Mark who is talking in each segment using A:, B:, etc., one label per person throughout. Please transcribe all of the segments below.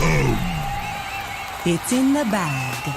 A: Welcome.
B: It's in the bag.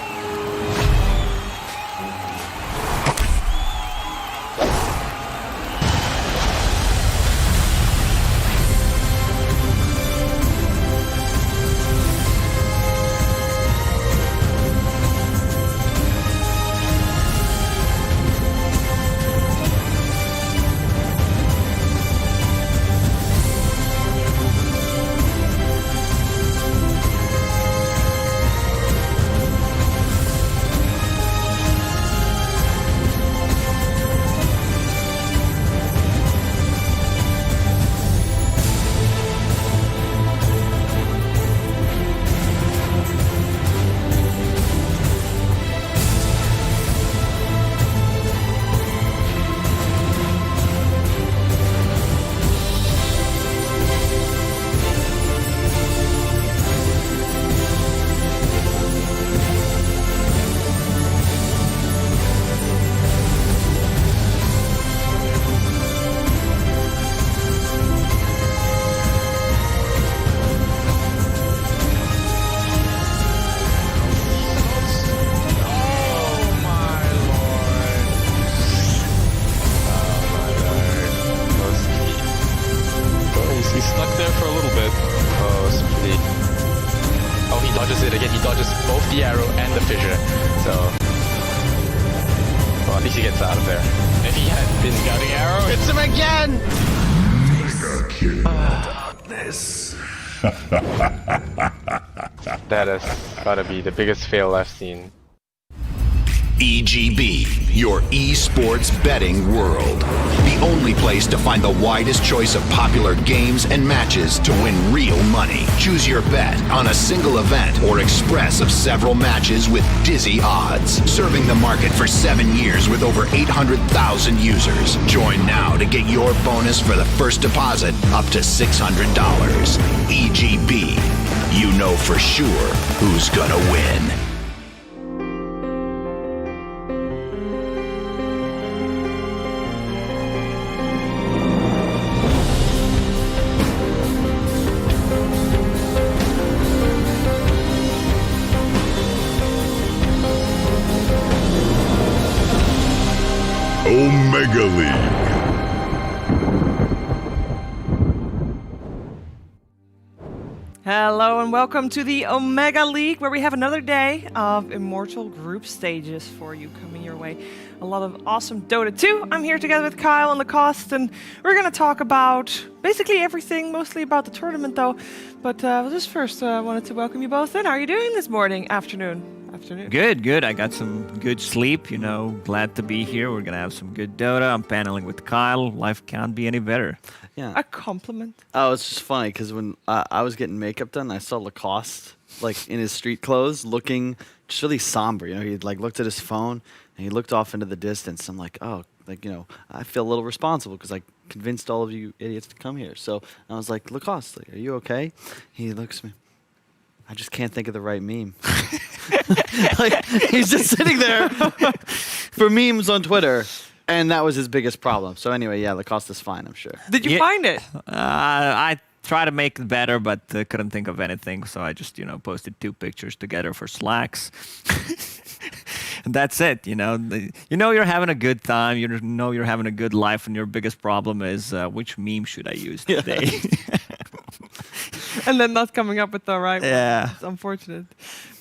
C: That has gotta be the biggest fail I've seen.
A: EGB, your esports betting world. The only place to find the widest choice of popular games and matches to win real money. Choose your bet on a single event or express of several matches with dizzy odds. Serving the market for 7 years with over 800,000 users. Join now to get your bonus for the first deposit up to $600. EGB, you know for sure who's gonna win. Omega League.
D: Hello and welcome to the Omega League, where we have another day of Immortal group stages for you coming your way. A lot of awesome Dota 2. I'm here together with Kyle and Lacoste, and we're going to talk about basically everything, mostly about the tournament though. But just first, I wanted to welcome you both in. How are you doing this morning, afternoon?
E: Good. I got some good sleep, glad to be here. We're going to have some good Dota. I'm paneling with Kyle. Life can't be any better.
F: Yeah.
D: A compliment.
F: Oh, it's just funny because when I was getting makeup done, I saw Lacoste in his street clothes, looking just really somber. He looked at his phone and he looked off into the distance. I'm like, oh, I feel a little responsible because I convinced all of you idiots to come here. So I was like, Lacoste, are you okay? He looks at me. I just can't think of the right meme. He's just sitting there for memes on Twitter. And that was his biggest problem. So anyway, yeah, Lacoste is fine, I'm sure.
D: Did you find it?
E: I tried to make it better, but couldn't think of anything. So I just, posted 2 pictures together for Slacks. And that's it, you're having a good time. You're having a good life. And your biggest problem is which meme should I use today?
D: And then not coming up with the right one.
E: Yeah.
D: It's unfortunate.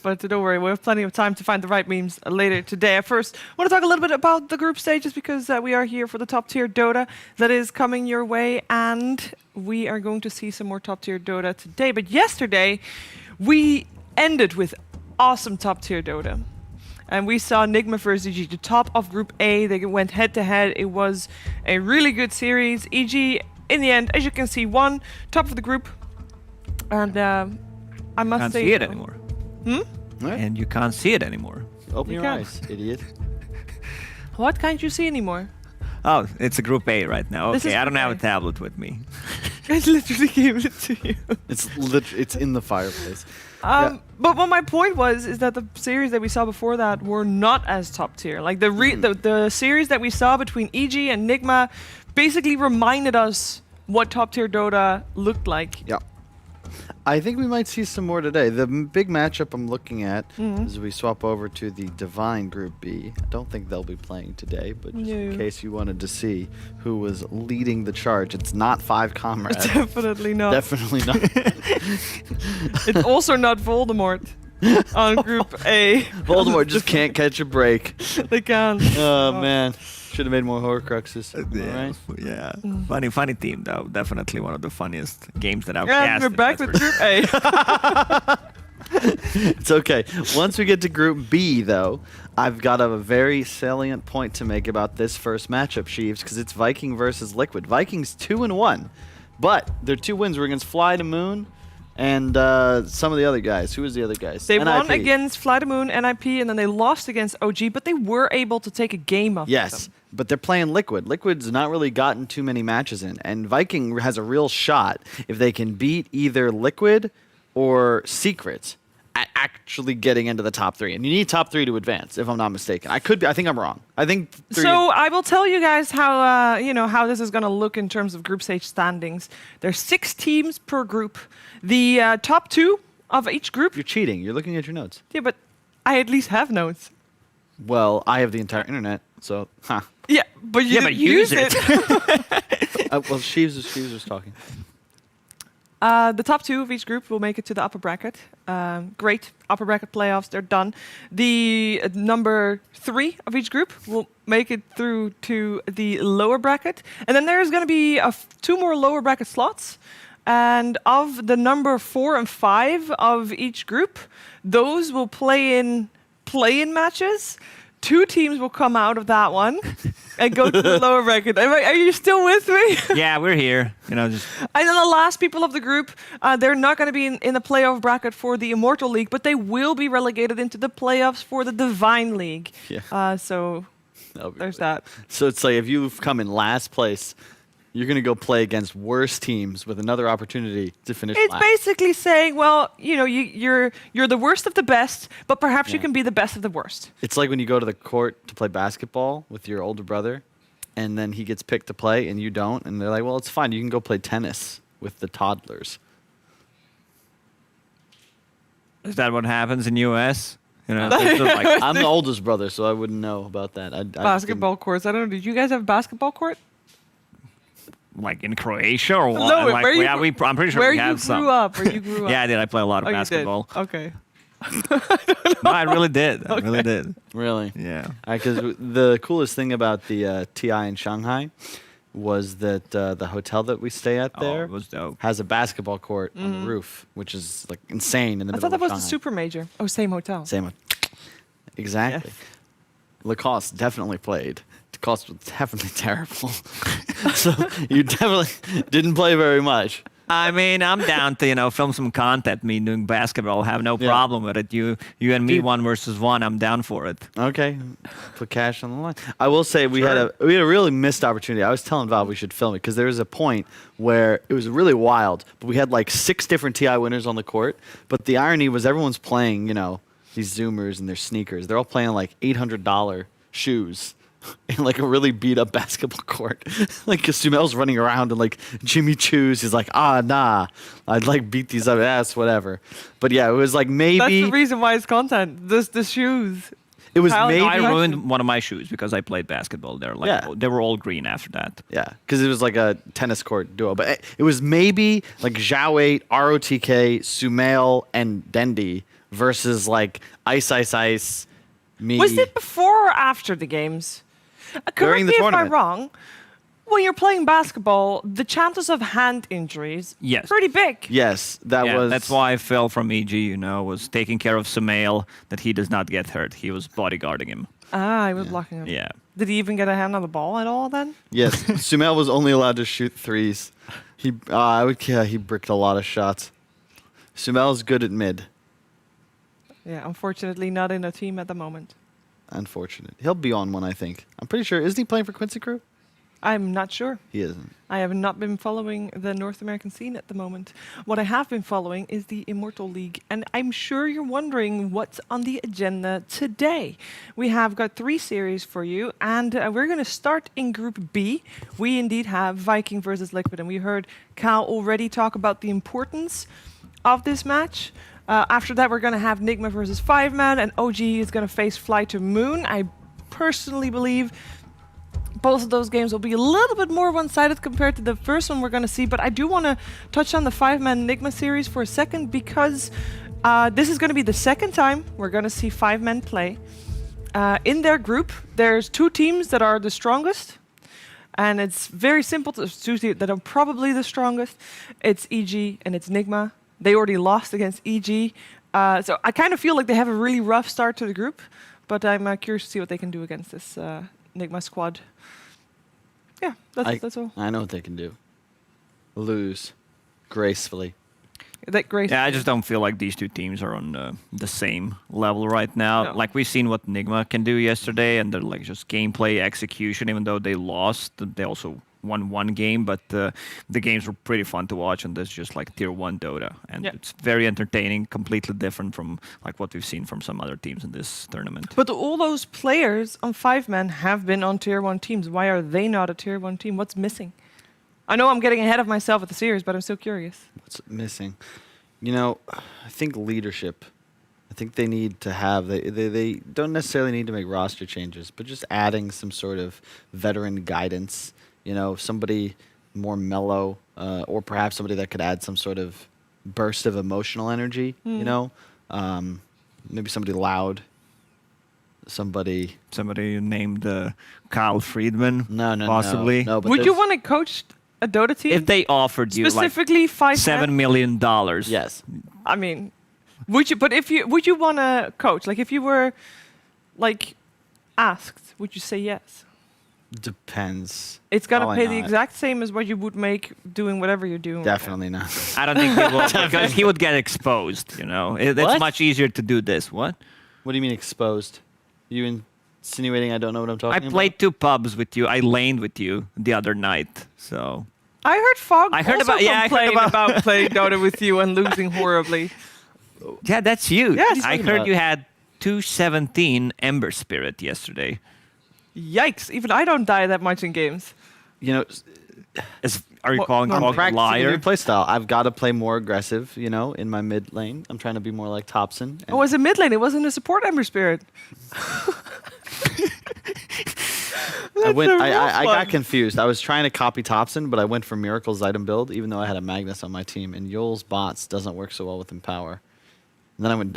D: But don't worry, we have plenty of time to find the right memes later today. First, I want to talk a little bit about the group stages because we are here for the top tier Dota that is coming your way. And we are going to see some more top tier Dota today. But yesterday, we ended with awesome top tier Dota. And we saw Nigma versus EG, the top of Group A. They went head to head. It was a really good series. EG, in the end, as you can see, won top of the group. And I must
E: can't
D: say,
E: see it anymore.
F: What?
E: And you can't see it anymore.
F: Open
D: You
F: your
D: can't.
F: eyes, idiot.
D: What can't you see anymore?
E: Oh, it's a Group A right now.
D: This is
E: Okay, I don't
D: Group
E: have
D: A.
E: a tablet with me.
D: I literally gave it to you.
F: It's in the fireplace.
D: But what my point is that the series that we saw before that were not as top tier. Like the series that we saw between EG and Nigma basically reminded us what top tier Dota looked like.
F: Yeah. I think we might see some more today. The big matchup I'm looking at is we swap over to the Divine Group B. I don't think they'll be playing today, but just in case you wanted to see who was leading the charge, it's not 5 Comrades.
D: Definitely not.
F: Definitely not.
D: It's also not Voldemort on Group A.
F: Voldemort just can't catch a break.
D: They can't.
F: Oh, man. Should have made more Horcruxes. All right.
E: Yeah. Funny team though. Definitely one of the funniest games that I've
D: And
E: cast.
D: we're back with Group A.
F: It's okay. Once we get to Group B, though, I've got a very salient point to make about this first matchup, Sheeves, because it's Viking versus Liquid. Vikings 2-1, but their 2 wins were against FlyToMoon and some of the other guys. Who was the other guys?
D: They
F: NIP.
D: won against FlyToMoon, NIP, and then they lost against OG, but they were able to take a game off
F: Yes,
D: them.
F: but they're playing Liquid. Liquid's not really gotten too many matches in, and Viking has a real shot if they can beat either Liquid or Secret at actually getting into the top 3. And you need top 3 to advance, if I'm not mistaken. I think I'm wrong. I think 3.
D: So I will tell you guys how how this is going to look in terms of group stage standings. There's 6 teams per group. The top 2 of each group.
F: You're cheating. You're looking at your notes.
D: Yeah, but I at least have notes.
F: Well, I have the entire internet, so
D: Yeah, but you didn't use it.
F: well, Sheeves was talking.
D: The top 2 of each group will make it to the upper bracket. Great. Upper bracket playoffs, they're done. The number 3 of each group will make it through to the lower bracket. And then there's going to be 2 more lower bracket slots. And of the number 4 and 5 of each group, those will play in matches. 2 teams will come out of that one and go to the lower bracket. Are you still with me?
E: Yeah, we're here. Just.
D: And then the last people of the group, they're not going to be in the playoff bracket for the Immortal League, but they will be relegated into the playoffs for the Divine League.
F: Yeah.
D: So there's that.
F: So it's like if you've come in last place, you're going to go play against worse teams with another opportunity to finish
D: It's
F: last.
D: basically saying, well, you're the worst of the best, but perhaps you can be the best of the worst.
F: It's like when you go to the court to play basketball with your older brother, and then he gets picked to play and you don't, and they're like, well, it's fine. You can go play tennis with the toddlers.
E: Is that what happens in US? Like,
F: I'm the oldest brother, so I wouldn't know about that. I
D: Basketball courts. I don't know. Did you guys have a basketball court?
E: like in Croatia or what?
D: No,
E: like, I'm pretty sure
D: where
E: we
D: you
E: have some.
D: Where you grew up.
E: Yeah, I did. I play a lot of
D: Oh,
E: basketball.
D: You did. Okay.
E: No, I really did. I really did.
F: Really?
E: Yeah.
F: Because the coolest thing about the TI in Shanghai was that the hotel that we stay at there
E: it was dope.
F: has a basketball court on the roof, which is like insane in the
D: I
F: middle
D: thought that
F: of
D: was the
F: Shanghai.
D: super major. Oh, same hotel.
F: Same one. Exactly. Lacoste definitely played. Lacoste was definitely terrible. So you definitely didn't play very much.
E: I mean, I'm down to, film some content, me doing basketball. Have no
F: Yeah.
E: problem with it. You and me,
F: Dude.
E: 1 versus 1. I'm down for it.
F: Okay, put cash on the line. I will say we had a really missed opportunity. I was telling Val we should film it because there was a point where it was really wild, but we had like 6 different TI winners on the court. But the irony was everyone's playing, these Zoomers and their sneakers. They're all playing like $800 shoes in like a really beat up basketball court. Like Sumel's running around and like Jimmy Choo's is like, nah, I'd like beat these up ass, whatever. But yeah, it was like maybe
D: That's the reason why it's content. The shoes.
F: it was
D: How-
F: maybe
E: No, I ruined one of my shoes because I played basketball there. Like,
F: Yeah.
E: they were all green after that.
F: yeah, because it was like a tennis court duo. But it was maybe like Zhao 8, ROTK, Sumel, and Dendi versus like Ice, me.
D: Was it before or after the games? Correct
F: During the
D: me
F: tournament.
D: if I'm wrong. When you're playing basketball, the chances of hand injuries
E: Yes.
D: pretty big.
F: Yes, that
E: Yeah,
F: was.
E: that's why I fell from EG, was taking care of Sumail, that he does not get hurt. He was bodyguarding him.
D: I was blocking him.
E: Yeah.
D: Did he even get a hand on the ball at all then?
F: Yes, Sumel was only allowed to shoot threes. He bricked a lot of shots. Sumel's good at mid.
D: Yeah, unfortunately not in a team at the moment.
F: Unfortunate. He'll be on one, I think. I'm pretty sure. Isn't he playing for Quincy Crew?
D: I'm not sure.
F: He isn't.
D: I have not been following the North American scene at the moment. What I have been following is the Immortal League, and I'm sure you're wondering what's on the agenda today. We have got 3 series for you, and we're going to start in Group B. We indeed have Viking versus Liquid, and we heard Cal already talk about the importance of this match. After that, we're going to have Nigma versus 5-Man, and OG is going to face FlyToMoon. I personally believe both of those games will be a little bit more one-sided compared to the first one we're going to see, but I do want to touch on the 5-Man Nigma series for a second, because this is going to be the second time we're going to see 5-Men play. In their group, there's 2 teams that are the strongest, and it's very simple. There's 2 teams that are probably the strongest. It's EG and it's Nigma. They already lost against EG, so I kind of feel like they have a really rough start to the group, but I'm curious to see what they can do against this Nigma squad. Yeah, that's all.
F: I know what they can do. Lose gracefully.
D: That great.
E: Yeah, I just don't feel like these 2 teams are on the same level right now.
D: No.
E: Like, we've seen what Nigma can do yesterday, and they're like just gameplay execution. Even though they lost, they also won 1 game, but the games were pretty fun to watch, and this is just like tier 1 Dota, and it's very entertaining, completely different from like what we've seen from some other teams in this tournament.
D: But all those players on 5-Man have been on tier 1 teams. Why are they not a tier 1 team? What's missing? I know I'm getting ahead of myself at the series, but I'm still curious.
F: What's missing? You know, I think leadership. I think they need to have, they don't necessarily need to make roster changes, but just adding some sort of veteran guidance. You know, somebody more mellow, or perhaps somebody that could add some sort of burst of emotional energy, you know? Maybe somebody loud. Somebody
E: named Kyle Friedman,
F: No,
E: possibly.
F: No, but
D: Would you
F: there's-
D: want to coach a Dota team?
E: If they offered you like
D: Specifically 5-Man?
E: $7 million.
F: Yes.
D: I mean, would you want to coach? Like, if you were, like, asked, would you say yes?
F: Depends.
D: It's gonna
F: Probably
D: pay the
F: not.
D: exact same as what you would make doing whatever you're doing.
F: Definitely not.
E: I don't think he will, because he would get exposed, you know. It's
F: What?
E: much easier to do this. What?
F: What do you mean exposed? You insinuating I don't know what I'm talking
E: I
F: about?
E: played 2 pubs with you. I laned with you the other night, so...
D: I heard Fog
E: I heard
D: also
E: about- yeah, I heard
D: complain
E: about-
D: about playing Dota with you and losing horribly.
E: Yeah, that's you.
D: Yes.
E: I
F: talking
E: heard
F: about?
E: you had 217 Ember Spirit yesterday.
D: Yikes! Even I don't die that much in games.
F: You know,
E: Are you
D: Well,
E: calling
D: I'm
E: Fog a
F: practicing a
E: liar?
F: new play style. I've got to play more aggressive, you know, in my mid lane. I'm trying to be more like Thompson.
D: It was a mid lane. It wasn't a support Ember Spirit.
F: I went.
D: a rough
F: I
D: one.
F: got confused. I was trying to copy Thompson, but I went for Miracle's item build, even though I had a Magnus on my team. And Yoel's bots doesn't work so well with Empower. And then I went.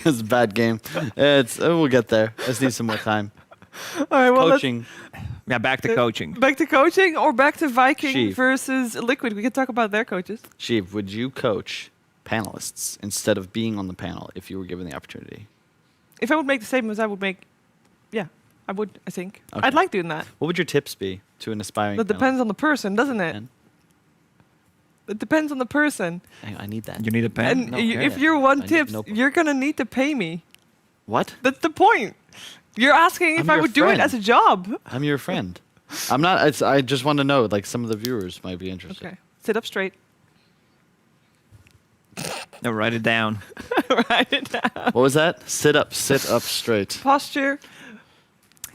F: It's a bad game. We'll get there. I just need some more time.
D: All right, well,
F: Coaching.
E: Yeah, back to coaching.
D: back to coaching or back to Viking
F: Sheev.
D: versus Liquid. We can talk about their coaches.
F: Sheev, would you coach panelists instead of being on the panel if you were given the opportunity?
D: If I would make the same as I would make, yeah, I would. I think
F: Okay.
D: I'd like doing that.
F: What would your tips be to an aspiring?
D: That depends on the person, doesn't it?
F: And
D: It depends on the person.
F: I need that.
E: You need a pen?
D: And
F: no,
D: if
F: yeah.
D: you're
F: I
D: one
F: need
D: tips,
F: notebook.
D: you're gonna need to pay me.
F: What?
D: That's the point. You're asking if
F: I'm
D: I
F: your
D: would do it
F: friend.
D: as a job.
F: I'm your friend. I'm not. I just want to know. Like some of the viewers might be interested.
D: Okay. Sit up straight.
E: No, write it down.
D: Write it down.
F: What was that? Sit up straight.
D: Posture.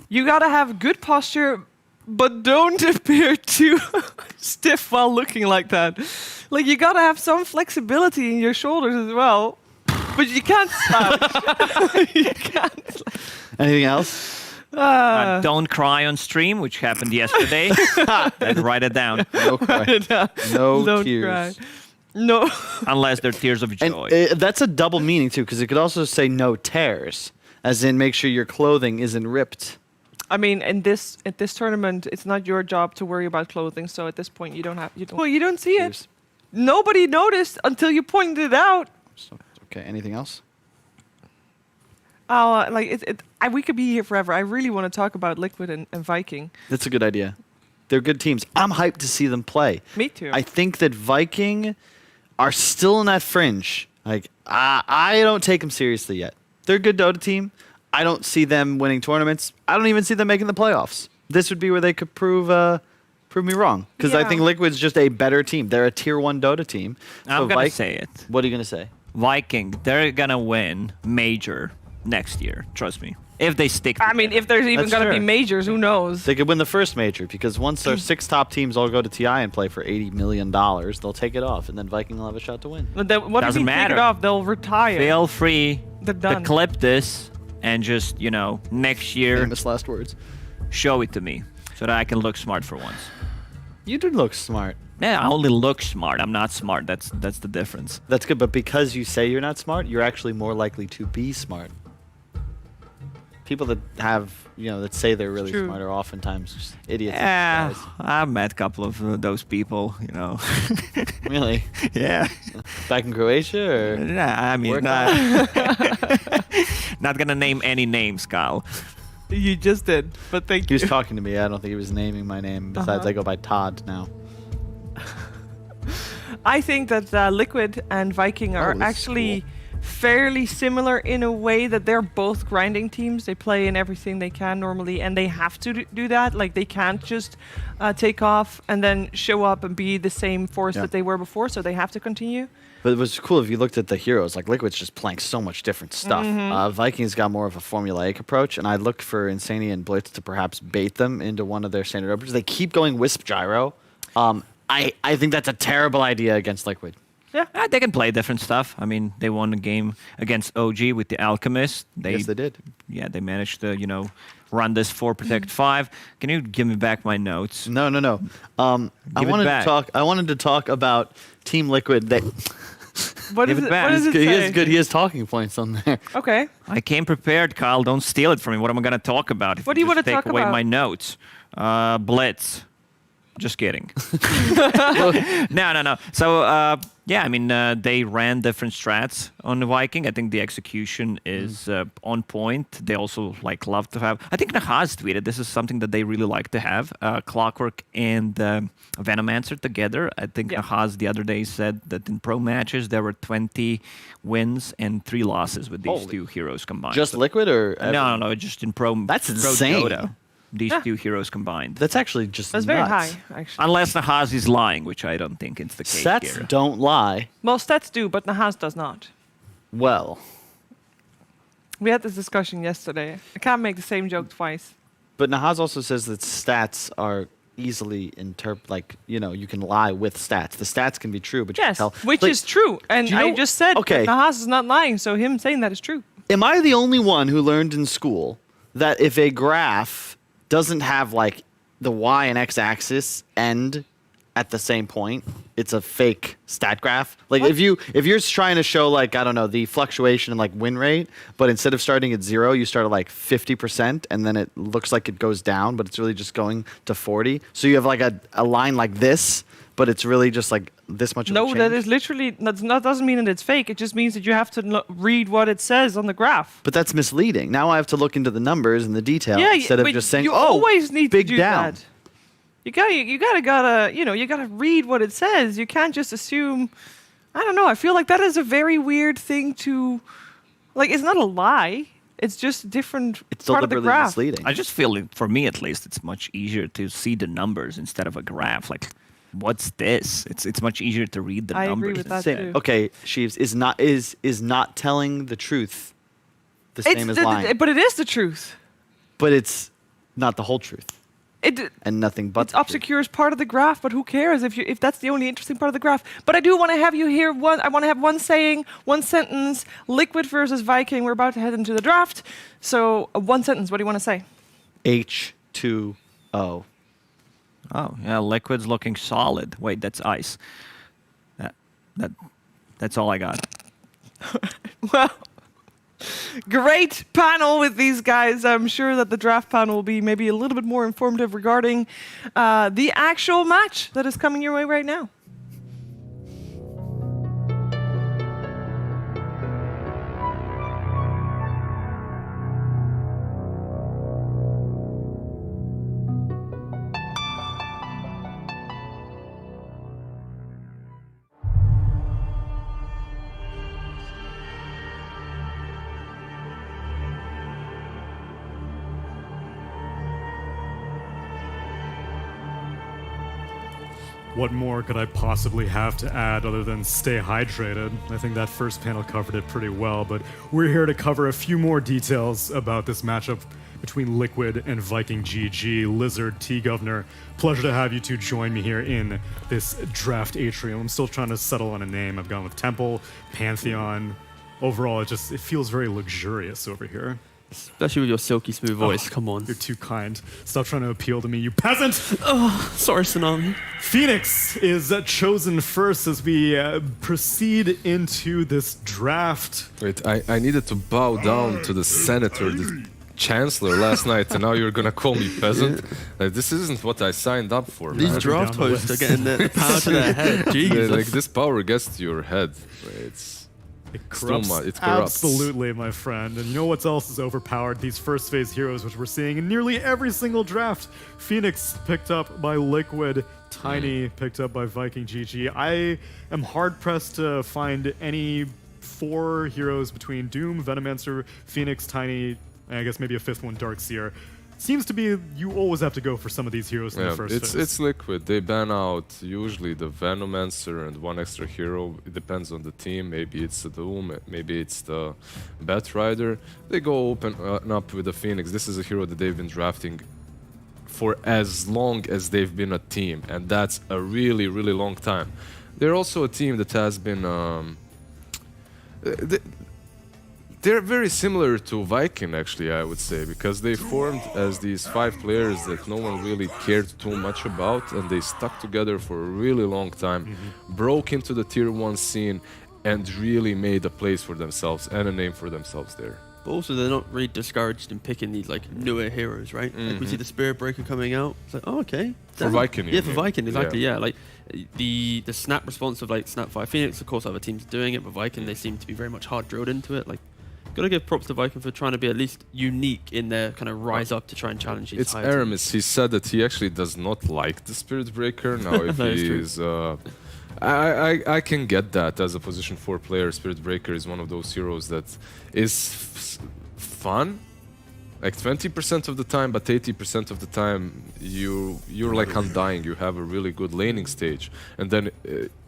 D: You gotta have good posture, but don't appear too stiff while looking like that. Like, you gotta have some flexibility in your shoulders as well. But you can't slouch. You can't slouch.
F: Anything else?
E: Don't cry on stream, which happened yesterday. And write it down,
F: No cry. No
D: Don't
F: tears.
D: cry. No.
E: unless they're tears of
F: And
E: joy.
F: that's a double meaning too, because it could also say no tears, as in make sure your clothing isn't ripped.
D: I mean, at this tournament, it's not your job to worry about clothing. So at this point, you don't have. Well, you don't see it.
F: Tears.
D: Nobody noticed until you pointed it out.
F: So, okay. Anything else?
D: Oh, like we could be here forever. I really want to talk about Liquid and Viking.
F: That's a good idea. They're good teams. I'm hyped to see them play.
D: Me too.
F: I think that Viking are still in that fringe. Like I don't take them seriously yet. They're a good Dota team. I don't see them winning tournaments. I don't even see them making the playoffs. This would be where they could prove me wrong, because I
D: Yeah.
F: think Liquid's just a better team. They're a tier 1 Dota team.
E: I'm going to say it.
F: What are you gonna say?
E: Viking, they're going to win Major next year. Trust me. If they stick.
D: I mean, if there's even
F: That's
D: going to be
F: fair.
D: majors, who knows?
F: They could win the first major because once their 6 top teams all go to TI and play for $80 million, they'll take it off, and then Viking will have a shot to win.
D: But then, what if
E: Doesn't
D: you take
E: matter.
D: it off? They'll retire.
E: Feel free
D: They're
E: to
D: done.
E: clip this and just, next year
F: Famous last words.
E: show it to me so that I can look smart for once.
F: You do look smart.
E: Yeah, I only look smart. I'm not smart. That's the difference.
F: That's good, but because you say you're not smart, you're actually more likely to be smart. People that have, that say they're really
D: True.
F: smart are oftentimes just idiots.
E: Yeah,
F: Guys.
E: I've met a couple of those people,
F: Really?
E: Yeah.
F: Back in Croatia, or
E: Yeah, I mean,
F: Work
E: not gonna name any names, Kyle.
D: You just did, but thank
F: he
D: you.
F: was talking to me. I don't think he was naming my name. Besides, I go by Todd now.
D: I think that Liquid and Viking are
F: this is
D: actually fairly similar in a way that they're both grinding teams. They play in everything they can normally, and they have to do that. Like, they can't just take off and then show up and be the same force
F: Yeah.
D: that they were before, so they have to continue.
F: But it was cool if you looked at the heroes. Like Liquid's just playing so much different stuff. Vikings got more of a formulaic approach, and I looked for Insania and Blitz to perhaps bait them into one of their standard openers. They keep going Wisp Gyro. I think that's a terrible idea against Liquid.
D: Yeah.
E: They can play different stuff. I mean, they won a game against OG with the Alchemist.
F: Yes, they did.
E: Yeah, they managed to, run this 4 protect 5. Can you give me back my notes?
F: No. I
E: Give it
F: wanted to
E: back.
F: talk. I wanted to talk about Team Liquid.
D: What
E: Give
D: is
E: it
D: it?
E: back.
D: What does it
F: He
D: say?
F: has good. He has talking points on there.
D: Okay.
E: I came prepared, Kyle. Don't steal it from me. What am I going to talk about? If
D: What do you
E: just
D: wanna
E: take
D: talk
E: away
D: about?
E: my notes? Blitz. Just kidding. No. So, they ran different strats on the Viking. I think the execution is on point. They also love to have. I think Nahaz tweeted this is something that they really like to have. Clockwork and Venomancer together. I think Nahaz the other day said that in pro matches there were 20 wins and 3 losses with these
F: Holy.
E: 2 heroes combined.
F: Just
E: So-
F: Liquid or
E: No, just in pro.
F: That's
E: pro
F: insane.
E: Dota, these 2 heroes combined.
F: That's actually just
D: That's very
F: nuts.
D: high, actually.
E: Unless Nahaz is lying, which I don't think it's the case
F: Stats
E: here.
F: don't lie.
D: Well, stats do, but Nahaz does not.
F: Well,
D: We had this discussion yesterday. I can't make the same joke twice.
F: but Nahaz also says that stats are easily you can lie with stats. The stats can be true, but you can
D: Yes,
F: tell.
D: which
F: Like,
D: is true. And
F: do you
D: I
F: know-
D: just said
F: Okay.
D: that Nahaz is not lying, so him saying that is true.
F: Am I the only one who learned in school that if a graph doesn't have the y and x axis end at the same point, it's a fake stat graph? Like
D: What?
F: if you're trying to show I don't know, the fluctuation in win rate, but instead of starting at 0, you start at 50% and then it looks like it goes down, but it's really just going to 40. So you have a line like this, but it's really just this much of a
D: No,
F: change.
D: that is literally that doesn't mean that it's fake. It just means that you have to read what it says on the graph.
F: But that's misleading. Now I have to look into the numbers and the detail instead of
D: but
F: just saying,
D: you
F: "Oh,
D: always need
F: big
D: to do
F: down."
D: that. You gotta read what it says. You can't just assume. I don't know. I feel like that is a very weird thing to, it's not a lie. It's just a different
F: It's
D: part of the
F: deliberately
D: graph.
F: misleading.
E: I just feel, for me at least, it's much easier to see the numbers instead of a graph. What's this? It's much easier to read the
D: I agree
E: numbers.
D: with that
F: Same.
D: too.
F: Okay, Sheaves is not telling the truth the same as lying,
D: But it is the truth.
F: but it's not the whole truth
D: It
F: and nothing but
D: It
F: the truth.
D: obscures part of the graph, but who cares if that's the only interesting part of the graph? But I do want to have you hear one. I want to have one saying, one sentence. Liquid versus Viking. We're about to head into the draft. So one sentence. What do you want to say?
F: H2O.
E: Oh, yeah, Liquid's looking solid. Wait, that's ice. That's all I got.
D: Well, great panel with these guys. I'm sure that the draft panel will be maybe a little bit more informative regarding the actual match that is coming your way right now.
G: What more could I possibly have to add other than stay hydrated? I think that first panel covered it pretty well, but we're here to cover a few more details about this matchup between Liquid and Viking GG. Lizard, T-Governor, pleasure to have you two join me here in this draft atrium. I'm still trying to settle on a name. I've gone with Temple, Pantheon. Overall, it feels very luxurious over here.
H: Especially with your silky smooth voice. Come on.
G: You're too kind. Stop trying to appeal to me, you peasant!
H: Sorry, Tsunami.
G: Phoenix is chosen first as we proceed into this draft.
I: Wait, I needed to bow down to the senator, the chancellor last night, and now you're gonna call me peasant? This isn't what I signed up for, man.
H: These draft hosts are getting the power to their head. Jesus.
I: Like, this power gets to your head.
G: It corrupts,
I: it corrupts.
G: Absolutely, my friend. And you know what else is overpowered? These first phase heroes, which we're seeing in nearly every single draft. Phoenix picked up by Liquid, Tiny picked up by Viking GG. I am hard pressed to find any 4 heroes between Doom, Venomancer, Phoenix, Tiny, and I guess maybe a 5th one, Darkseer. Seems to be you always have to go for some of these heroes in the first phase.
I: It's Liquid. They ban out usually the Venomancer and 1 extra hero. It depends on the team. Maybe it's the Doom, maybe it's the Batrider. They go open up with the Phoenix. This is a hero that they've been drafting for as long as they've been a team, and that's a really, really long time. They're also a team that has been... They're very similar to Viking, actually, I would say, because they formed as these 5 players that no one really cared too much about, and they stuck together for a really long time, broke into the tier 1 scene, and really made a place for themselves and a name for themselves there.
H: But also, they're not really discouraged in picking these like newer heroes, right? Like we see the Spirit Breaker coming out. It's like, oh, okay.
I: For Viking,
H: yeah, for Viking, exactly. Yeah, like the snap response of like Snap 5 Phoenix. Of course, other teams are doing it, but Viking, they seem to be very much hard drilled into it. Like, gotta give props to Viking for trying to be at least unique in their kind of rise up to try and challenge these.
I: It's Aramis. He said that he actually does not like the Spirit Breaker. Now, if he is, I can get that as a position 4 player. Spirit Breaker is one of those heroes that is fun, like 20% of the time, but 80% of the time you're like undying. You have a really good laning stage, and then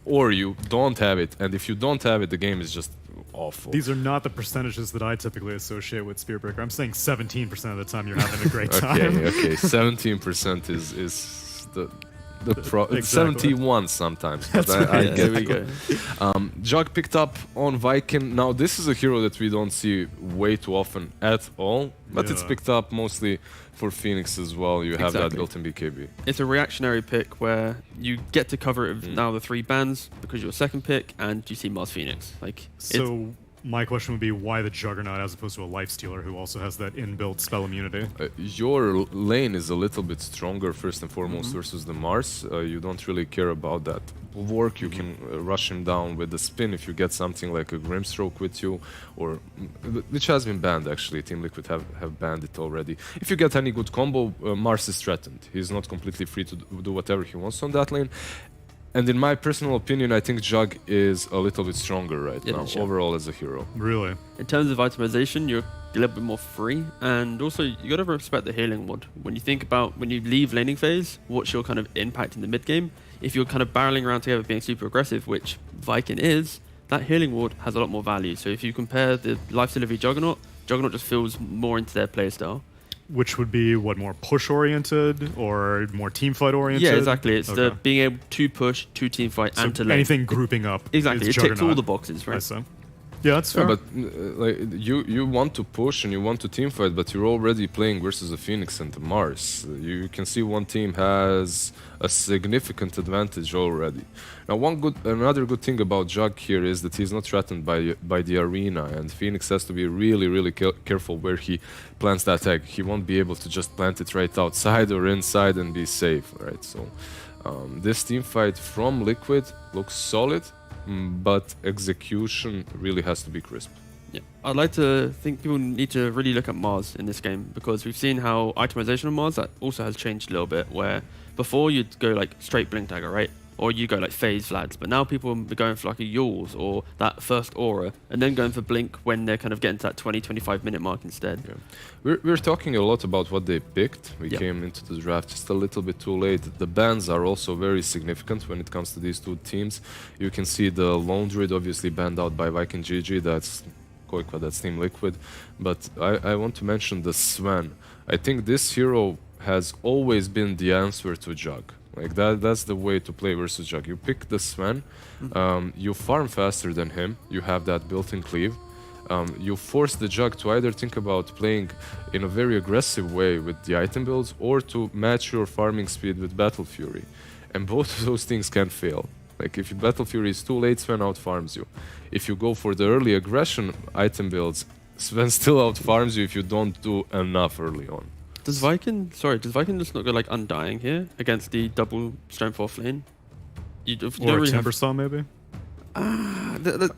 I: or you don't have it, and if you don't have it, the game is just awful.
G: These are not the percentages that I typically associate with Spirit Breaker. I'm saying 17% of the time you're having a great time.
I: Okay, 17% is the
G: exactly.
I: 71 sometimes, but I get it. Jug picked up on Viking. Now, this is a hero that we don't see way too often at all, but it's picked up mostly for Phoenix as well. You have that built-in BKB.
H: It's a reactionary pick where you get to cover it with now the 3 bans because you're second pick, and you see Mars Phoenix. Like,
G: so my question would be, why the Juggernaut as opposed to a Lifestealer who also has that inbuilt spell immunity?
I: Your lane is a little bit stronger, first and foremost, versus the Mars. You don't really care about that work. You can rush him down with the spin if you get something like a Grimstroke with you, or which has been banned, actually. Team Liquid have banned it already. If you get any good combo, Mars is threatened. He's not completely free to do whatever he wants on that lane. And in my personal opinion, I think Jug is a little bit stronger right now, overall as a hero.
G: Really?
H: In terms of itemization, you're a little bit more free, and also you gotta respect the healing ward. When you think about when you leave laning phase, what's your kind of impact in the mid game? If you're kind of barreling around together being super aggressive, which Viking is, that healing ward has a lot more value. So if you compare the Life Delivery Juggernaut just feels more into their playstyle.
G: Which would be, what, more push-oriented or more teamfight-oriented?
H: Yeah, exactly. It's the being able to push, to teamfight, and to lane.
G: Anything grouping up.
H: Exactly. It ticks all the boxes, right?
G: Yeah, that's fair.
I: But like, you want to push and you want to teamfight, but you're already playing versus the Phoenix and the Mars. You can see one team has a significant advantage already. Now, another good thing about Jug here is that he's not threatened by the arena, and Phoenix has to be really, really careful where he plants that egg. He won't be able to just plant it right outside or inside and be safe, right? So this team fight from Liquid looks solid, but execution really has to be crisp.
H: Yeah, I'd like to think people need to really look at Mars in this game, because we've seen how itemization of Mars that also has changed a little bit, where before you'd go like straight Blink Dagger, right? or you go like phase Vlads, but now people are going for like a Yules or that first aura, and then going for Blink when they're kind of getting to that 20-25 minute mark instead.
I: Yeah. We're talking a lot about what they picked. We came into the draft just a little bit too late. The bans are also very significant when it comes to these two teams. You can see the Lone Druid obviously banned out by Viking GG, that's Koikwa, that's Team Liquid. But I want to mention the Sven. I think this hero has always been the answer to Jug. Like that's the way to play versus Jug. You pick the Sven, you farm faster than him, you have that built-in cleave. You force the Jug to either think about playing in a very aggressive way with the item builds or to match your farming speed with Battle Fury. And both of those things can fail. Like if your Battle Fury is too late, Sven out-farms you. If you go for the early aggression item builds, Sven still out-farms you if you don't do enough early on.
H: Does Viking just not go like Undying here against the double strength off lane? You don't
G: Or
H: really have-
G: Timbersaw, maybe?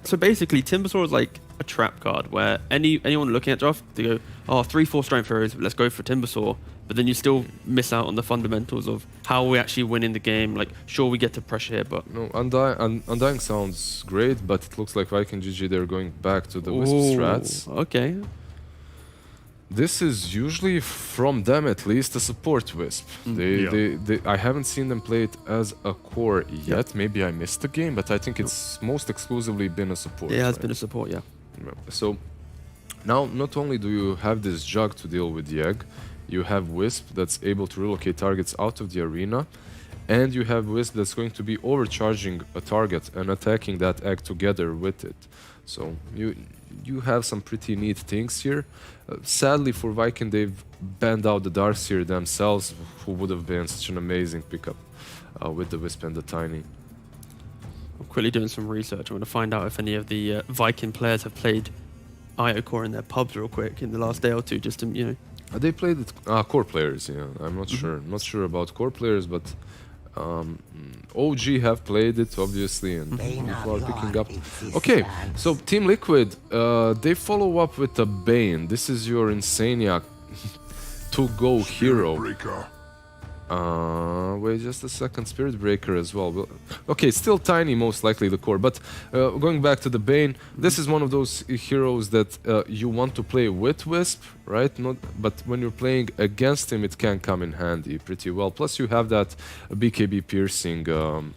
H: So basically, Timbersaw is like a trap card where anyone looking at draft, they go, oh, 3-4 strength heroes, let's go for Timbersaw. But then you still miss out on the fundamentals of how we actually win in the game. Like, sure, we get to pressure here, but...
I: No, Undying sounds great, but it looks like Viking GG, they're going back to the Wisp strats.
H: Okay.
I: This is usually, from them at least, a support Wisp. I haven't seen them play it as a core yet. Maybe I missed the game, but I think it's most exclusively been a support.
H: It has been a support, yeah.
I: So now, not only do you have this Jug to deal with the egg, you have Wisp that's able to relocate targets out of the arena, and you have Wisp that's going to be overcharging a target and attacking that egg together with it. So you have some pretty neat things here. Sadly for Viking, they've banned out the Darkseer themselves, who would have been such an amazing pickup with the Wisp and the Tiny.
H: I'm quickly doing some research. I want to find out if any of the Viking players have played IO Core in their pubs real quick in the last day or two, just to, you know.
I: They played it, core players, yeah. I'm not sure. Not sure about core players, but OG have played it, obviously, and people are picking up. Okay, so Team Liquid, they follow up with a Bane. This is your Insania to-go hero. Wait just a second, Spirit Breaker as well. Okay, still Tiny, most likely the core, but going back to the Bane, this is one of those heroes that you want to play with Wisp, right? But when you're playing against him, it can come in handy pretty well. Plus you have that BKB piercing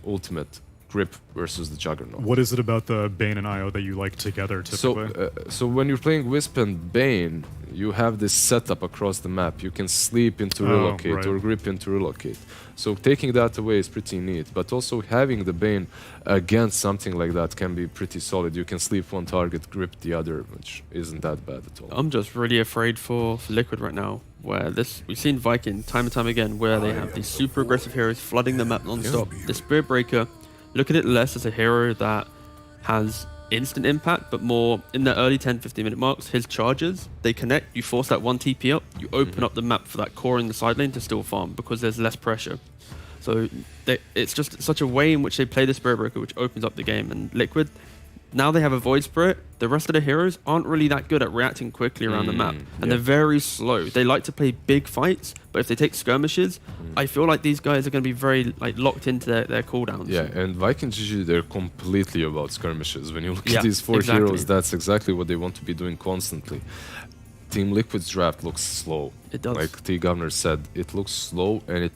I: ultimate grip versus the Juggernaut.
G: What is it about the Bane and IO that you like together typically?
I: So when you're playing Wisp and Bane, you have this setup across the map. You can sleep into relocate or grip into relocate. So taking that away is pretty neat. But also having the Bane against something like that can be pretty solid. You can sleep one target, grip the other, which isn't that bad at all.
H: I'm just really afraid for Liquid right now, where we've seen Viking time and time again, where they have these super aggressive heroes flooding the map non-stop. The Spirit Breaker, look at it less as a hero that has instant impact, but more in the early 10-15 minute marks. His charges, they connect, you force that one TP up, you open up the map for that core in the side lane to still farm because there's less pressure. So it's just such a way in which they play the Spirit Breaker, which opens up the game. And Liquid, now they have a Void Spirit. The rest of the heroes aren't really that good at reacting quickly around the map, and they're very slow. They like to play big fights, but if they take skirmishes, I feel like these guys are going to be very locked into their cooldowns.
I: Yeah, and Viking GG, they're completely about skirmishes. When you look at these four heroes, that's exactly what they want to be doing constantly. Team Liquid's draft looks slow.
H: It does.
I: Like T. Governor said, it looks slow and it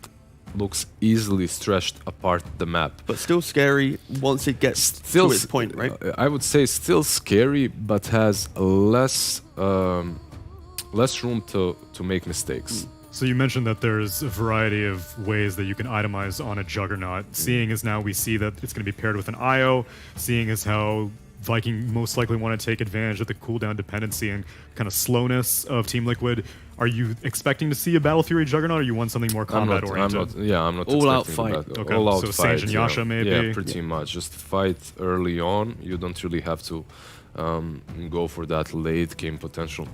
I: looks easily stretched apart the map.
H: But still scary once it gets to its point, right?
I: I would say still scary, but has less room to make mistakes.
G: So you mentioned that there's a variety of ways that you can itemize on a Juggernaut. Seeing as now we see that it's going to be paired with an IO, seeing as how Viking most likely want to take advantage of the cooldown dependency and kind of slowness of Team Liquid. Are you expecting to see a Battle Fury Juggernaut, or you want something more combat-oriented?
I: I'm not
H: all-out
I: expecting
H: fight.
I: that.
G: Okay,
I: all-out
G: so
I: fight,
G: Sage and Yasha maybe?
I: Yeah, pretty much. Just fight early on. You don't really have to go for that late game potential.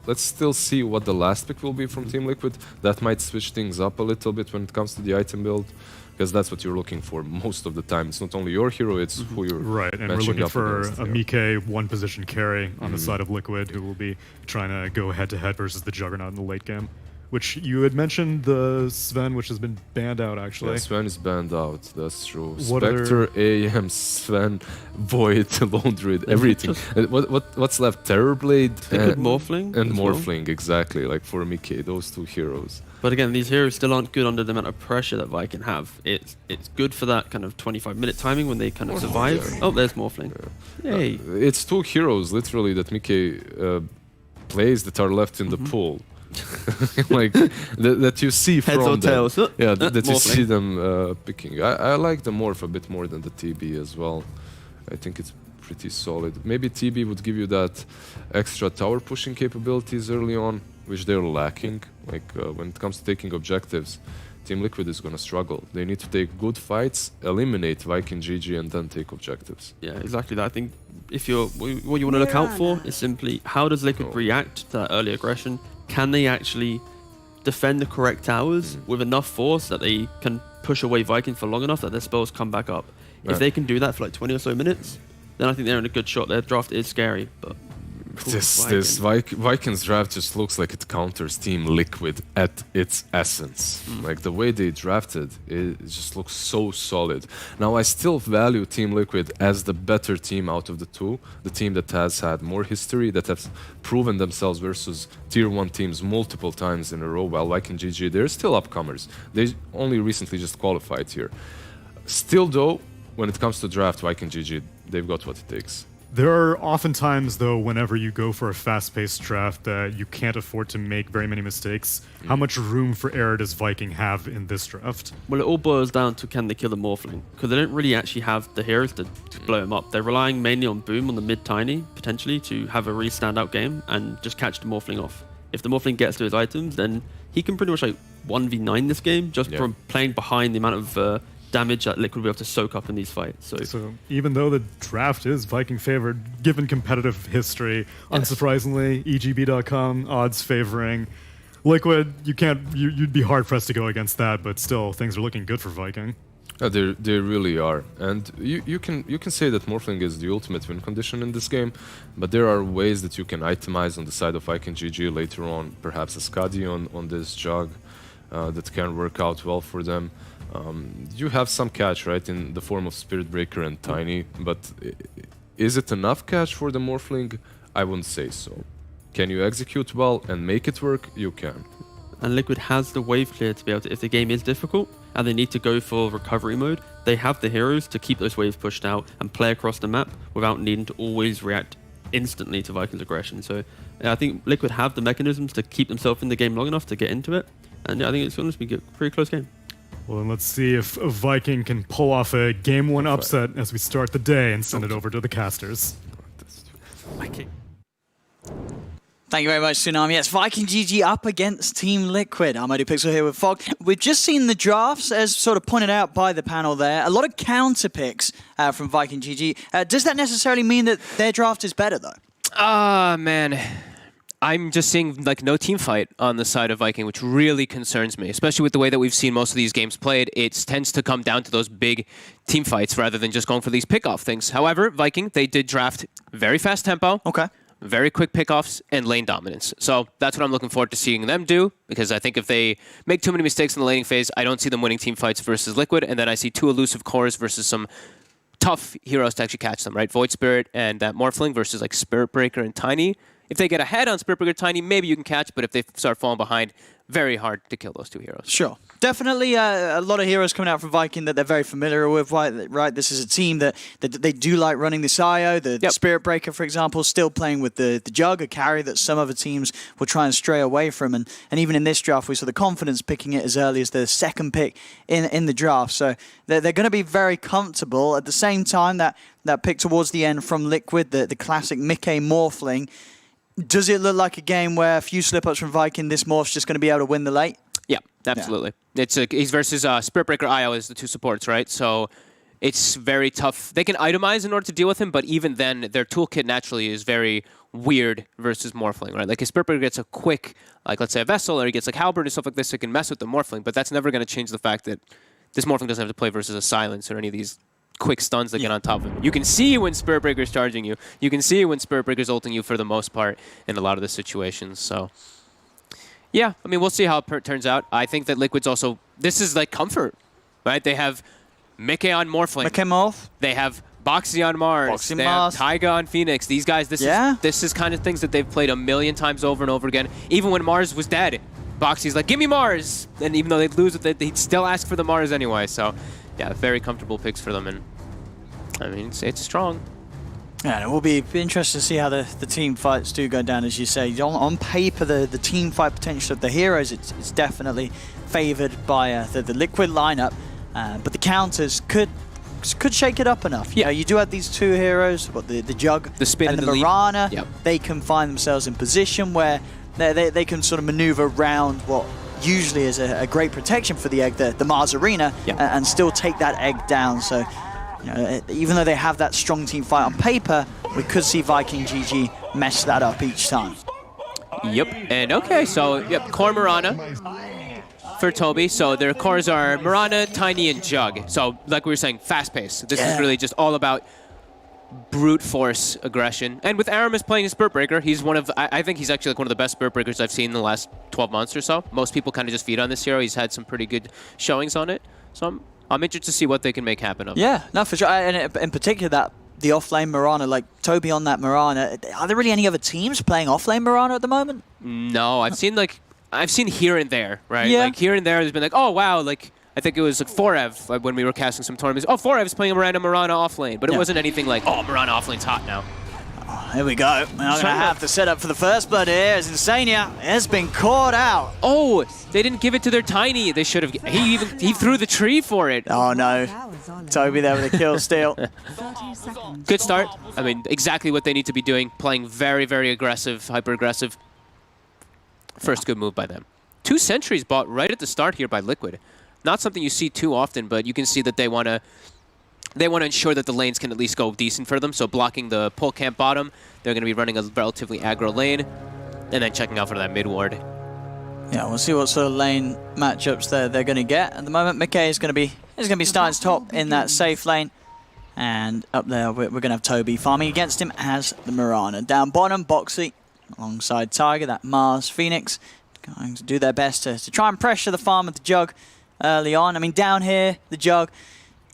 I: Let's still see what the last pick will be from Team Liquid. That might switch things up a little bit when it comes to the item build, because that's what you're looking for most of the time. It's not only your hero, it's who you're
G: right, and we're looking for a Mike one-position carry on the side of Liquid, who will be trying to go head-to-head versus the Juggernaut in the late game. which you had mentioned the Sven, which has been banned out actually.
I: Yeah, Sven is banned out. That's true.
G: What
I: Spectre, AM, Sven, Void, Lone Druid, everything. What's left? Terrorblade
H: Morphling
I: and
H: as well.
I: Morphling, exactly. Like for Mickey, those two heroes.
H: But again, these heroes still aren't good under the amount of pressure that Viking have. It's good for that kind of 25-minute timing when they kind of survive. Oh, there's Morphling. Yay.
I: It's two heroes, literally, that Mickey plays that are left in the pool. Like that you see
H: Heads
I: from
H: or
I: them.
H: tails.
I: Yeah, that you
H: Morphling.
I: see them picking. I like the Morph a bit more than the TB as well. I think it's pretty solid. Maybe TB would give you that extra tower pushing capabilities early on, which they're lacking. Like when it comes to taking objectives, Team Liquid is going to struggle. They need to take good fights, eliminate Viking GG, and then take objectives.
H: Yeah, exactly that. I think if what you want to look out for is simply how does Liquid react to that early aggression? Can they actually defend the correct towers with enough force that they can push away Viking for long enough that their spells come back up? If they can do that for like 20 or so minutes, then I think they're in a good shot. Their draft is scary, but
I: This Vikings draft just looks like it counters Team Liquid at its essence. Like the way they drafted, it just looks so solid. Now I still value Team Liquid as the better team out of the two, the team that has had more history, that has proven themselves versus tier 1 teams multiple times in a row, while Viking GG, they're still upcomers. They only recently just qualified here. Still though, when it comes to draft, Viking GG, they've got what it takes.
G: There are often times, though, whenever you go for a fast-paced draft that you can't afford to make very many mistakes. How much room for error does Viking have in this draft?
H: Well, it all boils down to can they kill the Morphling? Because they don't really actually have the heroes to blow him up. They're relying mainly on Boom on the mid-tiny, potentially, to have a really standout game and just catch the Morphling off. If the Morphling gets to his items, then he can pretty much like 1v9 this game just from playing behind the amount of damage that Liquid will be able to soak up in these fights.
G: So even though the draft is Viking favored, given competitive history, unsurprisingly, EGB.com odds favoring Liquid. You'd be hard pressed to go against that, but still things are looking good for Viking.
I: They really are, and you can say that Morphling is the ultimate win condition in this game, but there are ways that you can itemize on the side of Viking GG later on, perhaps a Skadi on this jug that can work out well for them. You have some catch, right, in the form of Spirit Breaker and Tiny, but is it enough catch for the Morphling? I wouldn't say so. Can you execute well and make it work? You can.
H: And Liquid has the wave clear to be able to, if the game is difficult and they need to go for recovery mode, they have the heroes to keep those waves pushed out and play across the map without needing to always react instantly to Vikings' aggression. So I think Liquid have the mechanisms to keep themselves in the game long enough to get into it, and I think it's going to be a pretty close game.
G: Well, then let's see if a Viking can pull off a Game 1 upset as we start the day and send it over to the casters.
J: Thank you very much, Tsunami. Yes, Viking GG up against Team Liquid. I'm Pixel here with Fog. We've just seen the drafts, as sort of pointed out by the panel there. A lot of counter picks from Viking GG. Does that necessarily mean that their draft is better, though?
K: Man. I'm just seeing like no team fight on the side of Viking, which really concerns me, especially with the way that we've seen most of these games played. It tends to come down to those big team fights rather than just going for these pickoff things. However, Viking, they did draft very fast tempo.
J: Okay.
K: Very quick pickoffs and lane dominance. So that's what I'm looking forward to seeing them do, because I think if they make too many mistakes in the laning phase, I don't see them winning team fights versus Liquid, and then I see two elusive cores versus some tough heroes to actually catch them, right? Void Spirit and that Morphling versus like Spirit Breaker and Tiny. If they get ahead on Spirit Breaker Tiny, maybe you can catch, but if they start falling behind, very hard to kill those two heroes.
J: Sure. Definitely a lot of heroes coming out from Viking that they're very familiar with, right? This is a team that they do like running this IO. The Spirit Breaker, for example, still playing with the Jug, a carry that some other teams will try and stray away from. And even in this draft, we saw the confidence picking it as early as the second pick in the draft. So they're going to be very comfortable. At the same time, that pick towards the end from Liquid, the classic Mickey Morphling, does it look like a game where a few slip-ups from Viking, this Morph's just going to be able to win the late?
K: Yeah, absolutely. Yeah. He's versus Spirit Breaker IO as the two supports, right? So it's very tough. They can itemize in order to deal with him, but even then, their toolkit naturally is very weird versus Morphling, right? Like if Spirit Breaker gets a quick, like let's say a Vessel, or he gets like Halberd and stuff like this, it can mess with the Morphling, but that's never going to change the fact that this Morphling doesn't have to play versus a Silence or any of these quick stuns that get on top of him. You can see when Spirit Breaker's charging you. You can see when Spirit Breaker's ulting you for the most part in a lot of the situations. So Yeah, I mean, we'll see how it turns out. I think that Liquid's also, this is like comfort, right? They have Mickey on Morphling.
J: Mickey Morph.
K: They have Boxy on Mars.
J: Boxy
K: they
J: Mars.
K: have Taiga on Phoenix. These guys, this is kind of things that they've played a million times over and over again. Even when Mars was dead, Boxy's like, give me Mars! And even though they'd lose it, he'd still ask for the Mars anyway. So, yeah, very comfortable picks for them. And I mean, it's strong.
J: Yeah, it will be interesting to see how the team fights do go down, as you say. On paper, the team fight potential of the heroes, it's definitely favored by the Liquid lineup, but the counters could shake it up enough. You know, you do have these two heroes, the Jug,
K: the Spin
J: and the
K: Leap.
J: Mirana.
K: Yep.
J: They can find themselves in position where they can sort of maneuver around what usually is a great protection for the egg, the Mars Arena, and still take that egg down. So, you know, even though they have that strong team fight on paper, we could see Viking GG mess that up each time.
K: Yep, and okay, so, core Mirana for Toby. So their cores are Mirana, Tiny, and Jug. So, like we were saying, fast-paced. This is really just all about brute force aggression. And with Aramis playing a Spirit Breaker, he's one of, I think he's actually like one of the best Spirit Breakers I've seen in the last 12 months or so. Most people kind of just feed on this hero. He's had some pretty good showings on it. So I'm interested to see what they can make happen of.
J: Yeah, no, for sure. And in particular, the offlane Mirana, like Toby on that Mirana, are there really any other teams playing offlane Mirana at the moment?
K: No, I've seen here and there, right?
J: Yeah.
K: Like here and there, there's been like, oh wow, like I think it was like Forev when we were casting some tournaments. Oh, Forev's playing a random Mirana offlane, but it wasn't anything like, oh, Mirana offlane's hot now.
J: Oh, here we go. We're going to have the setup for the first blood here as Insania has been caught out.
K: Oh, they didn't give it to their Tiny. They should have. He threw the tree for it.
J: Oh no, Toby there with a kill steal.
K: Good start. I mean, exactly what they need to be doing. Playing very, very aggressive, hyper aggressive. First good move by them. 2 sentries bought right at the start here by Liquid. Not something you see too often, but you can see that they want to ensure that the lanes can at least go decent for them. So blocking the pull camp bottom, they're going to be running a relatively aggro lane, and then checking out for that mid ward.
J: Yeah, we'll see what sort of lane matchups they're going to get. At the moment, Mickey is going to be starting top in that safe lane, and up there we're going to have Toby farming against him as the Mirana. Down bottom, Boxy alongside Tiger, that Mars Phoenix, going to do their best to try and pressure the farm of the Jug early on. I mean, down here, the Jug,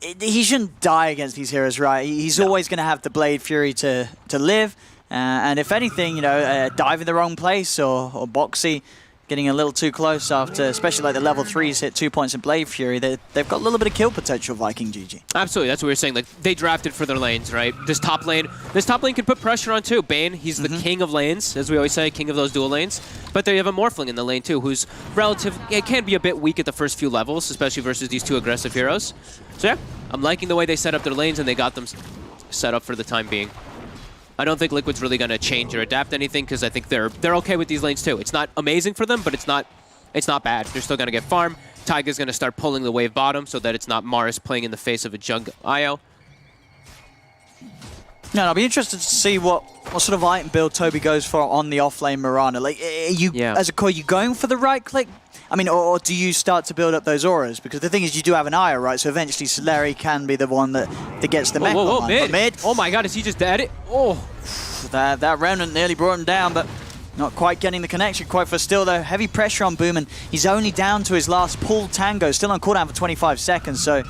J: he shouldn't die against these heroes, right? He's always going to have the Blade Fury to live. And if anything, you know, dive in the wrong place or Boxy getting a little too close after, especially like the level 3s hit 2 points in Blade Fury, they've got a little bit of kill potential, Viking GG.
K: Absolutely, that's what we were saying. Like, they drafted for their lanes, right? This top lane can put pressure on too. Bane, he's the king of lanes, as we always say, king of those dual lanes. But they have a Morphling in the lane too, who's it can be a bit weak at the first few levels, especially versus these 2 aggressive heroes. So yeah, I'm liking the way they set up their lanes, and they got them set up for the time being. I don't think Liquid's really going to change or adapt anything, because I think they're okay with these lanes too. It's not amazing for them, but it's not bad. They're still going to get farm. Taiga's going to start pulling the wave bottom so that it's not Mars playing in the face of a Jug IO.
J: Yeah, I'll be interested to see what sort of item build Toby goes for on the offlane Mirana. Like, as a core, are you going for the right click? I mean, or do you start to build up those auras? Because the thing is, you do have an IO, right? So eventually Soleri can be the one that gets the mech.
K: Whoa, mid. Oh my god, is he just dead? Oh.
J: That Remnant nearly brought him down, but not quite getting the connection quite for still, though. Heavy pressure on Boom, and he's only down to his last pull tango, still on cooldown for 25 seconds. So,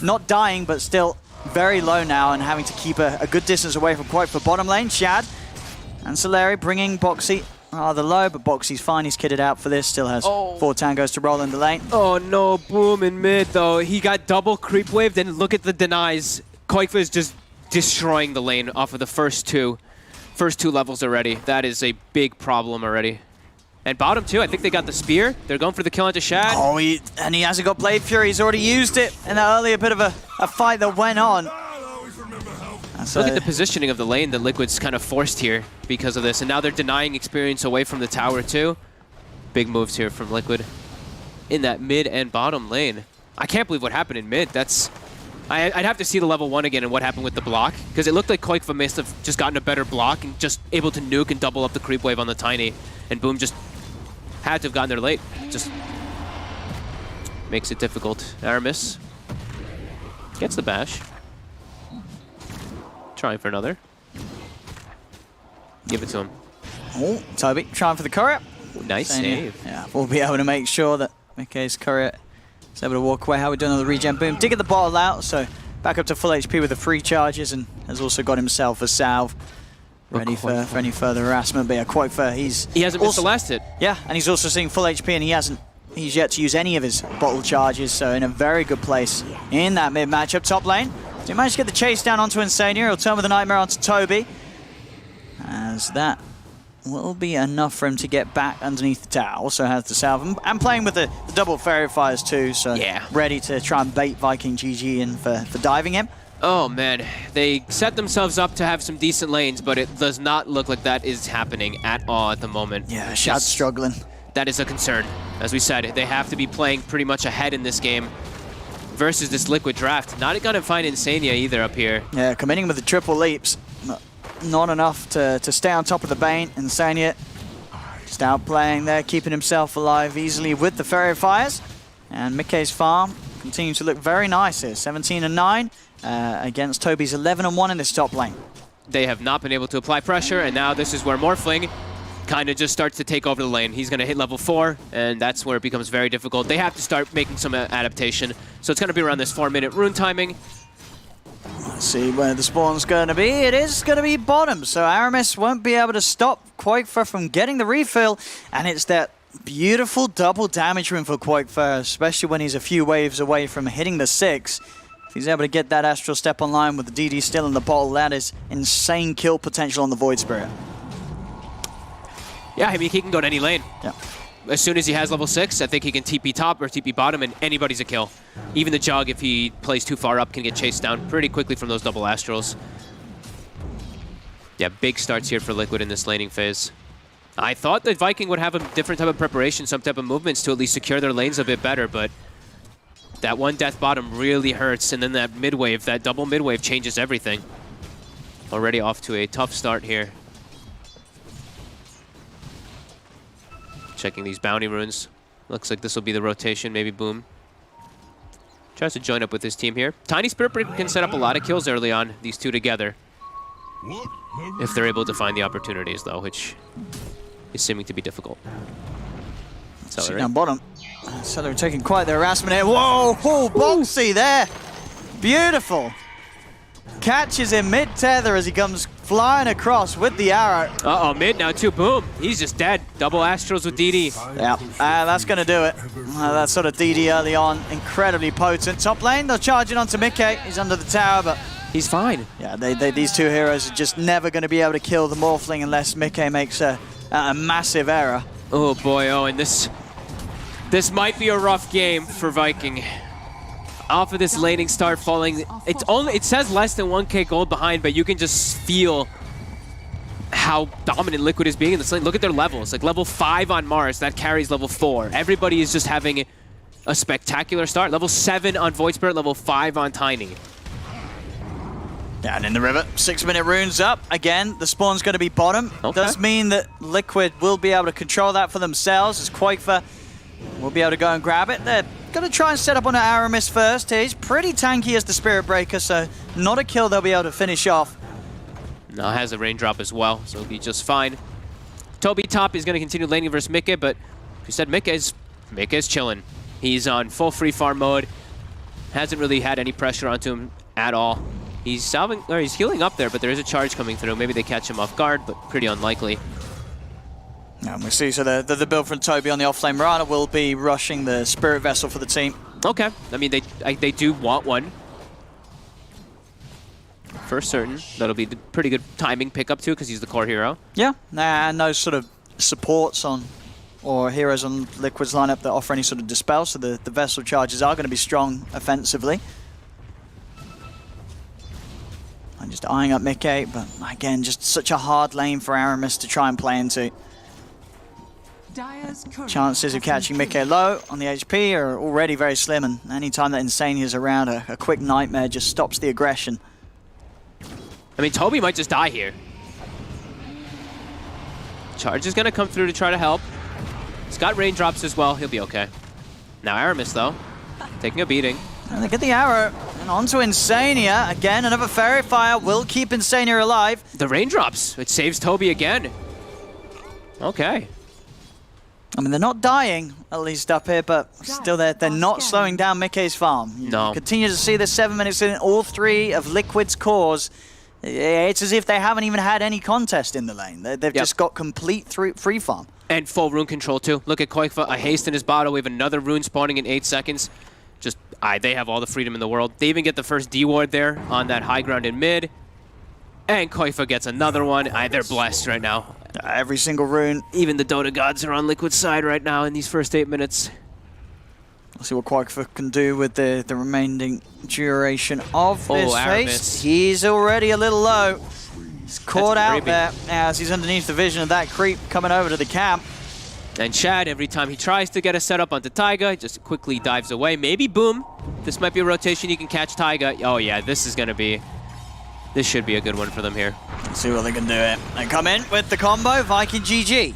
J: not dying, but still very low now and having to keep a good distance away from quite for bottom lane. Shad and Soleri bringing Boxy rather low, but Boxy's fine. He's kitted out for this. Still has 4 tangos to roll in the lane.
K: Oh no, Boom in mid though. He got double creep wave. Then look at the denies. Koikfa is just destroying the lane off of the first two levels already. That is a big problem already. And bottom too, I think they got the spear. They're going for the kill onto Shad.
J: Oh, and he hasn't got Blade Fury. He's already used it in that earlier bit of a fight that went on.
K: Look at the positioning of the lane that Liquid's kind of forced here because of this. And now they're denying experience away from the tower too. Big moves here from Liquid in that mid and bottom lane. I can't believe what happened in mid. I'd have to see the level 1 again and what happened with the block, because it looked like Koikfa must have just gotten a better block and just able to nuke and double up the creep wave on the Tiny. And Boom just had to have gotten there late. Just makes it difficult. Aramis gets the bash. Trying for another. Give it to him.
J: Oh, Toby trying for the courier.
K: Nice save.
J: Yeah, we'll be able to make sure that Mickey's courier is able to walk away. How we doing on the regen boom? Did get the bottle out, so back up to full HP with the 3 charges, and has also got himself a salve ready for any further harassment. But yeah, Quokefer,
K: he hasn't missed the last hit.
J: Yeah, and he's also seeing full HP, and he's yet to use any of his bottle charges, so in a very good place in that mid matchup. Top lane, so he managed to get the chase down onto Insania. He'll turn with the Nightmare onto Toby, as that will be enough for him to get back underneath the tower. Also has the salve, and playing with the double Fairy Fires too, so ready to try and bait Viking GG in for diving him.
K: Oh man, they set themselves up to have some decent lanes, but it does not look like that is happening at all at the moment.
J: Yeah, Shad's struggling.
K: That is a concern. As we said, they have to be playing pretty much ahead in this game versus this Liquid draft. Not gonna find Insania either up here.
J: Yeah, committing with the triple leaps. Not enough to stay on top of the Bane. Insania just outplaying there, keeping himself alive easily with the Fairy Fires. And Mickey's farm continues to look very nice here. 17-9 against Toby's 11-1 in this top lane.
K: They have not been able to apply pressure, and now this is where Morphling kind of just starts to take over the lane. He's going to hit level 4, and that's where it becomes very difficult. They have to start making some adaptation. So it's going to be around this 4-minute rune timing.
J: Let's see where the spawn's going to be. It is going to be bottom, so Aramis won't be able to stop Quokefer from getting the refill, and it's that beautiful double damage rune for Quokefer, especially when he's a few waves away from hitting the 6. If he's able to get that Astral Step online with the DD still in the bottle, that is insane kill potential on the Void Spirit.
K: Yeah, I mean, he can go to any lane.
J: Yeah.
K: As soon as he has level 6, I think he can TP top or TP bottom, and anybody's a kill. Even the Jug, if he plays too far up, can get chased down pretty quickly from those double Astrals. Yeah, big starts here for Liquid in this laning phase. I thought that Viking would have a different type of preparation, some type of movements to at least secure their lanes a bit better, but that one death bottom really hurts, and then that mid-wave, that double mid-wave changes everything. Already off to a tough start here. Checking these bounty runes. Looks like this will be the rotation, maybe Boom. Tries to join up with his team here. Tiny Spirit Breaker can set up a lot of kills early on, these two together. If they're able to find the opportunities, though, which is seeming to be difficult.
J: See down bottom. So they're taking quite the harassment here. Whoa, Boxy there. Beautiful. Catches him mid-tether as he comes flying across with the arrow.
K: Uh-oh, mid now too. Boom. He's just dead. Double Astrals with DD.
J: Yeah, that's going to do it. That sort of DD early on, incredibly potent. Top lane, they're charging onto Mickey. He's under the tower, but
K: he's fine.
J: Yeah, these two heroes are just never going to be able to kill the Morphling unless Mickey makes a massive error.
K: Oh boy, oh, and this might be a rough game for Viking. Off of this laning start falling, it says less than 1k gold behind, but you can just feel how dominant Liquid is being in this lane. Look at their levels, like level 5 on Mars, that carries level 4. Everybody is just having a spectacular start. Level 7 on Void Spirit, level 5 on Tiny.
J: Down in the river, 6-minute runes up. Again, the spawn's going to be bottom.
K: Okay.
J: Does mean that Liquid will be able to control that for themselves, as Quakefer will be able to go and grab it. They're going to try and set up on Aramis first. He's pretty tanky as the Spirit Breaker, so not a kill they'll be able to finish off.
K: Now has a raindrop as well, so he'll be just fine. Toby top is going to continue laning versus Mickey, but you said Mickey's chilling. He's on full free farm mode. Hasn't really had any pressure onto him at all. He's he's healing up there, but there is a charge coming through. Maybe they catch him off guard, but pretty unlikely.
J: And we see, so the build from Toby on the offlane Mirana will be rushing the Spirit Vessel for the team.
K: Okay, I mean, they do want one. For certain. That'll be pretty good timing pickup too, because he's the core hero.
J: Yeah, and no sort of supports on, or heroes on Liquid's lineup that offer any sort of dispel, so the Vessel charges are going to be strong offensively. I'm just eyeing up Mickey, but again, just such a hard lane for Aramis to try and play into. Chances of catching Mickey low on the HP are already very slim, and anytime that Insania is around, a quick Nightmare just stops the aggression.
K: I mean, Toby might just die here. Charge is going to come through to try to help. He's got raindrops as well. He'll be okay. Now Aramis, though, taking a beating.
J: And they get the arrow, and onto Insania. Again, another Fairy Fire will keep Insania alive.
K: The raindrops. It saves Toby again. Okay.
J: I mean, they're not dying, at least up here, but still they're not slowing down Mickey's farm.
K: No.
J: Continue to see this 7 minutes in all 3 of Liquid's cores. It's as if they haven't even had any contest in the lane. They've just got complete free farm.
K: And full rune control too. Look at Koikfa, a haste in his bottle. We have another rune spawning in 8 seconds. Just, they have all the freedom in the world. They even get the first D-ward there on that high ground in mid. And Koikfa gets another one. They're blessed right now.
J: Every single rune.
K: Even the Dota gods are on Liquid's side right now in these first 8 minutes.
J: We'll see what Koikfa can do with the remaining duration of this
K: Aramis.
J: phase. He's already a little low. He's caught out
K: creepy.
J: there as he's underneath the vision of that creep coming over to the camp.
K: And Shad, every time he tries to get a setup onto Taiga, he just quickly dives away. Maybe Boom. This might be a rotation. You can catch Taiga. Oh yeah, this should be a good one for them here.
J: Let's see what they can do here. They come in with the combo, Viking GG.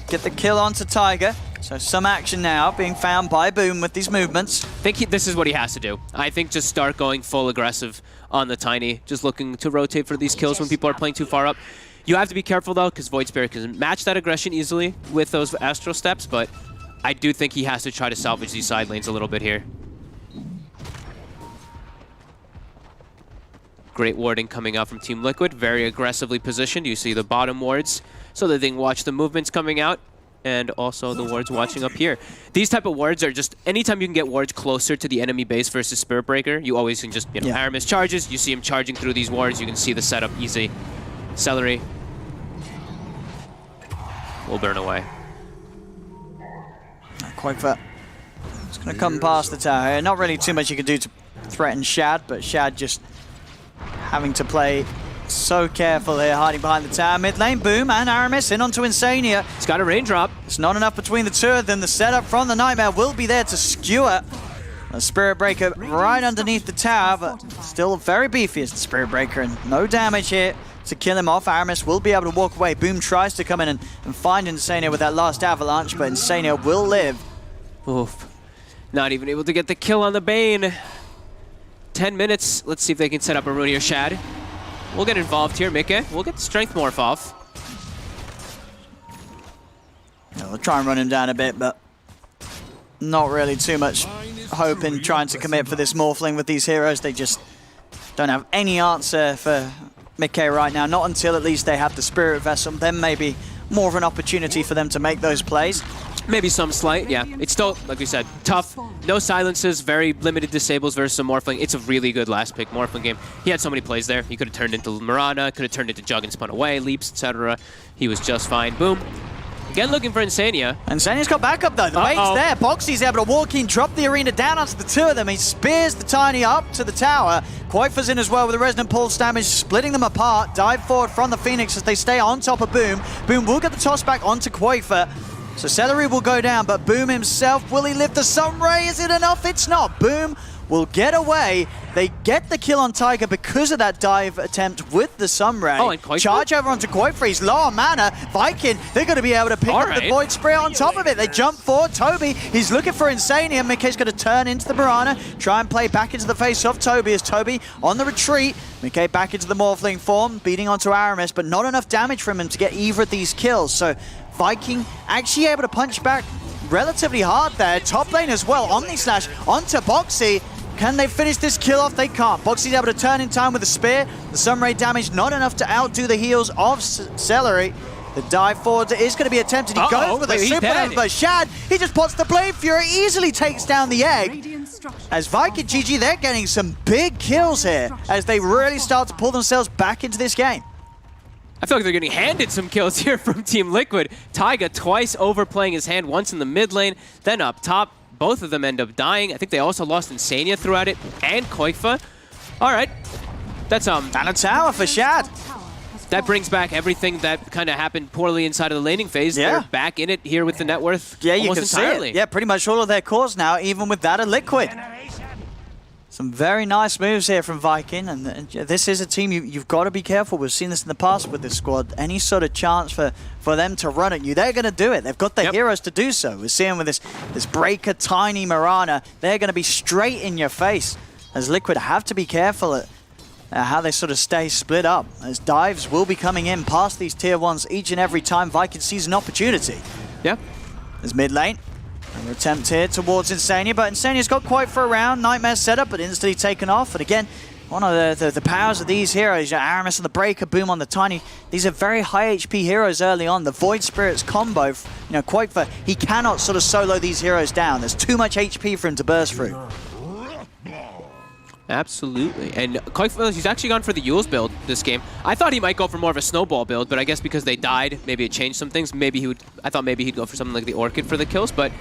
J: Get the kill onto Tiger. So some action now being found by Boom with these movements.
K: I think this is what he has to do. I think just start going full aggressive on the Tiny, just looking to rotate for these kills when people are playing too far up. You have to be careful though, because Void Spirit can match that aggression easily with those Astral Steps, but I do think he has to try to salvage these side lanes a little bit here. Great warding coming out from Team Liquid, very aggressively positioned. You see the bottom wards so that they can watch the movements coming out, and also the wards watching up here. These type of wards are just, anytime you can get wards closer to the enemy base versus Spirit Breaker, you always can just, Aramis charges, you see him charging through these wards, you can see the setup easy. Celery will burn away.
J: Koikfa is going to come past the tower here. Not really too much you can do to threaten Shad, but Shad just having to play so careful here, hiding behind the tower. Mid lane, Boom and Aramis in onto Insania.
K: He's got a raindrop.
J: It's not enough between the two of them. The setup from the Nightmare will be there to skewer a Spirit Breaker right underneath the tower, but still very beefy as the Spirit Breaker, and no damage here to kill him off. Aramis will be able to walk away. Boom tries to come in and find Insania with that last avalanche, but Insania will live.
K: Oof. Not even able to get the kill on the Bane. 10 minutes. Let's see if they can set up a rune here, Shad. We'll get involved here, Mikke. We'll get the Strength Morph off.
J: We'll try and run him down a bit, but not really too much hope in trying to commit for this Morphling with these heroes. They just don't have any answer for Mikke right now. Not until at least they have the Spirit Vessel. Then maybe more of an opportunity for them to make those plays.
K: Maybe some slight, yeah. It's still, like we said, tough. No silences, very limited disables versus a Morphling. It's a really good last pick Morphling game. He had so many plays there. He could have turned into Mirana, could have turned into Jug and spun away, leaps, etc. He was just fine. Boom. Again, looking for Insania.
J: Insania's got backup though. The bait's there. Boxy's able to walk in, drop the arena down onto the two of them. He spears the Tiny up to the tower. Koikfa's in as well with the Resonant Pulse damage, splitting them apart. Dive forward from the Phoenix as they stay on top of Boom. Boom will get the toss back onto Koikfa. So Celery will go down, but Boom himself, will he lift the Sunray? Is it enough? It's not. Boom will get away. They get the kill on Tiger because of that dive attempt with the Sunray.
K: Oh, and Koikfa?
J: Charge over onto Koikfa. He's low on mana. Viking, they're going to be able to pick up the Void Spirit on top of it. They jump forward. Toby, he's looking for Insania. Mikke's going to turn into the Mirana, try and play back into the face of Toby as Toby on the retreat. Mikke back into the Morphling form, beating onto Aramis, but not enough damage from him to get either of these kills. So Viking actually able to punch back relatively hard there. Top lane as well. Omni Slash onto Boxy. Can they finish this kill off? They can't. Boxy's able to turn in time with the spear. The Sunray damage not enough to outdo the heals of Celery. The dive forward is going to be attempted. He goes with a super level, but Shad, he just pots the Blade Fury, easily takes down the egg. As Viking GG, they're getting some big kills here as they really start to pull themselves back into this game.
K: I feel like they're getting handed some kills here from Team Liquid. Taiga twice overplaying his hand, once in the mid lane, then up top. Both of them end up dying. I think they also lost Insania throughout it, and Koikfa. All right, that's
J: And a tower for Shad.
K: That brings back everything that kind of happened poorly inside of the laning phase.
J: Yeah.
K: They're back in it here with the net worth.
J: Yeah, you
K: almost
J: can
K: entirely.
J: see it. Yeah, pretty much all of their cores now, even with that of Liquid. Some very nice moves here from Viking, and this is a team you've got to be careful. We've seen this in the past with this squad. Any sort of chance for them to run at you, they're going to do it. They've got the heroes to do so. We're seeing with this Breaker, Tiny, Mirana, they're going to be straight in your face, as Liquid have to be careful at how they sort of stay split up, as dives will be coming in past these tier 1s each and every time Viking sees an opportunity.
K: Yeah.
J: There's mid lane. An attempt here towards Insania, but Insania's got quite for a round. Nightmare setup, but instantly taken off. And again, one of the powers of these heroes, Aramis on the Breaker, Boom on the Tiny. These are very high HP heroes early on. The Void Spirits combo, quite for he cannot sort of solo these heroes down. There's too much HP for him to burst through.
K: Absolutely. And he's actually gone for the Yules build this game. I thought he might go for more of a snowball build, but I guess because they died, maybe it changed some things. I thought maybe he'd go for something like the Orchid for the kills, but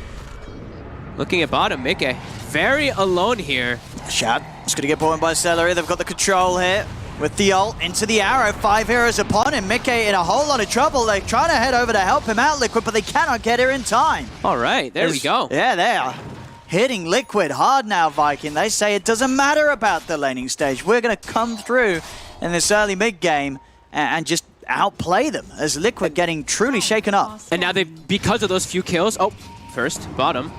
K: looking at bottom, Mickey very alone here.
J: Shad is going to get bought in by Celery. They've got the control here with the ult into the arrow. 5 heroes upon him. Mickey in a whole lot of trouble. They're trying to head over to help him out, Liquid, but they cannot get here in time.
K: All right, there we go.
J: Yeah, they are hitting Liquid hard now, Viking. They say it doesn't matter about the laning stage. We're going to come through in this early mid game and just outplay them as Liquid getting truly shaken up.
K: And now because of those few kills, first, bottom.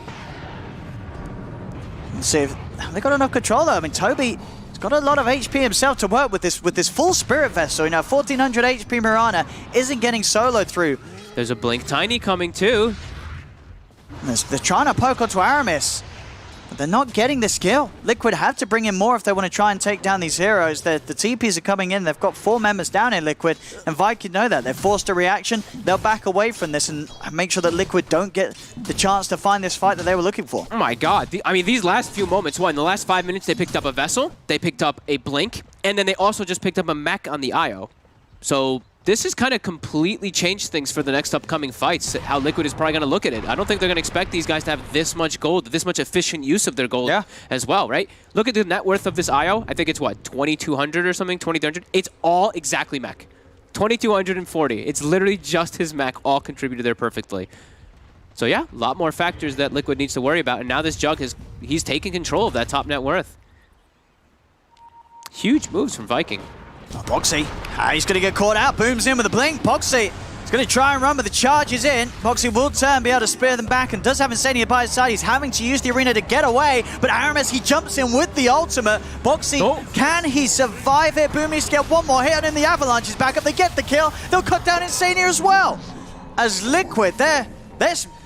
J: Let's see if they got enough control though. I mean, Toby has got a lot of HP himself to work with this full Spirit Vessel. 1400 HP Mirana isn't getting soloed through.
K: There's a Blink Tiny coming too.
J: They're trying to poke onto Aramis, but they're not getting the skill. Liquid have to bring in more if they want to try and take down these heroes. The TPs are coming in. They've got 4 members down in Liquid, and Viking know that. They're forced a reaction. They'll back away from this and make sure that Liquid don't get the chance to find this fight that they were looking for.
K: Oh my god. These last few moments, in the last 5 minutes, they picked up a Vessel, they picked up a Blink, and then they also just picked up a mech on the IO. So this has kind of completely changed things for the next upcoming fights, how Liquid is probably going to look at it. I don't think they're going to expect these guys to have this much gold, this much efficient use of their gold as well, right? Look at the net worth of this IO. I think it's, 2,200 or something, 2,300? It's all exactly mech. 2,240. It's literally just his mech all contributed there perfectly. So yeah, a lot more factors that Liquid needs to worry about, and now this Jug, he's taking control of that top net worth. Huge moves from Viking.
J: Boxy, he's going to get caught out. Boom's in with a blink. Boxy is going to try and run, but the charge is in. Boxy will turn, be able to spear them back, and does have Insania by his side. He's having to use the arena to get away, but Aramis, he jumps in with the ultimate. Boxy, can he survive it? Boom needs to get one more hit, and then the Avalanche is back up. They get the kill. They'll cut down Insania as well. As Liquid, they're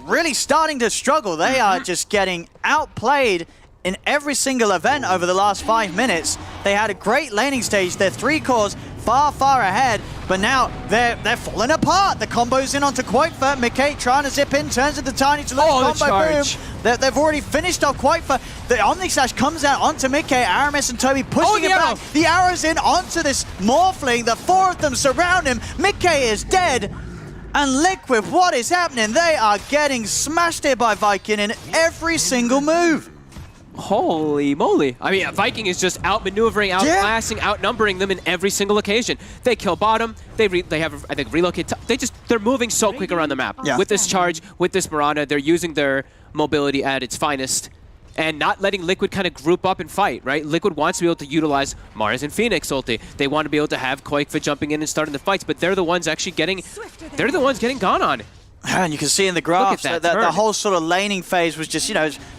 J: really starting to struggle. They are just getting outplayed in every single event over the last 5 minutes. They had a great laning stage. Their 3 cores far, far ahead, but now they're falling apart. The combo's in onto Quaitfer. McKay trying to zip in, turns into Tiny to let the combo boom. They've already finished off Quaitfer. The Omni Slash comes out onto McKay. Aramis and Toby pushing it back. The arrow's in onto this Morphling. The 4 of them surround him. McKay is dead. And Liquid, what is happening? They are getting smashed here by Viking in every single move.
K: Holy moly. Viking is just outmaneuvering, outclassing, outnumbering them in every single occasion. They kill bottom, they have, I think, relocate. They're moving so quick around the map. With this charge, with this Mirana, they're using their mobility at its finest and not letting Liquid kind of group up and fight, right? Liquid wants to be able to utilize Mars and Phoenix ulti. They want to be able to have Quaitfer jumping in and starting the fights, but they're the ones actually getting gone on.
J: And you can see in the graphs that the whole sort of laning phase was just,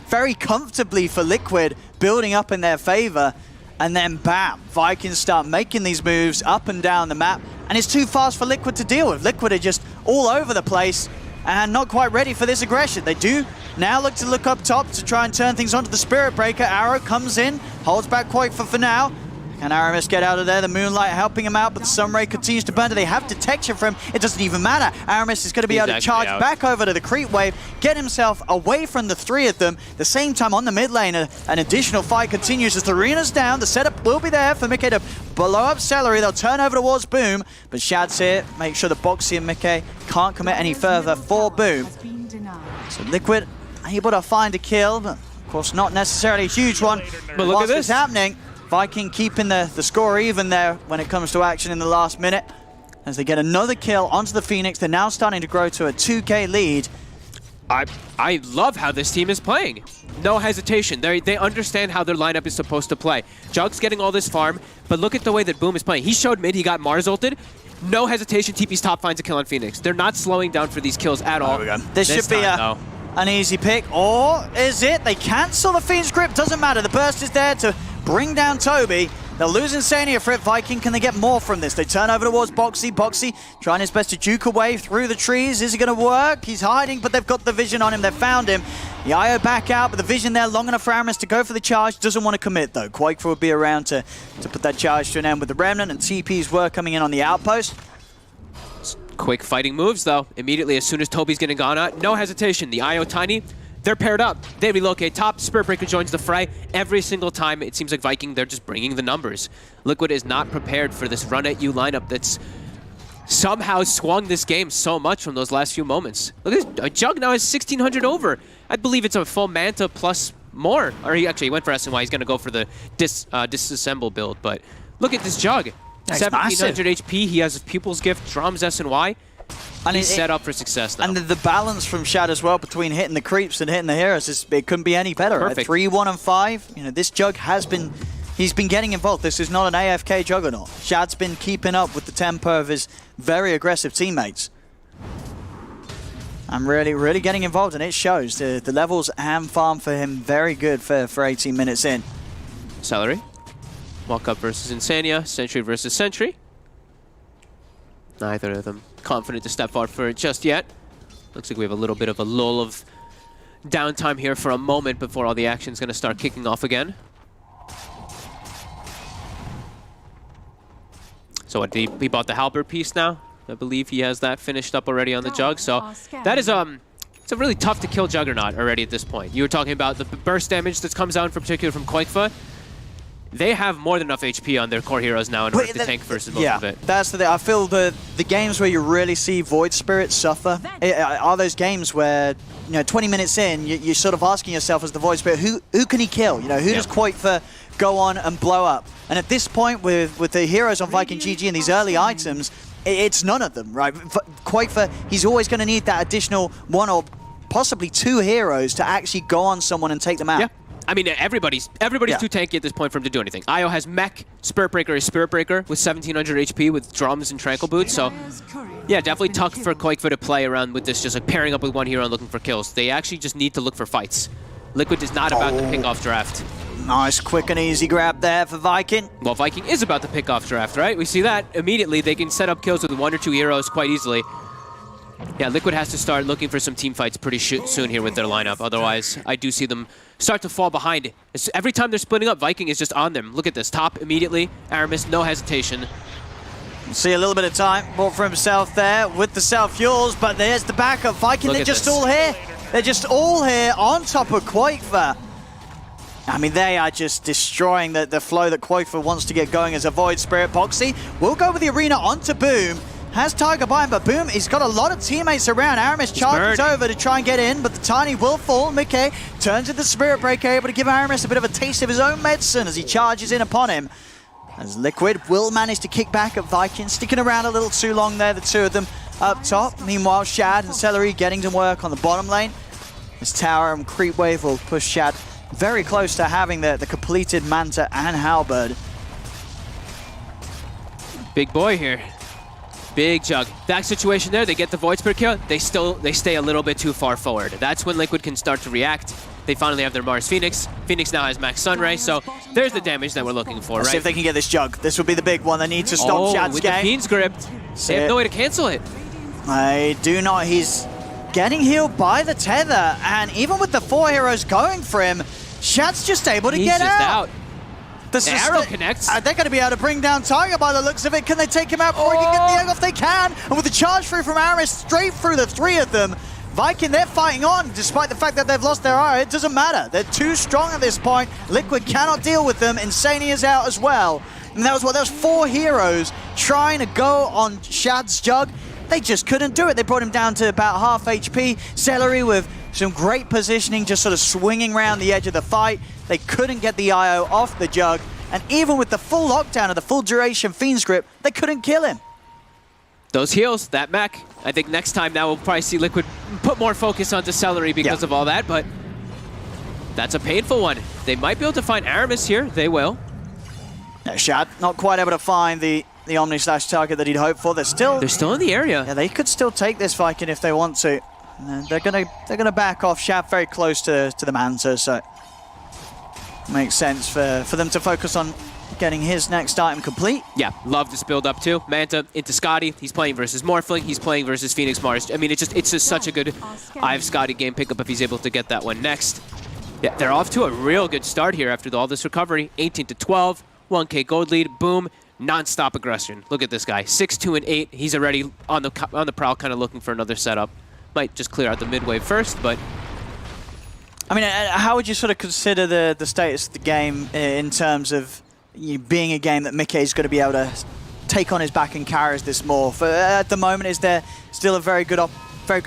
J: very comfortably for Liquid, building up in their favor. And then bam, Vikings start making these moves up and down the map. And it's too fast for Liquid to deal with. Liquid are just all over the place and not quite ready for this aggression. They do now look up top to try and turn things onto the Spirit Breaker. Arrow comes in, holds back Quaitfer for now. Can Aramis get out of there? The Moonlight helping him out, but the Sunray continues to burn. Do they have detection for him? It doesn't even matter. Aramis is going to be able to charge back over to the creep wave, get himself away from the 3 of them. At the same time, on the mid lane, an additional fight continues as the arena's down. The setup will be there for Mickey to blow up Celery. They'll turn over towards Boom, but Shad's here. Make sure the Boxy and Mickey can't commit any further for Boom. So Liquid able to find a kill, but of course not necessarily a huge one.
K: But look at this.
J: Happening. Viking keeping the score even there when it comes to action in the last minute. As they get another kill onto the Phoenix, they're now starting to grow to a 2K lead.
K: I love how this team is playing. No hesitation. They understand how their lineup is supposed to play. Jug's getting all this farm, but look at the way that Boom is playing. He showed mid, he got Mars ulted. No hesitation, TP's top finds a kill on Phoenix. They're not slowing down for these kills at all.
J: This should be an easy pick, or is it? They cancel the Phoenix grip, doesn't matter. The burst is there to bring down Toby. They'll lose Insania for it. Viking, can they get more from this? They turn over towards Boxy. Boxy trying his best to juke away through the trees. Is it going to work? He's hiding, but they've got the vision on him. They've found him. The IO back out, but the vision there long enough for Aramis to go for the charge. Doesn't want to commit, though. Quakefor will be around to put that charge to an end with the Remnant, and TPs were coming in on the outpost.
K: Quick fighting moves, though. Immediately, as soon as Toby's getting gone out, no hesitation. The IO Tiny, they're paired up. They relocate top. Spirit Breaker joins the fray. Every single time, it seems like Viking, they're just bringing the numbers. Liquid is not prepared for this run-at-you lineup that's somehow swung this game so much from those last few moments. Look at this. Jug now has 1,600 over. I believe it's a full Manta plus more. Or he went for SNY. He's going to go for the disassemble build. But look at this Jug. 1,700 HP. He has his Pupil's Gift, Drums, SNY. And he's set up for success now.
J: And the balance from Shad as well between hitting the creeps and hitting the heroes, it couldn't be any better.
K: Perfect.
J: At 3, 1, and 5, you know, this Jug he's been getting involved. This is not an AFK Juggernaut. Shad's been keeping up with the tempo of his very aggressive teammates. I'm really getting involved, and it shows. The levels and farm for him very good for 18 minutes in.
K: Celery. Walk up versus Insania. Sentry versus Sentry. Neither of them confident to step forward for it just yet. Looks like we have a little bit of a lull of downtime here for a moment before all the action's going to start kicking off again. So what, he bought the halberd piece now? I believe he has that finished up already on the Jug. So that is it's a really tough to kill Juggernaut already at this point. You were talking about the burst damage that comes out, in particular from Quakefor. They have more than enough HP on their core heroes now in order to tank versus most of it.
J: That's the thing. I feel the games where you really see Void Spirit suffer are those games where, you know, 20 minutes in, you're sort of asking yourself as the Void Spirit, who can he kill? You know, who does Quakefor go on and blow up? And at this point, with the heroes on Viking GG and these early items, it's none of them, right? Quakefor, he's always going to need that additional 1 or possibly 2 heroes to actually go on someone and take them out.
K: Yeah. I mean, everybody's too tanky at this point for him to do anything. Io has Mech, Spirit Breaker is Spirit Breaker with 1,700 HP with Drums and Tranquil Boots, so yeah, definitely tough for Quakefor to play around with this, just like pairing up with one hero and looking for kills. They actually just need to look for fights. Liquid is not about to pick off draft.
J: Nice, quick and easy grab there for Viking.
K: Well, Viking is about to pick off draft, right? We see that immediately. They can set up kills with 1 or 2 heroes quite easily. Yeah, Liquid has to start looking for some team fights pretty soon here with their lineup. Otherwise, I do see them start to fall behind. Every time they're splitting up, Viking is just on them. Look at this. Top immediately. Aramis, no hesitation.
J: See a little bit of time bought for himself there with the self-fuels, but there's the backup. Viking, they're just all here. They're just all here on top of Quakefor. I mean, they are just destroying the flow that Quakefor wants to get going as a Void Spirit. Boxy will go with the arena onto Boom. Has Tiger by him, but Boom, he's got a lot of teammates around. Aramis charges over to try and get in, but the Tiny will fall. Mickey turns to the Spirit Breaker, able to give Aramis a bit of a taste of his own medicine as he charges in upon him. As Liquid will manage to kick back at Viking, sticking around a little too long there, the two of them up top. Meanwhile, Shad and Celery getting to work on the bottom lane. This tower and creep wave will push Shad very close to having the completed Manta and Halberd.
K: Big boy here. Big Jug. That situation there, they get the Void Spirit kill, they stay a little bit too far forward. That's when Liquid can start to react. They finally have their Mars Phoenix. Phoenix now has Max Sunray, so there's the damage that we're looking for,
J: Let's
K: right?
J: see if they can get this Jug. This will be the big one. They need to stop Shad's
K: with
J: game.
K: the Fiend's Grip. They have no way to cancel it.
J: I do not. He's getting healed by the tether, and even with the 4 heroes going for him, Shad's just able to get out.
K: The arrow connects.
J: They're going to be able to bring down Tiger by the looks of it. Can they take him out before he can get the egg off? They can. And with the charge through from Aramis, straight through the 3 of them, Viking, they're fighting on, despite the fact that they've lost their eye. It doesn't matter. They're too strong at this point. Liquid cannot deal with them. Insania's out as well. And that was 4 heroes trying to go on Shad's Jug. They just couldn't do it. They brought him down to about half HP. Celery with some great positioning, just sort of swinging around the edge of the fight. They couldn't get the IO off the Jug. And even with the full lockdown of the full duration Fiend's Grip, they couldn't kill him.
K: Those heals, that mech. I think next time now we'll probably see Liquid put more focus onto Celery because of all that, but that's a painful one. They might be able to find Aramis here. They will.
J: Shad not quite able to find the Omni Slash target that he'd hoped for. They're still
K: in the area.
J: Yeah, they could still take this Viking if they want to. And they're gonna back off. Shad very close to the Manta, so makes sense for them to focus on getting his next item complete.
K: Yeah, love this build up too. Manta into Scotty. He's playing versus Morphling. He's playing versus Phoenix Mars. I mean, it's just such a good I've Scotty game pickup if he's able to get that one next. Yeah, they're off to a real good start here after all this recovery. 18-12, 1K gold lead, boom, non-stop aggression. Look at this guy, 6-2 and 8. He's already on the prowl, kind of looking for another setup. Might just clear out the mid wave first, but.
J: I mean, how would you sort of consider the status of the game in terms of being a game that Mickey is going to be able to take on his back and carries this more? At the moment, is there still a very good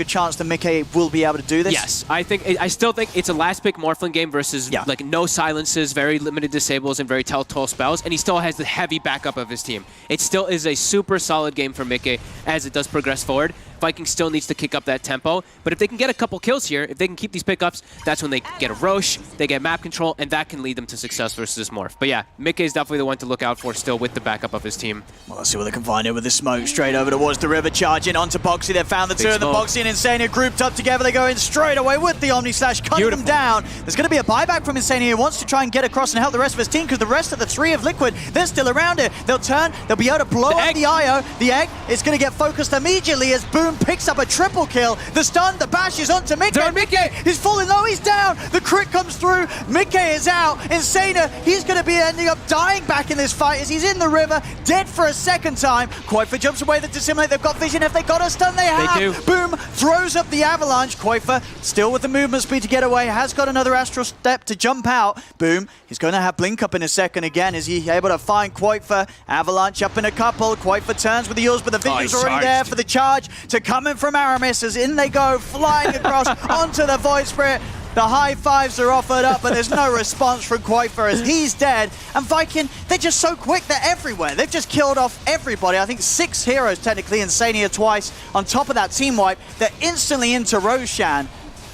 J: chance that Mickey will be able to do this?
K: Yes, I still think it's a last pick Morphling game versus like no silences, very limited disables, and very telltale spells, and he still has the heavy backup of his team. It still is a super solid game for Mickey as it does progress forward. Viking still needs to kick up that tempo, but if they can get a couple kills here, if they can keep these pickups, that's when they get a Roche, they get map control, and that can lead them to success versus this Morph. But yeah, Mickey is definitely the one to look out for still with the backup of his team.
J: Well, let's see what they can find here with the smoke. Straight over towards the river, charging onto Boxy. They found the two of the Boxy and Insania grouped up together. They go in straight away with the Omni Slash, cutting them down. There's going to be a buyback from Insania who wants to try and get across and help the rest of his team because the rest of the three of Liquid, they're still around it. They'll turn, they'll be able to blow up the IO. The egg is going to get focused immediately as Boom picks up a triple kill. The stun, the bash is onto Mickey. Mickey is falling low, he's down. The crit comes through. Mickey is out. Insania, he's going to be ending up dying back in this fight as he's in the river, dead for a second time. Koifa jumps away the Dissimulate. They've got vision. Have they got a stun? They have.
K: They do.
J: Boom throws up the avalanche. Koifa still with the movement speed to get away. Has got another astral step to jump out. Boom. He's going to have blink up in a second again. Is he able to find Koifa? Avalanche up in a couple. Koifa turns with the yours, but the vision's already there for the charge to come in from Aramis as in they go, flying across onto the Void Spirit. The high fives are offered up, but there's no response from Koifa as he's dead. And Viking, they're just so quick, they're everywhere. They've just killed off everybody. I think 6 heroes technically, Insania twice. On top of that team wipe, they're instantly into Roshan.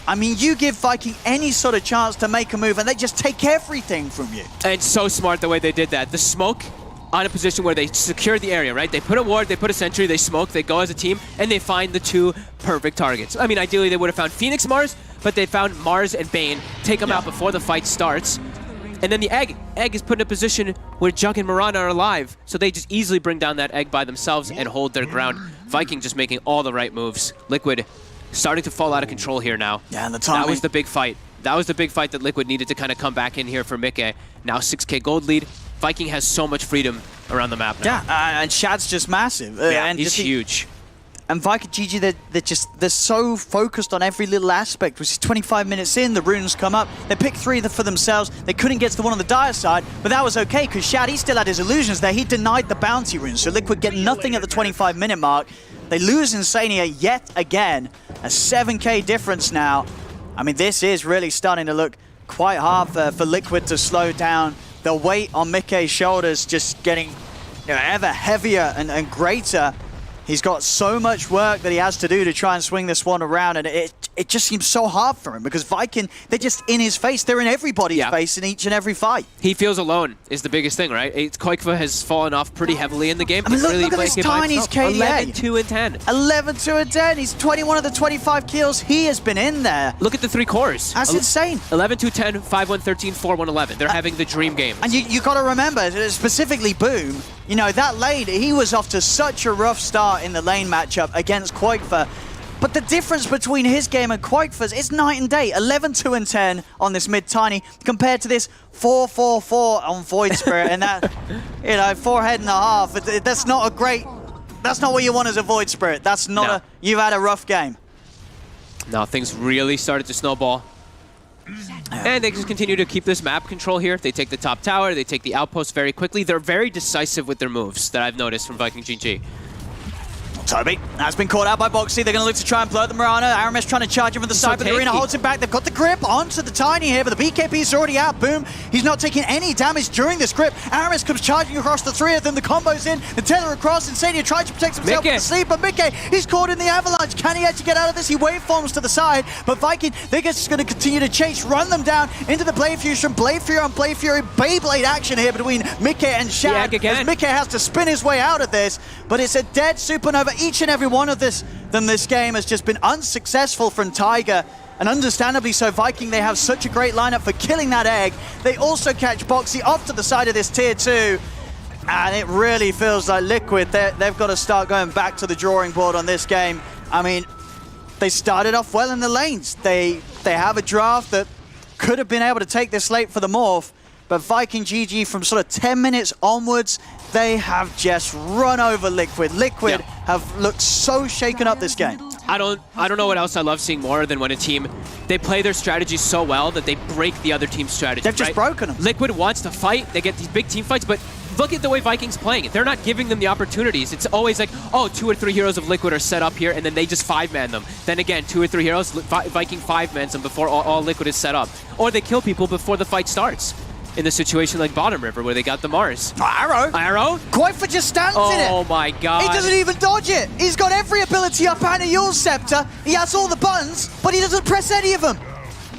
J: I mean, you give Viking any sort of chance to make a move and they just take everything from you.
K: And it's so smart the way they did that. The smoke on a position where they secure the area, right? They put a ward, they put a sentry, they smoke, they go as a team, and they find the 2 perfect targets. I mean, ideally they would have found Phoenix Mars, but they found Mars and Bane, take them out before the fight starts. And then the egg is put in a position where Jug and Mirana are alive, so they just easily bring down that egg by themselves and hold their ground. Viking just making all the right moves. Liquid starting to fall out of control here now.
J: Yeah, and the timing.
K: That was the big fight. That was the big fight that Liquid needed to kind of come back in here for Mickey. Now 6K gold lead. Viking has so much freedom around the map now.
J: Yeah, and Shad's just massive.
K: And he's huge.
J: And Viking GG, they're so focused on every little aspect. Which is 25 minutes in, the runes come up. They picked 3 for themselves. They couldn't get to the one on the dire side, but that was okay because Shad, he still had his illusions there. He denied the bounty runes, so Liquid get nothing at the 25-minute mark. They lose Insania yet again. A 7K difference now. I mean, this is really starting to look quite hard for Liquid to slow down. The weight on Mickey's shoulders just getting ever heavier and greater. He's got so much work that he has to do to try and swing this one around, and it just seems so hard for him because Viking, they're just in his face. They're in everybody's face in each and every fight.
K: He feels alone is the biggest thing, right? Koifa has fallen off pretty heavily in the game.
J: I mean, look at this Tiny's KDA.
K: 11-2 and 10.
J: 11-2 and 10. He's 21 of the 25 kills. He has been in there.
K: Look at the 3 cores.
J: That's insane.
K: 11-2-10, 5-1-13, 4-1-11. They're having the dream games.
J: And you got to remember, specifically Boom, you know, that lane, he was off to such a rough start in the lane matchup against Koifa. But the difference between his game and Koifa's is night and day. 11-2 and 10 on this mid-tiny compared to this 4-4-4 on Void Spirit. And that, 4.5. That's not a great... That's not what you want as a Void Spirit. That's not you've had a rough game.
K: No, things really started to snowball. And they just continue to keep this map control here. They take the top tower, they take the outpost very quickly. They're very decisive with their moves that I've noticed from Viking GG.
J: Toby has been caught out by Boxy. They're going to look to try and blow at the Mirana. Aramis trying to charge him from the side, but the Arena holds him back. They've got the grip onto the Tiny here, but the BKB is already out. Boom. He's not taking any damage during this grip. Aramis comes charging across the 3 of them. The combo's in. The tether across. Insania tries to protect himself from the sleep, but Mickey, he's caught in the avalanche. Can he actually get out of this? He waveforms to the side, but Viking, they're just going to continue to chase, run them down into the Blade Fusion. Blade Fury on Blade Fury. Beyblade action here between Mickey and Shad. As Mickey has to spin his way out of this, but it's a dead supernova. Each and every one of this game has just been unsuccessful from Tiger. And understandably so, Viking, they have such a great lineup for killing that egg. They also catch Boxy off to the side of this tier 2. And it really feels like Liquid, they've got to start going back to the drawing board on this game. I mean, they started off well in the lanes. They have a draft that could have been able to take this late for the Morph. But Viking GG from sort of 10 minutes onwards, they have just run over Liquid. Liquid have looked so shaken up this game.
K: I don't know what else I love seeing more than when a team, they play their strategy so well that they break the other team's strategy.
J: They've just broken them.
K: Liquid wants to fight. They get these big team fights, but look at the way Viking's playing it. They're not giving them the opportunities. It's always like, oh, 2 or 3 heroes of Liquid are set up here, and then they just 5-man them. Then again, 2 or 3 heroes, Viking 5-mans them before all Liquid is set up. Or they kill people before the fight starts. In the situation like Bottom River, where they got the Mars.
J: Arrow! Quaifa just stands in it!
K: Oh my god.
J: He doesn't even dodge it! He's got every ability up and a Yule Scepter. He has all the buttons, but he doesn't press any of them.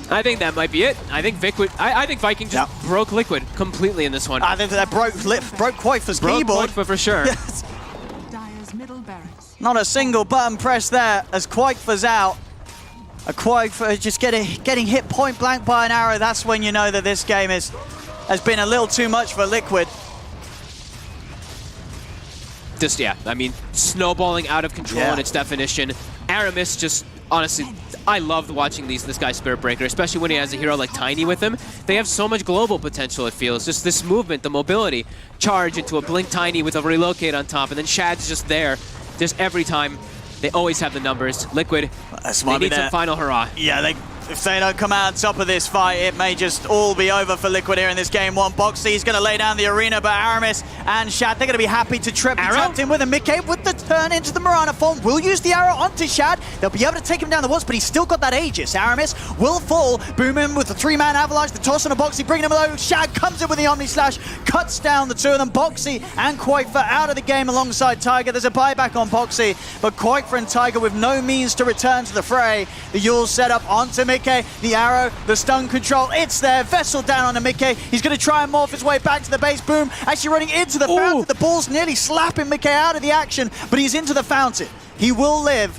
K: I think that might be it. I think Viking just broke Liquid completely in this one.
J: I think that broke Quaifa's keyboard.
K: Quaifa for sure.
J: Yes. Not a single button press there as Quaifa's out. A Quaifa just getting hit point blank by an arrow. That's when you know that this game has been a little too much for Liquid.
K: Just, I mean, snowballing out of control in its definition. Aramis just, honestly, I love watching this guy Spirit Breaker, especially when he has a hero like Tiny with him. They have so much global potential, it feels. Just this movement, the mobility. Charge into a Blink Tiny with a Relocate on top, and then Shad's just there. Just every time. They always have the numbers. Liquid, they need some final hurrah.
J: Yeah, if they don't come out on top of this fight, it may just all be over for Liquid here in this game 1. Boxy, he's going to lay down the arena, but Aramis and Shad, they're going to be happy to trip. Tapped in with a Mickey with the turn into the Mirana form. Will use the arrow onto Shad. They'll be able to take him down the walls, but he's still got that Aegis. Aramis will fall. Boom in with the 3-man avalanche. The toss on a Boxy, bringing him low. Shad comes in with the Omni Slash, cuts down the 2 of them. Boxy and Quaifa out of the game alongside Tiger. There's a buyback on Boxy, but Quaifa and Tiger with no means to return to the fray. The Yule set up onto Mickey. The arrow, the stun control, it's there. Vessel down onto Mickey. He's going to try and morph his way back to the base. Boom, actually running into the fountain. The ball's nearly slapping Mickey out of the action, but he's into the fountain. He will live.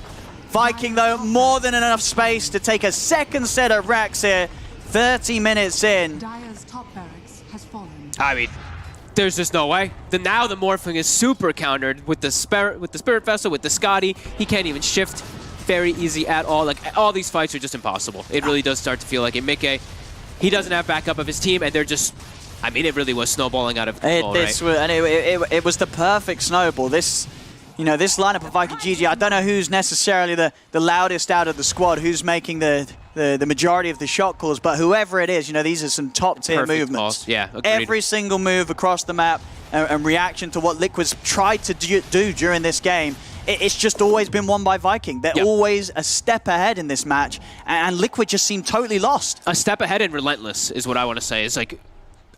J: Viking, though, more than enough space to take a second set of racks here. 30 minutes in.
L: Dire's top barracks has fallen.
K: I mean, there's just no way. Now the morphing is super countered with the Spirit Vessel, with the Scotty. He can't even shift very easy at all. Like, all these fights are just impossible. It really does start to feel like it. Mickey, he doesn't have backup of his team, and they're just, I mean, it really was snowballing out of control,
J: it was the perfect snowball. This lineup of Viking GG, I don't know who's necessarily the loudest out of the squad, who's making the majority of the shot calls, but whoever it is, these are some top-tier movements.
K: Calls. Yeah, agreed.
J: Every single move across the map and reaction to what Liquid's tried to do during this game, it's just always been won by Viking. They're always a step ahead in this match, and Liquid just seem totally lost.
K: A step ahead and relentless is what I want to say. It's like,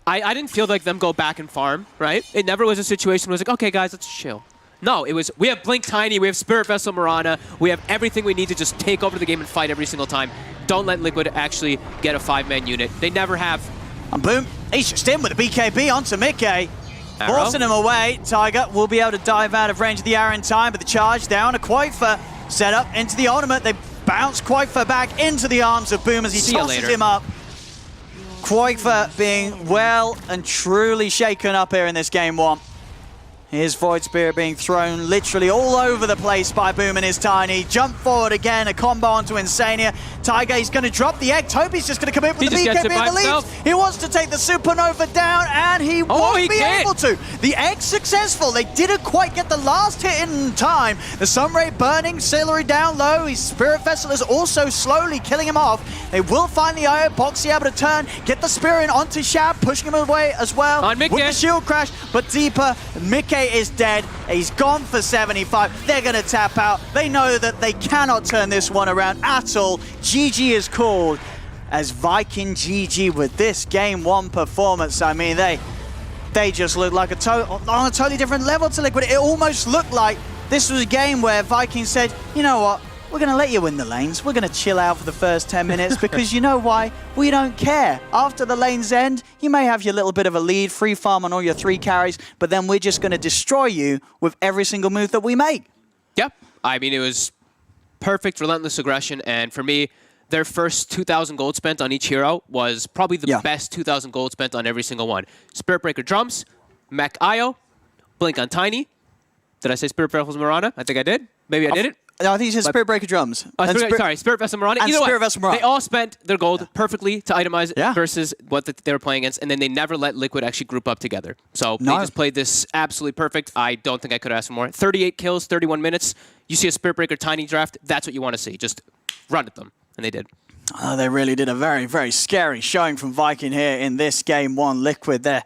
K: I didn't feel like them go back and farm, right? It never was a situation where it was like, okay, guys, let's chill. No, it was, we have Blink Tiny, we have Spirit Vessel Mirana, we have everything we need to just take over the game and fight every single time. Don't let Liquid actually get a 5-man unit. They never have.
J: And boom, he's just in with a BKB onto Mickey. Forcing him away. Tiger will be able to dive out of range of the arrow in time, but the charge down to Quaifa. Set up into the ultimate. They bounce Quaifa back into the arms of Boom as he tosses him up. Quaifa being well and truly shaken up here in this game 1. Here's Void Spirit being thrown literally all over the place by Boom and his Tiny. Jump forward again, a combo onto Insania. Tiger, he's going to drop the egg. Toby's just going to come in with the BKB in the lead. He wants to take the Supernova down, and he won't be able to. The egg successful. They didn't quite get the last hit in time. The Sunray burning, Sillery down low. His Spirit Vessel is also slowly killing him off. They will find the IO. Boxy able to turn, get the Spirit in onto Shab, pushing him away as well.
K: On Mickey.
J: With the shield crash, but deeper. Mickey is dead. He's gone for 75. They're going to tap out. They know that they cannot turn this one around at all. GG is called as Viking GG with this game 1 performance. I mean, they just look like on a totally different level to Liquid. It almost looked like this was a game where Viking said, you know what? We're going to let you win the lanes. We're going to chill out for the first 10 minutes because you know why? We don't care. After the lanes end, you may have your little bit of a lead, free farm on all your 3 carries, but then we're just going to destroy you with every single move that we make.
K: Yep. I mean, it was perfect, relentless aggression, and for me, their first 2,000 gold spent on each hero was probably the best 2,000 gold spent on every single one. Spirit Breaker Drums, Mech Io, Blink on Tiny. Did I say Spirit Vessels Mirana? I think I did. Maybe I didn't.
J: No, I think you said Spirit Breaker Drums.
K: Sorry, Spirit Vessel Mirana. Either
J: Spirit
K: way,
J: Vessel Mirana.
K: they all spent their gold perfectly to itemize versus what they were playing against, and then they never let Liquid actually group up together. So they just played this absolutely perfect. I don't think I could ask for more. 38 kills, 31 minutes. You see a Spirit Breaker Tiny draft, that's what you want to see. Just run at them, and they did.
J: Oh, they really did a very, very scary showing from Viking here in this game one. Liquid there.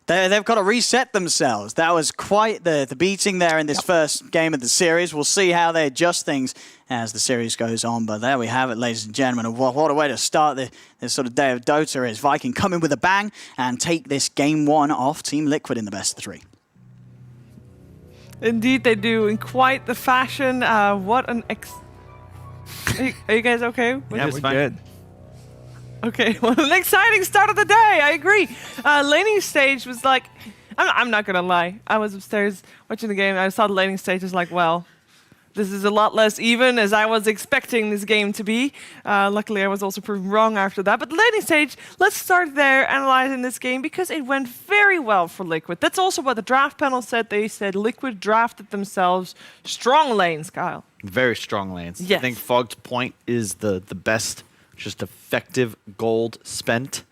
J: They've got to reset themselves. That was quite the beating there in this first game of the series. We'll see how they adjust things as the series goes on. But there we have it, ladies and gentlemen. What a way to start this sort of day of Dota is. Viking come in with a bang and take this game one off Team Liquid in the best of 3.
D: Indeed, they do in quite the fashion. What an Are you guys okay?
E: Yeah, we're good.
D: Okay, well, an exciting start of the day. I agree. Laning stage was like, I'm not gonna lie. I was upstairs watching the game. And I saw the laning stage. I was like, well, this is a lot less even as I was expecting this game to be. Luckily, I was also proven wrong after that. But the laning stage, let's start there analyzing this game because it went very well for Liquid. That's also what the draft panel said. They said Liquid drafted themselves strong lanes, Kyle.
F: Very strong lanes.
D: Yes.
F: I think Fogged Point is the best, just effective gold spent.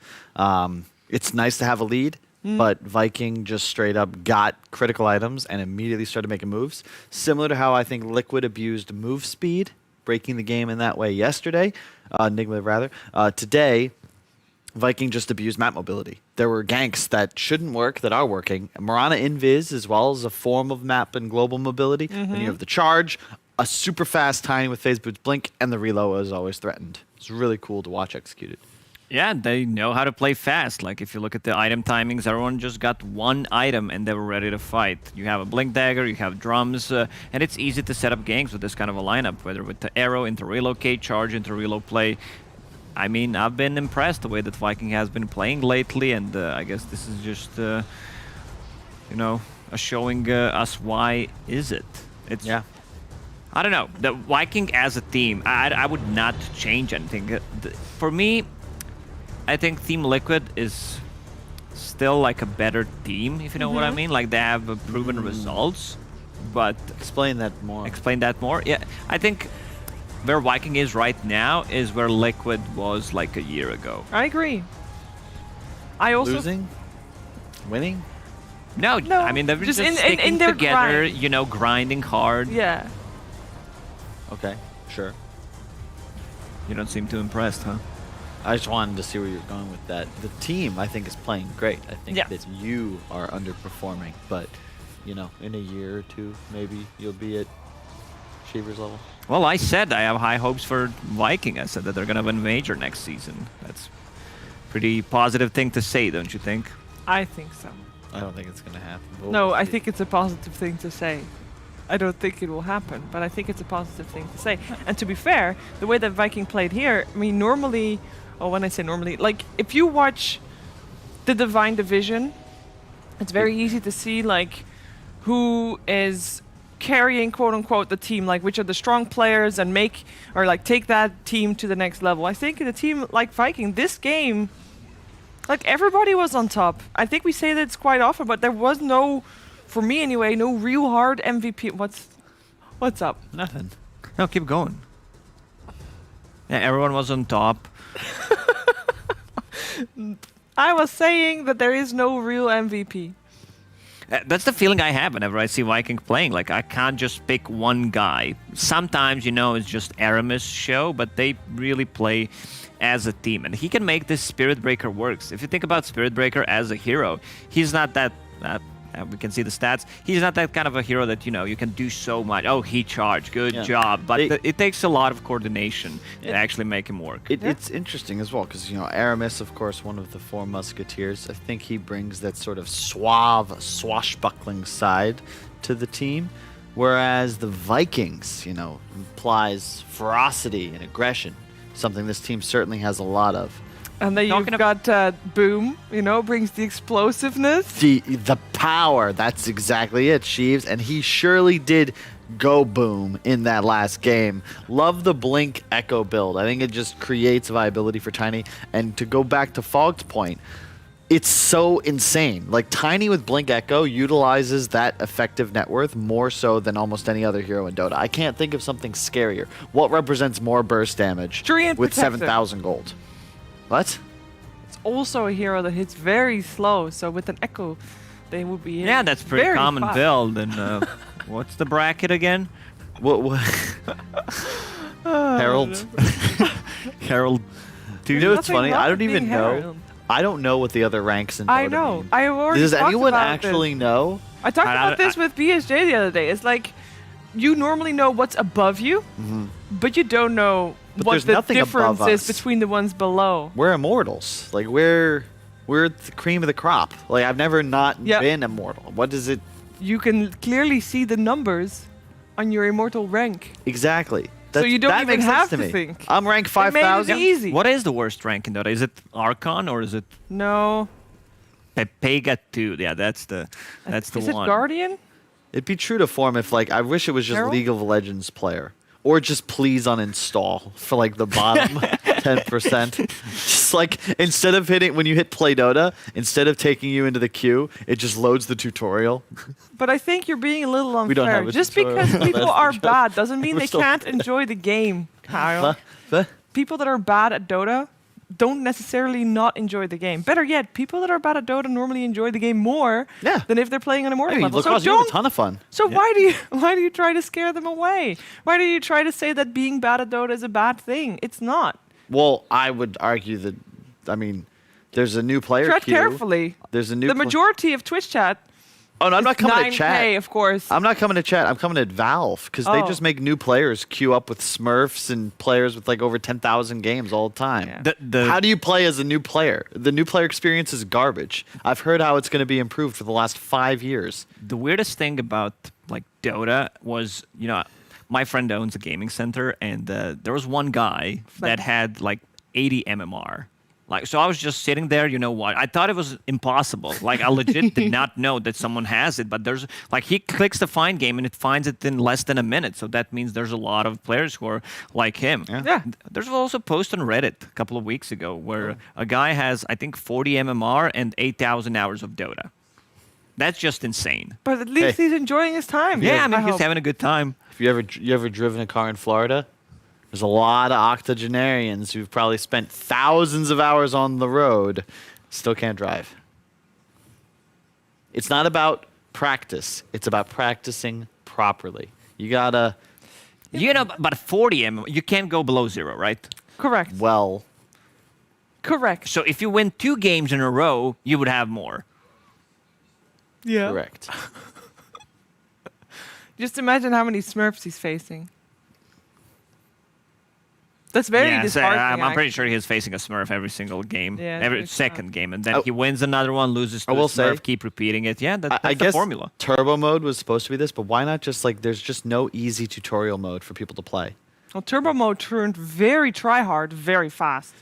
F: It's nice to have a lead, but Viking just straight up got critical items and immediately started making moves. Similar to how I think Liquid abused move speed, breaking the game in that way yesterday, Enigma rather. Today, Viking just abused map mobility. There were ganks that shouldn't work that are working. Mirana Invis as well as a form of map and global mobility. Then you have the charge, a super fast Tiny with Phase Boots Blink, and the reload is always threatened. It's really cool to watch executed.
E: Yeah, they know how to play fast. Like, if you look at the item timings, everyone just got one item and they were ready to fight. You have a Blink Dagger, you have drums, and it's easy to set up ganks with this kind of a lineup, whether with the arrow into relocate, charge into reload play. I mean, I've been impressed the way that Viking has been playing lately, and I guess this is just, showing us why is it. It's I don't know. The Viking as a team, I would not change anything. For me, I think Team Liquid is still like a better team, if you know what I mean. Like, they have proven results, but...
F: Explain that more.
E: Explain that more? Yeah, I think where Viking is right now is where Liquid was like a year ago.
D: I agree. I also...
F: Losing? Winning?
E: No, I mean, they're just sticking
D: in their
E: together,
D: grind.
E: Grinding hard.
D: Yeah.
F: Okay, sure.
E: You don't seem too impressed, huh?
F: I just wanted to see where you're going with that. The team, I think, is playing great. I think that you are underperforming, but, in a year or two, maybe you'll be at Cheever's level.
E: Well, I said I have high hopes for Viking. I said that they're going to win Major next season. That's a pretty positive thing to say, don't you think?
D: I think so.
F: I don't think it's going to happen.
D: No, I think it's a positive thing to say. I don't think it will happen, but I think it's a positive thing to say. And to be fair, the way that Viking played here, I mean, normally, when I say normally, like, if you watch the Divine Division, it's very easy to see, like, who is carrying, quote-unquote, the team, like, which are the strong players and take that team to the next level. I think in a team like Viking, this game, like, everybody was on top. I think we say that quite often, but there was no... For me, anyway, no real hard MVP. What's up?
F: Nothing.
E: No, keep going. Yeah, everyone was on top.
D: I was saying that there is no real MVP.
E: That's the feeling I have whenever I see Viking playing. Like, I can't just pick one guy. Sometimes, it's just Aramis' show, but they really play as a team. And he can make this Spirit Breaker works. If you think about Spirit Breaker as a hero, he's not that... we can see the stats. He's not that kind of a hero that, you can do so much. Oh, he charged. Good job. But it takes a lot of coordination to actually make him work.
F: It's interesting as well because, Aramis, of course, one of the 4 Musketeers, I think he brings that sort of suave, swashbuckling side to the team, whereas the Vikings, implies ferocity and aggression, something this team certainly has a lot of.
D: And then you've got Boom, brings the explosiveness.
F: The power. That's exactly it, Sheaves. And he surely did go Boom in that last game. Love the Blink Echo build. I think it just creates viability for Tiny. And to go back to Fog's point, it's so insane. Like, Tiny with Blink Echo utilizes that effective net worth more so than almost any other hero in Dota. I can't think of something scarier. What represents more burst damage with 7,000 gold? What?
D: It's also a hero that hits very slow, so with an Echo, they would be
E: Yeah, that's pretty
D: very
E: common
D: fast.
E: build. And what's the bracket again?
F: What? Herald?
E: Herald.
F: You know what's
D: Nothing
F: funny?
D: wrong
F: I
D: with
F: don't even
D: being
F: know.
D: Herald.
F: I don't know what the other ranks in Dota
D: I know.
F: mean.
D: I already
F: Does
D: talked
F: anyone
D: about
F: actually
D: this.
F: know?
D: I talked about this with BSJ the other day. It's like, you normally know what's above you, but you don't know what
F: there's
D: the
F: nothing above
D: difference is
F: us.
D: between the ones below.
F: We're immortals. Like, we're the cream of the crop. Like, I've never not
D: Yep.
F: been immortal. What does it...
D: You can clearly see the numbers on your immortal rank.
F: Exactly.
D: So you don't
F: that
D: even
F: makes
D: have
F: sense
D: to
F: me.
D: think.
F: I'm ranked
D: They made it
F: 5,000.
D: easy.
E: What is the worst rank in Dota? Is it Archon or is it
D: No.
E: Pega 2? Yeah, that's the
D: Is
E: one.
D: it Guardian?
F: It'd be true to form if, like, I wish it was just
D: Herald?
F: League of Legends player. Or just please uninstall for, like, the bottom 10%. Just, like, instead of hitting... When you hit Play Dota, instead of taking you into the queue, it just loads the tutorial.
D: But I think you're being a little
F: We don't
D: unfair.
F: have a
D: Just
F: tutorial.
D: because people
F: That's the
D: are
F: joke.
D: bad doesn't mean
F: We're
D: they
F: still-
D: can't enjoy the game, Kyle.
F: Huh?
D: People that are bad at Dota don't necessarily not enjoy the game. Better yet, people that are bad at Dota normally enjoy the game more than if they're playing on Immortal
F: Hey,
D: level. So
F: Lacrosse, you have a
D: don't.
F: ton of fun.
D: So why do you try to scare them away? Why do you try to say that being bad at Dota is a bad thing? It's not.
F: Well, I would argue that, I mean, there's a new player
D: Tread
F: queue.
D: carefully.
F: There's a new
D: The majority of Twitch chat.
F: Oh, no, I'm not coming to
D: 9K,
F: chat.
D: of course.
F: I'm not coming to chat. I'm coming to Valve because they
D: Oh.
F: just make new players queue up with Smurfs and players with like over 10,000 games all the time. How do you play as a new player? The new player experience is garbage. I've heard how it's going to be improved for the last 5 years.
E: The weirdest thing about like Dota was, my friend owns a gaming center, and there was one guy that had like 80 MMR. Like, so I was just sitting there, you know what? I thought it was impossible. Like, I legit did not know that someone has it, but there's, like, he clicks the find game and it finds it in less than a minute. So that means there's a lot of players who are like him.
D: Yeah.
E: There's also a post on Reddit a couple of weeks ago where a guy has, I think, 40 MMR and 8,000 hours of Dota. That's just insane.
D: But at least he's enjoying his time.
E: Yeah, I mean, he's
D: hope.
E: having a good time.
F: If you ever driven a car in Florida, there's a lot of octogenarians who've probably spent thousands of hours on the road, still can't drive. It's not about practice. It's about practicing properly. You gotta...
E: But 40 MM, you can't go below 0, right?
D: Correct.
F: Well...
D: Correct.
E: So if you win 2 games in a row, you would have more.
D: Yeah.
F: Correct.
D: Just imagine how many Smurfs he's facing. That's very disheartening.
E: I'm pretty sure he's facing a Smurf every single game,
D: Yeah,
E: every
D: it's
E: second game, and then he wins another one, loses to
F: I
E: a
F: will
E: Smurf,
F: say,
E: keep repeating it. Yeah, that's
F: I
E: the
F: guess
E: formula.
F: Turbo mode was supposed to be this, but why not just like there's just no easy tutorial mode for people to play?
D: Well, Turbo mode turned very try-hard very fast.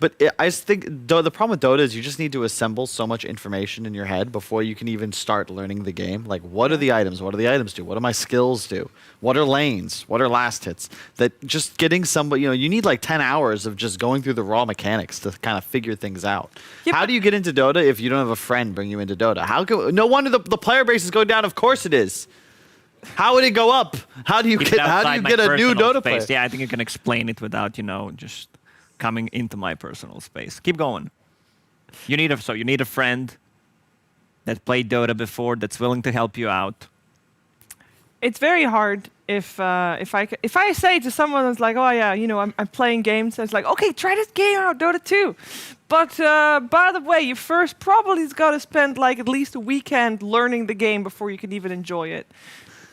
F: But I just think the problem with Dota is you just need to assemble so much information in your head before you can even start learning the game. Like, what are the items? What do the items do? What do my skills do? What are lanes? What are last hits? That just getting somebody, you need like 10 hours of just going through the raw mechanics to kind of figure things out. How do you get into Dota if you don't have a friend bring you into Dota? No wonder the player base is going down. Of course it is. How would it go up? How do you
E: Keep it
F: get
E: outside my
F: a new
E: personal
F: Dota player?
E: space. Yeah, I think you can explain it without, just coming into my personal space. Keep going. You need a friend that played Dota before that's willing to help you out.
D: It's very hard if I say to someone that's like, oh yeah, I'm playing games, and it's like, okay, try this game out, Dota 2. But by the way, you first probably got to spend like at least a weekend learning the game before you can even enjoy it.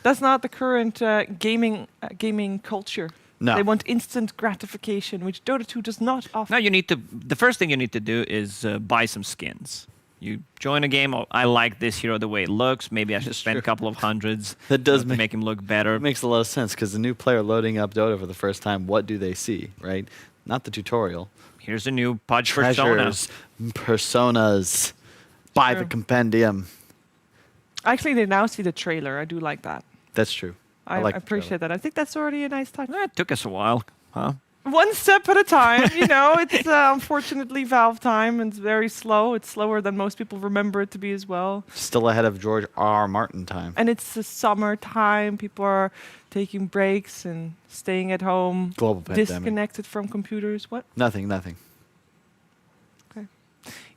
D: That's not the current gaming culture.
F: No.
D: They want instant gratification, which Dota 2 does not offer.
E: No, the first thing you need to do is buy some skins. You join a game, I like this hero the way it looks, maybe I should spend a couple of hundreds
F: That does
E: to make him look better.
F: It makes a lot of sense because the new player loading up Dota for the first time, what do they see, right? Not the tutorial.
E: Here's a new Pudge persona.
F: Treasures, personas. Buy the
D: True.
F: compendium.
D: Actually, they now see the trailer. I do like that.
F: That's true.
D: I
F: like the
D: appreciate that. I think that's already a nice touch.
E: It took us a while, huh?
D: One step at a time, you know. It's unfortunately Valve time, and it's very slow. It's slower than most people remember it to be as well.
F: Still ahead of George R. Martin time.
D: And it's the summertime. People are taking breaks and staying at home,
F: Global pandemic.
D: disconnected from computers. What?
F: Nothing.
D: You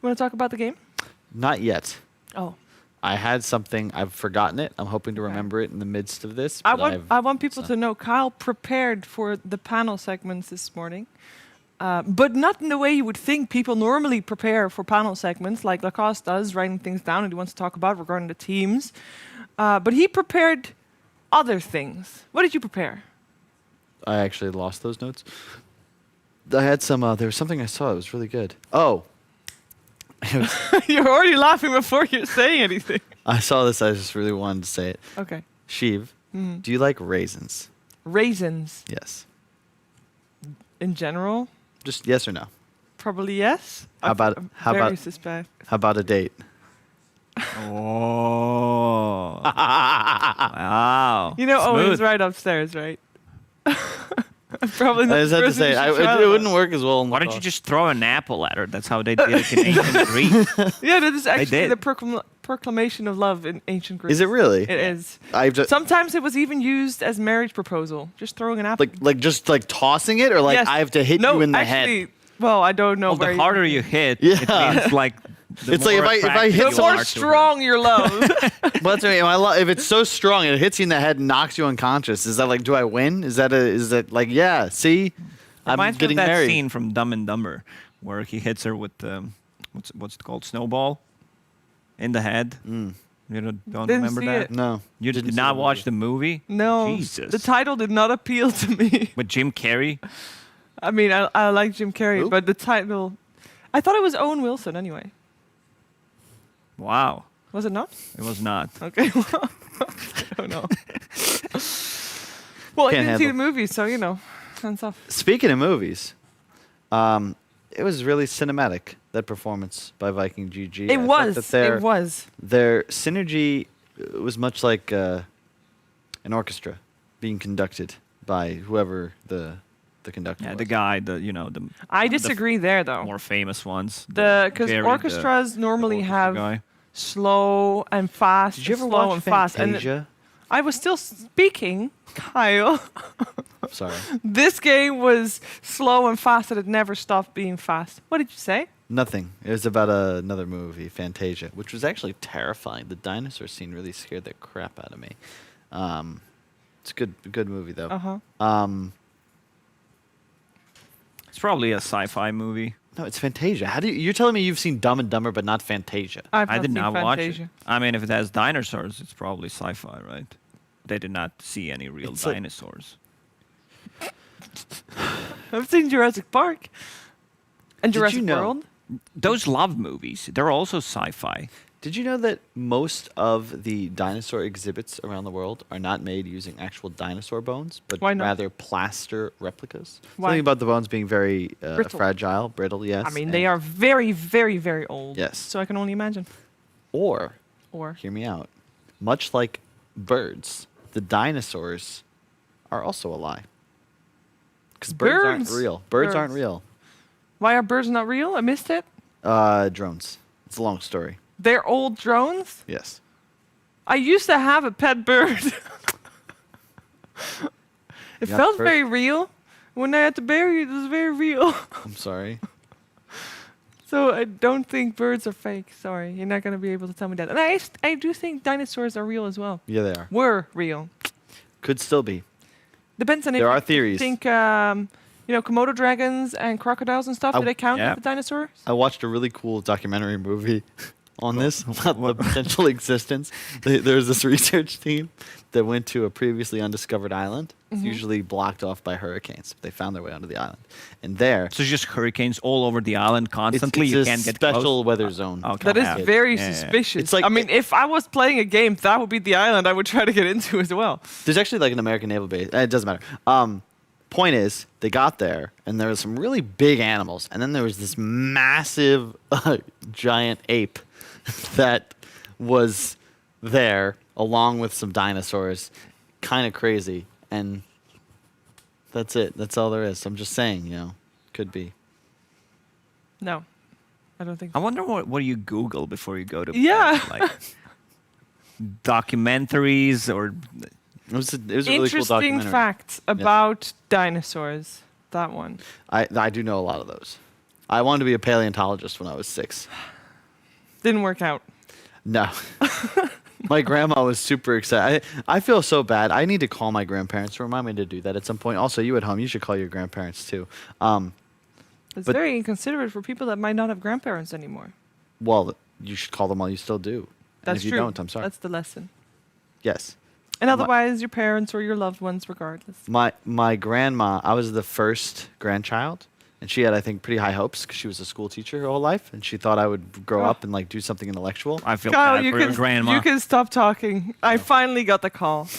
D: want to talk about the game?
F: Not yet.
D: Oh.
F: I had something. I've forgotten it. I'm hoping to remember it in the midst of this.
D: I
F: but
D: want want people to know Kyle prepared for the panel segments this morning, but not in the way you would think people normally prepare for panel segments, like Lacoste does, writing things down and he wants to talk about regarding the teams. But he prepared other things. What did you prepare?
F: I actually lost those notes. I had some. There was something I saw. It was really good. Oh.
D: You're already laughing before you're saying anything.
F: I saw this. I just really wanted to say it.
D: Okay.
F: Sheev, do you like raisins?
D: Raisins.
F: Yes.
D: In general?
F: Just yes or no.
D: Probably yes.
F: How about a date?
E: Oh. Wow.
D: You know,
E: Smooth.
D: Owen's right upstairs, right? Probably not.
F: I just had to say, it wouldn't work as well.
E: Why don't you just throw an apple at her? That's how they did it in ancient Greece.
D: Yeah, that is actually
E: did.
D: the proclamation of love in ancient Greece.
F: Is it really?
D: It is.
F: Just,
D: Sometimes it was even used as marriage proposal. Just throwing an apple.
F: just tossing it, or like
D: Yes.
F: I have to hit
D: no,
F: you in the
D: actually,
F: head.
D: Well, I don't know.
E: Well,
D: where
E: the harder you hit,
F: Yeah.
E: it means like. The
F: It's like
E: more
F: if I
E: attractive
F: hit
E: you
D: the
F: someone-
E: are
D: more
E: to her.
D: strong your love.
F: Well, that's if it's so strong and it hits you in the head and knocks you unconscious, is that like, do I win? Is that like, yeah? See, I'm
E: Reminds me
F: getting
E: of that
F: married.
E: scene from Dumb and Dumber where he hits her with what's it called, snowball, in the head. You don't
D: Didn't
E: remember
D: see
E: that?
D: it.
F: No,
E: You
F: didn't
E: did
F: see
E: not
F: the
E: watch
F: movie.
E: the movie?
D: No,
E: Jesus.
D: the title did not appeal to me.
E: With Jim Carrey?
D: I mean, I like Jim Carrey,
F: Who?
D: but the title, I thought it was Owen Wilson anyway.
E: Wow.
D: Was it not?
E: It was not.
D: Okay, well, I don't know. Well, I
F: Can't
D: didn't see the
F: handle.
D: movie, so you know, hands off.
F: Speaking of movies, it was really cinematic, that performance by Viking GG. I
D: It
F: thought
D: was.
F: that their-
D: It was.
F: Their synergy was much like an orchestra being conducted by whoever the conductor
E: Yeah,
F: was.
E: the guy, the
D: I disagree there, though.
E: more famous ones.
D: Because
E: Jerry,
D: orchestras
E: the
D: normally
E: orchestra
D: have
E: guy.
D: slow and fast.
F: Did you ever
D: slow
F: watch
D: and fast? And
F: Fantasia?
D: I was still speaking, Kyle.
F: Sorry.
D: This game was slow and fast, and it never stopped being fast. What did you say?
F: Nothing. It was about another movie, Fantasia, which was actually terrifying. The dinosaur scene really scared the crap out of me. It's a good movie though.
E: It's probably a sci-fi movie.
F: No, it's Fantasia. How do you're telling me you've seen Dumb and Dumber but not Fantasia?
D: I've
E: I did
D: seen
E: not watch it.
D: Fantasia.
E: I mean, if it has dinosaurs, it's probably sci-fi, right? They did not see any real
F: It's like-
E: dinosaurs.
D: I've seen Jurassic Park and
F: Did you
D: Jurassic
F: know-
D: World.
E: Those love movies, they're also sci-fi.
F: Did you know that most of the dinosaur exhibits around the world are not made using actual dinosaur bones, but
D: Why not?
F: rather plaster replicas?
D: Why?
F: Something about the bones being very
D: Brittle.
F: fragile, brittle, yes.
D: I mean, they
F: and-
D: are very, very, very old.
F: Yes.
D: So I can only imagine.
F: Or,
D: Or
F: hear me out, much like birds, the dinosaurs are also a lie. Because birds aren't
D: Birds.
F: real. Birds aren't
D: Birds.
F: real.
D: why are birds not real? I missed it.
F: Drones. It's a long story.
D: They're old drones.
F: Yes.
D: I used to have a pet bird. It
F: You got
D: felt
F: bird?
D: very real. When I had to bury it, it was very real.
F: I'm sorry.
D: So I don't think birds are fake. Sorry, you're not going to be able to tell me that. And I do think dinosaurs are real as well.
F: Yeah, they are.
D: Were real.
F: Could still be.
D: Depends on if
F: There are
D: you
F: theories.
D: think, Komodo dragons and crocodiles and stuff.
F: I-
D: Do they count
E: Yeah.
D: as the dinosaurs?
F: I watched a really cool documentary movie on this, about the potential existence. There's this research team that went to a previously undiscovered island. It's usually blocked off by hurricanes. They found their way onto the island. And there,
E: So just hurricanes all over the island
F: it's,
E: constantly.
F: it's
E: you
F: a
E: can't get
F: special
E: close.
F: weather zone.
E: Okay.
D: That is
E: Yeah.
D: very
E: Yeah, yeah.
D: suspicious.
F: It's like-
D: I mean, if I was playing a game, that would be the island I would try to get into as well.
F: There's actually like an American naval base. It doesn't matter. point is, they got there, and there were some really big animals, and then there was this massive giant ape that was there, along with some dinosaurs. Kind of crazy, and that's it. That's all there is. I'm just saying, could be.
D: No, I don't think
E: I
D: so.
E: wonder what you Google before you go to
D: Yeah.
E: bed. Like documentaries or
F: It was a really cool
D: Interesting
F: documentary.
D: facts about dinosaurs. That one.
F: I do know a lot of those. I wanted to be a paleontologist when I was 6.
D: Didn't work out.
F: No. My grandma was super excited. I feel so bad. I need to call my grandparents to remind me to do that at some point. Also, you at home, you should call your grandparents too.
D: It's
F: But-
D: very inconsiderate for people that might not have grandparents anymore.
F: Well, you should call them while you still do. And
D: That's
F: if you
D: true.
F: don't, I'm sorry.
D: That's the lesson.
F: Yes.
D: And otherwise, your parents or your loved ones, regardless.
F: My grandma, I was the first grandchild, and she had, I think, pretty high hopes because she was a school teacher her whole life, and she thought I would grow up and do something intellectual.
E: I feel
D: Kyle,
E: bad
D: you
E: for your
D: can,
E: grandma.
D: you can stop talking. I finally got the call.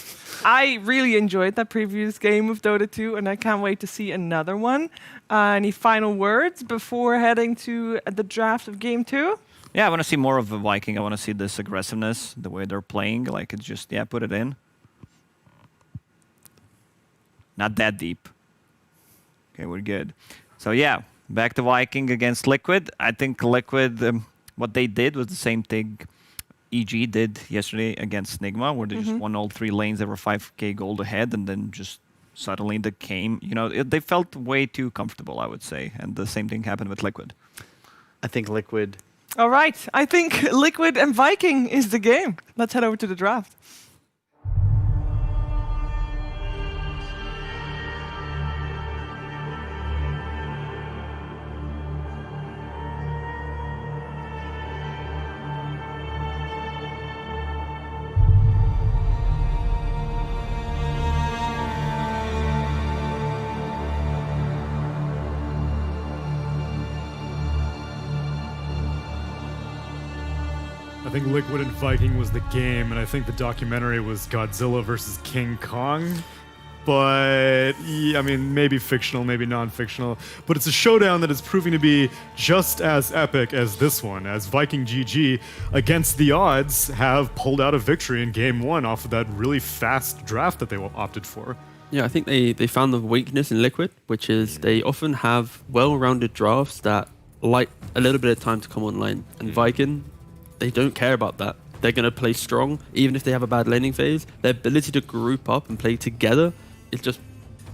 D: I really enjoyed that previous game of Dota 2, and I can't wait to see another one. Any final words before heading to the draft of Game 2?
E: Yeah, I want to see more of the Viking. I want to see this aggressiveness, the way they're playing. Like, it's just, put it in. Not that deep. Okay, we're good. So, back to Viking against Liquid. I think Liquid, what they did was the same thing EG did yesterday against Nigma, where they just won all 3 lanes. They were 5k gold ahead, and then just suddenly the game, they felt way too comfortable, I would say. And the same thing happened with Liquid.
F: I think Liquid.
D: All right. I think Liquid and Viking is the game. Let's head over to the draft.
G: I think Liquid and Viking was the game, and I think the documentary was Godzilla versus King Kong. But, I mean, maybe fictional, maybe non-fictional. But it's a showdown that is proving to be just as epic as this one, as Viking GG, against the odds, have pulled out a victory in Game 1 off of that really fast draft that they opted for.
H: Yeah, I think they found the weakness in Liquid, which is they often have well-rounded drafts that like a little bit of time to come online. And Viking, they don't care about that. They're going to play strong, even if they have a bad laning phase. Their ability to group up and play together is just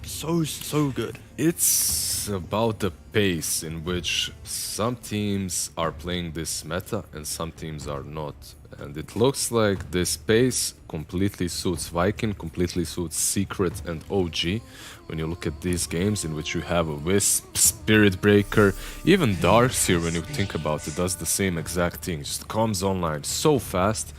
H: so good.
I: It's about the pace in which some teams are playing this meta and some teams are not. And it looks like this pace completely suits Viking, completely suits Secret and OG. When you look at these games in which you have a Wisp, Spirit Breaker, even Darks here, when you think about it, does the same exact thing. Just comes online so fast.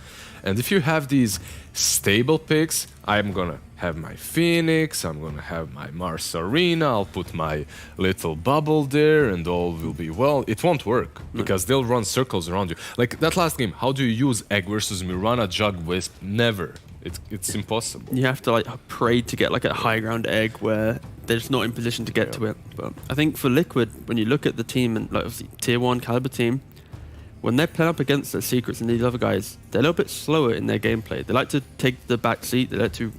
I: And if you have these stable picks, I'm gonna have my Phoenix, I'm gonna have my Mars Arena, I'll put my little bubble there and all will be well. It won't work because they'll run circles around you. Like that last game, how do you use Egg versus Mirana, Jug, Wisp? Never. It's impossible.
H: You have to like pray to get like a high ground egg where they're just not in position to get to it. But I think for Liquid, when you look at the team and like obviously tier 1 caliber team, when they're playing up against the Secrets and these other guys, they're a little bit slower in their gameplay. They like to take the back seat. They like to,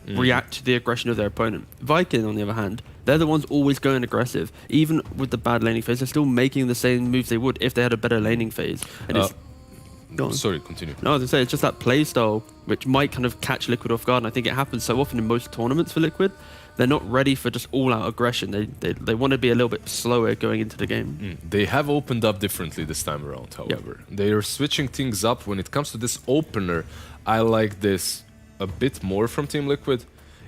H: react to the aggression of their opponent. Viking, on the other hand, they're the ones always going aggressive. Even with the bad laning phase, they're still making the same moves they would if they had a better laning phase. And it's
I: sorry, continue.
H: No, I was going to say, it's just that play style which might kind of catch Liquid off guard. And I think it happens so often in most tournaments for Liquid. They're not ready for just all-out aggression. They want to be a little bit slower going into the game.
I: They have opened up differently this time around, however. They are switching things up. When it comes to this opener, I like this a bit more from Team Liquid.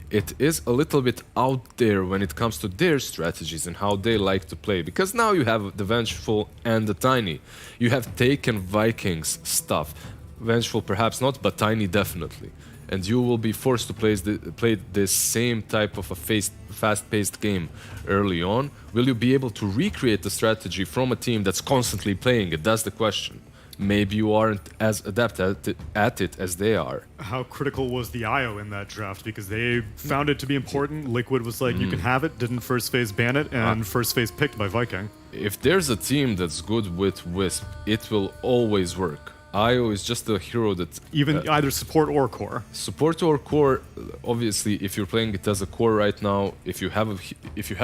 I: It is a little bit out there when it comes to their strategies and how they like to play. Because now you have the Vengeful and the Tiny. You have taken Vikings stuff. Vengeful perhaps not, but Tiny definitely. And you will be forced to play this same type of a fast-paced game early on. Will you be able to recreate the strategy from a team that's constantly playing it? That's the question. maybe you aren't as adept at it as they are.
G: How critical was the IO in that draft? Because they found it to be important. Liquid was like, you can have it, didn't first phase ban it, and first phase picked by Viking.
I: If there's a team that's good with Wisp, it will always work. IO is just a hero that...
G: Even either support or core.
I: Support or core, obviously, if you're playing it as a core right now, if you have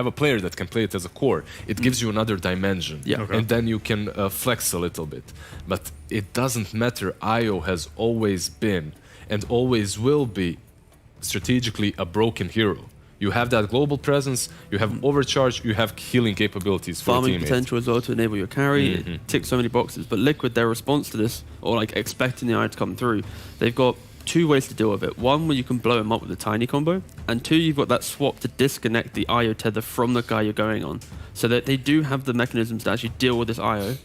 I: a player that can play it as a core, it gives you another dimension.
H: Yeah.
G: Okay.
I: And then you can flex a little bit. But it doesn't matter. IO has always been and always will be strategically a broken hero. You have that global presence, you have overcharge, you have healing capabilities for
H: farming
I: teammates.
H: potential as well to enable your carry. It ticks so many boxes. But Liquid, their response to this, or like expecting the Eye to come through, they've got two ways to deal with it. One, where you can blow him up with a tiny combo, and two, you've got that swap to disconnect the IO tether from the guy you're going on. So that they do have the mechanisms to actually deal with this IO.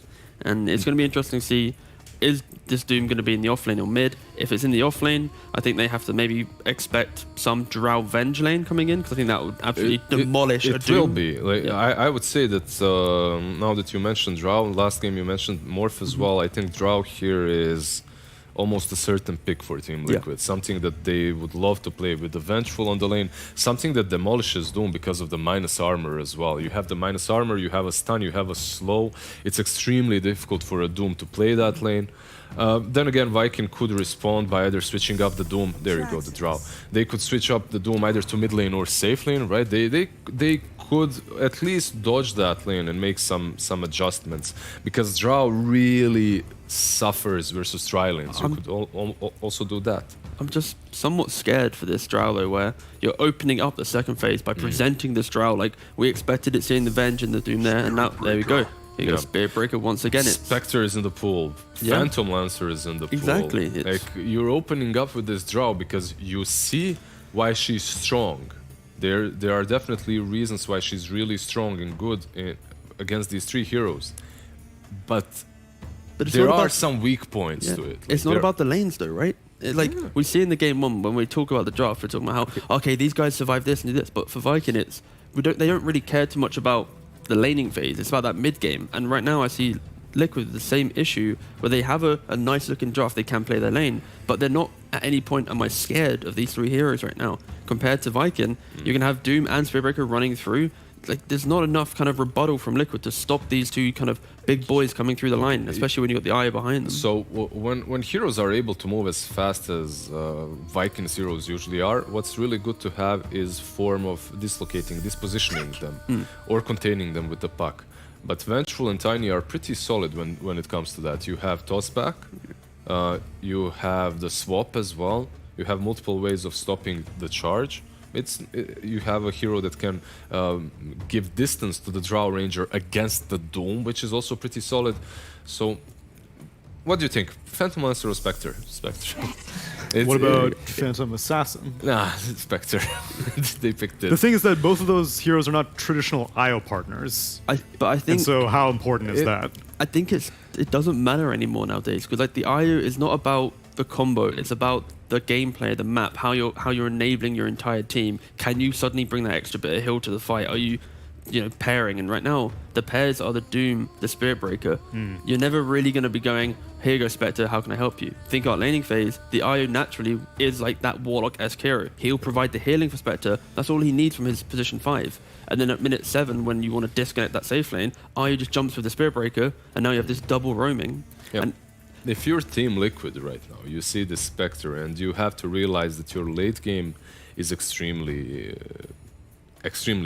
H: And it's going to be interesting to see, is this Doom going to be in the offlane or mid? If it's in the offlane, I think they have to maybe expect some Drow Venge lane coming in, because I think that would absolutely demolish a Doom.
I: It will be. Like, I would say that now that you mentioned Drow, last game you mentioned Morph as well, I think Drow here is almost a certain pick for Team Liquid. Something that they would love to play with the Vengeful on the lane, something that demolishes Doom because of the minus armor as well. You have the minus armor, you have a stun, you have a slow. It's extremely difficult for a Doom to play that lane. Then again, Viking could respond by either switching up the Doom. There you go, the Drow. They could switch up the Doom either to mid lane or safe lane, right? They could at least dodge that lane and make some adjustments, because Drow really suffers versus tri lanes. You could also do that.
H: I'm just somewhat scared for this Drow though, where you're opening up the second phase by presenting this Drow like we expected it, seeing the Venge and the Doom there, and now there we go. You got Spirit Breaker once again.
I: Spectre is in the pool. Phantom Lancer is in the pool.
H: Exactly.
I: Like, you're opening up with this Drow because you see why she's strong. There are definitely reasons why she's really strong and good against these three heroes. But there are some weak points to it. Like,
H: it's not about the lanes though, right? We see in the game one when we talk about the draft, we're talking about how these guys survive this and do this, but for Viking they don't really care too much about the laning phase. It's about that mid game, and right now I see Liquid with the same issue where they have a nice looking draft, they can play their lane, but they're not at any point am I scared of these three heroes right now. Compared to Viking, you can have Doom and Spirit Breaker running through. Like, there's not enough kind of rebuttal from Liquid to stop these two kind of big boys coming through the line, especially when you got the Eye behind them.
I: So when heroes are able to move as fast as Vikings heroes usually are, what's really good to have is form of dispositioning them or containing them with the puck. But Vengeful and Tiny are pretty solid when it comes to that. You have tossback, you have the swap as well, you have multiple ways of stopping the charge. You have a hero that can give distance to the Drow Ranger against the Doom, which is also pretty solid. So, what do you think? Phantom Lancer or Spectre? Spectre.
G: What about Phantom Assassin?
I: Nah, Spectre. They picked it.
G: The thing is that both of those heroes are not traditional IO partners.
H: But I think.
G: And so, how important is that?
H: I think it doesn't matter anymore nowadays, because like the IO is not about the combo, it's about the gameplay, the map, how you're enabling your entire team. Can you suddenly bring that extra bit of heal to the fight? Are you pairing? And right now the pairs are the Doom, the Spirit Breaker. You're never really going to be going, here you go Spectre, how can I help you? Think about laning phase, the IO naturally is like that Warlock-esque hero. He'll provide the healing for Spectre, that's all he needs from his position 5. And then at minute 7, when you want to disconnect that safe lane, IO just jumps with the Spirit Breaker, and now you have this double roaming. And
I: if you're Team Liquid right now, you see the Spectre, and you have to realize that your late game is extremely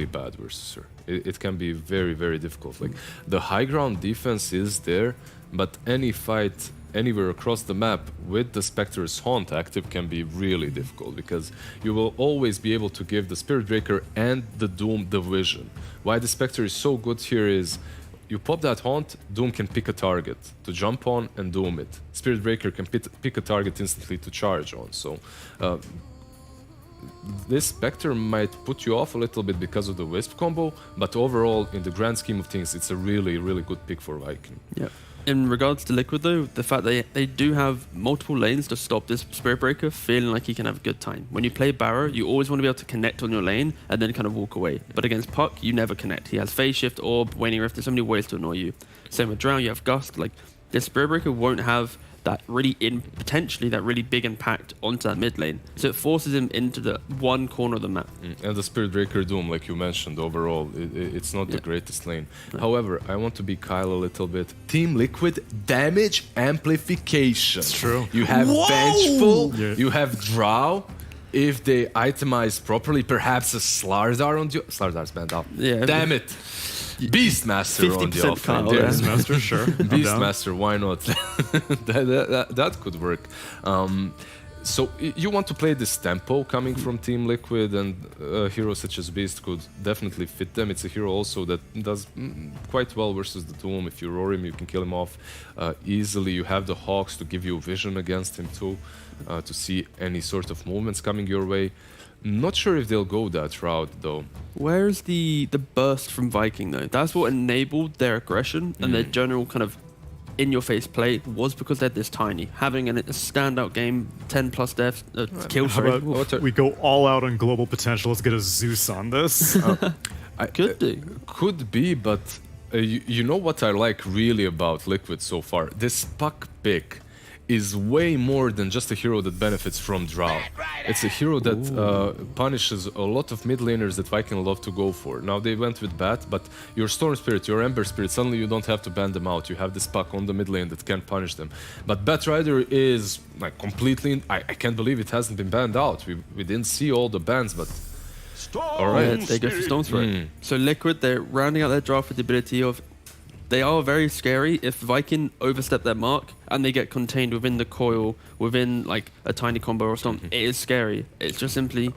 I: bad versus her. It can be very, very difficult. Like, the high ground defense is there, but any fight anywhere across the map with the Spectre's Haunt active can be really difficult, because you will always be able to give the Spirit Breaker and the Doom the vision. Why the Spectre is so good here is, you pop that Haunt, Doom can pick a target to jump on and Doom it. Spirit Breaker can pick a target instantly to charge on. So this Spectre might put you off a little bit because of the Wisp combo, but overall, in the grand scheme of things, it's a really, really good pick for Viking.
H: Yeah. In regards to Liquid though, the fact that they do have multiple lanes to stop this Spirit Breaker feeling like he can have a good time. When you play Barrow, you always want to be able to connect on your lane and then kind of walk away. But against Puck, you never connect. He has Phase Shift, Orb, Waning Rift, there's so many ways to annoy you. Same with Drow, you have Gust, like the Spirit Breaker won't have that potentially that really big impact onto that mid lane. So it forces him into the one corner of the map.
I: And the Spirit Breaker Doom, like you mentioned, overall, it's not the greatest lane. No. However, I want to be Kyle a little bit. Team Liquid, damage amplification.
G: It's true.
I: You have Vengeful, you have Drow. If they itemize properly, perhaps a Slardar on the... Slardar's banned out.
H: Yeah,
I: damn it. Beastmaster on the offense.
G: Beastmaster, sure.
I: Beastmaster, why not? that could work. So you want to play this tempo coming from Team Liquid, and a hero such as Beast could definitely fit them. It's a hero also that does quite well versus the Doom. If you roar him, you can kill him off easily. You have the Hawks to give you vision against him too, to see any sort of movements coming your way. Not sure if they'll go that route though.
H: Where's the burst from Viking though? That's what enabled their aggression and their general kind of in-your-face play was because they're this tiny. Having a standout game, 10 plus deaths, kills.
G: How about we go all out on global potential? Let's get a Zeus on this.
I: Could be, but you know what I like really about Liquid so far? This Puck pick is way more than just a hero that benefits from Drow. It's a hero that punishes a lot of mid laners that Viking love to go for. Now they went with Bat, but your Storm Spirit, your Ember Spirit, suddenly you don't have to ban them out. You have this Puck on the mid lane that can punish them. But Bat Rider is like completely... I can't believe it hasn't been banned out. We didn't see all the bans, but...
H: Alright, they go for Storm Spirit. So Liquid, they're rounding out their draft with the ability of... They are very scary if Viking overstep their mark and they get contained within the coil, within like a tiny combo or something. It is scary. It's just simply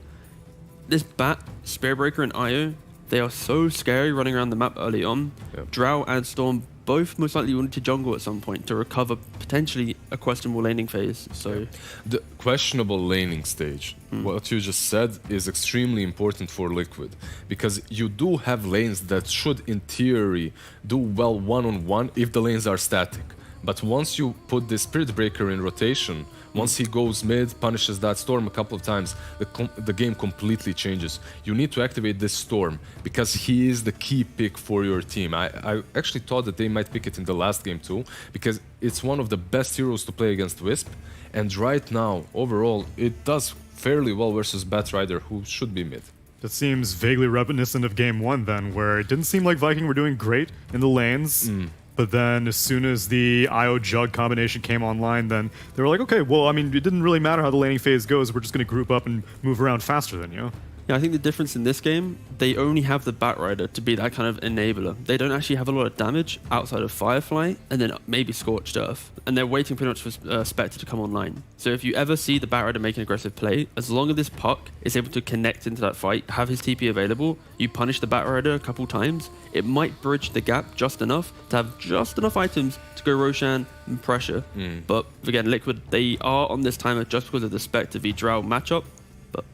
H: this Bat, Spirit Breaker, and Io. They are so scary running around the map early on. Drow and Storm both most likely will need to jungle at some point to recover potentially a questionable laning phase. So
I: the questionable laning stage, what you just said, is extremely important for Liquid, because you do have lanes that should in theory do well one-on-one if the lanes are static. But once you put the Spirit Breaker in rotation, once he goes mid, punishes that Storm a couple of times, the game completely changes. You need to activate this Storm because he is the key pick for your team. I actually thought that they might pick it in the last game too, because it's one of the best heroes to play against Wisp. And right now, overall, it does fairly well versus Bat Rider, who should be mid.
G: That seems vaguely reminiscent of Game 1 then, where it didn't seem like Viking were doing great in the lanes. But then as soon as the IO Jug combination came online, then they were like, okay, well, I mean, it didn't really matter how the laning phase goes. We're just going to group up and move around faster than you.
H: Yeah, I think the difference in this game, they only have the Bat Rider to be that kind of enabler. They don't actually have a lot of damage outside of Firefly and then maybe Scorched Earth. And they're waiting pretty much for Spectre to come online. So if you ever see the Bat Rider make an aggressive play, as long as this Puck is able to connect into that fight, have his TP available, you punish the Bat Rider a couple times, it might bridge the gap just enough to have just enough items to go Roshan and pressure. But again, Liquid, they are on this timer just because of the Spectre v Drow matchup. But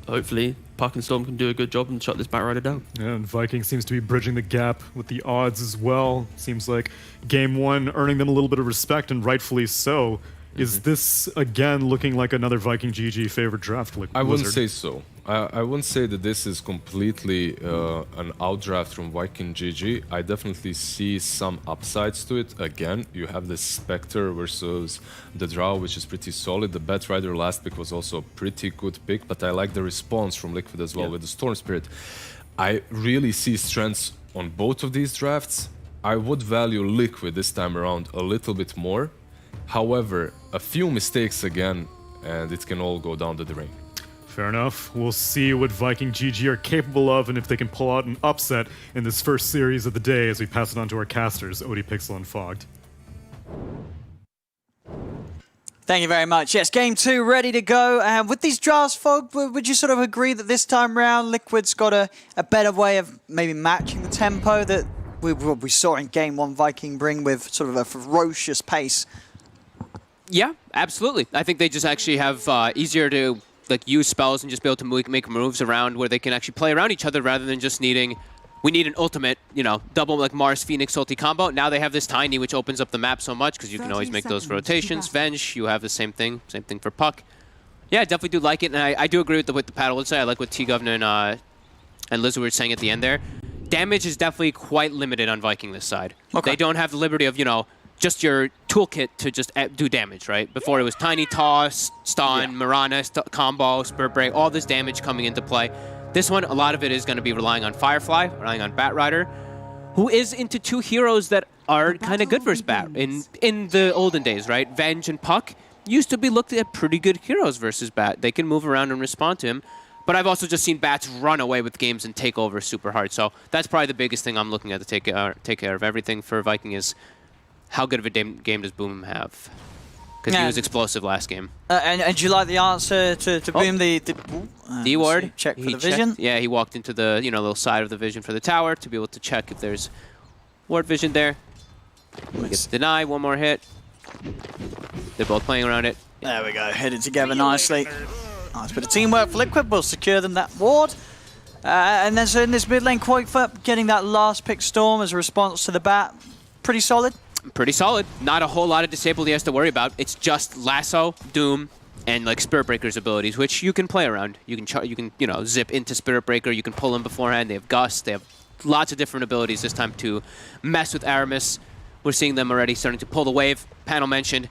H: hopefully Puck and Storm can do a good job and shut this Bat Rider down.
G: Yeah, and Viking seems to be bridging the gap with the odds as well. Seems like Game 1 earning them a little bit of respect, and rightfully so. Is this, again, looking like another Viking GG favorite draft? Like
I: I wouldn't say so. I wouldn't say that this is completely an outdraft from Viking GG. I definitely see some upsides to it. Again, you have the Spectre versus the Drow, which is pretty solid. The Bat Rider last pick was also a pretty good pick, but I like the response from Liquid as well with the Storm Spirit. I really see strengths on both of these drafts. I would value Liquid this time around a little bit more. However, a few mistakes again, and it can all go down the drain.
G: Fair enough. We'll see what Viking GG are capable of and if they can pull out an upset in this first series of the day as we pass it on to our casters, Odie, Pixel, and Fogged.
J: Thank you very much. Yes, Game 2 ready to go. With these drafts, Fog, would you sort of agree that this time round Liquid's got a better way of maybe matching the tempo that we saw in Game 1 Viking bring with sort of a ferocious pace?
K: Yeah, absolutely. I think they just actually have easier to use spells and just be able to make moves around where they can actually play around each other rather than just needing... We need an ultimate, double like Mars Phoenix ulti combo. Now they have this Tiny, which opens up the map so much because you can always make those rotations. Venge, you have the same thing for Puck. Yeah, I definitely do like it, and I do agree with the paddle would say. I like what T-Governor and Liz were saying at the end there. Damage is definitely quite limited on Viking this side. Okay. They don't have the liberty of, just your toolkit to just do damage, right? Before it was Tiny Toss, Stun, Mirana, Combo, Spirit Break, all this damage coming into play. This one, a lot of it is going to be relying on Firefly, relying on Batrider, who is into two heroes that are kind of good versus Bat in the olden days, right? Venge and Puck used to be looked at pretty good heroes versus Bat. They can move around and respond to him. But I've also just seen Bats run away with games and take over super hard. So that's probably the biggest thing I'm looking at to take care of everything for Viking is how good of a game does Boom have? Because he was explosive last game.
J: And do you like the answer to Boom? The
K: D-ward.
J: Check for the vision.
K: Yeah, he walked into the little side of the vision for the tower to be able to check if there's ward vision there. Gets deny, one more hit. They're both playing around it.
J: There we go, headed together nicely. Nice bit of teamwork for Liquid. Will secure them that ward. And then so in this mid lane, Quakefoot getting that last pick Storm as a response to the Bat. Pretty solid.
K: Pretty solid. Not a whole lot of disabled he has to worry about. It's just Lasso, Doom, and like Spirit Breaker's abilities, which you can play around. You can zip into Spirit Breaker. You can pull him beforehand. They have Gust. They have lots of different abilities this time to mess with Aramis. We're seeing them already starting to pull the wave. Panel mentioned.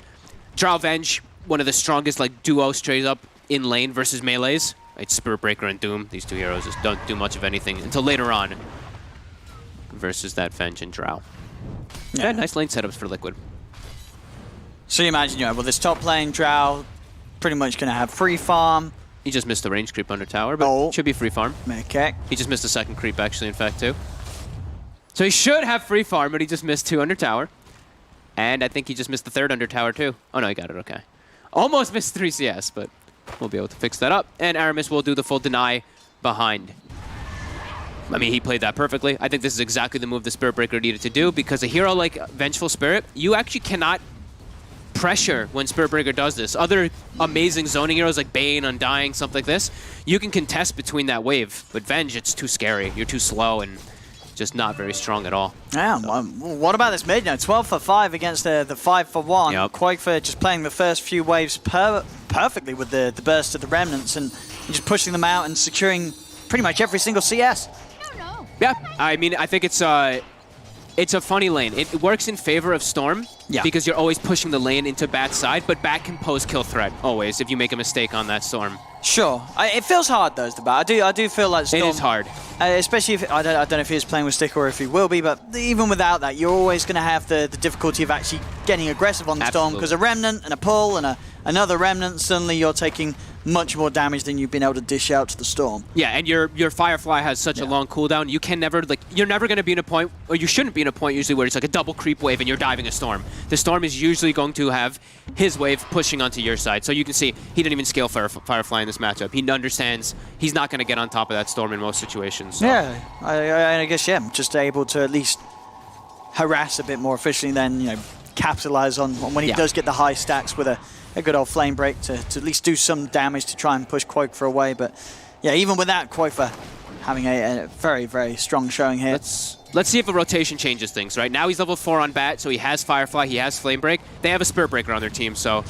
K: Drow Venge, one of the strongest like duo straight up in lane versus melees. It's Spirit Breaker and Doom. These two heroes just don't do much of anything until later on versus that Venge and Drow. Yeah, nice lane setups for Liquid.
J: So you imagine, well, this top lane, Drow, pretty much going to have free farm.
K: He just missed the range creep under tower, but should be free farm.
J: Okay.
K: He just missed the second creep, actually, in fact, too. So he should have free farm, but he just missed 2 under tower. And I think he just missed the 3rd under tower, too. Oh, no, he got it, okay. Almost missed 3 CS, but we'll be able to fix that up. And Aramis will do the full deny behind. I mean, he played that perfectly. I think this is exactly the move the Spirit Breaker needed to do, because a hero like Vengeful Spirit, you actually cannot pressure when Spirit Breaker does this. Other amazing zoning heroes like Bane, Undying, something like this, you can contest between that wave. But Venge, it's too scary. You're too slow and just not very strong at all.
J: Yeah, well, what about this mid? 12 for 5 against the 5 for 1.
K: Yep.
J: Quakefoot just playing the first few waves perfectly with the burst of the Remnants and just pushing them out and securing pretty much every single CS.
K: Yeah, I mean, I think it's a funny lane. It works in favor of Storm because you're always pushing the lane into Bat's side, but Bat can pose kill threat always if you make a mistake on that Storm.
J: Sure. It feels hard though, as the Bat. I do feel like Storm...
K: It is hard.
J: Especially if... I don't know if he's playing with Stick or if he will be, but even without that, you're always going to have the difficulty of actually getting aggressive on the Storm, because a Remnant and a pull and another Remnant, suddenly you're taking much more damage than you've been able to dish out to the Storm.
K: Yeah, and your Firefly has such a long cooldown. You can never, you're never going to be in a point, or you shouldn't be in a point usually where it's like a double creep wave and you're diving a Storm. The Storm is usually going to have his wave pushing onto your side. So you can see he didn't even scale Firefly in this matchup. He understands he's not going to get on top of that Storm in most situations. So.
J: Yeah, I guess, just able to at least harass a bit more efficiently than, capitalize on when he does get the high stacks with a good old flame break to at least do some damage to try and push Quakefoot away. But yeah, even with that, Quakefoot having a very, very strong showing here.
K: Let's see if a rotation changes things, right? Now he's level 4 on Bat, so he has Firefly, he has Flame Break. They have a Spirit Breaker on their team, so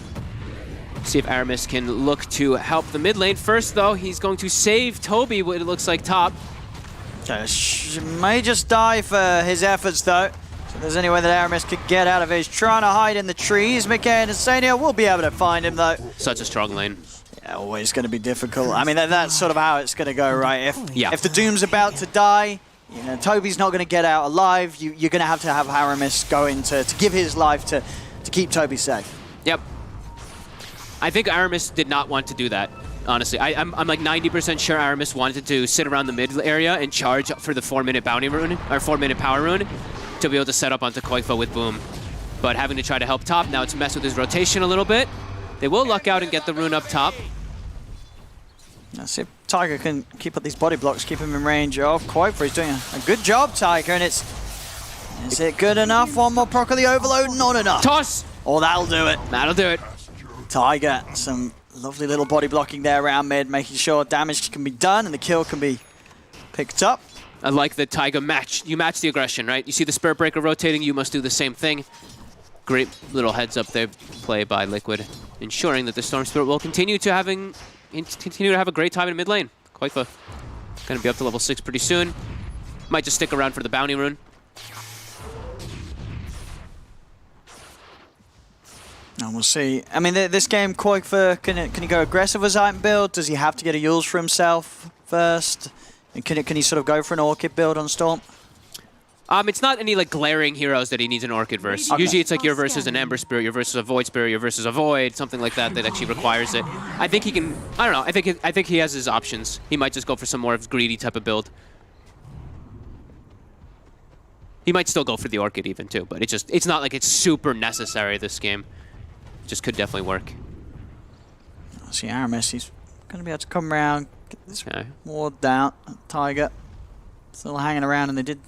K: see if Aramis can look to help the mid lane. First, though, he's going to save Toby, what it looks like top.
J: May just die for his efforts, though. So if there's any way that Aramis could get out of it, he's trying to hide in the trees. Mickey and Insania will be able to find him, though.
K: Such a strong lane.
J: Yeah, always going to be difficult. I mean, that's sort of how it's going to go, right? If the Doom's about to die, Toby's not going to get out alive. You're going to have Aramis go in to give his life to keep Toby safe.
K: Yep. I think Aramis did not want to do that, honestly. I'm like 90% sure Aramis wanted to sit around the mid area and charge for the 4-minute bounty rune, or 4-minute power rune, to be able to set up onto Quakefoot with Boom. But having to try to help top, now it's messed with his rotation a little bit. They will luck out and get the rune up top.
J: Let's see if Tiger can keep up these body blocks, keep him in range of Quakefoot. He's doing a good job, Tiger, and is it good enough? One more proc of the overload, not enough.
K: Toss!
J: Oh, that'll do it.
K: That'll do it.
J: Tiger, some lovely little body blocking there around mid, making sure damage can be done and the kill can be picked up.
K: I like the Tiger match. You match the aggression, right? You see the Spirit Breaker rotating, you must do the same thing. Great little heads up there play by Liquid, ensuring that the Storm Spirit will continue to have a great time in mid lane. Quakefoot gonna be up to level 6 pretty soon. Might just stick around for the bounty rune.
J: And we'll see. I mean, this game, Koikfa, can he go aggressive with Item build? Does he have to get a Yules for himself first? And can he sort of go for an Orchid build on Storm?
K: It's not any like glaring heroes that he needs an Orchid versus.
J: Okay.
K: Usually it's like you're versus an Ember Spirit, you're versus a Void Spirit, you're versus a Void, something like that that actually requires it. I think he can. I don't know. I think he has his options. He might just go for some more of greedy type of build. He might still go for the Orchid even too, but it's not like it's super necessary this game. Just could definitely work.
J: See Aramis, he's going to be able to come around, get this ward down. Tiger still hanging around, and they did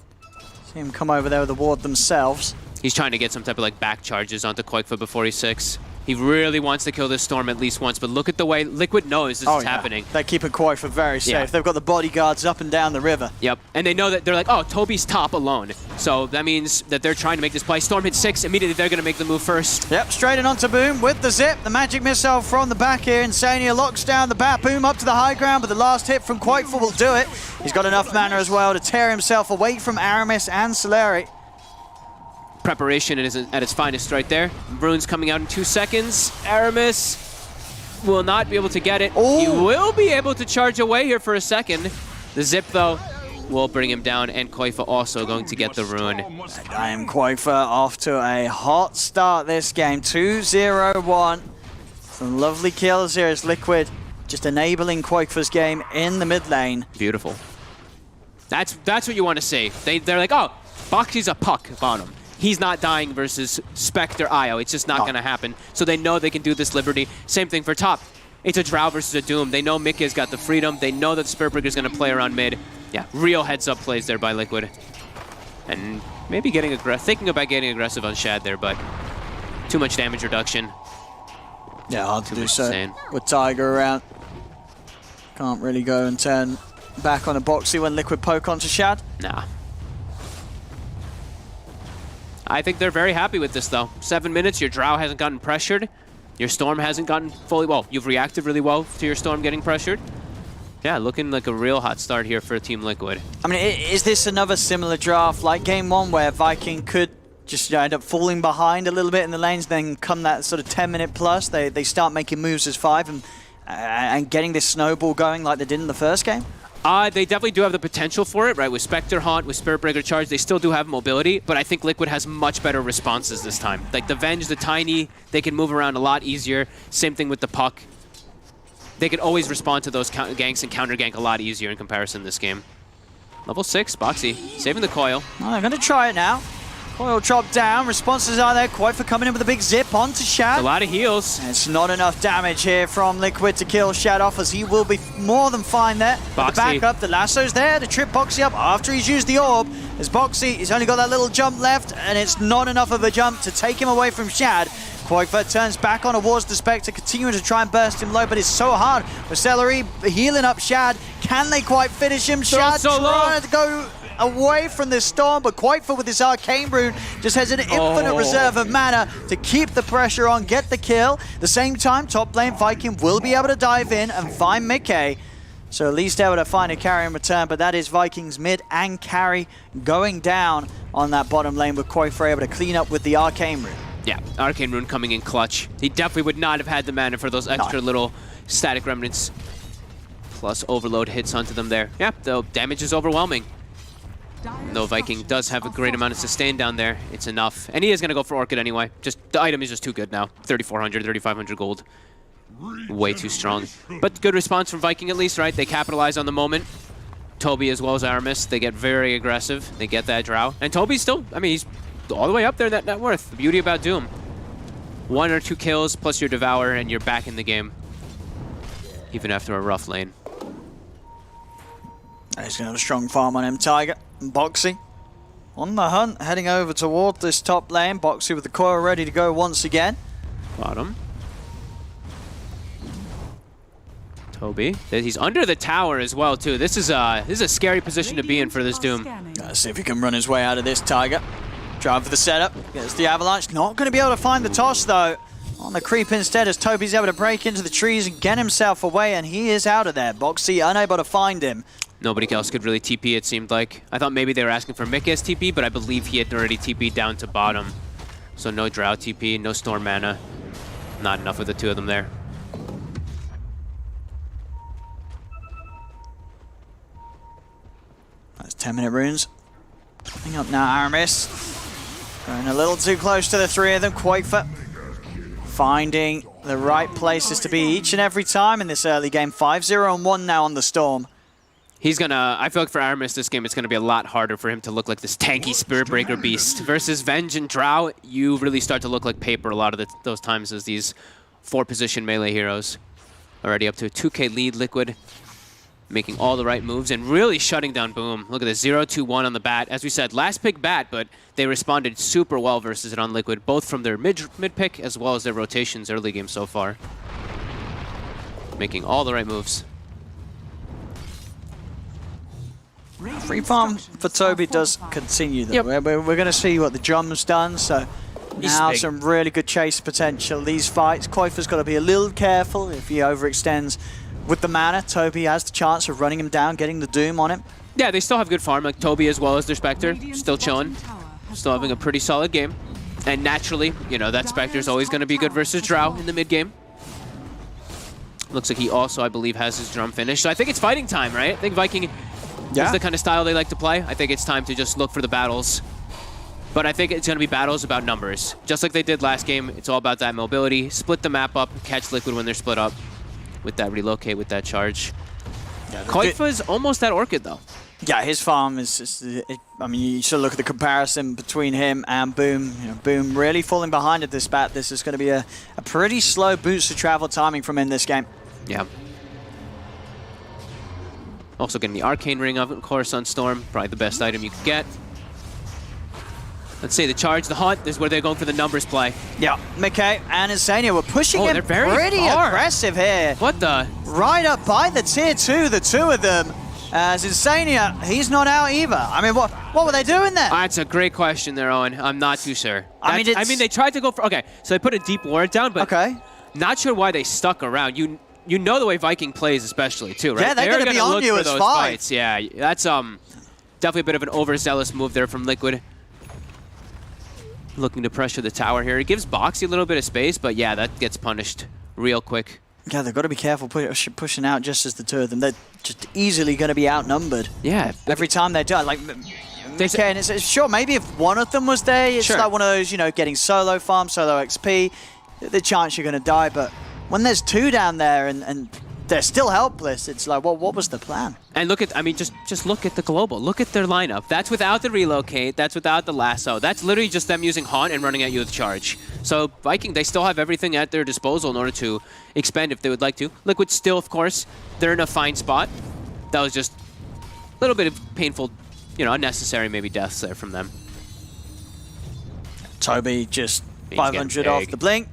J: see him come over there with the ward themselves.
K: He's trying to get some type of like back charges onto Koikfa before he's 6. He really wants to kill this Storm at least once, but look at the way Liquid knows this is happening.
J: They're keeping Koikfa very safe. They've got the bodyguards up and down the river.
K: Yep, and they know that they're like, oh, Toby's top alone. So that means that they're trying to make this play. Storm hits 6, immediately they're going to make the move first.
J: Yep, straight in onto Boom with the zip. The magic missile from the back here. Insania locks down the bat. Boom up to the high ground, but the last hit from Koikfa will do it. He's got enough mana as well to tear himself away from Aramis and Soleri.
K: Preparation at its finest right there. Rune's coming out in 2 seconds. Aramis will not be able to get it.
J: Ooh.
K: He will be able to charge away here for a second. The zip, though, will bring him down, and Koikfa also going to get the rune.
J: I am Koikfa off to a hot start this game. 2-0-1. Some lovely kills here as Liquid just enabling Koikfa's game in the mid lane.
K: Beautiful. That's what you want to see. They're like, oh, Boxy's a puck bottom. He's not dying versus Spectre Io. It's just not going to happen. So they know they can do this Liberty. Same thing for top. It's a Drow versus a Doom. They know Mikke's got the freedom. They know that Spiritbreaker's going to play around mid. Yeah, real heads-up plays there by Liquid. And maybe thinking about getting aggressive on Shad there, but too much damage reduction.
J: Yeah, hard to do so with Tiger around. Can't really go and turn back on a Boxy when Liquid poke onto Shad.
K: Nah. I think they're very happy with this, though. 7 minutes, your Drow hasn't gotten pressured. Your Storm hasn't gotten fully... Well, you've reacted really well to your Storm getting pressured. Yeah, looking like a real hot start here for Team Liquid.
J: I mean, is this another similar draft like Game 1 where Viking could just end up falling behind a little bit in the lanes, then come that sort of 10-minute plus, they start making moves as 5 and getting this snowball going like they did in the first game?
K: They definitely do have the potential for it, right? With Spectre Haunt, with Spiritbreaker Charge, they still do have mobility, but I think Liquid has much better responses this time. Like the Venge, the Tiny, they can move around a lot easier. Same thing with the Puck. They can always respond to those ganks and counter gank a lot easier in comparison this game. Level 6, Boxy, saving the coil.
J: Well, they're going to try it now. Coil drop down, responses are there. Koikfa coming in with a big zip onto Shad.
K: A lot of heals.
J: And it's not enough damage here from Liquid to kill Shad off, as he will be more than fine there.
K: Boxy.
J: The back up, the lasso's there to trip Boxy up after he's used the orb. As Boxy, he's only got that little jump left, and it's not enough of a jump to take him away from Shad. Koikfa turns back on towards the Spectre, continuing to try and burst him low, but it's so hard. With Celery healing up Shad, can they quite finish him? Shad trying to go away from this Storm, but Koikfa with his Arcane Rune just has an infinite reserve of mana to keep the pressure on, get the kill. At the same time, top lane Viking will be able to dive in and find Mikke. So at least able to find a carry in return, but that is Vikings mid and carry going down on that bottom lane with Koikfa able to clean up with the Arcane Rune.
K: Yeah, Arcane Rune coming in clutch. He definitely would not have had the mana for those extra little static remnants. Plus overload hits onto them there. Yeah, the damage is overwhelming. Though Viking does have a great amount of sustain down there, it's enough. And he is going to go for Orchid anyway. Just the item is just too good now. 3,400, 3,500 gold. Way too strong. But good response from Viking at least, right? They capitalize on the moment. Toby as well as Aramis, they get very aggressive. They get that Drow. And Toby's still, I mean, he's all the way up there in that net worth. The beauty about Doom. 1 or 2 kills plus your Devour and you're back in the game. Even after a rough lane.
J: He's going to have a strong farm on him, Tiger. And Boxy on the hunt, heading over toward this top lane. Boxy with the coil ready to go once again.
K: Bottom. Toby. He's under the tower as well, too. This is a scary position to be in for this Doom.
J: Let's see if he can run his way out of this, Tiger. Drive for the setup. Gets the avalanche. Not going to be able to find the toss, though. On the creep instead, as Toby's able to break into the trees and get himself away, and he is out of there. Boxy unable to find him.
K: Nobody else could really TP, it seemed like. I thought maybe they were asking for Mikke's TP, but I believe he had already TP'd down to bottom. So no Drow TP, no Storm mana. not enough with the two of them there.
J: That's 10-minute runes. Coming up now, Aramis. Going a little too close to the three of them. Quakefoot finding the right places to be each and every time in this early game. 5-0 and 1 now on the Storm.
K: He's gonna, I feel like for Aramis this game, it's gonna be a lot harder for him to look like this tanky Spirit Breaker beast. Versus Venge and Drow, you really start to look like paper a lot of those times as these 4-position melee heroes. Already up to a 2K lead, Liquid making all the right moves and really shutting down Boom. Look at the 0-2-1 on the bat. As we said, last pick bat, but they responded super well versus it on Liquid, both from their mid pick as well as their rotations early game so far. Making all the right moves.
J: Free farm for Toby does continue though. Yep. We're going to see what the drum's done, so now some really good chase potential. These fights, Quakefoot's got to be a little careful if he overextends with the mana. Toby has the chance of running him down, getting the Doom on him.
K: Yeah, they still have good farm, like Toby as well as their Spectre, still chilling, still having a pretty solid game. And naturally, you know, that Spectre's always going to be good versus Drow in the mid game. Looks like he also, I believe, has his drum finished. So I think it's fighting time, right? I think Viking is the kind of style they like to play. I think it's time to just look for the battles. But I think it's going to be battles about numbers. Just like they did last game, it's all about that mobility. Split the map up, catch Liquid when they're split up. With that relocate, with that charge. Yeah, Quakefoot is almost at Orchid, though.
J: Yeah, his farm is just, I mean, you should look at the comparison between him and Boom. You know, Boom really falling behind at this bat. This is going to be a pretty slow boost to travel timing from in this game.
K: Yeah. Also getting the Arcane Ring, of course, on Storm. Probably the best item you could get. Let's say the charge, the hunt, this is where they're going for the numbers play.
J: Yeah, Mickey and Insania were pushing him pretty aggressive here.
K: What the?
J: Right up by the tier 2, the two of them. As Insania, he's not out either. I mean, what were they doing there?
K: That's a great question there, Owen. I'm not too sure. I mean, they tried to go for, okay, so they put a deep ward down, but not sure why they stuck around. You know the way Viking plays especially, too, right?
J: Yeah, they're going to be on you as fights.
K: Yeah, that's definitely a bit of an overzealous move there from Liquid. Looking to pressure the tower here. It gives Boxy a little bit of space, but yeah, that gets punished real quick.
J: Yeah, they've got to be careful pushing out just as the two of them. They're just easily going to be outnumbered.
K: Yeah.
J: Every time they do it, like, okay, and it's, sure, maybe if one of them was there, it's like one of those, you know, getting solo farm, solo XP, the chance you're going to die, but when there's two down there and they're still helpless, it's like, well, what was the plan?
K: And look at, I mean, just look at the global. Look at their lineup. That's without the relocate. That's without the lasso. That's literally just them using Haunt and running at you with charge. So Viking, they still have everything at their disposal in order to expand if they would like to. Liquid still, of course, they're in a fine spot. That was just a little bit of painful, you know, unnecessary maybe deaths there from them.
J: Toby just 500 off the blink.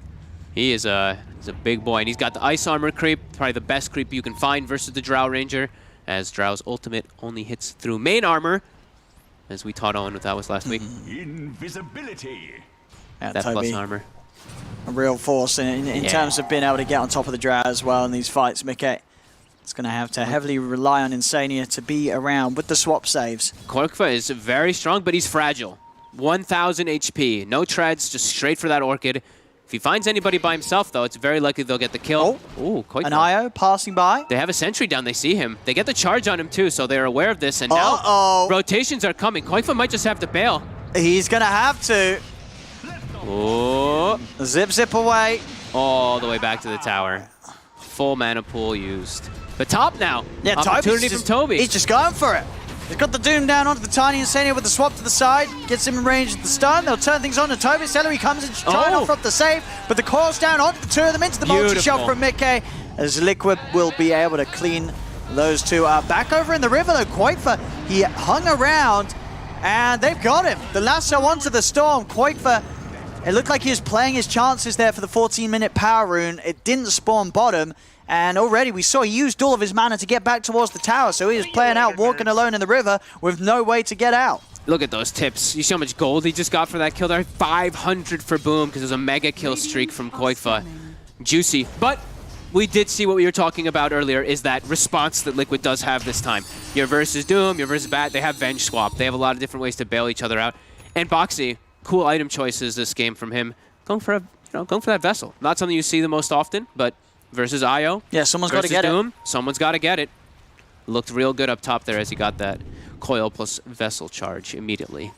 K: He is a big boy, and he's got the ice armor creep, probably the best creep you can find versus the Drow Ranger, as Drow's ultimate only hits through main armor, as we taught on what that was last week.
M: Invisibility.
J: Yeah,
K: that
J: Toby,
K: plus armor.
J: A real force in terms of being able to get on top of the Drow as well in these fights. Mickey, it's going to have to heavily rely on Insania to be around with the swap saves.
K: Quakefoot is very strong, but he's fragile. 1,000 HP, no treads, just straight for that Orchid. If he finds anybody by himself, though, it's very likely they'll get the kill.
J: Oh, an IO passing by.
K: They have a sentry down. They see him. They get the charge on him, too, so they're aware of this. And now rotations are coming. Quakefoot might just have to bail.
J: He's going to have to.
K: Oh.
J: Zip away.
K: All the way back to the tower. Full mana pool used. But top now.
J: Yeah,
K: opportunity from Toby.
J: He's just going for it. He's got the Doom down onto the tiny Insania with the swap to the side. Gets him in range of the stun. They'll turn things on to Toby. Celery comes in, trying to offer up the save, but the coil's down onto the two of them into the multi-shot from Mickey, as Liquid will be able to clean those two up. Back over in the river though, Quakefoot, he hung around, and they've got him. The lasso onto the Storm. Quakefoot, it looked like he was playing his chances there for the 14-minute power rune. It didn't spawn bottom. And already we saw he used all of his mana to get back towards the tower, so he was playing out, walking alone in the river with no way to get out.
K: Look at those tips. You see how much gold he just got for that kill there? 500 for Boom, because it was a mega kill streak from Quakefoot. Juicy. But we did see what we were talking about earlier, is that response that Liquid does have this time. Your versus Doom, your versus Bat, they have Venge swap. They have a lot of different ways to bail each other out. And Boxy, cool item choices this game from him. Going for a going for that Vessel. Not something you see the most often, but versus IO.
J: Yeah, someone's got to get
K: Doom,
J: it.
K: Someone's got to get it. Looked real good up top there as he got that coil plus Vessel charge immediately.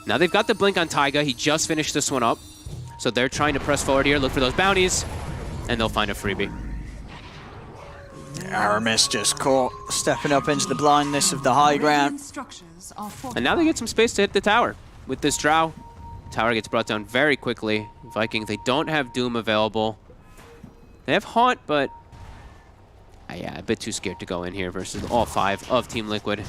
K: Now they've got the blink on Taiga. He just finished this one up. So they're trying to press forward here, look for those bounties, and they'll find a freebie.
J: Aramis just caught, stepping up into the blindness of the high ground.
K: And now they get some space to hit the tower. With this Drow, tower gets brought down very quickly. Vikings, they don't have Doom available. They have Haunt, but yeah, a bit too scared to go in here versus all 5 of Team Liquid.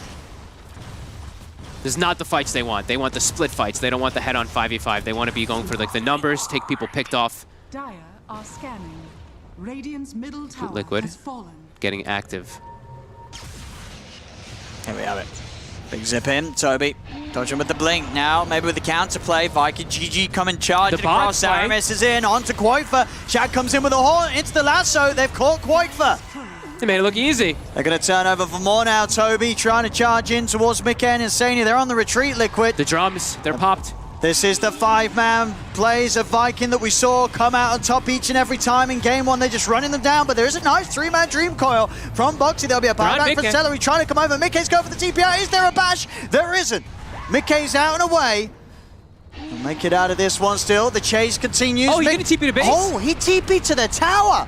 K: This is not the fights they want. They want the split fights. They don't want the head-on 5v5. They want to be going for like the numbers, take people picked off.
L: Dire are scanning. Radiant's middle tower
K: Liquid
L: has fallen.
K: getting active.
J: Here we have it. Big zip in, Toby. Dodging with the blink now, maybe with the counterplay. Viking GG coming charging across. Aramis is in, onto Quoifer. Shad comes in with a horn, into the lasso. They've caught Quoifer.
K: They made it look easy.
J: They're going to turn over for more now. Toby trying to charge in towards Mickey and Insania. They're on the retreat, Liquid.
K: The drums, they're popped.
J: This is the 5-man plays of Viking that we saw come out on top each and every time in game 1. They're just running them down, but there is a nice 3-man dream coil from Boxy. There'll be a power back from Celery trying to come over. Mickey's going for the TPR. Is there a bash? There isn't. Mickey's out and away. We'll make it out of this one still. The chase continues.
K: Oh, he's going to TP to base?
J: Oh, he TP'd to the tower.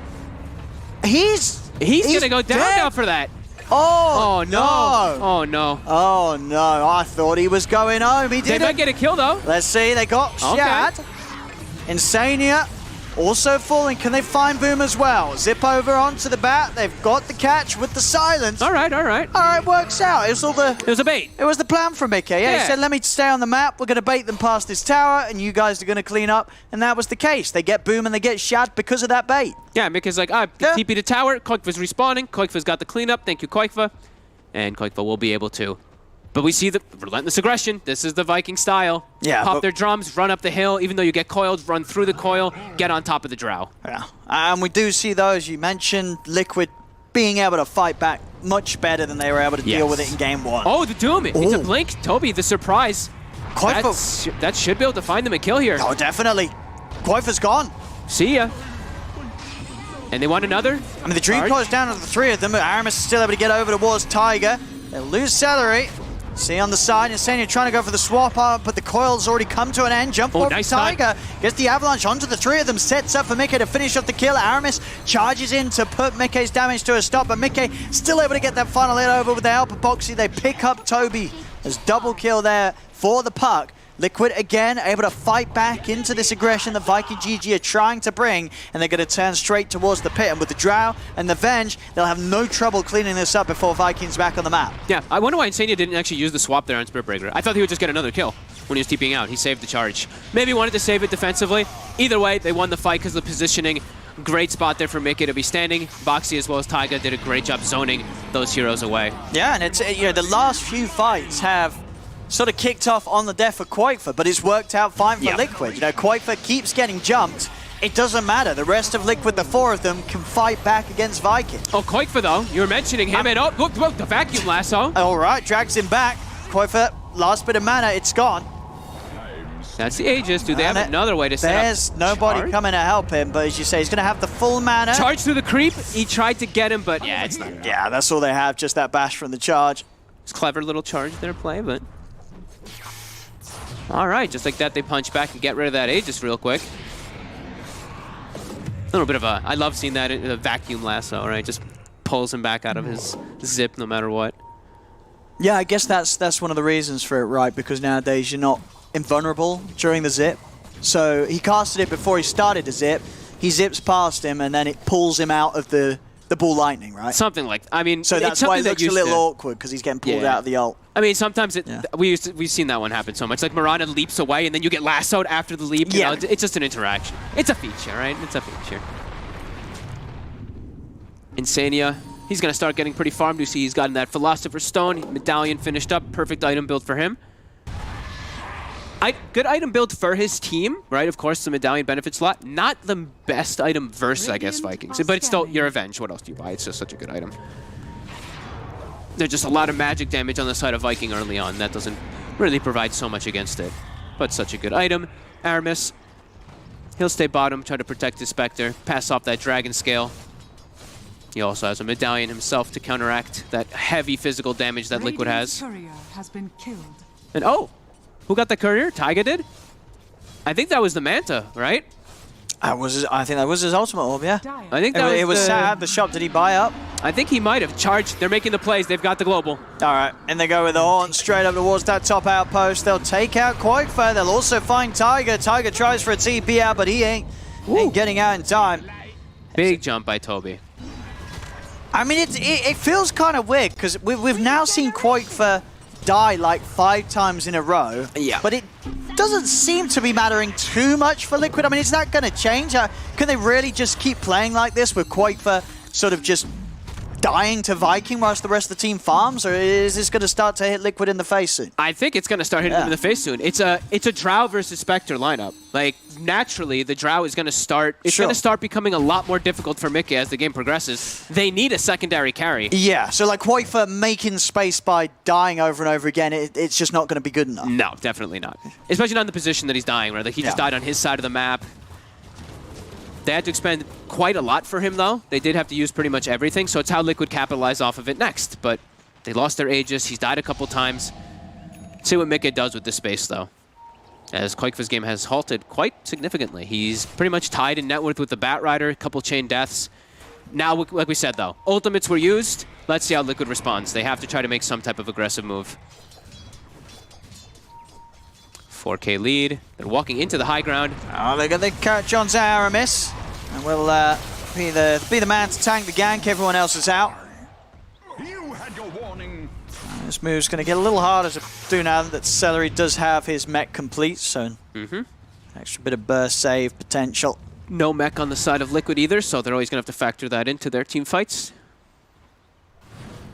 J: He's
K: going to go down now for that.
J: Oh,
K: no. Oh, no.
J: Oh, no. I thought he was going home. He didn't.
K: They might get a kill, though.
J: Let's see. They got Shad. Insania also falling. Can they find Boom as well? Zip over onto the bat. They've got the catch with the silence.
K: All right, all right.
J: All right, works out. It was a bait. It was the plan from Mickey. Yeah, he said, let me stay on the map. We're going to bait them past this tower, and you guys are going to clean up. And that was the case. They get Boom and they get Shad because of that bait.
K: Yeah, Mickey's like, TP to tower. Koikva's respawning. Koikva's got the cleanup. Thank you, Koikva. And Koikva will be able to. But we see the relentless aggression. This is the Viking style.
J: Yeah,
K: Pop their drums, run up the hill. Even though you get coiled, run through the coil, get on top of the Drow.
J: Yeah, and we do see those. You mentioned Liquid being able to fight back much better than they were able to deal with it in game 1.
K: Oh, the Doom. It's a blink. Toby, the surprise. That should be able to find them a kill here.
J: Oh, definitely. Quoifer's gone.
K: See ya. And they want another?
J: I mean, the Dream Coil's down to the 3 of them, but Aramis is still able to get over towards Tiger. They'll lose Celery. See on the side, Insania trying to go for the swap up, but the coil's already come to an end. Jump forward
K: nice
J: from Tiger. Gets the avalanche onto the 3 of them. Sets up for Mickey to finish off the kill. Aramis charges in to put Mickey's damage to a stop, but Mickey still able to get that final hit over with the help of Boxy. They pick up Toby. There's double kill there for the puck. Liquid again able to fight back into this aggression that Viking GG are trying to bring, and they're going to turn straight towards the pit. And with the Drow and the Venge, they'll have no trouble cleaning this up before Vikings back on the map.
K: Yeah, I wonder why Insania didn't actually use the swap there on Spirit Breaker. I thought he would just get another kill when he was TPing out. He saved the charge. Maybe he wanted to save it defensively. Either way, they won the fight because of the positioning. Great spot there for Mickey to be standing. Boxy as well as Taiga did a great job zoning those heroes away.
J: Yeah, and it's the last few fights have sort of kicked off on the death of Quoifer, but it's worked out fine for Liquid. Quoifer keeps getting jumped. It doesn't matter. The rest of Liquid, the 4 of them, can fight back against Viking.
K: Oh, Quoifer, though. You were mentioning him. And look, the vacuum lasso.
J: All right, drags him back. Quoifer, last bit of mana, it's gone.
K: That's the Aegis. Do they have another way to set up?
J: There's nobody coming to help him, but as you say, he's going to have the full mana.
K: Charge through the creep. He tried to get him, but yeah, it's not.
J: Yeah, that's all they have, just that bash from the charge.
K: It's a clever little charge there play, but... All right, just like that, they punch back and get rid of that Aegis real quick. A little bit of a... I love seeing that in a vacuum lasso, right? Just pulls him back out of his zip no matter what.
J: Yeah, I guess that's one of the reasons for it, right? Because nowadays you're not invulnerable during the zip. So he casted it before he started the zip. He zips past him, and then it pulls him out of the ball lightning, right?
K: Something like... I mean,
J: so that's why it looks a little awkward, because he's getting pulled out of the ult.
K: I mean, sometimes we've seen that one happen so much. Like Mirana leaps away, and then you get lassoed after the leap. You know, it's just an interaction. It's a feature, right? It's a feature. Insania, he's going to start getting pretty farmed. You see he's gotten that Philosopher's Stone. Medallion finished up. Perfect item build for him. Good item build for his team, right? Of course, the Medallion benefits a lot. Not the best item versus, I guess, Vikings. But it's still your Avenge. What else do you buy? It's just such a good item. There's just a lot of magic damage on the side of Viking early on. That doesn't really provide so much against it. But such a good item. Aramis He'll stay bottom, try to protect his Spectre, pass off that Dragon Scale. He also has a Medallion himself to counteract that heavy physical damage that Liquid has.
L: Courier has been killed.
K: And oh, who got the courier? Taiga did? I think that was the Manta, right?
J: I think that was his ultimate orb, yeah.
K: I think that
J: it was sad. The shop, did he buy up?
K: I think he might have charged. They're making the plays. They've got the global.
J: All right, and they go with the Haunt straight up towards that top outpost. They'll take out Quakefair. They'll also find Tiger. Tiger tries for a TP out, but he ain't getting out in time.
K: Big jump by Toby.
J: I mean, it feels kind of weird because we've now seen Quakefair die like 5 times in a row.
K: Yeah.
J: But it doesn't seem to be mattering too much for Liquid. I mean, is that going to change? Can they really just keep playing like this with Quakefair sort of just dying to Viking whilst the rest of the team farms, or is this going to start to hit Liquid in the face soon?
K: I think it's going to start hitting them in the face soon. It's a Drow versus Spectre lineup. Like, naturally, the Drow is going to start... It's going to start becoming a lot more difficult for Mickey as the game progresses. They need a secondary carry.
J: Yeah, so like Quakefair making space by dying over and over again, it's just not going to be good enough.
K: No, definitely not. Especially not in the position that he's dying, right? Like, he just died on his side of the map. They had to expend quite a lot for him, though. They did have to use pretty much everything, so it's how Liquid capitalize off of it next. But they lost their Aegis. He's died a couple times. Let's see what Mickey does with this space, though, as Quakefair's game has halted quite significantly. He's pretty much tied in net worth with the Batrider, a couple chain deaths. Now, like we said, though, ultimates were used. Let's see how Liquid responds. They have to try to make some type of aggressive move. 4K lead. They're walking into the high ground.
J: Oh, they're going to catch on to Aramis. And we'll be the man to tank the gank. Everyone else is out.
M: You had your warning.
J: This move's going to get a little harder to do now that Celery does have his mech complete, so extra bit of burst save potential.
K: No mech on the side of Liquid either, so they're always going to have to factor that into their team fights.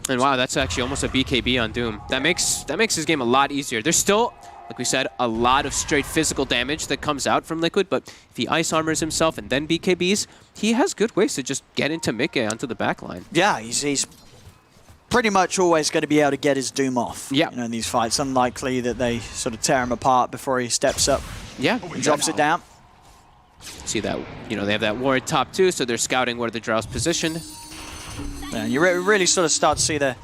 K: And wow, that's actually almost a BKB on Doom. That makes his game a lot easier. There's still, like we said, a lot of straight physical damage that comes out from Liquid, but if he ice armors himself and then BKBs, he has good ways to just get into Mickey onto the backline.
J: Yeah, he's pretty much always going to be able to get his Doom off.
K: Yeah.
J: You know, in these fights, unlikely that they sort of tear him apart before he steps up.
K: Yeah.
J: And drops it down.
K: See that, you know, they have that ward top too, so they're scouting where the Drow's positioned.
J: Yeah, and you really sort of start to see the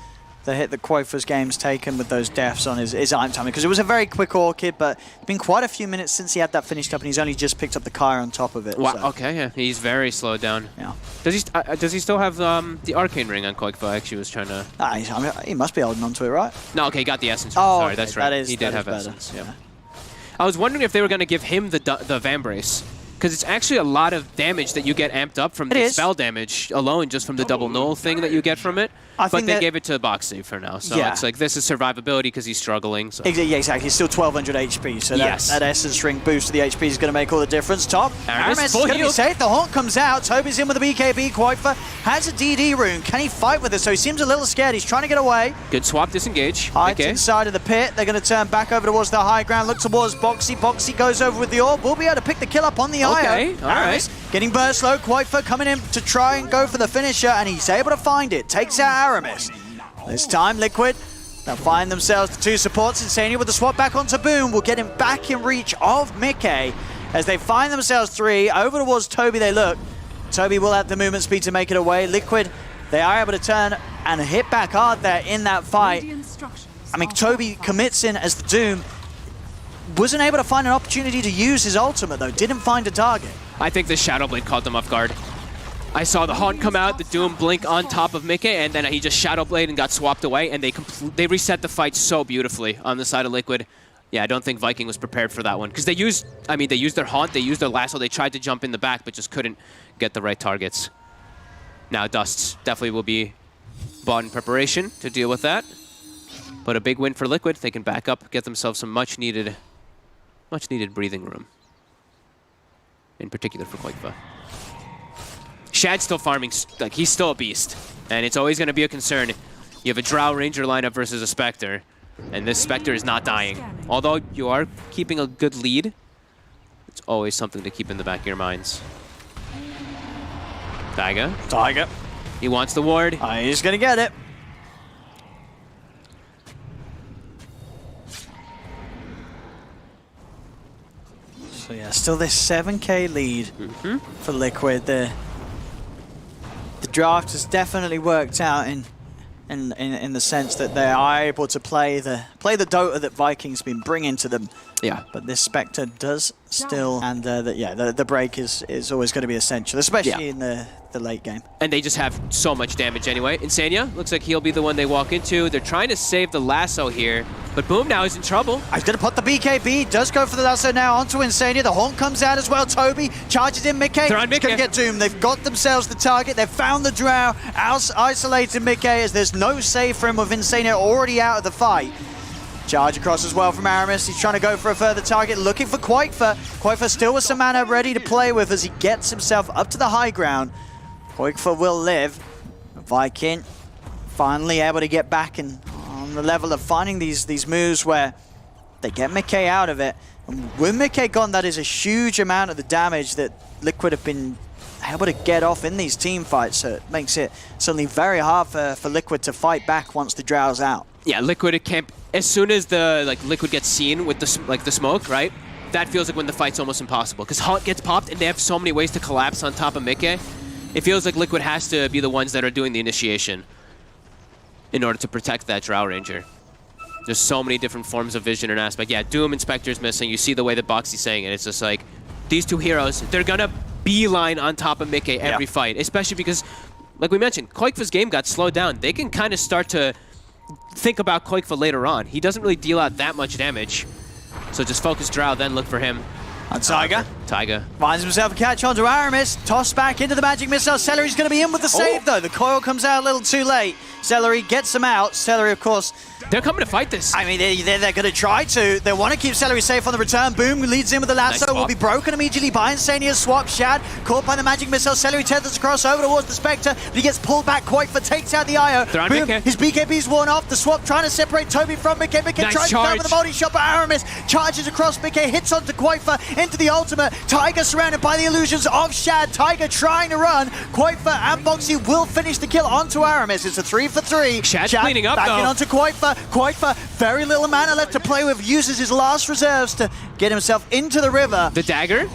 J: hit that Quakefair's game's taken with those deaths on his item timing, because it was a very quick Orchid, but it's been quite a few minutes since he had that finished up, and he's only just picked up the Kyre on top of it.
K: Wow,
J: so.
K: okay, yeah, he's very slowed down.
J: Yeah.
K: Does he still have the Arcane Ring on Quakefair? I actually was trying to...
J: I mean, he must be holding on to it, right?
K: No, okay, he got the Essence.
J: Oh,
K: sorry,
J: okay,
K: that's right. He did have
J: better.
K: Essence, yeah. I was wondering if they were going to give him the Vambrace, because it's actually a lot of damage that you get amped up from the spell damage alone, just from the double null thing that you get from it. But they gave it to Box Save for now, so it's like this is survivability because he's struggling. So.
J: Yeah, exactly. He's still 1200 HP, so that Essence Ring boost to the HP is going to make all the difference. Top, Aramis is going to be safe. The Haunt comes out. Toby's in with the BKB. Quakefair has a DD rune. Can he fight with it? So he seems a little scared. He's trying to get away.
K: Good swap, disengage.
J: Hides inside of the pit. They're going to turn back over towards the high ground. Look towards Boxy. Boxy goes over with the orb. We'll be able to pick the kill up on the IO.
K: All right.
J: Getting burst low. Quakefair coming in to try and go for the finisher, and he's able to find it. Takes out Aramis. This time, Liquid, they'll find themselves the two supports. Insania with the swap back onto Boom will get him back in reach of Mickey as they find themselves 3. Over towards Toby they look. Toby will have the movement speed to make it away. Liquid, they are able to turn and hit back hard there in that fight. I mean, Toby commits in as the Doom. Wasn't able to find an opportunity to use his ultimate, though. Didn't find a target.
K: I think the Shadow Blade caught them off guard. I saw the Haunt come out, the Doom blink on top of Mickey, and then he just Shadow Blade and got swapped away, and they reset the fight so beautifully on the side of Liquid. Yeah, I don't think Viking was prepared for that one. Because they used their Haunt, they used their Lasso, they tried to jump in the back, but just couldn't get the right targets. Now Dusts definitely will be bought in preparation to deal with that. But a big win for Liquid. They can back up, get themselves some much needed breathing room. In particular for Quakefair. Shad's still farming, like he's still a beast. And it's always going to be a concern. You have a Drow Ranger lineup versus a Spectre. And this Spectre is not dying. Although you are keeping a good lead, it's always something to keep in the back of your minds. Taiga. He wants the ward.
J: He's going to get it. So yeah, still this 7k lead for Liquid. The draft has definitely worked out in the sense that they are able to play the Dota that Vikings been bringing to them.
K: Yeah.
J: But this Spectre does still, and the break is always going to be essential, especially in the late game.
K: And they just have so much damage anyway. Insania looks like he'll be the one they walk into. They're trying to save the lasso here, but Boom now is in trouble.
J: He's going to put the BKB, does go for the lasso now onto Insania. The Haunt comes out as well. Toby charges in Mickey.
K: They're on
J: He's going to get doomed. They've got themselves the target. They've found the Drow, isolated Mickey as there's no save for him with Insania already out of the fight. Charge across as well from Aramis. He's trying to go for a further target, looking for Quakefer. Quakefer still with some mana ready to play with as he gets himself up to the high ground. Quakefer will live. Viking finally able to get back and on the level of finding these moves where they get Mickey out of it. And with Mickey gone, that is a huge amount of the damage that Liquid have been able to get off in these team fights. So it makes it suddenly very hard for Liquid to fight back once the Drow's out.
K: Yeah, Liquid can't. As soon as the Liquid gets seen with the smoke, right? That feels like when the fight's almost impossible because Haunt gets popped and they have so many ways to collapse on top of Mickey. It feels like Liquid has to be the ones that are doing the initiation in order to protect that Drow Ranger. There's so many different forms of vision and aspect. Yeah, Doom and Spectre's missing. You see the way that Boxy's saying it. It's just like these two heroes, they're gonna beeline on top of Mickey every fight, especially because, like we mentioned, Quakefa's game got slowed down. They can kind of start to think about Quakefa later on. He doesn't really deal out that much damage. So just focus Drow, then look for him.
J: And Taiga.
K: Taiga.
J: Finds himself a catch onto Aramis. Tossed back into the magic missile. Celery's going to be in with the save, though. The coil comes out a little too late. Celery gets him out. Celery, of course...
K: They're coming to fight this.
J: I mean, they're going to try to. They want to keep Celery safe on the return. Boom leads in with the lasso. Will be broken immediately by Insania's swap. Shad caught by the magic missile. Celery tethers across over towards the Spectre, but he gets pulled back. Quakefa takes out the IO. Boom, his BKB's worn off. The swap trying to separate Toby from Mickey. Mickey tries to go with the body shot, but Aramis charges across Mickey, hits onto Quakefa into the ultimate. Taiga surrounded by the illusions of Shad. Taiga trying to run. Quakefa and Boxy will finish the kill onto Aramis. It's a 3 for 3.
K: Shad cleaning up,
J: backing onto Quakefa. Quakefa, very little mana left to play with, uses his last reserves to get himself into the river.
K: The dagger,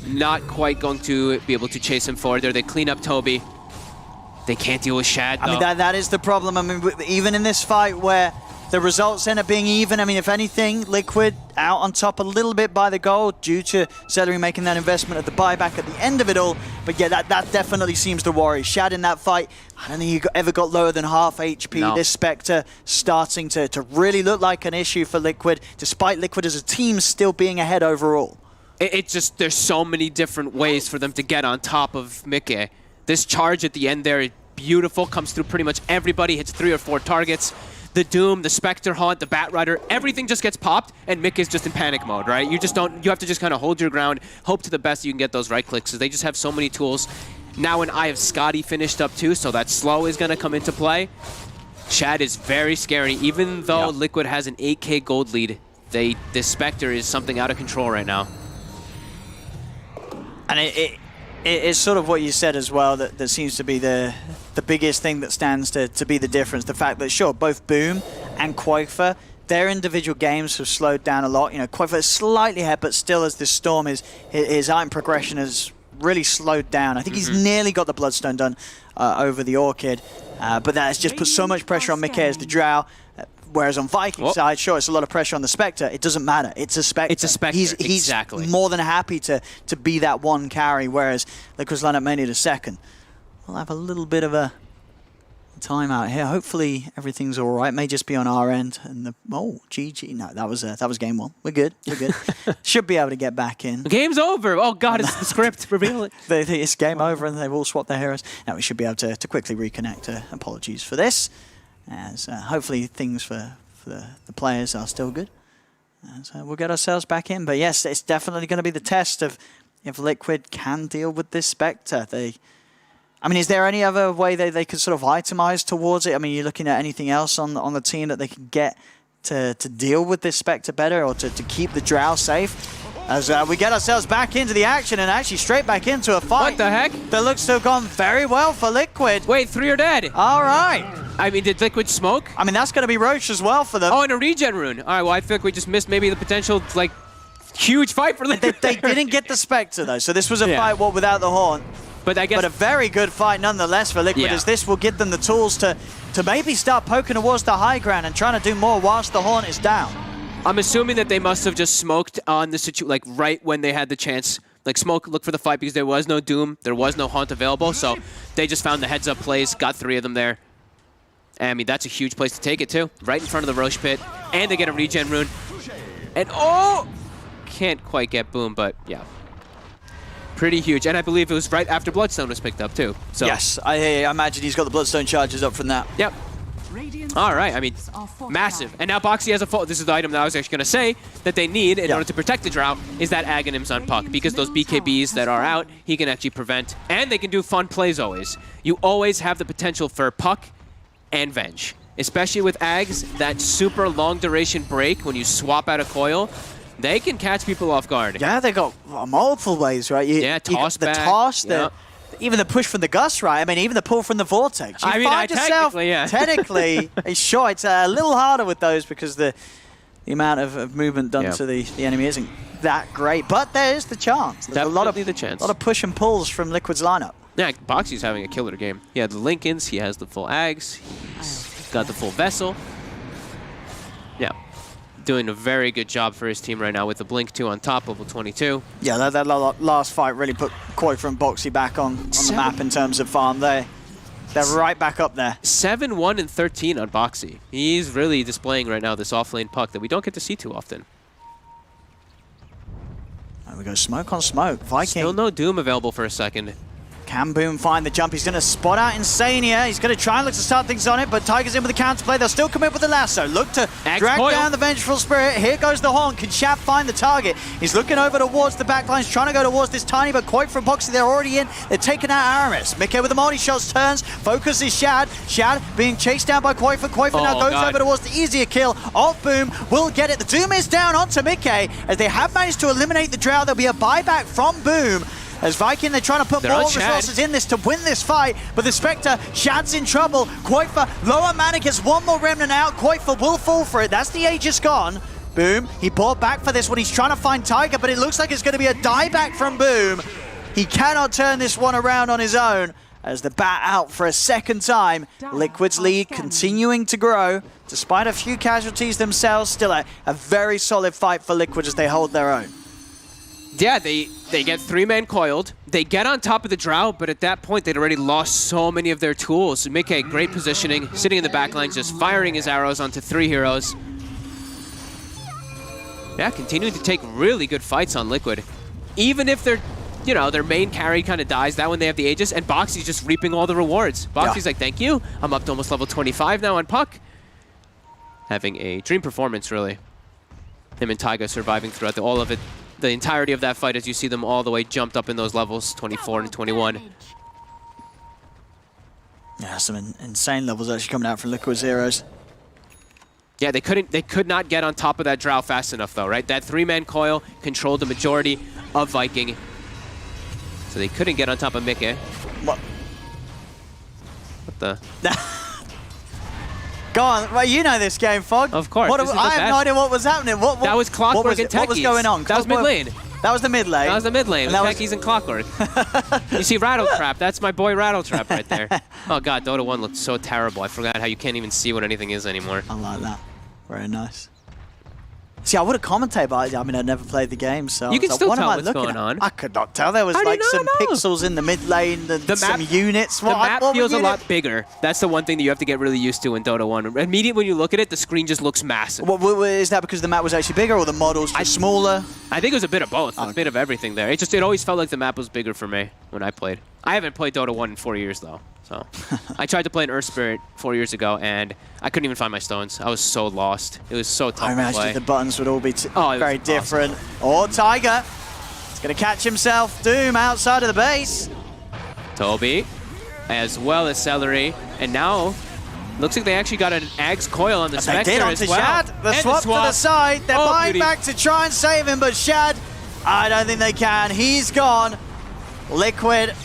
K: not quite going to be able to chase him forward there. They clean up Toby. They can't deal with Shad, though.
J: I mean, that is the problem. I mean, even in this fight where the results end up being even, I mean, if anything, Liquid out on top a little bit by the goal due to Celery making that investment at the buyback at the end of it all. But yeah, that definitely seems to worry. Shad in that fight, I don't think he ever got lower than half HP. No. This Spectre starting to really look like an issue for Liquid, despite Liquid as a team still being ahead overall.
K: It's just, there's so many different ways for them to get on top of Mickey. This charge at the end there is beautiful, comes through pretty much everybody, hits 3 or 4 targets. The Doom, the Spectre Haunt, the Bat Rider, everything just gets popped, and Mick is just in panic mode, right? You have to just kind of hold your ground, hope to the best you can get those right clicks, because they just have so many tools. Now an Eye of Scotty finished up too, so that slow is going to come into play. Shad is very scary, even though Liquid has an 8k gold lead. This Spectre is something out of control right now.
J: And it's sort of what you said as well, that seems to be the biggest thing that stands to be the difference. The fact that, sure, both Boom and Quakefa, their individual games have slowed down a lot. You know, Quakefa is slightly ahead, but still as this Storm his item progression has really slowed down. I think he's nearly got the Bloodstone done over the Orchid, but that has just put so much pressure on Mickey as the Drow. Whereas on Viking's side, sure, it's a lot of pressure on the Spectre. It doesn't matter. It's a Spectre.
K: It's a Spectre,
J: He's
K: exactly.
J: more than happy to be that one carry, whereas Liquid's lineup may need a second. We'll have a little bit of a timeout here. Hopefully everything's all right. May just be on our end. And GG. No, that was game 1. We're good. We're good. Should be able to get back in.
K: The game's over. Oh God, it's the script. Reveal it.
J: It's game over, and they've all swapped their heroes. Now we should be able to quickly reconnect. Apologies for this. As hopefully things for the players are still good. So we'll get ourselves back in. But yes, it's definitely going to be the test of if Liquid can deal with this Spectre. I mean, is there any other way they could sort of itemize towards it? I mean, you're looking at anything else on the team that they can get to deal with this Spectre better, or to keep the Drow safe? As we get ourselves back into the action and actually straight back into a fight.
K: What the heck?
J: That looks to have gone very well for Liquid.
K: Wait, 3 are dead.
J: All right.
K: I mean, did Liquid smoke?
J: I mean, that's going to be Roche as well for them.
K: Oh, and a regen rune. All right, well, I feel like we just missed maybe the potential, like, Huge fight for Liquid.
J: They didn't get the Spectre, though, so this was a fight without the Horn.
K: But I guess...
J: But a very good fight nonetheless for Liquid, as this will give them the tools to maybe start poking towards the high ground and trying to do more whilst the Horn is down.
K: I'm assuming that they must have just smoked on the situation, like right when they had the chance. Like smoke, look for the fight because there was no Doom, there was no Haunt available, so they just found the heads-up plays, got 3 of them there. And, I mean, that's a huge place to take it too, right in front of the Roche pit, and they get a regen rune. And can't quite get Boom, but yeah, pretty huge. And I believe it was right after Bloodstone was picked up too. So
J: yes, I imagine he's got the Bloodstone charges up from that.
K: Yep. All right, I mean, massive. And now Boxy has a full... This is the item that I was actually going to say that they need in order to protect the Drought is that Aghanims on Puck. Because those BKBs that are out, he can actually prevent. And they can do fun plays always. You always have the potential for Puck and Venge. Especially with Ags, that super long duration break when you swap out a coil, they can catch people off guard.
J: Yeah, they got multiple ways, right?
K: Toss back.
J: The toss, even the push from the Gust, right? I mean, even the pull from the Vortex. You find yourself, technically, sure, it's a little harder with those because the amount of movement done to the enemy isn't that great. But there is the chance. There's a lot of push and pulls from Liquid's lineup.
K: Yeah, Boxy's having a killer game. He had the Lincolns, he has the full Ags, he's got the full Vessel. Yeah. Doing a very good job for his team right now with the Blink 2 on top, level 22.
J: Yeah, that last fight really put Coifer and Boxy back on the map in terms of farm. They're right back up there.
K: 7-1 and 13 on Boxy. He's really displaying right now this off-lane Puck that we don't get to see too often.
J: There we go, smoke on smoke. Viking.
K: Still no Doom available for a second.
J: Can Boom find the jump? He's going to spot out Insania. He's going to try and look to start things on it, but Tiger's in with the counterplay. They'll still come in with the lasso. Look to drag down the Vengeful Spirit. Here goes the Horn. Can Shab find the target? He's looking over towards the backlines, trying to go towards this tiny, but quite from Boxy, they're already in. They're taking out Aramis. Mickey with the multi-shots turns. Focus is Shad. Shad being chased down by Coifer. Coifer now goes over towards the easier kill of Boom. Will get it. The Doom is down onto Mickey. As they have managed to eliminate the Drought, there'll be a buyback from Boom. As Viking, they're trying to put more resources in this to win this fight, but the Spectre, Shad's in trouble. Coifer, lower mana, gets one more Remnant out. Coifer will fall for it. That's the Aegis gone. Boom, he bought back for this one. He's trying to find Tiger, but it looks like it's going to be a dieback from Boom. He cannot turn this one around on his own. As the bat out for a second time, Liquid's lead continuing to grow. Despite a few casualties themselves, still a very solid fight for Liquid as they hold their own.
K: Yeah, they get 3-man coiled. They get on top of the Drought, but at that point, they'd already lost so many of their tools. Mickey, great positioning, sitting in the backline, just firing his arrows onto 3 heroes. Yeah, continuing to take really good fights on Liquid. Even if they're, their main carry kind of dies, that one they have the Aegis, and Boxy's just reaping all the rewards. Boxy's like, thank you. I'm up to almost level 25 now on Puck. Having a dream performance, really. Him and Taiga surviving throughout the entirety of that fight as you see them all the way jumped up in those levels, 24 and 21.
J: Yeah, some insane levels actually coming out from Liquid's heroes.
K: Yeah, they could not get on top of that Drought fast enough though, right? That 3-man coil controlled the majority of Viking. So they couldn't get on top of Mickey. What the?
J: Go on, well, you know this game, Fog.
K: Of course.
J: I have no idea what was happening.
K: That was Clockwork and Techies.
J: What was going on?
K: That was mid lane.
J: That was the mid lane.
K: That was the mid lane. Techies and Clockwork. You see Rattletrap. That's my boy Rattletrap right there. Oh god, Dota 1 looked so terrible. I forgot how you can't even see what anything is anymore.
J: I like that. Very nice. See, I would have commentated, but I mean, I never played the game, so
K: you can still
J: what
K: tell
J: am I
K: what's
J: looking
K: going
J: at?
K: on.
J: I could not tell. There was like some pixels in the mid lane, some units.
K: The map feels a lot bigger. That's the one thing that you have to get really used to in Dota 1. Immediately when you look at it, the screen just looks massive.
J: Is that because the map was actually bigger or the models just smaller?
K: I think it was a bit of both, a bit of everything there. It always felt like the map was bigger for me when I played. I haven't played Dota 1 in 4 years though. So I tried to play an Earth Spirit 4 years ago, and I couldn't even find my stones. I was so lost. It was so tough
J: I
K: to play.
J: imagine the buttons would all be very different. Oh, Tiger. He's going to catch himself. Doom outside of the base.
K: Toby, as well as Celery. And now, looks like they actually got an Axe Coil on the Spectre as well.
J: Shad. The swap to the side. They're buying back to try and save him, but Shad, I don't think they can. He's gone. Liquid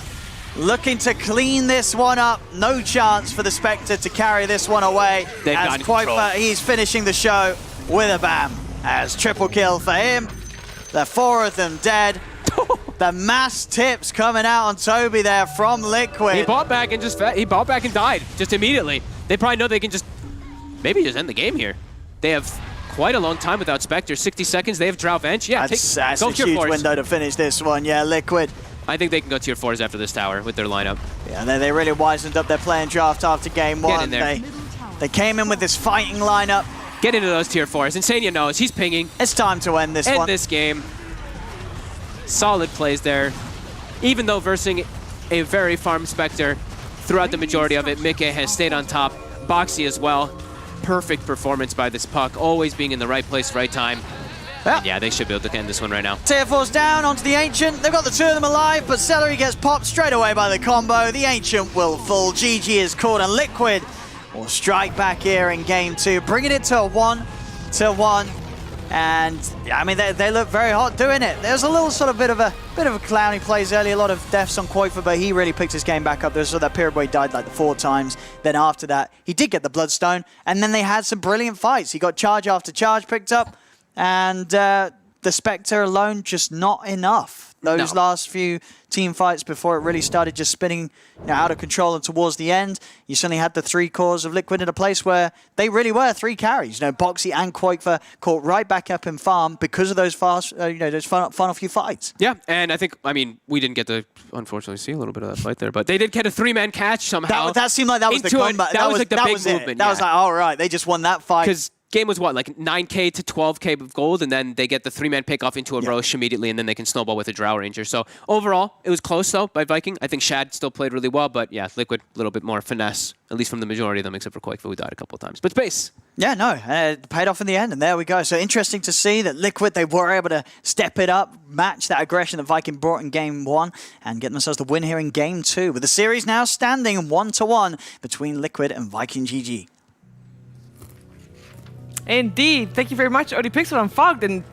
J: looking to clean this one up. No chance for the Spectre to carry this one away. As Coifer, he's finishing the show with a bam. As triple kill for him. The 4 of them dead. The mass tips coming out on Toby there from Liquid.
K: He bought back and he bought back and died just immediately. They probably know they can just maybe just end the game here. They have quite a long time without Spectre. 60 seconds. They have Drow Venge. Yeah,
J: that's
K: go
J: a
K: tier
J: huge
K: 4s.
J: window to finish this one. Yeah, Liquid.
K: I think they can go tier 4s after this tower with their lineup.
J: Yeah, they really wisened up their playing draft after game 1.
K: Get in there.
J: They came in with this fighting lineup.
K: Get into those tier 4s. Insania knows. He's pinging.
J: It's time to end this one.
K: End this game. Solid plays there. Even though versing a very farm Spectre throughout the majority of it, Mickey has stayed on top. Boxy as well. Perfect performance by this puck. Always being in the right place, right time.
J: Yep.
K: Yeah, they should be able to end this one right now.
J: Tier 4's down onto the Ancient. They've got the 2 of them alive, but Celery gets popped straight away by the combo. The Ancient will fall. GG is caught, and Liquid will strike back here in game 2, bringing it to a 1-1. And I mean, they look very hot doing it. There's a little sort of bit of a clowny plays early, a lot of deaths on Quoifer, but he really picked his game back up. There's that period where he died like the 4 times. Then after that, he did get the Bloodstone, and then they had some brilliant fights. He got charge after charge picked up, and the Spectre alone just not enough. Those last few team fights before it really started just spinning out of control and towards the end, you suddenly had the 3 cores of Liquid in a place where they really were 3 carries. Boxy and Quoifer caught right back up in farm because of those fast, those final few fights.
K: Yeah, and I mean, we didn't get to, unfortunately, see a little bit of that fight there, but they did get a 3-man catch somehow.
J: That seemed like that was the combat.
K: That was like the big movement.
J: That was like, all right, they just won that fight.
K: Because game was what, like 9k to 12k of gold, and then they get the 3-man pick off into a Roche immediately, and then they can snowball with a Drow Ranger. So overall, it was close though by Viking. I think Shad still played really well, but yeah, Liquid a little bit more finesse, at least from the majority of them, except for Quake, who died a couple of times. But space.
J: Yeah, no, it paid off in the end, and there we go. So interesting to see that Liquid, they were able to step it up, match that aggression that Viking brought in game 1, and get themselves the win here in game 2, with the series now standing 1-1 between Liquid and Viking GG.
D: Indeed. Thank you very much, Odie Pixel and Fogged. And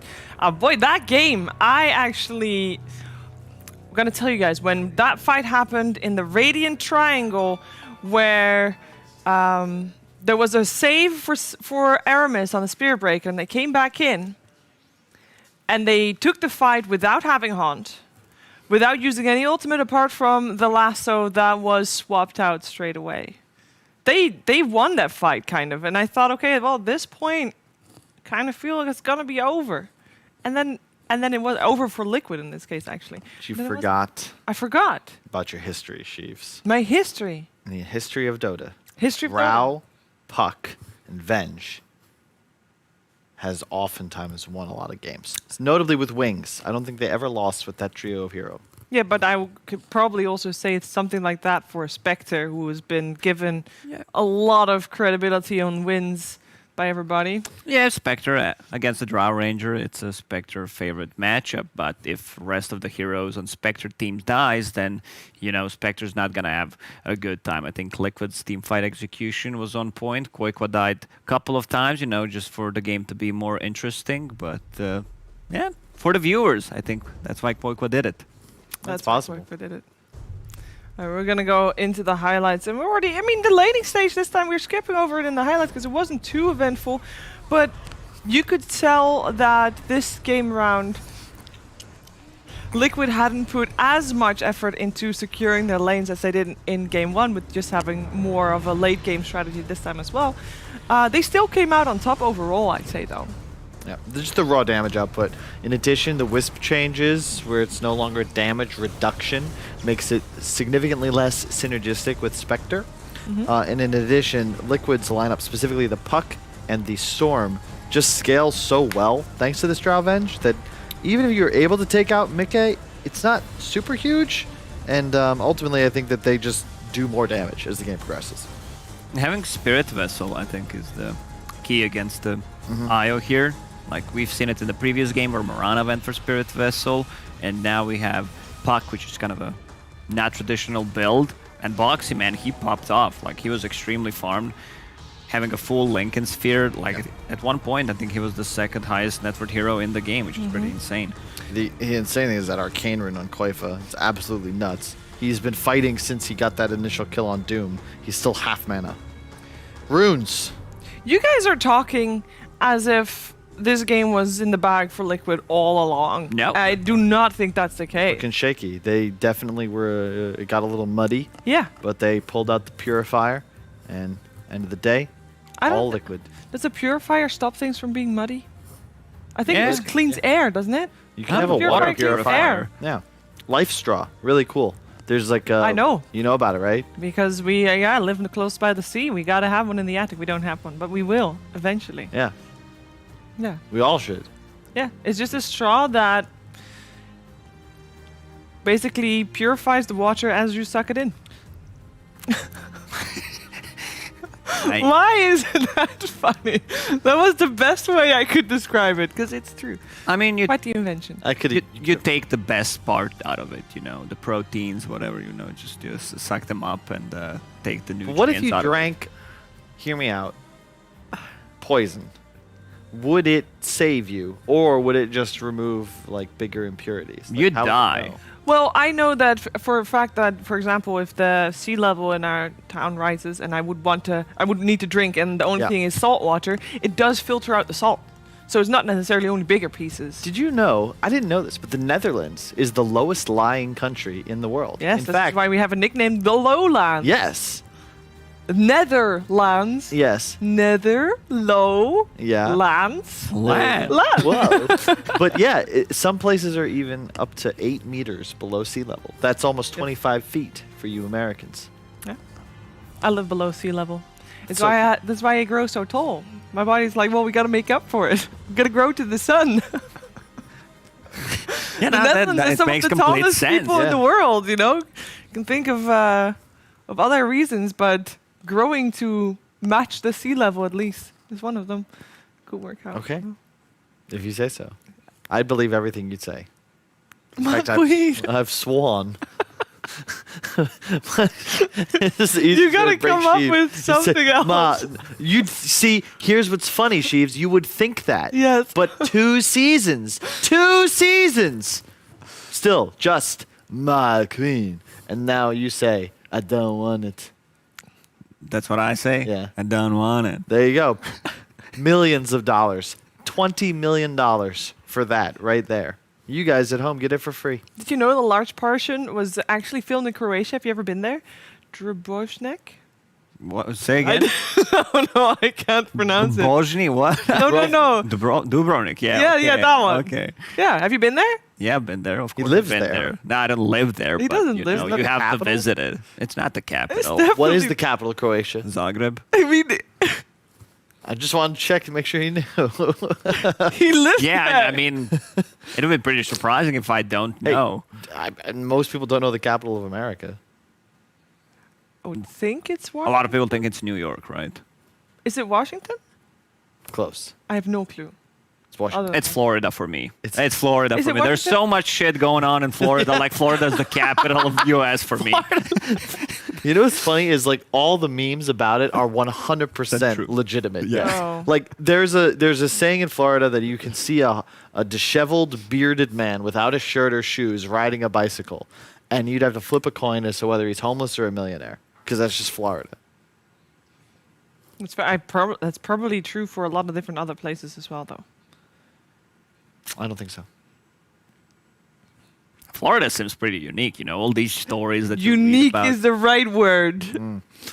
D: boy, that game, I'm going to tell you guys, when that fight happened in the Radiant Triangle, where there was a save for Aramis on the Spirit Breaker, and they came back in, and they took the fight without having Haunt, without using any ultimate apart from the lasso that was swapped out straight away. They won that fight, kind of, and I thought, okay, well, at this point, kind of feel like it's gonna be over, and then it was over for Liquid in this case, actually.
F: But you forgot.
D: I forgot
F: about your history, Sheaves.
D: my history.
F: In the history of Dota,
D: History of Dota.
F: Rao, Puck, and Venge has oftentimes won a lot of games. Notably with Wings. I don't think they ever lost with that trio of hero.
D: Yeah, but I could probably also say it's something like that for Spectre, who has been given a lot of credibility on wins by everybody.
E: Yeah, Spectre against the Drow Ranger, it's a Spectre favorite matchup, but if rest of the heroes on Spectre team dies, then, Spectre's not going to have a good time. I think Liquid's team fight execution was on point. Quoiqua died a couple of times, just for the game to be more interesting, but yeah, for the viewers, I think that's why Quoiqua did it.
D: That's
F: possible.
D: We did it. All right, we're gonna go into the highlights, and the laning stage this time we're skipping over it in the highlights because it wasn't too eventful, but you could tell that this game round, Liquid hadn't put as much effort into securing their lanes as they did in game 1, with just having more of a late game strategy this time as well. They still came out on top overall, I'd say, though.
F: Yeah, just the raw damage output. In addition, the Wisp changes, where it's no longer damage reduction, makes it significantly less synergistic with Spectre. And in addition, Liquid's lineup, specifically the Puck and the Storm, just scales so well thanks to this Drow Venge that even if you're able to take out Mickey, it's not super huge. And ultimately, I think that they just do more damage as the game progresses.
E: Having Spirit Vessel, I think, is the key against the IO here. Like, we've seen it in the previous game where Morana went for Spirit Vessel, and now we have Puck, which is kind of a not traditional build. And Boxy, man, he popped off. Like, he was extremely farmed, having a full Lincoln Sphere. Like, at one point, I think he was the 2nd highest net worth hero in the game, which is pretty insane.
F: The insane thing is that Arcane Rune on Quoifa. It's absolutely nuts. He's been fighting since he got that initial kill on Doom. He's still half mana. Runes.
D: You guys are talking as if this game was in the bag for Liquid all along.
E: No.
D: I do not think that's the case.
F: Looking shaky. They definitely were. It got a little muddy.
D: Yeah.
F: But they pulled out the purifier, and end of the day, all Liquid.
D: Does a purifier stop things from being muddy? I think it
E: Yeah.
D: just cleans air, doesn't it?
F: You can have a water
D: cleans
F: purifier.
D: air.
F: Yeah. Life straw. Really cool. There's like a.
D: I know.
F: You know about it, right?
D: Because we live close by the sea. We gotta have one in the attic. We don't have one, but we will eventually.
F: Yeah.
D: Yeah.
F: We all should.
D: Yeah. It's just a straw that basically purifies the water as you suck it in. Why is that funny? That was the best way I could describe it, because it's true.
E: I mean, you
D: Quite the invention.
F: I could.
E: you take the best part out of it, the proteins, whatever, just suck them up and take the nutrients
F: What if you
E: out
F: drank? Hear me out. Poison. Would it save you, or would it just remove like bigger impurities? Like,
E: You'd
F: how would you
E: die.
F: know?
D: Well, I know that for a fact that, for example, if the sea level in our town rises and I would need to drink, and the only
F: Yeah.
D: thing is salt water, it does filter out the salt. So it's not necessarily only bigger pieces.
F: Did you know? I didn't know this, but the Netherlands is the lowest lying country in the world.
D: Yes,
F: in
D: that's
F: fact,
D: why we have a nickname, the Lowlands.
F: yes,
D: Netherlands.
F: yes,
D: Yeah.
F: yeah.
D: Lands.
E: Land.
F: Whoa. But yeah, some places are even up to 8 meters below sea level. That's almost 25 feet for you Americans.
D: I live below sea level. It's
F: So-
D: why that's why I grow so tall. My body's like, well, we got to make up for it. We got to grow to the sun.
E: Yeah,
D: The
E: no,
D: Netherlands
E: that
D: is some
E: makes
D: of the
E: complete
D: tallest
E: sense.
D: people in
F: yeah.
D: the world. You can think of other reasons, but growing to match the sea level at least is one of them. Could work out.
F: Okay. If you say so. I believe everything you'd say. In fact,
D: Please.
F: I've sworn. You
D: You gotta come up with something else.
F: Ma, you'd see. Here's what's funny, Sheaves. You would think that.
D: Yes.
F: But 2 seasons. 2 seasons. Still, just my queen. And now you say, I don't want it.
E: That's what I say.
F: Yeah.
E: I don't want it.
F: There you go. Millions of dollars. $20 million for that right there. You guys at home get it for free.
D: Did you know the large portion was actually filmed in Croatia? Have you ever been there? Droboznek?
E: What? Say again.
D: Oh no, I can't pronounce it.
E: Bozny, what?
D: No.
E: Dubrovnik, yeah.
D: Yeah,
E: okay.
D: yeah, that one.
E: Okay.
D: Yeah, have you been there?
E: Yeah, I've been there. Of course,
F: lives
E: I've been
F: there.
E: No, I don't live there.
D: He
E: but,
D: doesn't
E: you
D: live
E: know,
D: there.
E: you
F: The
E: have to
F: capital?
E: visit it. It's not the capital.
F: What is
D: Definitely-
F: the capital of Croatia?
E: Zagreb.
D: I mean,
F: I just wanted to check to make sure you knew.
D: he lives
E: Yeah,
D: there.
E: I mean, it would be pretty surprising if I don't
F: Hey,
E: know.
F: And most people don't know the capital of America.
D: I would think it's
E: A
D: Washington.
E: lot of people think it's New York, right?
D: Is it Washington?
F: Close.
D: I have no clue.
F: It's Washington.
D: Other-
E: It's Florida for me.
F: It's-
E: It's Florida
D: Is
E: for
D: it
E: me. There's
D: Washington?
E: so much shit going on in Florida. Like Florida's the capital of U.S. for me.
F: You know what's funny is like all the memes about it are
E: That's
F: 100%
E: true.
F: legitimate.
E: Yeah.
D: Oh.
F: Like there's a saying in Florida that you can see a disheveled bearded man without a shirt or shoes riding a bicycle, and you'd have to flip a coin as to whether he's homeless or a millionaire, because that's just Florida.
D: That's probably true for a lot of different other places as well, though.
F: I don't think so.
E: Florida seems pretty unique, all these stories that you read
D: Unique
E: about.
D: is the right word.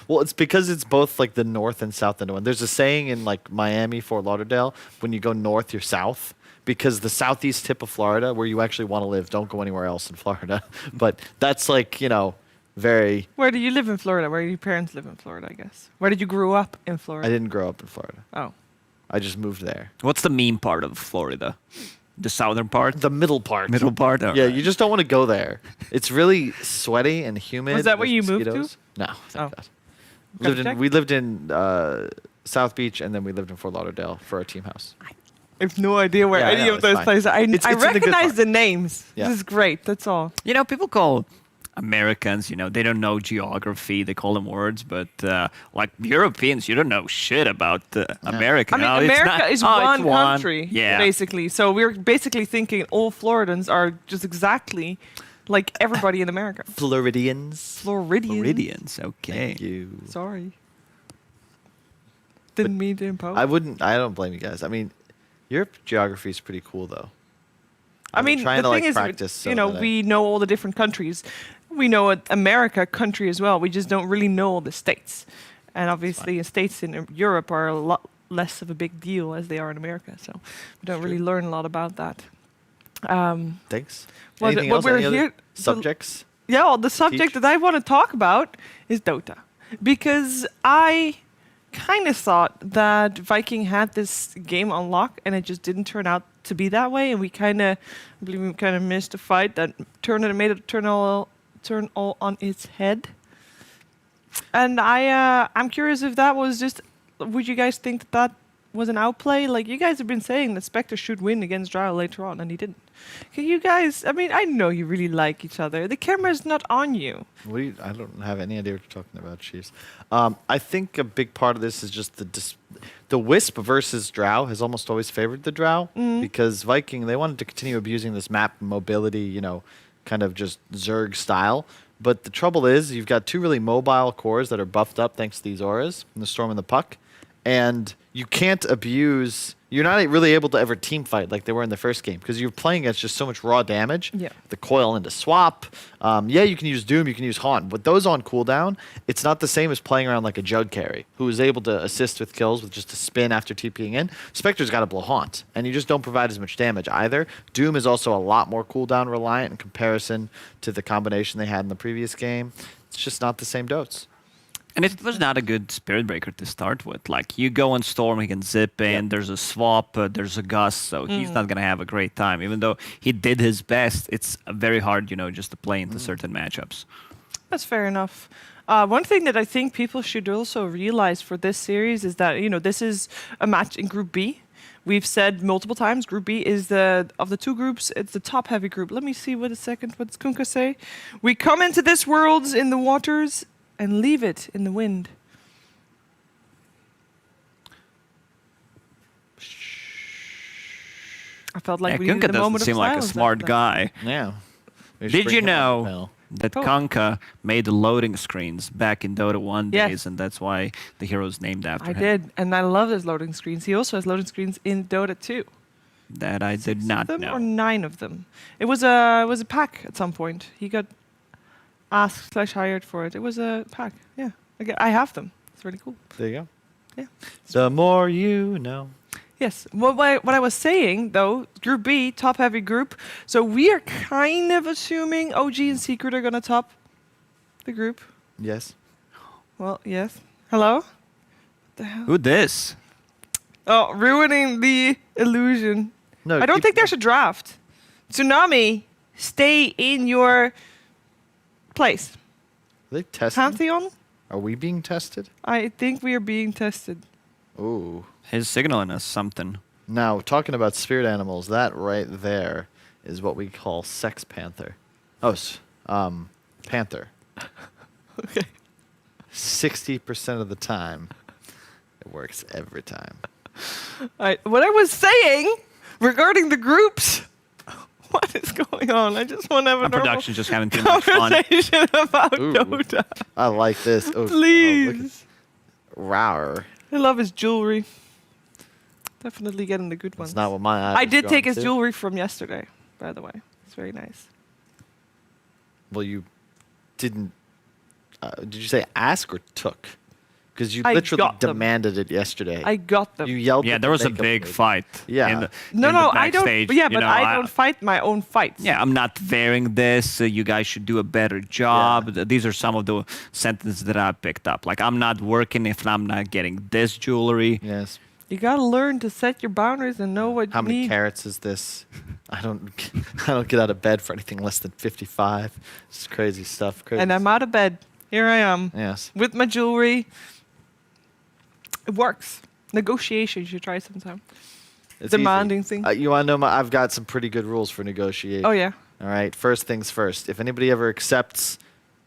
F: Well, it's because it's both like the north and south end of one. There's a saying in like Miami, Fort Lauderdale, when you go north, you're south. Because the southeast tip of Florida, where you actually want to live, don't go anywhere else in Florida. But that's like, very.
D: Where do you live in Florida? Where do your parents live in Florida, I guess? Where did you grow up in Florida?
F: I didn't grow up in Florida.
D: Oh.
F: I just moved there.
E: What's the mean part of Florida? The southern part?
F: The middle part.
E: Middle part?
F: Yeah,
E: Alright.
F: you just don't want to go there. It's really sweaty and humid.
D: Was that where
F: There's
D: you moved to?
F: mosquitoes. No, thank
D: Oh.
F: God.
D: Gotta check.
F: We lived in South Beach, and then we lived in Fort Lauderdale for our team house.
D: I have no idea where
F: Yeah, I
D: any
F: know,
D: of
F: it's
D: those
F: fine.
D: places are. I
F: It's in the good
D: recognize
F: part.
D: the names.
F: Yeah.
D: This is great. That's all.
E: People call Americans, they don't know geography. They call them words, but like Europeans, you don't know shit about America.
D: I mean,
E: No, it's
D: America
E: not-
D: is
E: oh, it's
D: one country,
E: Yeah.
D: basically. So we're basically thinking all Floridans are just exactly like everybody in America.
F: Floridians.
D: Floridians.
E: Floridians, okay.
F: Thank you.
D: Sorry. Didn't mean to impose.
F: I don't blame you guys. I mean, Europe geography is pretty cool, though.
D: I mean,
F: trying
D: the
F: to
D: thing is,
F: practice.
D: you know, we know all the different countries. We know America country as well. We just don't really know all the states. And obviously, states in Europe are a lot less of a big deal as they are in America. So we don't really learn a lot about that.
F: Thanks.
D: What
F: Anything else?
D: we're
F: Any other
D: here
F: subjects?
D: Yeah, well, the subject that I want to talk about is Dota. Because I kind of thought that Viking had this game on lock, and it just didn't turn out to be that way. And I believe we kind of missed a fight that made it turn all on its head. And I'm curious if that was just. Would you guys think that was an outplay? Like, you guys have been saying that Spectre should win against Drow later on, and he didn't. Can you guys, I mean, I know you really like each other. The camera's not on you.
F: I don't have any idea what you're talking about, Chiefs. I think a big part of this is just the Wisp versus Drow has almost always favored the Drow because Viking, they wanted to continue abusing this map mobility, you know, kind of just Zerg style. But the trouble is you've got two really mobile cores that are buffed up thanks to these auras, in the Storm and the Puck. And you can't abuse. You're not really able to ever team fight like they were in the first game because you're playing against just so much raw damage.
D: Yeah.
F: The coil into swap. Yeah, you can use Doom, you can use Haunt, but those on cooldown, it's not the same as playing around like a Jug carry who is able to assist with kills with just a spin after TPing in. Spectre's got to blow Haunt, and you just don't provide as much damage either. Doom is also a lot more cooldown reliant in comparison to the combination they had in the previous game. It's just not the same dotes.
E: And it was not a good Spirit Breaker to start with. Like, you go on Storm, he can zip in, there's a swap, there's a gust, so he's not going to have a great time. Even though he did his best, it's very hard, you know, just to play into certain matchups.
D: That's fair enough. One thing that I think people should also realize for this series is that, you know, this is a match in Group B. We've said multiple times, Group B is of the two groups, it's the top-heavy group. Let me see what does Kunkka say? We come into this world in the waters and leave it in the wind. I felt like we needed a moment of silence.
E: Kunkka doesn't seem like a smart guy.
F: Yeah.
E: Did you know that Kunkka made the loading screens back in Dota 1 days, and that's why the hero's named after him?
D: I did, and I love his loading screens. He also has loading screens in Dota 2.
E: That I did not know.
D: Or 9 of them. It was a pack at some point. He got asked/hired for it. It was a pack. Yeah, I have them. It's really cool.
F: There you go.
D: Yeah.
F: The more you know.
D: Yes. What I was saying though, Group B, top-heavy group. So we are kind of assuming OG and Secret are gonna top the group.
F: Yes.
D: Well, yes. Hello. What the hell?
E: Who this?
D: Oh, ruining the illusion.
F: No.
D: I don't think there's a draft. Tsunami, stay in your place.
F: Are they testing?
D: Pantheon?
F: Are we being tested?
D: I think we are being tested.
F: Ooh.
E: He's signaling us something.
F: Now, talking about spirit animals, that right there is what we call Sex Panther. Oh, Panther.
D: Okay.
F: 60% of the time, it works every time.
D: All right. What I was saying regarding the groups. What is going on? I just want to have a
E: production's just having too much fun.
D: conversation about Dota.
F: I like this. Oh,
D: Please.
F: Rawr.
D: I love his jewelry. Definitely getting the good ones.
F: That's not what my
D: I did take his jewelry from yesterday, by the way. It's very nice.
F: Well, you didn't. Did you say ask or took? Because you
D: I
F: literally
D: got them.
F: demanded it yesterday.
D: I got them.
F: You yelled.
E: Yeah,
F: at
E: there
F: the
E: was a
F: makeup
E: big
F: lady.
E: fight.
F: Yeah.
D: No, I don't.
E: Backstage,
D: Yeah,
E: you
D: but
E: know,
D: I don't fight my own fights.
E: Yeah, I'm not wearing this. You guys should do a better job. These are some of the sentences that I picked up. Like, I'm not working if I'm not getting this jewelry.
F: Yes.
D: You gotta learn to set your boundaries and know what
F: How
D: you
F: many
D: need.
F: carats is this? I don't get out of bed for anything less than 55. It's crazy stuff. Crazy.
D: And I'm out of bed. Here I am.
F: Yes.
D: With my jewelry. It works. Negotiation you should try sometime.
F: It's
D: Demanding
F: easy.
D: thing.
F: You want to know? I've got some pretty good rules for negotiation.
D: Oh yeah.
F: All right. First things first. If anybody ever accepts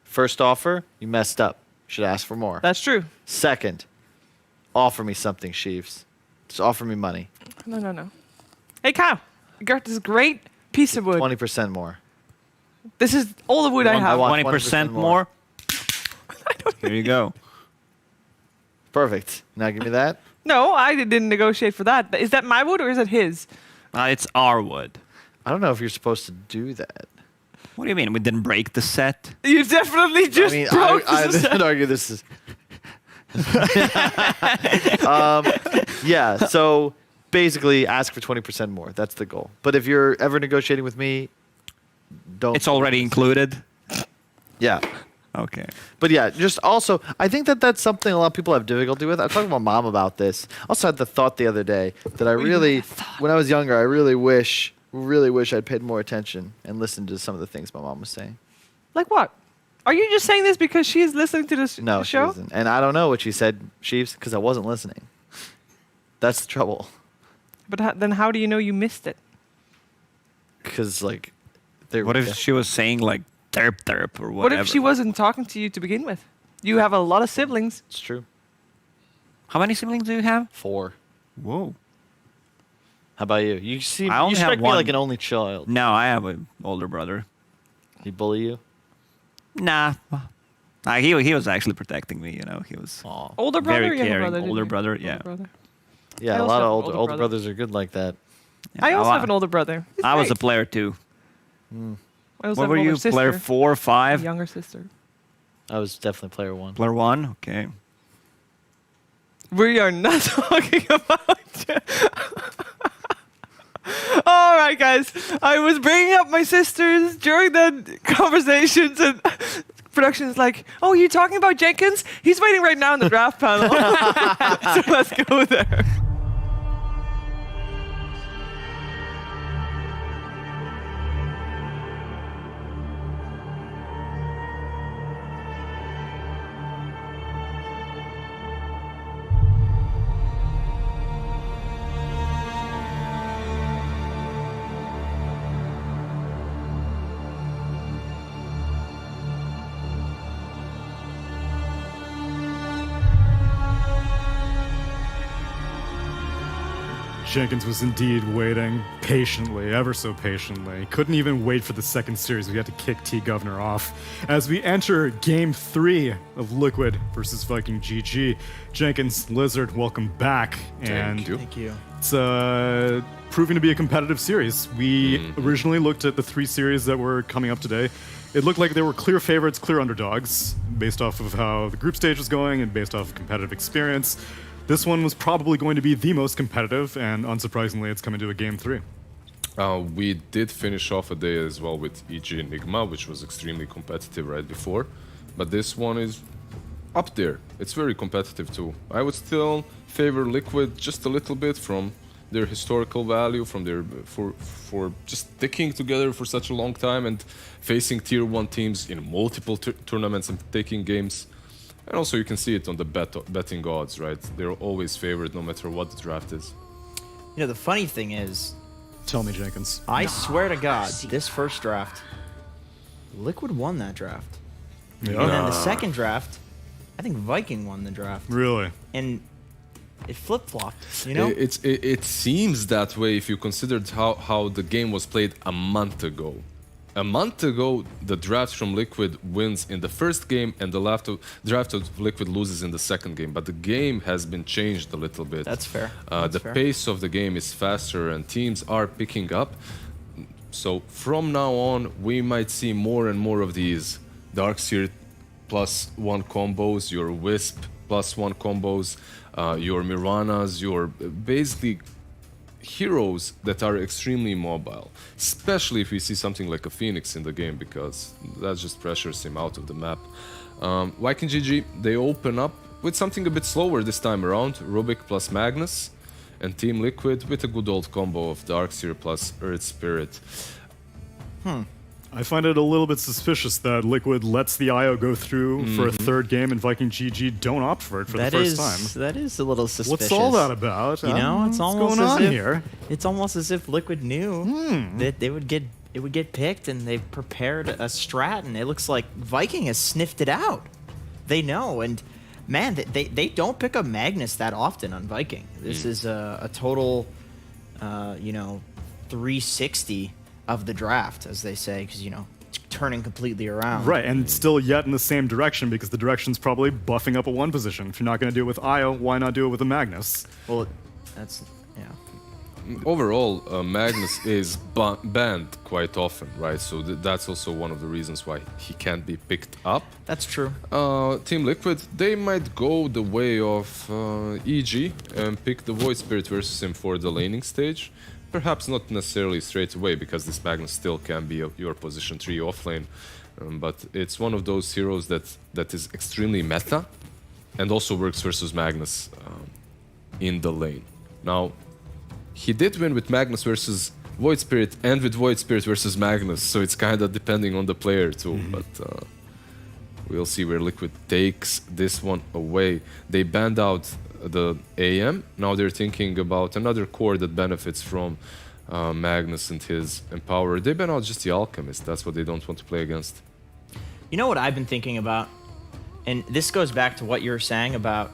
F: first offer, you messed up. Should ask for more.
D: That's true.
F: Second, offer me something, Sheaves. Just offer me money.
D: No. Hey Kyle, I got this great piece of wood.
F: 20% more.
D: This is all the wood I have.
E: 20% more. Here you go.
F: Perfect. Now give me that.
D: No, I didn't negotiate for that. Is that my wood or is it his?
E: It's our wood.
F: I don't know if you're supposed to do that.
E: What do you mean? We didn't break the set?
D: You definitely just broke
F: I
D: the set.
F: would argue this is. Yeah, so basically ask for 20% more. That's the goal. But if you're ever negotiating with me, don't.
E: It's already included?
F: Yeah.
E: Okay.
F: But yeah, just also, I think that that's something a lot of people have difficulty with. I was talking to my mom about this. Also had the thought the other day that I really, when I was younger, I really wish I'd paid more attention and listened to some of the things my mom was saying.
D: Like what? Are you just saying this because she's listening to this
F: No,
D: the
F: she
D: show?
F: wasn't. And I don't know what she said, Sheeves, because I wasn't listening. That's the trouble.
D: But then how do you know you missed it?
F: Because, like,
E: What if she was saying, like, derp derp or whatever?
D: What if she wasn't talking to you to begin with? You have a lot of siblings.
F: It's true.
E: How many siblings do you have?
F: 4.
E: Whoa.
F: How about you? You seem
E: I only
F: you strike
E: have
F: me
E: one.
F: like an only child.
E: No, I have an older brother.
F: He bully you?
E: Nah. He was actually protecting me, you know. He was
D: Older brother
E: very
D: or younger
E: caring.
D: brother? didn't
E: Older
D: you?
E: brother,
D: Older
E: yeah.
D: brother.
F: Yeah,
D: I
F: a
D: also
F: lot
D: have
F: of
D: an
F: older
D: older brother.
F: brothers are good like that.
D: I also
E: I-
D: have an older brother. He's
E: I was a
D: great.
E: player too.
D: I also
E: What
D: have
E: were
D: an
E: you,
D: older
E: player
D: sister,
E: 4 or 5?
D: a younger sister.
F: I was definitely player 1.
E: Player 1? Okay.
D: We are not talking about. All right, guys. I was bringing up my sisters during the conversations, and production is like, "Oh, you talking about Jenkins? He's waiting right now in the draft panel." So let's go there.
G: Jenkins was indeed waiting patiently, ever so patiently. Couldn't even wait for the second series. We had to kick T Governor off. As we enter Game 3 of Liquid versus Viking GG, Jenkins, Lizard, welcome back.
I: Thank you.
J: Thank you.
G: It's proving to be a competitive series. We originally looked at the 3 series that were coming up today. It looked like they were clear favorites, clear underdogs, based off of how the group stage was going and based off of competitive experience. This one was probably going to be the most competitive, and unsurprisingly, it's coming to a Game 3.
I: We did finish off a day as well with EG Enigma, which was extremely competitive right before. But this one is up there. It's very competitive too. I would still favor Liquid just a little bit from their historical value, from their for just sticking together for such a long time and facing tier 1 teams in multiple tournaments and taking games. And also you can see it on the betting odds, right? They're always favored no matter what the draft is.
N: You know, the funny thing is,
G: Tell me, Jenkins.
N: I swear to God, this first draft, Liquid won that draft.
G: Yeah.
N: And then the second draft, I think Viking won the draft.
G: Really?
N: And it flip-flopped, you know?
I: It seems that way if you considered how the game was played a month ago. A month ago, the draft from Liquid wins in the first game, and the draft of Liquid loses in the second game. But the game has been changed a little bit.
N: That's fair.
I: The pace of the game is faster, and teams are picking up. So from now on, we might see more and more of these Darkseer +1 combos, your Wisp +1 combos, your Miranas, your basically heroes that are extremely mobile, especially if we see something like a Phoenix in the game, because that just pressures him out of the map. Viking GG, they open up with something a bit slower this time around, Rubik plus Magnus, and Team Liquid with a good old combo of Darkseer plus Earth Spirit.
G: I find it a little bit suspicious that Liquid lets the IO go through for a third game and Viking GG don't opt for it for the first time.
N: That is a little suspicious.
G: What's all that about?
N: You know, it's
G: what's
N: almost
G: going
N: as
G: on
N: if
G: here?
N: It's almost as if Liquid knew that it would get picked, and they prepared a strat, and it looks like Viking has sniffed it out. They know, and man, they don't pick up Magnus that often on Viking. This is a total, 360 of the draft, as they say, because turning completely around.
G: Right, and still yet in the same direction because the direction's probably buffing up a 1 position. If you're not going to do it with Io, why not do it with a Magnus?
N: Well, that's
I: Overall, Magnus is banned quite often, right? So that's also one of the reasons why he can't be picked up.
N: That's true.
I: Team Liquid, they might go the way of EG and pick the Void Spirit versus him for the laning stage. Perhaps not necessarily straight away, because this Magnus still can be your position 3 offlane. But it's one of those heroes that is extremely meta and also works versus Magnus in the lane. Now, he did win with Magnus versus Void Spirit and with Void Spirit versus Magnus, so it's kind of depending on the player too. But we'll see where Liquid takes this one away. They banned out the AM. Now they're thinking about another core that benefits from Magnus and his Empower. They ban out just the Alchemist. That's what they don't want to play against.
N: You know what I've been thinking about? And this goes back to what you were saying about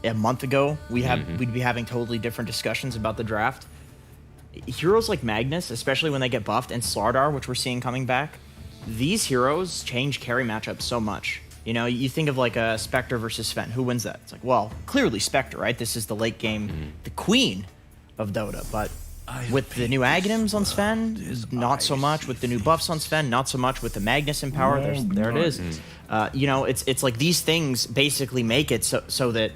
N: a month ago, we'd be having totally different discussions about the draft. Heroes like Magnus, especially when they get buffed, and Slardar, which we're seeing coming back, these heroes change carry matchups so much. You know, you think of like a Spectre versus Sven. Who wins that? It's like, well, clearly Spectre, right? This is the late game, the queen of Dota. But with the new Aghanims on Sven, not so much. With the new buffs on Sven, not so much. With the Magnus in power, there it is. You know, it's like these things basically make it so that,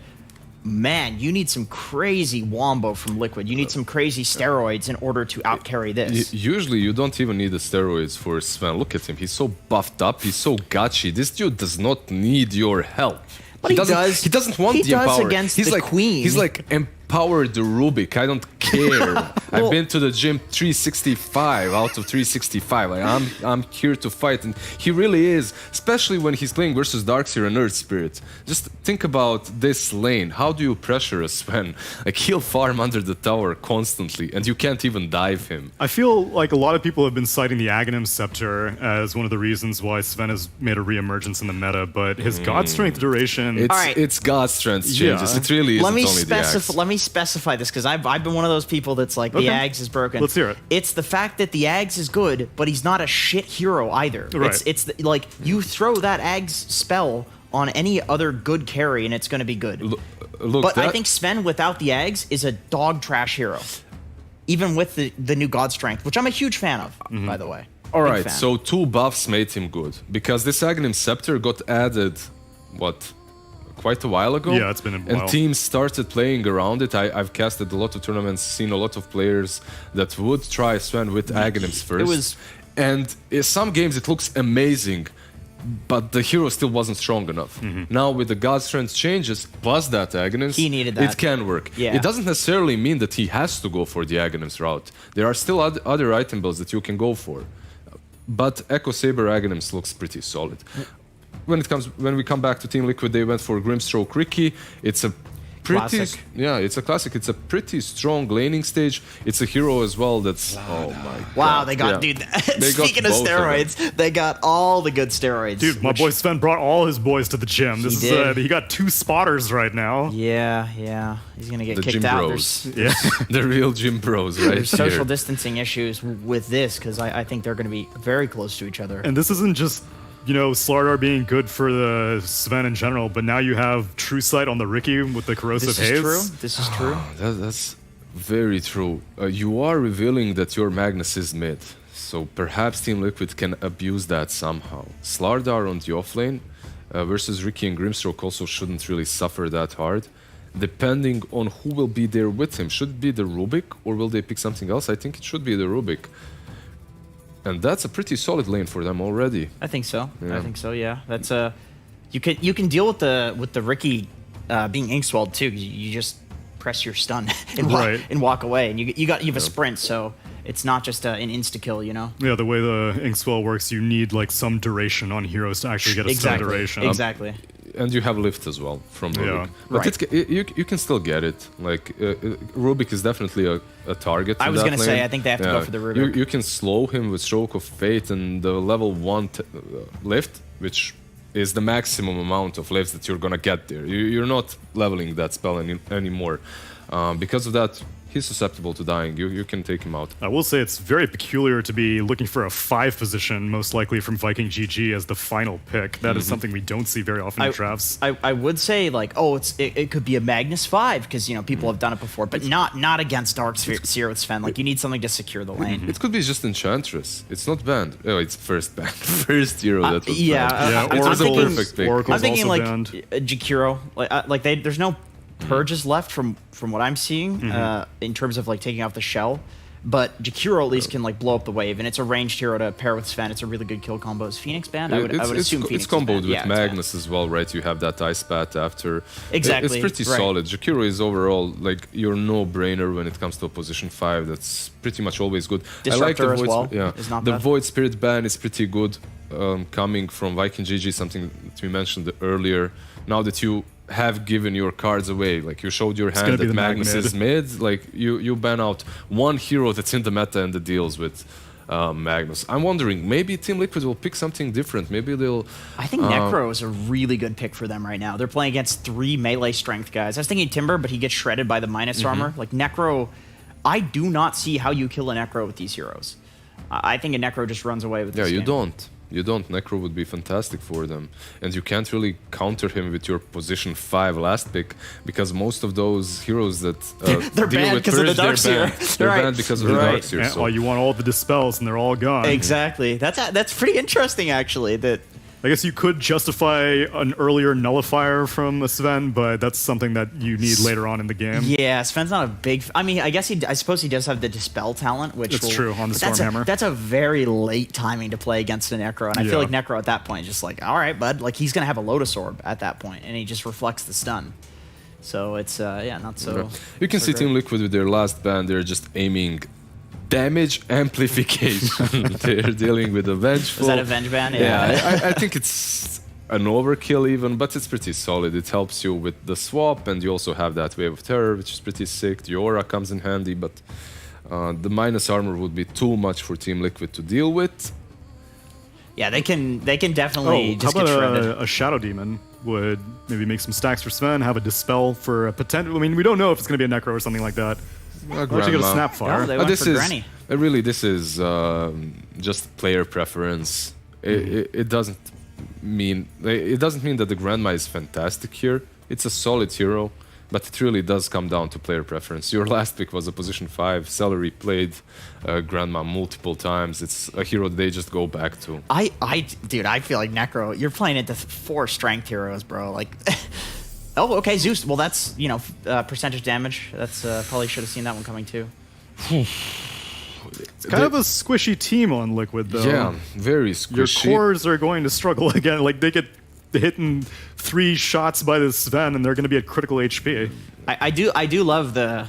N: man, you need some crazy wombo from Liquid. You need some crazy steroids in order to outcarry this.
I: Usually, you don't even need the steroids for Sven. Look at him. He's so buffed up. He's so gutchy. This dude does not need your help.
N: But he does.
I: He doesn't want the
N: does
I: empower.
N: against
I: He's
N: the
I: like
N: queen.
I: He's like empower the Rubik. I don't care. I've been to the gym 365 out of 365. Like I'm here to fight, and he really is. Especially when he's playing versus Darkseer and Earth Spirit. Just think about this lane. How do you pressure a Sven? Like, he'll farm under the tower constantly, and you can't even dive him.
G: I feel like a lot of people have been citing the Aghanim Scepter as one of the reasons why Sven has made a re-emergence in the meta, but his God Strength duration...
I: It's God Strength changes.
G: Yeah.
I: It really isn't only the Axe.
N: Let me specify this, because I've been one of those people that's like, the Ags is broken.
G: Let's hear it.
N: It's the fact that the Ags is good, but he's not a shit hero either.
G: Right.
N: It's like, you throw that Ags spell on any other good carry and it's going to be good.
I: Look,
N: I think Sven without the Ags is a dog trash hero. Even with the new God Strength, which I'm a huge fan of, by the way.
I: Alright, so 2 buffs made him good. Because this Aghanim Scepter got added, quite a while ago?
G: Yeah, it's been a while.
I: And teams started playing around it. I've casted a lot of tournaments, seen a lot of players that would try Sven with Aghanims first. And in some games it looks amazing, but the hero still wasn't strong enough. Now with the God Strength changes, plus that Aghanims,
N: he needed that.
I: It can work.
N: Yeah.
I: It doesn't necessarily mean that he has to go for the Aghanims route. There are still other item builds that you can go for. But Echo Saber Aghanims looks pretty solid. When we come back to Team Liquid, they went for Grimstroke Ricky. It's a pretty
N: classic.
I: Yeah, it's a classic. It's a pretty strong laning stage. It's a hero as well. That's oh my god.
N: Wow, they got
I: Yeah.
N: dude.
I: They got
N: Speaking of
I: both of them.
N: steroids, they got all the good steroids.
G: Dude, my boy Sven brought all his boys to the gym. He got 2 spotters right now.
N: Yeah. He's gonna get
I: The
N: kicked
I: gym
N: out.
I: bros.
G: Yeah.
I: The real gym bros, right
N: There's
I: here.
N: social distancing issues with this, because I think they're gonna be very close to each other.
G: And this isn't just, Slardar being good for the Sven in general, but now you have True Sight on the Ricky with the Corrosive Haze.
N: This is true.
I: That's very true. You are revealing that your Magnus is mid, so perhaps Team Liquid can abuse that somehow. Slardar on the offlane versus Ricky and Grimstroke also shouldn't really suffer that hard, depending on who will be there with him. Should it be the Rubik, or will they pick something else? I think it should be the Rubik. And that's a pretty solid lane for them already.
N: I think so.
I: Yeah.
N: I think so. Yeah, that's you can deal with the Ricky being Inkswelled too. You just press your stun and walk away, and you have a sprint, so it's not just an insta kill.
G: Yeah, the way the Inkswell works, you need like some duration on heroes to actually get a stun duration.
N: Exactly.
I: And you have lift as well from Rubik.
G: Yeah.
I: But you can still get it. Like, Rubik is definitely a target.
N: I was going to say, I think they have to go for the Rubik.
I: You can slow him with Stroke of Fate and the level 1 lift, which is the maximum amount of lifts that you're going to get there. You're not leveling that spell anymore. Because of that, he's susceptible to dying. You can take him out.
G: I will say it's very peculiar to be looking for a 5 position, most likely from Viking GG as the final pick. That is something we don't see very often in drafts.
N: I would say like, oh, it could be a Magnus 5 because people have done it before, but not against Dark Seer with Sven. Like you need something to secure the lane.
I: It could be just Enchantress. It's not banned. Oh, it's first banned. First hero that was banned.
G: Oracle's
I: It's a perfect pick.
G: Oracle's
N: I'm thinking
G: also
N: like
G: banned.
N: Jakiro. There's no purges left from what I'm seeing in terms of like taking off the shell. But Jakiro at least can like blow up the wave, and it's a ranged hero to pair with Sven. It's a really good kill combo. Is Phoenix banned? I would assume Phoenix
I: it's comboed
N: is
I: with
N: banned.
I: Magnus as well, right? You have that ice bat after.
N: Exactly,
I: It's pretty
N: right.
I: solid. Jakiro is overall like your no-brainer when it comes to a position 5. That's pretty much always good.
N: Disruptor
I: I
N: as
I: like the
N: well
I: Void,
N: is not
I: the
N: bad.
I: Void Spirit ban is pretty good, coming from Viking GG, something that we mentioned earlier. Now that you have given your cards away, like you showed your
G: gonna
I: hand
G: be
I: that
G: the
I: Magnus
G: mid.
I: is mid, like you ban out one hero that's in the meta and that deals with Magnus. I'm wondering, maybe Team Liquid will pick something different. Maybe they'll.
N: I think Necro is a really good pick for them right now. They're playing against 3 melee strength guys. I was thinking Timber, but he gets shredded by the minus armor. Like Necro, I do not see how you kill a Necro with these heroes. I think a Necro just runs away with this
I: you
N: game.
I: don't. You don't. Necro would be fantastic for them. And you can't really counter him with your position 5 last pick, because most of those heroes that
N: They're
I: deal
N: banned
I: with
N: because of the
I: purge, they're
N: Darkseer.
I: banned. They're
N: Right.
I: banned because of the
N: Right.
I: Darkseer.
G: And,
I: So.
G: you want all the dispels, and they're all gone.
N: Exactly. That's pretty interesting, actually. That
G: I guess you could justify an earlier nullifier from a Sven, but that's something that you need later on in the game.
N: yeah, Sven's not a big. I mean, I suppose he does have the dispel talent, which
G: That's true, on the Stormhammer.
N: That's a very late timing to play against a Necro, and I feel like Necro at that point is just like, all right, bud, like he's gonna have a Lotus Orb at that point, and he just reflects the stun. So it's not so.
I: You can
N: so
I: see
N: great.
I: Team Liquid with their last ban, they're just aiming damage amplification. They're dealing with a Vengeful.
N: Is that a Venge ban?
I: Yeah, I think it's an overkill even, but it's pretty solid. It helps you with the swap, and you also have that Wave of Terror, which is pretty sick. The Aura comes in handy, but the minus armor would be too much for Team Liquid to deal with.
N: Yeah, they can definitely
G: How
N: just get
G: about
N: shredded.
G: a Shadow Demon would maybe make some stacks for Sven, have a Dispel for a potential. I mean, we don't know if it's going to be a Necro or something like that. Why don't you get a Snapfire?
N: No, they went
I: this
N: for
I: is
N: Granny.
I: really this is just player preference. It doesn't mean that the Grandma is fantastic here. It's a solid hero, but it really does come down to player preference. Your last pick was a position 5. Celery played Grandma multiple times. It's a hero they just go back to.
N: Dude, I feel like Necro. You're playing into 4 strength heroes, bro. Like, oh, okay, Zeus. Well, that's percentage damage. That's probably should have seen that one coming too.
G: It's kind of a squishy team on Liquid, though.
I: Yeah, very
G: Your
I: squishy.
G: cores are going to struggle again. Like, they get hitting 3 shots by the Sven, and they're going to be at critical HP.
N: I do love the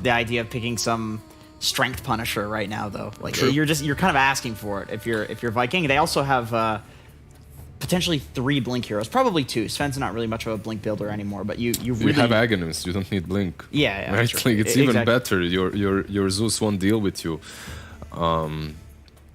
N: idea of picking some strength punisher right now, though. Like you're kind of asking for it if you're Viking. They also have potentially 3 blink heroes, probably 2. Sven's not really much of a blink builder anymore, but you really
I: have Aghanim's. You don't need blink.
N: Yeah,
I: right.
N: that's true.
I: Like it's even
N: Exactly.
I: better. Your Zeus won't deal with you.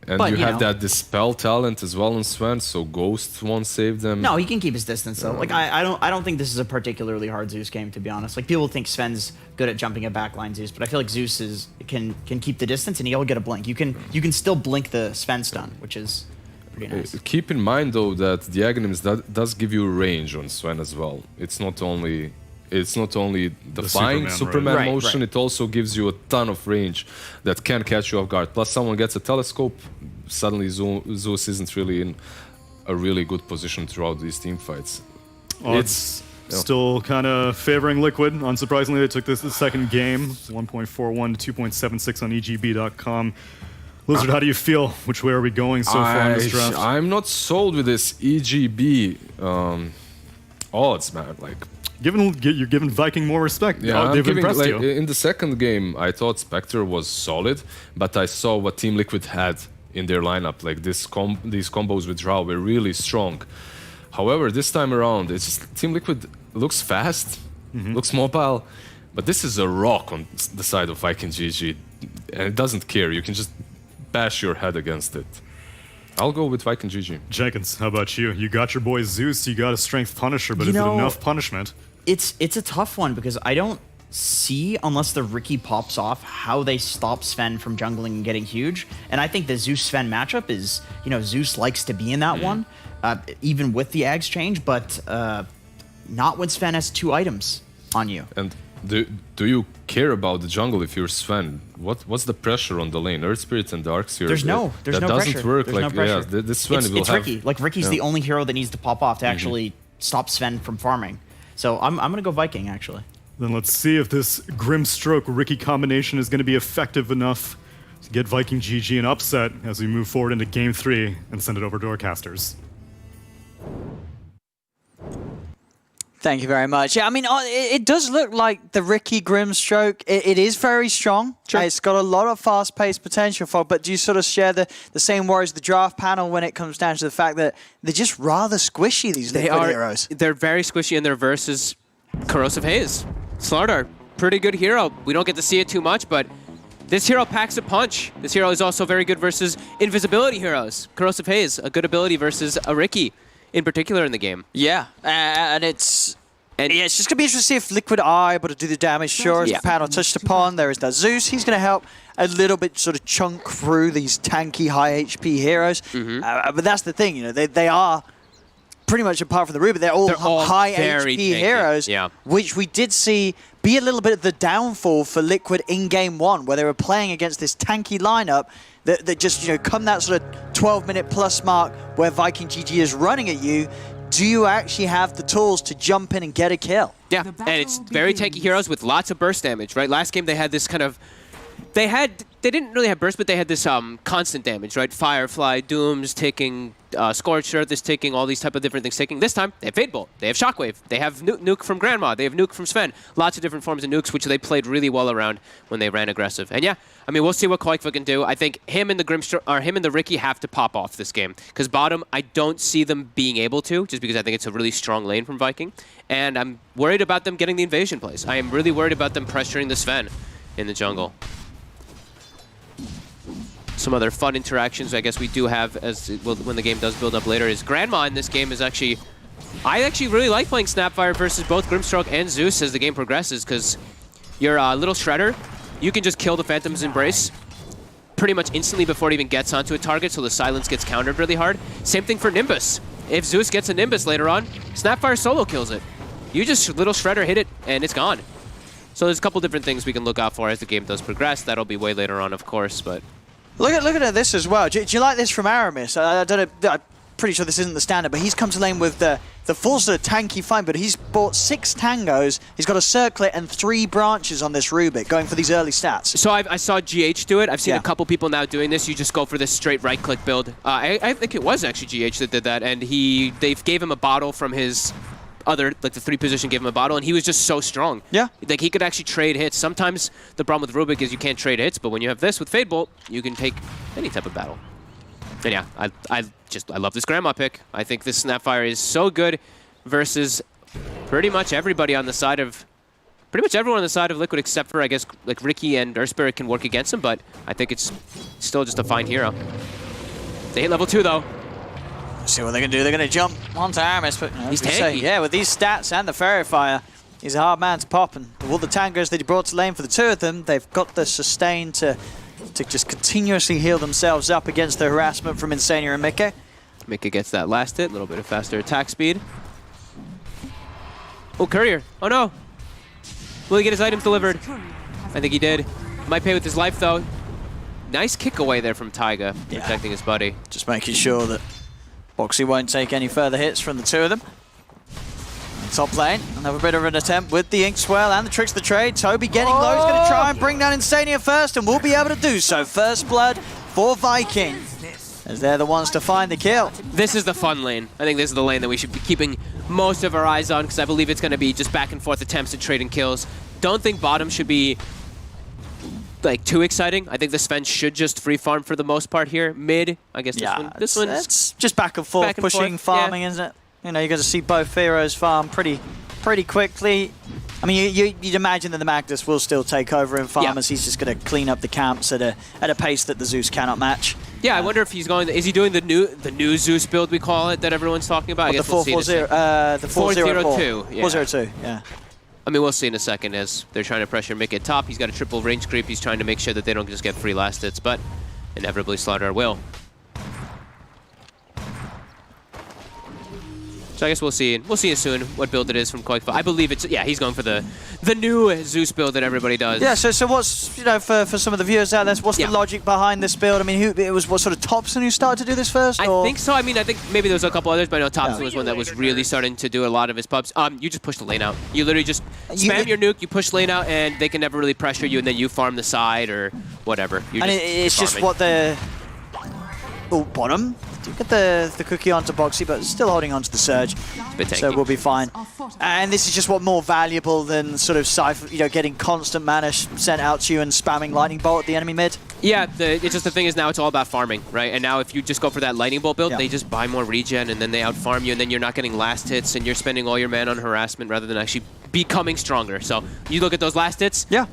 I: And
N: But,
I: you
N: you
I: have
N: know.
I: that Dispel talent as well on Sven, so Ghosts won't save them.
N: No, he can keep his distance though. Like I don't think this is a particularly hard Zeus game, to be honest. Like people think Sven's good at jumping a backline Zeus, but I feel like Zeus can keep the distance and he'll get a blink. You can still blink the Sven stun, which is pretty nice.
I: Keep in mind though that the Aghanims does give you range on Sven as well. It's not only the flying Superman
N: right?
I: motion, it also gives you a ton of range that can catch you off guard. Plus someone gets a telescope, suddenly Zeus isn't really in a really good position throughout these team fights.
G: It's still kind of favoring Liquid. Unsurprisingly, they took this the second game, 1.41 to 2.76 on EGB.com. Lizard, how do you feel? Which way are we going so far in this draft?
I: I'm not sold with this EGB odds, man. Like,
G: you're giving Viking more respect.
I: yeah,
G: They've impressed you.
I: In the second game, I thought Spectre was solid, but I saw what Team Liquid had in their lineup. Like these combos with Drow were really strong. However, this time around, it's just Team Liquid looks fast, looks mobile, but this is a rock on the side of Viking GG, and it doesn't care. You can just bash your head against it. I'll go with Viking GG.
G: Jenkins, how about you? You got your boy Zeus, you got a strength punisher, but
N: You
G: is it
N: know,
G: enough punishment?
N: It's a tough one because I don't see, unless the Riki pops off, how they stop Sven from jungling and getting huge. And I think the Zeus-Sven matchup is, Zeus likes to be in that one, even with the Ags change, but not when Sven has 2 items on you.
I: And do you care about the jungle if you're Sven? What's the pressure on the lane? Earth Spirit and Darkseer.
N: There's no
I: that
N: pressure.
I: doesn't work.
N: There's
I: like
N: no pressure.
I: this Sven will
N: it's
I: have.
N: Riki. Like Riki's the only hero that needs to pop off to actually stop Sven from farming. So I'm gonna go Viking actually.
G: Then let's see if this Grimstroke Riki combination is going to be effective enough to get Viking GG an upset as we move forward into Game 3 and send it over to our casters.
J: Thank you very much. Yeah, I mean, it does look like the Riki Grimstroke, it is very strong. Sure. It's got a lot of fast-paced potential for it, but do you sort of share the same worries the draft panel when it comes down to the fact that they're just rather squishy, these Liquid heroes?
K: They're very squishy in their versus Corrosive Haze. Slardar, pretty good hero. We don't get to see it too much, but this hero packs a punch. This hero is also very good versus invisibility heroes. Corrosive Haze, a good ability versus a Riki in particular in the game.
J: Yeah, and it's just going to be interesting to see if Liquid are able to do the damage. Sure, as the panel touched upon, there is that Zeus. He's going to help a little bit sort of chunk through these tanky, high HP heroes. But that's the thing, they are pretty much apart from the Ruby, they're all high HP heroes, which we did see be a little bit of the downfall for Liquid in Game 1, where they were playing against this tanky lineup that just, come that sort of 12-minute plus mark where Viking GG is running at you. Do you actually have the tools to jump in and get a kill?
K: Yeah, and it's very tanky heroes with lots of burst damage, right? Last game they had this kind of... They didn't really have burst, but they had this constant damage, right? Firefly, Dooms taking, Scorched Earth is taking, all these type of different things taking. This time, they have Fade Bolt, they have Shockwave, they have Nuke from Grandma, they have Nuke from Sven. Lots of different forms of nukes, which they played really well around when they ran aggressive. And yeah, I mean, we'll see what Koikva can do. I think him and the Riki have to pop off this game. Because bottom, I don't see them being able to, just because I think it's a really strong lane from Viking. And I'm worried about them getting the invasion plays. I am really worried about them pressuring the Sven in the jungle. Some other fun interactions I guess we do have when the game does build up later is Grandma in this game is actually... I actually really like playing Snapfire versus both Grimstroke and Zeus as the game progresses, because your little Shredder, you can just kill the Phantom's Embrace pretty much instantly before it even gets onto a target, so the silence gets countered really hard. Same thing for Nimbus. If Zeus gets a Nimbus later on, Snapfire solo kills it. You just little Shredder hit it and it's gone. So there's a couple different things we can look out for as the game does progress. That'll be way later on, of course, but...
J: Look at this as well. Do you like this from Aramis? I don't know. I'm pretty sure this isn't the standard, but he's come to lane with the full sort of tanky fight, but he's bought 6 tangos. He's got a circlet and 3 branches on this Rubik, going for these early stats.
K: So I saw GH do it. I've seen a couple people now doing this. You just go for this straight right-click build. I think it was actually GH that did that, and they gave him a bottle from his other, like the 3 position gave him a bottle, and he was just so strong.
J: Yeah.
K: Like he could actually trade hits. Sometimes the problem with Rubik is you can't trade hits, but when you have this with Fade Bolt, you can take any type of battle. And yeah, I love this Grandma pick. I think this Snapfire is so good versus pretty much everybody on the side of... Pretty much everyone on the side of Liquid except for, I guess, like Riki and Earth Spirit can work against him, but I think it's still just a fine hero. They hit level 2 though.
J: See what they're going to do. They're going to jump onto Aramis, but
K: he's tanky.
J: Yeah, with these stats and the Fairy Fire, he's a hard man to pop. And with all the tangos that he brought to lane for the 2 of them, they've got the sustain to just continuously heal themselves up against the harassment from Insania and Mika.
K: Mika gets that last hit, a little bit of faster attack speed. Oh, Courier. Oh no. Will he get his items delivered? I think he did. Might pay with his life though. Nice kick away there from Taiga, protecting his buddy.
J: Just making sure that Boxy won't take any further hits from the 2 of them. Top lane, another bit of an attempt with the Ink Swirl and the Tricks of the Trade. Toby getting low, he's going to try and bring down Insania first, and will be able to do so. First blood for Viking, as they're the ones to find the kill.
K: This is the fun lane. I think this is the lane that we should be keeping most of our eyes on, because I believe it's going to be just back and forth attempts at trading kills. Don't think bottom should be like too exciting. I think the Sven should just free farm for the most part here. Mid, I guess this one.
J: It's just back and forth, pushing, farming, isn't it? You know, you're going to see both heroes farm pretty quickly. I mean, you'd imagine that the Magnus will still take over in farm, as he's just going to clean up the camps at a pace that the Zeus cannot match.
K: Yeah, I wonder if he's going. Is he doing the new Zeus build, we call it, that everyone's talking about? I guess
J: the 4-4-0, the 4-0-2.
K: Yeah.
J: 4-0-2, yeah.
K: I mean, we'll see in a second as they're trying to pressure Mick at top. He's got a triple range creep. He's trying to make sure that they don't just get free last hits, but inevitably Slardar will. So I guess we'll see. We'll see soon what build it is from Quake. I believe it's he's going for the new Zeus build that everybody does.
J: Yeah. So what's for some of the viewers out there? What's the logic behind this build? I mean, it was what sort of Thompson who started to do this first?
K: I think so. I mean, I think maybe there was a couple others, but I know Thompson was one that was really starting to do a lot of his pubs. You just push the lane out. You literally just spam your nuke, you push lane out, and they can never really pressure you, and then you farm the side or whatever.
J: It's just what they're. Oh, bottom. Do get the cookie onto Boxy, but still holding onto the surge. So we'll be fine. And this is just what more valuable than sort of getting constant mana sent out to you and spamming lightning bolt at the enemy mid.
K: Yeah, it's just the thing is now it's all about farming, right? And now if you just go for that lightning bolt build, they just buy more regen and then they outfarm you, and then you're not getting last hits and you're spending all your mana on harassment rather than actually becoming stronger. So you look at those last hits.
J: Yeah.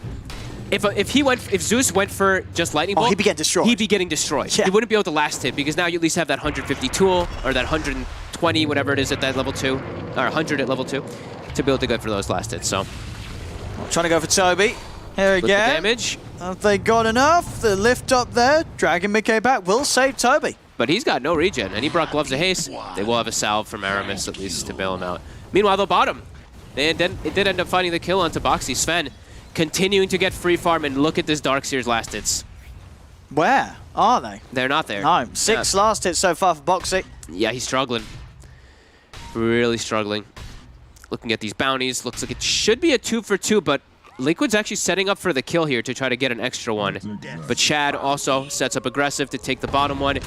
K: If Zeus went for just lightning bolt,
J: he'd be getting destroyed.
K: He'd be getting destroyed.
J: Yeah.
K: He wouldn't be able to last hit because now you at least have that 150 tool or that 120, whatever it is at that level 2, or 100 at level 2, to be able to go for those last hits. So
J: trying to go for Toby. Here again.
K: The damage.
J: Have they got enough? The lift up there, dragging Mickey back, will save Toby.
K: But he's got no regen, and he brought Gloves of Haste. They will have a salve from Aramis at least to bail him out. Meanwhile, the bottom, it did end up finding the kill onto Boxy. Sven continuing to get free farm, and look at this Darkseer's last hits.
J: Where are they?
K: They're not there.
J: No, 6 last hits so far for Boxy.
K: Yeah, he's struggling. Really struggling. Looking at these bounties, looks like it should be a 2 for 2, but Liquid's actually setting up for the kill here to try to get an extra one. But Chad also sets up aggressive to take the bottom one,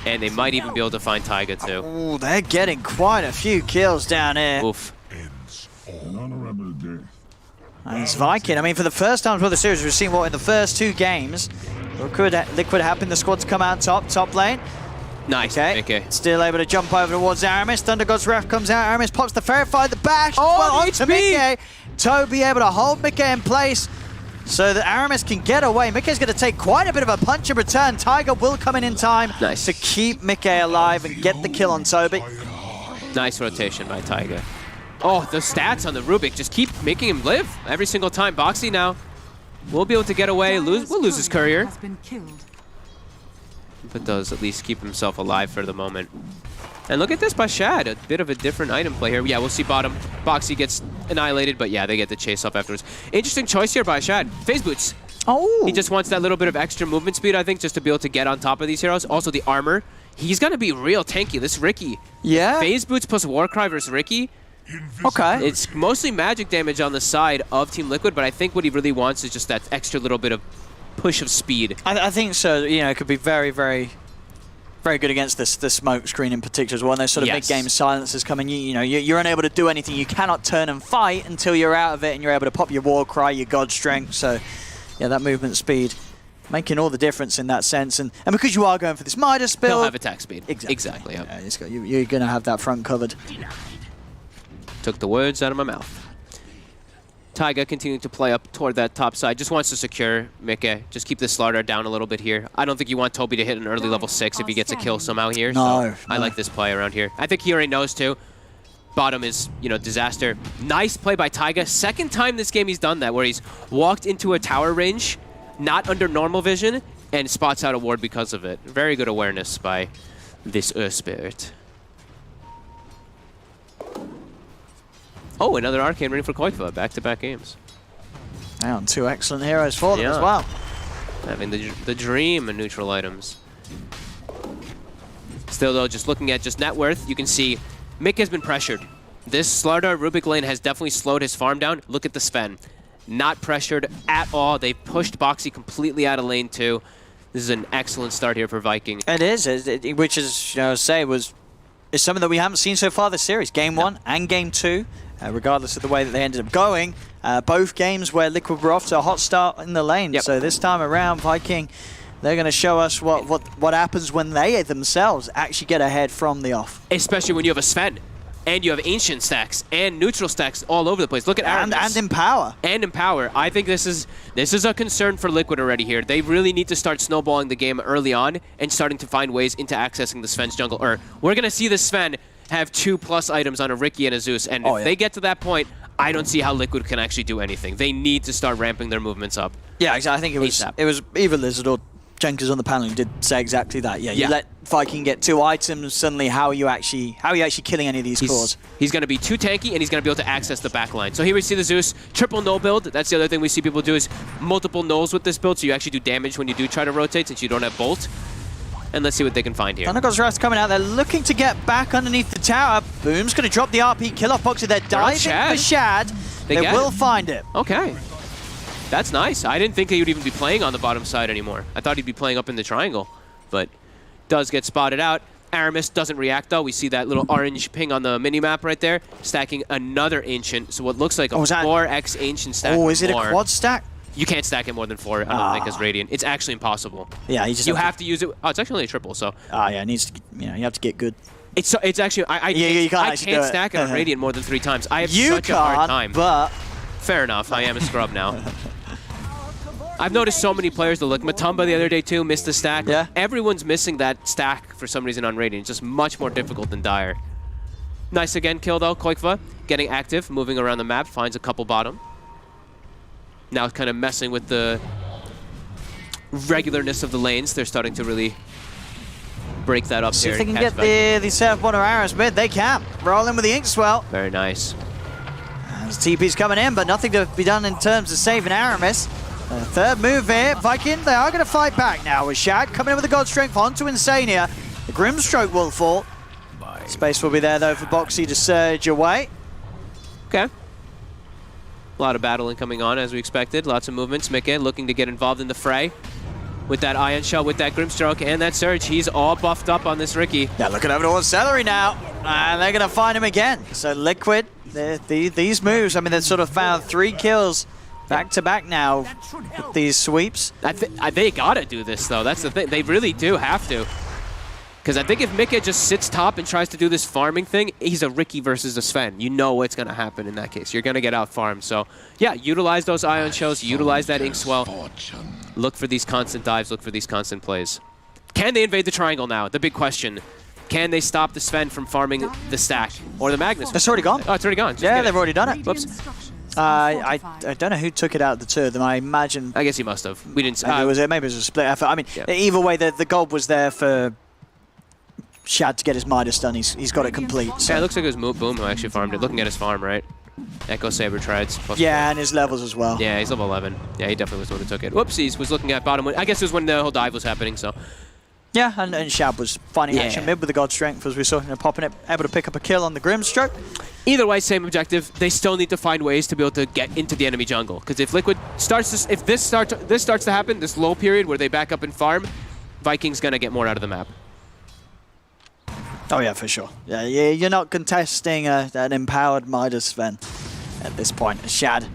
K: and they might even be able to find Taiga too.
J: Oh, they're getting quite a few kills down here.
K: Oof.
J: And it's Viking. I mean, for the first time for the series, we've seen what in the first 2 games, Liquid happen the squad to come out top lane.
K: Nice.
J: Okay. Still able to jump over towards Aramis. Thunder God's Wrath comes out. Aramis pops the Verify, the bash. Onto Mickey. Toby able to hold Mickey in place so that Aramis can get away. Mickey's going to take quite a bit of a punch in return. Tiger will come in time to keep Mickey alive and get the kill on Toby.
K: Nice rotation by Tiger. Oh, the stats on the Rubik just keep making him live every single time. Boxy now will be able to get away. We'll lose his courier, but does at least keep himself alive for the moment. And look at this by Shad, a bit of a different item play here. Yeah, we'll see bottom. Boxy gets annihilated, but yeah, they get the chase off afterwards. Interesting choice here by Shad. Phase boots.
J: Oh.
K: He just wants that little bit of extra movement speed, I think, just to be able to get on top of these heroes. Also, the armor. He's going to be real tanky. This Ricky.
J: Yeah.
K: Phase boots plus Warcry versus Ricky.
J: Okay.
K: It's mostly magic damage on the side of Team Liquid, but I think what he really wants is just that extra little bit of push of speed.
J: I think so. You know, it could be very, very, very good against the smoke screen in particular as well. And those sort of mid-game silences coming. You're unable to do anything. You cannot turn and fight until you're out of it, and you're able to pop your War Cry, your God Strength. So, yeah, that movement speed making all the difference in that sense. And because you are going for this Midas build,
K: he'll have attack speed. Exactly. Yep.
J: Yeah, you're going to have that front covered.
K: Took the words out of my mouth. Taiga continuing to play up toward that top side. Just wants to secure Mickey. Just keep the Slardar down a little bit here. I don't think you want Toby to hit an early level 6 if he gets a kill somehow here.
J: No.
K: I like this play around here. I think he already knows too. Bottom is, disaster. Nice play by Taiga. Second time this game he's done that, where he's walked into a tower range, not under normal vision, and spots out a ward because of it. Very good awareness by this Spirit. Oh, another Arcane ring for Koifa. Back-to-back games.
J: And 2 excellent heroes for them as well.
K: Having the dream and neutral items. Still, though, just looking at just net worth, you can see Mick has been pressured. This Slardar Rubik lane has definitely slowed his farm down. Look at the Sven. Not pressured at all. They pushed Boxy completely out of lane 2. This is an excellent start here for Viking.
J: It is, which is, is something that we haven't seen so far this series. Game 1 and Game 2. Regardless of the way that they ended up going. Both games where Liquid were off to a hot start in the lane.
K: Yep.
J: So this time around, Viking, they're going to show us what happens when they themselves actually get ahead from the off.
K: Especially when you have a Sven, and you have Ancient stacks, and Neutral stacks all over the place. Look at Aramis.
J: And Empower.
K: And Empower. I think this is a concern for Liquid already here. They really need to start snowballing the game early on and starting to find ways into accessing the Sven's jungle. Or we're going to see the Sven have 2+ items on a Riki and a Zeus, and if they get to that point, I don't see how Liquid can actually do anything. They need to start ramping their movements up.
J: Yeah, exactly. I think it was either Lizard or Jenkins on the panel who did say exactly that. Yeah, you let Viking get 2 items, suddenly how are you actually killing any of these cores?
K: He's going to be too tanky, and he's going to be able to access the back line. So here we see the Zeus, triple null build. That's the other thing we see people do is multiple nulls with this build, so you actually do damage when you do try to rotate since you don't have bolt. And let's see what they can find here.
J: Thundergod's Wrath coming out. They're looking to get back underneath the tower. Boom's going to drop the RP kill-off boxer. They're diving for Shad. They will find it.
K: Okay. That's nice. I didn't think he would even be playing on the bottom side anymore. I thought he'd be playing up in the triangle, but does get spotted out. Aramis doesn't react, though. We see that little orange ping on the mini-map right there, stacking another Ancient. So what looks like a 4x Ancient stack.
J: Oh, is it a quad stack?
K: You can't stack it more than 4, I don't think, as Radiant. It's actually impossible.
J: Yeah,
K: you have to use it. Oh, it's actually only a triple, so.
J: Yeah, it needs to, you have to get good.
K: It's actually, I can't stack it on Radiant more than 3 times. I have such a hard time.
J: But
K: fair enough, I am a scrub now. I've noticed so many players that look. Matumba the other day too missed the stack.
J: Yeah.
K: Everyone's missing that stack for some reason on Radiant. It's just much more difficult than Dire. Nice again kill though, Koikva. Getting active, moving around the map, finds a couple bottom. Now kind of messing with the regularness of the lanes. They're starting to really break that up
J: see
K: here.
J: If they can get the Seraph Bond or Aris mid, they can. Roll in with the Inkswell.
K: Very nice.
J: As TP's coming in, but nothing to be done in terms of saving Aramis. Third move here, Viking, they are going to fight back now with Shad coming in with the God Strength onto Insania. The Grimstroke will fall. Space will be there though for Boxy to surge away.
K: Okay. A lot of battling coming on as we expected. Lots of movements. Mikke looking to get involved in the fray. With that Ion Shell, with that Grimstroke, and that Surge. He's all buffed up on this Riki.
J: Yeah, looking over towards Celery now. And they're going to find him again. So Liquid, these moves, I mean, they've sort of found 3 kills back-to-back now with these sweeps.
K: They gotta do this, though. That's the thing. They really do have to. Because I think if Mikke just sits top and tries to do this farming thing, he's a Riki versus a Sven. You know what's going to happen in that case. You're going to get out-farmed. So, yeah, utilize those Ion Shells, utilize that Inkswell. Look for these constant dives, look for these constant plays. Can they invade the triangle now? The big question. Can they stop the Sven from farming the stack? Or the Magnus?
J: It's already gone.
K: Oh, it's already gone.
J: Yeah, they've already done it.
K: Whoops.
J: I don't know who took it out of the 2 of them. I imagine.
K: I guess he must have. We didn't.
J: Maybe it was a split effort. I mean, either way, the gold was there for Shad to get his Midas done. He's got it complete. So.
K: Yeah, it looks like it was Boom who actually farmed it. Looking at his farm, right? Echo Saber trieds.
J: Yeah, and his levels as well.
K: Yeah, he's level 11. Yeah, he definitely was the one who took it. Whoopsies, was looking at bottom. I guess it was when the whole dive was happening, so.
J: Yeah, and Shad was finding action mid with the God Strength, as we saw him popping it, able to pick up a kill on the Grimstroke.
K: Either way, same objective. They still need to find ways to be able to get into the enemy jungle. Because if Liquid starts, if this starts to happen, this lull period where they back up and farm, Viking's gonna get more out of the map.
J: Oh yeah, for sure. Yeah, you're not contesting an empowered Midas Sven at this point. Shad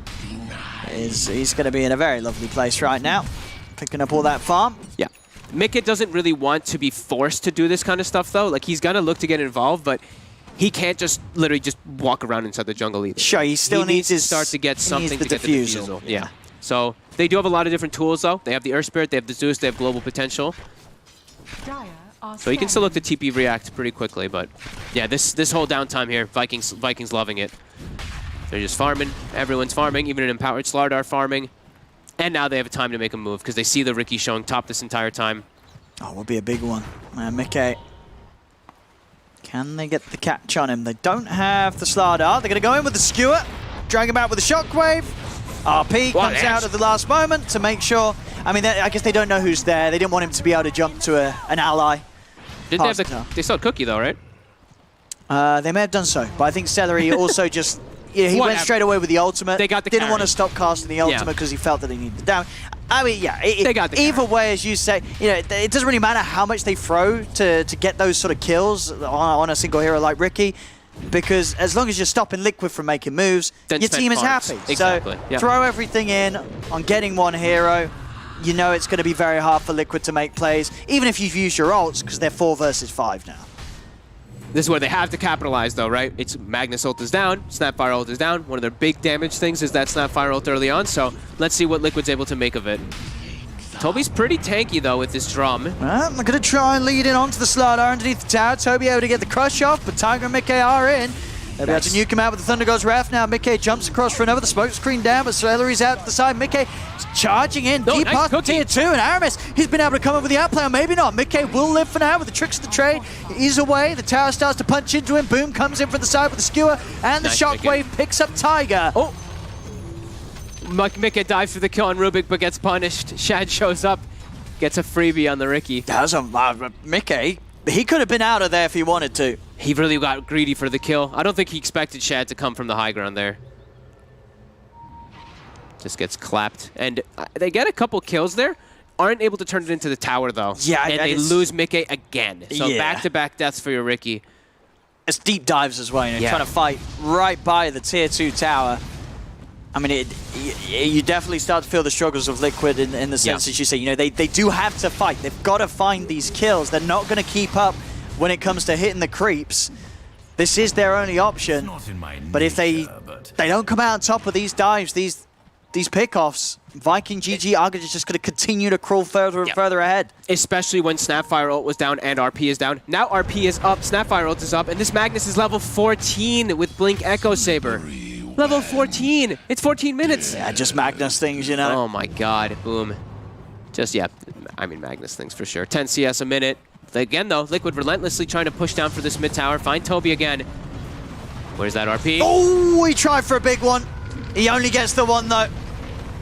J: he's going to be in a very lovely place right now, picking up all that farm.
K: Yeah. Mikke doesn't really want to be forced to do this kind of stuff, though. Like, he's going to look to get involved, but he can't just literally just walk around inside the jungle either.
J: Sure, he still needs
K: to start to get something to get the defusal.
J: Yeah.
K: So they do have a lot of different tools, though. They have the Earth Spirit, they have the Zeus, they have global potential. So you can still look to TP react pretty quickly, but yeah, this whole downtime here, Vikings loving it. They're just farming. Everyone's farming. Even an empowered Slardar farming. And now they have time to make a move because they see the Riki showing top this entire time.
J: Oh, will be a big one. Mikke. Can they get the catch on him? They don't have the Slardar. They're going to go in with the Skewer. Drag him out with the Shockwave. RP comes out at the last moment to make sure. I mean, I guess they don't know who's there. They didn't want him to be able to jump to an ally.
K: Didn't they have they still had Cookie, though, right?
J: They may have done so, but I think Celery also just... Yeah, he went straight away with the ultimate.
K: They got the
J: Didn't
K: carry.
J: want to stop casting the ultimate because he felt that he needed the damage. I mean, yeah,
K: they got the
J: either
K: carry.
J: way, as you say, you know, it doesn't really matter how much they throw to get those sort of kills on a single hero like Riki, because as long as you're stopping Liquid from making moves,
K: Then
J: your team is
K: farms.
J: happy.
K: Exactly.
J: So
K: Yep.
J: throw everything in on getting one hero. You know it's going to be very hard for Liquid to make plays, even if you've used your ults, because they're 4 versus 5 now.
K: This is where they have to capitalize, though, right? It's Magnus ult is down, Snapfire ult is down. One of their big damage things is that Snapfire ult early on, so let's see what Liquid's able to make of it. Toby's pretty tanky, though, with this drum.
J: I'm going to try and lead in onto the Slardar underneath the tower. Toby able to get the crush off, but Tiger and Mickey are in. They'll be able to nuke him out with the Thunder God's Wrath now. Mickey jumps across for another. The smoke screen down, but Celery's out to the side. Mickey charging in deep past tier 2, and Aramis, he's been able to come up with the outplay, or maybe not. Mickey will live for now with the tricks of the trade. He's away. The tower starts to punch into him. Boom comes in from the side with the skewer, and the shockwave picks up Tiger.
K: Oh! Mickey dives for the kill on Rubik, but gets punished. Shad shows up, gets a freebie on the Ricky.
J: That was Mickey. He could have been out of there if he wanted to.
K: He really got greedy for the kill. I don't think he expected Shad to come from the high ground there. Just gets clapped. And they get a couple kills there. Aren't able to turn it into the tower, though.
J: Yeah,
K: and they lose Mickey again. So back-to-back deaths for your Ricky.
J: It's deep dives as well. You know, trying to fight right by the tier 2 tower. I mean, you definitely start to feel the struggles of Liquid in the sense that you say, you know, they do have to fight. They've got to find these kills. They're not going to keep up when it comes to hitting the creeps. This is their only option. But if they don't come out on top of these dives, these pickoffs, Viking GG are just going to continue to crawl further and further ahead.
K: Especially when Snapfire ult was down and RP is down. Now RP is up, Snapfire ult is up, and this Magnus is level 14 with Blink Echo Saber. Level 14. It's 14 minutes.
J: Yeah, just Magnus things, you know.
K: Oh my god. Boom. Just, I mean, Magnus things for sure. 10 CS a minute. Again, though, Liquid relentlessly trying to push down for this mid tower. Find Toby again. Where's that RP?
J: Oh, he tried for a big one. He only gets the one, though.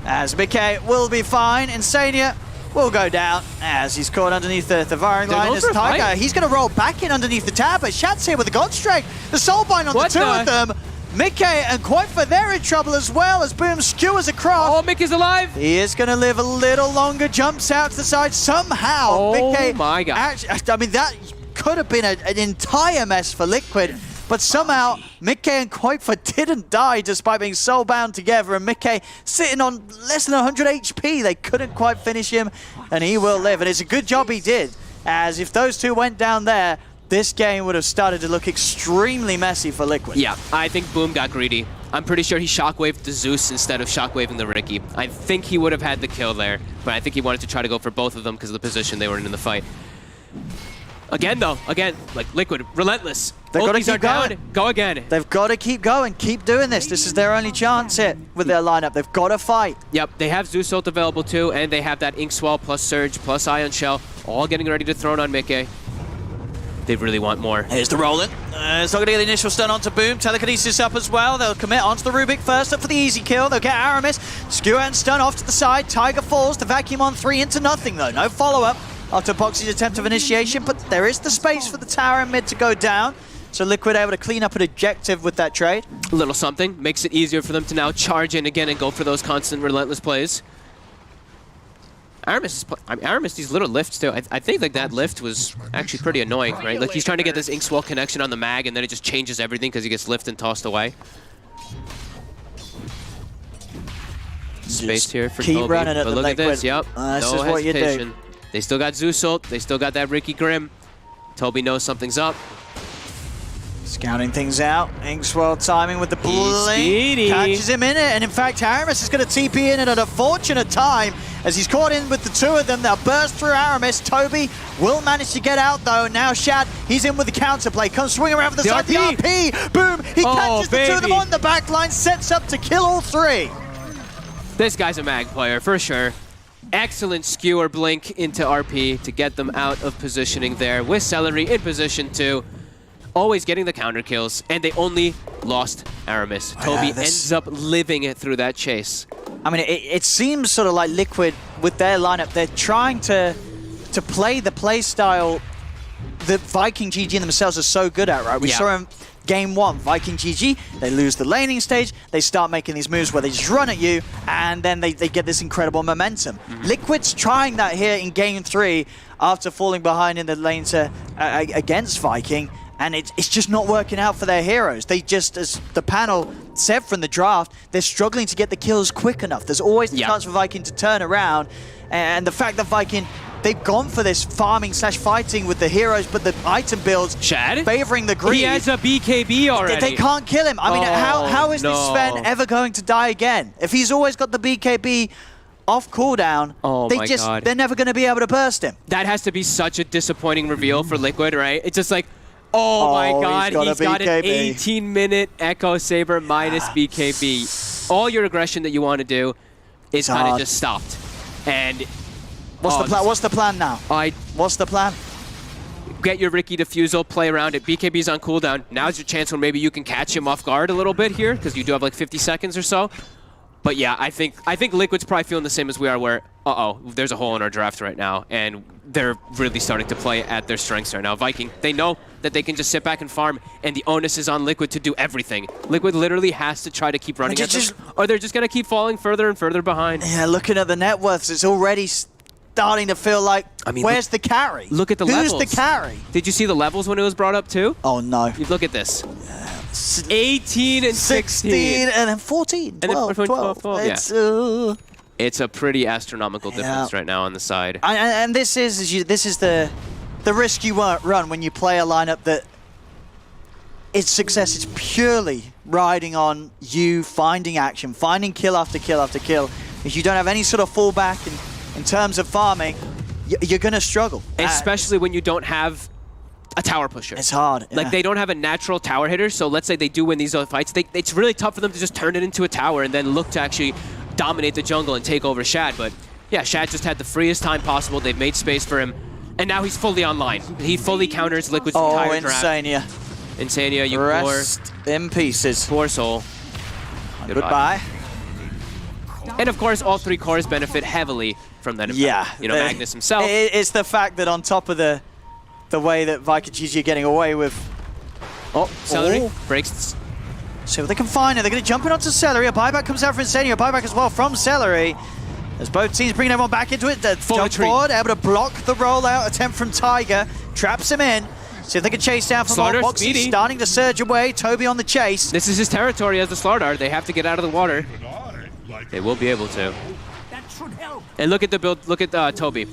J: As Mickey will be fine. Insania will go down as he's caught underneath the firing line. As Tiger, he's going to roll back in underneath the tower, but Shad's here with the God Strike. The Soulbind on the two of them. Mickey and Quite they're in trouble as well as Boom skewers across.
K: Oh, Mickey's alive.
J: He is going to live a little longer, jumps out to the side somehow.
K: Oh
J: Mickey,
K: my god.
J: Actually, I mean, that could have been an entire mess for Liquid, but somehow Mickey and Quite didn't die despite being soulbound together, and Mickey sitting on less than 100 HP. They couldn't quite finish him, and he will live. And it's a good job he did, as if those two went down there, this game would have started to look extremely messy for Liquid.
K: Yeah, I think Boom got greedy. I'm pretty sure he shockwaved the Zeus instead of shockwaving the Ricky. I think he would have had the kill there, but I think he wanted to try to go for both of them because of the position they were in the fight. Again, though, like Liquid, relentless.
J: They've got to keep going.
K: Go again.
J: They've got to keep going, keep doing this. This is their only chance here with their lineup. They've got to fight.
K: Yep, they have Zeus ult available too, and they have that Ink Swell plus Surge plus Ion Shell, all getting ready to throw it on Mickey. They really want more.
J: Here's the roll-in. It's not going to get the initial stun onto Boom. Telekinesis up as well. They'll commit onto the Rubik first up for the easy kill. They'll get Aramis. Skewer and stun off to the side. Tiger falls. The vacuum on 3 into nothing, though. No follow-up after Boxy's attempt of initiation, but there is the space for the tower and mid to go down. So Liquid able to clean up an objective with that trade.
K: A little something. Makes it easier for them to now charge in again and go for those constant relentless plays. Aramis, these little lifts too. I think like that lift was actually pretty annoying, right? Like he's trying to get this Ink Swell connection on the mag, and then it just changes everything because he gets lifted and tossed away. Space here for
J: keep
K: Toby.
J: running at
K: but
J: the
K: look
J: Liquid.
K: at this. Yep.
J: This
K: no
J: is what you do.
K: hesitation. They still got Zeus ult. They still got that Ricky Grim. Toby knows something's up.
J: Scouting things out. Inkswell timing with the blink. Catches him in it. And in fact, Aramis is going to TP in at an unfortunate time as he's caught in with the two of them. They'll burst through Aramis. Toby will manage to get out though. Now Shad, he's in with the counterplay. Comes swing around for the side. The RP. Boom. He catches the two of them on the back line. Sets up to kill all three.
K: This guy's a mag player for sure. Excellent skewer blink into RP to get them out of positioning there with Celery in position 2. Always getting the counter kills, and they only lost Aramis. Toby ends up living it through that chase.
J: I mean, it seems sort of like Liquid with their lineup. They're trying to play the play style that Viking GG themselves are so good at, right? We saw him game 1, Viking GG, they lose the laning stage, they start making these moves where they just run at you, and then they get this incredible momentum. Liquid's trying that here in game 3 after falling behind in the lane against Viking, and it's just not working out for their heroes. They just, as the panel said from the draft, they're struggling to get the kills quick enough. There's always the chance for Viking to turn around, and the fact that Viking, they've gone for this farming / fighting with the heroes, but the item builds favoring the greed.
K: He has a BKB already.
J: They can't kill him. I mean, how is this Sven ever going to die again? If he's always got the BKB off cooldown.
K: Oh my God.
J: They're never going to be able to burst him.
K: That has to be such a disappointing reveal for Liquid, right? It's just like, oh my God, he's got an 18-minute Echo Saber minus BKB. All your aggression that you want to do is kind of just stopped. And
J: what's the plan? What's the plan now? What's the plan?
K: Get your Ricky Diffusal, play around it. BKB's on cooldown. Now's your chance when maybe you can catch him off guard a little bit here, because you do have like 50 seconds or so. But yeah, I think Liquid's probably feeling the same as we are, where, there's a hole in our draft right now, and they're really starting to play at their strengths right now. Viking, they know that they can just sit back and farm, and the onus is on Liquid to do everything. Liquid literally has to try to keep running at them, or they're just going to keep falling further and further behind.
J: Yeah, looking at the net worths, it's already starting to feel like, where's the carry?
K: Look at the levels.
J: Who's the carry?
K: Did you see the levels when it was brought up too?
J: Oh no.
K: Look at this. 18 and 16.
J: And then 14, 12, 12.
K: It's a pretty astronomical difference right now on the side.
J: And this is the risk you run when you play a lineup that its success is purely riding on you finding action, finding kill after kill after kill. If you don't have any sort of fallback in terms of farming, you're going to struggle.
K: Especially when you don't have a tower pusher.
J: It's hard.
K: Like, they don't have a natural tower hitter, so let's say they do win these other fights. It's really tough for them to just turn it into a tower and then look to actually dominate the jungle and take over Shad. But yeah, Shad just had the freest time possible. They've made space for him, and now he's fully online. He fully counters Liquid's entire draft.
J: Insania.
K: Insania, you
J: rest in pieces.
K: Poor soul.
J: Goodbye.
K: And of course, all three cores benefit heavily from that impact.
J: Yeah.
K: You know, Magnus himself.
J: It's the fact that on top of the way that Viking GG are getting away with...
K: Celery breaks.
J: See what they can find. They're going to jump in onto Celery. A buyback comes out for Insania. A buyback as well from Celery. As both teams bringing everyone back into it. Jump forward, able to block the rollout attempt from Tiger. Traps him in. See if they can chase down from
K: Slardar,
J: Boxy, starting to surge away. Toby on the chase.
K: This is his territory as the Slardar. They have to get out of the water. They will be able to. And look at the build. Look at Toby.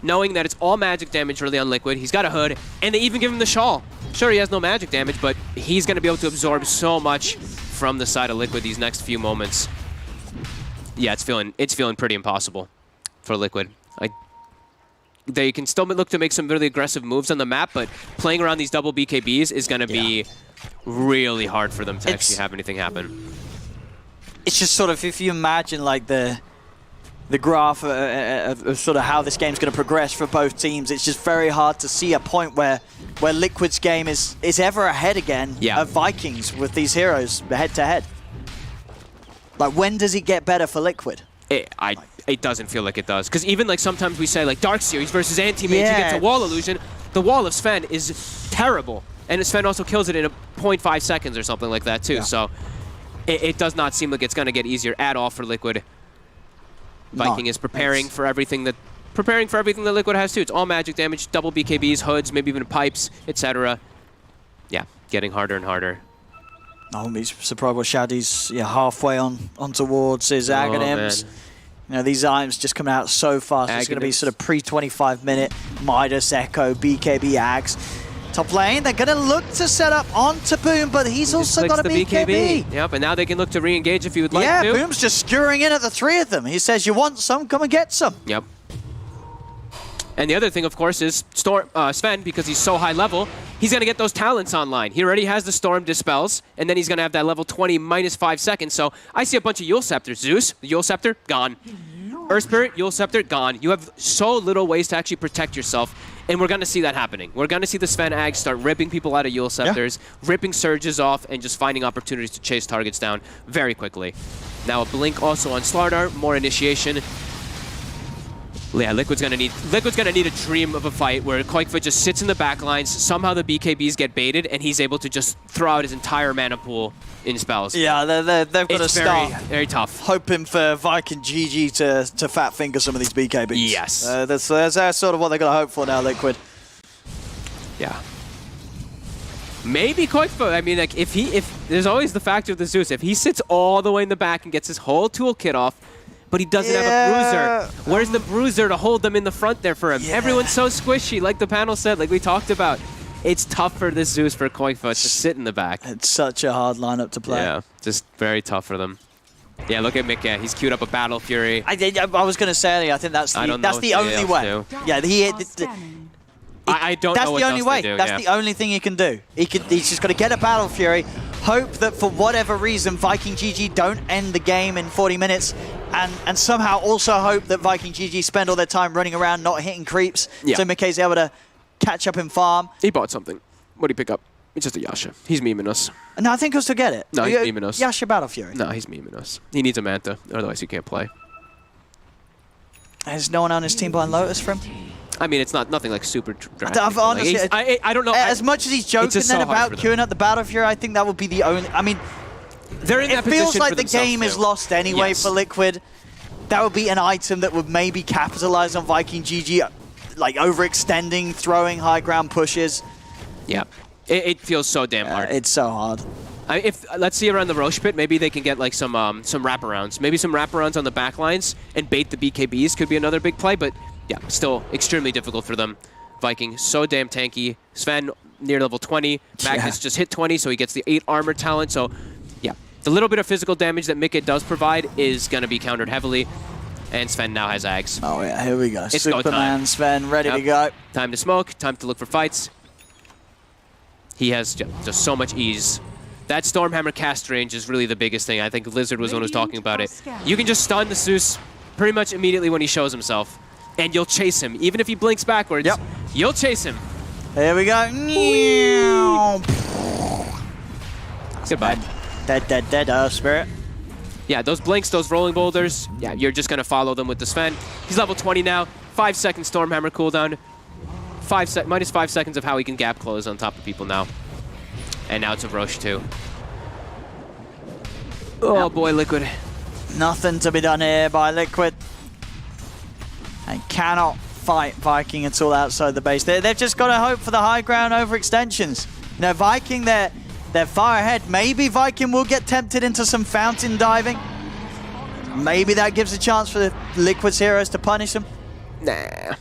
K: Knowing that it's all magic damage really on Liquid. He's got a hood, and they even give him the shawl. Sure, he has no magic damage, but he's going to be able to absorb so much from the side of Liquid these next few moments. Yeah, it's feeling pretty impossible for Liquid. They can still look to make some really aggressive moves on the map, but playing around these double BKBs is going to be really hard for them to actually have anything happen.
J: It's just sort of, if you imagine like the graph of sort of how this game's going to progress for both teams, it's just very hard to see a point where Liquid's game is ever ahead again of Vikings with these heroes head to head. Like, when does it get better for Liquid?
K: It doesn't feel like it does, because even like sometimes we say like Dark Series versus Anti-Mage, you get a wall illusion. The wall of Sven is terrible, and Sven also kills it in a 0.5 seconds or something like that too. So it does not seem like it's going to get easier at all for Liquid. Viking is preparing for everything that Liquid has too. It's all magic damage, double BKBs, hoods, maybe even pipes, etc. Yeah, getting harder and harder.
J: Oh, he's surprised what Shaddy's halfway on towards his Aghanims. You know, these items just coming out so fast. It's going to be sort of pre-25 minute Midas, Echo, BKB, Ags. Top lane, they're going to look to set up onto Boom, but he's also got a BKB.
K: Yep, and now they can look to re-engage if you would like to.
J: Yeah, Boom's just skewering in at the three of them. He says, you want some? Come and get some.
K: Yep. And the other thing, of course, is Sven, because he's so high level, he's going to get those talents online. He already has the Storm Dispels, and then he's going to have that level 20 minus 5 seconds. So I see a bunch of Yule Scepters. Zeus, the Yule Scepter, gone. Earth Spirit, Yule Scepter, gone. You have so little ways to actually protect yourself, and we're going to see that happening. We're going to see the Sven Ag start ripping people out of Yule Scepters, ripping surges off, and just finding opportunities to chase targets down very quickly. Now a Blink also on Slardar, more initiation. Yeah, Liquid's gonna need a dream of a fight where Koikva just sits in the back lines, somehow the BKBs get baited, and he's able to just throw out his entire mana pool in spells.
J: Yeah, they've got to start
K: very tough.
J: Hoping for Viking GG to fat finger some of these BKBs.
K: Yes.
J: That's sort of what they're going to hope for now, Liquid.
K: Yeah. Maybe Koikva, I mean, like, if there's always the factor of the Zeus, if he sits all the way in the back and gets his whole toolkit off, but he doesn't have a bruiser. Where's the bruiser to hold them in the front there for him? Everyone's so squishy, like the panel said, like we talked about. It's tough for this Zeus for Koikva to sit in the back.
J: It's such a hard lineup to play.
K: Yeah, just very tough for them. Yeah, look at Mick. Yeah, he's queued up a Battle Fury.
J: I was going to say earlier, I think that's the only way. Yeah,
K: I don't
J: that's
K: know what
J: the only
K: else
J: way.
K: to do,
J: That's
K: yeah.
J: the only thing he can do. He's just got to get a Battle Fury, hope that for whatever reason Viking GG don't end the game in 40 minutes, and somehow also hope that Viking GG spend all their time running around not hitting creeps, so Mickey's able to catch up in farm.
K: He bought something. What did he pick up? It's just a Yasha. He's memeing us.
J: No, I think he'll still get it.
K: No, he's memeing us.
J: Yasha Battle Fury.
K: No, he's memeing us. He needs a Manta, otherwise he can't play.
J: There's no one on his team buying Lotus for him?
K: I mean, it's nothing like super drastic.
J: Honestly,
K: like, I don't know.
J: As much as he's joking then about queuing up the Battle Fury, I think that would be the only... I mean,
K: they're in that
J: it feels
K: position
J: like
K: for
J: the game is
K: too.
J: lost anyway
K: Yes.
J: for Liquid. That would be an item that would maybe capitalize on Viking GG, like overextending, throwing high ground pushes.
K: Yeah. It feels so damn hard.
J: It's so hard.
K: If let's see around the Roche pit, maybe they can get like some wraparounds. Maybe some wraparounds on the back lines and bait the BKBs could be another big play, but yeah, still extremely difficult for them. Viking, so damn tanky. Sven, near level 20. Magnus just hit 20, so he gets the 8 armor talent. So yeah, the little bit of physical damage that Mickey does provide is going to be countered heavily. And Sven now has Ags.
J: Oh yeah, here we go.
K: It's go
J: Superman
K: time.
J: Sven, ready to go.
K: Time to smoke, time to look for fights. He has just so much ease. That Stormhammer cast range is really the biggest thing. I think Lizard was the one who was talking about it. You can just stun the Zeus pretty much immediately when he shows himself. And you'll chase him. Even if he blinks backwards, you'll chase him.
J: Here we go.
K: Goodbye.
J: Dead, Spirit.
K: Yeah, those blinks, those rolling boulders, yeah, you're just going to follow them with the Sven. He's level 20 now. 5 second Stormhammer cooldown. Minus 5 seconds of how he can gap close on top of people now. And now it's a Roche too. Oh boy, Liquid.
J: Nothing to be done here by Liquid. They cannot fight Viking at all outside the base. They've just got to hope for the high ground overextensions. You know, Viking, they're far ahead. Maybe Viking will get tempted into some fountain diving. Maybe that gives a chance for the Liquid's heroes to punish them.
K: Nah.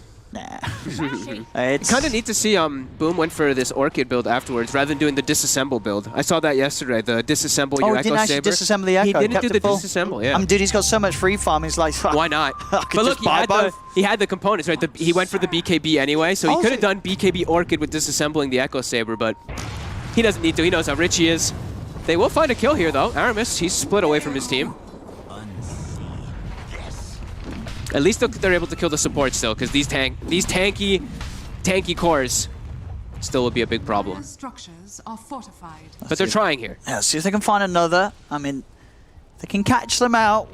J: It's
K: kind of neat to see Boom went for this Orchid build afterwards rather than doing the disassemble build. I saw that yesterday, the disassemble your
J: he
K: Echo
J: didn't actually
K: Saber.
J: disassemble the Echo.
K: He didn't
J: kept
K: do
J: it
K: the
J: full.
K: disassemble, yeah.
J: Dude, he's got so much free farm, he's like...
K: Why not?
J: I could
K: But look,
J: just buy both.
K: he had the components, right? He went for the BKB anyway, so he could have done BKB Orchid with disassembling the Echo Saber, but he doesn't need to. He knows how rich he is. They will find a kill here, though. Aramis, he's split away from his team. At least they're able to kill the support still, because these tanky cores still will be a big problem.
L: Structures are fortified.
K: But they're trying here.
J: Yeah, see if they can find another. I mean, they can catch them out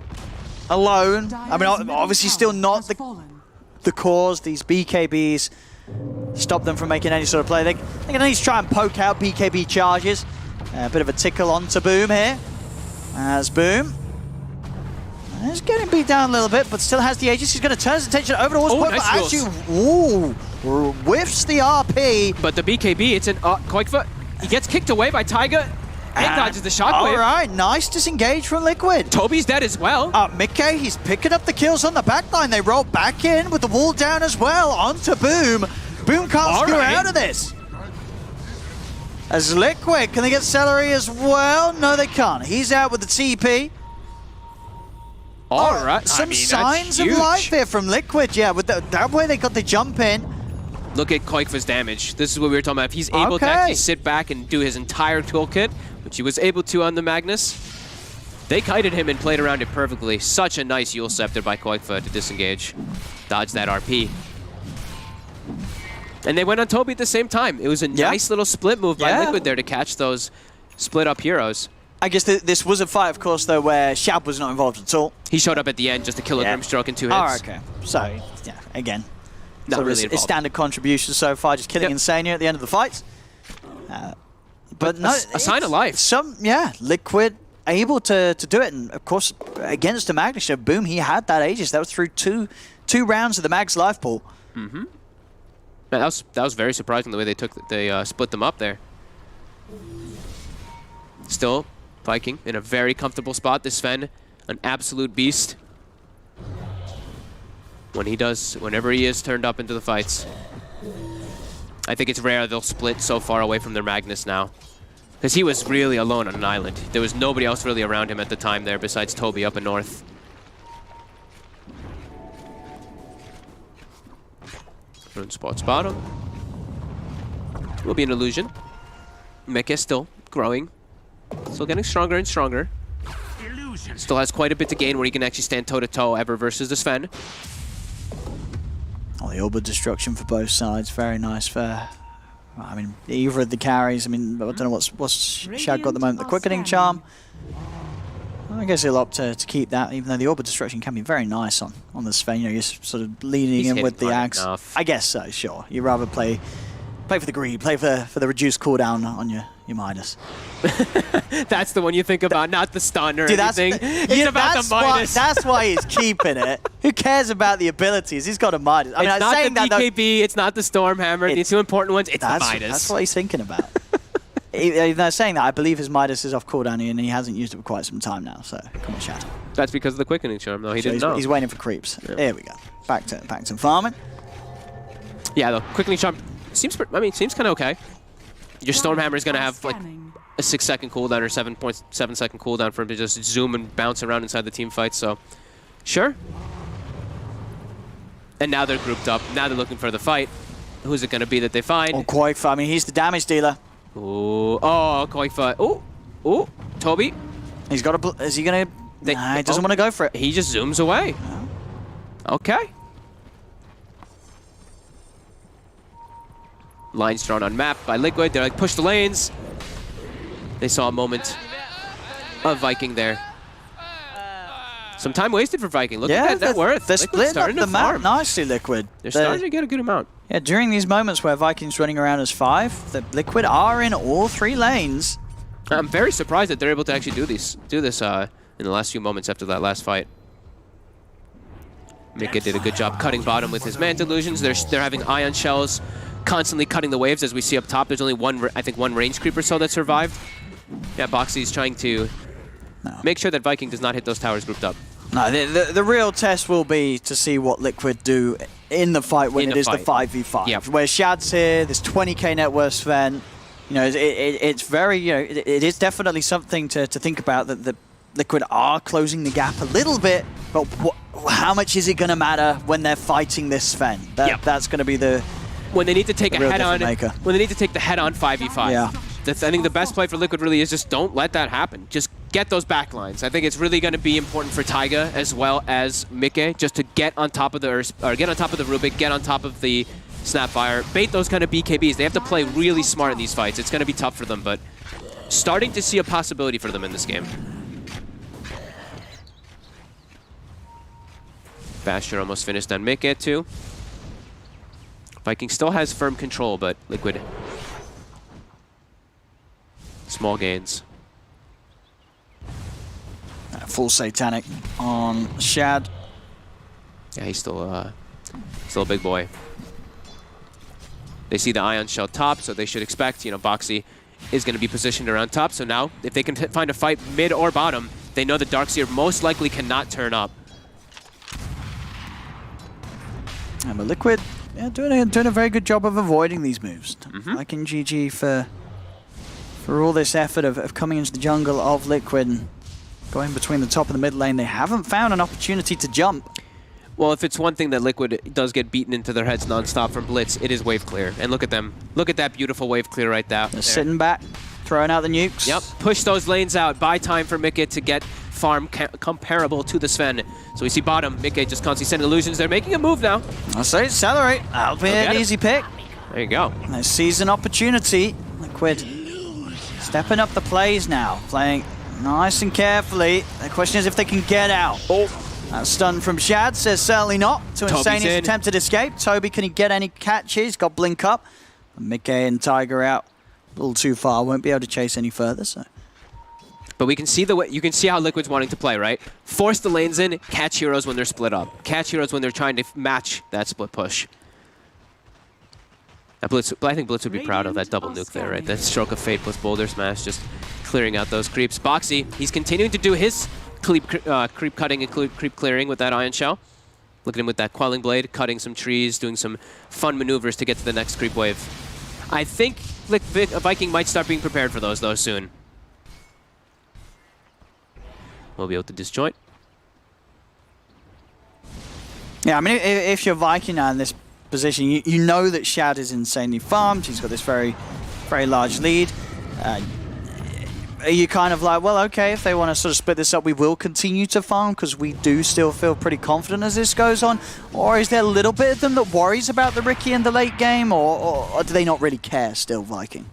J: alone. I mean, obviously still not the cause. These BKBs stop them from making any sort of play. They can at least try and poke out BKB charges. A bit of a tickle onto Boom here. As Boom is getting beat down a little bit, but still has the Aegis. He's going to turn his attention over towards Point,
K: nice
J: but actually, whiffs the RP.
K: But the BKB, it's an Koikva. He gets kicked away by Taiga and dodges the shockwave.
J: All right, nice disengage from Liquid.
K: Toby's dead as well.
J: Mickey, he's picking up the kills on the backline. They roll back in with the wall down as well onto Boom. Boom can't screw out of this. As Liquid, can they get Celery as well? No, they can't. He's out with the TP.
K: All right.
J: Some signs of life here from Liquid. Yeah, with that way they got the jump in.
K: Look at Koikva's damage. This is what we were talking about. If he's able to actually sit back and do his entire toolkit, which he was able to on the Magnus, they kited him and played around it perfectly. Such a nice Yule Scepter by Koikva to disengage. Dodge that RP. And they went on Toby at the same time. It was a nice little split move by Liquid there to catch those split up heroes.
J: I guess this was a fight, of course, though, where Shab was not involved at all.
K: He showed up at the end just to kill a Grimstroke in 2 hits.
J: Oh, okay. So, yeah, again.
K: Not
J: so
K: really
J: it's standard contribution so far, just killing Insania at the end of the fight. But no,
K: a sign of life.
J: Liquid able to do it. And, of course, against the Magnus, Boom, he had that Aegis. That was through two rounds of the Mag's life pool.
K: Mm-hmm. That was very surprising the way they split them up there. Still, Viking in a very comfortable spot. This Sven, an absolute beast. Whenever he is turned up into the fights. I think it's rare they'll split so far away from their Magnus now. Because he was really alone on an island. There was nobody else really around him at the time there besides Toby up in north. Rune spots bottom. Will be an illusion. Mecha still growing. Still getting stronger and stronger. Still has quite a bit to gain where he can actually stand toe-to-toe ever versus the Sven.
J: Oh, the orb of destruction for both sides. Very nice for... I mean, either of the carries. I mean, I don't know what's Shad got at the moment. The quickening charm. I guess he'll opt to keep that, even though the orb of destruction can be very nice on the Sven. You know, you're sort of leaning in with the axe.
K: Enough.
J: I guess so, sure. You'd rather play for the greed, play for the reduced cooldown on your Midas.
K: That's the one you think about, not the stun or
J: Dude,
K: anything. It's about the Midas.
J: That's why he's keeping it. Who cares about the abilities? He's got a Midas. I mean,
K: It's
J: I'm
K: not
J: saying
K: the
J: that, though,
K: BKB, it's not the Stormhammer, the two important ones, it's the Midas.
J: That's what he's thinking about. They're saying that. I believe his Midas is off cooldown and he hasn't used it for quite some time now, so come on, Shad.
K: That's because of the quickening charm, though. He didn't know.
J: He's waiting for creeps. Yeah. There we go. Back to farming.
K: Yeah, the quickening charm seems kind of okay. Your Stormhammer is going to have like a 6-second cooldown or 7.7-second cooldown for him to just zoom and bounce around inside the team fight, so sure. And now they're grouped up. Now they're looking for the fight. Who's it going to be that they find?
J: Oh, Koifa. I mean, he's the damage dealer.
K: Ooh. Oh, Koifa. Ooh. Toby.
J: He's got a... Is he going to... Nah, he doesn't want to go for it.
K: He just zooms away. Okay. Lines drawn on map by Liquid. They're like, push the lanes. They saw a moment of Viking there. Some time wasted for Viking. Look at that net worth.
J: They're splitting up the map nicely, Liquid.
K: They're starting to get a good amount.
J: Yeah, during these moments where Viking's running around as 5, the Liquid are in all 3 lanes.
K: I'm very surprised that they're able to actually do this in the last few moments after that last fight. Mika did a good job cutting bottom with his Manta Illusions. They're having Ion Shells constantly cutting the waves, as we see up top. There's only one range creep or so that survived. Yeah, Boxy's trying to make sure that Viking does not hit those towers grouped up.
J: No, the real test will be to see what Liquid do in the fight when it is the 5v5.
K: Yep.
J: Where Shad's here, there's 20k net worth Sven. You know, it's very, you know, it is definitely something to think about that Liquid are closing the gap a little bit, but how much is it going to matter when they're fighting this Sven? That's going to be the...
K: When they need to take a head-on,
J: maker.
K: when they need to take the head-on 5v5.
J: Yeah.
K: I think the best play for Liquid really is just don't let that happen. Just get those back lines. I think it's really going to be important for Taiga as well as Mike just to get on top of the get on top of the Rubik, get on top of the Snapfire, bait those kind of BKBs. They have to play really smart in these fights. It's going to be tough for them, but starting to see a possibility for them in this game. Bastion almost finished on Mike too. Viking still has firm control, but Liquid, small gains.
J: Full Satanic on Shad.
K: Yeah, he's still a big boy. They see the Ion Shell top, so they should expect, you know, Boxy is going to be positioned around top. So now, if they can find a fight mid or bottom, they know the Darkseer most likely cannot turn up.
J: And the Liquid, yeah, doing a very good job of avoiding these moves. Viking GG for all this effort of coming into the jungle of Liquid and going between the top and the mid lane. They haven't found an opportunity to jump.
K: Well, if it's one thing that Liquid does get beaten into their heads nonstop from Blitz, it is wave clear. And look at them. Look at that beautiful wave clear right there.
J: They're sitting back, throwing out the nukes.
K: Yep, push those lanes out. Buy time for Mike to get farm comparable to the Sven. So we see bottom. Mike just constantly sending illusions. They're making a move now.
J: I'll say accelerate. That'll be an easy pick.
K: There you go.
J: They seize an opportunity. Liquid stepping up the plays now, playing nice and carefully. The question is if they can get out. Oh, that stun from Shad says certainly not. To Insane's attempted escape. Toby, can he get any catches? Got blink up. Mickey and Tiger out a little too far. Won't be able to chase any further. So.
K: But we can see you can see how Liquid's wanting to play, right? Force the lanes in, catch heroes when they're split up. Catch heroes when they're trying to match that split push. Blitz, but I think Blitz would be proud of that double nuke there, right? That stroke of fate plus Boulder Smash, just clearing out those creeps. Boxy, he's continuing to do his creep cutting and creep clearing with that Ion Shell. Look at him with that Quelling Blade, cutting some trees, doing some fun maneuvers to get to the next creep wave. I think Viking might start being prepared for those, though, soon. We'll be able to disjoint.
J: Yeah, I mean, if you're Viking now in this position, you know that Shad is insanely farmed. He's got this very, very large lead. Are you kind of like, well, okay, if they want to sort of split this up, we will continue to farm because we do still feel pretty confident as this goes on? Or is there a little bit of them that worries about the Riki in the late game, or do they not really care still, Viking?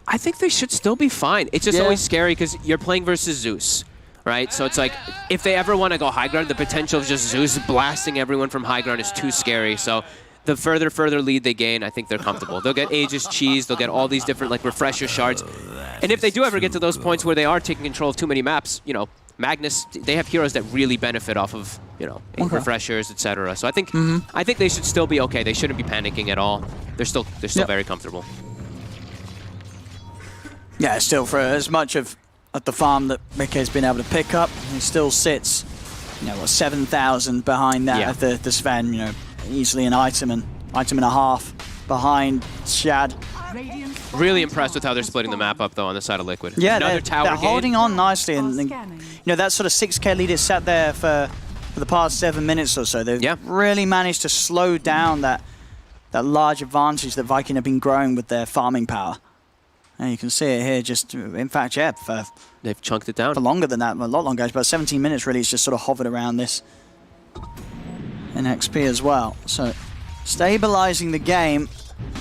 K: I think they should still be fine. It's just always scary because you're playing versus Zeus, right? So it's like, if they ever want to go high ground, the potential of just Zeus blasting everyone from high ground is too scary. So the further lead they gain, I think they're comfortable. They'll get Aegis Cheese, they'll get all these different like refresher shards. And if they do ever get to those points where they are taking control of too many maps, you know, Magnus, they have heroes that really benefit off of, you know, refreshers, etc. So I think they should still be okay. They shouldn't be panicking at all. They're still very comfortable.
J: Yeah, still for as much of the farm that Mickey's been able to pick up, he still sits, you know, what, 7,000 behind that of the Sven, you know, easily an item and a half behind Shad.
K: Really impressed with how they're splitting the map up, though, on the side of Liquid.
J: Yeah,
K: Another tower
J: they're holding on nicely, and you know that sort of 6k lead is sat there for the past 7 minutes or so. They've really managed to slow down that large advantage that Viking have been growing with their farming power. And you can see it here. Just in fact,
K: they've chunked it down
J: for longer than that, a lot longer. About 17 minutes really. It's just sort of hovered around this in XP as well. So stabilizing the game.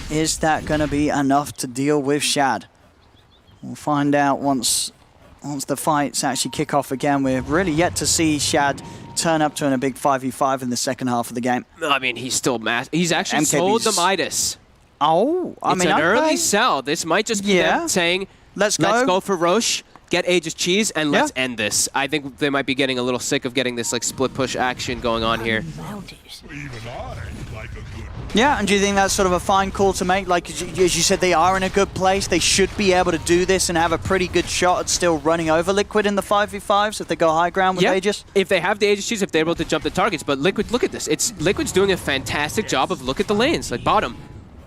J: Is that going to be enough to deal with Shad? We'll find out once the fights actually kick off again. We're really yet to see Shad turn up to a big 5v5 in the second half of the game.
K: I mean, he's still he's actually sold the Midas.
J: Oh, I mean,
K: it's an early sell. This might just be them saying, let's go for Roche, get Aegis Cheese, and let's end this. I think they might be getting a little sick of getting this like split push action going on here.
J: Yeah, and do you think that's sort of a fine call to make? Like, as you said, they are in a good place. They should be able to do this and have a pretty good shot at still running over Liquid in the 5v5s if they go high ground with Aegis.
K: If they have the Aegis Cheese, if they're able to jump the targets. But Liquid, look at this. Liquid's doing a fantastic job of look at the lanes. Like, bottom.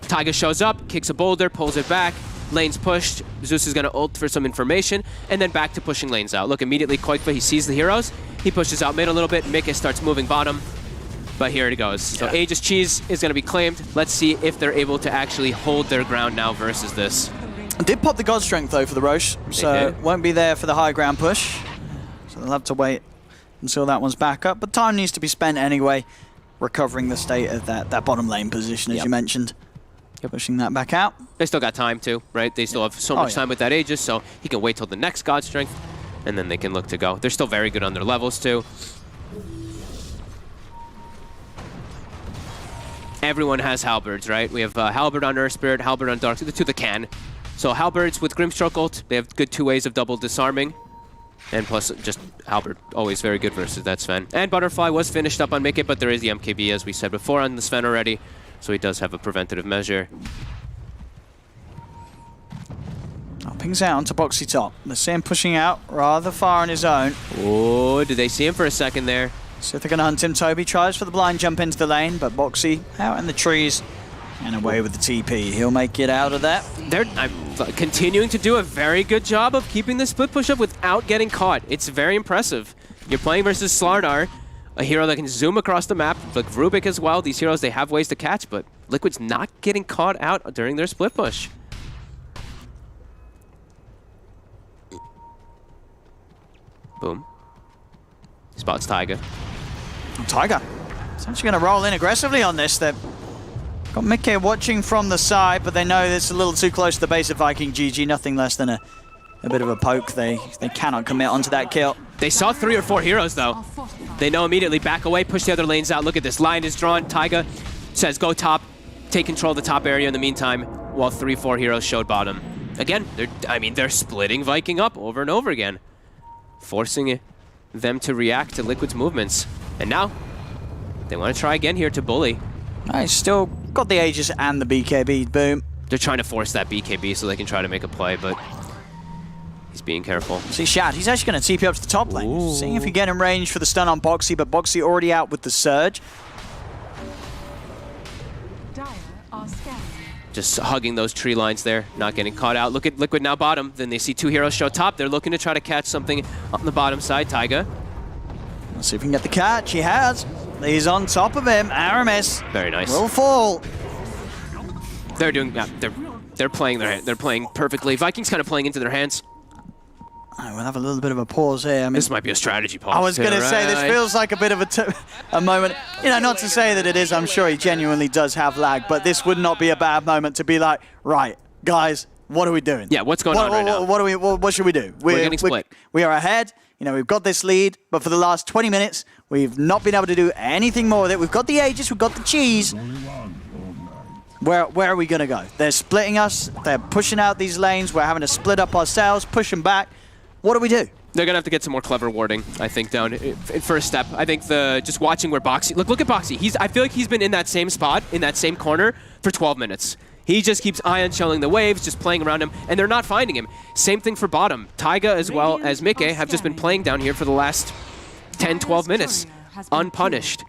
K: Taiga shows up, kicks a boulder, pulls it back. Lanes pushed. Zeus is going to ult for some information, and then back to pushing lanes out. Look, immediately Koikva, he sees the heroes. He pushes out mid a little bit. Mika starts moving bottom. But here it goes. So Aegis Cheese is going to be claimed. Let's see if they're able to actually hold their ground now versus this.
J: Did pop the God Strength, though, for the Roche, so won't be there for the high ground push. So they'll have to wait until that one's back up. But time needs to be spent anyway, recovering the state of that bottom lane position, as you mentioned. Pushing that back out.
K: They still got time, too, right? They still have so much time with that Aegis, so he can wait till the next God Strength, and then they can look to go. They're still very good on their levels, too. Everyone has halberds, right? We have halberd on Earth Spirit, halberd on Dark, to the can. So halberds with Grimstroke ult, they have good 2 ways of double disarming. And plus, just halberd, always very good versus that Sven. And Butterfly was finished up on Mickey, but there is the MKB, as we said before, on the Sven already. So he does have a preventative measure.
J: Pings out onto Boxy top. They see him pushing out rather far on his own.
K: Oh, did they see him for a second there?
J: So if they're going to hunt him, Toby tries for the blind jump into the lane, but Boxy out in the trees and away with the TP. He'll make it out of that.
K: They're continuing to do a very good job of keeping the split push up without getting caught. It's very impressive. You're playing versus Slardar, a hero that can zoom across the map, like Rubik as well. These heroes, they have ways to catch, but Liquid's not getting caught out during their split push. Boom. Spots Taiga.
J: Taiga. It's actually going to roll in aggressively on this. They've got Mickey watching from the side, but they know it's a little too close to the base of Viking GG. Nothing less than a bit of a poke. They cannot commit onto that kill.
K: They saw 3 or 4 heroes, though. They know immediately. Back away, push the other lanes out. Look at this. Line is drawn. Taiga says, go top. Take control of the top area in the meantime, while 3-4 heroes showed bottom. Again, they're splitting Viking up over and over again, forcing them to react to Liquid's movements. And now, they want to try again here to bully.
J: He's still got the Aegis and the BKB. Boom.
K: They're trying to force that BKB so they can try to make a play, but he's being careful.
J: See Shad, he's actually going to TP up to the top lane. Ooh. Seeing if he get in range for the stun on Boxy, but Boxy already out with the Surge.
L: Dire are scanning.
K: Just hugging those tree lines there, not getting caught out. Look at Liquid now bottom. Then they see 2 heroes show top. They're looking to try to catch something on the bottom side. Taiga.
J: Let's see if we can get the catch. He has. He's on top of him. Aramis.
K: Very nice.
J: Will fall.
K: They're doing. Yeah, they're playing they're playing perfectly. Vikings kind of playing into their hands.
J: We'll have a little bit of a pause here. I mean,
K: this might be a strategy pause.
J: I was going to say, this feels like a bit of a moment. You know, not to say that it is. I'm sure he genuinely does have lag, but this would not be a bad moment to be like, right, guys, what are we doing?
K: Yeah, what's going on right now?
J: What should we do?
K: We're getting split.
J: We are ahead. You know, we've got this lead, but for the last 20 minutes, we've not been able to do anything more with it. We've got the Aegis, we've got the cheese. Where are we going to go? They're splitting us. They're pushing out these lanes. We're having to split up ourselves, push them back. What do we do?
K: They're going to have to get some more clever warding, I think, down in first step. I think just watching where Boxy... Look at Boxy. I feel like he's been in that same spot, in that same corner, for 12 minutes. He just keeps ion shelling the waves, just playing around him, and they're not finding him. Same thing for bottom. Taiga as well as Mikke have just been playing down here for the last 10, 12 minutes, unpunished.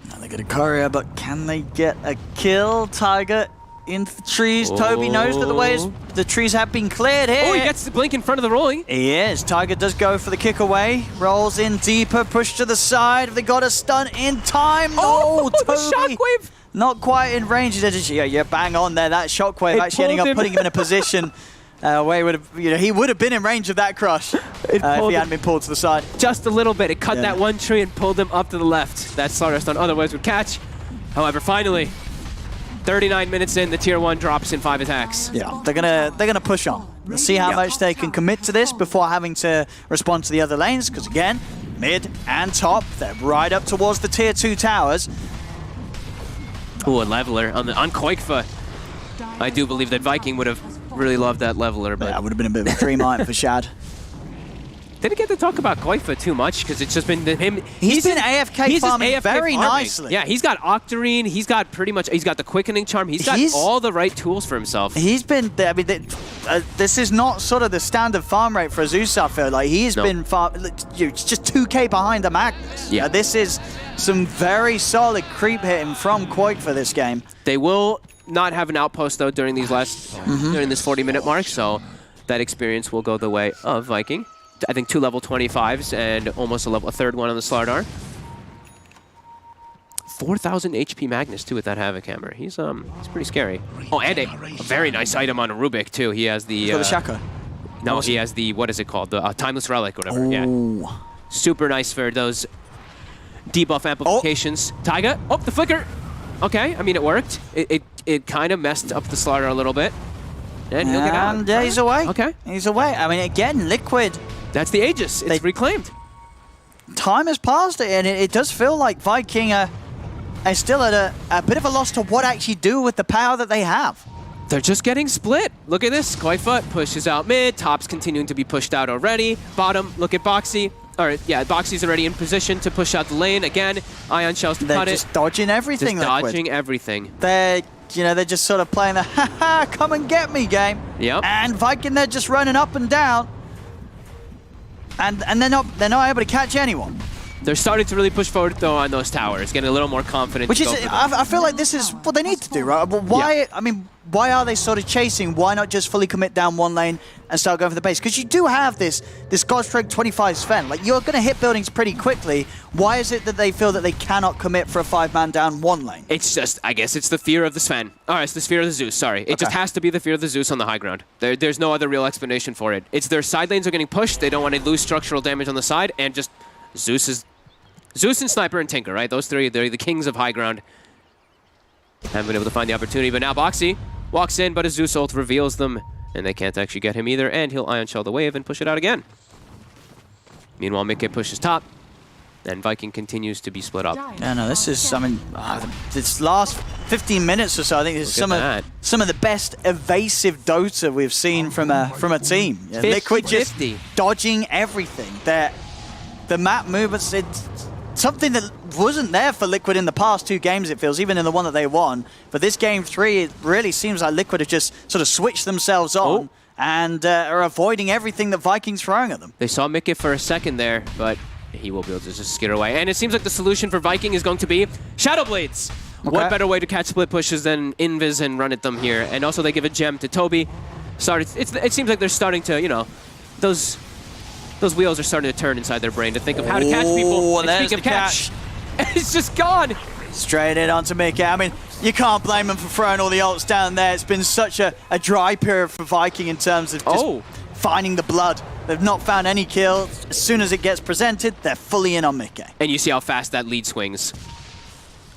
J: Now they get a courier, but can they get a kill? Taiga into the trees. Toby knows that the trees have been cleared here.
K: Oh, he gets the blink in front of the rolling.
J: He is. Taiga does go for the kick away. Rolls in deeper, push to the side. Have they got a stun in time?
K: Oh,
J: Toby.
K: the shockwave.
J: Not quite in range. Yeah, bang on there. That shockwave actually ending up putting him in a position where he would have, he would have been in range of that crush if he hadn't been pulled to the side.
K: Just a little bit. It cut that one tree and pulled him up to the left. That Slaughter stun otherwise would catch. However, finally, 39 minutes in, the tier 1 drops in 5 attacks.
J: Yeah, they're gonna push on. Let's see how much they can commit to this before having to respond to the other lanes. Because again, mid and top, they're right up towards the tier 2 towers.
K: Ooh, a leveler on Koikfa. I do believe that Viking would have really loved that leveler, but
J: that would have been a bit of a dream item for Shad.
K: Didn't get to talk about Koikfa too much because it's just been him.
J: He's been AFK farming very nicely.
K: Yeah, he's got Octarine. He's got he's got the quickening charm. He's got all the right tools for himself.
J: He's been. I mean, this is not sort of the standard farm rate for Zeus. I feel like he's been just 2k behind the Magnus.
K: Yeah,
J: this is some very solid creep hitting from Koik for this game.
K: They will not have an outpost though during these during this 40-minute mark, so that experience will go the way of Viking. I think 2 level 25s and almost a third one on the Slardar. 4,000 HP Magnus too with that Havoc Hammer. He's pretty scary. Oh, and a very nice item on Rubik too. He has the
J: the Shaka.
K: No, he has the, what is it called? The Timeless Relic, whatever. Yeah. Super nice for those debuff amplifications. Taiga. Oh, the flicker. Okay, I mean it worked. It kind of messed up the Slaughter a little bit. And he'll get out.
J: And he's away.
K: Okay.
J: He's away. I mean, again, Liquid.
K: That's the Aegis. It's reclaimed.
J: Time has passed, and it does feel like Viking are still at a bit of a loss to what actually do with the power that they have.
K: They're just getting split. Look at this. Koifa pushes out mid. Top's continuing to be pushed out already. Bottom, look at Boxy. Boxy's already in position to push out the lane. Again, Ion Shells to cut it.
J: They're just dodging everything,
K: Just dodging everything.
J: They're just sort of playing the ha-ha, come and get me game.
K: Yep.
J: And Viking, they're just running up and down. And they're not able to catch anyone.
K: They're starting to really push forward though on those towers, getting a little more confident.
J: Which is, I feel like this is what they need to do, right? But why? Yeah. I mean, why are they sort of chasing? Why not just fully commit down one lane and start going for the base? Because you do have this Godstrike 25 Sven. Like, you're going to hit buildings pretty quickly. Why is it that they feel that they cannot commit for a 5-man down one lane?
K: It's just, I guess it's the fear of the Sven. It's the fear of the Zeus, sorry. It just has to be the fear of the Zeus on the high ground. There's no other real explanation for it. It's their side lanes are getting pushed. They don't want to lose structural damage on the side, and just Zeus and Sniper and Tinker, right? Those three, they're the kings of high ground. Haven't been able to find the opportunity, but now Boxy walks in, but his Zeus ult reveals them, and they can't actually get him either, and he'll Ion Shell the wave and push it out again. Meanwhile, Mikke pushes top, and Viking continues to be split up.
J: Yeah, no, this is, I mean, this last 15 minutes or so, I think this is some of the best evasive Dota we've seen from a team. Yeah, Liquid just dodging everything. The map movements, it's something that wasn't there for Liquid in the past 2 games, it feels, even in the one that they won. But this game 3, it really seems like Liquid have just sort of switched themselves on and are avoiding everything that Viking's throwing at them.
K: They saw Mikke for a second there, but he will be able to just skitter away. And it seems like the solution for Viking is going to be Shadow Blades. What better way to catch split pushes than invis and run at them here? And also they give a gem to Toby. It seems like they're starting to, you know, those wheels are starting to turn inside their brain to think of how to catch people.
J: And
K: speaking of catch, it's just gone.
J: Straight in onto Mickey. I mean, you can't blame him for throwing all the ults down there. It's been such a dry period for Viking in terms of just finding the blood. They've not found any kills. As soon as it gets presented, they're fully in on Mickey.
K: And you see how fast that lead swings.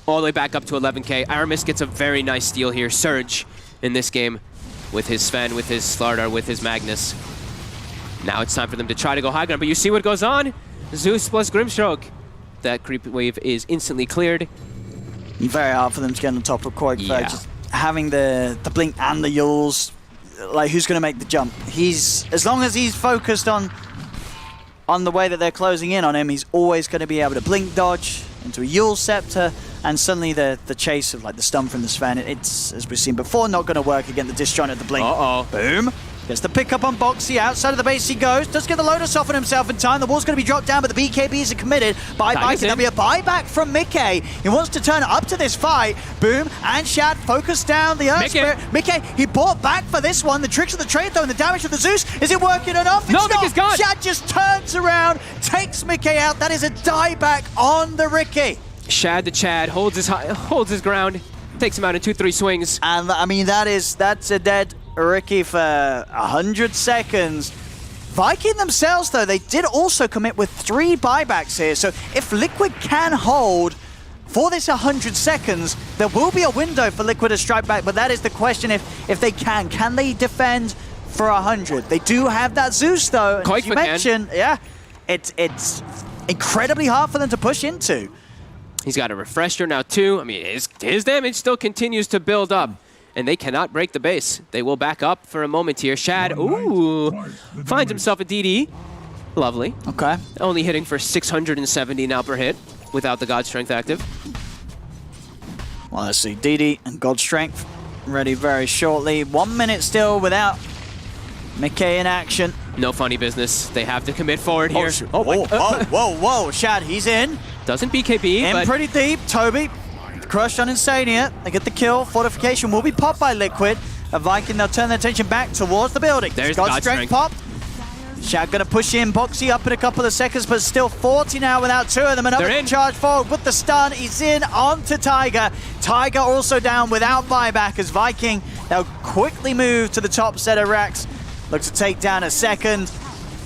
K: All the way back up to 11k. Aramis gets a very nice steal here. Surge in this game with his Sven, with his Slardar, with his Magnus. Now it's time for them to try to go high ground, but you see what goes on? Zeus plus Grimstroke. That creep wave is instantly cleared.
J: Very hard for them to get on top of Quake. Just having the blink and the Yules, like who's going to make the jump? As long as he's focused on the way that they're closing in on him, he's always going to be able to blink dodge into a Yule Scepter, and suddenly the chase of like the stun from the Sven, it's, as we've seen before, not going to work again. The disjoint at the blink. Boom. Gets the pick up on Boxy. Outside of the base he goes. Does get the Lotus off on himself in time. The wall's going to be dropped down, but the BKBs are committed by Viking. There'll be a buyback from Mickey. He wants to turn up to this fight. Boom. And Shad focused down the Earth Spirit. Mickey, he bought back for this one. The tricks of the trade, though, and the damage of the Zeus. Is it working enough? It's not.
K: Mickey's gone.
J: Shad just turns around, takes Mickey out. That is a dieback on the Ricky.
K: Shad the Chad holds his ground, takes him out in 2-3 swings.
J: And I mean, that's a dead Ricky for 100 seconds. Viking themselves, though, they did also commit with 3 buybacks here. So if Liquid can hold for this 100 seconds, there will be a window for Liquid to strike back. But that is the question, if they can. Can they defend for 100? They do have that Zeus, though. And as you mentioned, it's incredibly hard for them to push into.
K: He's got a refresher now, too. I mean, his damage still continues to build up. And they cannot break the base. They will back up for a moment here. Shad, finds himself a DD. Lovely.
J: Okay.
K: Only hitting for 670 now per hit without the God Strength active.
J: Well, let's see. DD and God Strength ready very shortly. 1 minute still without Mickey in action.
K: No funny business. They have to commit forward here.
J: Whoa. Shad, he's in.
K: Doesn't BKB,
J: in pretty deep. Toby. Crush on Insania. They get the kill. Fortification will be popped by Liquid. A Viking, they'll turn their attention back towards the building.
K: There's God Strength
J: pop. Shad gonna push in. Boxy up in a couple of seconds, but still 40 now without 2 of them. Another charge forward with the stun. He's in onto Tiger. Tiger also down without buyback as Viking, they'll quickly move to the top set of racks. Look to take down a second.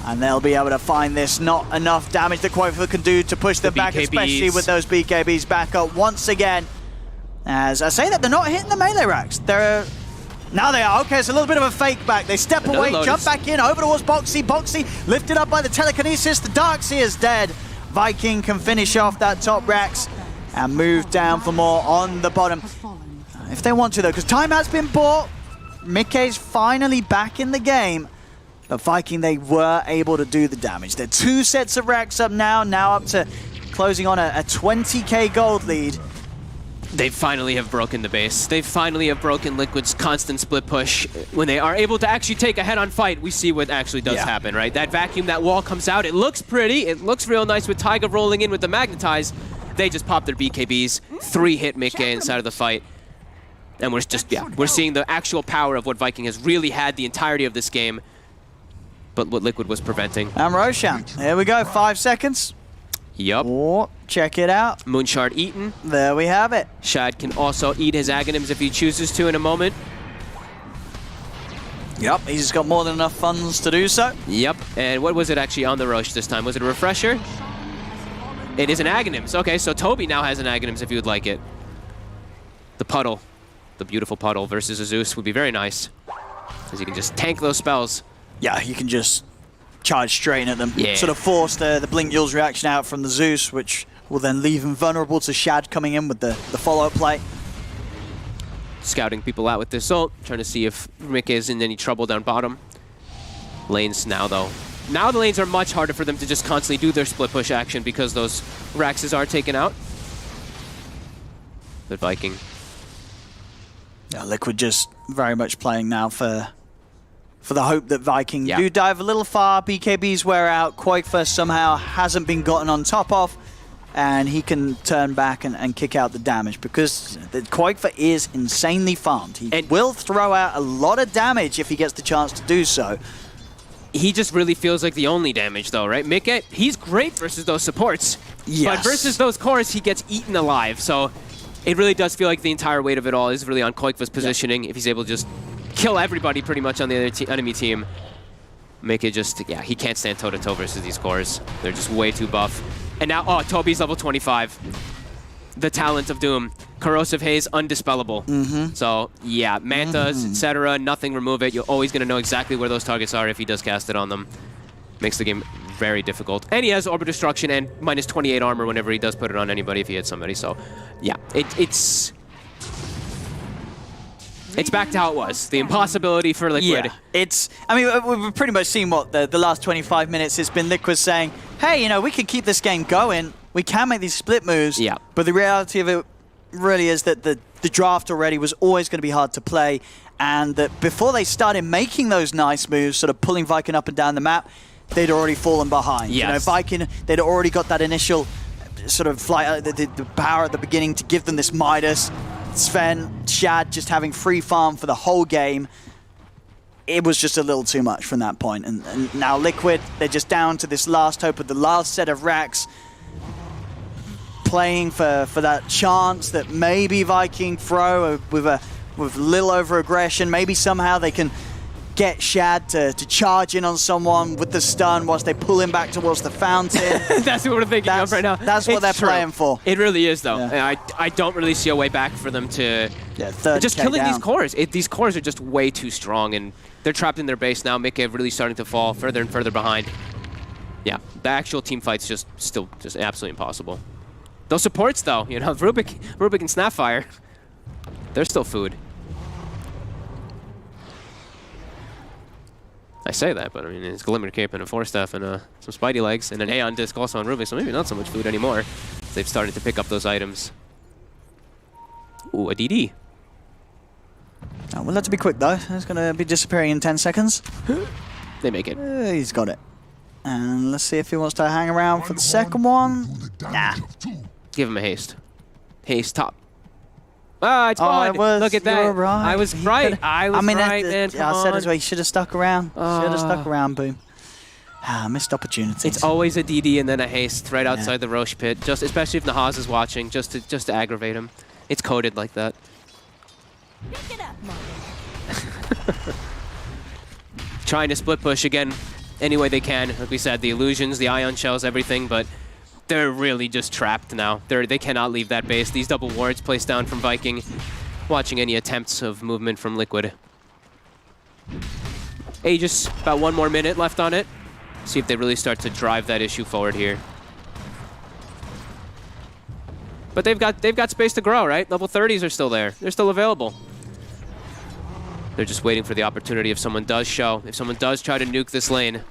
J: And they'll be able to find this. Not enough damage that Quakefoot can do to push them back, especially with those BKBs back up once again. As I say that, they're not hitting the melee racks. Now they are. Okay, it's a little bit of a fake back. They step away, jump back in, over towards Boxy. Boxy lifted up by the telekinesis. The Darkseer's dead. Viking can finish off that top racks and move down for more on the bottom. If they want to, though, because time has been bought. Mickey's finally back in the game. But Viking, they were able to do the damage. They're 2 sets of racks up now up to closing on a 20k gold lead.
K: They finally have broken the base. They finally have broken Liquid's constant split push. When they are able to actually take a head-on fight, we see what actually does happen, right? That vacuum, that wall comes out. It looks pretty. It looks real nice with Taiga rolling in with the Magnetize. They just pop their BKBs. 3-hit Mickey inside of the fight. And we're seeing the actual power of what Viking has really had the entirety of this game. But what Liquid was preventing.
J: And Roshan, here we go, 5 seconds.
K: Yup.
J: Oh, check it out.
K: Moonshard eaten.
J: There we have it.
K: Shad can also eat his Aghanims if he chooses to in a moment.
J: Yep, he's got more than enough funds to do so.
K: Yep, and what was it actually on the Roche this time? Was it a refresher? It is an Aghanims. Okay, so Toby now has an Aghanims if you would like it. The puddle, the beautiful puddle versus a Zeus would be very nice. Because you can just tank those spells.
J: Yeah, you can just charge straight in at them.
K: Yeah.
J: Sort of force the Blink Yule's reaction out from the Zeus, which will then leave him vulnerable to Shad coming in with the follow-up play.
K: Scouting people out with this ult, trying to see if Mick is in any trouble down bottom. Lanes now, though. Now the lanes are much harder for them to just constantly do their split push action because those Raxes are taken out. But Viking.
J: Yeah, Liquid just very much playing now for the hope that Viking do dive a little far. BKBs wear out. Quakeforce somehow hasn't been gotten on top of. and he can turn back and kick out the damage, because the Quakefer is insanely farmed. He will throw out a lot of damage if he gets the chance to do so.
K: He just really feels like the only damage, though, right? Mickey, he's great versus those supports.
J: Yes.
K: But versus those cores, he gets eaten alive. So it really does feel like the entire weight of it all is really on Quakefer's positioning. If he's able to just kill everybody pretty much on the other enemy team, Mickey just, yeah, he can't stand toe-to-toe versus these cores. They're just way too buff. And now, oh, Toby's level 25. The talent of Doom. Corrosive Haze, undispellable. So, yeah, Mantas, etc., nothing remove it. You're always going to know exactly where those targets are if he does cast it on them. Makes the game very difficult. And he has Orb of Destruction and minus 28 armor whenever he does put it on anybody if he hits somebody. So, yeah, it's back to how it was. The impossibility for Liquid.
J: Yeah, I mean, we've pretty much seen what the last 25 minutes has been Liquid saying, hey, you know, we can keep this game going. We can make these split moves.
K: Yeah.
J: But the reality of it really is that the draft already was always going to be hard to play, and that before they started making those nice moves, sort of pulling Viking up and down the map, they'd already fallen behind.
K: Yes.
J: You know, Viking, they'd already got that initial sort of flight, the power at the beginning to give them this Midas. Sven, Shad just having free farm for the whole game. It was just a little too much from that point. And now Liquid, they're just down to this last hope of the last set of racks, playing for that chance that maybe Viking throw with little over aggression. Maybe somehow they can get Shad to charge in on someone with the stun whilst they pull him back towards the fountain.
K: That's what we're thinking of right now.
J: That's what they're playing for.
K: It really is, though.
J: Yeah.
K: I don't really see a way back for them to just killing these cores. These cores are just way too strong, and they're trapped in their base now. Mickey really starting to fall further and further behind. Yeah, the actual team fight's just absolutely impossible. Those supports, though, you know, Rubik and Snapfire, they're still food. I say that, but I mean, it's Glimmer Cape and a Force Staff and some Spidey Legs and an Aeon Disc also on Rubik, so maybe not so much food anymore. They've started to pick up those items. Ooh, a DD.
J: Oh, we'll have to be quick, though. It's going to be disappearing in 10 seconds.
K: They make it.
J: He's got it. And let's see if he wants to hang around for the second one. Nah.
K: Give him a haste. Haste top. Ah, it's gone. Look at that.
J: Right.
K: I was right. I mean, right, man.
J: I said as well, he should have stuck around. Should have stuck around, Boom. Missed opportunities.
K: It's always a DD and then a haste right outside the Roche pit, just especially if Nahaz is watching, just to aggravate him. It's coded like that.
L: Pick it up,
K: Trying to split push again any way they can. Like we said, the illusions, the ion shells, everything, but they're really just trapped now. They cannot leave that base. These double wards placed down from Viking. Watching any attempts of movement from Liquid. Aegis, about 1 more minute left on it. See if they really start to drive that issue forward here. But they've got space to grow, right? Level 30s are still there. They're still available. They're just waiting for the opportunity if someone does show. If someone does try to nuke this lane.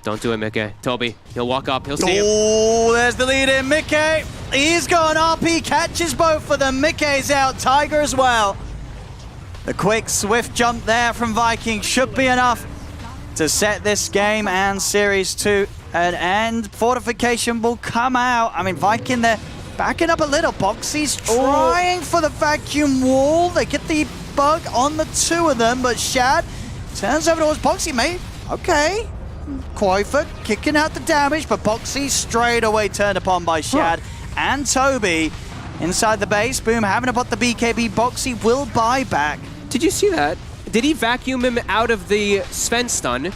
K: Don't do it, Mickey. Toby, he'll walk up. He'll see him.
J: Oh, there's the lead in. Mickey, he's gone up. He catches both of them. Mickey's out. Tiger as well. The quick, swift jump there from Viking should be enough to set this game and Series 2 an end. Fortification will come out. I mean, Viking, they're backing up a little. Boxy's trying for the vacuum wall. They get the bug on the 2 of them, but Shad turns over towards Boxy, mate. Okay. Quakefer kicking out the damage, but Boxy straight away turned upon by Shad and Toby. Inside the base, Boom having to put the BKB. Boxy will buy back.
K: Did you see that? Did he vacuum him out of the Sven stun?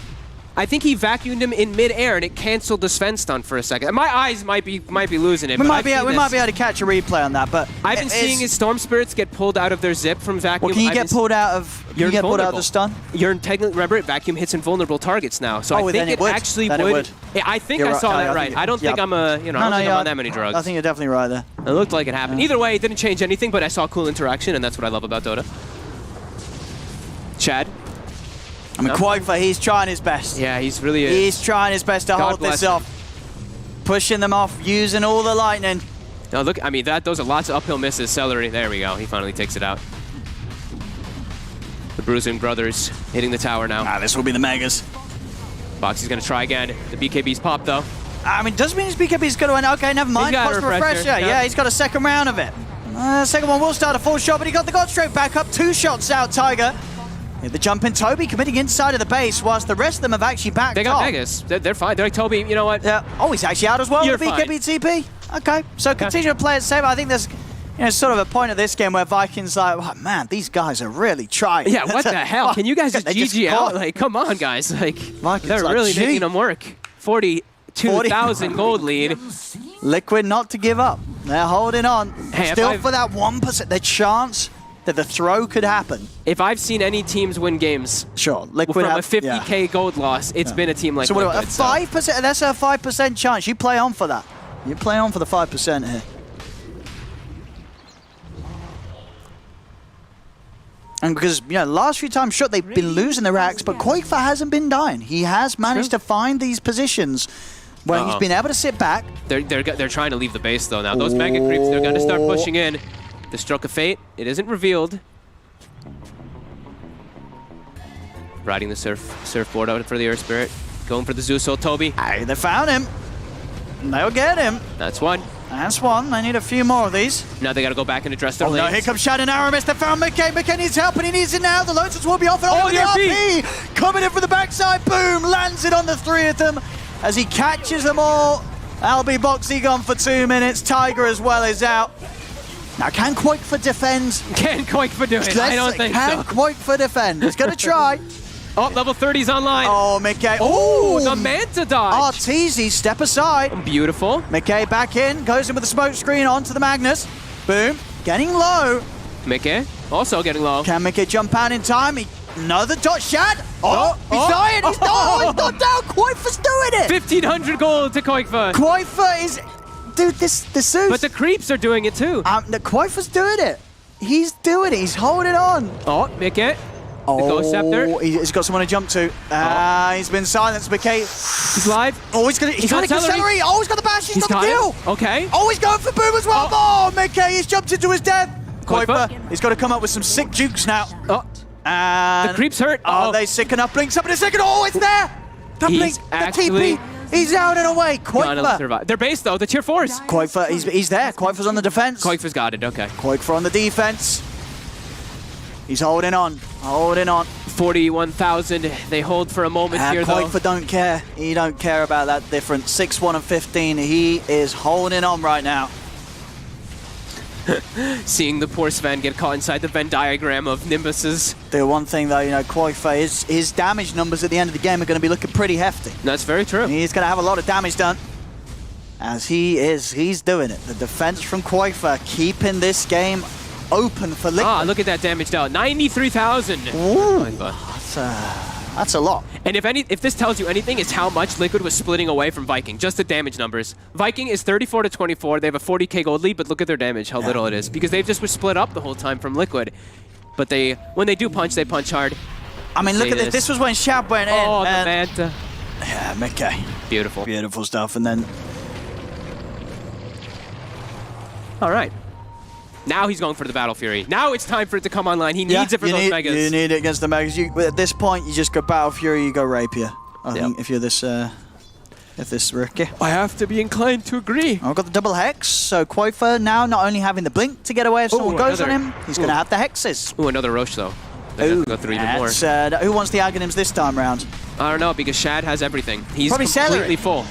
K: I think he vacuumed him in mid-air and it canceled the Sven stun for a second. My eyes might be losing it.
J: We might be able to catch a replay on that, but
K: I've been seeing his Storm Spirits get pulled out of their zip from vacuum.
J: Well, can you get pulled out of? Can you get pulled out of the stun?
K: You're technically, remember, vacuum hits invulnerable targets now, so I think it actually would. Yeah, I think I saw that right. I don't think I'm I don't think I'm on that many drugs.
J: I think you're definitely right there.
K: It looked like it happened. Either way, it didn't change anything, but I saw cool interaction, and that's what I love about Dota. Chad.
J: I mean, Quakefer, he's trying his best.
K: Yeah, he's really
J: He's trying his best to hold this off. Pushing them off, using all the lightning.
K: No, look, I mean, those are lots of uphill misses. Celery, there we go. He finally takes it out. The Bruising Brothers hitting the tower now.
J: This will be the Megas.
K: Boxy's going to try again. The BKB's popped, though.
J: I mean, doesn't mean his BKB's going to end. Okay, never mind.
K: got a
J: Post
K: refresher,
J: refresher.
K: yeah.
J: Yeah, he's got a second round of it. Second one will start a full shot, but he got the God straight back up. 2 shots out, Tiger. The jump in, Toby committing inside of the base, whilst the rest of them have actually backed
K: They got
J: up.
K: Vegas. They're fine. They're like, Toby, you know what?
J: Yeah. Oh, he's actually out as well
K: You're
J: with BKB TP. Okay, so continue to play it safe. I think there's sort of a point of this game where Vikings like, oh, man, these guys are really trying.
K: Yeah, what the hell? Can you guys just GG out? Like, come on, guys. Like, they're
J: like,
K: really
J: gee.
K: making them work. 42,000 gold lead.
J: Liquid not to give up. They're holding on.
K: Hey,
J: Still for that 1%, the chance that the throw could happen.
K: If I've seen any teams win games
J: Sure, Liquid
K: from
J: have,
K: a 50k gold loss, it's been a team like
J: So what
K: Liquid.
J: about a 5%? That's a 5% chance. You play on for that. You play on for the 5% here. And because, last few times, sure, they've been losing the racks, but Koikfa hasn't been dying. He has managed to find these positions where he's been able to sit back.
K: They're trying to leave the base, though, now. Those mega creeps, they're going to start pushing in. The Stroke of Fate, it isn't revealed. Riding the surfboard out for the Earth Spirit. Going for the Zeus ult, Toby.
J: Hey, they found him. They'll get him.
K: That's one.
J: That's one. They need a few more of these.
K: Now they got to go back and address their
J: Oh no,
K: lanes.
J: here comes Shad and Aramis. They found McKay. McKay needs help and he needs it now. The Lotus will be off and
K: Oh,
J: over the RP. Coming in from the backside. Boom. Lands it on the 3 of them as he catches them all. LB Boxy gone for 2 minutes. Tiger as well is out. Now, can Koikfa defend?
K: Can Koikfa do it? I don't think so.
J: Can Koikfa defend? He's going to try.
K: Oh, level 30's online.
J: Oh, McKay.
K: Oh, the Manta dodge.
J: Arteezy, step aside.
K: Beautiful.
J: McKay back in, goes in with the smoke screen onto the Magnus. Boom, getting low.
K: Mickey also getting low.
J: Can McKay jump out in time? Another dot shot. He's dying. He's not down. Koikfa's doing it.
K: 1,500 gold to Koikfa.
J: Koikfa is... Dude, this Zeus.
K: But the creeps are doing it too.
J: Koikfa's doing it. He's doing it. He's holding on.
K: Oh, Mickey. The Ghost Scepter.
J: He's got someone to jump to. He's been silenced. McKay.
K: He's live.
J: Oh, he's got to accelerate. Oh, he's got the bash. He's got the kill.
K: Okay.
J: Oh, he's going for boom as well. Oh, McKay, he's jumped into his death. Koikfa, he's got to come up with some sick jukes now.
K: Oh.
J: And
K: the creep's hurt.
J: Oh, they sicken up. Blinks up in a second. Oh, it's there. The blink, the TP. He's out and away. Koikfa.
K: They're based though. The tier 4s.
J: Koikfa, he's there. Koikfa's on the defense.
K: Koikfa's got it. Okay.
J: Koikfa on the defense. He's holding on. Holding on.
K: 41,000. They hold for a moment here though.
J: Koikfa don't care. He don't care about that difference. 6-1 and 15. He is holding on right now.
K: Seeing the poor Sven get caught inside the Venn diagram of Nimbuses.
J: The one thing though, Koikfa, his damage numbers at the end of the game are going to be looking pretty hefty.
K: That's very true.
J: He's going to have a lot of damage done. As he's doing it. The defense from Koikfa keeping this game open for Liquid.
K: Ah, look at that damage dealt. 93,000.
J: That's a lot.
K: And if this tells you anything, it's how much Liquid was splitting away from Viking. Just the damage numbers. Viking is 34 to 24. They have a 40k gold lead, but look at their damage, how little it is. Because they've just split up the whole time from Liquid. But when they do punch, they punch hard.
J: I mean, look at this. This was when Shab went in.
K: Oh, the Manta.
J: Yeah, McKay.
K: Beautiful.
J: Beautiful stuff. And then...
K: All right. Now he's going for the Battle Fury. Now it's time for it to come online. He needs it for those Megas.
J: You need it against the Megas. At this point, you just go Battle Fury, you go Rapier. I think if you're this rookie.
K: I have to be inclined to agree.
J: I've got the double Hex, so Koikfa now not only having the Blink to get away if someone goes on him, he's going to have the Hexes.
K: Ooh, another Roche though. They have to go through even more.
J: Who wants the Aghanims this time round?
K: I don't know, because Shad has everything. He's
J: probably
K: completely
J: Celery.
K: full.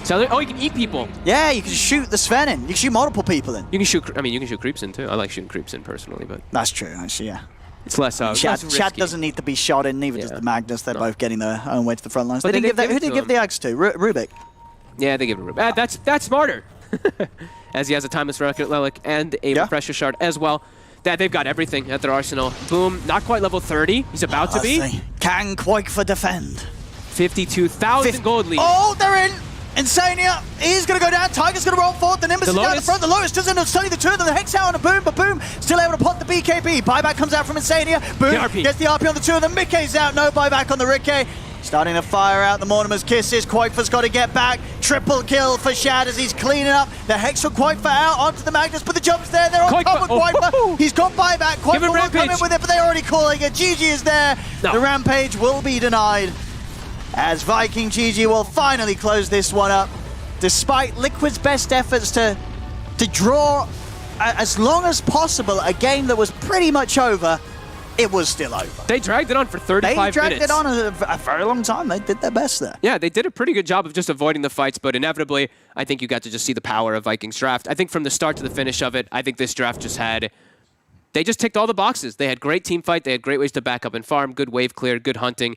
K: Celery? Oh, you can eat people.
J: Yeah, you can shoot the Sven in. You can shoot multiple people in.
K: You can shoot. I mean, you can shoot creeps in too. I like shooting creeps in personally, but
J: that's true. Actually, yeah.
K: It's less.
J: Chad doesn't need to be shot in. Neither does the Magnus. They're both getting their own way to the front lines.
K: But
J: Who did they give the Ags to? Rubik.
K: Yeah, they give it Rubik. That's smarter. As he has a timeless relic and a refresher shard as well. That they've got everything at their arsenal. Boom, not quite level 30. He's about to be.
J: Can Koikfa defend?
K: 52,000 gold lead.
J: Oh, they're in. Insania, he's going to go down. Tiger's going to roll forward. The Nimbus is down the front. The Lotus doesn't know study the two of them. The Hex out on a boom, but boom, still able to pot the BKB. Buyback comes out from Insania. Boom, gets the RP on the two of them. Mickey's out. No buyback on the Rikke. Starting to fire out the Mortimer's Kisses. Koikfa's got to get back. Triple kill for Shad as he's cleaning up. The Hex from Koikfa out onto the Magnus, but the jump's there. They're on top of Koikfa. He's got buyback. Koikfa will come in with it, but they're already calling it. GG is there. No. The Rampage will be denied. As Viking GG will finally close this one up. despite Liquid's best efforts to draw as long as possible a game that was pretty much over, it was still over.
K: They dragged it on for 35 minutes.
J: They dragged it on a very long time. They did their best there.
K: Yeah, they did a pretty good job of just avoiding the fights, but inevitably, I think you got to just see the power of Vikings draft. I think from the start to the finish of it, I think this draft they just ticked all the boxes. They had great team fight, they had great ways to back up and farm, good wave clear, good hunting.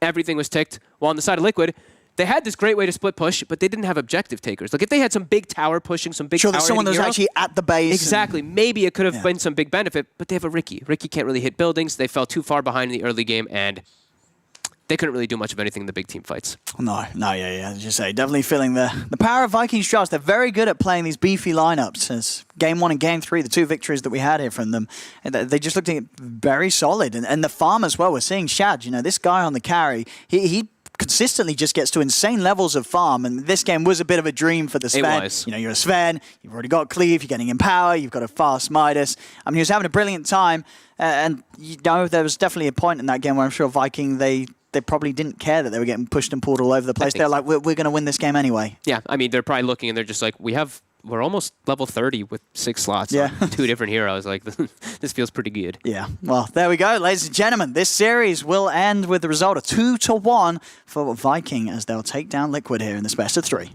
K: Everything was ticked. While on the side of Liquid, they had this great way to split push, but they didn't have objective takers. Like if they had some big tower pushing, some big tower
J: someone that was actually at the base.
K: Exactly. Maybe it could have been some big benefit, but they have a Ricky. Ricky can't really hit buildings. They fell too far behind in the early game, and they couldn't really do much of anything in the big team fights.
J: No, as you say, definitely feeling the power of Vikings drafts. They're very good at playing these beefy lineups. As Game 1 and Game 3, the 2 victories that we had here from them, they just looked very solid. And the farm as well. We're seeing Shad, this guy on the carry, he consistently just gets to insane levels of farm, and this game was a bit of a dream for the Sven.
K: It was.
J: You're a Sven, you've already got Cleave, you're getting in power, you've got a fast Midas. I mean, he was having a brilliant time, and there was definitely a point in that game where I'm sure Viking, they probably didn't care that they were getting pushed and pulled all over the place. They're like, we're going to win this game anyway.
K: Yeah, I mean, they're probably looking and they're just like, we're almost level 30 with 6 slots on 2 different heroes. Like, this feels pretty good.
J: Yeah, well, there we go, ladies and gentlemen. This series will end with the result of 2-1 for Viking as they'll take down Liquid here in this best of 3.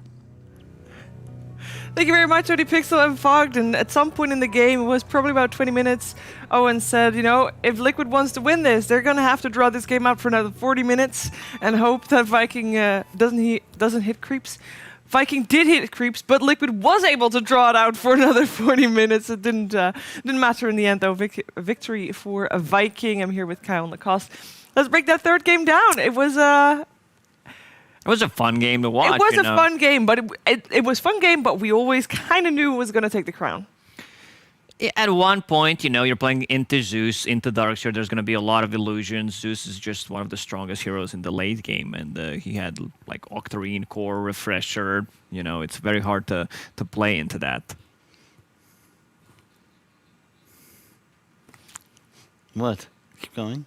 D: Thank you very much, Odie Pixel and Fogged. And at some point in the game, it was probably about 20 minutes, Owen said, if Liquid wants to win this, they're going to have to draw this game out for another 40 minutes and hope that Viking doesn't hit creeps. Viking did hit creeps, but Liquid was able to draw it out for another 40 minutes. It didn't matter in the end, though. Victory for a Viking. I'm here with Kyle and Lacoste. Let's break that third game down. It was a
E: fun game to watch.
D: It was a fun game, but it was fun game. But we always kind of knew it was going to take the crown.
E: At one point, you're playing into Zeus, into Darkseer. There's going to be a lot of illusions. Zeus is just one of the strongest heroes in the late game, and he had like Octarine, Core, Refresher. It's very hard to play into that.
F: What? Keep going.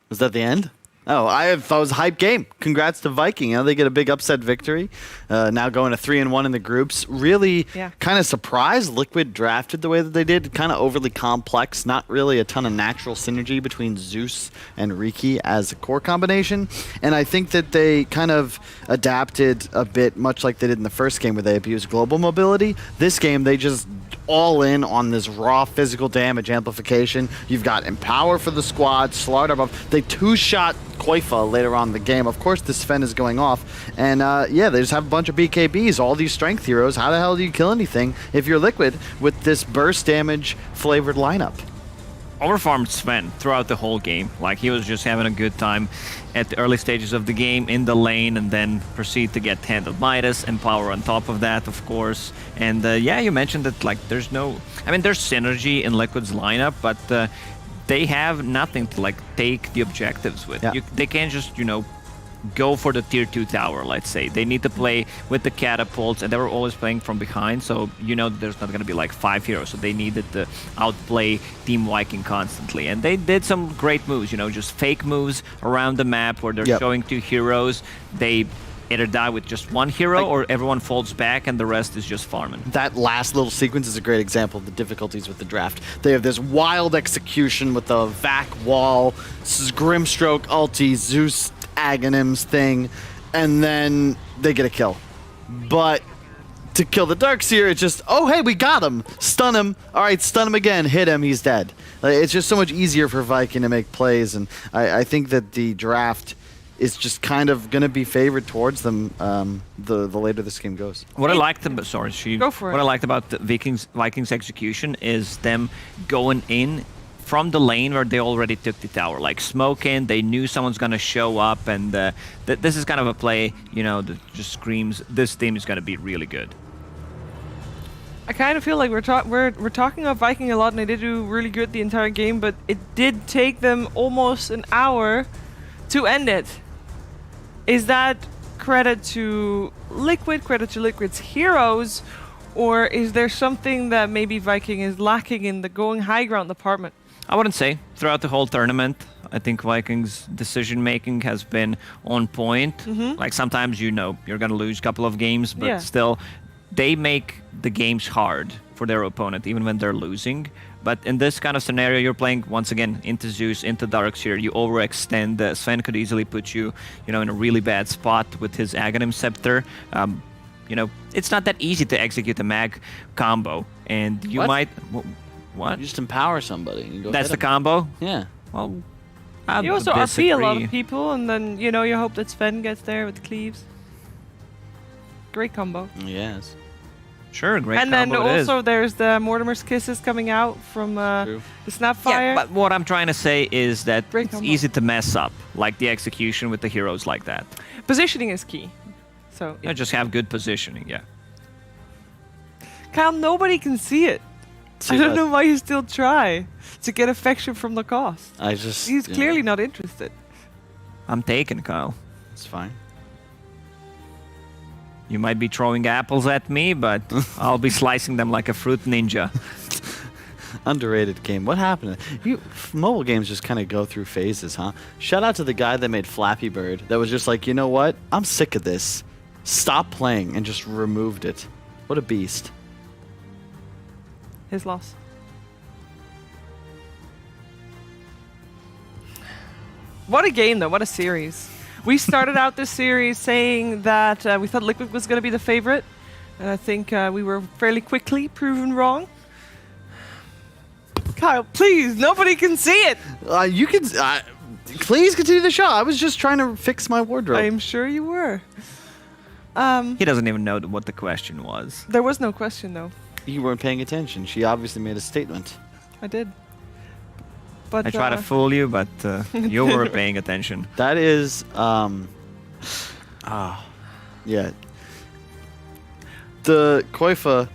F: Was that the end? Oh, I thought it was a hype game. Congrats to Viking. They get a big upset victory. Now going to 3-1 in the groups. Really kind of surprised Liquid drafted the way that they did. Kind of overly complex. Not really a ton of natural synergy between Zeus and Riki as a core combination. And I think that they kind of adapted a bit, much like they did in the first game where they abused global mobility. This game, they just all in on this raw physical damage amplification. You've got Empower for the squad, Slaughter buff. They 2-shot Koifa later on in the game. Of course, the Sven is going off. And they just have a bunch of BKBs, all these strength heroes. How the hell do you kill anything if you're Liquid with this burst damage flavored lineup?
E: Overfarmed Sven throughout the whole game. Like, he was just having a good time at the early stages of the game in the lane, and then proceed to get Hand of Midas and power on top of that, of course. And you mentioned that there's synergy in Liquid's lineup, but they have nothing to take the objectives with.
F: Yeah.
E: They can't just go for the tier 2 tower, let's say. They need to play with the catapults, and they were always playing from behind, so there's not going to be 5 heroes, so they needed to outplay Team Viking constantly. And they did some great moves, just fake moves around the map where they're showing 2 heroes. They either die with just 1 hero or everyone folds back and the rest is just farming.
F: That last little sequence is a great example of the difficulties with the draft. They have this wild execution with the Vac wall, Grimstroke ulti, Zeus Aghanims thing, and then they get a kill. But to kill the Darkseer, it's just, oh hey, we got him! Stun him! Alright, stun him again, hit him, he's dead. It's just so much easier for Viking to make plays, and I think that the draft is just kind of going to be favored towards them the later this game goes.
E: What I liked about What I liked about the Vikings execution is them going in from the lane where they already took the tower, smoke in. They knew someone's going to show up, and this is kind of a play, that just screams this team is going to be really good.
D: I kind of feel like we're talking about Viking a lot, and they did do really good the entire game, but it did take them almost an hour to end it. Is that credit to Liquid, credit to Liquid's heroes, or is there something that maybe Viking is lacking in the going high ground department?
E: I wouldn't say. Throughout the whole tournament, I think Vikings' decision-making has been on point. Like, sometimes you know you're going to lose a couple of games, but still, they make the games hard for their opponent, even when they're losing. But in this kind of scenario, you're playing, once again, into Zeus, into Darkseer. You overextend. Sven could easily put you, in a really bad spot with his Aghanim Scepter. It's not that easy to execute a mag combo. And you might... What?
F: You just empower somebody. And go
E: That's
F: hit
E: the
F: 'em.
E: combo?
F: Yeah.
E: Well,
D: you also RP a lot of people, and then, you hope that Sven gets there with cleaves. Great combo.
F: Yes.
E: Sure, great
D: and
E: combo
D: then also there's the Mortimer's Kisses coming out from the Snapfire.
E: Yeah, but what I'm trying to say is that
D: Great
E: it's
D: combo.
E: easy to mess up, like the execution with the heroes like that.
D: Positioning is key. So
E: Just have good positioning, yeah.
D: Kyle, nobody can see it. I don't know why you still try to get affection from Lacoste. He's clearly not interested.
E: I'm taken, Kyle.
F: It's fine.
E: You might be throwing apples at me, but I'll be slicing them like a fruit ninja.
F: Underrated game. What happened? Mobile games just kind of go through phases, huh? Shout out to the guy that made Flappy Bird that was just like, you know what? I'm sick of this. Stop playing, and just removed it. What a beast.
D: His loss. What a game, though. What a series. We started out this series saying that we thought Liquid was going to be the favorite. And I think we were fairly quickly proven wrong. Kyle, please, nobody can see it.
F: You can... please continue the show. I was just trying to fix my wardrobe.
D: I'm sure you were.
E: He doesn't even know what the question was.
D: There was no question, though.
F: You weren't paying attention. She obviously made a statement.
D: I did. But
E: I try to fool you, but you were paying attention.
F: That is, yeah. The Koifa.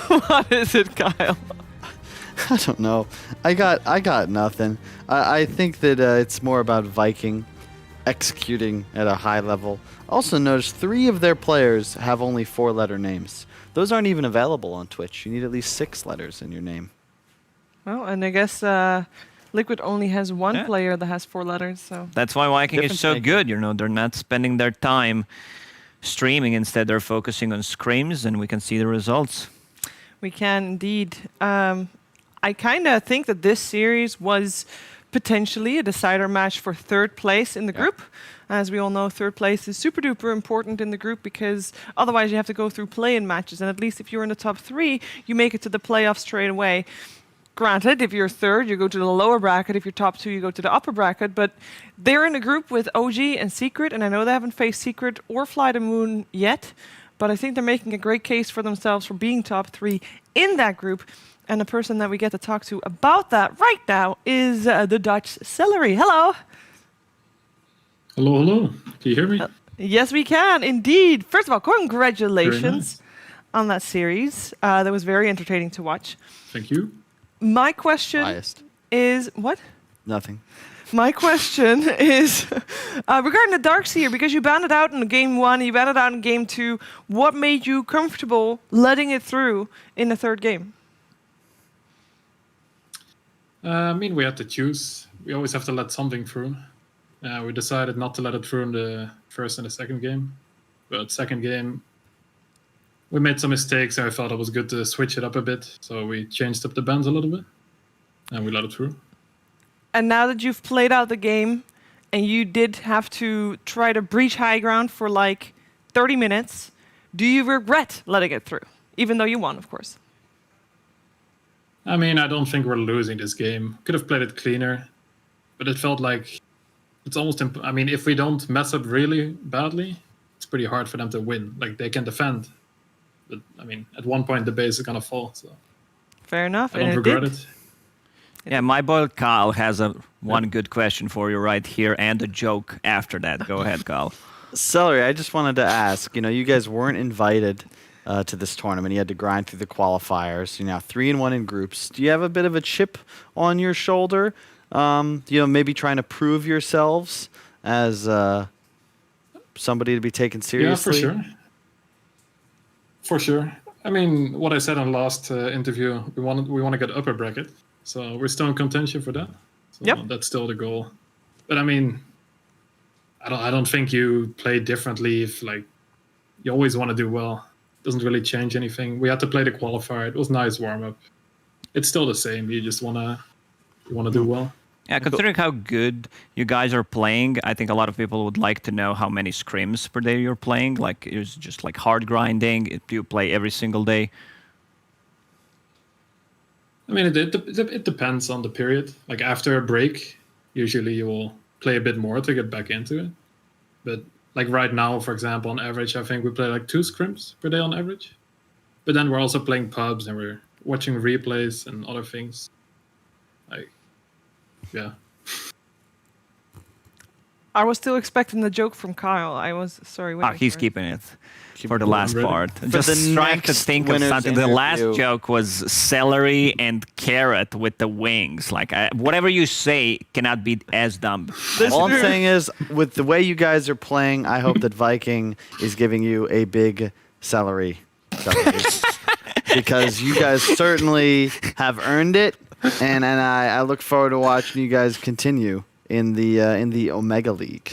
D: What is it, Kyle?
F: I don't know. I got nothing. I think that it's more about Viking executing at a high level. Also notice 3 of their players have only 4-letter names. Those aren't even available on Twitch. You need at least 6 letters in your name.
D: Well, and I guess Liquid only has one player that has 4 letters, so...
E: That's why Viking is so good, They're not spending their time streaming. Instead, they're focusing on scrims, and we can see the results.
D: We can indeed. I kind of think that this series was potentially a decider match for 3rd place in the group. As we all know, 3rd place is super duper important in the group because otherwise you have to go through play-in matches. And at least if you're in the top 3, you make it to the playoffs straight away. Granted, if you're 3rd, you go to the lower bracket. If you're top 2, you go to the upper bracket. But they're in a group with OG and Secret, and I know they haven't faced Secret or FlyToMoon yet, but I think they're making a great case for themselves for being top 3 in that group. And the person that we get to talk to about that right now is the Dutch Celery. Hello.
O: Hello, hello. Can you hear me?
D: Yes, we can, indeed. First of all, congratulations on that series. That was very entertaining to watch.
O: Thank you.
D: My question is... What?
F: Nothing.
D: My question is regarding the Darkseer, because you banned it out in game 1, you banned it out in game 2. What made you comfortable letting it through in the 3rd game?
O: I mean, we had to choose. We always have to let something through. We decided not to let it through in the 1st and the 2nd game. But 2nd game, we made some mistakes, and I thought it was good to switch it up a bit. So we changed up the bans a little bit, and we let it through.
D: And now that you've played out the game, and you did have to try to breach high ground for like 30 minutes, do you regret letting it through? Even though you won, of course.
O: I mean, I don't think we're losing this game. Could have played it cleaner, but it felt like it's almost... I mean, if we don't mess up really badly, it's pretty hard for them to win. Like, they can defend. But, I mean, at one point, the base is going to fall. So
D: fair enough.
O: I don't regret it.
E: Yeah, my boy Kyle has one good question for you right here and a joke after that. Go ahead, Kyle.
F: Celery, I just wanted to ask, you guys weren't invited to this tournament. You had to grind through the qualifiers. You're now 3-1 in groups. Do you have a bit of a chip on your shoulder? Maybe trying to prove yourselves as somebody to be taken seriously?
O: Yeah, for sure. For sure. I mean, what I said in the last interview, we want to get upper bracket. So we're still in contention for that. So
D: Yep.
O: that's still the goal. But I mean, I don't think you play differently if like you always want to do well. Doesn't really change anything. We had to play the qualifier. It was nice warm up. It's still the same. You just wanna do well.
E: Yeah, considering how good you guys are playing, I think a lot of people would like to know how many scrims per day you're playing. Like, is it just like hard grinding? Do you play every single day?
O: I mean, it depends on the period. Like after a break, usually you will play a bit more to get back into it. But like right now, for example, on average, I think we play like 2 scrims per day on average. But then we're also playing pubs and we're watching replays and other things. Like, yeah.
D: I was still expecting the joke from Kyle. I was sorry.
E: He's keeping it for the
F: it
E: last
O: ready.
E: part.
F: For
E: Just
F: the
E: trying to
F: next
E: think of
F: winner's
E: something. The last
F: interview.
E: joke was celery and carrot with the wings. Like, whatever you say cannot be as dumb.
F: All I'm saying is, with the way you guys are playing, I hope that Viking is giving you a big celery. Because you guys certainly have earned it, and I look forward to watching you guys continue in the Omega League.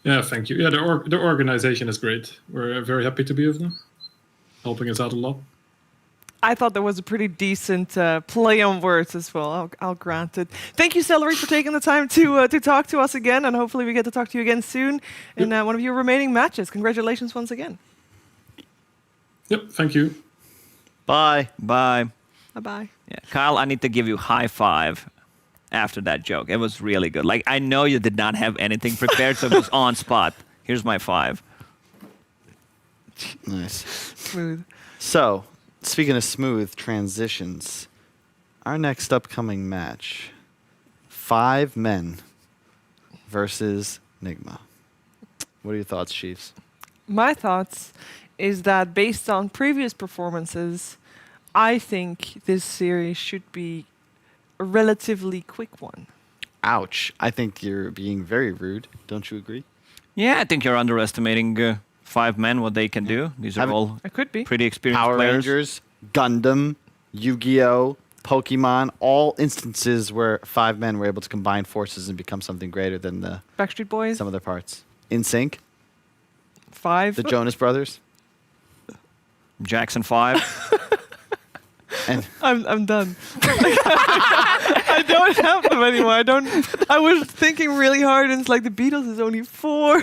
O: Yeah, thank you. Yeah, the organization is great. We're very happy to be with them, helping us out a lot.
D: I thought that was a pretty decent play on words as well. I'll grant it. Thank you, Celery, for taking the time to talk to us again, and hopefully we get to talk to you again soon in one of your remaining matches. Congratulations once again.
O: Yep, thank you.
F: Bye.
E: Bye.
D: Bye-bye.
E: Yeah. Kyle, I need to give you high five after that joke. It was really good. Like, I know you did not have anything prepared, so it was on spot. Here's my 5.
F: Nice.
D: Smooth.
F: So, speaking of smooth transitions, our next upcoming match, 5 men versus Nigma. What are your thoughts, Chiefs?
D: My thoughts is that based on previous performances, I think this series should be a relatively quick one.
F: Ouch. I think you're being very rude. Don't you agree?
E: Yeah, I think you're underestimating 5 men, what they can do. These are all
D: It could be.
E: pretty experienced
F: Power
E: players.
F: Rangers, Gundam, Yu-Gi-Oh!, Pokemon, all instances where 5 men were able to combine forces and become something greater than the
D: Backstreet Boys,
F: some of their parts. In Sync,
D: 5.
F: the Jonas Brothers,
E: Jackson 5.
F: and
D: I'm done. I don't have them anymore. I was thinking really hard, and it's like the Beatles is only 4,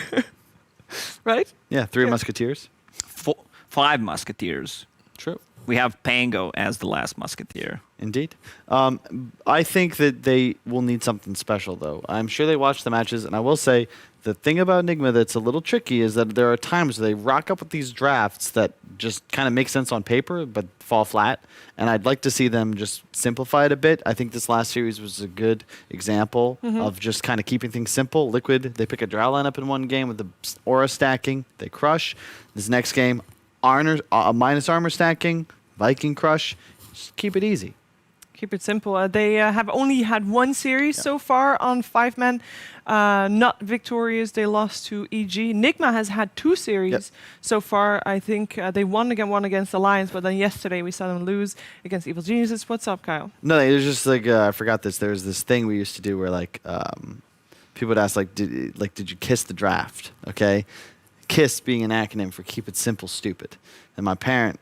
D: right?
F: yeah, 3 Musketeers.
E: 5 musketeers.
F: True.
E: We have Pango as the last musketeer.
F: Indeed. I think that they will need something special, though. I'm sure they watch the matches, and I will say the thing about Enigma that's a little tricky is that there are times where they rock up with these drafts that just kind of make sense on paper but fall flat, and I'd like to see them just simplify it a bit. I think this last series was a good example of just kind of keeping things simple. Liquid, they pick a draw lineup in one game with the aura stacking, they crush. This next game, minus armor stacking, Viking crush. Just keep it easy.
D: Keep it simple. They have only had 1 series so far on 5 men. Not victorious. They lost to EG. Nigma has had 2 series so far. I think they won against Alliance, but then yesterday we saw them lose against Evil Geniuses. What's up, Kyle?
F: No, it was just like I forgot this. There was this thing we used to do where like people would ask did you kiss the draft? Okay, KISS being an acronym for Keep It Simple Stupid. And my parent,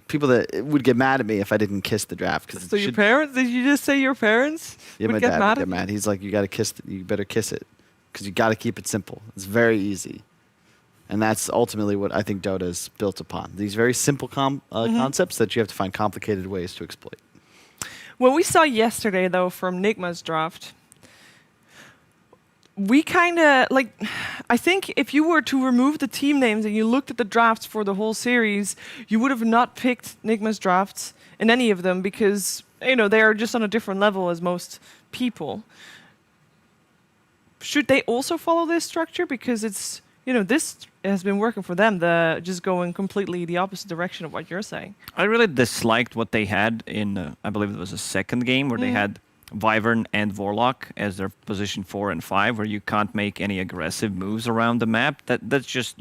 F: people that would get mad at me if I didn't kiss the draft.
D: So your parents? Did you just say your parents
F: Yeah,
D: would
F: my
D: get
F: dad
D: mad
F: would
D: at
F: get mad. He's like, you better kiss it because you got to keep it simple. It's very easy. And that's ultimately what I think Dota is built upon. These very simple concepts that you have to find complicated ways to exploit.
D: What we saw yesterday, though, from Nigma's draft, we kind of, I think if you were to remove the team names and you looked at the drafts for the whole series, you would have not picked Nigma's drafts in any of them because, they are just on a different level as most people. Should they also follow this structure? Because it's, this has been working for them, just going completely the opposite direction of what you're saying.
E: I really disliked what they had in, I believe it was a second game, where they had Wyvern and Warlock as their position 4 and 5, where you can't make any aggressive moves around the map. That's just,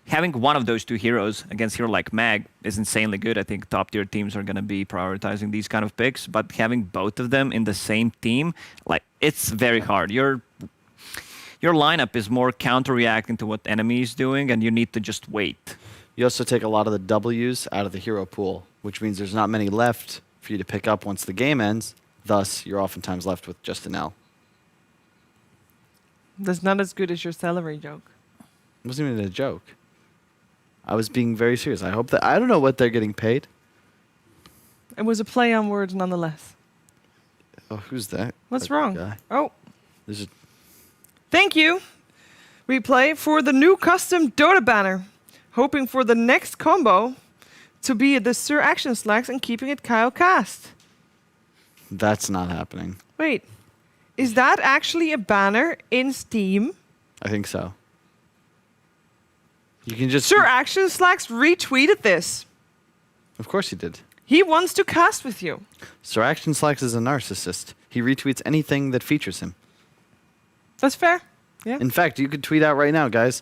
E: having one of those two heroes against a hero like Mag is insanely good. I think top tier teams are going to be prioritizing these kind of picks, but having both of them in the same team, like, it's very hard. Your lineup is more counter-reacting to what the enemy is doing, and you need to just wait.
F: You also take a lot of the W's out of the hero pool, which means there's not many left for you to pick up once the game ends. Thus, you're oftentimes left with just an L.
D: That's not as good as your salary joke.
F: It wasn't even a joke. I was being very serious. I hope that I don't know what they're getting paid.
D: It was a play on words nonetheless.
F: Oh, who's that?
D: What's
F: That
D: wrong?
F: guy.
D: Oh,
F: This is
D: thank you, WePlay, for the new custom Dota banner. Hoping for the next combo to be the Sir Action Slacks and keeping it Kyle cast.
F: That's not happening.
D: Wait, is that actually a banner in Steam?
F: I think so. You can just...
D: Sir Action Slacks retweeted this.
F: Of course he did.
D: He wants to cast with you.
F: Sir Action Slacks is a narcissist. He retweets anything that features him.
D: That's fair. Yeah.
F: In fact, you could tweet out right now, guys.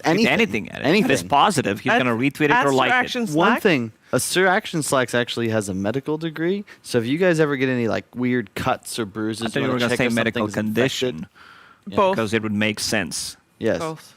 F: Anything.
E: If it's positive, he's going to retweet it or like it.
F: One thing, a Sir Action Slacks actually has a medical degree, so if you guys ever get any like weird cuts or bruises,
E: I thought you were going to say medical condition.
D: Both.
E: Because it would make sense.
F: Yes.
D: Both.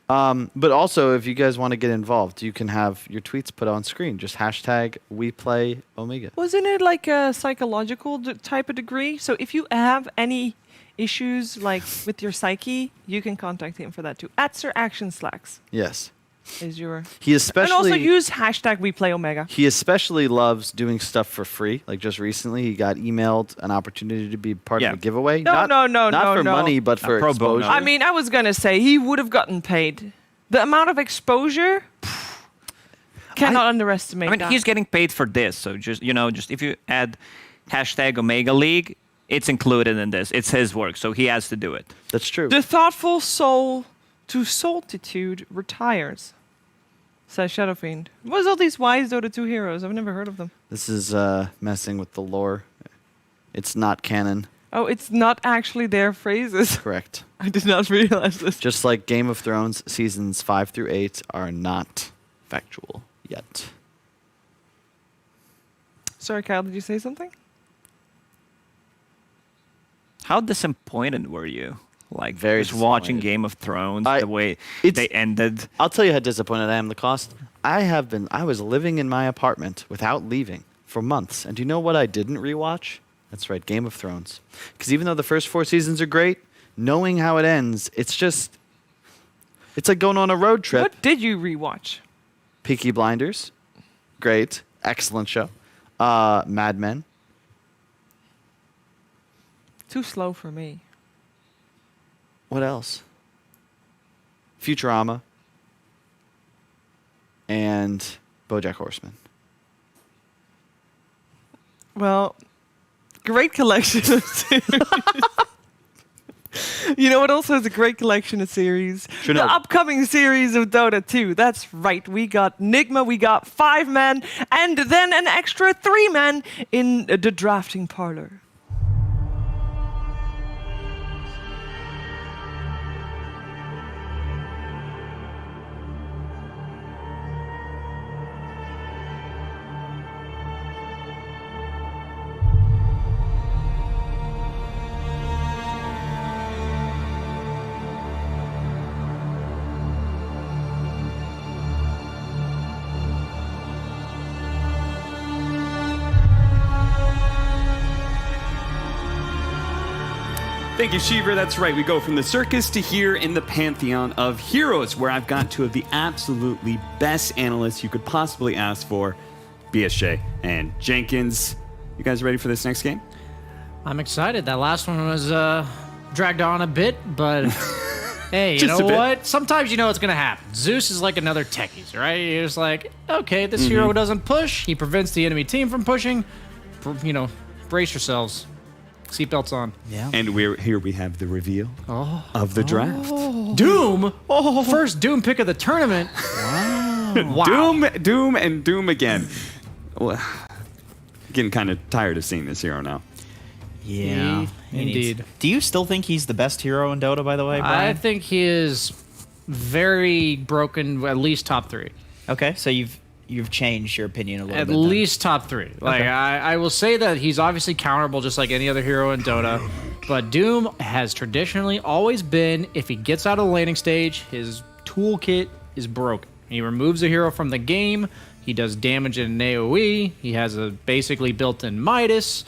F: But also, if you guys want to get involved, you can have your tweets put on screen. Just hashtag WePlay Omega.
D: Wasn't it like a psychological type of degree? So if you have any issues like with your psyche, you can contact him for that too. At Sir Action Slacks
F: Yes.
D: is your...
F: He especially...
D: And also use hashtag WePlay Omega.
F: He especially loves doing stuff for free. Like just recently, he got emailed an opportunity to be part of a giveaway.
D: No,
F: Not for money, but for exposure.
D: I mean, I was going to say he would have gotten paid. The amount of exposure, cannot underestimate
E: I mean,
D: that.
E: he's getting paid for this. So just if you add hashtag Omega League, it's included in this. It's his work, so he has to do it.
F: That's true.
D: The thoughtful soul to solitude retires, says Shadowfiend. What's all these wise Dota 2 heroes? I've never heard of them.
F: This is messing with the lore. It's not canon.
D: Oh, it's not actually their phrases.
F: Correct.
D: I did not realize this.
F: Just like Game of Thrones seasons 5 through 8 are not factual yet.
D: Sorry, Kyle, did you say something?
E: How disappointed were you? Like,
F: Very
E: just watching
F: disappointed.
E: Game of Thrones, the way they ended.
F: I'll tell you how disappointed I am, Lacoste. I was living in my apartment without leaving for months. And do you know what I didn't rewatch? That's right, Game of Thrones. Because even though the first 4 seasons are great, knowing how it ends, it's like going on a road trip.
D: What did you rewatch?
F: Peaky Blinders. Great. Excellent show. Mad Men.
D: Too slow for me.
F: What else? Futurama. And BoJack Horseman.
D: Well, great collection of series. You know what also is a great collection of series?
F: Chernobyl.
D: The upcoming series of Dota 2. That's right. We got Nigma, we got 5 men, and then an extra 3 men in the drafting parlor.
P: Thank you, Shiver. That's right. We go from the circus to here in the pantheon of heroes, where I've got 2 of the absolutely best analysts you could possibly ask for, BSJ and Jenkins. You guys ready for this next game?
Q: I'm excited. That last one was dragged on a bit, but hey, you
P: Just
Q: know
P: a bit.
Q: what? Sometimes you know what's going to happen. Zeus is like another techies, right? You're just like, okay, this hero doesn't push. He prevents the enemy team from pushing. Brace yourselves. Seatbelts on.
N: Yeah.
P: And here we have the reveal of the draft.
Q: Doom? First Doom pick of the tournament. Wow.
P: Doom, and Doom again. Well, getting kind of tired of seeing this hero now.
N: Yeah.
Q: Indeed.
N: Do you still think he's the best hero in Dota, by the way, Brian?
Q: I think he is very broken, at least top 3.
N: Okay, so you've changed your opinion a little
Q: At
N: bit.
Q: least top 3. Like
N: Okay.
Q: I will say that he's obviously counterable just like any other hero in Dota, but Doom has traditionally always been, if he gets out of the laning stage, his toolkit is broken. He removes a hero from the game, he does damage in an AoE, he has a basically built-in Midas,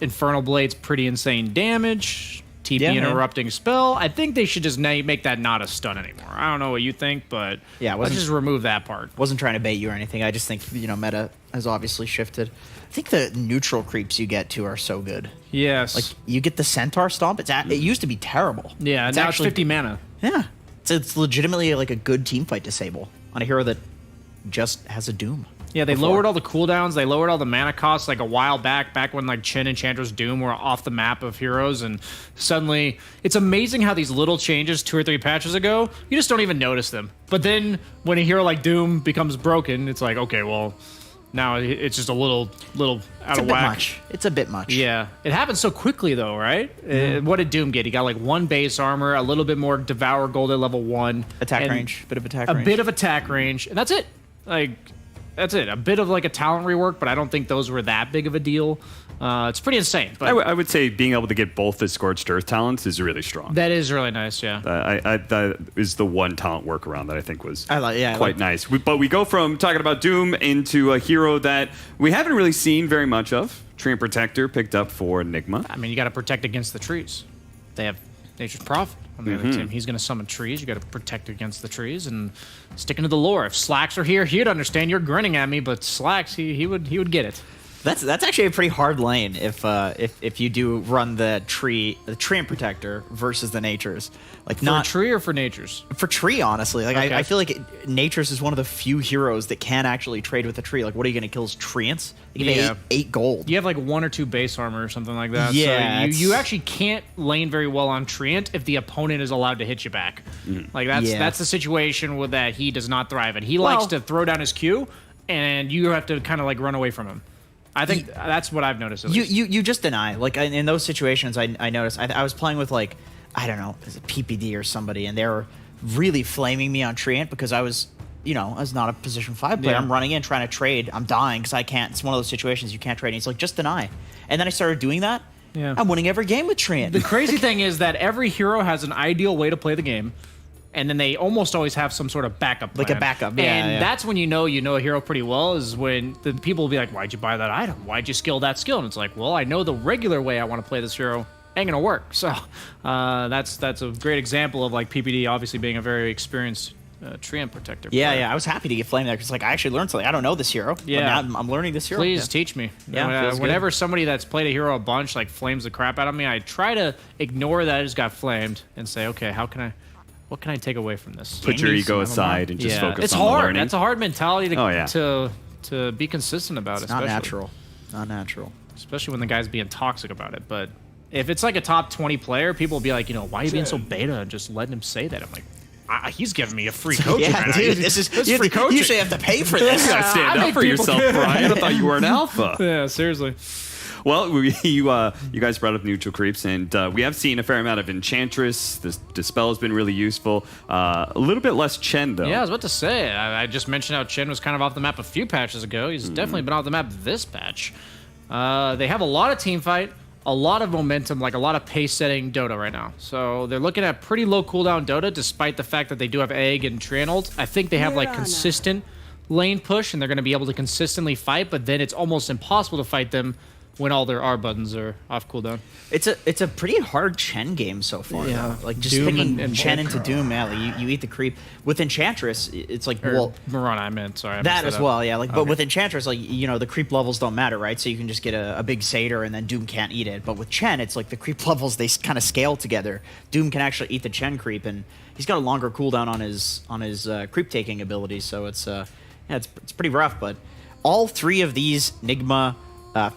Q: Infernal Blade's pretty insane damage, TP
N: Yeah,
Q: interrupting spell. I think they should just make that not a stun anymore. I don't know what you think, but
N: Yeah,
Q: let's just remove that part.
N: Wasn't trying to bait you or anything. I just think, meta has obviously shifted. I think the neutral creeps you get to are so good.
Q: Yes.
N: Like, you get the Centaur Stomp. It used to be terrible.
Q: Yeah,
N: it's
Q: now it's 50 mana.
N: Yeah. It's legitimately like a good team fight disable on a hero that just has a Doom.
Q: Yeah, they
N: before.
Q: lowered all the cooldowns. They lowered all the mana costs like a while back when like Chen, Enchantress, Doom were off the map of heroes, and suddenly it's amazing how these little changes 2 or 3 patches ago, you just don't even notice them. But then when a hero like Doom becomes broken, it's like, okay, well, now it's just a little out of whack.
N: Much. It's a bit much.
Q: Yeah, it happens so quickly though, right?
N: Mhm.
Q: What did Doom get? He got like 1 base armor, a little bit more Devour Gold at level 1,
N: Attack
Q: and
N: range. Bit of attack
Q: a
N: range.
Q: bit of attack range, and that's it. Like, that's it. A bit of like a talent rework, but I don't think those were that big of a deal. It's pretty insane. But
P: I would say being able to get both the Scorched Earth talents is really strong.
Q: that is really nice, yeah.
P: That is the one talent workaround that I think was
N: I
P: quite nice. But we go from talking about Doom into a hero that we haven't really seen very much of. Treant Protector picked up for Enigma.
Q: I mean, you got to protect against the trees. They have Nature's Prophet on the other
P: Mhm.
Q: team. He's going to summon trees. You got to protect against the trees and sticking to the lore. If Slacks were here, he'd understand. You're grinning at me, but Slacks, he would get it.
N: That's actually a pretty hard lane if you do run the Treant Protector versus the Natures. Like
Q: For
N: not
Q: tree or for Natures?
N: For tree, honestly. Like
Q: Okay.
N: I feel like Natures is one of the few heroes that can actually trade with a tree. Like, what are you going to kill? Treants? You get
Q: Yeah.
N: eight gold.
Q: You have like 1 or 2 base armor or something like that.
N: Yeah,
Q: So
N: it's-
Q: you actually can't lane very well on Treant if the opponent is allowed to hit you back. Like that's the situation with that he does not thrive in. He likes to throw down his Q, and you have to kind of like run away from him. I think that's what I've noticed. At least.
N: You just deny. Like in those situations, I noticed. I was playing with like, I don't know, is it PPD or somebody, and they were really flaming me on Treant because I was not a position 5 player.
Q: Yeah.
N: I'm running in trying to trade. I'm dying because I can't. It's one of those situations you can't trade. And he's like, just deny. And then I started doing that.
Q: Yeah.
N: I'm winning every game with Treant.
Q: The crazy thing is that every hero has an ideal way to play the game, and then they almost always have some sort of backup plan.
N: Like a backup, yeah,
Q: And
N: yeah.
Q: that's when you know a hero pretty well, is when the people will be like, why'd you buy that item? Why'd you skill that skill? And it's like, well, I know the regular way I want to play this hero ain't gonna work. So that's a great example of like PPD obviously being a very experienced Treant Protector
N: Yeah,
Q: player.
N: yeah. I was happy to get flamed there because like I actually learned something. I don't know this hero. but
Q: Yeah.
N: now I'm learning this hero.
Q: Please
N: Yeah.
Q: teach me.
N: Yeah, feels good.
Q: Whenever somebody that's played a hero a bunch like flames the crap out of me, I try to ignore that I just got flamed and say, okay, what can I take away from this?
P: Put your ego aside and just focus
Q: it's
P: on the
Q: hard.
P: learning.
Q: That's a hard mentality to
P: Oh, yeah.
Q: to be consistent about.
N: It's not
Q: especially.
N: natural. Not natural.
Q: Especially when the guy's being toxic about it. But if it's like a top 20 player, people will be like, why are you being so beta and just letting him say that? I'm like, he's giving me a free coaching.
N: Yeah,
Q: right?
N: dude, this is
Q: free coaching.
N: You usually have to pay for this.
P: You gotta stand
Q: I
P: up
Q: make
P: for
Q: people-
P: yourself, Brian. I thought you were an alpha.
Q: Yeah, seriously.
P: Well, you guys brought up neutral creeps, and we have seen a fair amount of Enchantress. This Dispel has been really useful. A little bit less Chen, though.
Q: Yeah, I was about to say. I just mentioned how Chen was kind of off the map a few patches ago. He's definitely been off the map this patch. They have a lot of team fight, a lot of momentum, like a lot of pace-setting Dota right now. So they're looking at pretty low cooldown Dota, despite the fact that they do have Egg and Treant ult. I think they have like consistent lane push, and they're going to be able to consistently fight, but then it's almost impossible to fight them when all their R buttons are off cooldown.
N: It's a pretty hard Chen game so far.
Q: Yeah.
N: though. Like just
Q: Doom
N: picking
Q: and
N: Chen
Q: Bolt.
N: into Doom, yeah. Like you eat the creep. With Enchantress, it's like
Q: Or Mirana, I meant. Sorry. I
N: that
Q: messed
N: as
Q: up.
N: well, yeah. Like, but
Q: Okay.
N: with Enchantress, like the creep levels don't matter, right? So you can just get a big Satyr, and then Doom can't eat it. But with Chen, it's like the creep levels they kind of scale together. Doom can actually eat the Chen creep, and he's got a longer cooldown on his creep taking ability. So it's it's pretty rough. But all 3 of these Nigma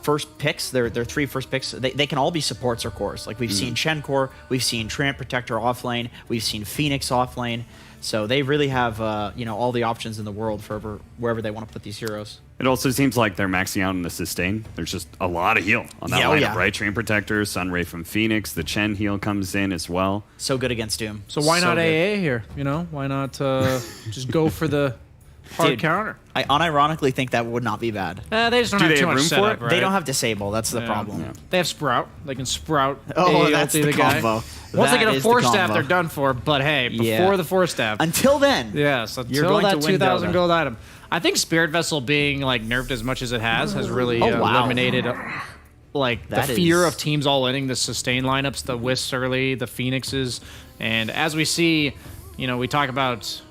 N: first picks, their 3 first picks, they can all be supports or cores. Like we've seen Chen core, we've seen Treant Protector offlane, we've seen Phoenix offlane. So they really have all the options in the world for wherever they want to put these heroes.
P: It also seems like they're maxing out in the sustain. There's just a lot of heal on that lineup, right? Train Protector, Sunray from Phoenix, the Chen heal comes in as well.
N: So good against Doom.
Q: So why not
N: good.
Q: AA here? You know, why not just go for the hard
N: Dude,
Q: counter?
N: I unironically think that would not be bad.
Q: They just don't have too much setup, right?
N: They don't have Disable. That's the problem.
Q: Yeah. They have Sprout. They can Sprout.
N: Oh,
Q: AA
N: that's
Q: ulti
N: the
Q: guy.
N: combo.
Q: Once they
N: That
Q: get a
N: is the
Q: 4-staff,
N: combo.
Q: they're done for. But hey, before the 4-staff.
N: Until then.
Q: Yes,
N: You're
Q: until
N: going
Q: that
N: to win
Q: 2,000
N: Dota.
Q: gold item. I think Spirit Vessel being like nerfed as much as it has really eliminated like
N: That
Q: the fear
N: is-
Q: of teams all inning the sustain lineups, the Wisps early, the Phoenixes, and as we see, you know, we talk about.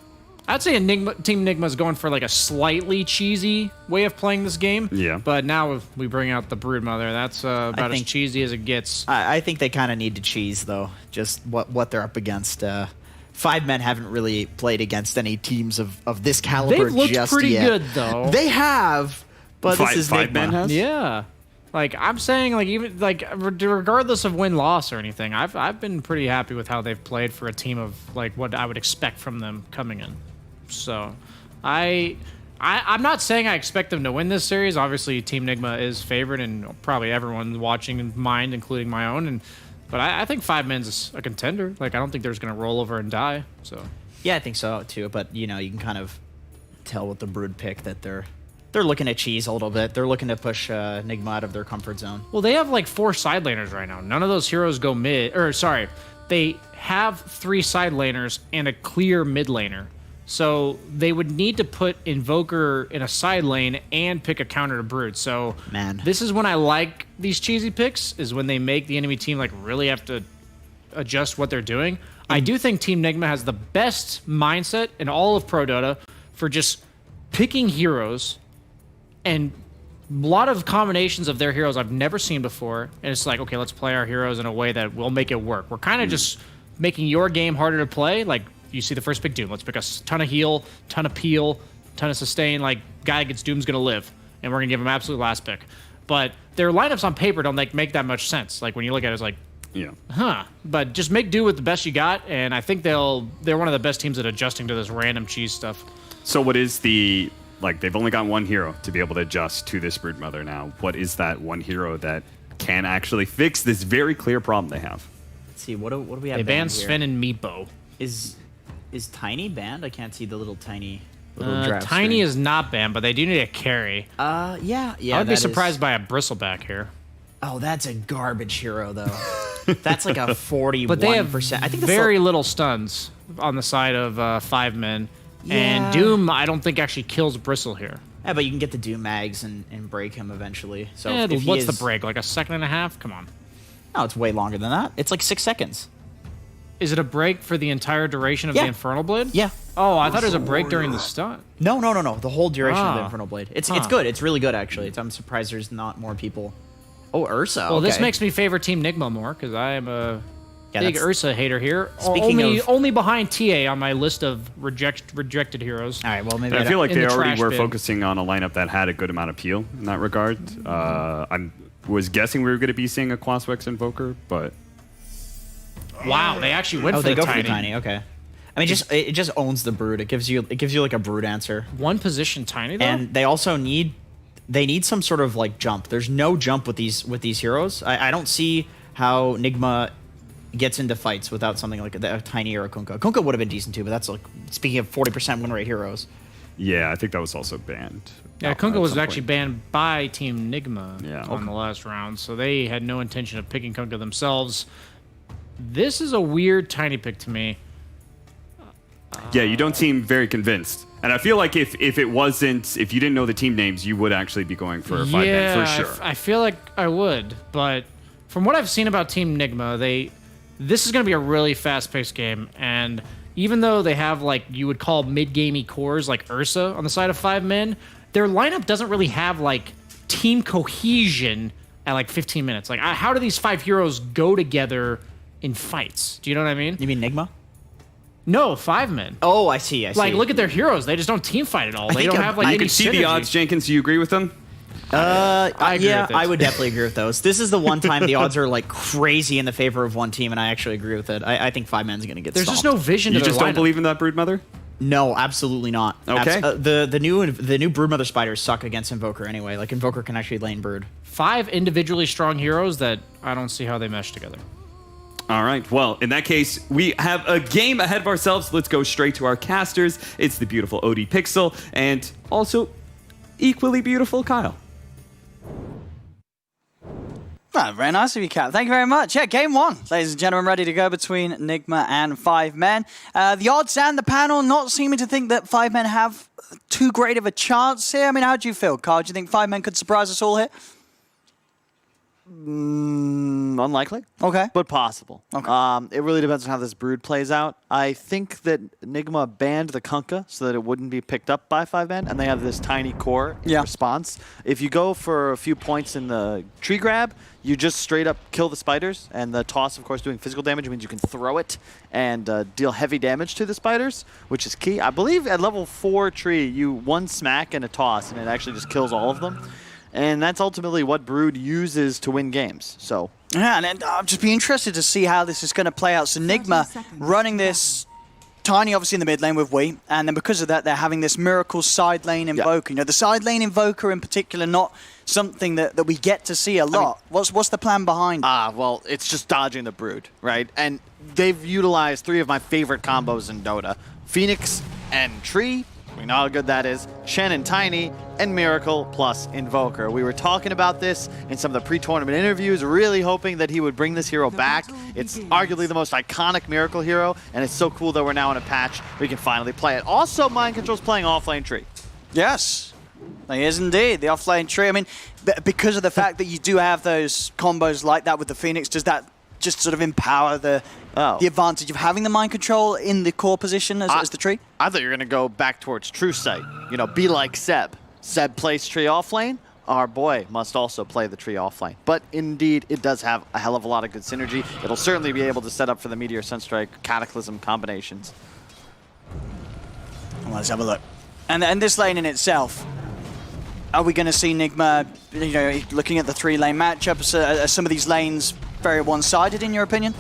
Q: I'd say Team Enigma is going for like a slightly cheesy way of playing this game.
P: Yeah.
Q: But now we bring out the Broodmother. That's about as cheesy as it gets.
N: I think they kind of need to cheese, though, just what they're up against. 5 men haven't really played against any teams of this caliber
Q: They've looked
N: just
Q: pretty
N: yet.
Q: good, though.
N: They have, but this is
P: Five
N: Nigma.
P: men has?
Q: Yeah. Like I'm saying, like even like regardless of win loss or anything, I've been pretty happy with how they've played for a team of like what I would expect from them coming in. So, I'm not saying I expect them to win this series. Obviously, Team Enigma is favored, and probably everyone watching mind, including my own. But I think 5 men's a contender. Like I don't think they're just gonna roll over and die. So
N: Yeah, I think so too. But you know, you can kind of tell with the Brood pick that they're looking at cheese a little bit. They're looking to push Enigma out of their comfort zone.
Q: well, they have like 4 side laners right now. None of those heroes go mid. Or sorry, they have 3 side laners and a clear mid laner. So they would need to put Invoker in a side lane and pick a counter to Brood. So this is when I like these cheesy picks, is when they make the enemy team like really have to adjust what they're doing. I do think Team Enigma has the best mindset in all of Pro Dota for just picking heroes and a lot of combinations of their heroes I've never seen before. And it's like, okay, let's play our heroes in a way that will make it work. We're kind of just making your game harder to play. Like, you see the first pick Doom. Let's pick a ton of heal, ton of peel, ton of sustain. Like, guy that gets Doom's going to live. And we're going to give him absolute last pick. But their lineups on paper don't make that much sense. Like, when you look at it, it's like, huh. But just make do with the best you got. And I think they're one of the best teams at adjusting to this random cheese stuff.
P: So what is the... Like, they've only got one hero to be able to adjust to this Broodmother now. What is that one hero that can actually fix this very clear problem they have?
N: Let's see, what do we have?
Q: They banned
N: here?
Q: Sven and Meepo.
N: Is Tiny banned? I can't see the little Tiny. Draft
Q: Tiny
N: screen.
Q: is not banned, but they do need a carry.
N: Yeah.
Q: I would be
N: that
Q: surprised
N: is-
Q: by a Bristleback here.
N: Oh, that's a garbage hero though. That's like a 41%.
Q: But they have
N: I think that's
Q: very little stuns on the side of 5 men.
N: Yeah.
Q: And Doom, I don't think actually kills Bristle here.
N: Yeah, but you can get the Doom mags and break him eventually. So
Q: Yeah,
N: if he
Q: what's
N: is-
Q: the break? Like a second and a half? Come on.
N: No, it's way longer than that. It's like 6 seconds.
Q: Is it a break for the entire duration of
N: Yeah.
Q: the Infernal Blade?
N: Yeah.
Q: Oh, I thought it was a break during the stun.
N: No. The whole duration of the
Q: Ah.
N: Infernal Blade. It's
Q: Huh.
N: good. It's really good actually. I'm surprised there's not more people. Oh, Ursa.
Q: Well, this
N: okay.
Q: makes me favor Team Nigma more because I am a big
N: that's-
Q: Ursa hater here.
N: Speaking of-
Q: Only behind TA on my list of rejected heroes.
N: All right, well maybe
P: I feel like
Q: in
P: they
Q: the
P: already
Q: trash
P: were
Q: bin.
P: focusing on a lineup that had a good amount of peel in that regard. I was guessing we were going to be seeing a Quaswex Invoker, but...
Q: Wow, they actually went
N: Oh,
Q: for
N: they
Q: the
N: go
Q: tiny.
N: for the Tiny. Okay. I mean, it just owns the Brood. It gives you like a Brood answer.
Q: One position Tiny though.
N: And they also need some sort of like jump. There's no jump with these heroes. I don't see how Nigma gets into fights without something like a Tiny or a Kunkka. Kunkka would have been decent too, but that's like, speaking of 40% win rate heroes.
P: Yeah, I think that was also banned.
Q: Yeah,
P: at
Q: Kunkka was
P: some
Q: actually
P: point.
Q: banned by Team Nigma
P: Yeah.
Q: on the last round, so they had no intention of picking Kunkka themselves. This is a weird Tiny pick to me.
P: Yeah, you don't seem very convinced. And I feel like if you didn't know the team names, you would actually be going for a 5-man for sure.
Q: I feel like I would, but from what I've seen about Team Nigma, this is going to be a really fast-paced game, and even though they have like you would call mid-gamey cores like Ursa on the side of 5 men, their lineup doesn't really have like team cohesion at like 15 minutes. Like, how do these 5 heroes go together in fights? Do you know what I mean?
N: You mean Nigma?
Q: No, 5 men.
N: Oh, I see.
Q: Like, look at their heroes. They just don't team fight at all. They don't have like
P: you
Q: any
P: can see
Q: synergy.
P: the odds, Jenkins. Do you agree with them?
Q: I agree
N: yeah,
Q: with it.
N: I would definitely agree with those. This is the one time the odds are like crazy in the favor of one team, and I actually agree with it. I think 5 men's going to get
Q: There's
N: stomped.
Q: just no vision to
P: You
Q: their
P: just don't
Q: lineup.
P: believe in that Broodmother?
N: No, absolutely not.
P: Okay.
N: The new Broodmother spiders suck against Invoker anyway. Like Invoker can actually lane Brood.
Q: 5 individually strong heroes that I don't see how they mesh together.
P: All right. Well, in that case, we have a game ahead of ourselves. Let's go straight to our casters. It's the beautiful OD Pixel and also equally beautiful Kyle.
J: Oh, very nice of you, Cap. Thank you very much. Yeah, game 1, ladies and gentlemen, ready to go between Nigma and 5men. The odds and the panel not seeming to think that 5men have too great of a chance here. I mean, how do you feel, Carl? Do you think 5men could surprise us all here?
F: Unlikely.
J: Okay.
F: But possible.
J: Okay.
F: It really depends on how this Brood plays out. I think that Nigma banned the Kunkka so that it wouldn't be picked up by 5men, and they have this tiny core response. If you go for a few points in the tree grab, you just straight up kill the spiders, and the toss, of course, doing physical damage means you can throw it and deal heavy damage to the spiders, which is key. I believe at level 4 tree, you one smack and a toss, and it actually just kills all of them. And that's ultimately what Brood uses to win games. So
J: yeah, and I'll just be interested to see how this is going to play out. So Nigma running this tiny, obviously in the mid lane with We, and then because of that, they're having this miracle side lane Invoker. You know, the side lane Invoker in particular, not something that we get to see a lot. I mean, what's the plan behind?
F: Well, it's just dodging the Brood, right? And they've utilized 3 of my favorite combos in Dota: Phoenix and Tree. We know how good that is. Shen and Tiny, and Miracle plus Invoker. We were talking about this in some of the pre-tournament interviews, really hoping that he would bring this hero back. It's arguably the most iconic Miracle hero, and it's so cool that we're now in a patch where we can finally play it. Also, Mind Control's playing offlane Tree.
J: Yes, he is indeed, the offlane Tree. I mean, because of the fact that you do have those combos like that with the Phoenix, does that just sort of empower the advantage of having the Mind Control in the core position as the Tree?
F: I thought you were going to go back towards True Sight. You know, be like Seb. Seb plays Tree offlane. Our boy must also play the Tree offlane. But indeed, it does have a hell of a lot of good synergy. It'll certainly be able to set up for the Meteor, Sunstrike, Cataclysm combinations.
J: Well, let's have a look. And this lane in itself, are we going to see Nigma, you know, looking at the 3-lane matchups, are some of these lanes very one-sided in your opinion?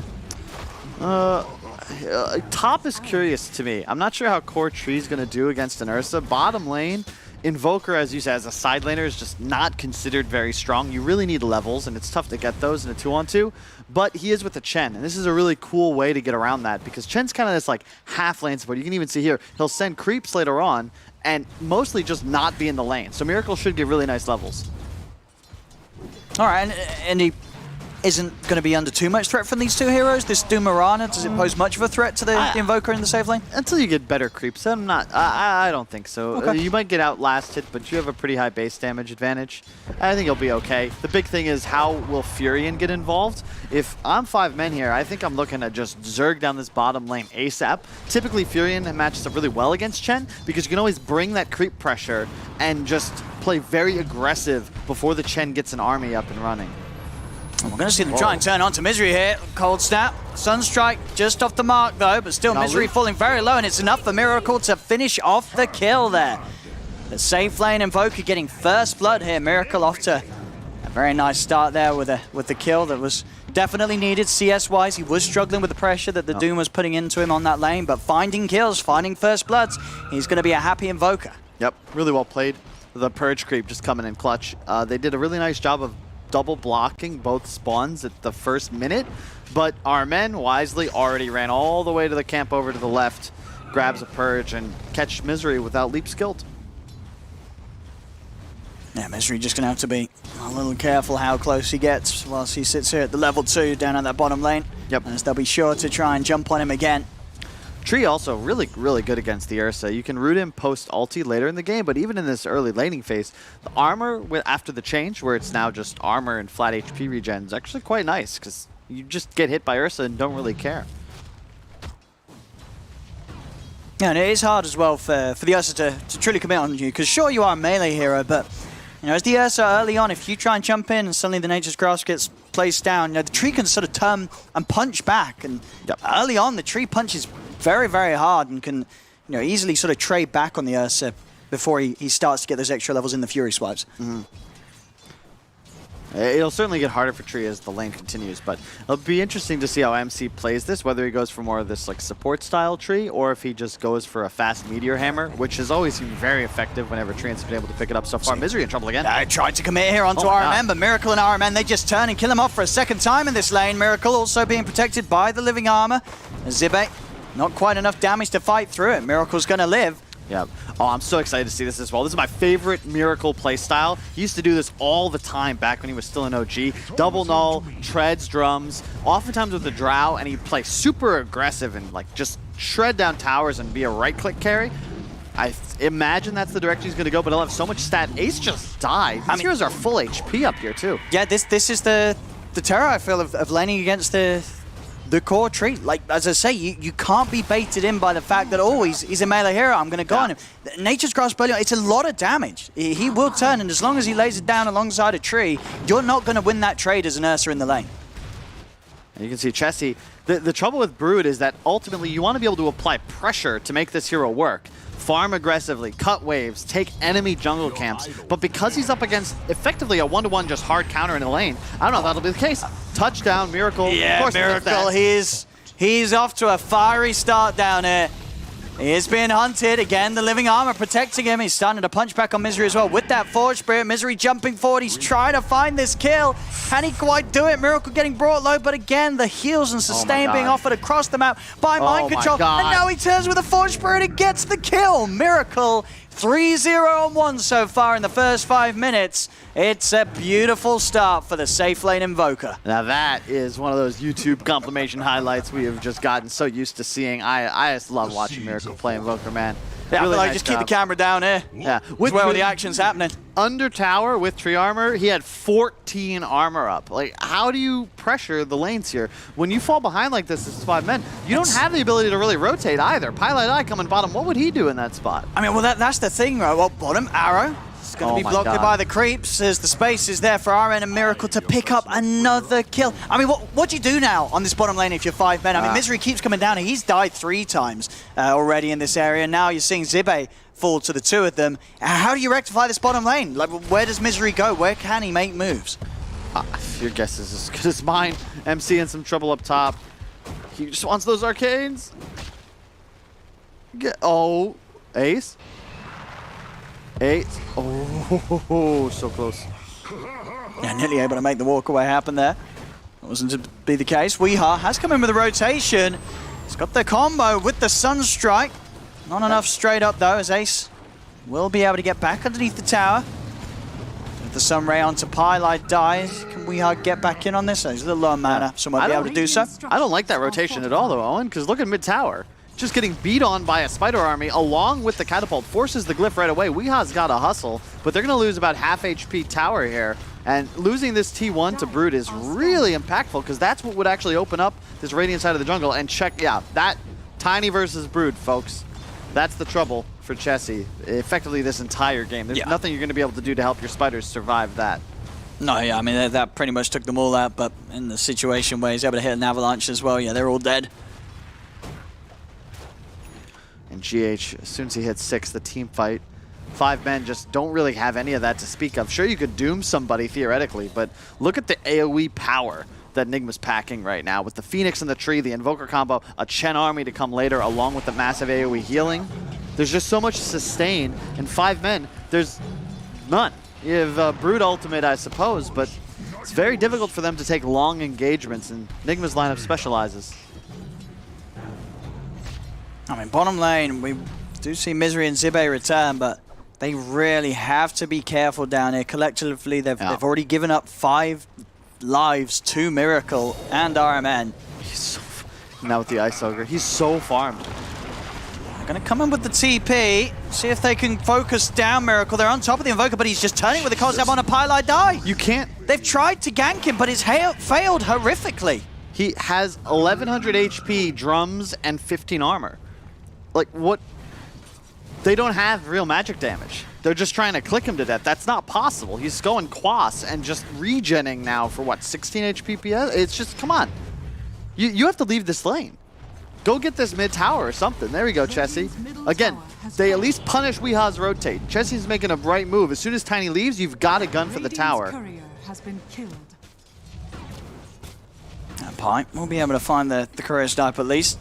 F: Top is curious to me. I'm not sure how core Tree's going to do against an Ursa. Bottom lane, Invoker, as you said, as a side laner, is just not considered very strong. You really need levels, and it's tough to get those in a 2-on-2. But he is with the Chen, and this is a really cool way to get around that, because Chen's kind of this like half lane support. You can even see here, he'll send creeps later on, and mostly just not be in the lane. So Miracle should get really nice levels.
J: All right, and he isn't going to be under too much threat from these 2 heroes. This Doomarana, does it pose much of a threat to the Invoker in the safe lane?
F: Until you get better creeps. I don't think so.
J: Okay.
F: You might get outlasted, but you have a pretty high base damage advantage. I think you'll be okay. The big thing is, how will Furion get involved? If I'm 5men here, I think I'm looking to just zerg down this bottom lane ASAP. Typically, Furion matches up really well against Chen, because you can always bring that creep pressure and just play very aggressive before the Chen gets an army up and running.
J: We're going to see them try and turn on to Misery here. Cold Snap. Sunstrike just off the mark though, but still Misery falling very low, and it's enough for Miracle to finish off the kill there. The safe lane Invoker getting first blood here. Miracle off to a very nice start there with the kill that was definitely needed CS-wise. He was struggling with the pressure that the Doom was putting into him on that lane, but finding kills, finding first bloods, he's going to be a happy Invoker.
F: Yep, really well played. The Purge creep just coming in clutch. They did a really nice job of double blocking both spawns at the first minute, but our men wisely already ran all the way to the camp over to the left, grabs a Purge, and catch Misery without leap skilled.
J: Yeah, Misery just going to have to be a little careful how close he gets whilst he sits here at the level 2 down at that bottom lane.
F: Yep.
J: As they'll be sure to try and jump on him again.
F: Tree also really good against the Ursa. You can root him post-ulti later in the game, but even in this early laning phase, the armor after the change, where it's now just armor and flat HP regen, is actually quite nice, because you just get hit by Ursa and don't really care.
J: Yeah, and it is hard as well for the Ursa to truly commit on you, because sure, you are a melee hero, but you know, as the Ursa early on, if you try and jump in and suddenly the Nature's Grasp gets placed down, you know, the tree can sort of turn and punch back, and early on, the tree punches very, very hard and can, you know, easily sort of trade back on the Ursa before he starts to get those extra levels in the Fury swipes.
F: Mm-hmm. It'll certainly get harder for Tree as the lane continues, but it'll be interesting to see how MC plays this, whether he goes for more of this like support style Tree, or if he just goes for a fast Meteor Hammer, which has always seemed very effective whenever Treant's been able to pick it up so far. Misery in trouble again.
J: I tried to commit here onto RMN, but Miracle and RMN, they just turn and kill him off for a second time in this lane. Miracle also being protected by the living armor. Zibe, not quite enough damage to fight through it. Miracle's gonna live.
F: Yeah. Oh, I'm so excited to see this as well. This is my favorite Miracle playstyle. He used to do this all the time back when he was still in OG. Double null, treads, drums, oftentimes with the drow, and he'd play super aggressive and like just shred down towers and be a right-click carry. I imagine that's the direction he's going to go, but he'll have so much stat. Ace just died. These heroes are full HP up here too.
J: Yeah, this is the terror, I feel, of laning against the core Tree. Like, as I say, you can't be baited in by the fact that, oh, he's a melee hero, I'm going to go on him. Nature's Grasp early on, it's a lot of damage. He will turn, and as long as he lays it down alongside a Tree, you're not going to win that trade as an Ursa in the lane.
F: And you can see Chessie, the trouble with Brood is that ultimately you want to be able to apply pressure to make this hero work. Farm aggressively, cut waves, take enemy jungle camps, but because he's up against effectively a one-to-one just hard counter in the lane, I don't know if that'll be the case. Touchdown, Miracle.
J: Yeah,
F: of course
J: Miracle, he's off to a fiery start down here. He is being hunted. Again, the living armor protecting him. He's starting to punch back on Misery as well with that Forge Spirit. Misery jumping forward. He's trying to find this kill. Can he quite do it? Miracle getting brought low, but again, the heals and sustain being offered across the map by Mind Control. And now he turns with a Forge Spirit and gets the kill. Miracle 3-0 on 1 so far in the first 5 minutes. It's a beautiful start for the safe lane Invoker.
F: Now that is one of those YouTube compilation highlights we have just gotten so used to seeing. I just love watching Miracle play Invoker, man.
J: Yeah,
F: really
J: like
F: nice
J: just keep
F: job.
J: the camera down here.
F: Yeah,
J: with where the action's happening.
F: Under tower with tree armor, he had 14 armor up. Like, how do you pressure the lanes here? When you fall behind like this, it's 5 men. You don't have the ability to really rotate either. Pilot Eye coming bottom. What would he do in that spot?
J: I mean, well, that's the thing, right? Well, bottom arrow. It's going to be blocked by the creeps as the space is there for RN and Miracle to pick up another kill. I mean, what do you do now on this bottom lane if you're 5 men? I mean, Misery keeps coming down. He's died 3 times already in this area. Now you're seeing Zibe fall to the 2 of them. How do you rectify this bottom lane? Like, where does Misery go? Where can he make moves?
F: Your guess is as good as mine. MC in some trouble up top. He just wants those arcades. Oh, Ace. Ace. Oh, so close.
J: Yeah, nearly able to make the walkaway happen there. That wasn't to be the case. Weeha has come in with a rotation. He's got the combo with the Sunstrike. Not enough straight up though, as Ace will be able to get back underneath the tower. With the Sunray onto Pylite dies. Can Weeha get back in on this? He's a little low on mana, so might be able to do so.
F: I don't like that rotation at all though, Owen, because look at mid-tower. Just getting beat on by a spider army along with the catapult forces the glyph right away. Weeha's got to hustle, but they're going to lose about half HP tower here. And losing this T1 to Brood is really impactful because that's what would actually open up this Radiant side of the jungle. And check, yeah, that Tiny versus Brood, folks. That's the trouble for Chessie. Effectively this entire game. There's nothing you're going to be able to do to help your spiders survive that.
J: No, yeah, I mean, that pretty much took them all out, but in the situation where he's able to hit an avalanche as well, yeah, they're all dead.
F: And GH, as soon as he hits 6, the team fight, 5 men just don't really have any of that to speak of. Sure, you could doom somebody theoretically, but look at the AoE power that Nigma's packing right now. With the Phoenix and the tree, the Invoker combo, a Chen army to come later, along with the massive AoE healing. There's just so much sustain, and 5 men, there's none. You have Brood ultimate, I suppose, but it's very difficult for them to take long engagements, and Nigma's lineup specializes.
J: I mean, bottom lane, we do see Misery and Zibe return, but they really have to be careful down here. Collectively, they've already given up 5 lives to Miracle and RMN.
F: He's so now with the Ice Ogre, he's so farmed.
J: They're going to come in with the TP, see if they can focus down Miracle. They're on top of the Invoker, but he's just turning with the Costab on a Pylite die.
F: You can't.
J: They've tried to gank him, but it's failed horrifically.
F: He has 1100 HP, drums, and 15 armor. Like, what? They don't have real magic damage. They're just trying to click him to death. That's not possible. He's going quas and just regenning now for what, 16 HP PS? It's just, come on. You have to leave this lane. Go get this mid tower or something. There we go, Chessie. Again, they at least punish Weeha's rotate. Chessie's making a right move. As soon as Tiny leaves, you've got a gun for the tower.
L: has been killed.
J: Pie will be able to find the courier snipe at least.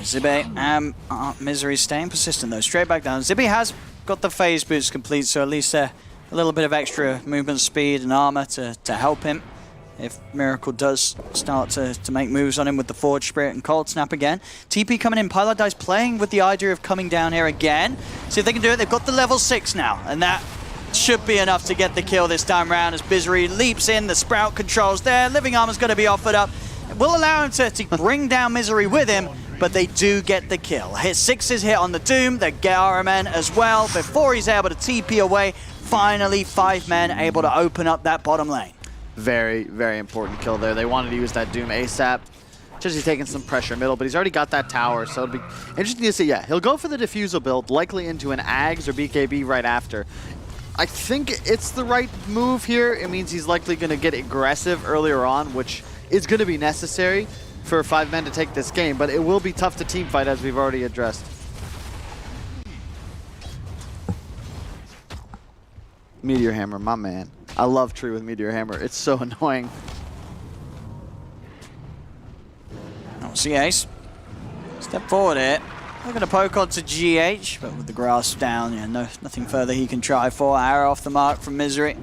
J: Zibe and Misery staying persistent though. Straight back down. Zibe has got the phase boots complete, so at least a little bit of extra movement speed and armor to help him if Miracle does start to make moves on him with the Forge Spirit and Cold Snap again. TP coming in. Pilot playing with the idea of coming down here again. See if they can do it. They've got the level 6 now, and that should be enough to get the kill this time round as Misery leaps in. The Sprout controls there. Living Armor's going to be offered up. It will allow him to bring down Misery with him, but they do get the kill. Hit 6 is hit on the Doom, the Gara men as well, before he's able to TP away. Finally, 5 men able to open up that bottom lane.
F: Very, very important kill there. They wanted to use that Doom ASAP. Just he's taking some pressure middle, but he's already got that tower, so it'll be interesting to see. Yeah, he'll go for the Diffusal build, likely into an Ags or BKB right after. I think it's the right move here. It means he's likely going to get aggressive earlier on, which is going to be necessary for 5 men to take this game, but it will be tough to team fight as we've already addressed. Meteor Hammer, my man. I love Tree with Meteor Hammer. It's so annoying.
J: See Ace. Step forward here. Looking to poke onto GH, but with the grasp down, yeah, nothing further he can try for. Arrow off the mark from Misery.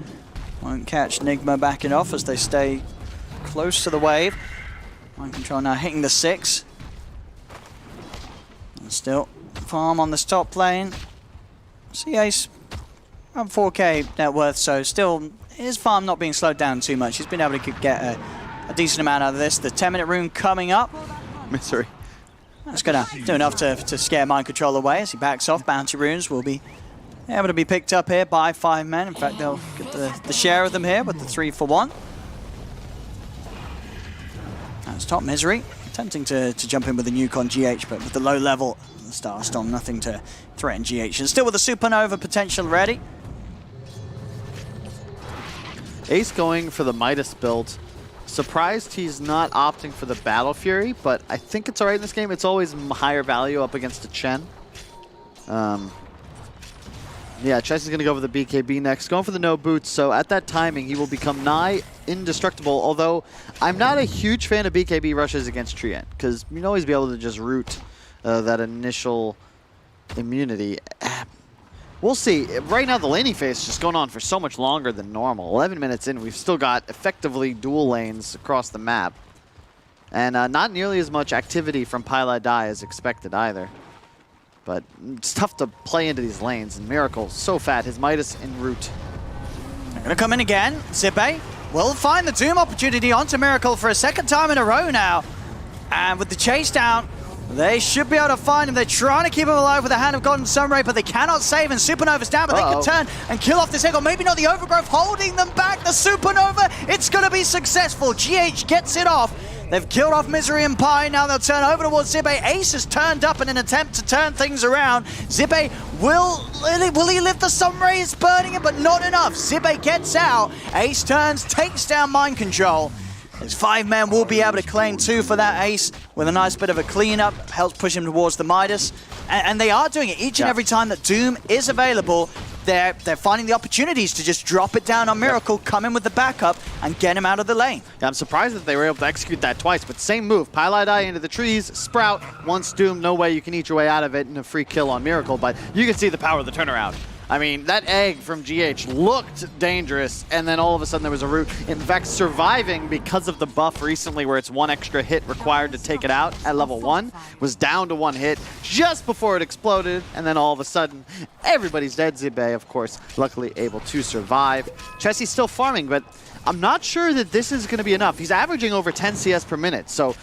J: Won't catch Nigma backing off as they stay close to the wave. Mind Control now hitting the 6. And still farm on this top lane. See Ace around 4k net worth, so still his farm not being slowed down too much. He's been able to get a decent amount out of this. The 10-minute rune coming up.
F: Misery.
J: That's going to do enough to scare Mind Control away as he backs off. Bounty runes will be able to be picked up here by 5 men. In fact, they'll get the share of them here with the 3 for 1. That's top Misery. Attempting to jump in with the nuke on GH, but with the low level, the Starstorm, nothing to threaten GH. And still with the Supernova potential ready.
F: Ace going for the Midas build. Surprised he's not opting for the Battle Fury, but I think it's alright in this game. It's always higher value up against a Chen. Yeah, Chess is going to go for the BKB next. Going for the no boots, so at that timing he will become nigh indestructible, although I'm not a huge fan of BKB rushes against Treant, because you'd always be able to just root that initial immunity. We'll see. Right now, the laning phase is just going on for so much longer than normal. 11 minutes in, we've still got effectively dual lanes across the map. And not nearly as much activity from Pylai Dai as expected either. But it's tough to play into these lanes. And Miracle, so fat. His Midas en route.
J: They're going to come in again. Zibe will find the Doom opportunity onto Miracle for a second time in a row now. And with the chase down, they should be able to find him. They're trying to keep him alive with the Hand of God and Sunray, but they cannot save him. Supernova's down, but they can turn and kill off this Eagle. Maybe not the Overgrowth holding them back. The Supernova, it's going to be successful. GH gets it off. They've killed off Misery and Pie. Now they'll turn over towards Zibe. Ace has turned up in an attempt to turn things around. Zibe will he lift the Sunray? It's burning him, but not enough. Zibe gets out. Ace turns, takes down Mind Control. His 5 men will be able to claim 2 for that Ace with a nice bit of a cleanup. Helps push him towards the Midas. And they are doing it each and every time that Doom is available. They're finding the opportunities to just drop it down on Miracle, come in with the backup, and get him out of the lane.
F: Yeah, I'm surprised that they were able to execute that twice, but same move. Pylai Dai into the trees, Sprout, once Doom, no way you can eat your way out of it, and a free kill on Miracle, but you can see the power of the turnaround. I mean, that egg from GH looked dangerous, and then all of a sudden there was a root. In fact, surviving because of the buff recently where it's 1 extra hit required to take it out at level 1, was down to 1 hit just before it exploded, and then all of a sudden, everybody's dead. Zibe, of course, luckily able to survive. Chessie's still farming, but I'm not sure that this is going to be enough. He's averaging over 10 CS per minute, so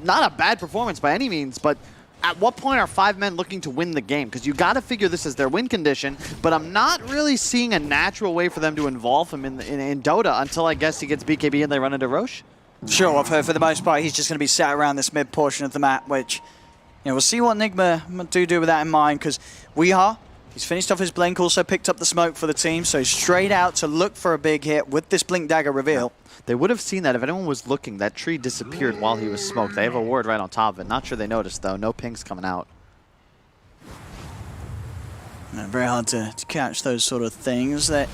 F: not a bad performance by any means, but at what point are 5 men looking to win the game? Because you got to figure this is their win condition, but I'm not really seeing a natural way for them to involve him in Dota until I guess he gets BKB and they run into Roche.
J: Sure, for the most part, he's just going to be sat around this mid portion of the map, which, we'll see what Nigma do with that in mind, because he's finished off his blink, also picked up the smoke for the team, so straight out to look for a big hit with this Blink Dagger reveal.
F: They would have seen that if anyone was looking. That tree disappeared while he was smoked. They have a ward right on top of it. Not sure they noticed, though. No pings coming out.
J: Very hard to catch those sort of things. That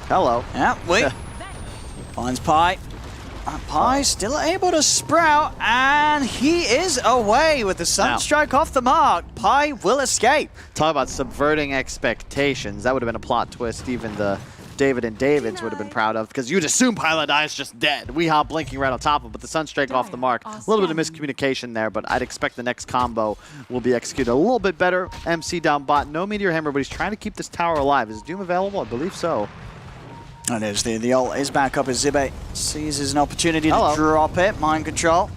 F: Hello.
J: Yeah, wait. Finds Pi. Pi still able to sprout, and he is away with the Sunstrike off the mark. Pi will escape.
F: Talk about subverting expectations. That would have been a plot twist even the David and Davids would have been proud of, because you'd assume Pilot is just dead. Weehaw blinking right on top of him, but the Sunstrike off the mark. A little bit of miscommunication there, but I'd expect the next combo will be executed a little bit better. MC down bot, no Meteor Hammer, but he's trying to keep this tower alive. Is Doom available? I believe so.
J: And there's the ult is back up as Zibe seizes an opportunity to drop it. Mind control.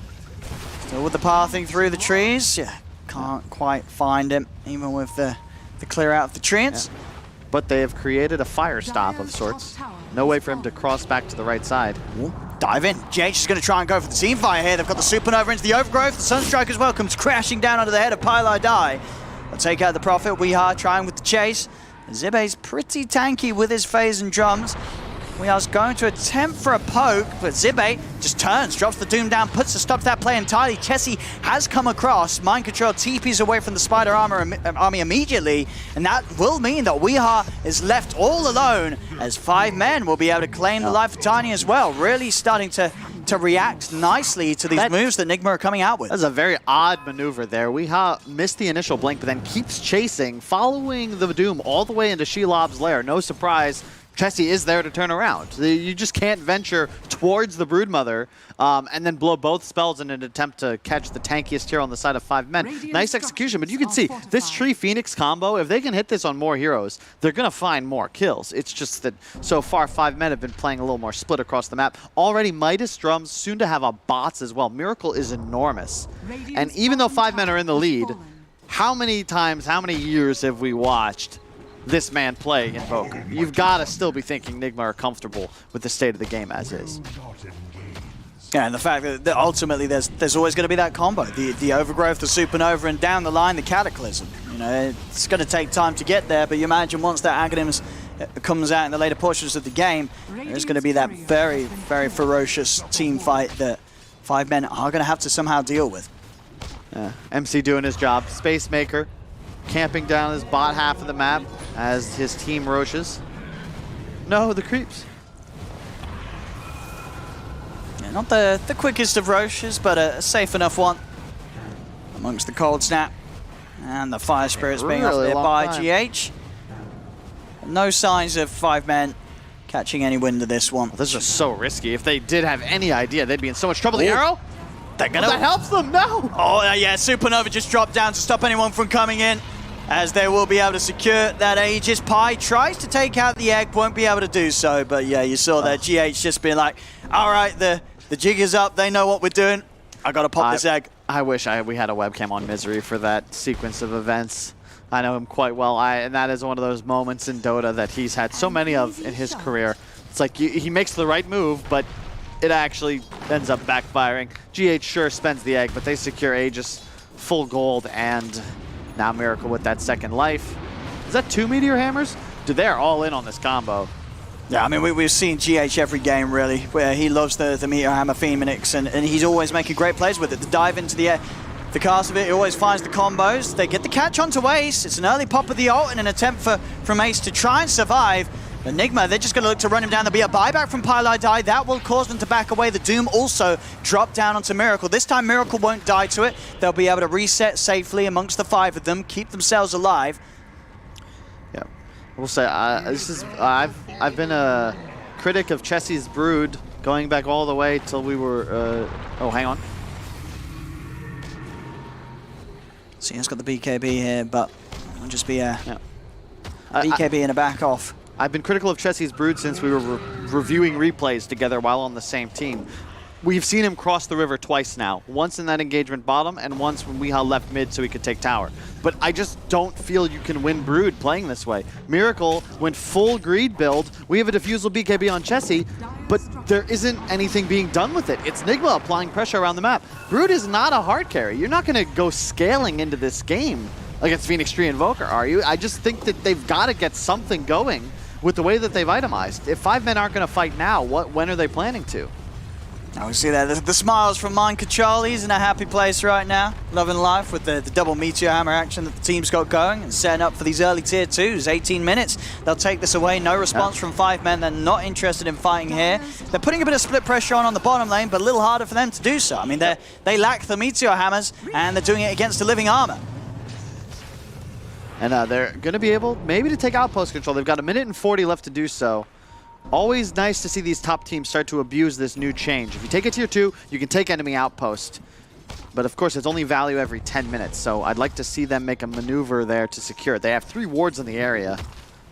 J: Still with the pathing through the trees. Yeah, can't quite find him, even with the clear out of the treants.
F: Yeah. But they have created a fire stop of sorts. No way for him to cross back to the right side.
J: Ooh, dive in. JH is going to try and go for the team fire here. They've got the Supernova into the Overgrowth. The Sunstrike as well comes crashing down onto the head of Pylai Dai. They'll take out the Prophet. Weehaw trying with the chase. Zibe's pretty tanky with his phase and drums. Weeha's going to attempt for a poke, but Zibe just turns, drops the Doom down, puts a stop to that play entirely. Chessie has come across. Mind Control TPs away from the Spider Army immediately, and that will mean that Weehaw is left all alone, as 5 men will be able to claim the life of Tiny as well. Really starting to react nicely to these moves that Nigma are coming out with.
F: That's a very odd maneuver there. Weehaw missed the initial blink, but then keeps chasing, following the Doom all the way into Shelob's lair. No surprise. Chessie is there to turn around. You just can't venture towards the Broodmother and then blow both spells in an attempt to catch the tankiest hero on the side of 5 men. Nice execution, but you can see this Tree Phoenix combo, if they can hit this on more heroes, they're going to find more kills. It's just that so far 5 men have been playing a little more split across the map. Already Midas drums, soon to have a bots as well. Miracle is enormous. And even though 5 men are in the lead, how many times, how many years have we watched this man play Invoker? You've got to still be thinking Nigma are comfortable with the state of the game as is.
J: Yeah, and the fact that ultimately there's always going to be that combo. The Overgrowth, the Supernova, and down the line, the Cataclysm. You know, it's going to take time to get there, but you imagine once that Aghanim's comes out in the later portions of the game, there's going to be that very, very ferocious team fight that 5 men are going to have to somehow deal with.
F: Yeah. MC doing his job. Space Maker camping down his bot half of the map as his team roaches. No, the creeps.
J: Yeah, not the quickest of roaches, but a safe enough one amongst the Cold Snap and the Fire Spirits being off there by GH. No signs of 5 men catching any wind of this one.
F: Well, this is so risky. If they did have any idea, they'd be in so much trouble. The arrow?
J: That
F: helps them, no!
J: Oh, yeah, Supernova just dropped down to stop anyone from coming in, as they will be able to secure that Aegis. Pi tries to take out the egg, won't be able to do so, but yeah, you saw that GH just being like, all right, the jig is up, they know what we're doing, I gotta pop this egg.
F: I wish we had a webcam on Misery for that sequence of events. I know him quite well, and that is one of those moments in Dota that he's had so many of in his career. It's like he makes the right move, but it actually ends up backfiring. GH sure spends the egg, but they secure Aegis full gold, and now Miracle with that second life. Is that 2 Meteor Hammers? Dude, they're all in on this combo.
J: Yeah, I mean, we've seen GH every game, really, where he loves the Meteor Hammer Phoenix, and he's always making great plays with it. The dive into the cast of it, he always finds the combos. They get the catch onto Ace. It's an early pop of the ult in an attempt from Ace to try and survive. Enigma, they're just going to look to run him down. There'll be a buyback from Pylai Dai. That will cause them to back away. The Doom also drop down onto Miracle. This time, Miracle won't die to it. They'll be able to reset safely amongst the 5 of them, keep themselves alive.
F: Yeah, we'll say I've been a critic of Chessie's Brood going back all the way till we were. Oh, hang on.
J: So he's got the BKB here, but it'll just be a BKB and a back off.
F: I've been critical of Chessie's Brood since we were reviewing replays together while on the same team. We've seen him cross the river twice now. Once in that engagement bottom, and once when Weehaw left mid so he could take tower. But I just don't feel you can win Brood playing this way. Miracle went full greed build. We have a diffusal BKB on Chessie, but there isn't anything being done with it. It's Nigma applying pressure around the map. Brood is not a hard carry. You're not going to go scaling into this game against Phoenix Tree Invoker, are you? I just think that they've got to get something going with the way that they've itemized. If 5 men aren't going to fight now, when are they planning to?
J: Now we see there the smiles from Mind Control. He's in a happy place right now, loving life with the double Meteor Hammer action that the team's got going and setting up for these early tier 2s. 18 minutes, they'll take this away. No response from 5 men. They're not interested in fighting here. They're putting a bit of split pressure on the bottom lane, but a little harder for them to do so. I mean, they lack the Meteor Hammers, and they're doing it against the living armor.
F: And they're going to be able maybe to take outpost control. They've got 1 minute and 40 left to do so. Always nice to see these top teams start to abuse this new change. If you take a tier 2, you can take enemy outpost. But of course, it's only value every 10 minutes. So I'd like to see them make a maneuver there to secure it. They have 3 wards in the area.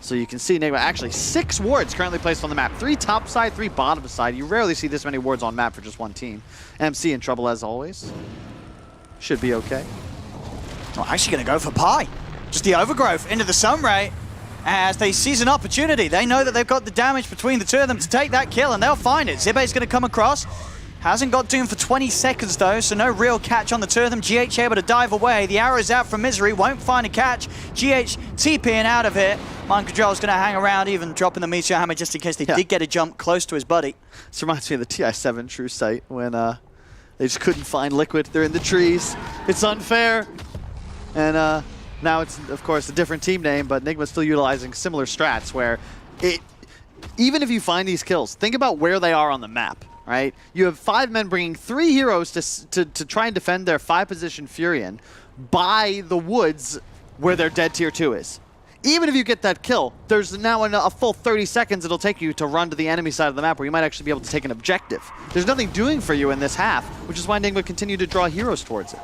F: So you can see Enigma, actually 6 wards currently placed on the map. 3 top side, 3 bottom side. You rarely see this many wards on map for just one team. MC in trouble as always. Should be okay.
J: Well, actually going to go for Pi. Just the overgrowth into the Sunray. As they seize an opportunity, they know that they've got the damage between the two of them to take that kill, and they'll find it. Zibe's going to come across. Hasn't got Doom for 20 seconds, though, so no real catch on the two of them. GH able to dive away. The arrow's out from Misery, won't find a catch. GH TPing out of it. Mind Control's going to hang around, even dropping the Meteor Hammer just in case they did get a jump close to his buddy.
F: This reminds me of the TI7 True Sight when they just couldn't find Liquid. They're in the trees. It's unfair. And now it's, of course, a different team name, but Enigma's still utilizing similar strats where even if you find these kills, think about where they are on the map, right? You have 5 men bringing 3 heroes to try and defend their 5-position Furion by the woods where their dead tier 2 is. Even if you get that kill, there's now a full 30 seconds it'll take you to run to the enemy side of the map where you might actually be able to take an objective. There's nothing doing for you in this half, which is why Enigma continue to draw heroes towards it.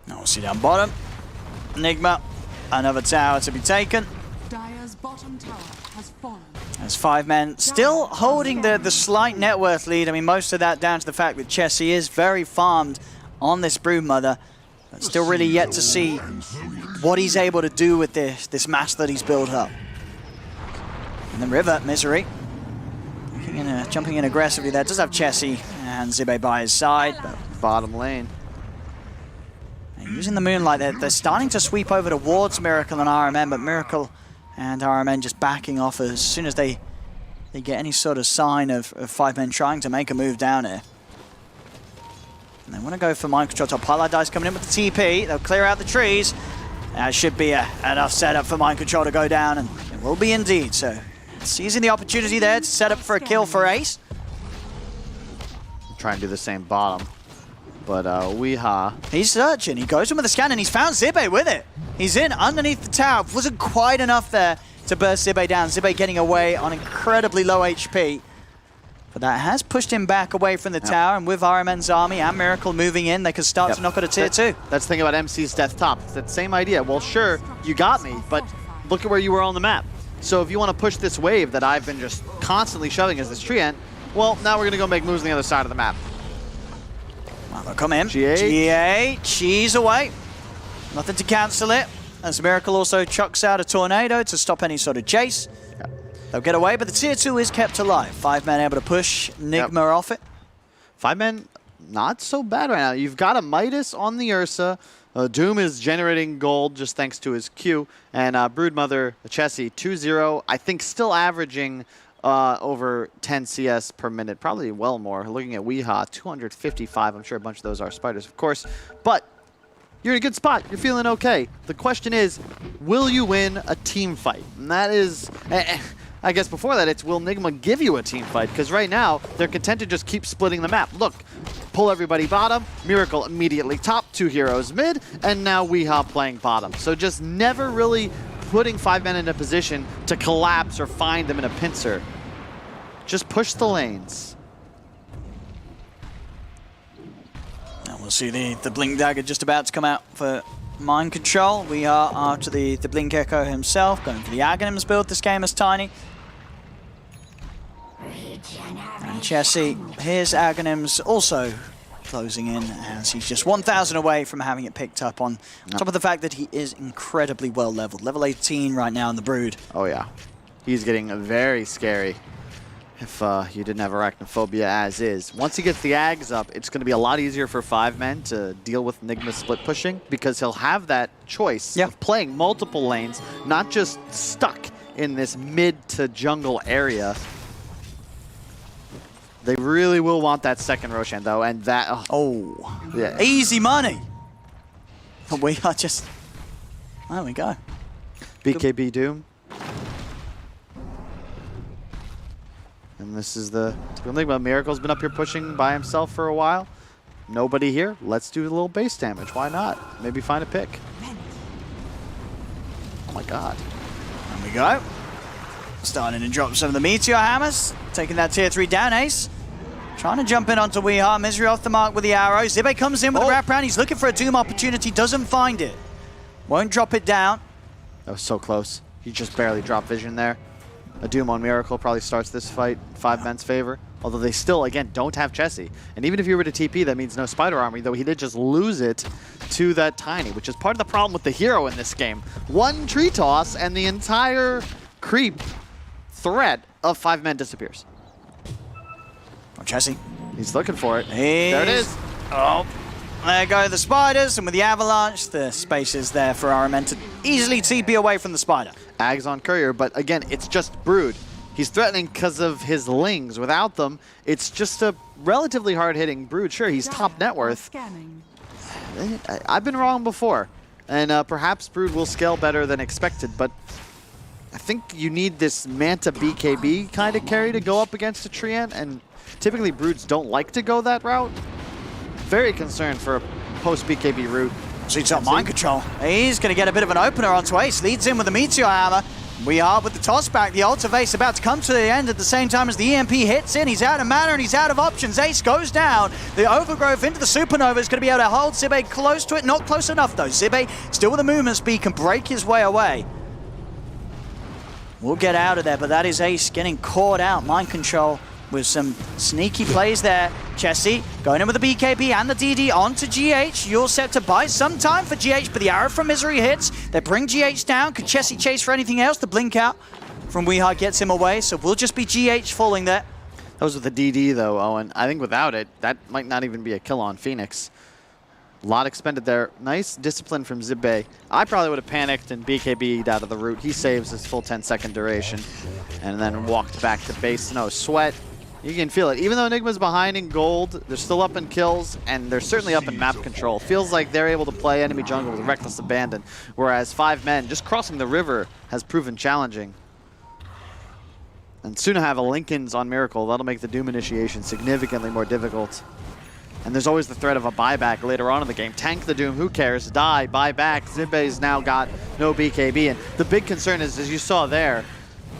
J: Now we'll see down bottom. Enigma, another tower to be taken.
L: Dire's bottom tower has fallen.
J: There's 5 men still holding the slight net worth lead. I mean, most of that down to the fact that Chessie is very farmed on this Broodmother. But still really yet to see what he's able to do with this mass that he's built up. And then River, Misery. Jumping in aggressively there. Does have Chessie and Zibe by his side. But
F: bottom lane.
J: Using the Moonlight, they're starting to sweep over towards Miracle and RMN, but Miracle and RMN just backing off as soon as they get any sort of sign of 5 men trying to make a move down here. And they want to go for Mind Control top. Highlight Dice coming in with the TP. They'll clear out the trees. That should be enough setup for Mind Control to go down, and it will be indeed. So seizing the opportunity there to set up for a kill for Ace.
F: Try and do the same bottom. But Weeha.
J: He's searching. He goes in with a scan and he's found Zibe with it. He's in underneath the tower. Wasn't quite enough there to burst Zibe down. Zibe getting away on incredibly low HP. But that has pushed him back away from the tower. And with RMN's army and Miracle moving in, they can start to knock out a tier 2.
F: That's the thing about MC's death top. It's that same idea. Well, sure, you got me, but look at where you were on the map. So if you want to push this wave that I've been just constantly shoving as this treant, well, now we're going to go make moves on the other side of the map.
J: Well, they'll come in. GH, she's away. Nothing to cancel it. As Miracle also chucks out a tornado to stop any sort of chase. They'll get away, but the tier 2 is kept alive. 5 men able to push Enigma off it.
F: 5 men, not so bad right now. You've got a Midas on the Ursa. Doom is generating gold just thanks to his Q. And Broodmother, Chessie, 2-0. I think still averaging over 10 CS per minute, probably well more. Looking at Weeha, 255. I'm sure a bunch of those are spiders, of course. But you're in a good spot. You're feeling okay. The question is, will you win a team fight? And that is, I guess before that, it's will Enigma give you a team fight? Because right now, they're content to just keep splitting the map. Look, pull everybody bottom, Miracle immediately top, 2 heroes mid, and now Weeha playing bottom. So just never really putting 5 men in a position to collapse or find them in a pincer. Just push the lanes.
J: And we'll see the Blink Dagger just about to come out for Mind Control. We are after the Blink Echo himself, going for the Aghanims build this game as Tiny. And Chessie, here's Aghanims also closing in as he's just 1,000 away from having it picked up on top of the fact that he is incredibly well leveled. Level 18 right now in the Brood.
F: Oh yeah, he's getting very scary if you didn't have Arachnophobia as is. Once he gets the Ags up, it's going to be a lot easier for 5 men to deal with Enigma split pushing because he'll have that choice of playing multiple lanes, not just stuck in this mid to jungle area. They really will want that second Roshan, though, and that... yeah.
J: Easy money. But we are just... There we go.
F: BKB Doom. And this is the typical thing about Miracle's been up here pushing by himself for a while. Nobody here. Let's do a little base damage. Why not? Maybe find a pick. Oh my god.
J: There we go. Starting to drop some of the Meteor Hammers. Taking that tier 3 down, Ace. Trying to jump in onto Weeheart. Misery off the mark with the arrow. Zibe comes in with a wraparound. He's looking for a Doom opportunity. Doesn't find it. Won't drop it down.
F: That was so close. He just barely dropped vision there. A Doom on Miracle probably starts this fight in 5men's favor. Although they still, again, don't have Chessie. And even if you were to TP, that means no Spider Armory, though he did just lose it to that Tiny, which is part of the problem with the hero in this game. One tree toss and the entire creep threat of 5men disappears.
J: Oh, Chessie.
F: He's looking for it.
J: There
F: it is.
J: Oh, there go the spiders, and with the avalanche, the space is there for RMN to easily TP away from the spider.
F: Ags on Courier, but again, it's just Brood. He's threatening because of his Lings. Without them, it's just a relatively hard-hitting Brood. Sure, he's top net worth. I've been wrong before, and perhaps Brood will scale better than expected, but I think you need this Manta BKB kind of carry to go up against a Treant, and typically Broods don't like to go that route. Very concerned for a post-BKB route.
J: So he's got mind control. He's going to get a bit of an opener onto Ace. Leads in with the Meteor Hammer. We are with the toss back. The ult of Ace about to come to the end at the same time as the EMP hits in. He's out of mana and he's out of options. Ace goes down. The Overgrowth into the Supernova is going to be able to hold Zibe close to it. Not close enough though. Zibe still with a movement speed can break his way away. We'll get out of there, but that is Ace getting caught out. Mind control with some sneaky plays there. Chessie going in with the BKB and the DD onto GH. You're set to buy some time for GH, but the arrow from Misery hits. They bring GH down. Could Chessie chase for anything else? The blink out from Weeheart gets him away, so we'll just be GH falling there.
F: That was with the DD though, Owen. I think without it, that might not even be a kill on Phoenix. A lot expended there. Nice discipline from Zibe. I probably would have panicked and BKB'd out of the route. He saves his full 10-second duration and then walked back to base. No sweat. You can feel it. Even though Enigma's behind in gold, they're still up in kills, and they're certainly up in map control. Feels like they're able to play enemy jungle with reckless abandon, whereas 5men, just crossing the river has proven challenging. And soon to have a Lincoln's on Miracle. That'll make the Doom initiation significantly more difficult. And there's always the threat of a buyback later on in the game. Tank the Doom, who cares? Die, buy back. Zibe's now got no BKB. And the big concern is, as you saw there,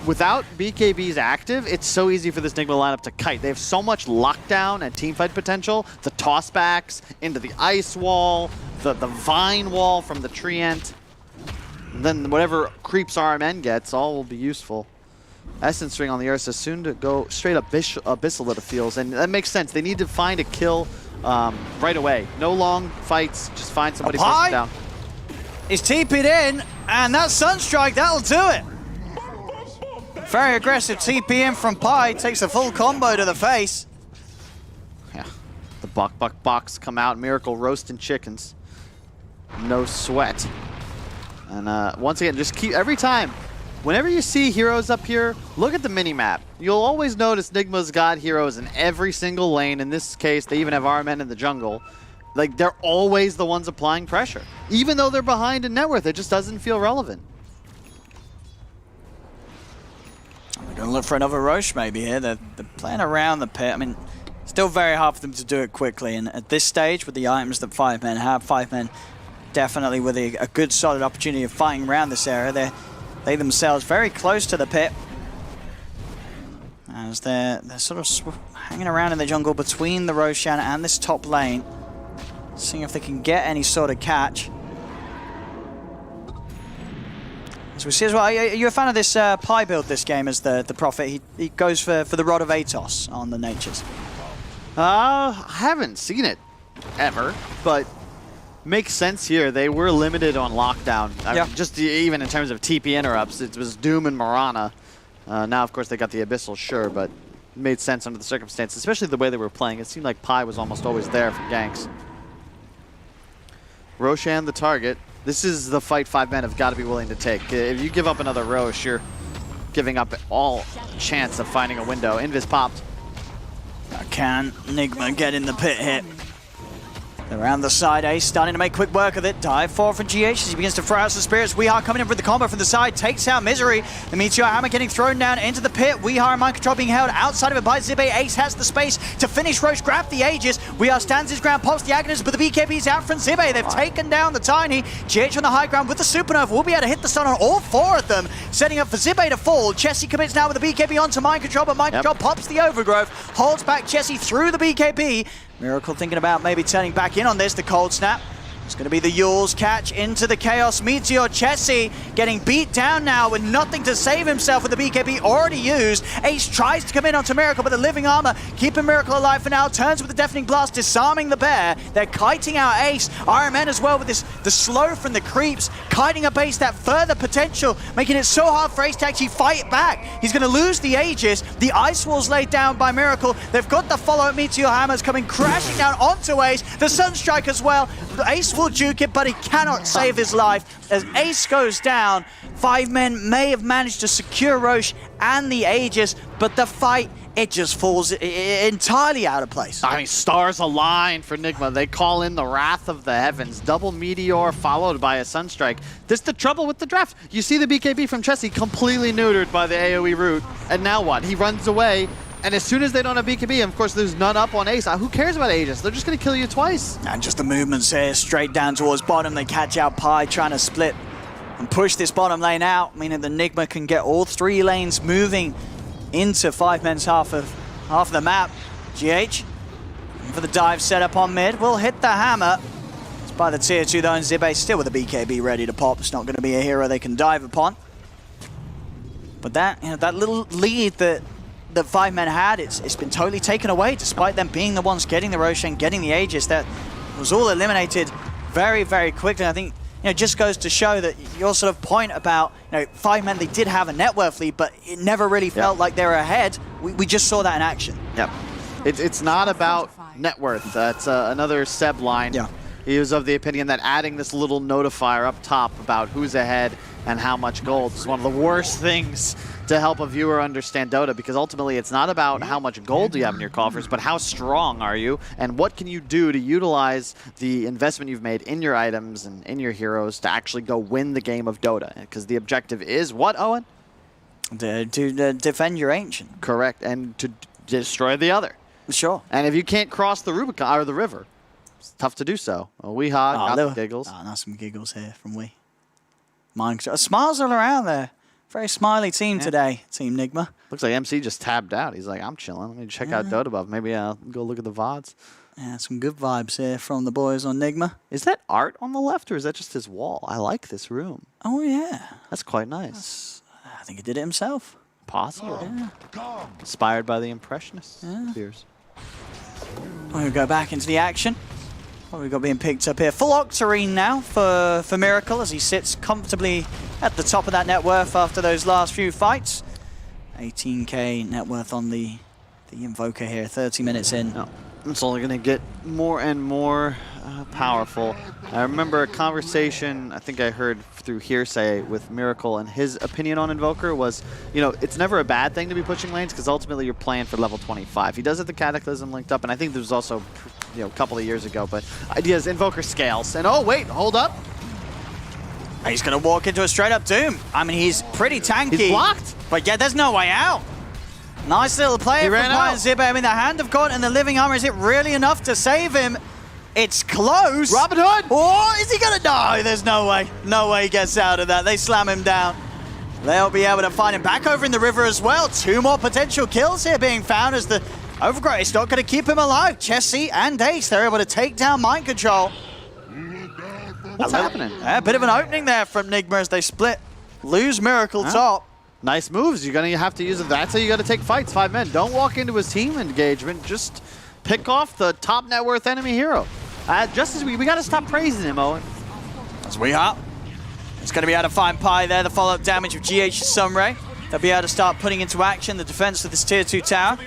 F: without BKBs active, it's so easy for this Nigma lineup to kite. They have so much lockdown and teamfight potential. The tossbacks into the ice wall, the vine wall from the Treant. And then whatever creeps RMN gets, all will be useful. Essence Ring on the Ursa soon to go straight up Abyssal it feels, and that makes sense. They need to find a kill right away. No long fights, just find somebody push down.
J: He's TP'd in, and that Sunstrike, that'll do it. Very aggressive TP in from Pi, takes a full combo to the face.
F: Yeah, the box come out, Miracle roasting chickens. No sweat. And once again, just keep, every time, whenever you see heroes up here, look at the mini-map. You'll always notice Nigma's got heroes in every single lane. In this case, they even have RMN in the jungle. Like, they're always the ones applying pressure. Even though they're behind in net worth, it just doesn't feel relevant.
J: We're going to look for another Roche maybe here. They're playing around the pit. I mean, still very hard for them to do it quickly. And at this stage, with the items that 5men have, 5men definitely with a good solid opportunity of fighting around this area. They themselves very close to the pit. As they're sort of hanging around in the jungle between the Roshan and this top lane. Seeing if they can get any sort of catch. As we see as well, are you a fan of this Pi build this game as the Prophet? He goes for the Rod of Atos on the Natures.
F: I haven't seen it ever, but makes sense here. They were limited on lockdown. I mean, just even in terms of TP interrupts, it was Doom and Mirana. Now, of course, they got the Abyssal, sure, but it made sense under the circumstances, especially the way they were playing. It seemed like Pi was almost always there for ganks. Roshan the target. This is the fight 5men have got to be willing to take. If you give up another Rosh, you're giving up all chance of finding a window. Invis popped.
J: Can Nigma get in the pit here? Around the side, Ace starting to make quick work of it. Dive forward from GH as he begins to throw out some spirits. Weehar coming in with the combo from the side, takes out Misery. The Meteor Hammer getting thrown down into the pit. Weehar and Mind Control being held outside of it by Zibe. Ace has the space to finish Roche, grab the Aegis. Weehar stands his ground, pops the Agnes, but the BKB's out from Zibe. They've taken down the Tiny. GH on the high ground with the Supernova will be able to hit the stun on all four of them, setting up for Zibe to fall. Chessie commits now with the BKB onto Mind Control, but Mind Control pops the Overgrowth, holds back Chessie through the BKB. Miracle thinking about maybe turning back in on this, the cold snap. It's going to be the Yule's catch into the Chaos Meteor. Chessie getting beat down now with nothing to save himself with the BKB already used. Ace tries to come in onto Miracle, but the living armor keeping Miracle alive for now. Turns with the Deafening Blast, disarming the bear. They're kiting out Ace. Iron Man as well with this, the slow from the creeps, kiting up Ace, that further potential, making it so hard for Ace to actually fight back. He's going to lose the Aegis. The Ice Wall's laid down by Miracle. They've got the follow-up Meteor Hammers coming crashing down onto Ace. The Sunstrike as well. Ace will juke it, but he cannot save his life. As Ace goes down, 5 men may have managed to secure Roche and the Aegis, but the fight, it just falls entirely out of place.
F: I mean, stars align for Nigma. They call in the Wrath of the Heavens. Double Meteor followed by a Sunstrike. This is the trouble with the draft. You see the BKB from Chessie completely neutered by the AoE route. And now what? He runs away. And as soon as they don't have BKB, of course, there's none up on Ace. Who cares about Aegis? They're just going to kill you twice.
J: And just the movements here, straight down towards bottom. They catch out Pi, trying to split and push this bottom lane out, meaning the Nigma can get all 3 lanes moving into 5 men's half of the map. GH for the dive set up on mid. Will hit the hammer. It's by the tier 2 though, and Zibe still with a BKB ready to pop. It's not going to be a hero they can dive upon. But that, that little lead that 5 men had, it's been totally taken away, despite them being the ones getting the Roche and getting the Aegis. That was all eliminated very, very quickly. I think it just goes to show that your sort of point about 5 men, they did have a net worth lead, but it never really felt like they were ahead. We just saw that in action.
F: Yep. It's not about net worth. That's another Seb line. Yeah. He was of the opinion that adding this little notifier up top about who's ahead and how much gold is one of the worst things to help a viewer understand Dota, because ultimately it's not about how much gold you have in your coffers, but how strong are you and what can you do to utilize the investment you've made in your items and in your heroes to actually go win the game of Dota. Because the objective is what, Owen?
J: To defend your Ancient.
F: Correct, and to destroy the other.
J: Sure.
F: And if you can't cross the Rubicon or the river, it's tough to do so. Well, Weehar got the giggles.
J: Oh, nice some giggles here from Wee. Smiles all around there. Very smiley team today, Team Nigma.
F: Looks like MC just tabbed out. He's like, I'm chilling. Let me check out Dota Buff. Maybe I'll go look at the VODs.
J: Yeah, some good vibes here from the boys on Nigma.
F: Is that art on the left or is that just his wall? I like this room.
J: Oh, yeah.
F: That's quite nice.
J: I think he did it himself.
F: Possible.
J: Yeah.
F: Inspired by the Impressionists. Yeah.
J: We'll go back into the action. What have we got being picked up here? Full Octarine now for Miracle as he sits comfortably at the top of that net worth after those last few fights. 18k net worth on the Invoker here, 30 minutes in.
F: No, it's only going to get more and more powerful. I remember a conversation I think I heard through hearsay with Miracle, and his opinion on Invoker was, it's never a bad thing to be pushing lanes because ultimately you're playing for level 25. He does it the Cataclysm linked up, and I think there was also a couple of years ago, but ideas Invoker scales. And oh wait, hold up.
J: He's going to walk into a straight up Doom. I mean, he's pretty tanky.
F: He's blocked.
J: But yeah, there's no way out. Nice little play from Zibe. I mean, the Hand of God and the Living Armor, is it really enough to save him? It's close.
F: Robin Hood.
J: Oh, is he going to die? There's no way. No way he gets out of that. They slam him down. They'll be able to find him back over in the river as well. 2 more potential kills here being found as the Overgrowth is not going to keep him alive. Chessie and Ace, they're able to take down Mind Control.
F: What's happening?
J: A bit of an opening there from Nigma as they split. Lose Miracle top.
F: Nice moves. You're going to have to use it. That's how you got to take fights. 5 men. Don't walk into his team engagement. Just pick off the top net worth enemy hero. Just as we got to stop praising him, Owen.
J: As we are. It's going to be able to find Pi there. The follow-up damage of GH's Sunray. They'll be able to start putting into action the defense of this tier 2 tower.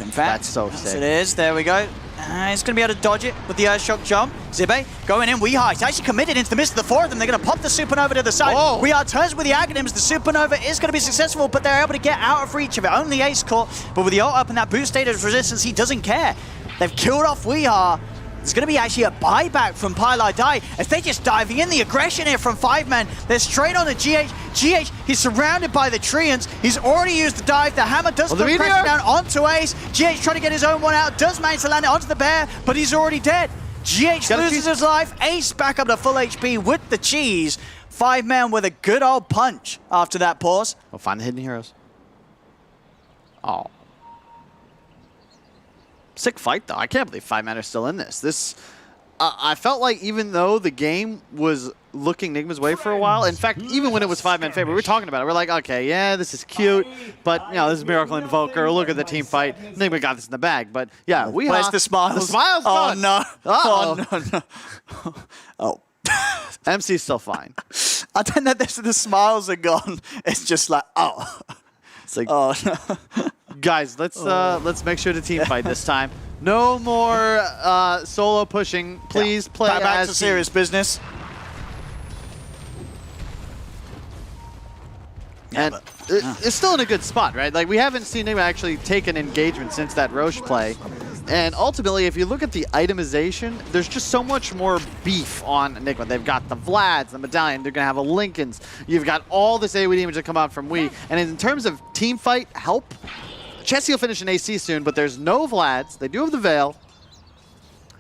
J: In fact,
F: that's so sick.
J: Yes, it is. There we go. He's going to be able to dodge it with the Earthshock jump. Zibe going in. Weeha, he's actually committed into the midst of the four of them. They're going to pop the Supernova to the side.
F: Oh.
J: Weeha turns with the Aghanims. The Supernova is going to be successful, but they're able to get out of reach of it. Only Ace caught, but with the ult up and that boost state of resistance, he doesn't care. They've killed off Weeha. There's going to be actually a buyback from Pylai Dai as they're just diving in. The aggression here from 5men. They're straight on the GH. GH, he's surrounded by the Treants. He's already used the dive. The hammer does put pressure down onto Ace. GH trying to get his own one out. Does manage to land it onto the bear, but he's already dead. GH loses his life. Ace back up to full HP with the cheese. 5men with a good old punch after that pause.
F: We'll find the hidden heroes. Oh. Sick fight, though. I can't believe 5men are still in this. I felt like even though the game was looking Nigma's way for a while, in fact, even when it was 5men favor, we were talking about it. We're like, okay, yeah, this is cute, but, you know, this is Miracle Invoker. Look at the team fight. Nigma got this in the bag, but, yeah, we
J: Where's the smiles?
F: The smiles
J: Oh,
F: gone.
J: no.
F: Uh-oh.
J: Oh, no, no. Oh.
F: MC's still fine.
J: I don't know if the smiles are gone. It's just like, oh.
F: It's like,
J: oh, no.
F: Guys, let's make sure to team fight this time. No more solo pushing. Please play
J: back
F: as
J: to serious business.
F: And it's still in a good spot, right? Like, we haven't seen him actually take an engagement since that Roche play. And ultimately, if you look at the itemization, there's just so much more beef on Enigma. They've got the Vlads, the Medallion, they're going to have a Lincolns. You've got all this AoE damage that come out from Wii. And in terms of team fight help, Chessie will finish an AC soon, but there's no Vlads. They do have the Veil.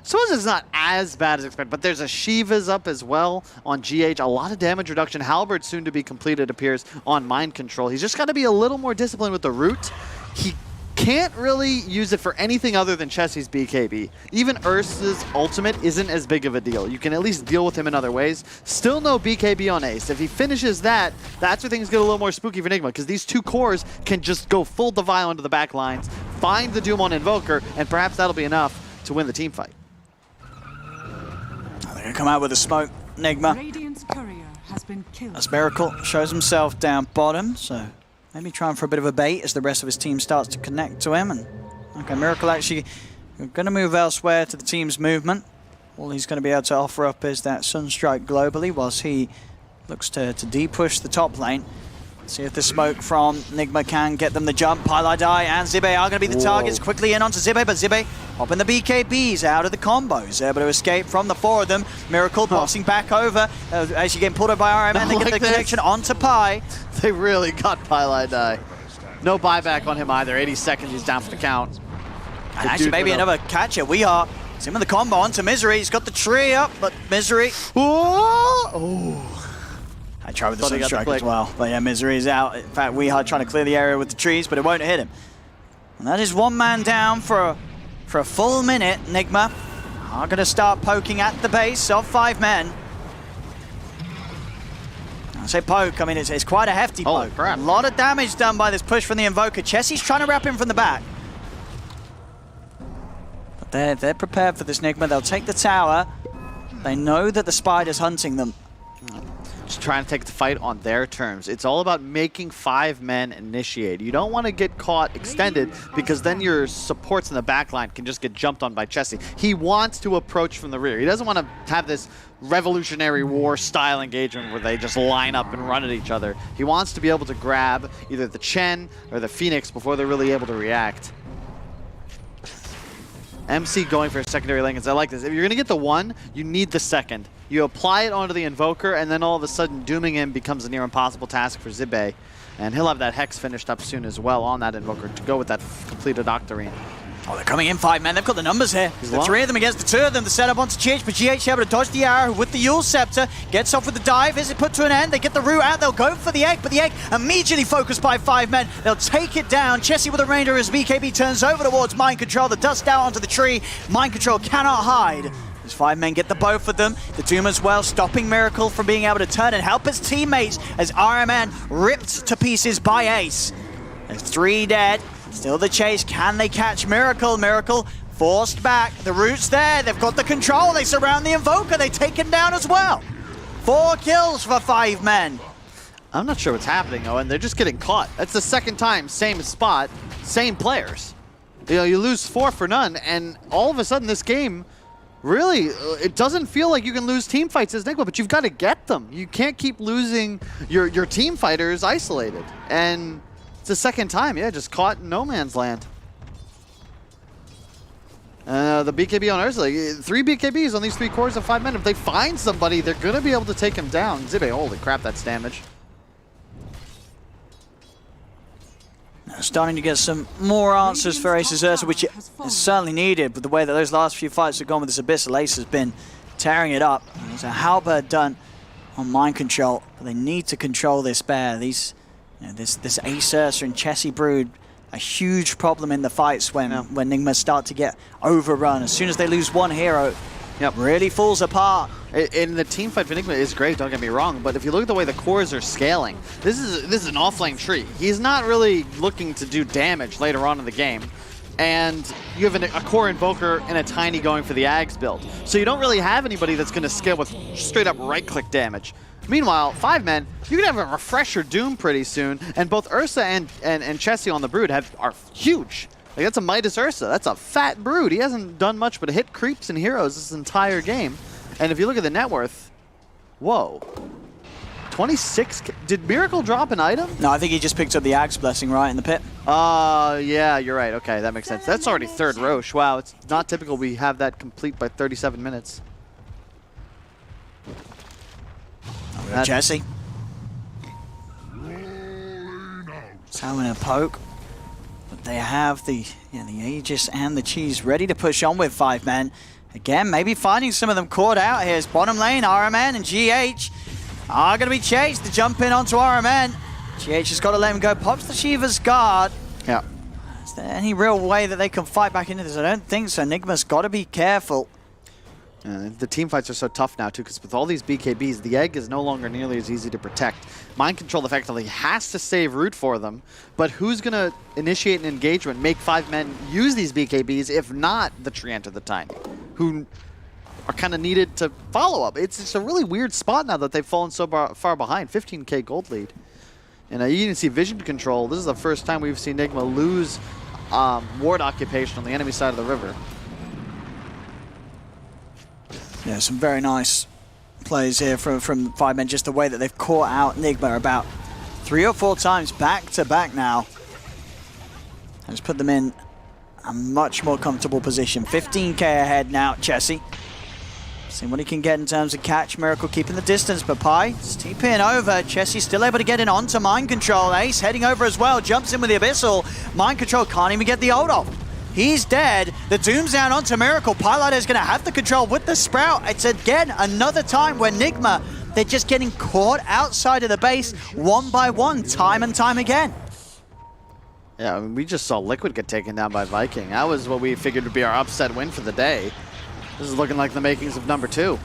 F: Suppose it's not as bad as expected, but there's a Shiva's up as well on GH. A lot of damage reduction. Halberd soon to be completed appears on Mind Control. He's just got to be a little more disciplined with the root. He can't really use it for anything other than Chessie's BKB. Even Ursa's ultimate isn't as big of a deal. You can at least deal with him in other ways. Still no BKB on Ace. If he finishes that, that's where things get a little more spooky for Enigma, because these two cores can just go full Devile into the back lines, find the Doom on Invoker, and perhaps that'll be enough to win the team fight.
J: They're going to come out with a smoke, Enigma.
L: Radiant's courier has been killed.
J: As Miracle shows himself down bottom, so maybe trying for a bit of a bait as the rest of his team starts to connect to him. And okay, Miracle actually going to move elsewhere to the team's movement. All he's going to be able to offer up is that Sunstrike globally, whilst he looks to de-push the top lane. See if the smoke from Enigma can get them the jump. Pylai Dai and Zibe are going to be the targets. Quickly in onto Zibe, but Zibe popping the BKBs out of the combos. Able to escape from the four of them. Miracle boxing back over. Actually getting pulled over by RM, and they get the connection onto Pi.
F: They really got Pylai Dai. No buyback on him either. 80 seconds, he's down for the count.
J: And actually maybe another catcher. We are. It's him in the combo onto Misery. He's got the tree up, but Misery. Oh. I tried with the Sunstrike as well, but yeah, Misery is out. In fact, Weeha trying to clear the area with the trees, but it won't hit him. And that is one man down for a full minute. Enigma are going to start poking at the base of 5 men. I say poke, I mean, it's quite a hefty poke. A lot of damage done by this push from the Invoker. Chessie's trying to wrap him from the back. But they're prepared for this, Enigma. They'll take the tower. They know that the Spider's hunting them.
F: Just trying to take the fight on their terms. It's all about making 5 men initiate. You don't want to get caught extended, because then your supports in the backline can just get jumped on by Chessie. He wants to approach from the rear. He doesn't want to have this Revolutionary War style engagement where they just line up and run at each other. He wants to be able to grab either the Chen or the Phoenix before they're really able to react. MC going for a secondary Lincolns. I like this. If you're going to get the one, you need the second. You apply it onto the Invoker, and then all of a sudden dooming him becomes a near impossible task for Zibe. And he'll have that Hex finished up soon as well on that Invoker to go with that completed Octarine.
J: Oh, they're coming in 5 men. They've got the numbers here. The 3 of them against the 2 of them. The setup onto GH, but GH able to dodge the arrow with the Yule Scepter. Gets off with the dive. Is it put to an end? They get the root out. They'll go for the egg, but the egg immediately focused by 5 men. They'll take it down. Chessie with the remainder as BKB turns over towards Mind Control. The dust out onto the tree. Mind Control cannot hide. As 5 men get the both of them. The Doom as well, stopping Miracle from being able to turn and help his teammates as RMN ripped to pieces by Ace. There's 3 dead. Still the chase. Can they catch Miracle? Miracle forced back. The root's there. They've got the control. They surround the Invoker. They take him down as well. 4 kills for 5 men.
F: I'm not sure what's happening, Owen. They're just getting caught. That's the second time, same spot, same players. You know, you lose 4 for none, and all of a sudden this game, really, it doesn't feel like you can lose team fights as Nigma, but you've got to get them. You can't keep losing your team fighters isolated. And it's the second time, yeah, just caught in no man's land. The BKB on Ursa, 3 BKBs on these 3 cores of 5 men. If they find somebody, they're going to be able to take him down. Zibe, holy crap, that's damage.
J: Starting to get some more answers for Ace's Ursa, which is certainly needed, but the way that those last few fights have gone with this Abyssal, Ace has been tearing it up. There's a halberd done on mind control, but they need to control this bear. These, this Ace Ursa and Chessie Brood, a huge problem in the fights when Nigma start to get overrun. As soon as they lose one hero, really falls apart.
F: And the team fight for Nigma is great, don't get me wrong, but if you look at the way the cores are scaling, this is an offlane tree. He's not really looking to do damage later on in the game. And you have a core invoker and a tiny going for the Ags build. So you don't really have anybody that's going to scale with straight up right-click damage. Meanwhile, 5 men, you can have a Refresher Doom pretty soon, and both Ursa and Chessie on the Brood are huge. Like, that's a Midas Ursa. That's a fat Brood. He hasn't done much but hit creeps and heroes this entire game. And if you look at the net worth, whoa. 26, did Miracle drop an item?
J: No, I think he just picked up the Axe Blessing right in the pit.
F: Yeah, you're right. Okay, that makes sense. That's already 3rd Roche. Wow, it's not typical we have that complete by 37 minutes.
J: Chessie. It's having a poke. But they have the Aegis and the Cheese ready to push on with 5 men. Again, maybe finding some of them caught out here. It's bottom lane, RMN and GH are going to be chased to jump in onto RMN. GH has got to let him go. Pops the Shiva's guard.
F: Yeah.
J: Is there any real way that they can fight back into this? I don't think so. Nigma's got to be careful.
F: The team fights are so tough now, too, because with all these BKBs, the egg is no longer nearly as easy to protect. Mind Control effectively has to save root for them, but who's going to initiate an engagement, make 5 men use these BKBs, if not the Treant or the Tiny, who are kind of needed to follow up? It's a really weird spot now that they've fallen so far behind. 15k gold lead. And you can see Vision Control. This is the first time we've seen Nigma lose ward occupation on the enemy side of the river.
J: Yeah, some very nice plays here from 5 men. Just the way that they've caught out Nigma about 3 or 4 times back to back now. Has put them in a much more comfortable position. 15k ahead now, Chessie. See what he can get in terms of catch. Miracle keeping the distance, but Pi steeping over. Chessie still able to get in onto Mind Control. Ace heading over as well, jumps in with the Abyssal. Mind Control can't even get the ult off. He's dead. The Doom's down onto Miracle. Piloter's going to have the control with the Sprout. It's again another time where Nigma, they're just getting caught outside of the base one by one, time and time again.
F: Yeah, I mean, we just saw Liquid get taken down by Viking. That was what we figured would be our upset win for the day. This is looking like the makings of number 2.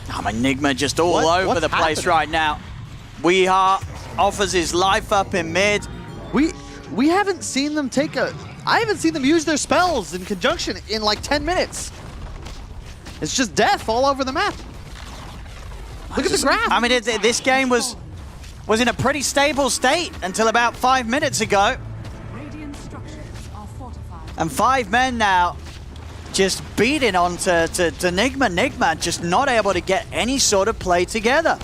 J: I mean, Nigma just all over the place right now. Weeheart offers his life up in mid.
F: We haven't seen them take I haven't seen them use their spells in conjunction in like 10 minutes. It's just death all over the map. Look at the graph.
J: I mean, this game was in a pretty stable state until about 5 minutes ago. And 5 men now just beating on to Nigma. Nigma just not able to get any sort of play together.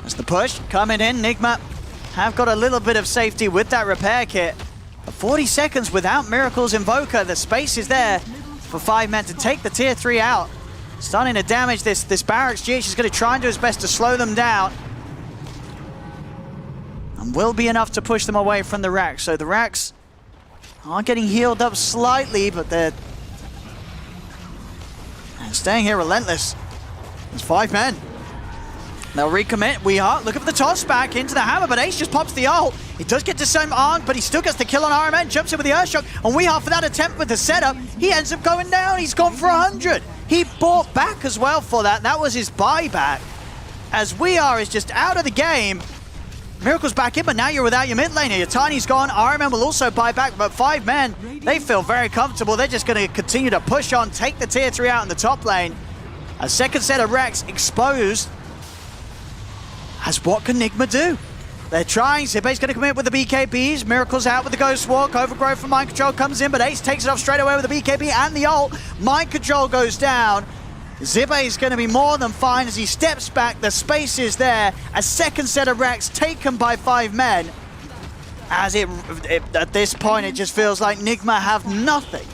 J: That's the push coming in. Nigma have got a little bit of safety with that repair kit. But 40 seconds without Miracle's Invoker. The space is there for 5 men to take the tier 3 out. Starting to damage this barracks. GH is going to try and do his best to slow them down. And will be enough to push them away from the racks. So the racks are getting healed up slightly, but they're staying here relentless. It's 5 men. They'll recommit. Weeheart, look at the toss back into the hammer, but Ace just pops the ult. He does get disarmed, but he still gets the kill on RMN, jumps in with the Earthshock, and Weeheart for that attempt with the setup, he ends up going down. He's gone for 100. He bought back as well for that. That was his buyback. As Weeheart is just out of the game. Miracle's back in, but now you're without your mid laner. Your Tiny's gone. RMN will also buy back, but 5 men, they feel very comfortable. They're just going to continue to push on, take the tier 3 out in the top lane. A second set of racks exposed. As what can Nigma do? They're trying. Zipe's going to come in with the BKBs. Miracle's out with the Ghost Walk. Overgrowth from Mind Control comes in, but Ace takes it off straight away with the BKB and the ult. Mind Control goes down. Zipe is going to be more than fine as he steps back. The space is there. A second set of racks taken by 5 men. As at this point, it just feels like Nigma have nothing.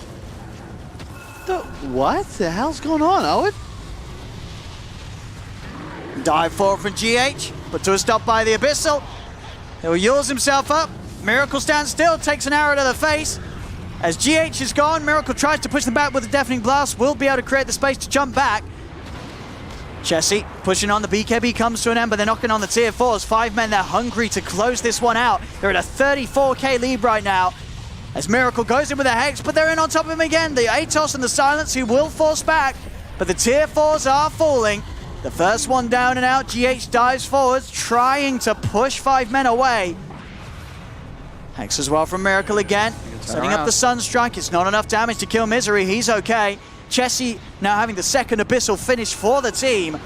F: What the hell's going on, Owen?
J: Dive forward from GH, but to a stop by the Abyssal. He'll yours himself up. Miracle stands still, takes an arrow to the face. As GH is gone, Miracle tries to push them back with a Deafening Blast. Will be able to create the space to jump back. Chessie pushing on, the BKB comes to an end, but they're knocking on the tier 4s. 5 men, they're hungry to close this one out. They're at a 34k lead right now. As Miracle goes in with a Hex, but they're in on top of him again. The Atos and the Silence, who will force back, but the tier 4s are falling. The first one down and out, GH dives forwards, trying to push 5 men away. Hex as well from Miracle again. Setting up the Sunstrike, it's not enough damage to kill Misery, he's okay. Chessie now having the second Abyssal finish for the team.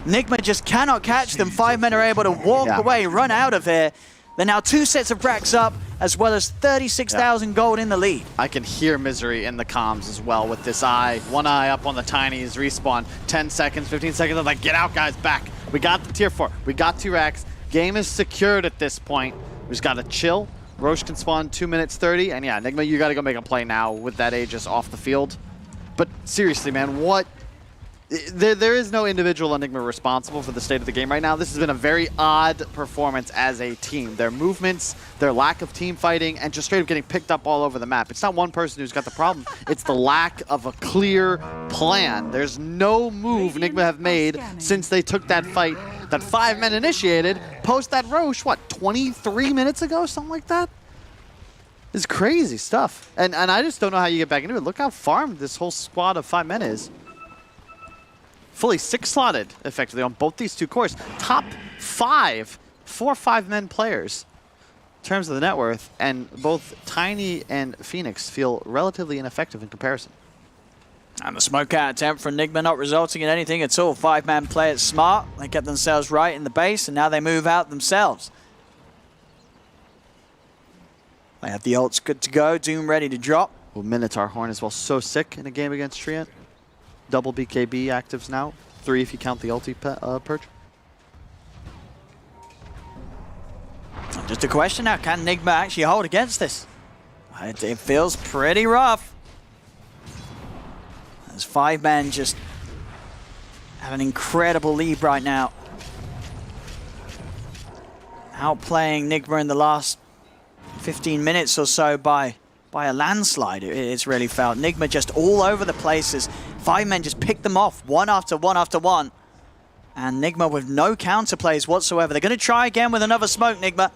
J: Nigma just cannot catch them. 5 men are able to walk away, run out of here. They're now 2 sets of racks up, as well as 36,000 gold in the lead.
F: I can hear Misery in the comms as well with this eye. One eye up on the Tinies, respawn. 10 seconds, 15 seconds, I'm like, get out guys, back. We got the tier 4, we got 2 racks. Game is secured at this point. We just gotta chill. Roche can spawn 2 minutes 30, and yeah, Nigma, you gotta go make a play now with that Aegis off the field. But seriously, man, what? There is no individual Enigma responsible for the state of the game right now. This has been a very odd performance as a team. Their movements, their lack of team fighting, and just straight up getting picked up all over the map. It's not one person who's got the problem. It's the lack of a clear plan. There's no move Enigma have made since they took that fight that 5 men initiated post that Roche, what, 23 minutes ago? Something like that? It's crazy stuff. And I just don't know how you get back into it. Look how farmed this whole squad of 5 men is. Fully 6-slotted, effectively, on both these 2 cores. Top 5, 4 5-men players in terms of the net worth, and both Tiny and Phoenix feel relatively ineffective in comparison.
J: And the smoke out attempt from Enigma not resulting in anything at all. 5-man play it smart. They kept themselves right in the base, and now they move out themselves. They have the ults good to go. Doom ready to drop.
F: Well, Minotaur Horn as well, so sick in a game against Treant. Double BKB actives now. 3 if you count the ulti perch.
J: Just a question now, can Nigma actually hold against this? It feels pretty rough. As 5 men just have an incredible lead right now. Outplaying Nigma in the last 15 minutes or so by a landslide, it's really felt. Nigma just all over the places. 5 men just pick them off one after one after one. And Nigma with no counterplays whatsoever. They're going to try again with another smoke, Nigma.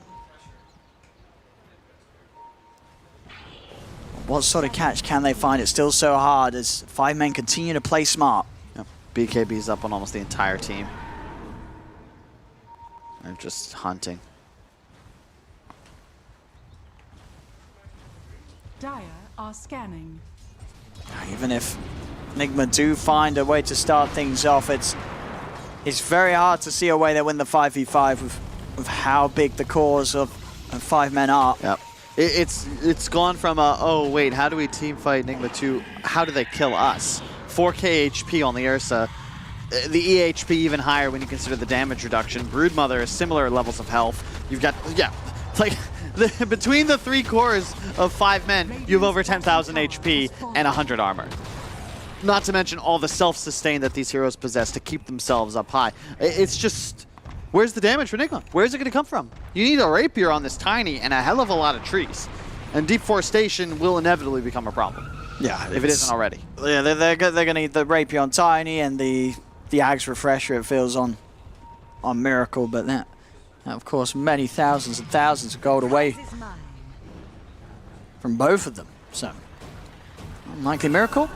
J: What sort of catch can they find? It's still so hard as 5 men continue to play smart.
F: Yep. BKB's up on almost the entire team. They're just hunting.
L: Dire are scanning.
J: Even if Nigma do find a way to start things off, it's very hard to see a way they win the 5v5 with how big the cores of 5 men are.
F: Yep. It's gone from oh wait, how do we team fight Nigma to how do they kill us? 4k HP on the Ursa. The EHP even higher when you consider the damage reduction. Broodmother is similar levels of health. You've got, yeah, like between the 3 cores of 5 men, you have over 10,000 HP and 100 armor. Not to mention all the self-sustain that these heroes possess to keep themselves up high. It's just, where's the damage for Nigma? Where's it going to come from? You need a rapier on this Tiny and a hell of a lot of trees. And deforestation will inevitably become a problem.
J: Yeah,
F: if it isn't already.
J: Yeah, they're going to need the rapier on Tiny and the Axe Refresher, it feels, on Miracle, but that, of course, many thousands and thousands of gold away from both of them. So, unlikely Miracle.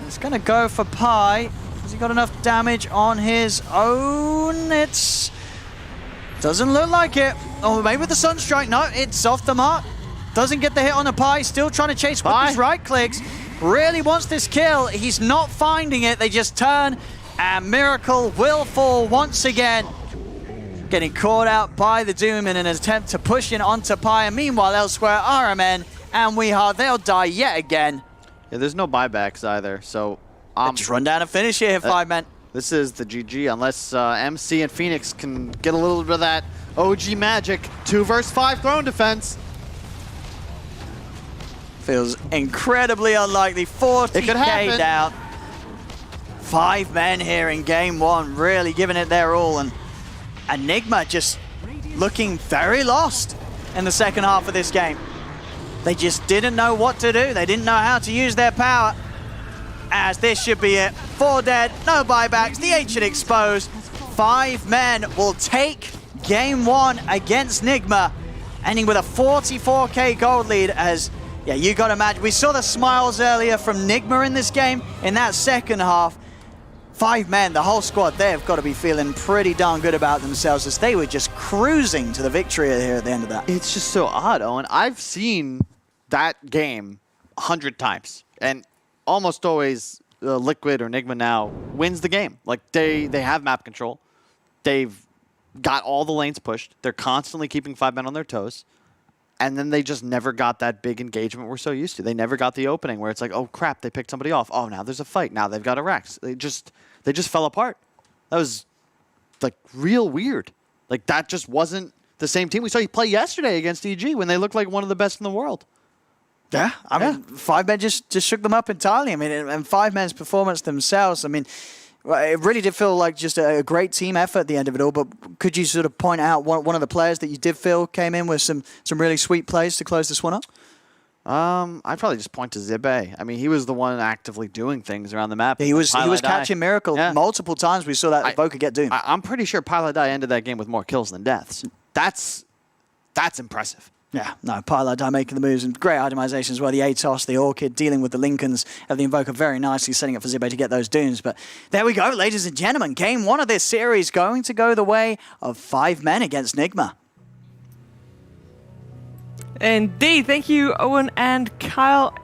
J: It's going to go for Pi. Has he got enough damage on his own? It's... doesn't look like it. Oh, maybe with the Sunstrike. No, it's off the mark. Doesn't get the hit on the Pi. Still trying to chase with his right clicks. Really wants this kill. He's not finding it. They just turn, and Miracle will fall once again. getting caught out by the Doom in an attempt to push in onto Pi. And meanwhile, elsewhere, RMN and Weehard, they'll die yet again.
F: Yeah, there's no buybacks either, so...
J: just run down and finish here, 5-man.
F: This is the GG, unless MC and Phoenix can get a little bit of that OG magic. 2 versus 5 throne defense.
J: Feels incredibly unlikely. 40k down. 5 men here in game 1, really giving it their all. And Enigma just looking very lost in the second half of this game. They just didn't know what to do. They didn't know how to use their power. As this should be it. 4 dead, no buybacks, the ancient exposed. 5 men will take game 1 against Nigma, ending with a 44k gold lead. As, yeah, you got to imagine, we saw the smiles earlier from Nigma in this game. In that second half, 5 men, the whole squad, they've got to be feeling pretty darn good about themselves as they were just cruising to the victory here at the end of that.
F: It's just so odd, Owen. I've seen that game 100 times, and almost always Liquid or Nigma now wins the game. Like, they have map control. They've got all the lanes pushed. They're constantly keeping 5 men on their toes. And then they just never got that big engagement we're so used to. They never got the opening where it's like, oh crap, they picked somebody off. Oh, now there's a fight. Now they've got a Rex. They just fell apart. That was like real weird. Like, that just wasn't the same team we saw you play yesterday against EG when they looked like one of the best in the world.
J: Yeah, I mean, 5 men just shook them up entirely. I mean, and 5 men's performance themselves, I mean, it really did feel like just a great team effort at the end of it all. But could you sort of point out one of the players that you did feel came in with some really sweet plays to close this one up?
F: I'd probably just point to Zibe. I mean, he was the one actively doing things around the map.
J: Yeah, he was catching Miracle multiple times. We saw that Evoker get Doom.
F: I'm pretty sure Piladai ended that game with more kills than deaths. That's impressive.
J: Yeah, no, Piladai making the moves and great itemization as well. The Atos, the Orchid, dealing with the Lincolns of the Invoker very nicely, setting up for Zibe to get those Dooms. But there we go, ladies and gentlemen. Game 1 of this series going to go the way of 5 men against Nigma.
D: Indeed. Thank you, Owen and Kyle.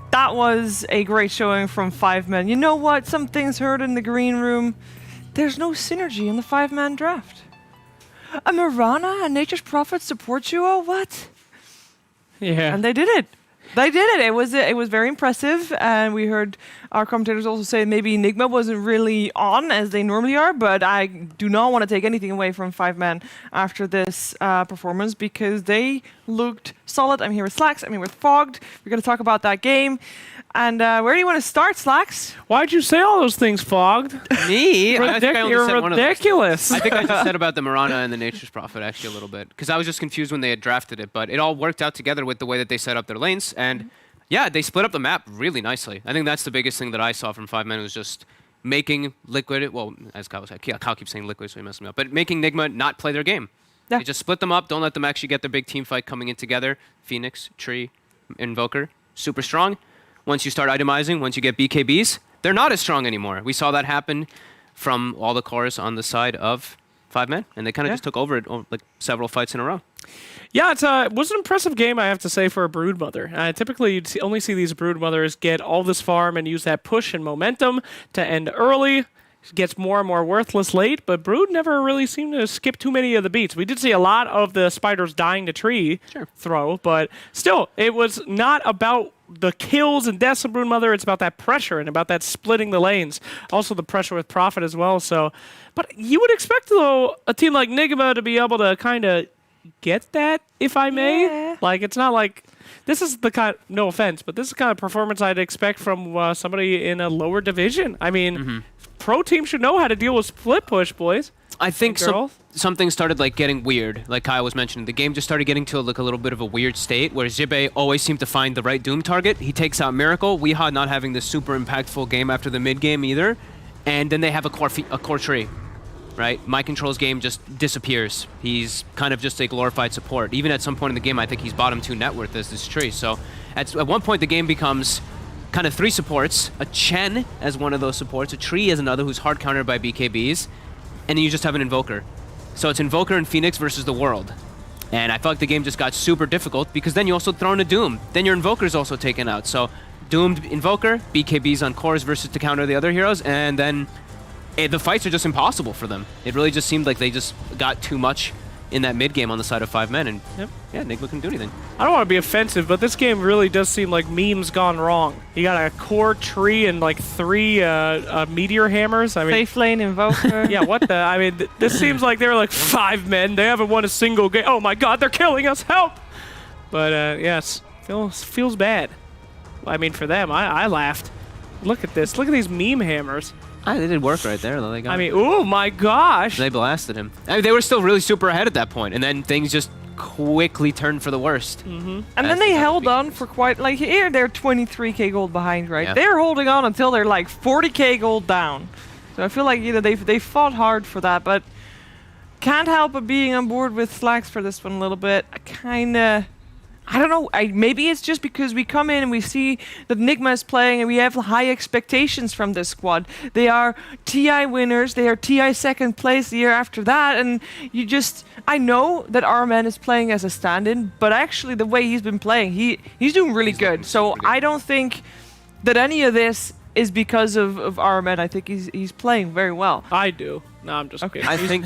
D: That was a great showing from 5 men. You know what? Some things heard in the green room. There's no synergy in the 5-man draft. A Mirana and Nature's Prophet support duo? What?
Q: Yeah.
D: And they did it. They did it. It was very impressive. And we heard our commentators also say maybe Enigma wasn't really on as they normally are, but I do not want to take anything away from 5 men after this performance because they looked solid. I'm here with Slacks. I'm here with Fogged. We're going to talk about that game. And where do you want to start, Slacks?
Q: Why'd you say all those things, Fogged?
K: Me? I think I only said one of those.
Q: Ridiculous.
K: I think I just said about the Mirana and the Nature's Prophet actually a little bit. Because I was just confused when they had drafted it. But it all worked out together with the way that they set up their lanes. And yeah, they split up the map really nicely. I think that's the biggest thing that I saw from 5 men was just making Liquid, well, as Kyle was saying, Kyle keeps saying Liquid, so he messed me up. But making Nigma not play their game. Yeah. They just split them up. Don't let them actually get their big team fight coming in together. Phoenix, Tree, Invoker, super strong. Once you start itemizing, once you get BKBs, they're not as strong anymore. We saw that happen from all the cores on the side of 5 men, and they kind of just took over it like several fights in a row.
Q: Yeah, it was an impressive game, I have to say, for a Broodmother. Typically, you'd only see these Broodmothers get all this farm and use that push and momentum to end early. It gets more and more worthless late, but Brood never really seemed to skip too many of the beats. We did see a lot of the spiders dying to tree throw, but still, it was not about the kills and deaths of Broodmother. It's about that pressure and about that splitting the lanes. Also the pressure with Prophet as well. So, but you would expect, though, a team like Nigma to be able to kind of get that, if I may. Yeah. Like, it's not like... This is the kind, no offense, but this is the kind of performance I'd expect from somebody in a lower division. I mean, pro team should know how to deal with split push, boys.
K: I think something started like getting weird, like Kyle was mentioning. The game just started getting to like a little bit of a weird state where Zibe always seemed to find the right Doom target. He takes out Miracle. Weehad not having this super impactful game after the mid game either. And then they have a core tree. Right? My Control's game just disappears. He's kind of just a glorified support. Even at some point in the game, I think he's bottom 2 net worth as this tree. So at one point, the game becomes kind of 3 supports, a Chen as one of those supports, a Tree as another who's hard countered by BKBs, and then you just have an Invoker. So it's Invoker and Phoenix versus the world. And I felt like the game just got super difficult because then you also throw in a Doom. Then your Invoker's also taken out. So Doomed Invoker, BKBs on cores versus to counter the other heroes, and then the fights are just impossible for them. It really just seemed like they just got too much in that mid game on the side of 5 men, and yeah, Enigma couldn't do anything.
R: I don't want to be offensive, but this game really does seem like memes gone wrong. You got a core tree and like 3 meteor hammers. I mean,
D: Safe lane invoker.
R: yeah, what the? I mean, this seems like they were like 5 men. They haven't won a single game. Oh my God, they're killing us! Help! But yes, feels bad. I mean, for them, I laughed. Look at this. Look at these meme hammers.
K: They did work right there, though. They got
R: oh my gosh!
K: They blasted him. I mean, they were still really super ahead at that point, and then things just quickly turned for the worst.
D: And then they held on for quite, like here they're 23k gold behind, right?
K: Yeah.
D: They're holding on until they're like 40k gold down. So I feel like they fought hard for that, but can't help but being on board with Slacks for this one a little bit. I don't know. Maybe it's just because we come in and we see that Nigma is playing and we have high expectations from this squad. They are TI winners. They are TI second place the year after that. And I know that Arman is playing as a stand-in, but actually the way he's been playing, he's doing really good. So I don't think that any of this is because of Arman. I think he's playing very well.
R: I do. No, I'm just kidding.
K: I think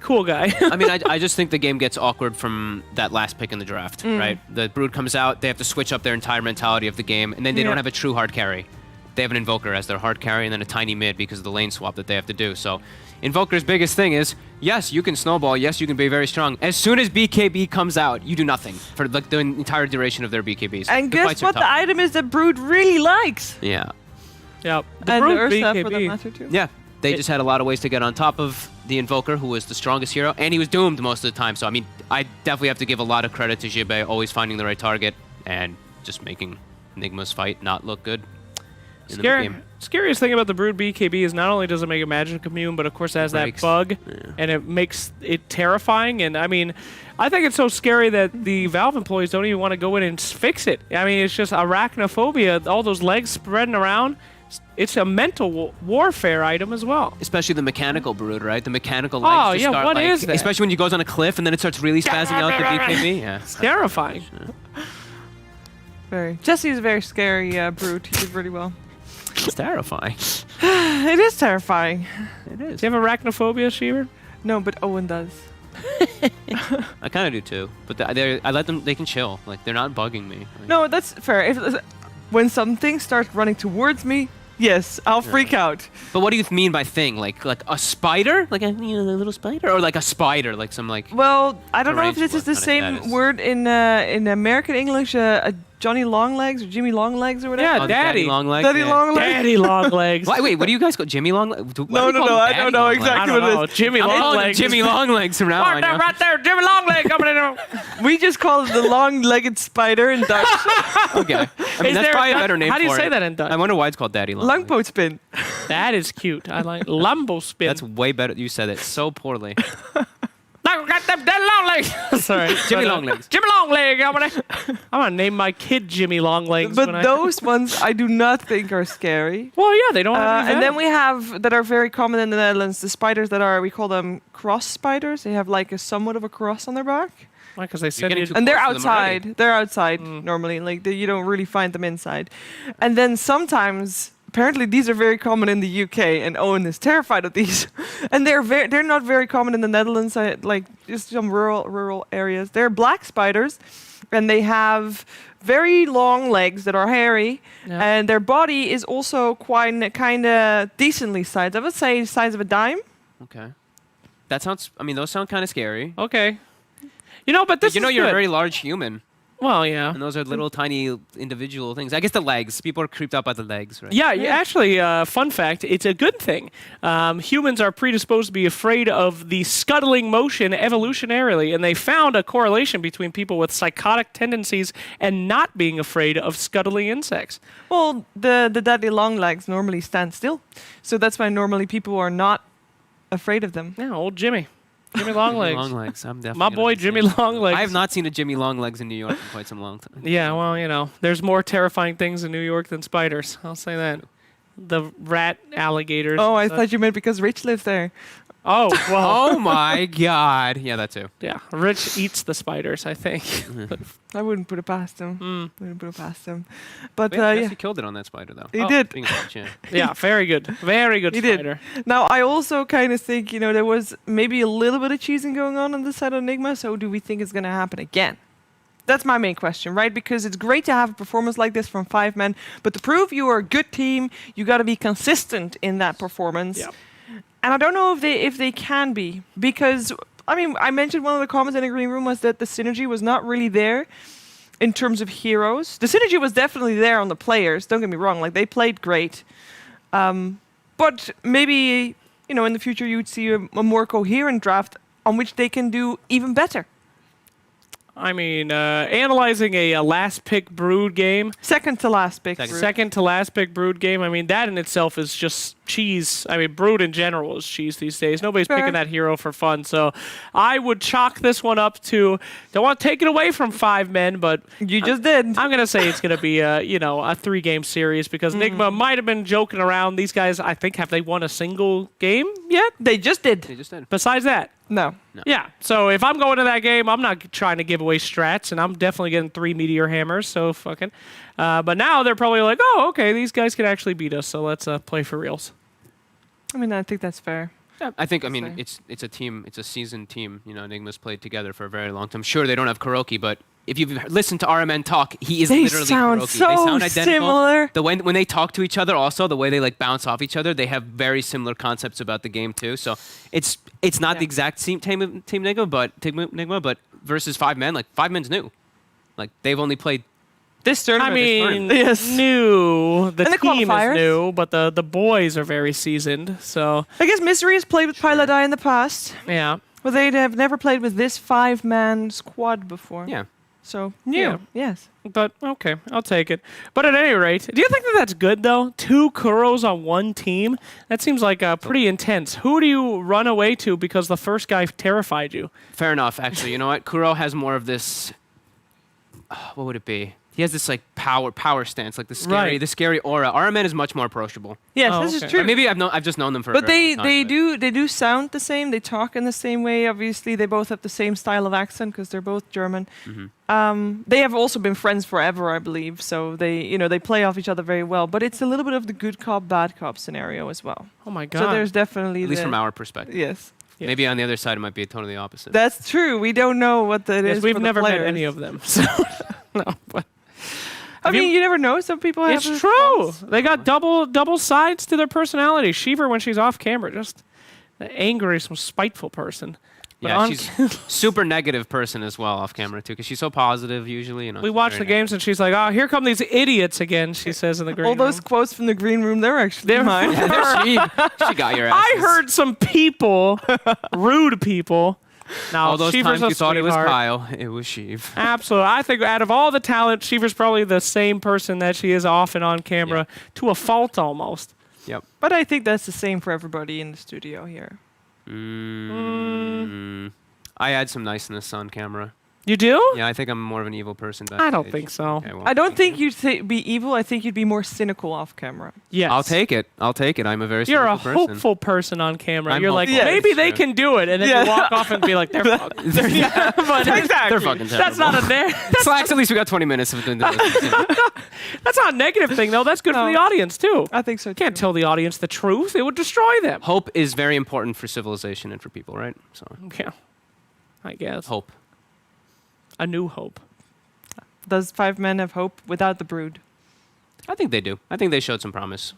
R: cool guy.
K: I mean, I just think the game gets awkward from that last pick in the draft, right? The Brood comes out, they have to switch up their entire mentality of the game, and then they don't have a true hard carry. They have an Invoker as their hard carry, and then a tiny mid because of the lane swap that they have to do. So Invoker's biggest thing is, yes, you can snowball, yes, you can be very strong. As soon as BKB comes out, you do nothing for like the entire duration of their BKBs.
D: And guess what the item is that Brood really likes?
K: Yeah.
R: Yeah.
D: And Ursa for that matter too.
K: Yeah. They just had a lot of ways to get on top of the Invoker, who was the strongest hero, and he was doomed most of the time. So, I mean, I definitely have to give a lot of credit to Jibe, always finding the right target and just making Enigma's fight not look good in the game.
R: Scariest thing about the Brood BKB is not only does it make a magic immune, but of course it has that bug, and it makes it terrifying. And I mean, I think it's so scary that the Valve employees don't even want to go in and fix it. I mean, it's just arachnophobia, all those legs spreading around. It's a mental warfare item as well.
K: Especially the mechanical Brood, right? The mechanical legs just start,
R: what
K: like,
R: is that?
K: especially when you goes on a cliff and then it starts really spazzing out the BKB. Yeah.
R: It's terrifying.
D: Jesse's a very scary Brood. He did really well.
K: It's terrifying.
D: It is terrifying.
K: It is.
R: Do you have arachnophobia, Sheever?
D: No, but Owen does.
K: I kind of do too, but I let them. They can chill. Like they're not bugging me. Like,
D: No, that's fair. When something starts running towards me, yes, I'll freak out.
K: But what do you mean by thing? Like a spider? Like a little spider, or like a spider? Like some like.
D: Well, I don't know if this is the
K: that
D: same
K: is.
D: word in American English. A Johnny Longlegs or Jimmy Longlegs or whatever.
R: Yeah, Daddy.
K: Longlegs.
D: Daddy Longlegs.
R: Daddy Longlegs.
K: Wait, what do you guys call Jimmy Longlegs?
D: No, I don't know exactly what it is.
R: Jimmy Longlegs.
K: Jimmy Longlegs from now on.
R: Right there, Jimmy Longlegs coming in.
D: We just call it the long-legged spider in Dutch.
K: Okay. I mean, that's probably a better name for it.
R: How do you say that in Dutch?
K: I wonder why it's called Daddy Longlegs.
D: Longboat spin.
R: That is cute. I like Lumbo spin.
K: That's way better. You said it so poorly.
R: I got them dead long legs. Sorry,
K: Jimmy Longlegs.
R: Jimmy Longlegs. I'm gonna name my kid Jimmy Longlegs.
D: But those ones I do not think are scary.
R: Well, yeah, they don't have any
D: and then
R: venom.
D: we have that are very common in the Netherlands. The spiders that are, we call them cross spiders. They have like a somewhat of a cross on their back.
R: Why? Because they said
K: getting
D: And they're
K: close to them already.
D: outside. They're outside normally. Like you don't really find them inside. And then sometimes. Apparently, these are very common in the UK, and Owen is terrified of these. And they're not very common in the Netherlands, like just some rural areas. They're black spiders, and they have very long legs that are hairy, and their body is also quite kind of decently sized. I would say size of a dime.
K: Okay. That sounds. I mean, those sound kind of scary.
R: Okay. But this.
K: You're a
R: good.
K: very large human.
R: Well, yeah.
K: And those are little tiny individual things. I guess the legs. People are creeped out by the legs, right?
R: Yeah, actually, fun fact, it's a good thing. Humans are predisposed to be afraid of the scuttling motion evolutionarily, and they found a correlation between people with psychotic tendencies and not being afraid of scuttling insects.
D: Well, the daddy long legs normally stand still. So that's why normally people are not afraid of them.
R: Yeah, old Jimmy. Jimmy Longlegs.
K: Longlegs. I'm definitely
R: My boy
K: gonna
R: Jimmy
K: see it.
R: Longlegs.
K: I have not seen a Jimmy Longlegs in New York in quite some long time.
R: Yeah, well, there's more terrifying things in New York than spiders. I'll say that. The rat alligators.
D: Oh, I thought you meant because Rich lives there.
R: Oh, well.
K: Oh my God. Yeah, that too.
R: Yeah, Rich eats the spiders, I think.
D: I wouldn't put it past him. Wouldn't put it past him. But
K: Yes,
D: yeah.
K: he killed it on that spider, though.
D: He did.
K: Speaking of which, yeah.
R: Yeah, very good. Very good
D: He
R: spider.
D: did. Now, I also kind of think, there was maybe a little bit of cheesing going on this side of Enigma, so do we think it's going to happen again? That's my main question, right? Because it's great to have a performance like this from 5 men, but to prove you are a good team, you got to be consistent in that performance.
R: Yep.
D: And I don't know if they can be, because I mentioned one of the comments in the green room was that the synergy was not really there in terms of heroes. The synergy was definitely there on the players. Don't get me wrong; like they played great, but maybe in the future you'd see a more coherent draft on which they can do even better.
R: Analyzing a last pick brood game.
D: Second to last pick.
R: Second to last pick brood game. That in itself is just cheese. Brood in general is cheese these days. Nobody's picking that hero for fun. So I would chalk this one up to, don't want to take it away from 5 men, but
D: you just did.
R: I'm going to say it's going to be a 3-game series because Nigma might have been joking around. These guys, I think, have they won a single game yet?
D: They just did.
R: Besides that.
D: No.
R: Yeah, so if I'm going to that game, I'm not trying to give away strats, and I'm definitely getting 3 meteor hammers, so fucking. But now they're probably like, oh, okay, these guys can actually beat us, so let's play for reals.
D: I think that's fair.
K: Yeah, I think, it's a team, it's a seasoned team. Enigma's played together for a very long time. Sure, they don't have Kuroki, but if you've listened to RMN talk, he is literally
D: sound
K: Kuroki.
D: so
K: They sound identical.
D: similar.
K: When they talk to each other, also the way they bounce off each other, they have very similar concepts about the game too. So it's not the exact team Nigma, but versus 5 men, 5 men's new. They've only played
D: this tournament.
R: Yes. New. The
D: and
R: team
D: qualifiers.
R: Is new, but the boys are very seasoned. So
D: I guess Misery has played with Piladai in the past.
R: Yeah.
D: Well, they have never played with this 5-man squad before.
K: Yeah.
D: So new. Yes.
R: But okay, I'll take it. But at any rate, do you think that's good though? 2 Kuros on one team? That seems like pretty intense. Who do you run away to because the first guy terrified you?
K: Fair enough, actually. You know what? Kuro has more of this. What would it be? He has this power stance, the scary aura. RMN is much more approachable.
D: Yes, this is true.
K: Or maybe I've just known them for.
D: But
K: a very long time,
D: they do sound the same. They talk in the same way. Obviously, they both have the same style of accent because they're both German. They have also been friends forever, I believe. So they play off each other very well. But it's a little bit of the good cop bad cop scenario as well.
R: Oh my god!
D: So there's definitely
K: at least from our perspective.
D: Yes.
K: Maybe on the other side it might be totally opposite.
D: That's true. We don't know what that is.
R: We've
D: for the
R: never met
D: players.
R: any of them. So no, but.
D: You never know. Some people have.
R: It's true. They got double sides to their personality. Shiver, when she's off camera, just the angry, some spiteful person. But
K: Yeah, she's super negative person as well off camera too, because she's so positive usually. You know,
R: we watch the games and she's like, "Oh, here come these idiots again." She says in the green
D: All
R: room.
D: those quotes from the green room, they're actually mine.
K: she got your ass.
R: I heard some people, rude people. Now,
K: all those
R: Shiver's
K: times
R: a
K: you thought it was
R: sweetheart.
K: Kyle, it was Sheev.
R: Absolutely. I think out of all the talent, Shiver's probably the same person that she is off and on camera, to a fault almost.
K: Yep.
D: But I think that's the same for everybody in the studio here.
K: I add some niceness on camera.
R: You do?
K: Yeah, I think I'm more of an evil person.
R: I don't think so.
K: Okay, well,
D: I don't think you'd be evil. I think you'd be more cynical off camera.
R: Yes.
K: I'll take it. I'm a very
R: You're a
K: cynical person.
R: hopeful person on camera.
K: I'm
R: You're like,
K: hopeful.
R: maybe
K: Yes.
R: they can do it. And then you walk off and be like, they're fucked.
K: But
R: Exactly.
K: They're fucking terrible.
R: That's not a
K: Slacks, at least we got 20 minutes of doing this.
R: That's not a negative thing, though. That's good for the audience, too.
D: I think so, too.
R: Can't tell the audience the truth. It would destroy them.
K: Hope is very important for civilization and for people, right? So
R: Yeah. I guess.
K: hope.
R: A new hope.
D: Does 5 Men have hope without the Brood?
K: I think they do. I think they showed some promise.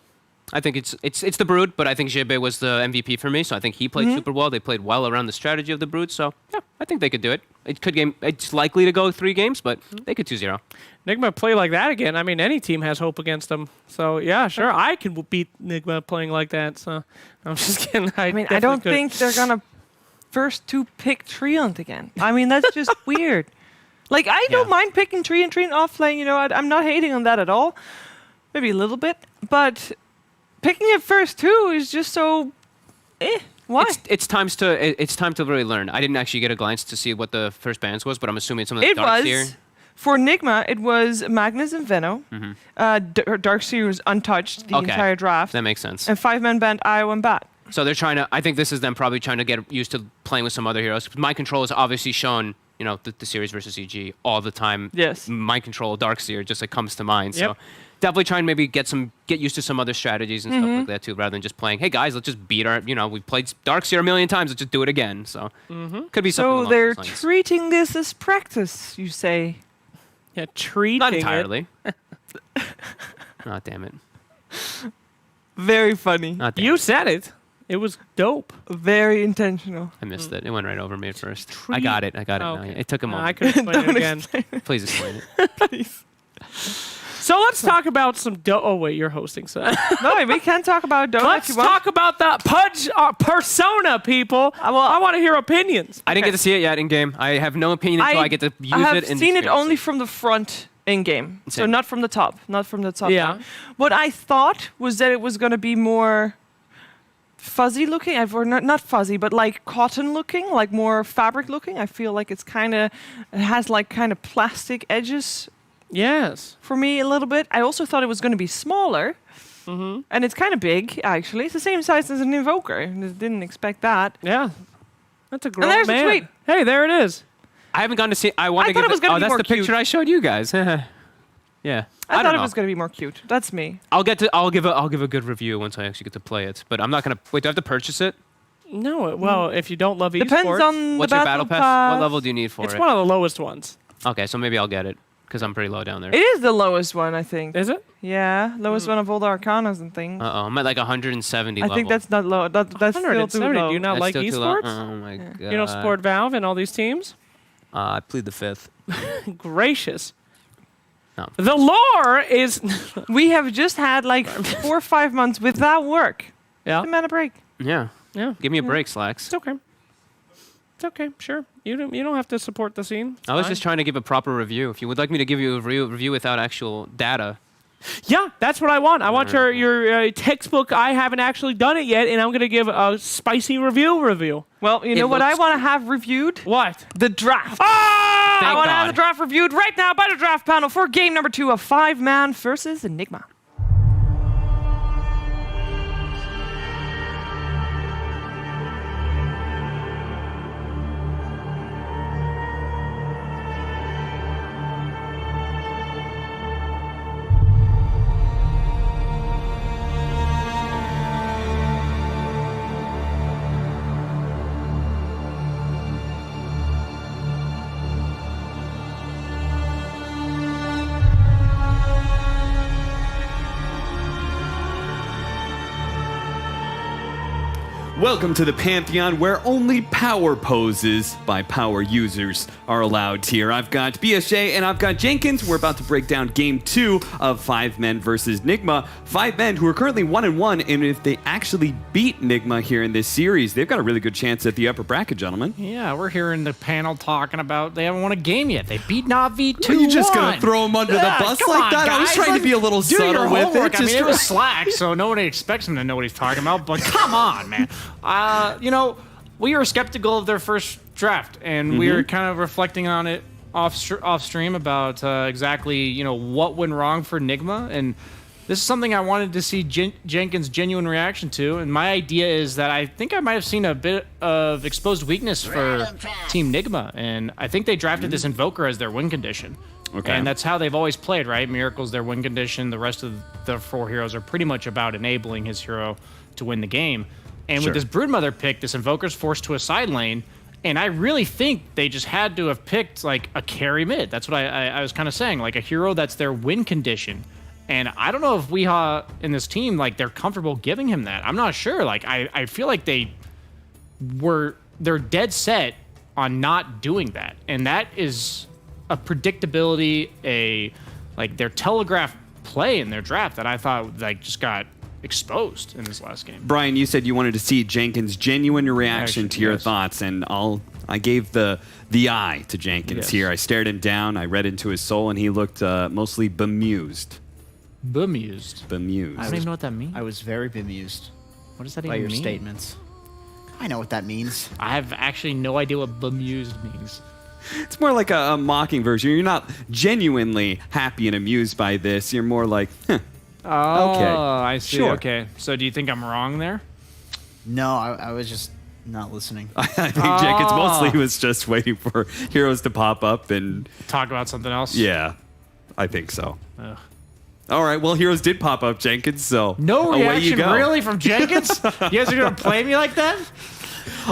K: I think it's the Brood, but I think Jebe was the MVP for me, so I think he played super well. They played well around the strategy of the Brood, so yeah, I think they could do it. It's likely to go 3 games, but they could 2-0.
R: Nigma play like that again. I mean, any team has hope against them. So, yeah, sure. I could beat Nigma playing like that. So, I'm just kidding.
D: I mean, I don't think they're going to first 2 pick Treant again. I mean, that's just weird. Like, I don't mind picking Treant offlane. You know, I'm not hating on that at all. Maybe a little bit. But picking it first 2 is just so... Why?
K: It's time to really learn. I didn't actually get a glance to see what the first bans was, but I'm assuming it's something like Darkseer.
D: For Nigma, it was Magnus and Venno. Darkseer was untouched the entire draft.
K: That makes sense.
D: And 5 Men banned Io and Bat.
K: So they're trying to. I think this is them probably trying to get used to playing with some other heroes. Mind Control has obviously shown, the series versus EG all the time.
D: Yes.
K: Mind Control, Darkseer just comes to mind.
R: Yep.
K: So definitely trying to maybe get used to some other strategies and stuff like that too, rather than just playing. Hey guys, let's just beat our. We played Darkseer a million times. Let's just do it again. So could be something.
D: So
K: along
D: they're
K: those lines.
D: treating this as practice, you say?
R: Yeah, treating
K: Not entirely. Oh, damn it.
D: Very funny.
R: You said it. It was dope.
D: Very intentional.
K: I missed it. It went right over me at first. I got it. Now.
R: Okay.
K: It took a moment.
R: I could explain it again.
K: Please explain it.
D: Please.
R: So let's talk about some Dota. Oh wait, you're hosting, so
D: No, we can talk about Dota.
R: let's talk about the Pudge Persona, people. I want to hear opinions.
K: I didn't get to see it yet in game. I have no opinion until I get to use it.
D: I have
K: and
D: seen it
K: experience
D: only from the front in game, so
K: Same.
D: not from the top.
R: Yeah.
D: down. What I thought was that it was going to be more fuzzy looking, or not fuzzy, but like cotton looking, like more fabric looking. I feel like it has like kind of plastic edges.
R: Yes.
D: For me, a little bit. I also thought it was going to be smaller. And it's kind of big, actually. It's the same size as an Invoker. I didn't expect that.
R: Yeah. That's a grown
D: there's
R: man.
D: a tweet.
R: Hey, there it is.
K: I haven't gone to see. I want to
D: thought
K: give
D: it was gonna be
K: that's
D: more
K: the picture
D: cute.
K: I showed you guys. Yeah.
D: I
K: don't
D: thought it
K: know.
D: was going to be more cute. That's me.
K: I'll give a good review once I actually get to play it. But I'm not gonna wait. Do I have to purchase it?
R: No, well, if you don't love esports,
D: Depends on
K: What's
D: the
K: your battle pass? What level do you need for
R: it's
K: it?
R: one of the lowest ones.
K: Okay, so maybe I'll get it because I'm pretty low down there.
D: It is the lowest one, I think.
R: Is it?
D: Yeah, lowest one of all the Arcanas and things.
K: I'm at like 170
D: I
K: level.
D: think that's not low. That's still too
R: 170.
D: low.
R: Do you not
K: That's
R: like
K: still too low?
R: esports?
K: Oh my god.
R: You don't support Valve and all these teams?
K: I plead the fifth.
R: Gracious.
K: No.
R: The lore is.
D: We have just had like 4 or 5 months without work.
R: Yeah.
D: The man a break.
K: Yeah.
R: Yeah.
K: Give me a break, Slacks.
R: It's okay. It's okay. Sure. You don't have to support the scene. It's
K: I was
R: fine.
K: just trying to give a proper review. If you would like me to give you a review without actual data.
R: Yeah, that's what I want. I want your textbook. I haven't actually done it yet, and I'm gonna give a spicy review.
D: Well, you know what I want to have reviewed?
R: What?
D: The draft.
R: Ah!
D: I want to have
K: God.
D: the draft reviewed right now by the draft panel for game number 2 of 5-Man versus Enigma.
P: Welcome to the Pantheon, where only power poses by power users are allowed here. I've got BSJ and I've got Jenkins. We're about to break down Game 2 of 5 Men versus Nigma. 5 Men who are currently 1-1, and if they actually beat Nigma here in this series, they've got a really good chance at the upper bracket, gentlemen.
Q: Yeah, we're hearing the panel talking about they haven't won a game yet. They beat Navi 2-1.
P: Are you just going to throw them under the bus
Q: come
P: like
Q: on,
P: that? I was
Q: guys.
P: trying to be a little
Q: Do
P: subtle
Q: your
P: with
Q: homework.
P: it.
Q: I mean, it
P: Just
Q: was Slack, so nobody expects him to know what he's talking about. But come on, man. We were skeptical of their first draft, and we were kind of reflecting on it off stream about exactly what went wrong for Nigma, and this is something I wanted to see Jenkins' genuine reaction to. And my idea is that I think I might have seen a bit of exposed weakness for Team Nigma, and I think they drafted this Invoker as their win condition.
P: Okay.
Q: And that's how they've always played, right? Miracle's their win condition. The rest of the 4 heroes are pretty much about enabling his hero to win the game. And with this Broodmother pick, this Invoker's forced to a side lane, and I really think they just had to have picked like a carry mid. That's what I was kind of saying, like a hero that's their win condition. And I don't know if Weehaw in this team, like they're comfortable giving him that. I'm not sure. Like I feel like they're dead set on not doing that. And that is a predictability, their telegraph play in their draft that I thought just got exposed in this last game.
P: Brian, you said you wanted to see Jenkins' genuine reaction to your thoughts, and I gave the eye to Jenkins here. I stared him down, I read into his soul, and he looked mostly bemused.
Q: Bemused?
P: Bemused.
Q: I don't even know what that means.
N: I was very bemused.
Q: What does that
N: by
Q: even
N: your
Q: mean?
N: statements. I know what that means.
Q: I have actually no idea what bemused means.
P: It's more like a mocking version. You're not genuinely happy and amused by this. You're more like,
Q: Oh,
P: okay.
Q: I see.
P: Sure.
Q: Okay. So do you think I'm wrong there?
N: No, I was just not listening.
P: I think Jenkins mostly was just waiting for heroes to pop up and
Q: talk about something else.
P: Yeah, I think so.
Q: Ugh.
P: All right, well, heroes did pop up, Jenkins, so
Q: No
P: away you
Q: reaction
P: go.
Q: really from Jenkins? You guys are going to play me like that?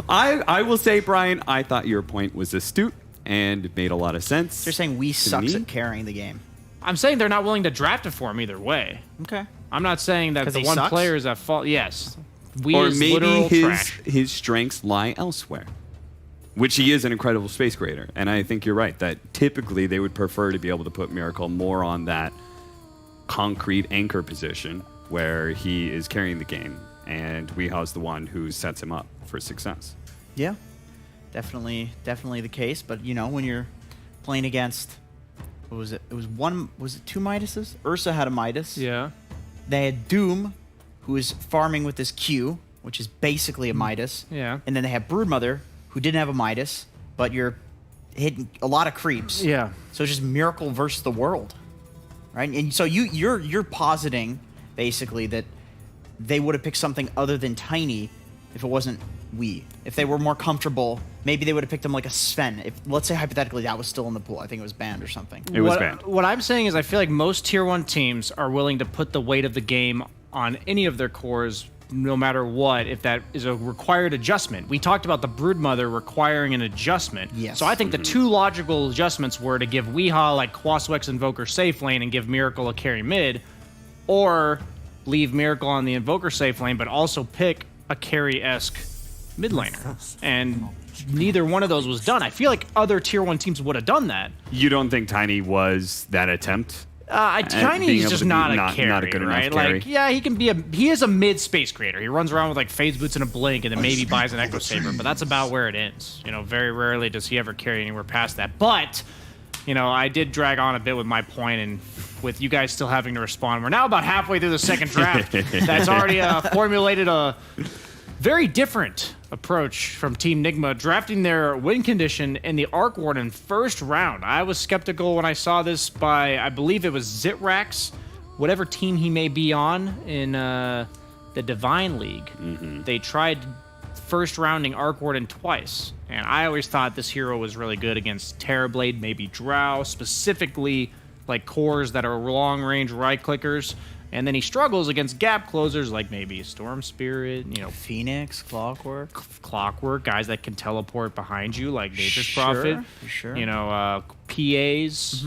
P: I will say, Brian, I thought your point was astute and it made a lot of sense.
N: You're saying we
P: to
N: sucks
P: me.
N: at carrying the game.
Q: I'm saying they're not willing to draft it for him either way.
N: Okay.
Q: I'm not saying that
N: 'Cause
Q: the
N: he
Q: one
N: sucks?
Q: player is at fault. Yes. We
P: Or
Q: is
P: maybe
Q: literal trash.
P: his strengths lie elsewhere, which he is an incredible space creator. And I think you're right that typically they would prefer to be able to put Miracle more on that concrete anchor position where he is carrying the game, and Weehaw's the one who sets him up for success.
N: Yeah, definitely the case. But you know, when you're playing against, what was it? Was it 2 Midases? Ursa had a Midas.
Q: Yeah.
N: They had Doom, who is farming with this Q, which is basically a Midas.
Q: Yeah.
N: And then they have Broodmother, who didn't have a Midas, but you're hitting a lot of creeps.
Q: Yeah.
N: So it's just Miracle versus the world, right? And so you're positing basically that they would have picked something other than Tiny if it wasn't we. If they were more comfortable, maybe they would have picked him like a Sven. If let's say hypothetically that was still in the pool, I think it was banned or something.
P: It was banned.
Q: What I'm saying is I feel like most tier 1 teams are willing to put the weight of the game on any of their cores no matter what, if that is a required adjustment. We talked about the Broodmother requiring an adjustment.
N: Yes.
Q: So I think the 2 logical adjustments were to give Weehaw like Quaswex Invoker safe lane and give Miracle a carry mid, or leave Miracle on the Invoker safe lane but also pick a carry-esque mid laner. And neither one of those was done. I feel like other tier 1 teams would have done that.
P: You don't think Tiny was that attempt?
Q: Tiny's
P: being able
Q: just
P: to be
Q: not a
P: not
Q: carry,
P: a good enough
Q: right?
P: carry.
Q: Like, yeah, he is a mid space creator. He runs around with like phase boots and a blink, and then maybe buys an Echo Saber, but that's about where it ends. You know, very rarely does he ever carry anywhere past that. But, you know, I did drag on a bit with my point, and with you guys still having to respond, we're now about halfway through the second draft. That's already formulated a very different approach from Team Nigma, drafting their win condition in the Arc Warden first round. I was skeptical when I saw this by, I believe it was Zitrax, whatever team he may be on in the Divine League. They tried first rounding Arc Warden twice, and I always thought this hero was really good against Terrorblade, maybe Drow, specifically like cores that are long range right clickers. And then he struggles against gap closers like maybe Storm Spirit, you know,
N: Phoenix,
Q: Clockwork, guys that can teleport behind you like Nature's
N: Sure,
Q: Prophet.
N: sure.
Q: You know, PAs,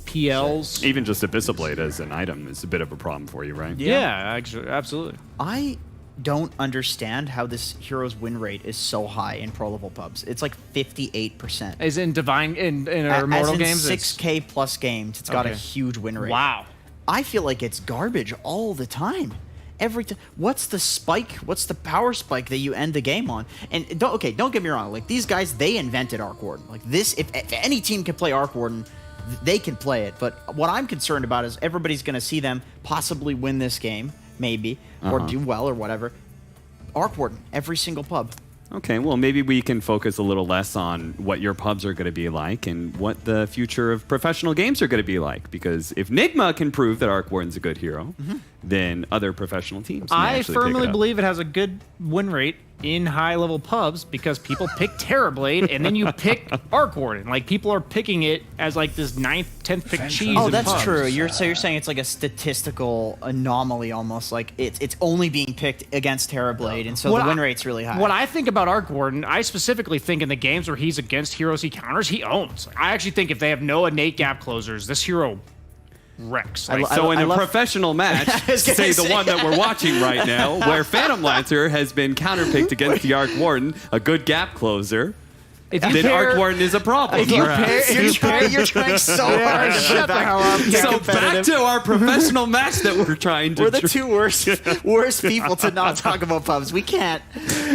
Q: PLs.
P: Even just Abyssal as an item is a bit of a problem for you, right?
Q: Yeah, actually, absolutely.
N: I don't understand how this hero's win rate is so high in pro level pubs. It's like 58%.
Q: As in Divine in
N: As
Q: Immortal
N: in
Q: games,
N: 6K plus games, it's got a
Q: Okay.
N: huge win rate.
Q: Wow.
N: I feel like it's garbage all the time. Every time. What's the spike? What's the power spike that you end the game on? And don't get me wrong. Like these guys, they invented Arc Warden. Like this, if any team can play Arc Warden, they can play it. But what I'm concerned about is everybody's going to see them possibly win this game, maybe, or do well or whatever. Arc Warden, every single pub.
P: Okay, well, maybe we can focus a little less on what your pubs are going to be like and what the future of professional games are going to be like. Because if Nigma can prove that Arc Warden's a good hero, then other professional teams may
Q: I
P: actually pick
Q: firmly
P: it up.
Q: believe it has a good win rate in high-level pubs because people pick Terrorblade and then you pick Arc Warden. Like, people are picking it as, like, this 9th, 10th pick cheese
N: Oh,
Q: in
N: that's
Q: pubs.
N: true. So you're saying it's like a statistical anomaly almost. Like it's only being picked against Terrorblade, and so
Q: What
N: the win
Q: I-
N: rate's really high.
Q: What I think about Arc Warden, I specifically think in the games where he's against heroes he counters, he owns. I actually think if they have no innate gap closers, this hero wrecks. Like,
P: So in a professional match, say the one that we're watching right now, where Phantom Lancer has been counterpicked against the Arc Warden, a good gap closer,
Q: you
P: then
Q: pair-
P: Arc Warden is a problem.
Q: If you
P: perhaps.
Q: pair-
N: you're trying so hard to put it back.
P: So back to our professional match that we're trying to.
N: We're the two worst people to not talk about pubs. We can't.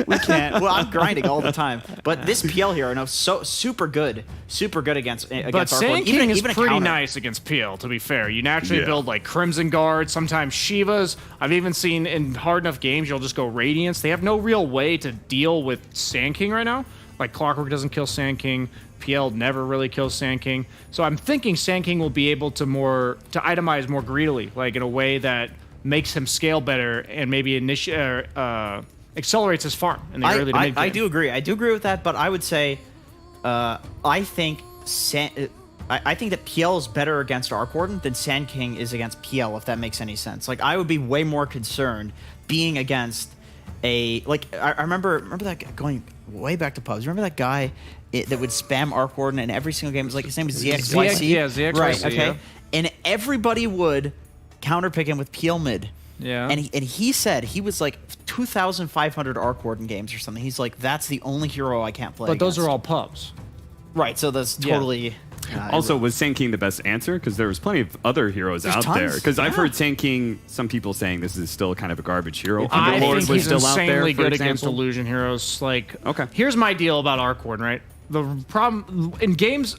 N: Well, I'm grinding all the time, but this PL hero, no, so super good against
Q: But
N: Arc
Q: Sand
N: Warden.
Q: King is
N: even a
Q: pretty
N: counter.
Q: nice against PL, to be fair. You naturally
P: Yeah.
Q: build like Crimson Guard, sometimes Shivas. I've even seen in hard enough games, you'll just go Radiance. They have no real way to deal with Sand King right now. Like Clockwork doesn't kill Sand King. PL never really kills Sand King. So I'm thinking Sand King will be able to itemize more greedily, like in a way that makes him scale better and maybe accelerates his farm in the early to mid game.
N: I do agree. I do agree with that, but I would say I think I think that PL is better against Arc Warden than Sand King is against PL, if that makes any sense. Like, I would be way more concerned being against I remember that guy going way back to pubs. Remember that guy that would spam Arc Warden in every single game? It was like his name was ZXYC.
Q: Yeah, ZXYC.
N: Right, okay.
Q: Yeah.
N: And everybody would counterpick him with PL mid.
Q: Yeah.
N: And he said he was like 2,500 Arc Warden games or something. He's like, that's the only hero I can't play
Q: But those
N: against.
Q: are all pubs.
N: Right, so that's totally...
P: Also, was Sand King the best answer? Because there was plenty of other heroes
N: There's
P: out
N: tons,
P: there. Because I've
N: yeah.
P: heard Sand King, some people saying this is still kind of a garbage hero.
Q: I
P: Lord
Q: think
P: was
Q: he's
P: still out there,
Q: insanely
P: for
Q: good against
P: example.
Q: illusion heroes. Like, here's my deal about Arc Warden, right? The problem in games,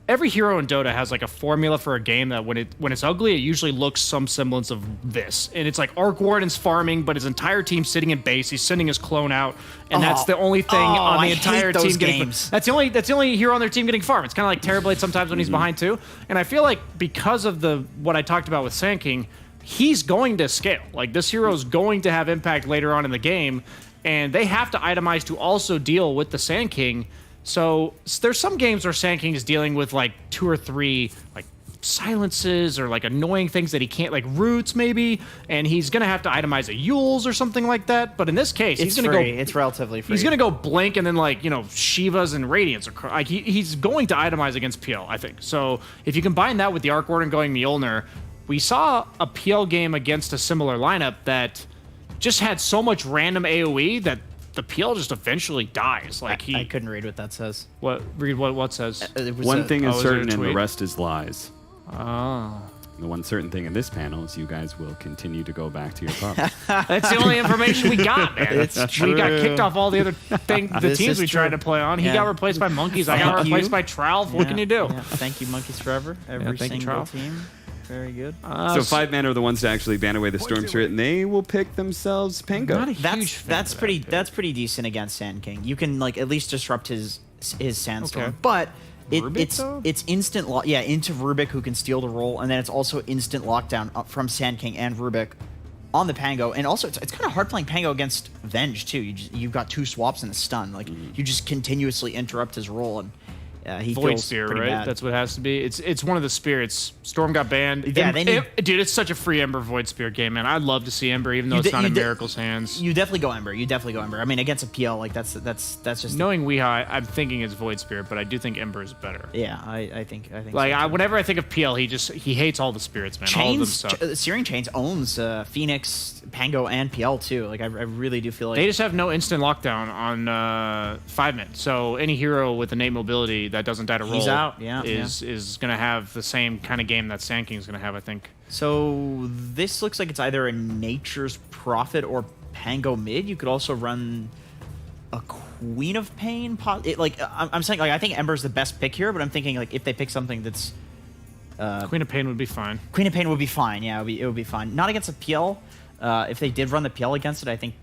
Q: every hero in Dota has like a formula for a game that when it's ugly, it usually looks some semblance of this. And it's like Arc Warden's farming, but his entire team's sitting in base. He's sending his clone out, and that's the only thing on the entire team getting. That's the only hero on their team getting farm. It's kind of like Terrorblade sometimes when he's behind too. And I feel like because of what I talked about with Sand King, he's going to scale. Like, this hero is going to have impact later on in the game, and they have to itemize to also deal with the Sand King. So there's some games where Sand King is dealing with like 2 or 3 like silences or like annoying things that he can't, like roots maybe, and he's gonna have to itemize a Yules or something like that. But in this case, he's gonna go.
N: It's relatively free.
Q: He's gonna go Blink and then like Shivas and Radiance. Like he's going to itemize against PL, I think. So if you combine that with the Arc Warden going Mjolnir, we saw a PL game against a similar lineup that just had so much random AOE that the PL just eventually dies. Like
N: I couldn't read what that says.
Q: Read what says?
P: One thing is certain and the
Q: tweet?
P: rest is lies.
Q: Oh.
P: The one certain thing in this panel is you guys will continue to go back to your pub.
Q: That's the only information we got, man. We got kicked off all the other teams we tried to play on. He got replaced by Monkeys. I got replaced by Trowel. What can you do?
N: Yeah. Thank you, Monkeys Forever. Every single team. Very good.
P: So 5 men are the ones to actually ban away the Storm Spirit, and they will pick themselves Pango.
N: That's pretty decent against Sand King. You can like at least disrupt his Sandstorm,
Q: Okay.
N: but
Q: Rubik,
N: it's instant lock. Yeah, into Rubik, who can steal the roll, and then it's also instant lockdown up from Sand King and Rubik on the Pango. And also, it's kind of hard playing Pango against Venge too. You've got 2 swaps and a stun. Like you just continuously interrupt his roll, and he
Q: Void
N: feels
Q: Spear,
N: pretty
Q: right?
N: bad.
Q: That's what it has to be. It's one of the spirits. Storm got banned.
N: Yeah, they need-
Q: dude, it's such a free Ember Void Spear game, man. I'd love to see Ember, even though it's not in Miracle's hands.
N: You definitely go Ember. I mean, against a PL, like that's just
Q: Knowing Weehaw, I'm thinking it's Void Spirit, but I do think Ember is better.
N: Yeah, I think.
Q: Like
N: so too.
Q: whenever I think of PL, he hates all the spirits, man. All of them suck.
N: Searing Chains owns Phoenix, Pango, and PL too. Like I really do feel like
Q: They just have no instant lockdown on 5 min. So any hero with innate mobility that doesn't die to roll
N: He's out, yeah,
Q: is going to have the same kind of game that Sand King's going to have, I think.
N: So this looks like it's either a Nature's Prophet or Pango mid. You could also run a Queen of Pain. I'm saying, like, I think Ember's the best pick here, but I'm thinking like if they pick something that's
Q: Queen of Pain would be fine.
N: Queen of Pain would be fine. Yeah, it would be fine. Not against a PL. If they did run the PL against it, I think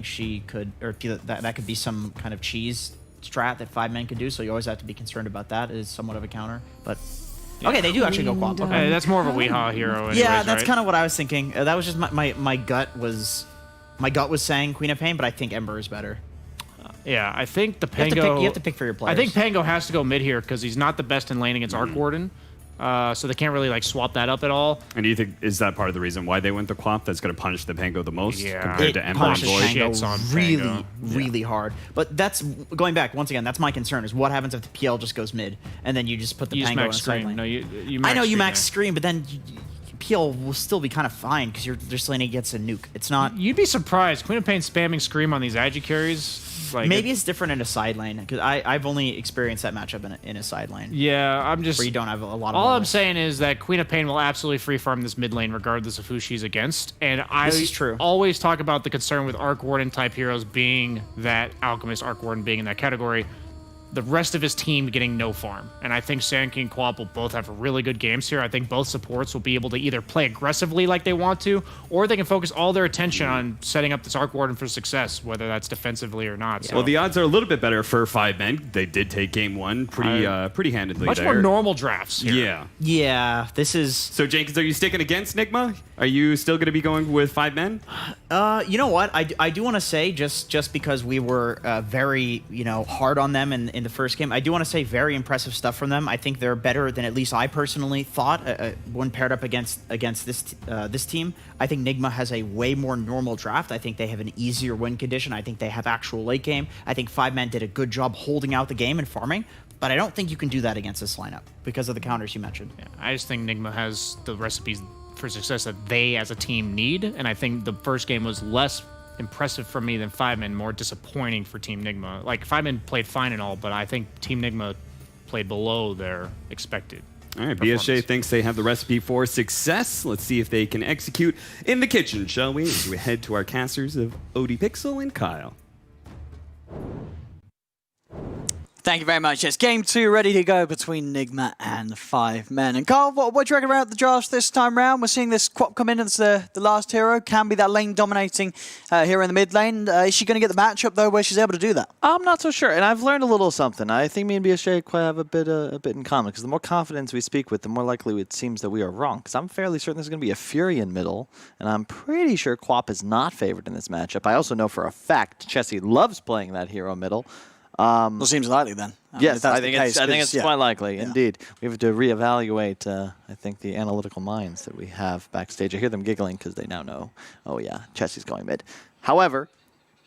N: she could, or that could be some kind of cheese strat that 5 men could do. So you always have to be concerned about that as somewhat of a counter. But okay, they do actually go Quap. Okay,
Q: that's more of a Weehaw hero. Anyways,
N: yeah, that's
Q: right?
N: kind of what I was thinking. That was just my gut was saying Queen of Pain, but I think Ember is better.
Q: Yeah, I think the Pango.
N: You have to pick for your players.
Q: I think Pango has to go mid here because he's not the best in lane against Arc Warden. So they can't really like swap that up at all.
P: And do you think is that part of the reason why they went the Quap? That's going to punish the Pango the most compared to Ember and
N: punishes
P: Void?
N: Pango really hard. But that's going back once again. That's my concern: is what happens if the PL just goes mid and then you just put the
Q: You just
N: Pango
Q: max
N: in the side
Q: scream.
N: lane.
Q: No, you
N: I know you
Q: scream
N: max
Q: there.
N: scream, but then PL will still be kind of fine because you're just laning against a nuke. It's not.
Q: You'd be surprised. Queen of Pain spamming scream on these agi carries. Like
N: Maybe it's different in a side lane because I've only experienced that matchup in a side lane.
Q: Yeah, I'm just
N: where you don't have a lot of.
Q: All I'm
N: bonus.
Q: saying is that Queen of Pain will absolutely free farm this mid lane regardless of who she's against. And I
N: This is true.
Q: always talk about the concern with Arc Warden type heroes being that Alchemist, Arc Warden being in that category. the rest of his team getting no farm. And I think Sand King and Quap will both have really good games here. I think both supports will be able to either play aggressively like they want to, or they can focus all their attention on setting up this Arc Warden for success, whether that's defensively or not. So.
P: Well, the odds are a little bit better for 5 men. They did take game 1 pretty handedly.
Q: Much more normal drafts here.
P: Yeah.
N: Yeah, this is...
P: So, Jenkins, are you sticking against Nigma? Are you still going to be going with 5 men?
N: You know what? I do want to say, just because we were very, hard on them in the first game, I do want to say very impressive stuff from them. I think they're better than at least I personally thought when paired up against this team. I think Nigma has a way more normal draft. I think they have an easier win condition. I think they have actual late game. I think 5 men did a good job holding out the game and farming. But I don't think you can do that against this lineup because of the counters you mentioned.
Q: Yeah, I just think Nigma has the recipes for success that they as a team need. And I think the first game was less impressive for me than 5 men, more disappointing for Team Nigma. Like 5 men played fine and all, but I think Team Nigma played below their expected.
P: All right, BSJ thinks they have the recipe for success. Let's see if they can execute in the kitchen, shall we? As we head to our casters of OD Pixel and Kyle.
J: Thank you very much. Yes, game 2 ready to go between Nigma and 5 men. And Carl, what do you reckon about the drafts this time round? We're seeing this Quap come in as the last hero. Can be that lane dominating hero in the mid lane. Is she going to get the matchup though where she's able to do that?
F: I'm not so sure, and I've learned a little something. I think me and BSJ quite have a bit in common, because the more confidence we speak with, the more likely it seems that we are wrong. Because I'm fairly certain there's going to be a Fury in middle, and I'm pretty sure Quap is not favored in this matchup. I also know for a fact Chessie loves playing that hero middle.
J: Well, seems likely then.
F: Yes, I think it's quite likely, indeed. We have to reevaluate, I think, the analytical minds that we have backstage. I hear them giggling because they now know, oh yeah, Chessie's going mid. However,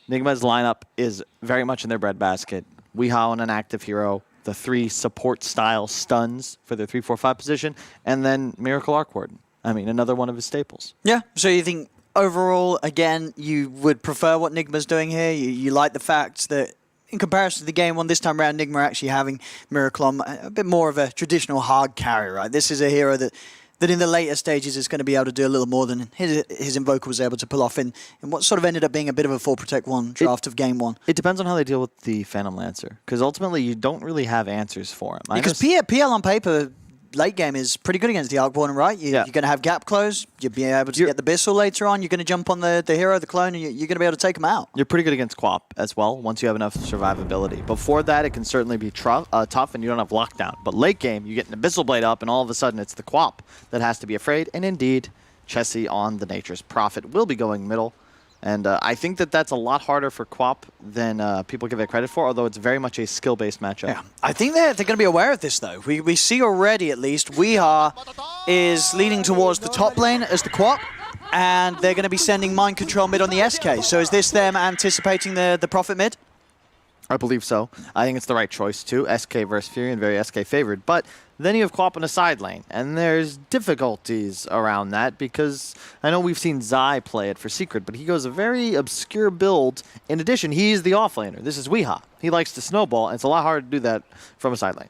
F: Nigma's lineup is very much in their breadbasket. Weehaw on an active hero, the 3 support-style stuns for their 3-4-5 position, and then Miracle Arc Warden. I mean, another one of his staples.
J: Yeah, so you think overall, again, you would prefer what Nigma's doing here? You like the fact that in comparison to the game 1 this time around, Nigma actually having Miracle on a bit more of a traditional hard carry, right? This is a hero that in the later stages is going to be able to do a little more than his Invoker was able to pull off in what sort of ended up being a bit of a 4-Protect-1 draft of game 1.
F: It depends on how they deal with the Phantom Lancer, because ultimately you don't really have answers for him.
J: Because PL on paper, late game is pretty good against the Arc Warden, right? You're going to have gap close, you'll be able to get the Bissell later on, you're going to jump on the hero, the clone, and you're going to be able to take him out.
F: You're pretty good against Quap as well, once you have enough survivability. Before that, it can certainly be tough and you don't have lockdown. But late game, you get an Abyssal Blade up, and all of a sudden it's the Quap that has to be afraid. And indeed, Chessie on the Nature's Prophet will be going middle. And I think that's a lot harder for Quap than people give it credit for, although it's very much a skill-based matchup.
J: Yeah, I think they're going to be aware of this, though. We see already, at least, Weehaw is leaning towards the top lane as the Quap, and they're going to be sending Mind Control mid on the SK. So is this them anticipating the Prophet mid?
F: I believe so. I think it's the right choice, too. SK versus Fury, and very SK favored. But then you have Quap in a side lane, and there's difficulties around that because I know we've seen Zai play it for Secret, but he goes a very obscure build. In addition, he's the offlaner. This is Weehaw. He likes to snowball, and it's a lot harder to do that from a side lane.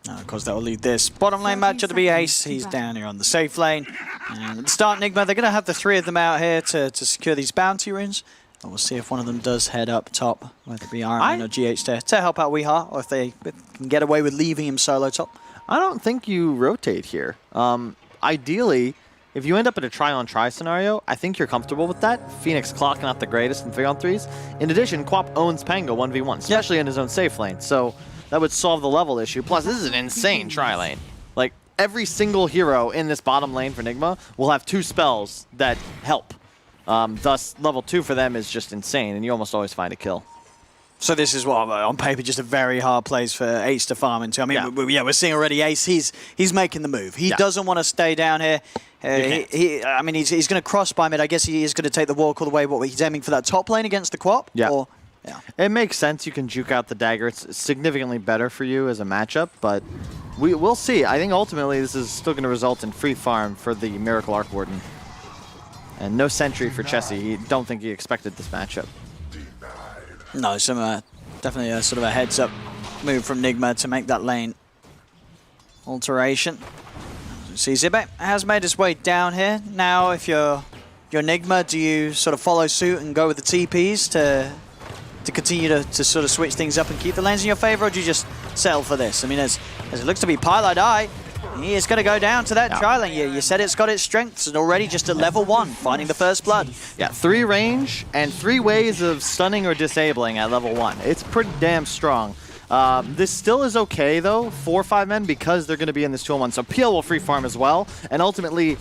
J: Of course, that will lead this bottom lane match to be Ace. He's down here on the safe lane. And at the start, Nigma, they're going to have the 3 of them out here to secure these bounty runes. And we'll see if one of them does head up top, whether it be Iron Man or GH to help out Weehaw, or if they can get away with leaving him solo top.
F: I don't think you rotate here. Ideally, if you end up in a try-on-try scenario, I think you're comfortable with that. Phoenix clocking out the greatest in 3-on-3s. In addition, Quap owns Pango 1v1, especially in his own safe lane. So that would solve the level issue. Plus, this is an insane tri-lane. Like, every single hero in this bottom lane for Nigma will have 2 spells that help. Thus, level 2 for them is just insane, and you almost always find a kill.
J: So this is what, on paper, just a very hard place for Ace to farm into. I mean, we're seeing already Ace, he's making the move. He doesn't want to stay down here. I mean, he's going to cross by mid. I guess he is going to take the walk all the way. He's aiming for that top lane against the Quap?
F: Yeah. It makes sense. You can juke out the dagger. It's significantly better for you as a matchup, but we'll see. I think ultimately this is still going to result in free farm for the Miracle Arc Warden. And no sentry for Chessie. Don't think he expected this matchup.
J: No, definitely a sort of a heads-up move from Nigma to make that lane alteration. See, Zibek has made his way down here. Now, if you're Nigma, do you sort of follow suit and go with the TPs to to continue to sort of switch things up and keep the lanes in your favor, or do you just settle for this? I mean, as it looks to be Pilot Eye, he is going to go down to that tri-lane. You said it's got its strengths, and already just at level 1, finding the first blood.
F: Yeah, 3 range and 3 ways of stunning or disabling at level 1. It's pretty damn strong. This still is okay, though, for 5 men because they're going to be in this 2-on-1. So PL will free farm as well, and ultimately,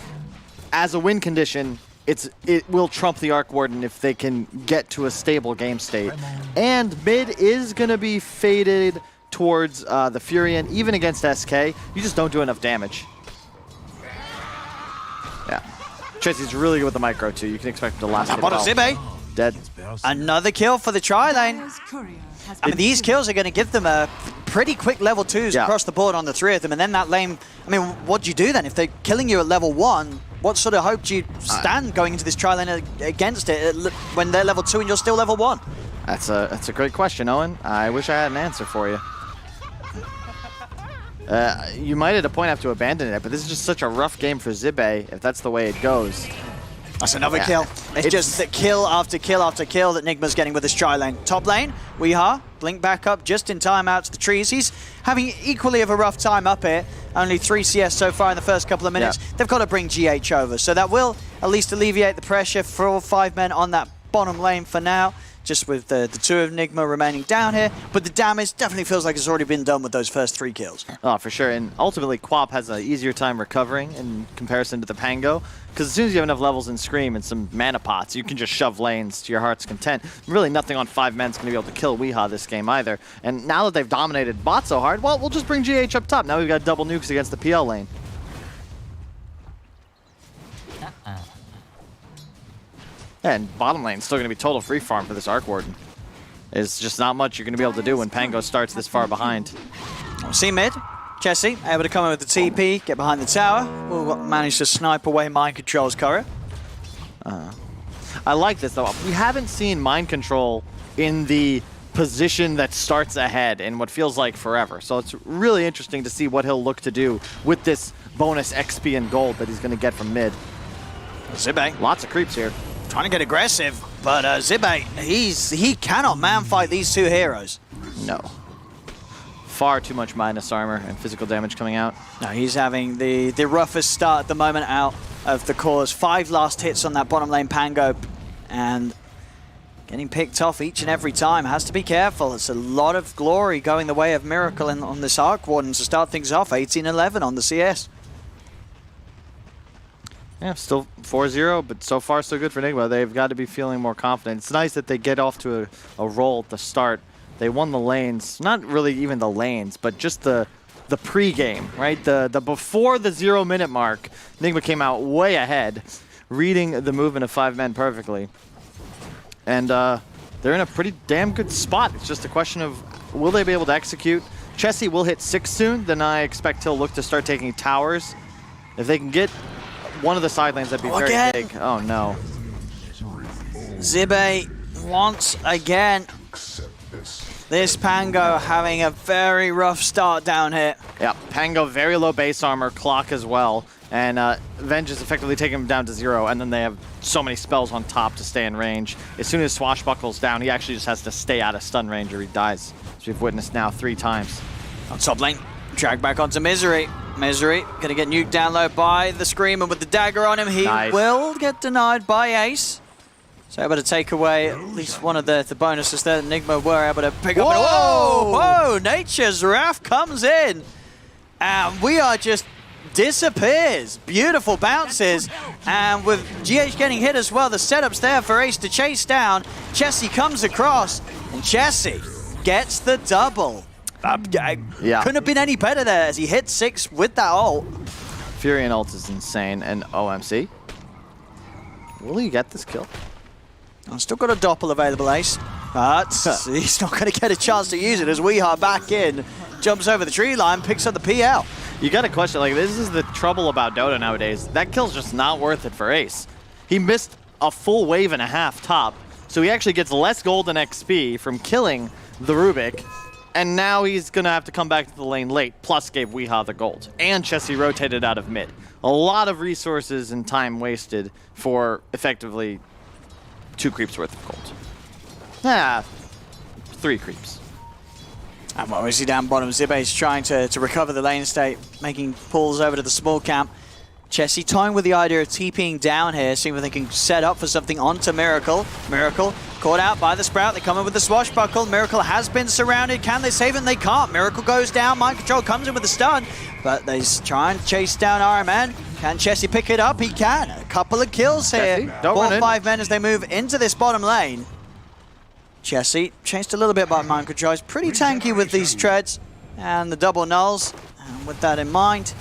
F: as a win condition, it will trump the Arc Warden if they can get to a stable game state. And mid is going to be faded towards the Furion, even against SK. You just don't do enough damage. Yeah. Chelsea's really good with the micro, too. You can expect him to last it
J: Bottom Zibe.
F: Dead.
J: Another kill for the tri-lane. I mean, these kills are going to give them a pretty quick level 2s across the board on the 3 of them. And then that lane, I mean, what do you do then? If they're killing you at level 1, what sort of hope do you stand going into this tri-lane against it when they're level 2 and you're still level 1?
F: That's a great question, Owen. I wish I had an answer for you. You might at a point have to abandon it, but this is just such a rough game for Zibe if that's the way it goes.
J: That's another kill. It's just that kill after kill after kill that Nigma's getting with his tri-lane. Top lane, Weeha, blink back up just in time out to the trees. He's having equally of a rough time up here. Only 3 CS so far in the first couple of minutes. They've got to bring GH over, so that will at least alleviate the pressure for all 5 men on that bottom lane for now. Just with the 2 of Nigma remaining down here, but the damage definitely feels like it's already been done with those first 3 kills.
F: Oh, for sure, and ultimately Quap has an easier time recovering in comparison to the Pango, because as soon as you have enough levels in Scream and some mana pots, you can just shove lanes to your heart's content. Really nothing on 5 men is going to be able to kill Weeha this game either, and now that they've dominated bot so hard, well, we'll just bring GH up top. Now we've got double nukes against the PL lane. And bottom lane's still going to be total free farm for this Arc Warden. It's just not much you're going to be able to do when Pango starts this far behind.
J: See mid, Chessie able to come in with the TP, get behind the tower. We'll manage to snipe away Mind Control's Courier.
F: I like this though. We haven't seen Mind Control in the position that starts ahead in what feels like forever. So it's really interesting to see what he'll look to do with this bonus XP and gold that he's going to get from mid.
J: Zibe.
F: Lots of creeps here.
J: Trying to get aggressive, but Zibe, he cannot man-fight these 2 heroes.
F: No. Far too much minus armor and physical damage coming out.
J: No, he's having the roughest start at the moment out of the cores. 5 last hits on that bottom lane Pango, and getting picked off each and every time. Has to be careful. It's a lot of glory going the way of Miracle on this Arc Warden to start things off. 18-11 on the CS.
F: Yeah, still 4-0, but so far so good for Nigma. They've got to be feeling more confident. It's nice that they get off to a roll at the start. They won the lanes, not really even the lanes, but just the pre-game, right? The before the 0-minute mark, Nigma came out way ahead, reading the movement of 5 men perfectly. And they're in a pretty damn good spot. It's just a question of will they be able to execute? Chessie will hit 6 soon, then I expect he'll look to start taking towers. If they can get one of the side lanes, that'd be very big. Oh no.
J: Zibe once again. This Pango having a very rough start down here.
F: Yeah, Pango very low base armor, clock as well. And Venge is effectively taking him down to 0, and then they have so many spells on top to stay in range. As soon as Swashbuckle's down, he actually just has to stay out of stun range or he dies. As we've witnessed now 3 times.
J: On top lane, drag back onto Misery. Misery gonna get nuked down low by the Screamer with the dagger on him. He will get denied by Ace. So able to take away at least one of the bonuses there that Nigma were able to pick up. Whoa! Whoa! Nature's Wrath comes in. And we are just disappears. Beautiful bounces. And with GH getting hit as well, the setup's there for Ace to chase down. Chessie comes across, and Chessie gets the double. Couldn't have been any better there as he hit 6 with that ult.
F: Furion ult is insane, and OMC. Will he get this kill?
J: I've still got a doppel available, Ace. But he's not going to get a chance to use it as Weeha back in. Jumps over the tree line, picks up the PL.
F: You got to question, like, this is the trouble about Dota nowadays. That kill's just not worth it for Ace. He missed a full wave and a half top, so he actually gets less golden XP from killing the Rubik. And now he's going to have to come back to the lane late, plus gave Weeha the gold. And Chessie rotated out of mid. A lot of resources and time wasted for effectively 2 creeps worth of gold. 3 creeps.
J: And what we see down bottom, Zibe's trying to recover the lane state, making pulls over to the small camp. Chessie toying with the idea of TPing down here, seeing if they can set up for something onto Miracle. Miracle caught out by the Sprout. They come in with the swashbuckle. Miracle has been surrounded. Can they save him? They can't. Miracle goes down. Mind Control comes in with the stun, but they try and chase down Iron Man. Can Chessie pick it up? He can. A couple of kills here. 4-5 men as they move into this bottom lane. Chessie chased a little bit by Mind Control. He's pretty tanky with these treads and the double nulls. And with that in mind,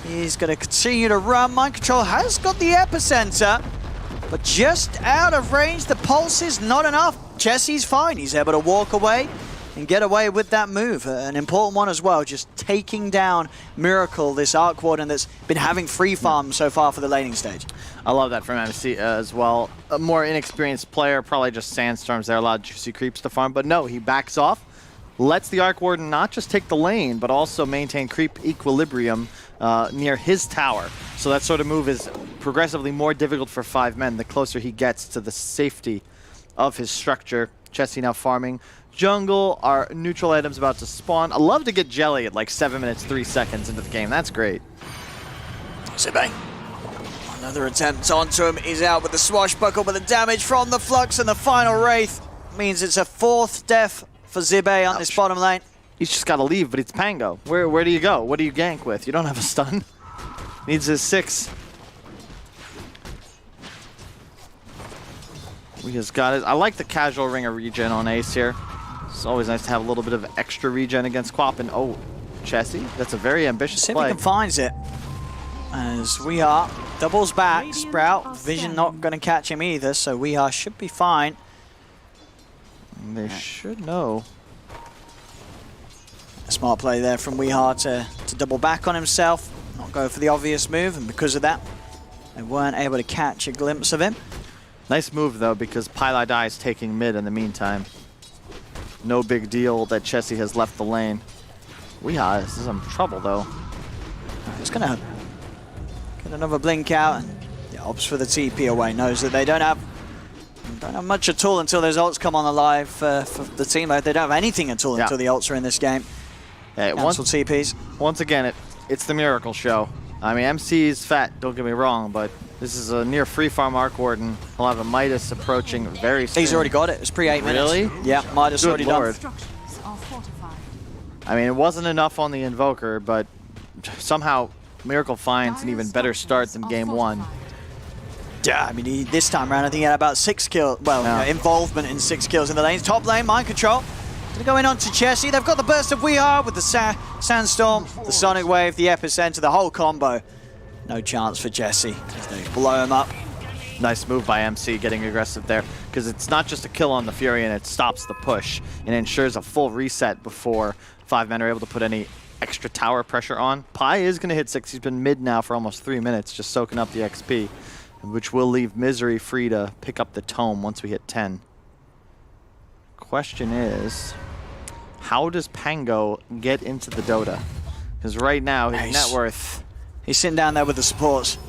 J: he's going to continue to run. Mind Control has got the epicenter, but just out of range. The pulse is not enough. Chessie's fine. He's able to walk away and get away with that move. An important one as well, just taking down Miracle, this Arc Warden that's been having free farm so far for the laning stage.
F: I love that from MC as well. A more inexperienced player, probably just sandstorms there, a lot of juicy creeps to farm, but no, he backs off, lets the Arc Warden not just take the lane, but also maintain creep equilibrium near his tower. So that sort of move is progressively more difficult for 5 men the closer he gets to the safety of his structure. Chessie now farming jungle, our neutral items about to spawn. I love to get Jelly at like 7 minutes, 3 seconds into the game. That's great.
J: Zibe. Another attempt onto him. He's out with the swashbuckle, but the damage from the Flux and the final Wraith means it's a 4th death for Zibe on this bottom lane.
F: He's just got to leave, but it's Pango. Where do you go? What do you gank with? You don't have a stun. Needs his 6. We just got it. I like the casual ringer regen on Ace here. It's always nice to have a little bit of extra regen against Quap. And oh, Chessie, that's a very ambitious
J: See if
F: play.
J: he finds it. As we are doubles back. Sprout, Vision not going to catch him either, so we are should be fine.
F: They should know.
J: A smart play there from Weehar to double back on himself, not go for the obvious move, and because of that, they weren't able to catch a glimpse of him.
F: Nice move though, because Pylai Dai is taking mid in the meantime. No big deal that Chessie has left the lane. Weehar is in some trouble though.
J: He's gonna get another blink out, and opts for the TP away. Knows that they don't have much at all until those ults come on alive for the team. They don't have anything at all until the ults are in this game. Cancel TPs.
F: Once again, it's the Miracle Show. I mean, MC is fat, don't get me wrong, but this is a near free farm Arc Warden. He'll have a Midas approaching very soon.
J: He's already got it. It's pre 8 minutes.
F: Really?
J: Yeah, Midas already done.
F: I mean, it wasn't enough on the Invoker, but somehow Miracle finds an even better start than game 1.
J: Yeah, I mean, this time around, I think he had about 6 kills. Well, involvement in 6 kills in the lanes. Top lane, Mind Control. Gonna go in onto Chessie. They've got the burst of Weehar with the Sandstorm, the Sonic Wave, the Epicenter, the whole combo. No chance for Chessie as they blow him up.
F: Nice move by MC getting aggressive there, because it's not just a kill on the Fury and it stops the push and ensures a full reset before 5 men are able to put any extra tower pressure on. Pi is going to hit 6. He's been mid now for almost 3 minutes, just soaking up the XP, which will leave Misery free to pick up the Tome once we hit 10. Question is, how does Pango get into the Dota? Because right now, his net worth...
J: He's sitting down there with the supports.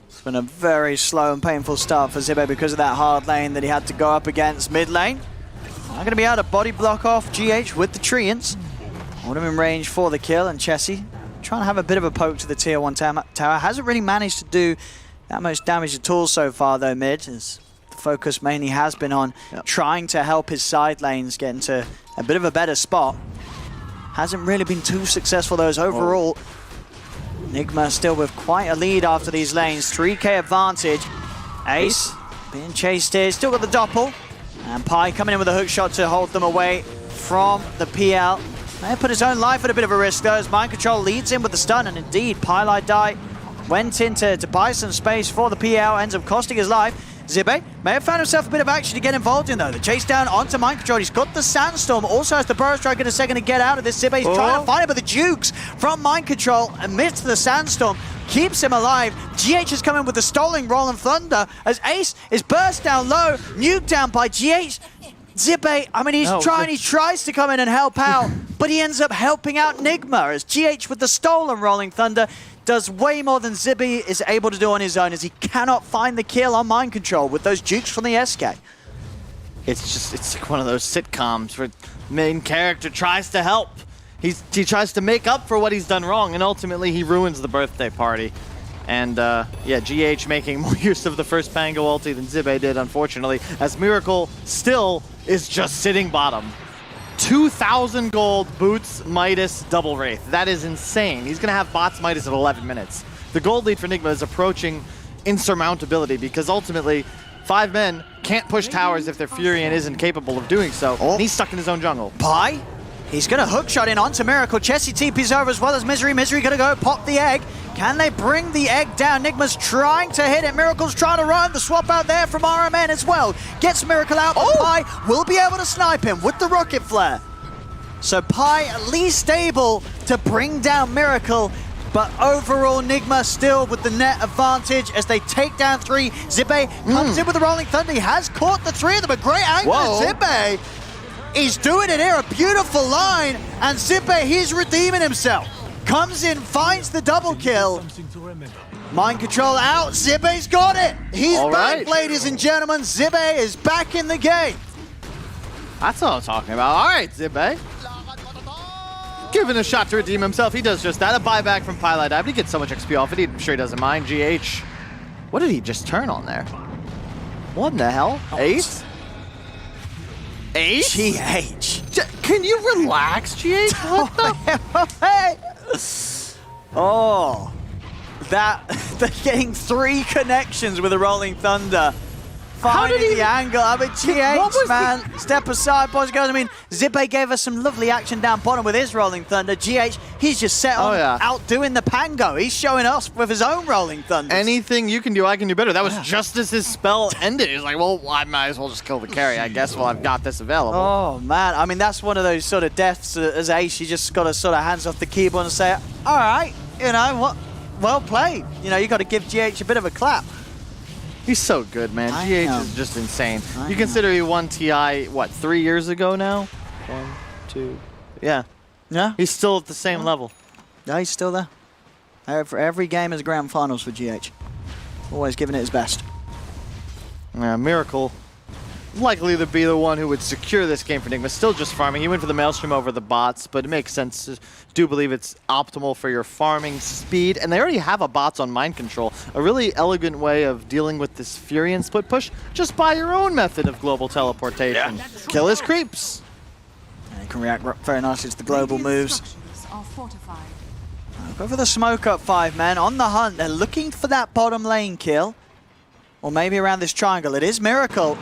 J: It's been a very slow and painful start for Zibe because of that hard lane that he had to go up against mid lane. Not going to be able to body block off GH with the Treants. Want him in range for the kill, and Chessie trying to have a bit of a poke to the tier 1 tower. Hasn't really managed to do that much damage at all so far though mid, as the focus mainly has been on trying to help his side lanes get into a bit of a better spot. Hasn't really been too successful though, as overall Nigma still with quite a lead after these lanes. 3k advantage. Ace being chased here, still got the doppel, and Pi coming in with a hook shot to hold them away from the PL. May have put his own life at a bit of a risk though, as Mind Control leads in with the stun, and indeed Pylai Dai went in to buy some space for the PL, ends up costing his life. Zibe may have found himself a bit of action to get involved in though. The chase down onto Mind Control. He's got the Sandstorm, also has the Burrow Strike in a second to get out of this. Zibe's trying to find it, but the Jukes from Mind Control amidst the Sandstorm keeps him alive. GH is coming with the Stoling Rolling Thunder as Ace is burst down low, nuked down by GH. Zibe, I mean, he tries to come in and help out, but he ends up helping out Nigma as GH with the Stolen Rolling Thunder does way more than Zibe is able to do on his own, as he cannot find the kill on Mind Control with those Jukes from the SK.
F: it's like one of those sitcoms where main character tries to help. He tries to make up for what he's done wrong, and ultimately he ruins the birthday party. And yeah, GH making more use of the first Pango ulti than Zibe did, unfortunately, as Miracle still is just sitting bottom. 2,000 gold, Boots, Midas, double Wraith. That is insane. He's going to have bots Midas at 11 minutes. The gold lead for Nigma is approaching insurmountability because ultimately 5 men can't push towers if their Furion isn't capable of doing so. And he's stuck in his own jungle.
J: Pi? He's going to hookshot in onto Miracle. Chessie TP's over as well as Misery. Misery going to go pop the egg. Can they bring the egg down? Nigma's trying to hit it. Miracle's trying to run. The swap out there from RMN as well. Gets Miracle out, but Pi will be able to snipe him with the rocket flare. So Pi at least able to bring down Miracle, but overall Nigma still with the net advantage as they take down 3. Zibe comes in with the Rolling Thunder. He has caught the 3 of them. A great angle. Zibe. He's doing it here, a beautiful line, and Zibe, he's redeeming himself. Comes in, finds the double kill. Mind control out, Zibe's got it. He's back, ladies and gentlemen. Zibe is back in the game.
F: That's what I'm talking about. All right, Zibe. Given a shot to redeem himself, he does just that. A buyback from Pilot Dive. He gets so much XP off it, I'm sure he doesn't mind. GH. What did he just turn on there? What in the hell? Ace? Ace?
J: GH.
F: Can you relax, GH?
J: Oh, that they're getting 3 connections with a Rolling Thunder. Finding the angle. I mean, GH, man, step aside, boys and girls. I mean, Zibe gave us some lovely action down bottom with his Rolling Thunder. GH, he's just set on outdoing the Pango. He's showing us with his own Rolling Thunder.
F: Anything you can do, I can do better. That was just as his spell ended. He's like, well, I might as well just kill the carry, I guess, while I've got this available.
J: Oh, man. I mean, that's one of those sort of deaths as Ace. You just got to sort of hands off the keyboard and say, all right, you know, what? Well played. You know, you got to give GH a bit of a clap.
F: He's so good, man. GH is just insane. You consider he won TI, what, 3 years ago now? 1, 2, yeah.
J: Yeah?
F: He's still at the same level.
J: Yeah, he's still there. Every game is grand finals for GH. Always giving it his best.
F: Yeah, Miracle likely to be the one who would secure this game for Nigma. Still just farming. He went for the Maelstrom over the bots, but it makes sense. I do believe it's optimal for your farming speed. And they already have a bots on mind control. A really elegant way of dealing with this Furion split push just by your own method of global teleportation. Kill his creeps.
J: And he can react very nicely to the global moves. Go for the smoke up 5 men on the hunt. They're looking for that bottom lane kill. Or maybe around this triangle. It is Miracle.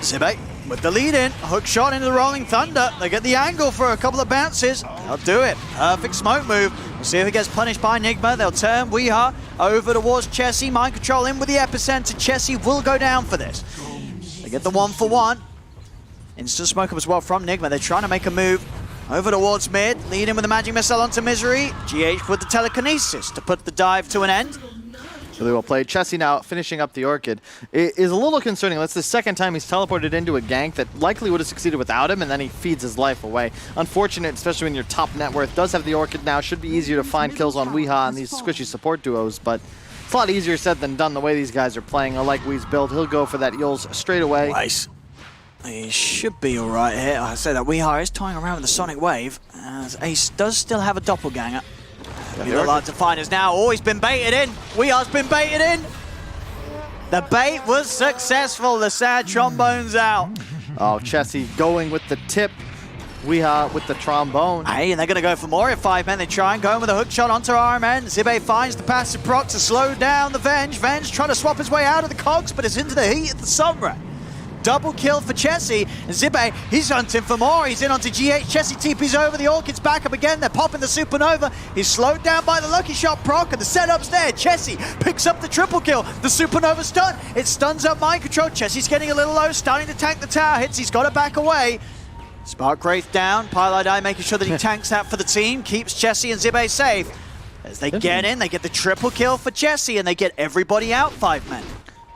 J: Zibe with the lead in, hook shot into the Rolling Thunder. They get the angle for a couple of bounces. They'll do it. Perfect smoke move. We'll see if it gets punished by Nigma. They'll turn Weeha over towards Chessie. Mind control in with the epicenter. Chessie will go down for this. They get the 1-for-1. Instant smoke up as well from Nigma. They're trying to make a move over towards mid. Lead in with the magic missile onto Misery. GH with the telekinesis to put the dive to an end.
F: Really well played. Chessie now finishing up the Orchid. It is a little concerning. That's the second time he's teleported into a gank that likely would have succeeded without him, and then he feeds his life away. Unfortunate, especially when your top net worth does have the Orchid now. Should be easier to find kills on Weeha and these squishy support duos, but it's a lot easier said than done the way these guys are playing. I like Wee's build. He'll go for that Yules straight away.
J: Nice. He should be all right here. I say that Weeha is toying around with the Sonic Wave, as Ace does still have a doppelganger. The lads to find us now. Oh, he's been baited in. Weeha's been baited in. The bait was successful. The sad trombone's out.
F: Oh, Chessie going with the tip. Weeha with the trombone.
J: Hey, and they're going to go for more at 5 men. They try and go in with a hook shot onto RMN. Zibe finds the passive proc to slow down the Venge. Venge trying to swap his way out of the cogs, but it's into the heat of the Sombra. Double kill for Chessie. And Zibe, he's hunting for more. He's in onto GH. Chessie TP's over. The Orchid's back up again. They're popping the Supernova. He's slowed down by the Lucky Shot proc, and the setup's there. Chessie picks up the triple kill. The Supernova stun. It stuns up mind control. Chessie's getting a little low, starting to tank the tower hits. He's got to back away. Spark Wraith down. Pilot Eye making sure that he tanks that for the team. Keeps Chessie and Zibe safe. As they get in, they get the triple kill for Chessie, and they get everybody out 5 men.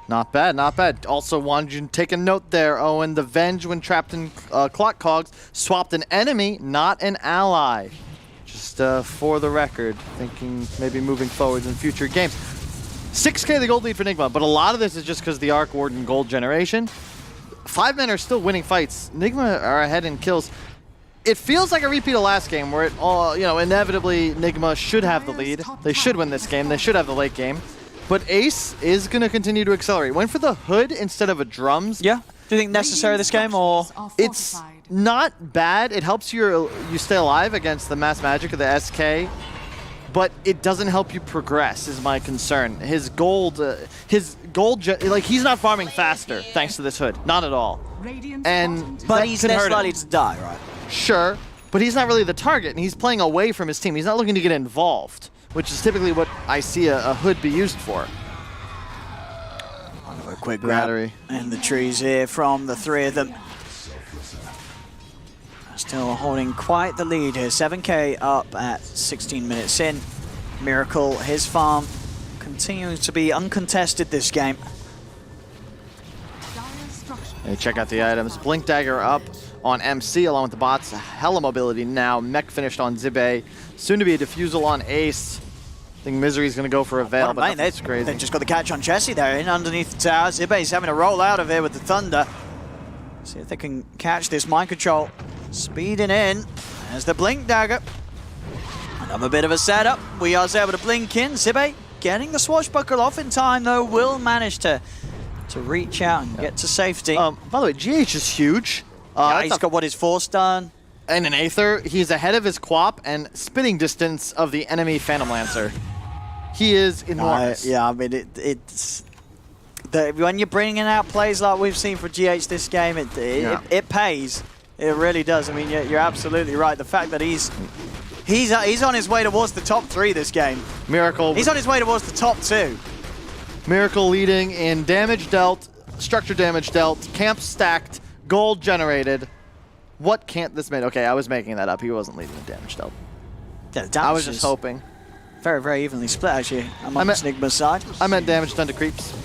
F: Not bad, not bad. Also wanted you to take a note there, Owen. The Venge, when trapped in clock cogs, swapped an enemy, not an ally. Just for the record, thinking maybe moving forward in future games. 6K the gold lead for Nigma, but a lot of this is just because the Arc Warden gold generation. 5 men are still winning fights. Nigma are ahead in kills. It feels like a repeat of last game where it all, inevitably Nigma should have the lead. They should win this game. They should have the late game. But Ace is going to continue to accelerate. Went for the hood instead of a drums.
J: Yeah. Do you think necessary this game, or?
F: It's not bad. It helps you stay alive against the mass magic of the SK. But it doesn't help you progress, is my concern. His gold, like he's not farming faster thanks to this hood, not at all.
J: But he's less likely to die, right?
F: Sure, but he's not really the target, and he's playing away from his team. He's not looking to get involved, which is typically what I see a hood be used for.
J: A quick grab in the trees here from the three of them. Still holding quite the lead here. 7K up at 16 minutes in. Miracle, his farm, continuing to be uncontested this game.
F: Hey, check out the items. Blink Dagger up on MC along with the bots. Hella mobility now. Mech finished on Zibe. Soon to be a defusal on Ace. I think Misery's going to go for a Veil, but that's crazy.
J: They've just got the catch on Chessie there in underneath the tower. Zibe's having to roll out of here with the Thunder. See if they can catch this mind control. Speeding in as the Blink Dagger. Another bit of a setup. We are able to blink in. Zibe getting the swashbuckle off in time, though, will manage to reach out and get to safety.
F: By the way, GH is huge.
J: He's got what his force done.
F: And an Aether. He's ahead of his Quap and spitting distance of the enemy Phantom Lancer. He is enormous.
J: Yeah, I mean, it's... when you're bringing out plays like we've seen for GH this game, it pays. It really does. I mean, you're absolutely right. The fact that he's on his way towards the top 3 this game.
F: Miracle.
J: He's on his way towards the top 2.
F: Miracle leading in damage dealt, structure damage dealt, camp stacked, gold generated. What can't this make? Okay, I was making that up. He wasn't leading in damage dealt.
J: Yeah,
F: I was just hoping.
J: Very, very evenly split, actually, amongst Nigma's side.
F: I meant damage done to creeps.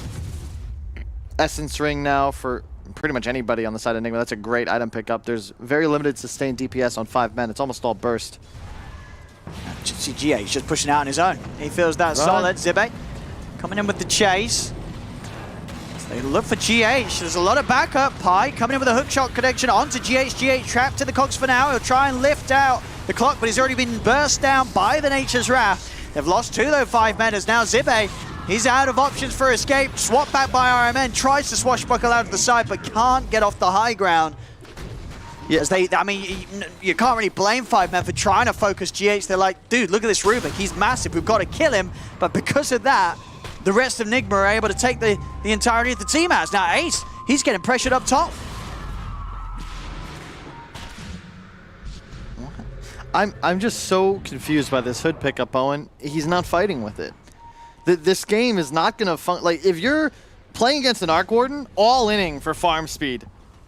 F: Essence ring now for pretty much anybody on the side of Enigma. That's a great item pickup. There's very limited sustained DPS on 5 men. It's almost all burst.
J: See GH just pushing out on his own. He feels that solid. Zibe coming in with the chase. So they look for GH. There's a lot of backup. Pi coming in with a hookshot connection onto GH. GH trapped to the cogs for now. He'll try and lift out the clock, but he's already been burst down by the Nature's Wrath. They've lost 2 though, 5 men, as now Zibe, he's out of options for escape. Swapped back by RMN, tries to swashbuckle out of the side, but can't get off the high ground. Yeah. I mean, you can't really blame 5 men for trying to focus GH. They're like, dude, look at this Rubik. He's massive. We've got to kill him. But because of that, the rest of Nigma are able to take the entirety of the team out. Now Ace, he's getting pressured up top.
F: I'm just so confused by this hood pickup, Owen. He's not fighting with it. This game is not going to like, if you're playing against an Arc Warden, all inning for farm speed,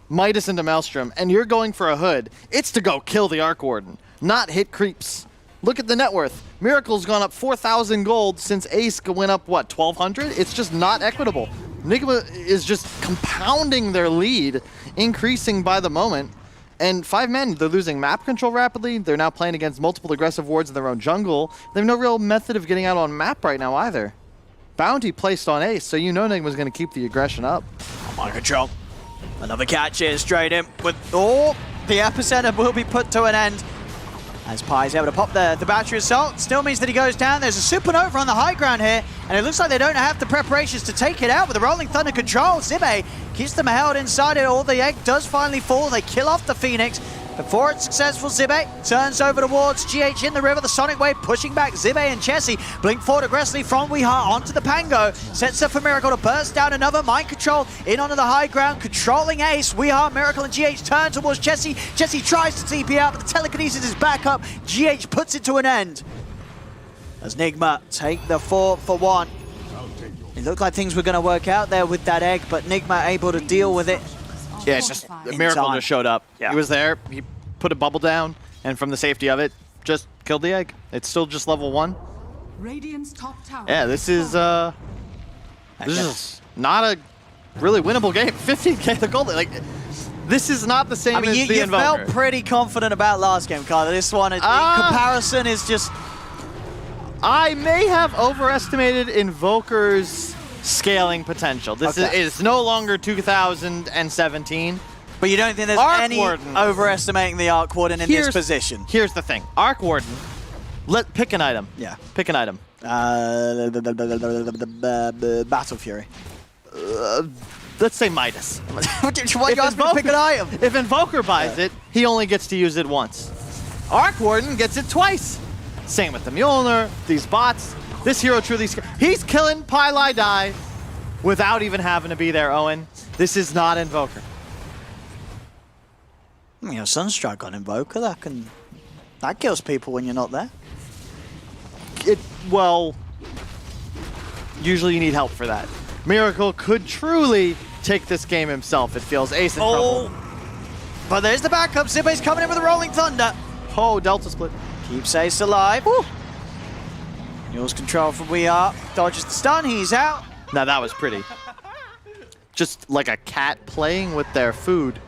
F: Midas into Maelstrom, and you're going for a hood, it's to go kill the Arc Warden, not hit creeps. Look at the net worth. Miracle's gone up 4,000 gold since Ace went up, what, 1,200? It's just not equitable. Nigma is just compounding their lead, increasing by the moment. And 5 men, they're losing map control rapidly. They're now playing against multiple aggressive wards in their own jungle. They have no real method of getting out on map right now either. Bounty placed on Ace, so you know Nigma's going to keep the aggression up.
J: On control. Another catch here, straight in with... Oh, the epicenter will be put to an end. As Pi's able to pop the battery assault, still means that he goes down. There's a supernova on the high ground here, and it looks like they don't have the preparations to take it out with the rolling thunder control. Zibe keeps them held inside it. All the egg does finally fall. They kill off the Phoenix. Before it's successful, Zibe turns over towards GH in the river. The Sonic Wave pushing back Zibe and Chessie. Blink forward aggressively from Weeha onto the Pango. Sets up for Miracle to burst down another mind control in onto the high ground, controlling Ace. Weeha, Miracle, and GH turn towards Chessie. Chessie tries to TP out, but the telekinesis is back up. GH puts it to an end. As Nigma take the 4 for 1. It looked like things were going to work out there with that egg, but Nigma able to deal with it.
F: Yeah, it's just a Miracle just showed up. Yeah. He was there, he put a bubble down, and from the safety of it, just killed the egg. It's still just level 1.
L: Radiant's top tower.
F: Yeah, this is not a really winnable game. 15k the gold. Like, this is not the same as the Invoker.
J: You felt pretty confident about last game, Carla. This one, in comparison, is just...
F: I may have overestimated Invoker's scaling potential. This is no longer 2017.
J: But you don't think there's any overestimating the Arc Warden in this position?
F: Here's the thing. Arc Warden, pick an item.
J: Yeah.
F: Pick an item.
J: Battle Fury.
F: Let's say Midas.
J: Why do you ask me to pick an item?
F: If Invoker buys it, he only gets to use it once. Arc Warden gets it twice. Same with the Mjolnir, these bots. This hero truly... He's killing Pylai Die without even having to be there, Owen. This is not Invoker.
J: You know, Sunstrike on Invoker, that kills people when you're not there.
F: Well, usually you need help for that. Miracle could truly take this game himself. It feels Ace in trouble.
J: But there's the backup. Zibe's coming in with a Rolling Thunder.
F: Oh, Delta Split.
J: Keeps Ace alive. Yours control from We Are. Dodges the stun. He's out.
F: Now that was pretty. Just like a cat playing with their food.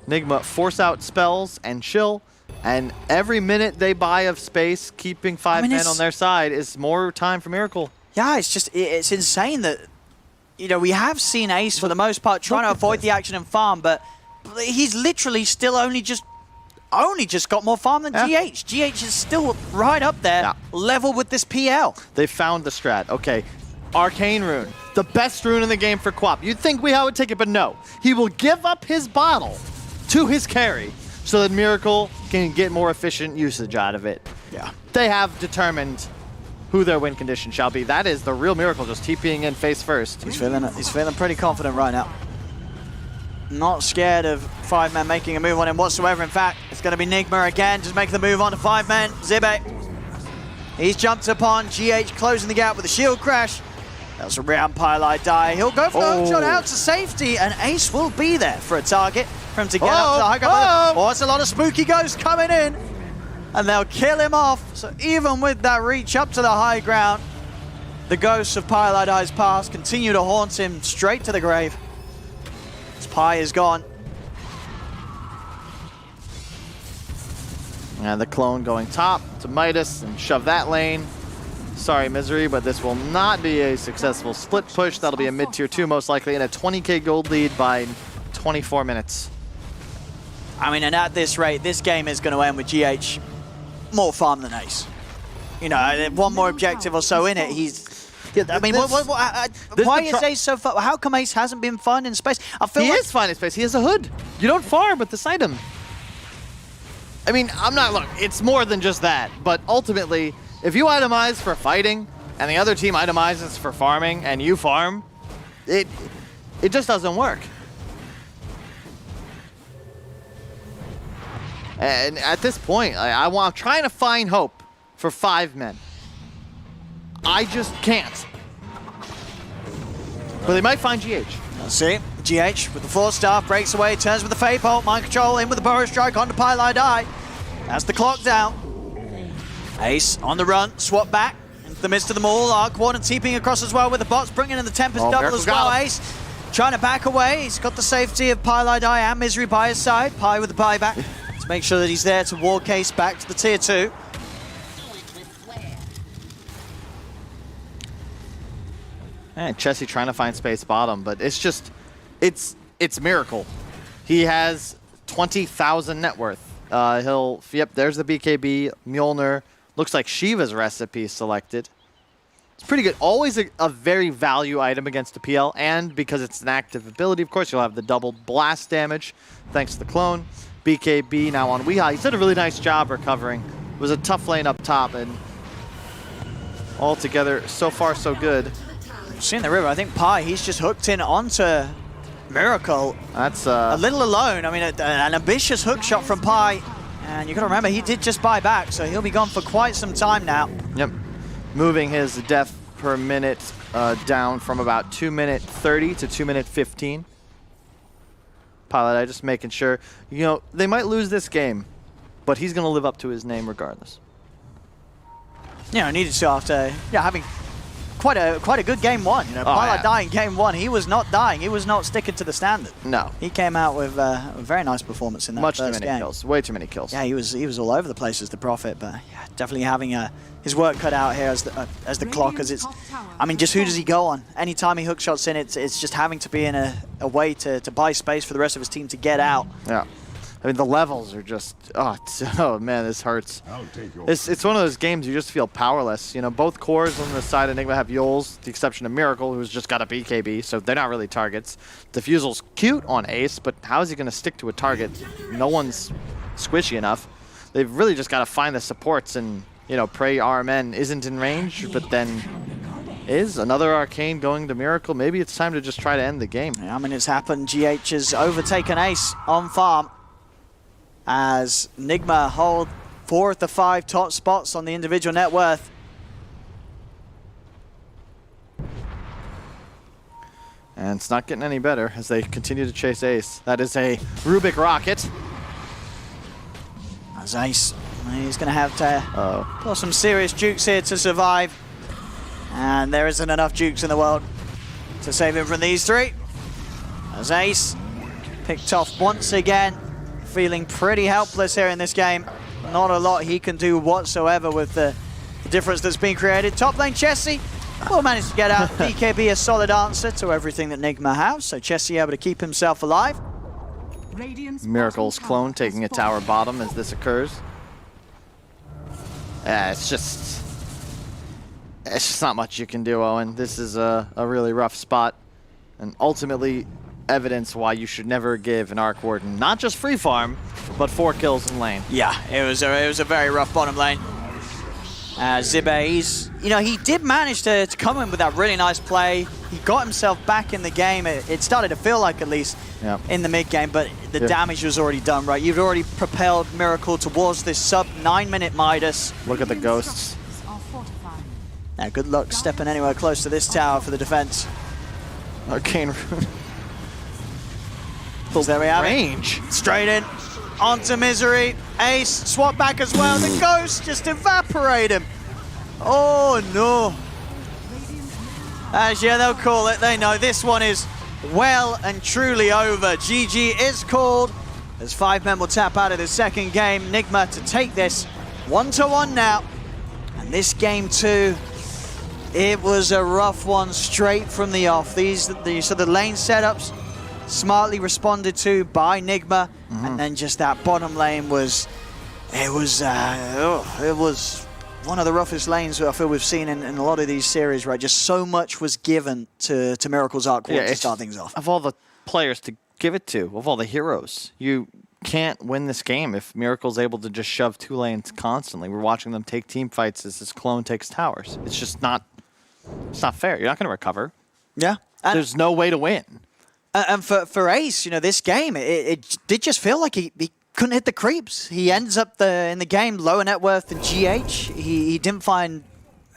F: Nigma force out spells and chill. And every minute they buy of space, keeping 5 men on their side, is more time for Miracle.
J: Yeah, it's insane that, you know, we have seen Ace for the most part trying to avoid the action and farm, but he's literally still only just got more farm than GH. GH is still right up there, level with this PL.
F: They found the strat. Okay, Arcane Rune, the best rune in the game for Quap. You'd think Weehaw would take it, but no. He will give up his bottle to his carry so that Miracle can get more efficient usage out of it.
J: Yeah.
F: They have determined who their win condition shall be. That is the real Miracle, just TPing in face first.
J: He's feeling pretty confident right now. Not scared of 5 men making a move on him whatsoever. In fact, it's going to be Nigma again, just making the move on to 5 men. Zibe. He's jumped upon GH, closing the gap with a shield crash. That's around Pylai Die. He'll go for the hook shot out to safety, and Ace will be there for a target for him to get up to the high ground. Oh, it's a lot of spooky ghosts coming in, and they'll kill him off. So even with that reach up to the high ground, the ghosts of Pylai Die's past continue to haunt him straight to the grave. His Pi is gone.
F: And the clone going top to Midas and shove that lane. Sorry, Misery, but this will not be a successful split push. That'll be a mid-tier 2 most likely, and a 20k gold lead by 24 minutes.
J: I mean, and at this rate, this game is going to end with GH more farm than Ace. You know, one more objective or so in it, he's... I mean, why is Ace so fun? How come Ace hasn't been fun in space? I feel
F: he
J: like
F: is fun in space. He has a hood. You don't farm with this item. I mean, look, it's more than just that, but ultimately, if you itemize for fighting, and the other team itemizes for farming, and you farm, it just doesn't work. And at this point, I'm trying to find hope for 5 men. I just can't. But they might find GH.
J: Let's see. GH with the 4-star, breaks away, turns with the Fate Bolt, mind control, in with the Burrow Strike onto Pylai Die. That's the clock down. Ace on the run, swap back into the midst of them all. Arc Warden TPing across as well with the bots, bringing in the Tempest double as well. Ace trying to back away. He's got the safety of Pylai Die and Misery by his side. Pi with the buyback to make sure that he's there to war case back to the tier 2.
F: And Chessie trying to find space bottom, but it's just, it's Miracle. He has 20,000 net worth. Yep, there's the BKB, Mjolnir. Looks like Shiva's recipe selected. It's pretty good. Always a very value item against a PL, and because it's an active ability, of course, you'll have the double blast damage, thanks to the clone. BKB now on Weehaw. He's did a really nice job recovering. It was a tough lane up top, and altogether, so far, so good.
J: Seeing the river, I think Pi, he's just hooked in onto Miracle.
F: That's
J: a little alone. I mean, an ambitious hook shot from Pi. And you got to remember, he did just buy back, so he'll be gone for quite some time now.
F: Yep. Moving his death per minute down from about 2 minute 30 to 2 minute 15. Pilot, I just making sure. You know, they might lose this game, but he's going to live up to his name regardless.
J: Yeah, I needed to after having quite a good game one. You know, Pilot
F: yeah.
J: dying game one. He was not dying. He was not sticking to the standard.
F: No.
J: He came out with a very nice performance in that
F: Much too
J: first
F: many
J: game.
F: kills. Way too many kills.
J: Yeah, he was all over the place as the Prophet, but yeah, definitely having his work cut out here as the clock. As it's, I mean, just who does he go on? Anytime he hook shots in, it's just having to be in a way to buy space for the rest of his team to get out.
F: Yeah. I mean, the levels are just, oh man, this hurts. It's one of those games you just feel powerless. You know, both cores on the side of Enigma have Yules, the exception of Miracle, who's just got a BKB, so they're not really targets. Diffusal's cute on Ace, but how is he going to stick to a target? No one's squishy enough. They've really just got to find the supports, and, you know, Prey RMN isn't in range, but then is another Arcane going to Miracle. Maybe it's time to just try to end the game.
J: Yeah, I mean, it's happened. GH has overtaken Ace on farm, as Nigma hold 4 of the 5 top spots on the individual net worth.
F: And it's not getting any better as they continue to chase Ace. That is a Rubik rocket.
J: As Ace, he's going to have to pull some serious jukes here to survive. And there isn't enough jukes in the world to save him from these 3. As Ace picked off once again, feeling pretty helpless here in this game. Not a lot he can do whatsoever with the difference that's been created. Top lane Chessie will manage to get out. BKB a solid answer to everything that Nigma has, so Chessie able to keep himself alive.
F: Miracle's clone taking a tower bottom as this occurs. It's just not much you can do, Owen. This is a really rough spot, and ultimately evidence why you should never give an Arc Warden not just free farm, but 4 kills in lane.
J: Yeah, it was a very rough bottom lane. Zibe, you know, he did manage to come in with that really nice play. He got himself back in the game. It started to feel like, at least, in the mid game, but the damage was already done, right? You've already propelled Miracle towards this sub 9-minute Midas.
F: Look at the ghosts.
J: Now, good luck stepping anywhere close to this tower for the defense.
F: Arcane Rune.
J: There we have
F: range.
J: It. Straight in onto Misery. Ace swap back as well. The ghost just evaporate him. Oh no. Yeah, they'll call it. They know this one is well and truly over. GG is called as 5 men will tap out of the second game. Nigma to take this 1-1 now. And this game 2, it was a rough one straight from the off. So the lane setups smartly responded to by Nigma, and then just that bottom lane was one of the roughest lanes I feel we've seen in a lot of these series, right? Just so much was given to Miracle's Arc Warden to start things off.
F: Of all the players to give it to, of all the heroes, you can't win this game if Miracle's able to just shove 2 lanes constantly. We're watching them take team fights as this clone takes towers. It's just not fair. You're not going to recover.
J: Yeah.
F: There's no way to win.
J: And for Ace, you know, this game, it did just feel like he couldn't hit the creeps. He ends up in the game lower net worth than GH. He didn't find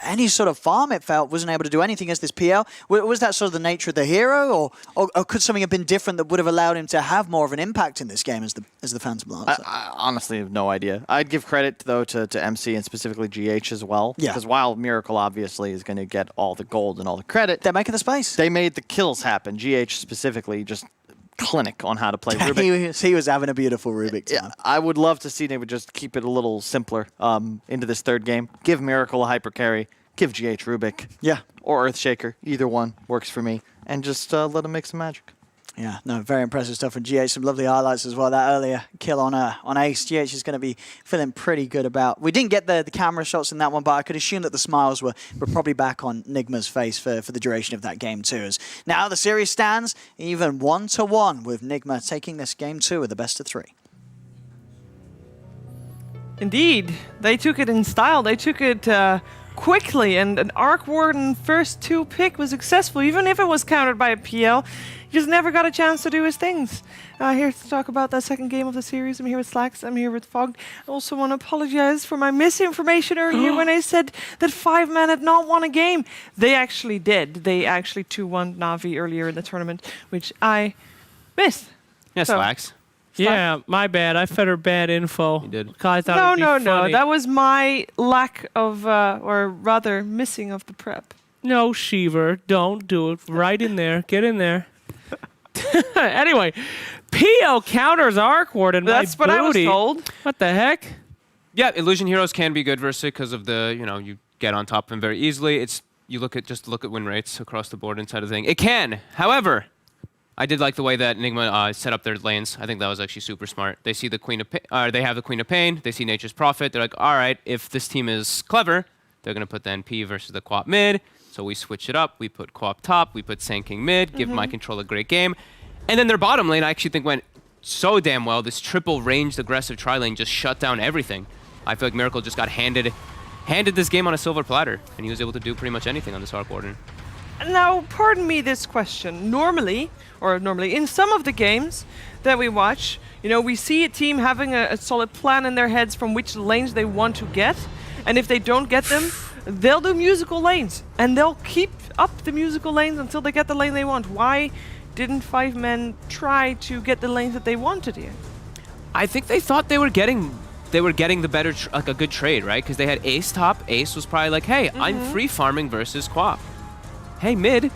J: any sort of farm, it felt, wasn't able to do anything as this PL. Was that sort of the nature of the hero, or could something have been different that would have allowed him to have more of an impact in this game as the Phantom Lancer?
F: I honestly have no idea. I'd give credit, though, to MC and specifically GH as well.
J: Yeah.
F: Because while Miracle obviously is going to get all the gold and all the credit,
J: they're making the space.
F: They made the kills happen. GH specifically just clinic on how to play Rubik.
J: He was having a beautiful Rubik time.
F: Yeah, I would love to see they would just keep it a little simpler into this third game. Give Miracle a hyper carry. Give GH Rubik.
J: Yeah.
F: Or Earthshaker. Either one works for me. And just let him make some magic.
J: Yeah, no, very impressive stuff from GH. Some lovely highlights as well. That earlier kill on Ace, GH is going to be feeling pretty good about. We didn't get the camera shots in that one, but I could assume that the smiles were probably back on Nigma's face for the duration of that game too. As now the series stands even 1-1 with Nigma taking this game 2 with the best of 3.
D: Indeed, they took it in style. They took it quickly, and an Arc Warden first 2 pick was successful, even if it was countered by a PL. He just never got a chance to do his things. Here to talk about that second game of the series. I'm here with Slacks. I'm here with Fog. I also want to apologize for my misinformation earlier when I said that 5 men had not won a game. They actually did. They actually 2-1 Na'Vi earlier in the tournament, which I missed.
K: Yeah, Slacks.
R: Yeah, my bad. I fed her bad info. You
K: did.
R: I thought
D: No. That was my lack of, or rather missing of the prep.
R: No, Sheever, don't do it. Right in there. Get in there. Anyway, PO counters Arc Warden.
D: That's what I was told.
R: What the heck?
K: Yeah, Illusion Heroes can be good versus it because of the, you get on top of them very easily. You look at win rates across the board inside of the thing. It can. However, I did like the way that Enigma set up their lanes. I think that was actually super smart. They see the they have the Queen of Pain. They see Nature's Prophet. They're like, all right, if this team is clever, they're gonna put the NP versus the Quap mid. So we switch it up. We put Quap top. We put Sand King mid. Give My Control a great game. And then their bottom lane, I actually think went so damn well. This triple ranged aggressive tri lane just shut down everything. I feel like Miracle just got handed this game on a silver platter, and he was able to do pretty much anything on this Arc Warden.
D: Now, pardon me this question. Normally, in some of the games that we watch, we see a team having a solid plan in their heads from which lanes they want to get, and if they don't get them, they'll do musical lanes, and they'll keep up the musical lanes until they get the lane they want. Why didn't 5 men try to get the lanes that they wanted here?
K: I think they thought they were getting the better, a good trade, right? Because they had Ace top. Ace was probably like, hey, I'm free farming versus Quap. Hey, mid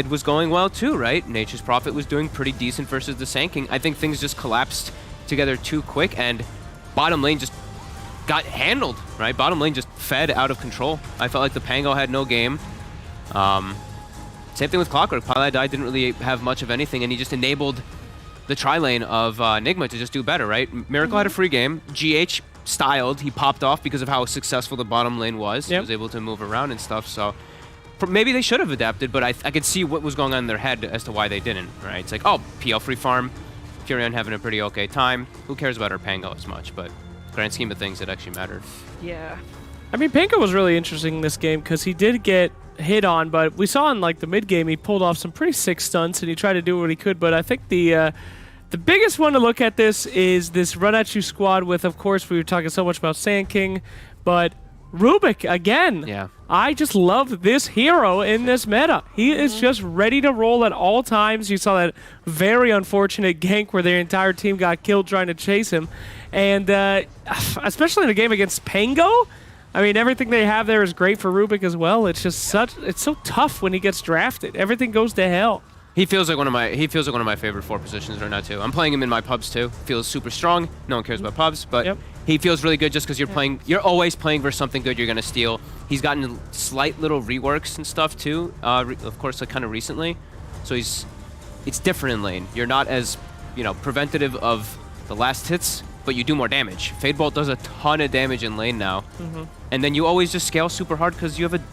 K: was going well too, right? Nature's Prophet was doing pretty decent versus the Sand King. I think things just collapsed together too quick, and bottom lane just got handled, right? Bottom lane just fed out of control. I felt like the Pango had no game. Same thing with Clockwork. Pylai didn't really have much of anything, and he just enabled the tri-lane of Enigma to just do better, right? Miracle had a free game. GH styled. He popped off because of how successful the bottom lane was. He was able to move around and stuff, so maybe they should have adapted, but I could see what was going on in their head as to why they didn't, right? It's like, oh, PL free farm, Furion having a pretty okay time. Who cares about our Pango as much? But grand scheme of things, it actually mattered.
D: Yeah.
R: I mean, Pango was really interesting in this game because he did get hit on, but we saw in the mid game he pulled off some pretty sick stunts and he tried to do what he could. But I think the biggest one to look at this is this run at you squad with, of course, we were talking so much about Sand King, but Rubik again.
K: Yeah.
R: I just love this hero in this meta. He is just ready to roll at all times. You saw that very unfortunate gank where their entire team got killed trying to chase him. And especially in a game against Pango, I mean, everything they have there is great for Rubik as well. It's just it's so tough when he gets drafted. Everything goes to hell.
K: He feels like one of my favorite 4 positions right now too. I'm playing him in my pubs too. Feels super strong. No one cares about pubs, but he feels really good just because you're always playing versus something good you're gonna steal. He's gotten slight little reworks and stuff too. Of course, kind of recently. So it's different in lane. You're not as preventative of the last hits, but you do more damage. Fade Bolt does a ton of damage in lane now, and then you always just scale super hard because you have an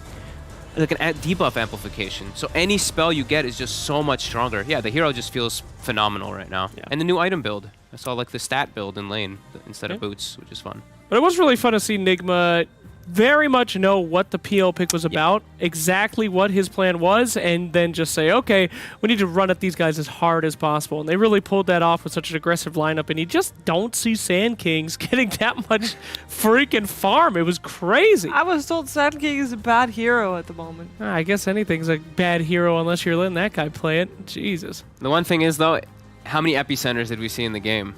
K: debuff amplification. So any spell you get is just so much stronger. Yeah, the hero just feels phenomenal right now. Yeah. And the new item build. I saw the stat build in lane instead of boots, which is fun.
R: But it was really fun to see Nigma very much know what the PL pick was about, exactly what his plan was, and then just say, okay, we need to run at these guys as hard as possible. And they really pulled that off with such an aggressive lineup, and you just don't see Sand Kings getting that much freaking farm. It was crazy.
D: I was told Sand King is a bad hero at the moment.
R: I guess anything's a bad hero unless you're letting that guy play it. Jesus.
K: The one thing is, though, how many epicenters did we see in the game?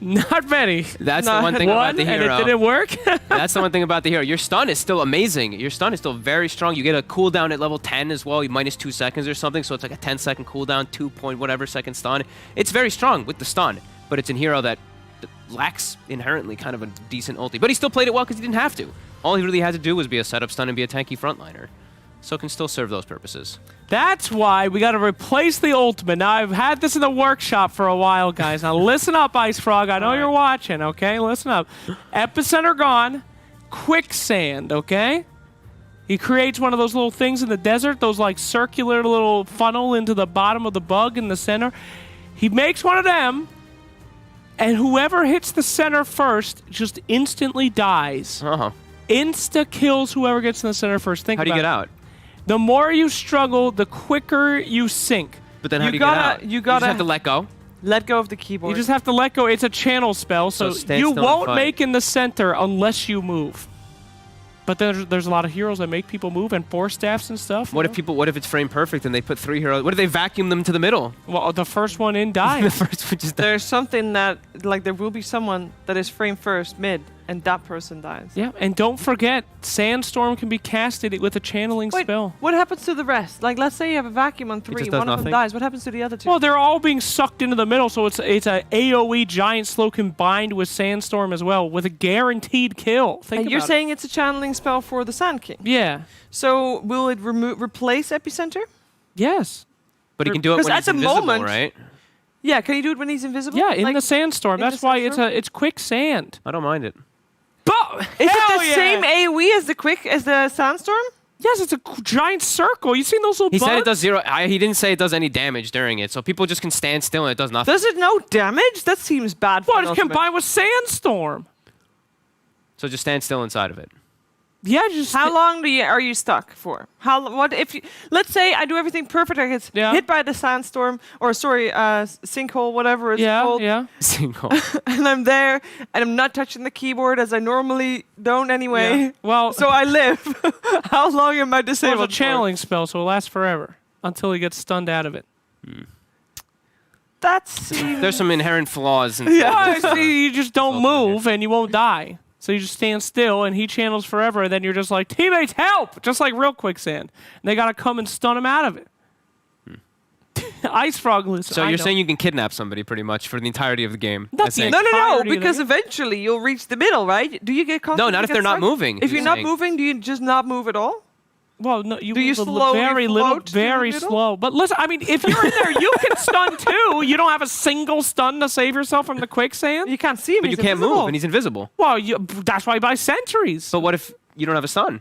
R: Not many.
K: That's the one thing about the hero.
R: And it didn't work?
K: That's the one thing about the hero. Your stun is still amazing. Your stun is still very strong. You get a cooldown at level 10 as well, minus 2 seconds or something, so it's like a 10-second cooldown, 2 point whatever second stun. It's very strong with the stun, but it's a hero that lacks inherently kind of a decent ulti. But he still played it well because he didn't have to. All he really had to do was be a setup stun and be a tanky frontliner. So it can still serve those purposes.
R: That's why we got to replace the ultimate. Now, I've had this in the workshop for a while, guys. Now, listen up, Ice Frog. I know you're watching, okay? Listen up. Epicenter gone. Quicksand, okay? He creates one of those little things in the desert, those circular little funnel into the bottom of the bug in the center. He makes one of them, and whoever hits the center first just instantly dies. Insta-kills whoever gets in the center first. Think
K: about it. How do you get out?
R: The more you struggle, the quicker you sink.
K: But then how do you get out? You just have to let go?
D: Let go of the keyboard.
R: You just have to let go. It's a channel spell, so you won't make in the center unless you move. But there's a lot of heroes that make people move and force staffs and stuff.
K: What if it's frame perfect and they put 3 heroes? What if they vacuum them to the middle?
R: Well, the first one in dies.
D: There's something that, there will be someone that is frame first mid, and that person dies.
R: Yeah, and don't forget, Sandstorm can be casted with a channeling spell.
D: What happens to the rest? Like, let's say you have a vacuum on 3, one of them dies. What happens to the other 2?
R: Well, they're all being sucked into the middle, so it's a AoE giant slow combined with Sandstorm as well, with a guaranteed kill.
D: And you're saying it's a channeling spell for the Sand King?
R: Yeah.
D: So will it replace Epicenter?
R: Yes.
K: But he can do it when he's invisible, right?
D: Yeah, can you do it when he's invisible?
R: Yeah, in the Sandstorm. That's why it's quicksand.
K: I don't mind it.
R: But
D: is it the same AoE as the Sandstorm?
R: Yes, it's a giant circle. You seen those little
K: He
R: bugs?
K: said it does 0. He didn't say it does any damage during it, so people just can stand still and it does nothing.
D: Does it no damage? That seems bad for
R: Well, it's combined with Sandstorm.
K: So just stand still inside of it.
R: Yeah, just
D: how long are you stuck for? What if you, let's say I do everything perfect, I get hit by the sandstorm or sinkhole, whatever it's called.
R: Yeah.
K: Sinkhole.
D: And I'm there and I'm not touching the keyboard as I normally don't anyway.
R: Yeah. Well,
D: so I live. How long am I disabled?
R: Well, it's a channeling spell, so it lasts forever until he gets stunned out of it.
D: That's
K: there's some inherent flaws in
R: see, you just don't move and you won't die. So you just stand still, and he channels forever, and then you're just like, teammates, help! Just like real quicksand. And they got to come and stun him out of it. Ice Frog, listen.
K: So you're saying you can kidnap somebody pretty much for the entirety of the game?
D: No, because eventually you'll reach the middle, right? Do you get caught?
K: No, not if they're not moving.
D: If you're not moving, do you just not move at all?
R: Well, no, you
D: do you
R: move
D: slowly
R: very little,
D: float
R: very slow. But listen, I mean, if you're in there, you can stun too. You don't have a single stun to save yourself from the quicksand.
D: You can't see him.
K: But you can't move, and he's invisible.
R: Well, that's why you buy sentries.
K: But what if you don't have a stun?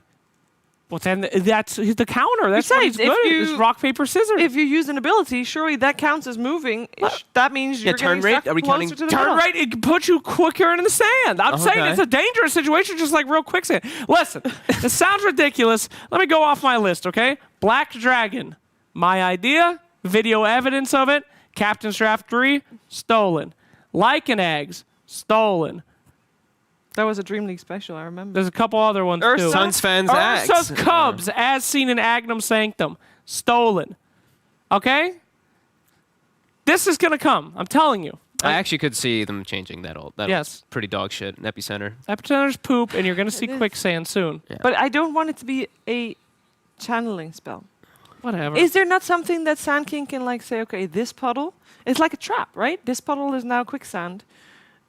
R: Well, then that's the counter. That's why he's good. It's rock, paper, scissors.
D: If you use an ability, surely that counts as moving. That means you're
K: turn
D: getting
K: rate?
D: stuck
K: Are we
D: closer
K: counting
D: to the
R: turn
D: middle.
R: rate? It puts you quicker in the sand. I'm saying it's a dangerous situation, just like real quicksand. Listen, it sounds ridiculous. Let me go off my list, okay? Black Dragon, my idea, video evidence of it. Captain's Draft 3, stolen. Lycan Eggs, stolen.
D: That was a Dream League special, I remember.
R: There's a couple other ones too.
K: Suns fans
R: Ursa's Cubs, as seen in Agnum Sanctum, stolen. Okay? This is gonna come. I'm telling you.
K: I actually could see them changing that. That
R: Yes.
K: was pretty dog shit in Epicenter.
R: Epicenter's poop, and you're gonna see quicksand soon.
K: Yeah.
D: But I don't want it to be a channeling spell.
R: Whatever.
D: Is there not something that Sand King can like say, okay, this puddle is like a trap, right? This puddle is now quicksand.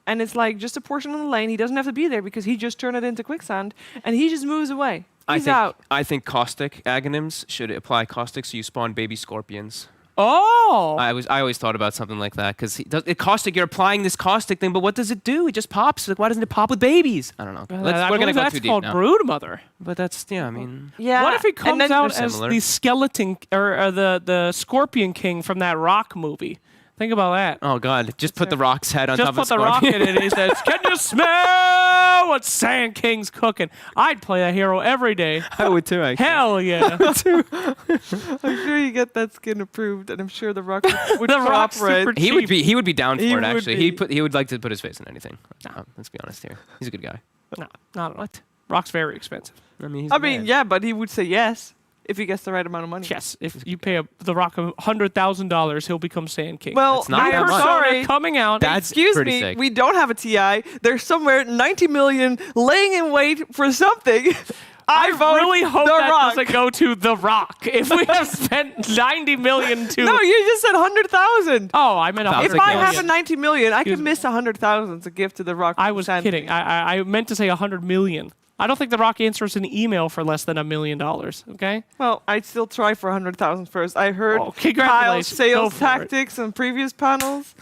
D: And it's like just a portion of the lane. He doesn't have to be there because he just turned it into quicksand and he just moves away. He's out.
K: I think caustic agonyms should apply caustic so you spawn baby scorpions.
R: Oh!
K: I always thought about something like that because caustic. You're applying this caustic thing, but what does it do? It just pops. Like, why doesn't it pop with babies? I don't know. We're gonna go too deep now.
R: That's called Broodmother.
K: But that's I mean.
D: Yeah.
R: What if he comes out as
K: similar.
R: the skeleton or the Scorpion King from that Rock movie? Think about that.
K: Oh God! Just put the Rock's head on top of
R: Just put the Rock in it and he says, "Can you smell what Sand King's cooking?" I'd play that hero every day.
K: I would too. Actually.
R: Hell yeah!
D: I'm sure you get that skin approved, and I'm sure the Rock would
R: The Rock's
D: cooperate.
R: super
K: He would be down for
D: He
K: it.
D: would
K: Actually,
D: be.
K: he would like to put his face in anything. Let's be honest here. He's a good guy.
R: No, not what. Rock's very expensive.
K: I mean, he's
D: I
K: a
D: mean,
K: man.
D: yeah, but he would say yes if he gets the right amount of money.
R: Yes, if you pay the Rock $100,000, he'll become Sand King.
D: Well,
K: That's not
D: I
K: that
D: am
K: much.
D: sorry.
R: Coming out.
K: That's
D: Excuse
K: pretty
D: me,
K: sick.
D: we don't have a TI. There's somewhere 90 million laying in wait for something. I vote
R: really hope
D: The
R: that
D: Rock.
R: doesn't go to The Rock. If we have spent 90 million to...
D: No, you just said 100,000.
R: Oh, I meant
D: If
R: 100
D: I
R: million.
D: have a 90 million, I
R: Excuse
D: can
R: me.
D: miss 100,000 to give to The Rock.
R: I was kidding. I meant to say 100 million. I don't think The Rock answers an email for less than $1 million. Okay.
D: Well, I'd still try for 100,000 first. I heard
R: Oh,
D: Kyle's
R: congratulations. Go
D: sales
R: for it.
D: tactics on previous panels.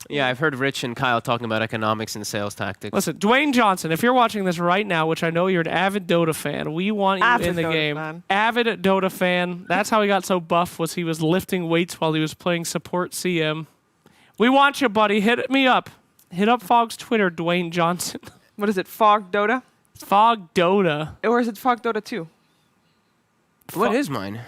K: Yeah, I've heard Rich and Kyle talking about economics and sales tactics.
R: Listen, Dwayne Johnson, if you're watching this right now, which I know you're an avid Dota fan, we want you
D: Avid
R: in the
D: Dota
R: game.
D: fan.
R: Avid Dota fan. That's how he got so buff, was he was lifting weights while he was playing support CM. We want you, buddy. Hit me up. Hit up Fog's Twitter, Dwayne Johnson.
D: What is it, Fog Dota?
R: Fog Dota.
D: Or is it Fog Dota 2?
K: What is mine?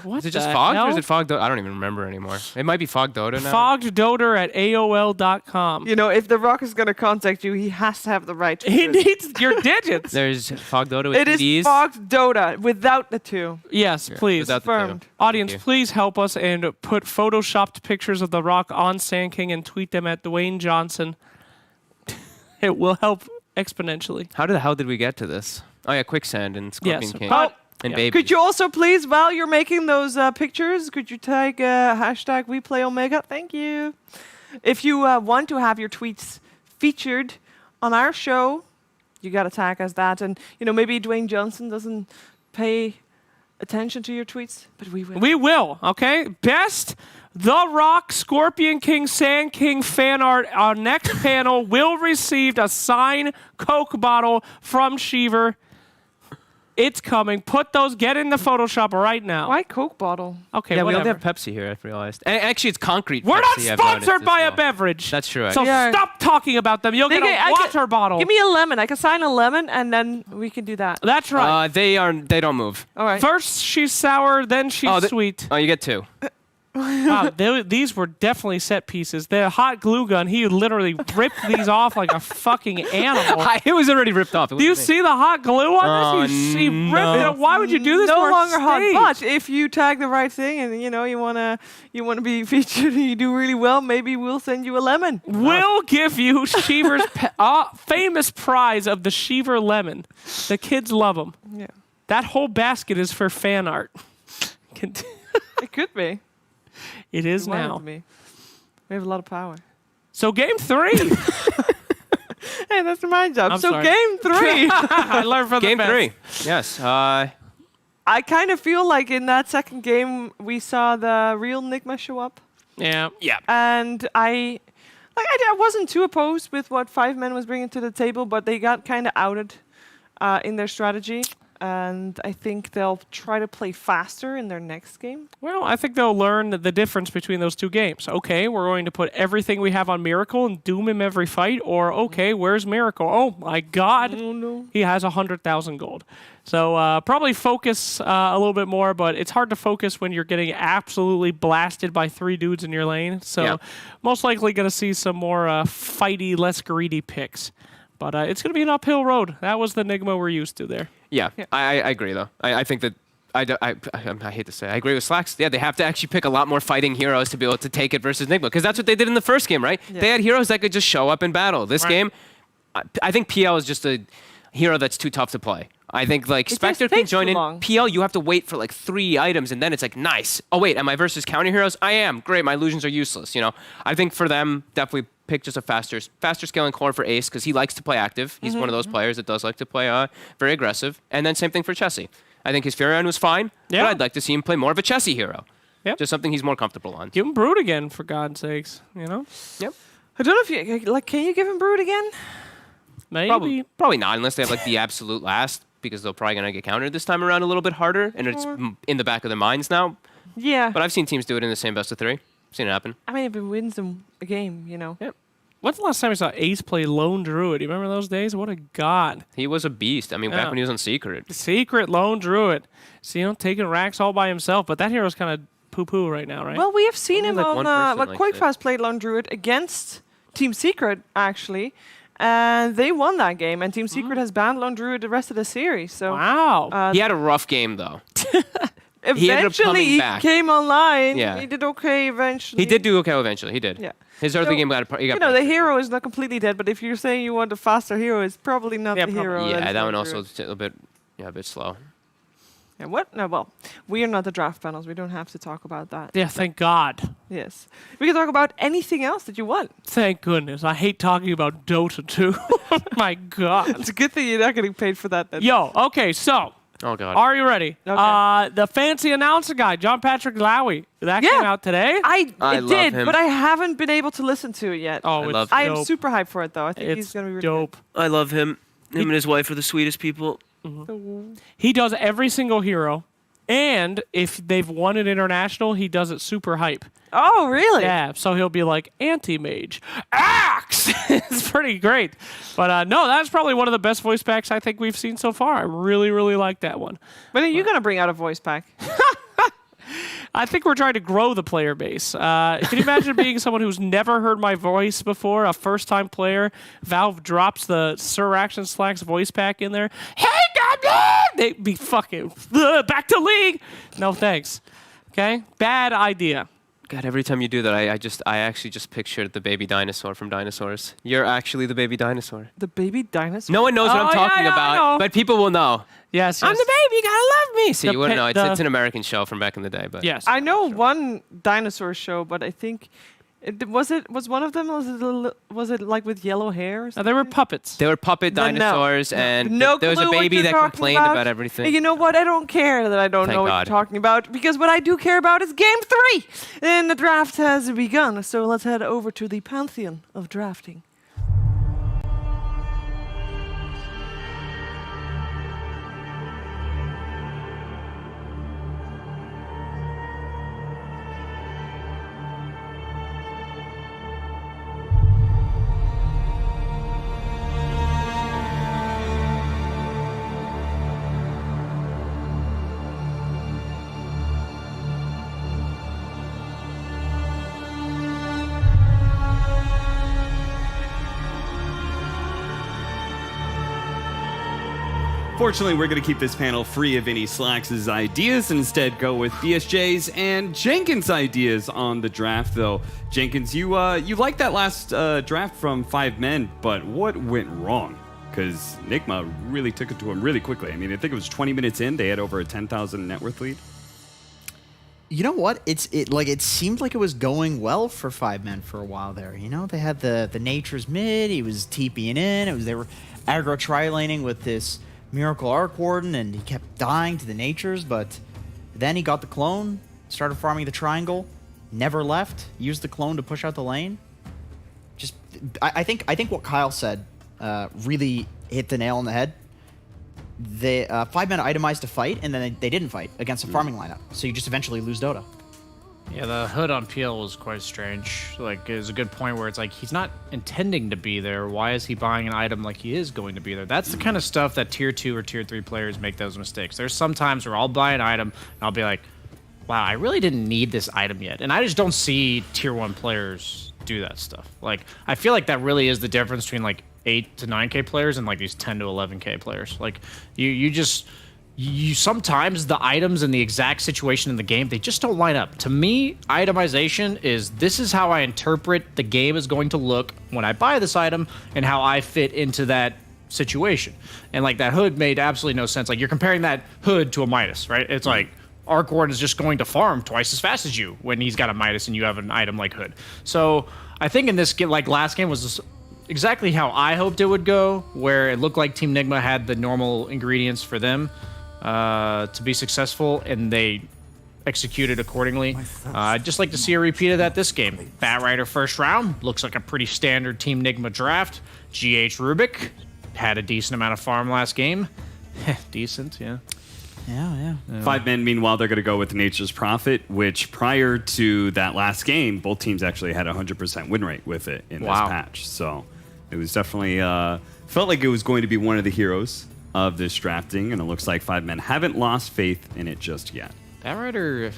R: What
K: Is it just
R: the
K: Fog or
R: hell?
K: is it Fog Dota? I don't even remember anymore. It might be Fog Dota now.
R: Fogged Dota at AOL.com.
D: You know, if The Rock is going to contact you, he has to have the right
R: He
D: Twitter.
R: needs your digits.
K: There's Fog Dota with
D: It is
K: TDs.
D: Fogged Dota without the 2.
R: Yes, please.
K: without the
D: Confirmed.
R: Audience,
K: Thank you.
R: please help us and put photoshopped pictures of The Rock on Sand King and tweet them at Dwayne Johnson. It will help exponentially.
K: How the hell did we get to this? Oh yeah, Quicksand and Scorpion
R: Yes,
K: King.
R: but-
K: And
R: Yeah.
K: Baby.
D: Could you also please, while you're making those pictures, could you tag hashtag WePlayOmega? Thank you. If you want to have your tweets featured on our show, you got to tag us that. And, maybe Dwayne Johnson doesn't pay attention to your tweets, but we will.
R: We will, okay? Best The Rock, Scorpion King, Sand King fan art. Our next panel will receive a signed Coke bottle from Sheever. It's coming. Get in the Photoshop right now.
D: Why Coke bottle?
R: Okay,
K: yeah,
R: whatever.
K: we only have Pepsi here, I've realized. And actually, it's concrete
R: We're
K: Pepsi,
R: not
K: I've
R: sponsored
K: noticed
R: by
K: as
R: a
K: well.
R: beverage.
K: That's true.
R: So
D: Yeah.
R: stop talking about them. You'll get a water bottle.
D: Give me a lemon. I can sign a lemon, and then we can do that.
R: That's right.
K: They don't move.
D: All right.
R: First she's sour, then she's sweet.
K: Oh, you get 2.
R: Wow, these were definitely set pieces. The hot glue gun, he literally ripped these off like a fucking animal.
K: It was already ripped off.
R: Do you see the hot glue on this? He ripped it off. Why would you do this?
D: No
R: to our
D: longer hot,
R: stage?
D: but if you tag the right thing and you wanna be featured and you do really well, maybe we'll send you a lemon.
R: We'll give you Sheever's famous prize of the Sheever lemon. The kids love them.
D: Yeah.
R: That whole basket is for fan art.
D: It could be.
R: It is
D: It wanted
R: now.
D: to be. We have a lot of power.
R: So game 3.
D: Hey, that's my job.
R: I'm
D: so
R: sorry.
D: game 3.
R: I learned from
K: Game
R: the best.
K: 3. Yes.
D: I kind of feel like in that second game we saw the real Nigma show up.
R: Yeah.
K: Yeah.
D: And I wasn't too opposed with what 5 Men was bringing to the table, but they got kind of outed in their strategy. And I think they'll try to play faster in their next game.
R: Well, I think they'll learn the difference between those two games. Okay, we're going to put everything we have on Miracle and doom him every fight. Or, okay, where's Miracle? Oh, my God.
D: Oh, no.
R: He has 100,000 gold. So probably focus a little bit more, but it's hard to focus when you're getting absolutely blasted by 3 dudes in your lane. So most likely going to see some more fighty, less greedy picks. But it's going to be an uphill road. That was the Nigma we're used to there.
K: Yeah. I agree, though. I think that I hate to say it. I agree with Slacks. Yeah, they have to actually pick a lot more fighting heroes to be able to take it versus Nigma, because that's what they did in the first game, right?
D: Yeah.
K: They had heroes that could just show up in battle. This game, I think PL is just a hero that's too tough to play. I think Spectre can join in.
D: long.
K: PL, you have to wait for 3 items, and then it's nice. Oh wait, am I versus counter heroes? I am. Great, my illusions are useless. I think for them, definitely pick just a faster scaling core for Ace, because he likes to play active. He's one of those players that does like to play very aggressive. And then same thing for Chessie. I think his Furion was fine, but I'd like to see him play more of a Chessie hero.
R: Yep.
K: Just something he's more comfortable on.
R: Give him Brood again, for God's sakes.
K: Yep.
D: I don't know if you can you give him Brood again?
R: Maybe.
K: Probably not, unless they have the absolute last, because they're probably going to get countered this time around a little bit harder, and it's in the back of their minds now.
D: Yeah.
K: But I've seen teams do it in the same best of 3. I've seen it happen.
D: I mean, if it wins them a game,
K: Yep.
R: When's the last time we saw Ace play Lone Druid? You remember those days? What a god.
K: He was a beast. I mean, back when he was on Secret.
R: Secret Lone Druid. See, taking racks all by himself, but that hero's kind of poo-poo right now, right?
D: Well, we have seen him
K: one
D: on
K: person likes
D: Quake
K: it.
D: Fast played Lone Druid against Team Secret, actually. And they won that game, and Team Secret has banned Lone Druid the rest of the series. So
R: wow.
K: He had a rough game, though. He ended up
D: eventually
K: coming
D: he
K: back.
D: came online.
K: Yeah.
D: He did okay eventually.
K: He did do okay eventually. He did.
D: Yeah.
K: His early game got he got
D: the hero is not completely dead, but if you're saying you want a faster hero, it's probably not the hero.
K: Yeah, that one
D: Lone
K: also
D: Druid.
K: is a bit slow.
D: Yeah, what? No, well, we are not the draft panels. We don't have to talk about that.
R: Yeah, thank God.
D: Yes. We can talk about anything else that you want.
R: Thank goodness. I hate talking about Dota 2. My God.
D: It's a good thing you're not getting paid for that then.
R: Yo, okay, so.
K: Oh, God.
R: Are you ready?
D: Okay.
R: The fancy announcer guy, John Patrick Lowy. That came out today.
D: I
K: love
D: did,
K: him.
D: but I haven't been able to listen to it yet.
R: Oh, it's
K: love
D: I am
R: dope.
D: super hyped for it, though. I think he's
R: It's
D: going to be really
R: dope.
K: I love him. Him and his wife are the sweetest people.
R: He does every single hero. And if they've won an international, he does it super hype.
D: Oh, really?
R: Yeah, so he'll be like, anti-mage, axe! It's pretty great. But no, that's probably one of the best voice packs I think we've seen so far. I really, really like that one.
D: When are you going to bring out a voice pack?
R: I think we're trying to grow the player base. Can you imagine being someone who's never heard my voice before, a first-time player? Valve drops the Sir Action Slacks voice pack in there. Hey, Goblin! They'd be fucking back to league. No thanks. Okay? Bad idea.
K: God, every time you do that, I actually just pictured the baby dinosaur from Dinosaurs. You're actually the baby dinosaur.
D: The baby dinosaur?
K: No one knows what I'm talking about, but people will know.
R: Yes,
K: I'm the baby, you gotta love me. See,
D: The
K: you wouldn't
D: pe-
K: know.
D: the-
K: It's an American show from back in the day, but
R: Yes.
D: I know one dinosaur show, but I think was one of them was it like with yellow hair? Or
R: They were puppets.
K: they were puppet
D: Then no.
K: dinosaurs, and
D: No
K: there was a
D: clue what
K: baby
D: you're
K: that
D: talking
K: complained about everything.
D: And you know what? I don't care that I don't
K: Thank
D: know what
K: God.
D: you're talking about, because what I do care about is Game 3! And the draft has begun, so let's head over to the pantheon of drafting.
P: Fortunately, we're going to keep this panel free of any Slacks' ideas and instead go with BSJ's and Jenkins' ideas on the draft, though. Jenkins, you liked that last draft from 5 men, but what went wrong? Because Nigma really took it to him really quickly. I mean, I think it was 20 minutes in, they had over a 10,000 net worth lead.
N: You know what? It seemed like it was going well for 5 men for a while there. You know, they had the Nature's mid. He was TPing in. They were aggro tri-laning with this Miracle Arc Warden, and he kept dying to the Natures. But then he got the clone, started farming the triangle, never left. Used the clone to push out the lane. Just, I think what Kyle said really hit the nail on the head. The 5 men itemized to fight, and then they didn't fight against a farming lineup. So you just eventually lose Dota.
Q: Yeah, the hood on PL was quite strange. Like, it was a good point where it's like, he's not intending to be there. Why is he buying an item like he is going to be there? That's the kind of stuff that tier 2 or tier 3 players make those mistakes. There's some times where I'll buy an item, and I'll be like, wow, I really didn't need this item yet. And I just don't see tier 1 players do that stuff. Like, I feel like that really is the difference between, like, 8 to 9K players and, like, these 10 to 11K players. Like, you sometimes the items in the exact situation in the game, they just don't line up. To me, itemization is, this is how I interpret the game is going to look when I buy this item and how I fit into that situation. And like, that hood made absolutely no sense. Like, you're comparing that hood to a Midas, right? It's like Arc Ward is just going to farm twice as fast as you when he's got a Midas and you have an item like hood. So I think in this game, like last game was this exactly how I hoped it would go, where it looked like Team Nigma had the normal ingredients for them to be successful, and they executed accordingly. I'd just like to see a repeat of that this game. Bat Rider first round, looks like a pretty standard Team Nigma draft. GH Rubik had a decent amount of farm last game. Decent, yeah.
N: Yeah.
P: 5 men, meanwhile, they're going to go with Nature's Prophet, which prior to that last game, both teams actually had a 100% win rate with it in this patch. So it was definitely, felt like it was going to be one of the heroes of this drafting, and it looks like 5 men haven't lost faith in it just yet.
Q: That Rider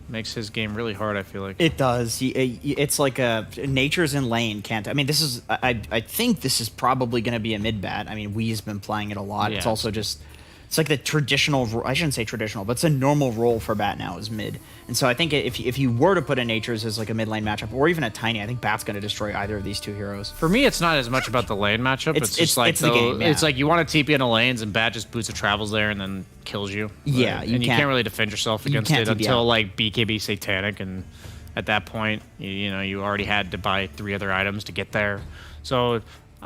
Q: makes his game really hard, I feel like.
N: It does. It's like Nature's in lane can't. I mean, this is. I think this is probably going to be a mid bat. I mean, Wee's been playing it a lot.
Q: Yeah.
N: It's also just. It's like the traditional. I shouldn't say traditional, but it's a normal role for bat now is mid. And so I think if you were to put in Nature's as like a mid lane matchup, or even a Tiny, I think Bat's going to destroy either of these two heroes.
Q: For me, it's not as much about the lane matchup. It's just like
N: the game. Yeah.
Q: It's like you want to TP into lanes, and Bat just boots and travels there and then kills you.
N: Yeah,
Q: and you can't really defend yourself against it until like BKB Satanic, and at that point, you know, you already had to buy 3 other items to get there. So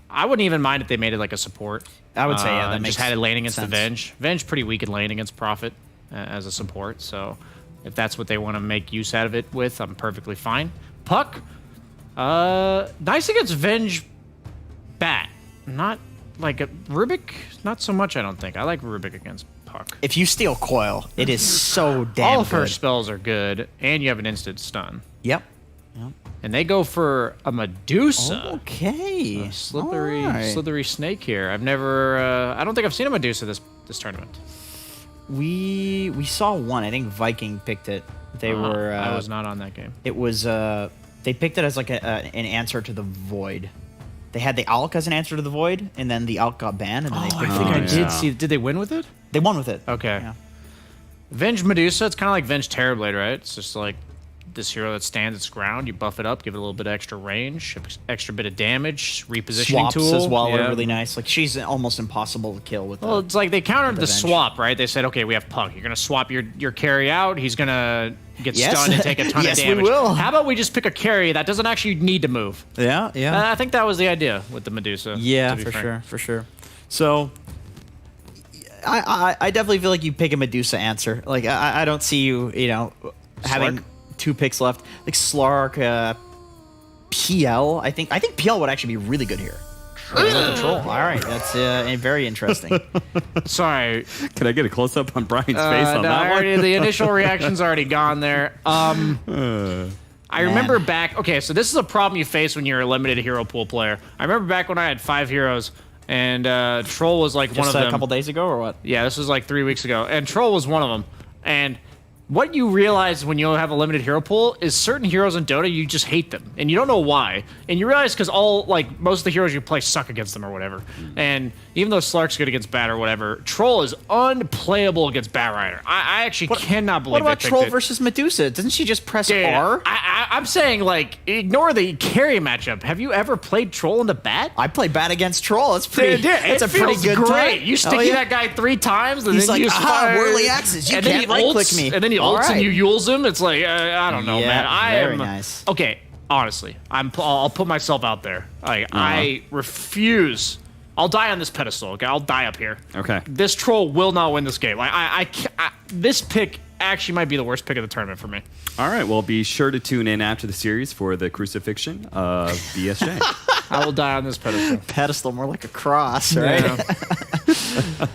Q: I wouldn't even mind if they made it like a support.
N: I would say, yeah, that makes
Q: just had it lane against
N: sense.
Q: the Venge. Venge pretty weak in lane against Prophet as a support. So if that's what they want to make use out of it with, I'm perfectly fine. Puck, nice against Venge Bat. Not like a Rubik, not so much, I don't think. I like Rubik against Puck.
N: If you steal Coil, it is so damn
Q: All of her
N: good.
Q: spells are good, and you have an instant stun.
N: Yep.
Q: And they go for a Medusa.
N: Okay.
Q: A slithery,
N: All right.
Q: slithery snake here. I've never. I don't think I've seen a Medusa this tournament.
N: We saw one. I think Viking picked it. They were.
Q: I was not on that game.
N: It was. They picked it as like an answer to the Void. They had the Alk as an answer to the Void, and then the Alk got banned, and then they picked
Q: I think I
N: it.
Q: did see. Did they win with it?
N: They won with it.
Q: Okay.
N: Yeah.
Q: Venge Medusa. It's kind of like Venge Terrorblade, right? It's just like this hero that stands its ground. You buff it up, give it a little bit of extra range, extra bit of damage, repositioning
N: Swaps
Q: tool.
N: as well
Q: Yeah.
N: are really nice. Like she's almost impossible to kill with.
Q: Well, it's like they countered the
N: bench.
Q: swap, right? They said, okay, we have Puck. You're gonna swap your carry out. He's gonna get
N: Yes.
Q: stunned and take a ton
N: Yes,
Q: of
N: we
Q: damage.
N: will.
Q: How about we just pick a carry that doesn't actually need to move?
N: Yeah, yeah.
Q: I think that was the idea with the Medusa.
N: Yeah,
Q: to be
N: for
Q: frank.
N: sure, for sure. So, I definitely feel like you pick a Medusa answer. Like I don't see you, having 2 picks left. Like Slark, PL. I think PL would actually be really good here. Control. All right, that's very interesting.
Q: Sorry.
P: Can I get a close up on Brian's face on that one?
Q: The initial reaction's already gone there. I remember back. Okay, so this is a problem you face when you're a limited hero pool player. I remember back when I had 5 heroes, and Troll was like one of them.
N: A couple days ago, or what?
Q: Yeah, this was like 3 weeks ago, and Troll was one of them. And what you realize when you have a limited hero pool is certain heroes in Dota, you just hate them, and you don't know why. And you realize because most of the heroes you play suck against them or whatever. And even though Slark's good against Bat or whatever, Troll is unplayable against Bat Rider. I actually cannot believe.
N: What about
Q: they picked
N: Troll
Q: it.
N: versus Medusa? Doesn't she just press
Q: Dude,
N: R?
Q: I'm saying, ignore the carry matchup. Have you ever played Troll into Bat?
N: I play Bat against Troll. It's pretty.
Q: It's
N: a pretty good
Q: great.
N: time.
Q: You sticky that guy 3 times, and
N: He's
Q: then
N: like,
Q: you
N: aha,
Q: fire,
N: whirly axes. You
Q: and then
N: can't
Q: he ults,
N: right-click me.
Q: and then he
N: All
Q: ults,
N: right.
Q: and you yules him. It's like I don't know,
N: Yeah,
Q: man.
N: very nice.
Q: Okay, honestly, I'll put myself out there. I refuse. I'll die on this pedestal. Okay, I'll die up here.
P: Okay.
Q: This Troll will not win this game. This pick actually might be the worst pick of the tournament for me.
P: All right, well, be sure to tune in after the series for the crucifixion of BSJ.
Q: I will die on this pedestal.
N: Pedestal, more like a cross, right?
Q: Yeah.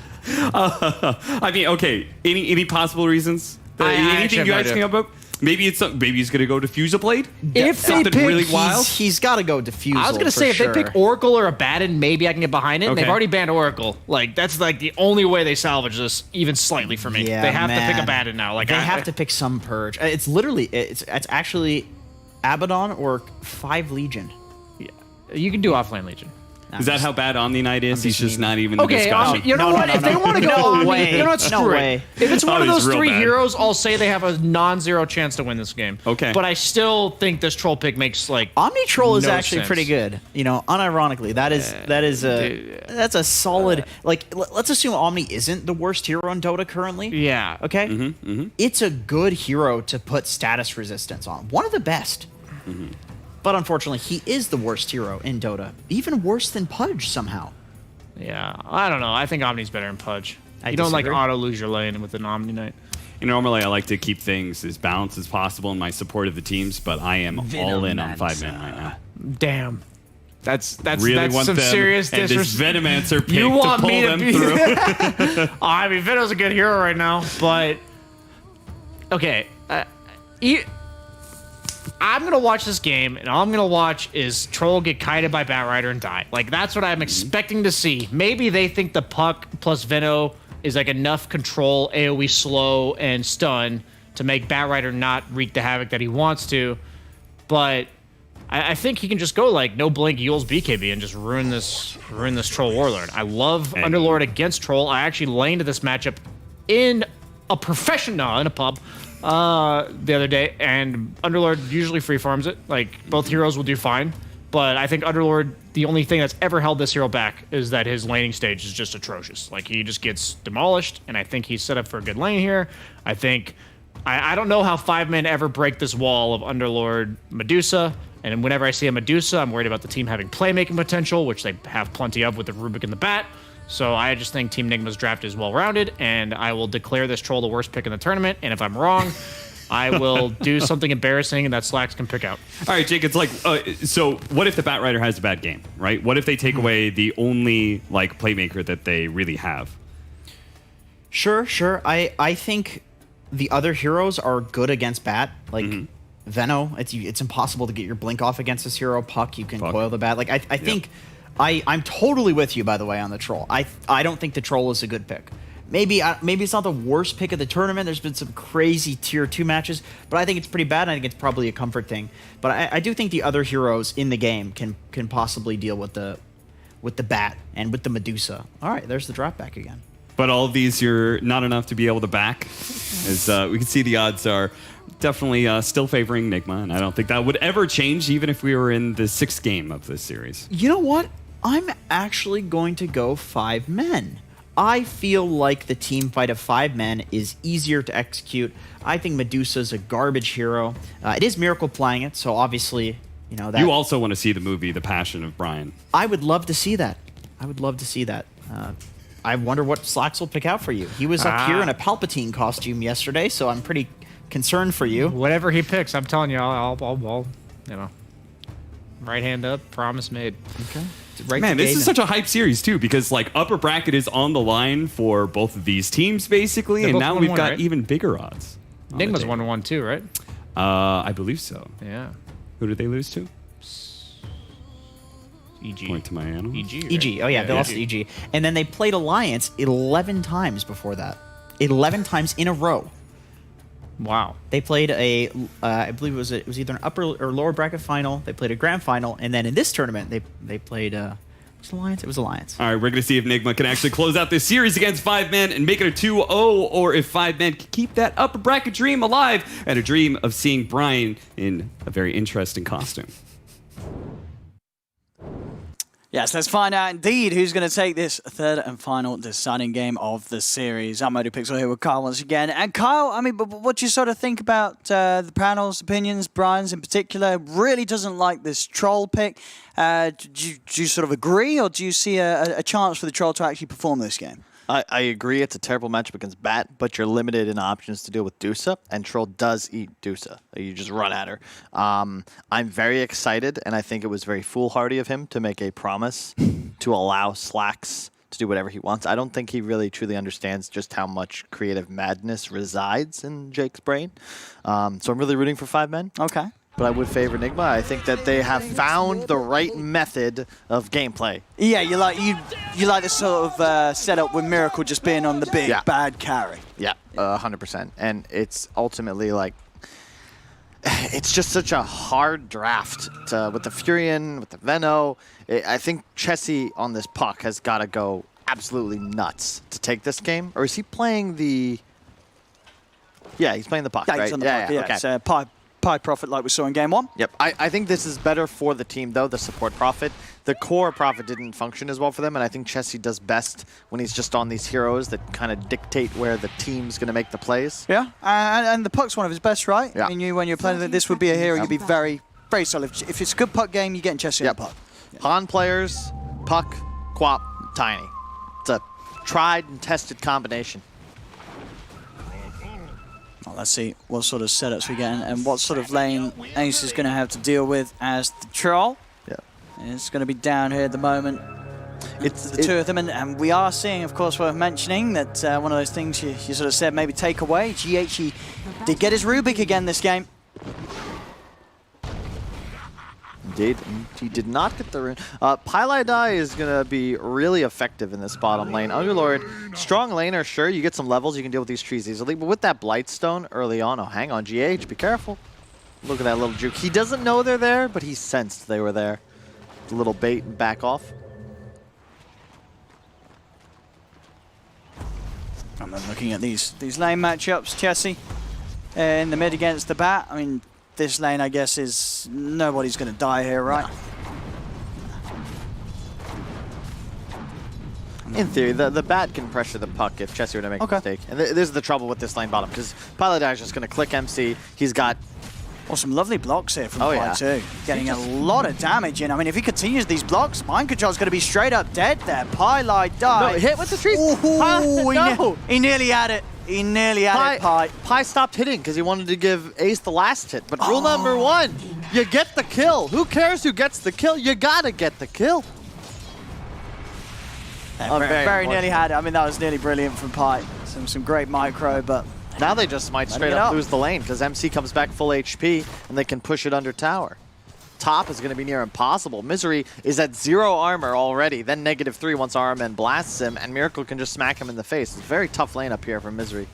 P: I mean, okay. Any possible reasons? Anything you guys think about? Maybe he's gonna go Diffuser Blade.
Q: If
P: something
Q: they pick,
P: really wild,
N: he's got to go Diffusal.
Q: I was gonna say if they pick Oracle or a Batten, maybe I can get behind it.
P: Okay.
Q: They've already banned Oracle. That's the only way they salvage this, even slightly for me.
N: Yeah,
Q: they have to pick
N: man.
Q: a Batten now.
N: They have to pick some purge. It's literally it's actually Abaddon or 5 Legion.
Q: Yeah. You can do offlane Legion.
P: is that how bad Omni Knight is? He's just not even the
Q: Okay,
P: discussion.
Q: you know what? If they want to go
N: No
Q: Omni,
N: way.
Q: you know what? Screw
N: No
Q: it.
N: way.
Q: If it's one of
P: Omni's
Q: those
P: real
Q: 3
P: bad.
Q: heroes, I'll say they have a non-zero chance to win this game.
P: Okay.
Q: But I still think this Troll pick makes
N: Omni Troll is
Q: no
N: actually
Q: sense.
N: pretty good. Unironically, that's a solid. Let's assume Omni isn't the worst hero in Dota currently.
Q: Yeah.
N: Okay. It's a good hero to put status resistance on. One of the best. But unfortunately, he is the worst hero in Dota. Even worse than Pudge somehow.
Q: Yeah, I don't know. I think Omni's better than Pudge.
N: I
Q: You don't
N: disagree.
Q: auto lose your lane with an Omni Knight.
P: Normally I like to keep things as balanced as possible in my support of the teams, but I am all in on 5-man right now.
Q: Damn. That's
P: Really want
Q: some
P: them
Q: serious
P: and this
Q: disrespect.
P: Venomancer pick
Q: You
P: to
Q: want
P: pull
Q: me to
P: them
Q: be
P: through.
Q: I mean, Veno's a good hero right now, but okay. I'm gonna watch this game, and all I'm gonna watch is Troll get kited by Batrider and die. That's what I'm expecting to see. Maybe they think the Puck plus Veno is enough control, AoE slow, and stun to make Batrider not wreak the havoc that he wants to. But I think he can just go no blink Yule's BKB and just ruin this Troll Warlord. I love Underlord against Troll. I actually laned this matchup in a pub the other day, and Underlord usually free farms it. Both heroes will do fine, but I think Underlord, the only thing that's ever held this hero back is that his laning stage is just atrocious. He just gets demolished, and I think he's set up for a good lane here. I think I don't know how 5-men ever break this wall of Underlord Medusa, and whenever I see a Medusa, I'm worried about the team having playmaking potential, which they have plenty of with the Rubik and the Bat. So I just think Team Nigma's draft is well-rounded, and I will declare this Troll the worst pick in the tournament. And if I'm wrong, I will do something embarrassing that Slacks can pick out.
P: All right, Jake, it's so what if the Batrider has a bad game, right? What if they take away the only playmaker that they really have?
N: Sure. I think the other heroes are good against Bat. Veno, it's impossible to get your blink off against this hero. Puck, you can coil the Bat. I think I'm totally with you, by the way, on the Troll. I don't think the Troll is a good pick. Maybe it's not the worst pick of the tournament. There's been some crazy tier 2 matches, but I think it's pretty bad. And I think it's probably a comfort thing. But I do think the other heroes in the game can possibly deal with the Bat and with the Medusa. All right, there's the drop back again.
P: But all of these, you're not enough to be able to back. As we can see, the odds are definitely still favoring Nigma, and I don't think that would ever change, even if we were in the 6th game of this series.
N: You know what? I'm actually going to go 5 men. I feel like the team fight of 5 men is easier to execute. I think Medusa's a garbage hero. It is Miracle playing it, so obviously, you know that.
P: You also want to see the movie The Passion of Brian.
N: I would love to see that. I would love to see that. I wonder what Slacks will pick out for you. He was up here in a Palpatine costume yesterday, so I'm pretty concerned for you.
Q: Whatever he picks, I'm telling you, I'll you know, right hand up, promise made.
N: Okay.
P: Right. Man, this is such a hype series too, because like upper bracket is on the line for both of these teams basically, and now we've got even bigger odds.
Q: Nigma's 1-1 too, right?
P: I believe so.
Q: Yeah.
P: Who did they lose to?
Q: EG.
P: Point to my animal.
Q: EG.
N: Right? EG. Oh yeah, they lost to EG, and then they played Alliance 11 times before that. 11 times in a row.
Q: Wow.
N: They played I believe it was either an upper or lower bracket final. They played a grand final, and then in this tournament they played was it Alliance? It was Alliance.
P: All right, we're gonna see if Nigma can actually close out this series against 5 men and make it a 2-0, or if 5 men can keep that upper bracket dream alive and a dream of seeing Brian in a very interesting costume.
J: Yes, let's find out indeed who's going to take this 3rd and final deciding game of the series. I'm ModyPixel here with Kyle once again. And Kyle, I mean, but what do you sort of think about the panel's opinions, Brian's in particular? Really doesn't like this troll pick. Do you sort of agree, or do you see a chance for the troll to actually perform this game?
F: I agree it's a terrible matchup against Bat, but you're limited in options to deal with Dusa, and Troll does eat Dusa. You just run at her. I'm very excited, and I think it was very foolhardy of him to make a promise to allow Slacks to do whatever he wants. I don't think he really truly understands just how much creative madness resides in Jake's brain. So I'm really rooting for 5 men.
J: Okay.
F: But I would favor Nigma. I think that they have found the right method of gameplay.
J: Yeah, you like this sort of setup with Miracle just being on the big bad carry.
F: Yeah, 100%. And it's ultimately like, it's just such a hard draft with the Furion, with the Veno. I think Chessie on this puck has got to go absolutely nuts to take this game. Or is he playing the... Yeah, he's playing the puck, right?
J: He's on the puck, yeah.
F: Okay.
J: It's Pie Profit like we saw in game 1.
F: Yep. I think this is better for the team, though, the support Profit. The core Profit didn't function as well for them, and I think Chessie does best when he's just on these heroes that kind of dictate where the team's going to make the plays.
J: Yeah, and the puck's one of his best, right?
F: Yeah.
J: I mean, when you're playing this would be a hero, you'd be very, very solid. If it's a good puck game, you're getting Chessie on the puck.
F: Yeah. Pawn players, puck, quap, tiny. It's a tried and tested combination.
J: Well, let's see what sort of setups we get and what sort of lane Ace is going to have to deal with as the troll.
F: Yeah.
J: It's going to be down here at the moment. It's the two of them, and we are seeing, of course, worth mentioning that one of those things you sort of said maybe take away. GH did get his Rubik again this game.
F: Indeed, he did not get the rune. Pylai is going to be really effective in this bottom lane. Underlord, strong laner, sure, you get some levels, you can deal with these trees easily, but with that Blightstone early on, oh, hang on, GH, be careful. Look at that little juke. He doesn't know they're there, but he sensed they were there. A little bait and back off.
J: I'm looking at these lane matchups, Chessie in the mid against the Bat. I mean, this lane, I guess, is nobody's going to die here, right?
F: No. In theory, the Bat can pressure the puck if Chessie were to make a mistake. And this is the trouble with this lane bottom, because Pylai is just going to click MC. He's got...
J: Well, some lovely blocks here from Py too. Getting a lot of damage in. I mean, if he continues these blocks, Mind Control's going to be straight up dead there. Pylai died.
F: No, hit with the trees.
J: No. He nearly had it. He nearly had it, Pie.
F: Pie stopped hitting because he wanted to give Ace the last hit. But rule number 1, you get the kill. Who cares who gets the kill? You got to get the kill.
J: Very nearly had it. I mean, that was nearly brilliant from Pie. Some great micro, but...
F: Now they just might straight up lose the lane because MC comes back full HP and they can push it under tower. Top is going to be near impossible. Misery is at 0 armor already, then -3 once Armand blasts him, and Miracle can just smack him in the face. It's a very tough lane up here for Misery.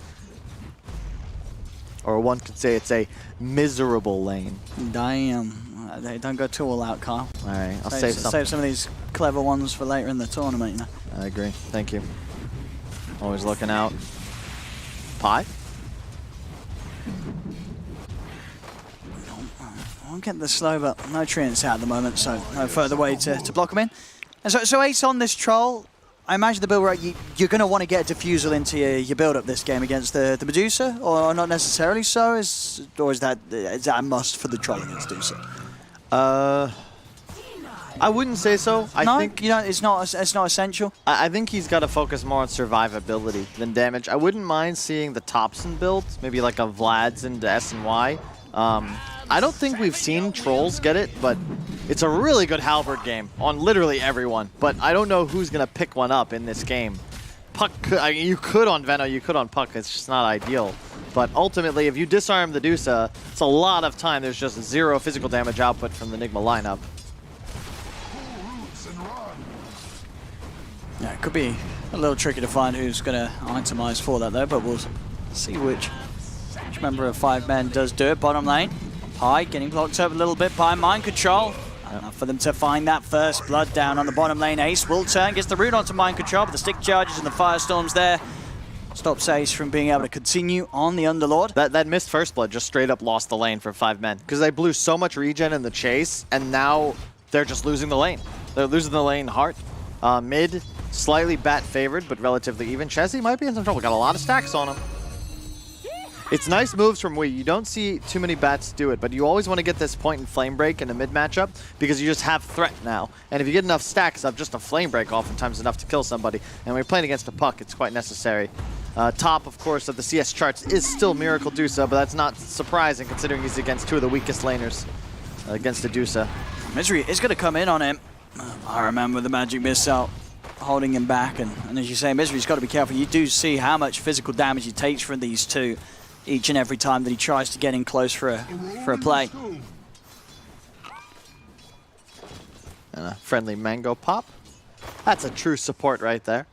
F: Or one could say it's a miserable lane.
J: Damn. Don't go too all out, Kyle.
F: All right, I'll save
J: some of these clever ones for later in the tournament, you know.
F: I agree. Thank you. Always looking out. Pie?
J: I'll get the slow, but no treants out at the moment, so no further way to block him in. And so Ace on this troll, I imagine the build right, you're going to want to get a defusal into your build-up this game against the Medusa, or not necessarily so, or is that a must for the troll against Medusa?
F: I wouldn't say so. I think
J: it's not essential.
F: I think he's got to focus more on survivability than damage. I wouldn't mind seeing the Thompson build, maybe like a Vlad's into S and Y. I don't think we've seen trolls get it, but it's a really good halberd game on literally everyone. But I don't know who's gonna pick one up in this game. Puck, you could on Veno, you could on Puck. It's just not ideal. But ultimately, if you disarm the Medusa, it's a lot of time. There's just 0 physical damage output from the Enigma lineup.
J: Yeah, it could be a little tricky to find who's going to itemize for that though, but we'll see which member of 5 men does do it. Bottom lane, Pi getting blocked up a little bit by Mind Control. Enough for them to find that first blood down on the bottom lane. Ace will turn, gets the root onto Mind Control, but the stick charges and the firestorms there stops Ace from being able to continue on the Underlord.
F: That missed first blood just straight up lost the lane for 5 men because they blew so much regen in the chase, and now they're just losing the lane. They're losing the lane hard. Mid, slightly bat favored, but relatively even. Chessie might be in some trouble. Got a lot of stacks on him. It's nice moves from Wii. You don't see too many bats do it, but you always want to get this point in Flame Break in the mid matchup because you just have threat now. And if you get enough stacks up, just a Flame Break oftentimes enough to kill somebody. And when you're playing against a Puck, it's quite necessary. Top, of course, of the CS charts is still Miracle Dusa, but that's not surprising considering he's against 2 of the weakest laners against the Dusa.
J: Misery is going to come in on him. I remember the Magic Missile holding him back, and as you say, Misery's got to be careful. You do see how much physical damage he takes from these two each and every time that he tries to get in close for a play.
F: And a friendly Mango Pop. That's a true support right there.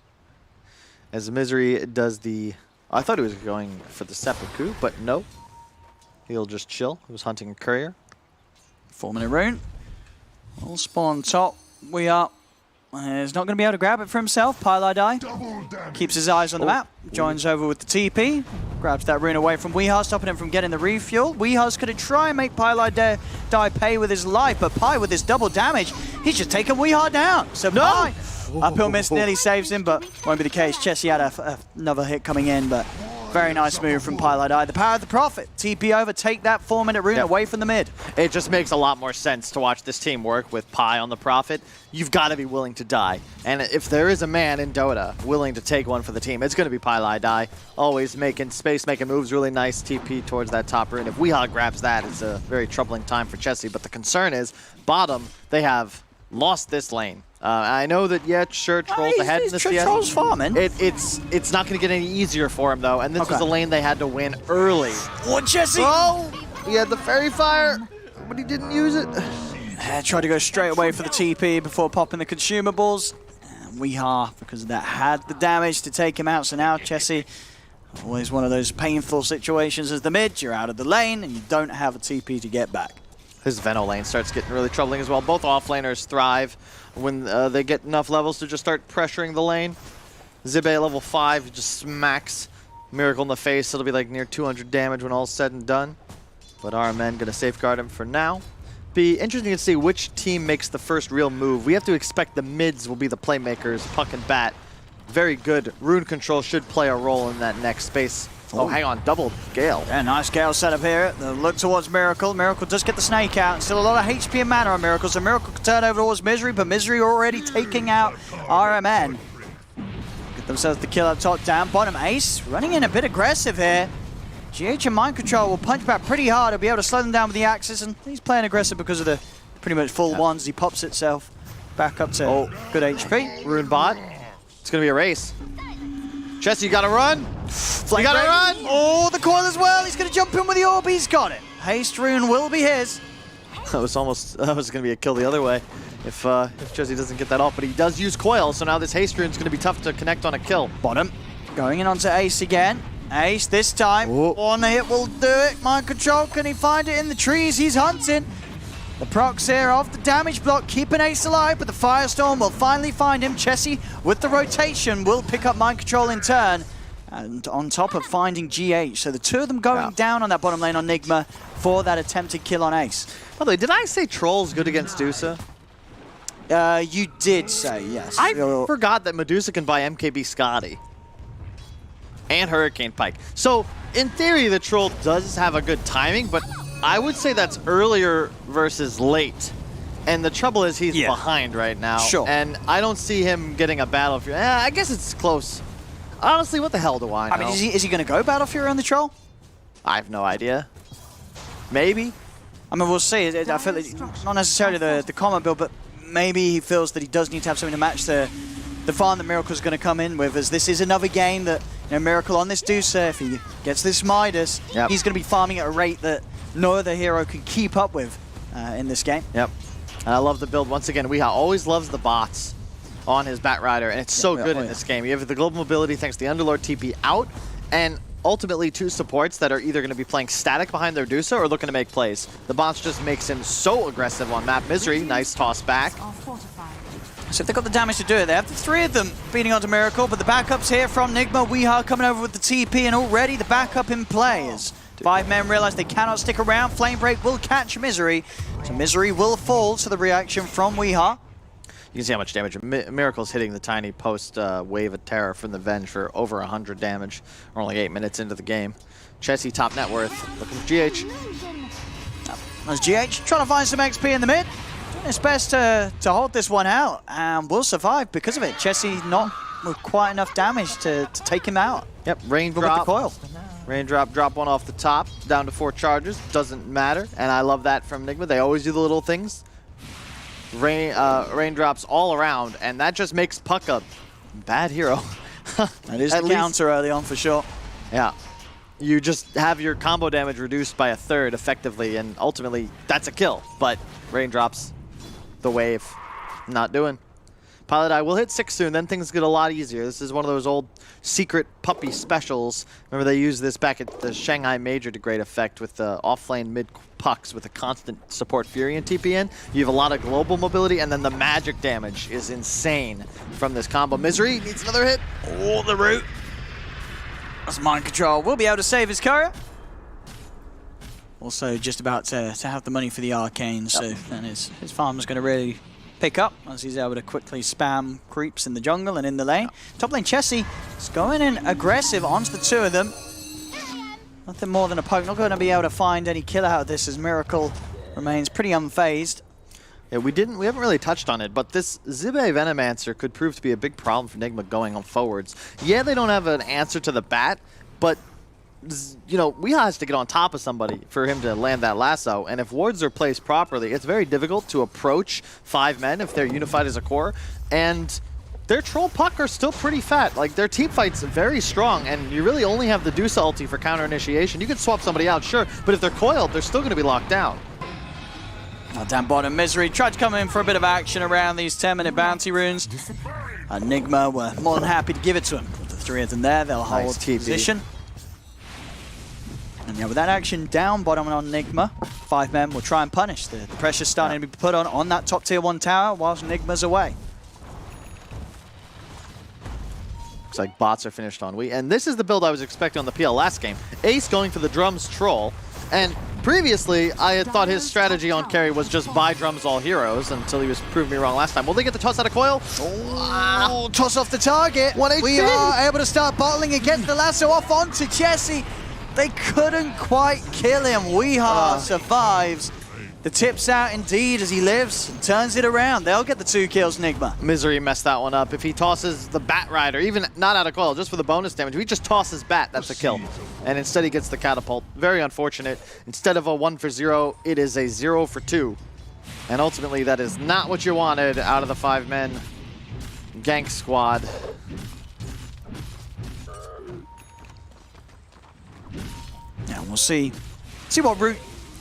F: As Misery does the... I thought he was going for the seppuku, but no. He'll just chill. He was hunting a courier.
J: 4-minute rune. All spawn top. We are. He's not going to be able to grab it for himself. Pylai keeps his eyes on the map. Joins over with the TP. Grabs that rune away from Weehaw, stopping him from getting the refuel. Weehaw's going to try and make Pylai die pay with his life, but Pi with his double damage, he's just taken Weehaw down. So Pi, uphill miss nearly saves him, but won't be the case. Chessie had another hit coming in, but very nice move from Pylai. The power of the Prophet. TP over, take that 4-minute rune away from the mid.
F: It just makes a lot more sense to watch this team work with Pi on the Prophet. You've got to be willing to die. And if there is a man in Dota willing to take one for the team, it's going to be Pylai. Always making space, making moves, really nice TP towards that top rune. If Weehaw grabs that, it's a very troubling time for Chessie. But the concern is, bottom, they have lost this lane. I know that, yeah, sure, Troll's ahead in the CS.
J: Troll's farming.
F: It's not going to get any easier for him, though. And this was a lane they had to win early.
J: What, Chessie?
F: Oh! He had the Fairy Fire, but he didn't use it.
J: Tried to go straight away for the TP before popping the consumables. And Weehaw, because of that, had the damage to take him out. So now Chessie, always one of those painful situations as the mid. You're out of the lane, and you don't have a TP to get back.
F: His Veno lane starts getting really troubling as well. Both offlaners thrive when they get enough levels to just start pressuring the lane. Zibe at level 5 just smacks Miracle in the face. It'll be like near 200 damage when all's said and done. But our men going to safeguard him for now. Be interesting to see which team makes the first real move. We have to expect the mids will be the playmakers, Puck and Bat. Very good. Rune control should play a role in that next space. Oh, hang on. Double Gale.
J: Yeah, nice Gale setup here. The look towards Miracle. Miracle does get the snake out. Still a lot of HP and mana on Miracle, so Miracle can turn over towards Misery, but Misery already taking out RMN. Get themselves the kill up top, down bottom. Ace running in a bit aggressive here. GH and Mind Control will punch back pretty hard. He'll be able to slow them down with the axes, and he's playing aggressive because of the pretty much full ones. He pops itself back up to good HP.
F: Rune bot. It's going to be a race. Chessie, you got to run. You got to run.
J: Oh, the coil as well. He's going to jump in with the orb. He's got it. Haste rune will be his.
F: That was going to be a kill the other way if Chessie doesn't get that off, but he does use coil, so now this haste rune is going to be tough to connect on a kill.
J: Bottom. Going in onto Ace again. Ace this time. One hit will do it. Mind Control, can he find it in the trees? He's hunting. The procs here off the damage block, keeping Ace alive, but the Firestorm will finally find him. Chessie with the rotation will pick up Mind Control in turn. And on top of finding GH, so the two of them going down on that bottom lane on Nigma for that attempted kill on Ace.
F: By the way, did I say Troll's good against Dusa?
J: You did say, yes.
S: I forgot that Medusa can buy MKB Scotty. And Hurricane Pike. So, in theory, the Troll does have a good timing, but I would say that's earlier versus late. And the trouble is he's behind right now.
J: Sure.
S: And I don't see him getting a Battle Fury. I guess it's close. Honestly, what the hell do I know?
J: I mean, is he going to go Battle Fury on the Troll?
S: I have no idea. Maybe.
J: I mean, we'll see. I feel like not necessarily the combat build, but maybe he feels that he does need to have something to match the farm that Miracle's going to come in with, as this is another game that, Miracle on this Dusa, if he gets this Midas, he's going to be farming at a rate that no other hero can keep up with in this game.
S: Yep. And I love the build. Once again, Weehaw always loves the bots on his Batrider, and it's so good in this game. You have the global mobility thanks to the Underlord TP out, and ultimately two supports that are either going to be playing static behind their Dusa or looking to make plays. The bots just makes him so aggressive on map. Misery, nice toss back.
J: So if they've got the damage to do it, they have the three of them beating onto Miracle, but the backups here from Nigma. Weehaw coming over with the TP, and already the backup in play as 5 men realize they cannot stick around. Flame Break will catch Misery, so Misery will fall to the reaction from Weehaw.
S: You can see how much damage Miracle's hitting the tiny post wave of terror from the Venge for over 100 damage. We're only 8 minutes into the game. Chessie, top net worth, looking for GH.
J: As GH trying to find some XP in the mid. Doing his best to hold this one out, and will survive because of it. Chessie not with quite enough damage to take him out.
S: Yep, raindrop.
J: With the coil.
S: Raindrop, drop one off the top, down to 4 charges. Doesn't matter, and I love that from Nigma. They always do the little things. Raindrops all around, and that just makes Puck a bad hero.
J: That is the counter early on for sure.
S: Yeah. You just have your combo damage reduced by 1/3 effectively, and ultimately that's a kill. But Raindrops, the wave, not doing. Pilot Eye will hit 6 soon, then things get a lot easier. This is one of those old secret puppy specials. Remember they used this back at the Shanghai Major to great effect with the off-lane mid pucks with a constant support Fury and TPN. You have a lot of global mobility, and then the magic damage is insane from this combo. Misery needs another hit.
J: Oh, the root. That's mind control. Will be able to save his courier. Also just about to have the money for the Arcane, so then his farm's going to really pick up as he's able to quickly spam creeps in the jungle and in the lane. Top lane Chessie is going in aggressive onto the two of them. Nothing more than a poke. Not going to be able to find any kill out of this as Miracle remains pretty unfazed.
S: Yeah, we haven't really touched on it, but this Zibe Venomancer could prove to be a big problem for Nigma going on forwards. Yeah, they don't have an answer to the bat, but Weehaw has to get on top of somebody for him to land that lasso, and if wards are placed properly, it's very difficult to approach 5 men if they're unified as a core, and their Troll Puck are still pretty fat. Like, their team fight's very strong, and you really only have the Dusa ulti for counter initiation. You can swap somebody out, sure, but if they're coiled, they're still going to be locked down.
J: Down bottom, Misery tried to come in for a bit of action around these 10-minute bounty runes. Nigma were more than happy to give it to him. With the 3 of them there, they'll hold position. And yeah, with that action down bottom on Nigma, 5 men will try and punish. The pressure's starting to be put on that top tier 1 tower whilst Nigma's away.
S: Looks like bots are finished on Wii. And this is the build I was expecting on the PL last game. Ace going for the drums Troll. And previously, I had thought his strategy on carry was just buy drums all heroes until he was proving me wrong last time. Will they get the toss out of coil?
J: Oh, toss off the target.
S: 1 HP.
J: We are able to start bottling against the lasso off onto Chessie. They couldn't quite kill him. Weehaw survives. The tip's out indeed as he lives and turns it around. They'll get the 2 kills, Nigma.
S: Misery messed that one up. If he tosses the Batrider, even not out of coil, just for the bonus damage, if he just tosses Bat, that's a kill. And instead he gets the catapult. Very unfortunate. Instead of a 1 for 0, it is a 0 for 2. And ultimately that is not what you wanted out of the 5 men gank squad.
J: Yeah, we'll see what route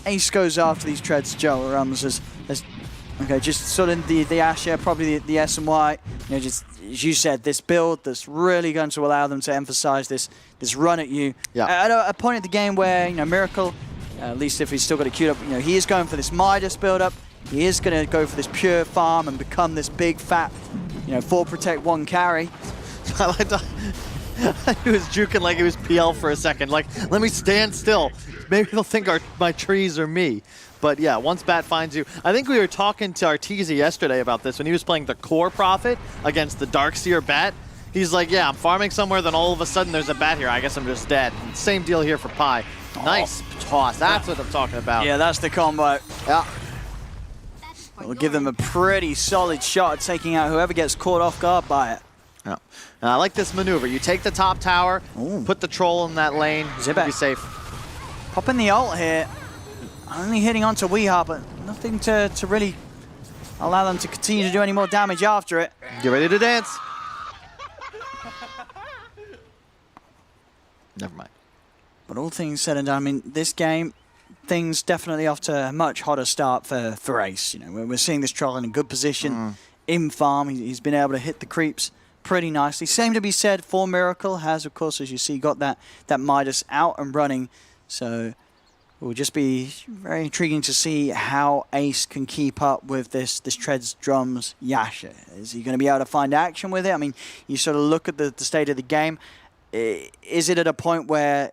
J: Ace goes after these treads, Joe. Okay, just sort of the Asher, probably the S and Y. Just as you said, this build that's really going to allow them to emphasize this run at you.
S: Yeah.
J: At a point in the game where Miracle, at least if he's still got it queued up, he is going for this Midas build up. He is going to go for this pure farm and become this big fat, 4 protect 1 carry.
S: He was juking like he was PL for a second. Like, let me stand still. Maybe they'll think my trees are me. But yeah, once Bat finds you, I think we were talking to Arteezy yesterday about this when he was playing the Core Prophet against the Darkseer Bat. He's like, yeah, I'm farming somewhere, then all of a sudden there's a Bat here. I guess I'm just dead. Same deal here for Pi. Nice toss. That's what I'm talking about.
J: Yeah, that's the combo.
S: Yeah.
J: We'll give them a pretty solid shot at taking out whoever gets caught off guard by it.
S: Yeah. I like this maneuver. You take the top tower, put the troll in that lane,
J: Zibet.
S: be safe.
J: Popping the ult here. Only hitting onto Weeha, but nothing to really allow them to continue to do any more damage after it.
S: Get ready to dance. Never mind.
J: But all things said and done, I mean, this game, things definitely off to a much hotter start for Ace. You know, we're seeing this troll in a good position in farm. He's been able to hit the creeps pretty nicely. Same to be said for Miracle. Has, of course, as you see, got that Midas out and running. So it will just be very intriguing to see how Ace can keep up with this Treads Drums Yasha. Is he going to be able to find action with it? I mean, you sort of look at the state of the game. Is it at a point where,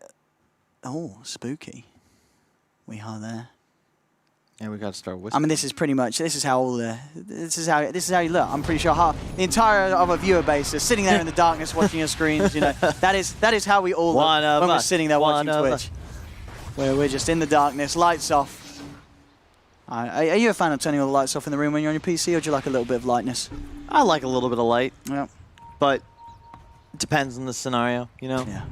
J: oh, spooky, we are there.
S: Yeah, we got to start whispering.
J: I mean, this is pretty much, this is how you look. I'm pretty sure the entire of a viewer base is sitting there in the darkness watching your screens. You know, that is how we all look when we're sitting there watching Twitch. Where we're just in the darkness, lights off. Are you a fan of turning all the lights off in the room when you're on your PC, or do you like a little bit of lightness?
S: I like a little bit of light.
J: Yeah.
S: But it depends on the scenario, you know?
J: Yeah.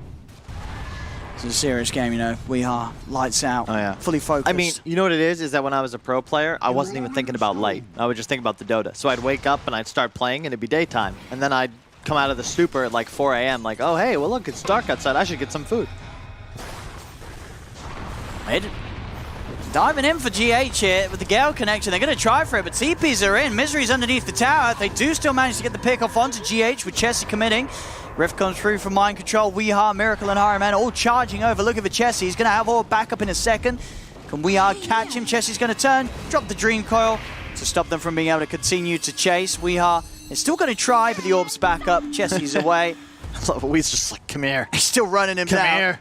J: It's a serious game, you know. We are lights out, fully focused.
S: I mean, you know what it is that when I was a pro player, I wasn't even thinking about light. I would just think about the Dota. So I'd wake up and I'd start playing and it'd be daytime. And then I'd come out of the stupor at like 4 a.m. like, oh, hey, well, look, it's dark outside. I should get some food.
J: Diving in for GH here with the Gale connection. They're going to try for it, but TPs are in. Misery's underneath the tower. They do still manage to get the pick off onto GH with Chessie committing. Rift comes through from Mind Control. Weeha, Miracle, and RMN all charging over. Looking for Chessie. He's going to have all back up in a second. Can Weeha catch him? Chessie's going to turn, drop the Dream Coil to stop them from being able to continue to chase. Weeha is still going to try, but the orb's back up. Chessie's away.
S: Wee's just like, come here.
J: He's still running him down.
S: Come here.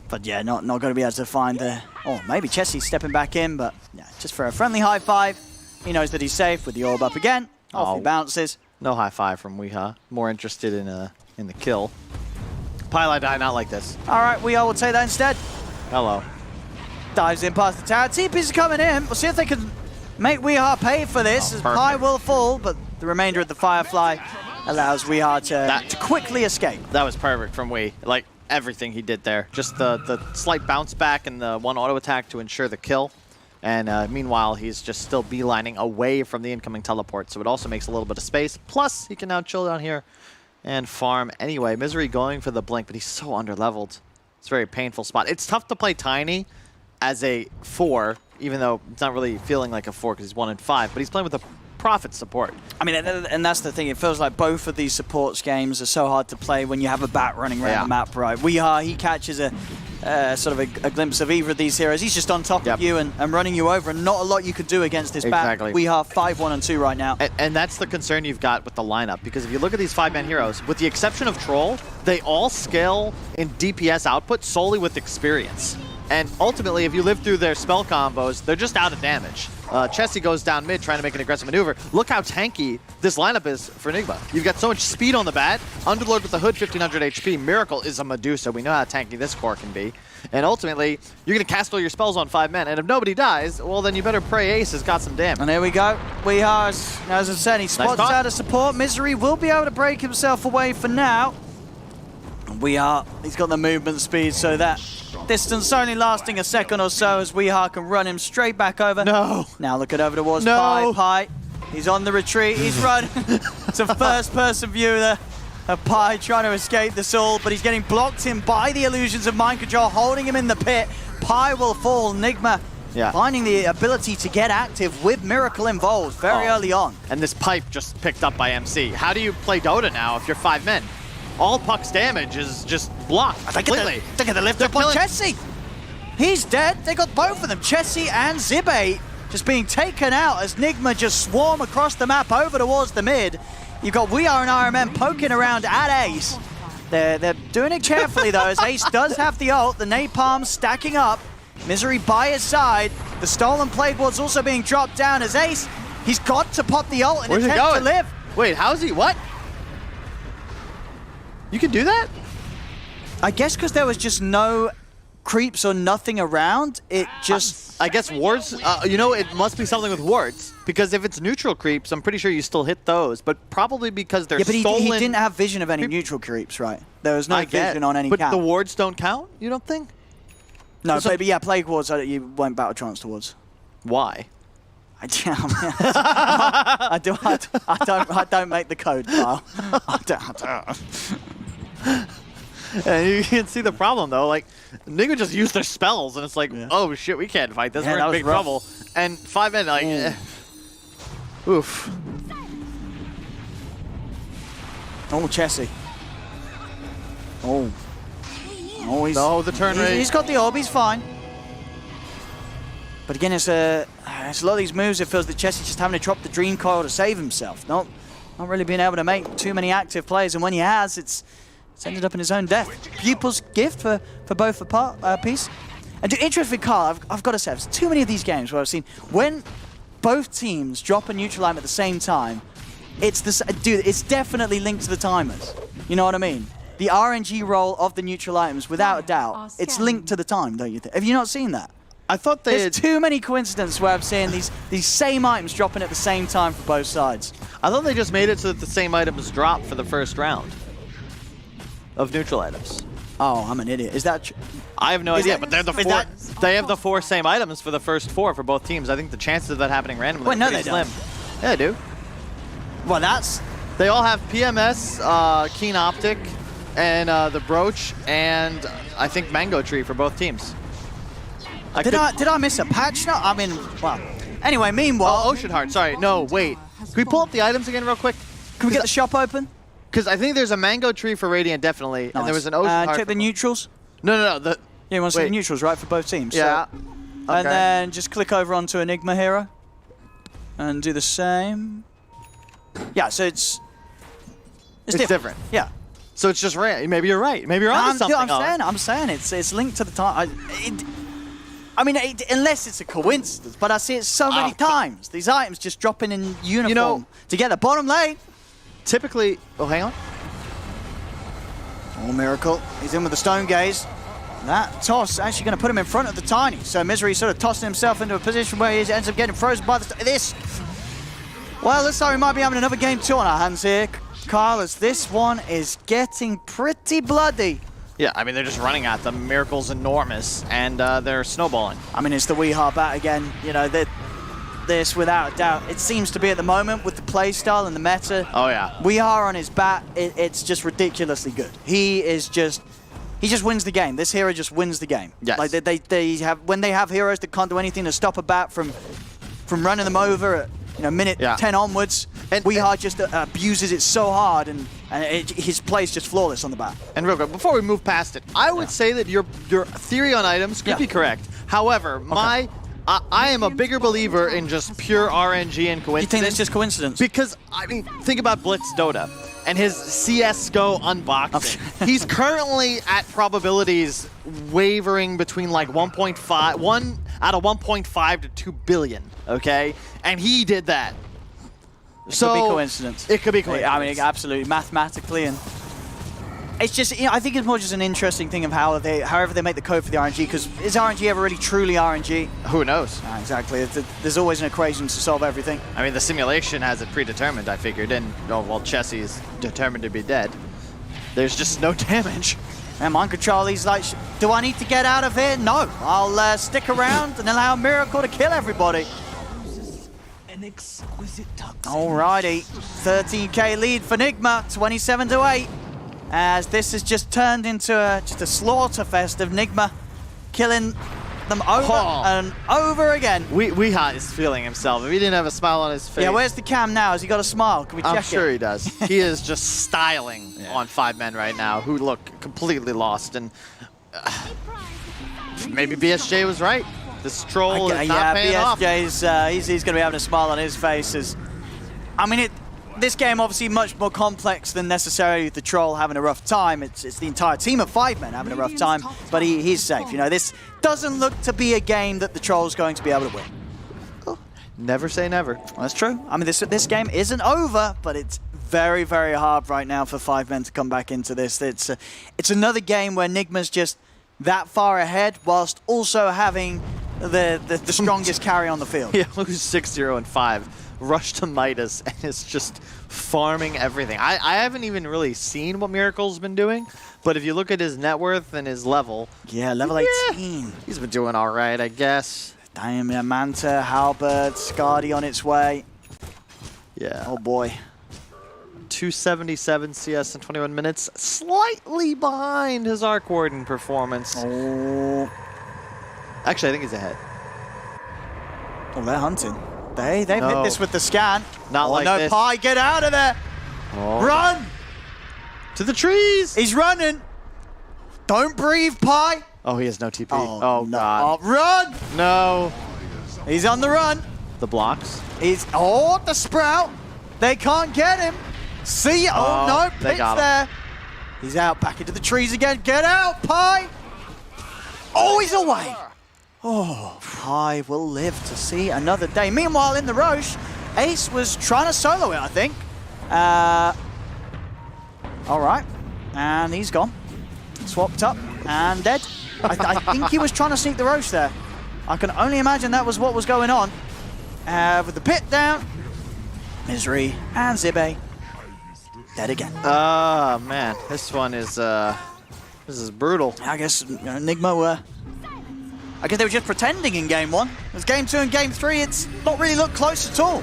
J: But yeah, not going to be able to find the... Oh, maybe Chessie's stepping back in, but yeah, just for a friendly high five. He knows that he's safe with the orb up again. Off he bounces.
S: No high five from Weeha. More interested in the kill. Pilot die not like this.
J: All right, Weeha will take that instead.
S: Hello.
J: Dives in past the tower. TP's coming in. We'll see if they can make Weeha pay for this. As Pi will fall, but the remainder of the Firefly allows Weeha to quickly escape.
S: That was perfect from Wee. Like, everything he did there. Just the slight bounce back and the one auto attack to ensure the kill. And meanwhile, he's just still beelining away from the incoming teleport, so it also makes a little bit of space. Plus, he can now chill down here and farm anyway. Misery going for the blink, but he's so underleveled. It's a very painful spot. It's tough to play Tiny as a 4, even though it's not really feeling like a 4 because he's 1 and 5, but he's playing with a Prophet support.
J: I mean, and that's the thing. It feels like both of these supports games are so hard to play when you have a bat running around the map, right? He catches a sort of a glimpse of either of these heroes. He's just on top of you and running you over, and not a lot you could do against this bat. We are 5-1 and 2 right now.
S: And that's the concern you've got with the lineup, because if you look at these 5-man heroes, with the exception of Troll, they all scale in DPS output solely with experience. And ultimately, if you live through their spell combos, they're just out of damage. Chessie goes down mid trying to make an aggressive maneuver. Look how tanky this lineup is for Enigma. You've got so much speed on the bat. Underlord with the hood, 1500 HP. Miracle is a Medusa. We know how tanky this core can be. And ultimately, you're going to cast all your spells on 5 men. And if nobody dies, well, then you better pray Ace has got some damage.
J: And here we go. Weeha, as I said, he spots out of support. Misery will be able to break himself away for now. He's got the movement speed, so that distance only lasting a second or so as Weeha can run him straight back over.
S: No.
J: Now looking over towards Pi. He's on the retreat. He's run. It's a first-person view there of Pi trying to escape this all, but he's getting blocked in by the illusions of Mind Control, holding him in the pit. Pi will fall. Nigma finding the ability to get active with Miracle involved very early on.
S: And this pipe just picked up by MC. How do you play Dota now if you're 5 men? All Puck's damage is just blocked completely.
J: Look at the lift up on Chessie. He's dead. They got both of them, Chessie and Zibate, just being taken out as Nigma just swarm across the map over towards the mid. You've got We Are and RMN poking around at Ace. They're doing it carefully, though, as Ace does have the ult. The napalm stacking up. Misery by his side. The stolen plague ward's also being dropped down as Ace, he's got to pop the ult and
S: Where's he
J: attempt
S: going?
J: to live.
S: Wait, how's he? What? You can do that?
J: I guess because there was just no creeps or nothing around, it just...
S: I guess wards, you know, it must be something with wards. Because if it's neutral creeps, I'm pretty sure you still hit those. But probably because they're stolen...
J: he didn't have vision of any neutral creeps, right? There was no vision on any
S: But
J: cap.
S: the wards don't count, you don't think?
J: No, but yeah, plague wards you won't battle trance towards.
S: Why?
J: I don't make the code, Kyle. I don't.
S: And you can see the problem, though. Like, Nigga just used their spells, and it's like, oh shit, we can't fight this.
J: Yeah,
S: We're in big trouble. And 5 men, like, oof.
J: Oh, Chessie. Oh. Oh, he's...
S: No, the turn rate.
J: He's got the orb, he's fine. But again, it's a lot of these moves, it feels that Chessie's just having to drop the Dream Coil to save himself. Not really being able to make too many active plays, and when he has, it's ended up in his own death. Pupil's gift for both a piece. And interesting, Carl, I've got to say, there's too many of these games where I've seen when both teams drop a neutral item at the same time, it's definitely linked to the timers. You know what I mean? The RNG roll of the neutral items, without a doubt, it's linked to the time, don't you think? Have you not seen that?
S: I thought they
J: There's too many coincidences where I'm seeing these same items dropping at the same time for both sides.
S: I thought they just made it so that the same items drop for the first round of neutral items.
J: Oh, I'm an idiot. Is that true?
S: I have no idea, but they're the four. They have the 4 same items for the first 4 for both teams. I think the chances of that happening randomly
J: Wait, no,
S: are pretty
J: they
S: slim.
J: don't.
S: Yeah, they do.
J: Well, that's...
S: They all have PMS, Keen Optic, and the Brooch, and I think Mango Tree for both teams.
J: Did I miss a patch? No, I mean, well. Anyway, meanwhile...
S: Oh, Ocean Heart, sorry. No, wait. Can we pull up the items again real quick?
J: Can we get the shop open?
S: Because I think there's a Mango Tree for Radiant, definitely, and there was an Ocean Heart.
J: Check the neutrals.
S: No.
J: Yeah, you want to see the neutrals, right, for both teams?
S: Yeah.
J: So, and then just click over onto Enigma Hero. And do the same. Yeah, so it's
S: different.
J: Yeah.
S: So it's just random. Maybe you're right. Maybe you're on something.
J: I'm saying it's linked to the time. Unless it's a coincidence, but I see it so many times. These items just dropping in uniform together. Bottom lane.
S: Typically, oh, hang on.
J: Oh, Miracle. He's in with the Stone Gaze. That toss actually going to put him in front of the Tiny. So Misery sort of tossing himself into a position where he ends up getting frozen by this. Well, looks like we might be having another game 2 on our hands here, Kyle, as this one is getting pretty bloody.
S: Yeah, I mean, they're just running at them. Miracle's enormous, and they're snowballing.
J: I mean, it's the Weehaw bat again. You know, this, without a doubt, it seems to be at the moment with the play style and the meta.
S: Oh, yeah.
J: Weehaw on his bat, it's just ridiculously good. He just wins the game. This hero just wins the game.
S: Yes.
J: Like when they have heroes that can't do anything to stop a bat from running them over at minute 10 onwards, and Weehaw just abuses it so hard, and his play's just flawless on the bat.
S: And real quick, before we move past it, I would say that your theory on items could be correct. However, I am a bigger believer in just pure RNG and coincidence.
J: You think it's just coincidence?
S: Because, I mean, think about Blitz Dota and his CSGO unboxing. He's currently at probabilities wavering between like 1 out of 1.5 to 2 billion, okay? And he did that.
J: It could be coincidence.
S: It could be coincidence.
J: I mean, absolutely, mathematically, and it's just, I think it's more just an interesting thing of however they make the code for the RNG, because is RNG ever really truly RNG?
S: Who knows?
J: Exactly. There's always an equation to solve everything.
S: I mean, the simulation has it predetermined, I figured, and while Chessie is determined to be dead, there's just no damage.
J: And Monka Charlie's like, do I need to get out of here? No, I'll stick around and allow Miracle to kill everybody. Alrighty, 13k lead for Nigma, 27-8. As this has just turned into just a slaughter fest of Nigma killing them over and over again.
S: Weehaw is feeling himself. If he didn't have a smile on his face.
J: Yeah, where's the cam now? Has he got a smile? Can we check it?
S: I'm sure he does. He is just styling on 5 men right now, who look completely lost. And maybe BSJ was right. This troll is not paying off.
J: BSJ's he's going to be having a smile on his face. I mean, this game obviously much more complex than necessarily the Troll having a rough time. It's the entire team of 5 men having a rough time, but he's safe. You know, this doesn't look to be a game that the Troll's going to be able to win.
S: Never say never.
J: Well, that's true. I mean, this game isn't over, but it's very, very hard right now for 5 men to come back into this. It's another game where Nigma's just that far ahead, whilst also having the strongest carry on the field.
S: Yeah, who's 6-0 and 5. Rush to Midas and is just farming everything. I haven't even really seen what Miracle's been doing, but if you look at his net worth and his level...
J: Yeah, level 18.
S: He's been doing all right, I guess.
J: Damn, yeah, Manta, Halberd, Scardy on its way.
S: Yeah.
J: Oh boy.
S: 277 CS in 21 minutes. Slightly behind his Arc Warden performance.
J: Oh.
S: Actually, I think he's ahead.
J: Oh, they're hunting. They've hit this with the scan.
S: Not like
J: no,
S: this.
J: Pi, get out of there!
S: Oh.
J: Run!
S: To the trees!
J: He's running! Don't breathe, Pi!
S: Oh, he has no TP.
J: Oh,
S: no. God.
J: Oh, run!
S: No.
J: He's on the run.
S: The blocks.
J: The Sprout! They can't get him! See ya! Oh, no, Pit's there! He's out, back into the trees again. Get out, Pi! Oh, he's away! Oh, Pi will live to see another day. Meanwhile, in the Roche, Ace was trying to solo it, I think. All right, and he's gone. Swapped up and dead. I think he was trying to sneak the Roche there. I can only imagine that was what was going on. With the pit down, Misery and Zibe dead again.
S: Oh, man, this one is brutal.
J: I guess Nigma I guess they were just pretending in game 1. As game 2 and game 3, it's not really looked close at all.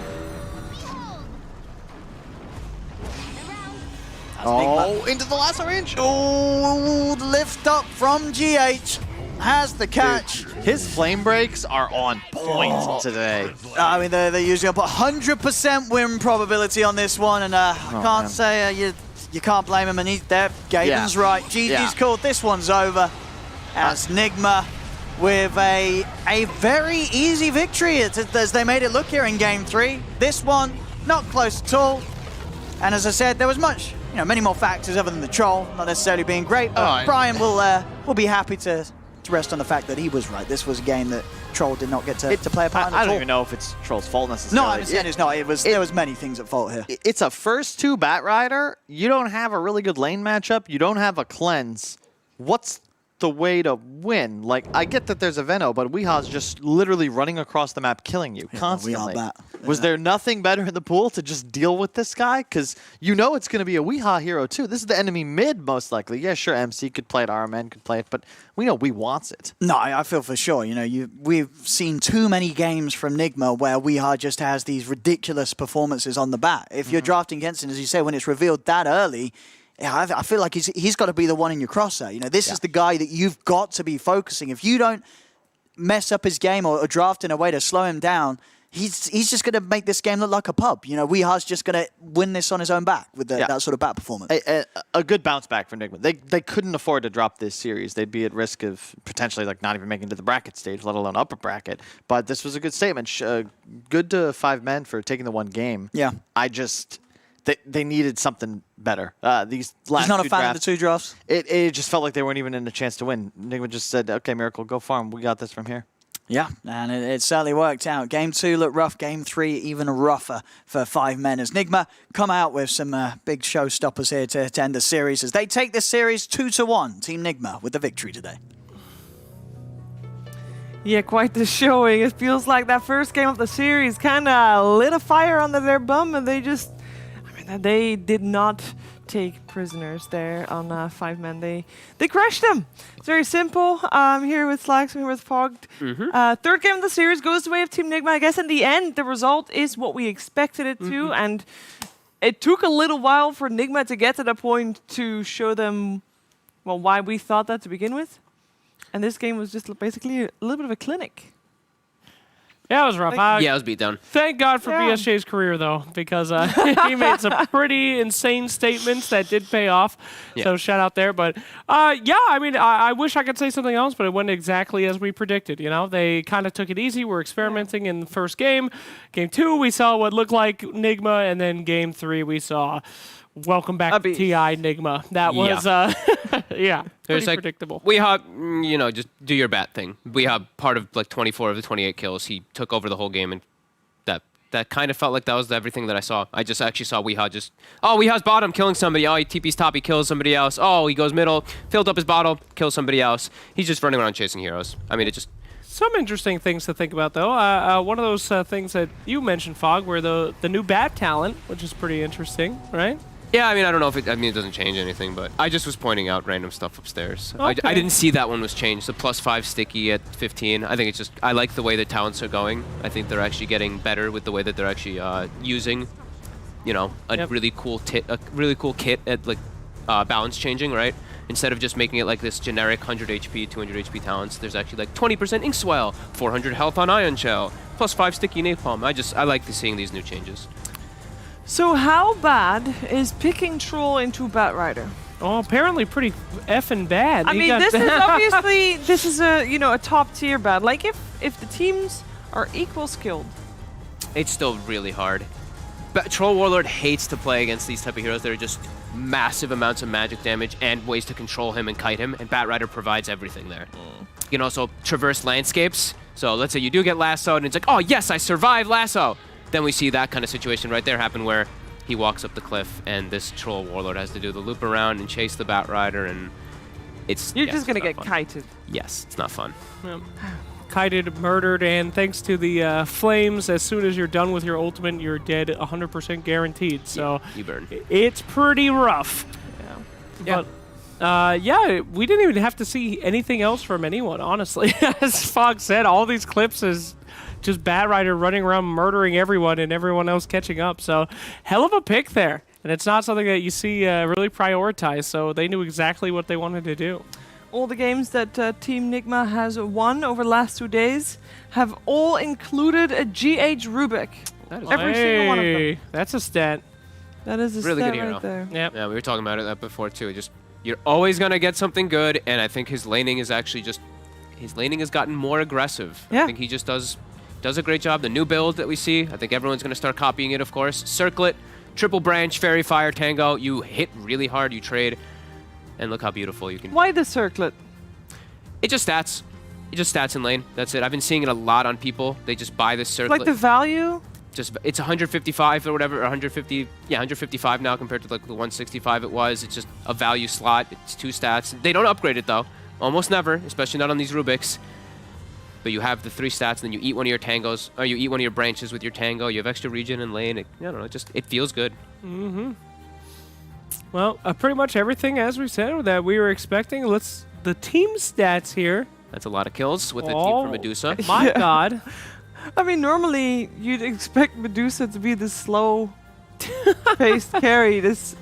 S: Oh, into the lasso range.
J: Oh, lift up from GH. Has the catch.
S: Dude, his flame breaks are on point today.
J: I mean, they're usually up 100% win probability on this one, and I can't say you can't blame him. And Gaben's right. GG's called. This one's over. As Nigma with a very easy victory as they made it look here in game 3. This one, not close at all. And as I said, there was many more factors other than the Troll, not necessarily being great, but Brian will be happy to rest on the fact that he was right. This was a game that Troll did not get to play a part in.
S: I don't even know if it's Troll's fault necessarily.
J: No, I understand it's not. There was many things at fault here.
S: It's a first 2 Bat Rider. You don't have a really good lane matchup. You don't have a cleanse. What's the way to win? Like, I get that there's a Veno, but Weeha's just literally running across the map, killing you constantly. Was there nothing better in the pool to just deal with this guy? Because you know it's going to be a Weeha hero too. This is the enemy mid, most likely. Yeah, sure, MC could play it, RMN could play it, but we know We wants it.
J: No, I feel for sure. We've seen too many games from Nigma where Weeha just has these ridiculous performances on the bat. If you're drafting against him, as you say, when it's revealed that early, I feel like he's got to be the one in your crosshair. This is the guy that you've got to be focusing. If you don't mess up his game or draft in a way to slow him down, he's just going to make this game look like a pub. Weeha's just going to win this on his own back with that sort of bat performance.
S: A good bounce back for Nigma. They couldn't afford to drop this series. They'd be at risk of potentially not even making it to the bracket stage, let alone upper bracket. But this was a good statement. Good to 5 men for taking the one game.
J: Yeah.
S: They needed something better. These last
J: He's not a fan of the 2 drafts?
S: It just felt like they weren't even in a chance to win. Nigma just said, okay, Miracle, go farm. We got this from here.
J: Yeah, and it certainly worked out. Game 2 looked rough. Game 3 even rougher for 5 men as Nigma come out with some big showstoppers here to end the series as they take this series 2-1. Team Nigma with the victory today.
D: Yeah, quite the showing. It feels like that first game of the series kind of lit a fire under their bum, and they did not take prisoners there on 5 men. They crushed them. It's very simple. I'm here with Slacks, I'm here with Fogged. Third game of the series goes the way of Team Nigma. I guess in the end, the result is what we expected it to, and it took a little while for Nigma to get to the point to show them, why we thought that to begin with. And this game was just basically a little bit of a clinic.
R: Yeah, it was rough.
K: Yeah, it was beat down.
R: Thank God for BSJ's career, though, because he made some pretty insane statements that did pay off.
K: Yeah.
R: So shout out there. But yeah, I mean, I wish I could say something else, but it went exactly as we predicted. You know, they kind of took it easy. We're experimenting in the first game. Game 2, we saw what looked like Nigma, and then Game 3, we saw welcome back to TI Nigma. That was, yeah, pretty predictable.
K: WeHop, you know, just do your bat thing. WeHop, part of like 24 of the 28 kills, he took over the whole game, and that kind of felt like that was everything that I saw. I just actually saw Weehaw Weehaw's bottom, killing somebody. Oh, he TP's top, he kills somebody else. Oh, he goes middle, filled up his bottle, kills somebody else. He's just running around chasing heroes. I mean, it just...
R: Some interesting things to think about, though. One of those things that you mentioned, Fog, were the new bat talent, which is pretty interesting, right?
K: Yeah, I mean, I don't know if it doesn't change anything, but I just was pointing out random stuff upstairs.
R: Okay.
K: I didn't see that one was changed. The +5 sticky at 15. I think it's just, I like the way the talents are going. I think they're actually getting better with the way that they're actually using, you know, a really cool kit at like balance changing, right? Instead of just making it like this generic 100 HP, 200 HP talents, there's actually like 20% Ink Swell, 400 health on Ion Shell, +5 sticky Napalm. I like seeing these new changes.
D: So how bad is picking Troll into Batrider?
R: Oh, apparently pretty effing bad.
D: I mean, this is obviously a top tier bad. Like if the teams are equal skilled,
K: it's still really hard. But Troll Warlord hates to play against these type of heroes that are just massive amounts of magic damage and ways to control him and kite him, and Batrider provides everything there. You can also traverse landscapes. So let's say you do get lassoed, and it's like, oh yes, I survived lasso. Then we see that kind of situation right there happen where he walks up the cliff and this Troll Warlord has to do the loop around and chase the Batrider, and
D: you're just gonna get kited.
K: Yes, it's not fun.
R: Kited, murdered, and thanks to the flames, as soon as you're done with your ultimate, you're dead 100% guaranteed. So
K: you burn.
R: It's pretty rough.
K: Yeah.
R: But yeah, we didn't even have to see anything else from anyone, honestly. As Fog said, all these clips is just Batrider running around murdering everyone and everyone else catching up. So hell of a pick there. And it's not something that you see really prioritized, so they knew exactly what they wanted to do.
D: All the games that Team Nigma has won over the last 2 days have all included a GH Rubik.
K: That is
D: every single one of them.
R: That's a stat.
D: That is a
K: really
D: stat
K: good hero.
D: right there.
R: Yep.
K: Yeah, we were talking about that before too. You're always gonna get something good, and I think his laning is actually his laning has gotten more aggressive.
D: Yeah.
K: I think he just does a great job. The new build that we see, I think everyone's gonna start copying it, of course. Circlet, triple branch, fairy fire, tango. You hit really hard, you trade, and look how beautiful you can.
D: Why the circlet?
K: It just stats. It just stats in lane. That's it. I've been seeing it a lot on people. They just buy this circlet.
D: Like the value?
K: It's 155 or whatever, or 150. Yeah, 155 now compared to like the 165 it was. It's just a value slot. It's 2 stats. They don't upgrade it though. Almost never, especially not on these Rubiks. But you have the 3 stats, and then you eat one of your tangos, or you eat one of your branches with your tango. You have extra regen and lane. I don't know. It feels good.
R: Mm-hmm. Well, pretty much everything as we said that we were expecting. The team stats here.
K: That's a lot of kills with the team from Medusa.
R: My God.
D: I mean, normally you'd expect Medusa to be the slow-paced carry. This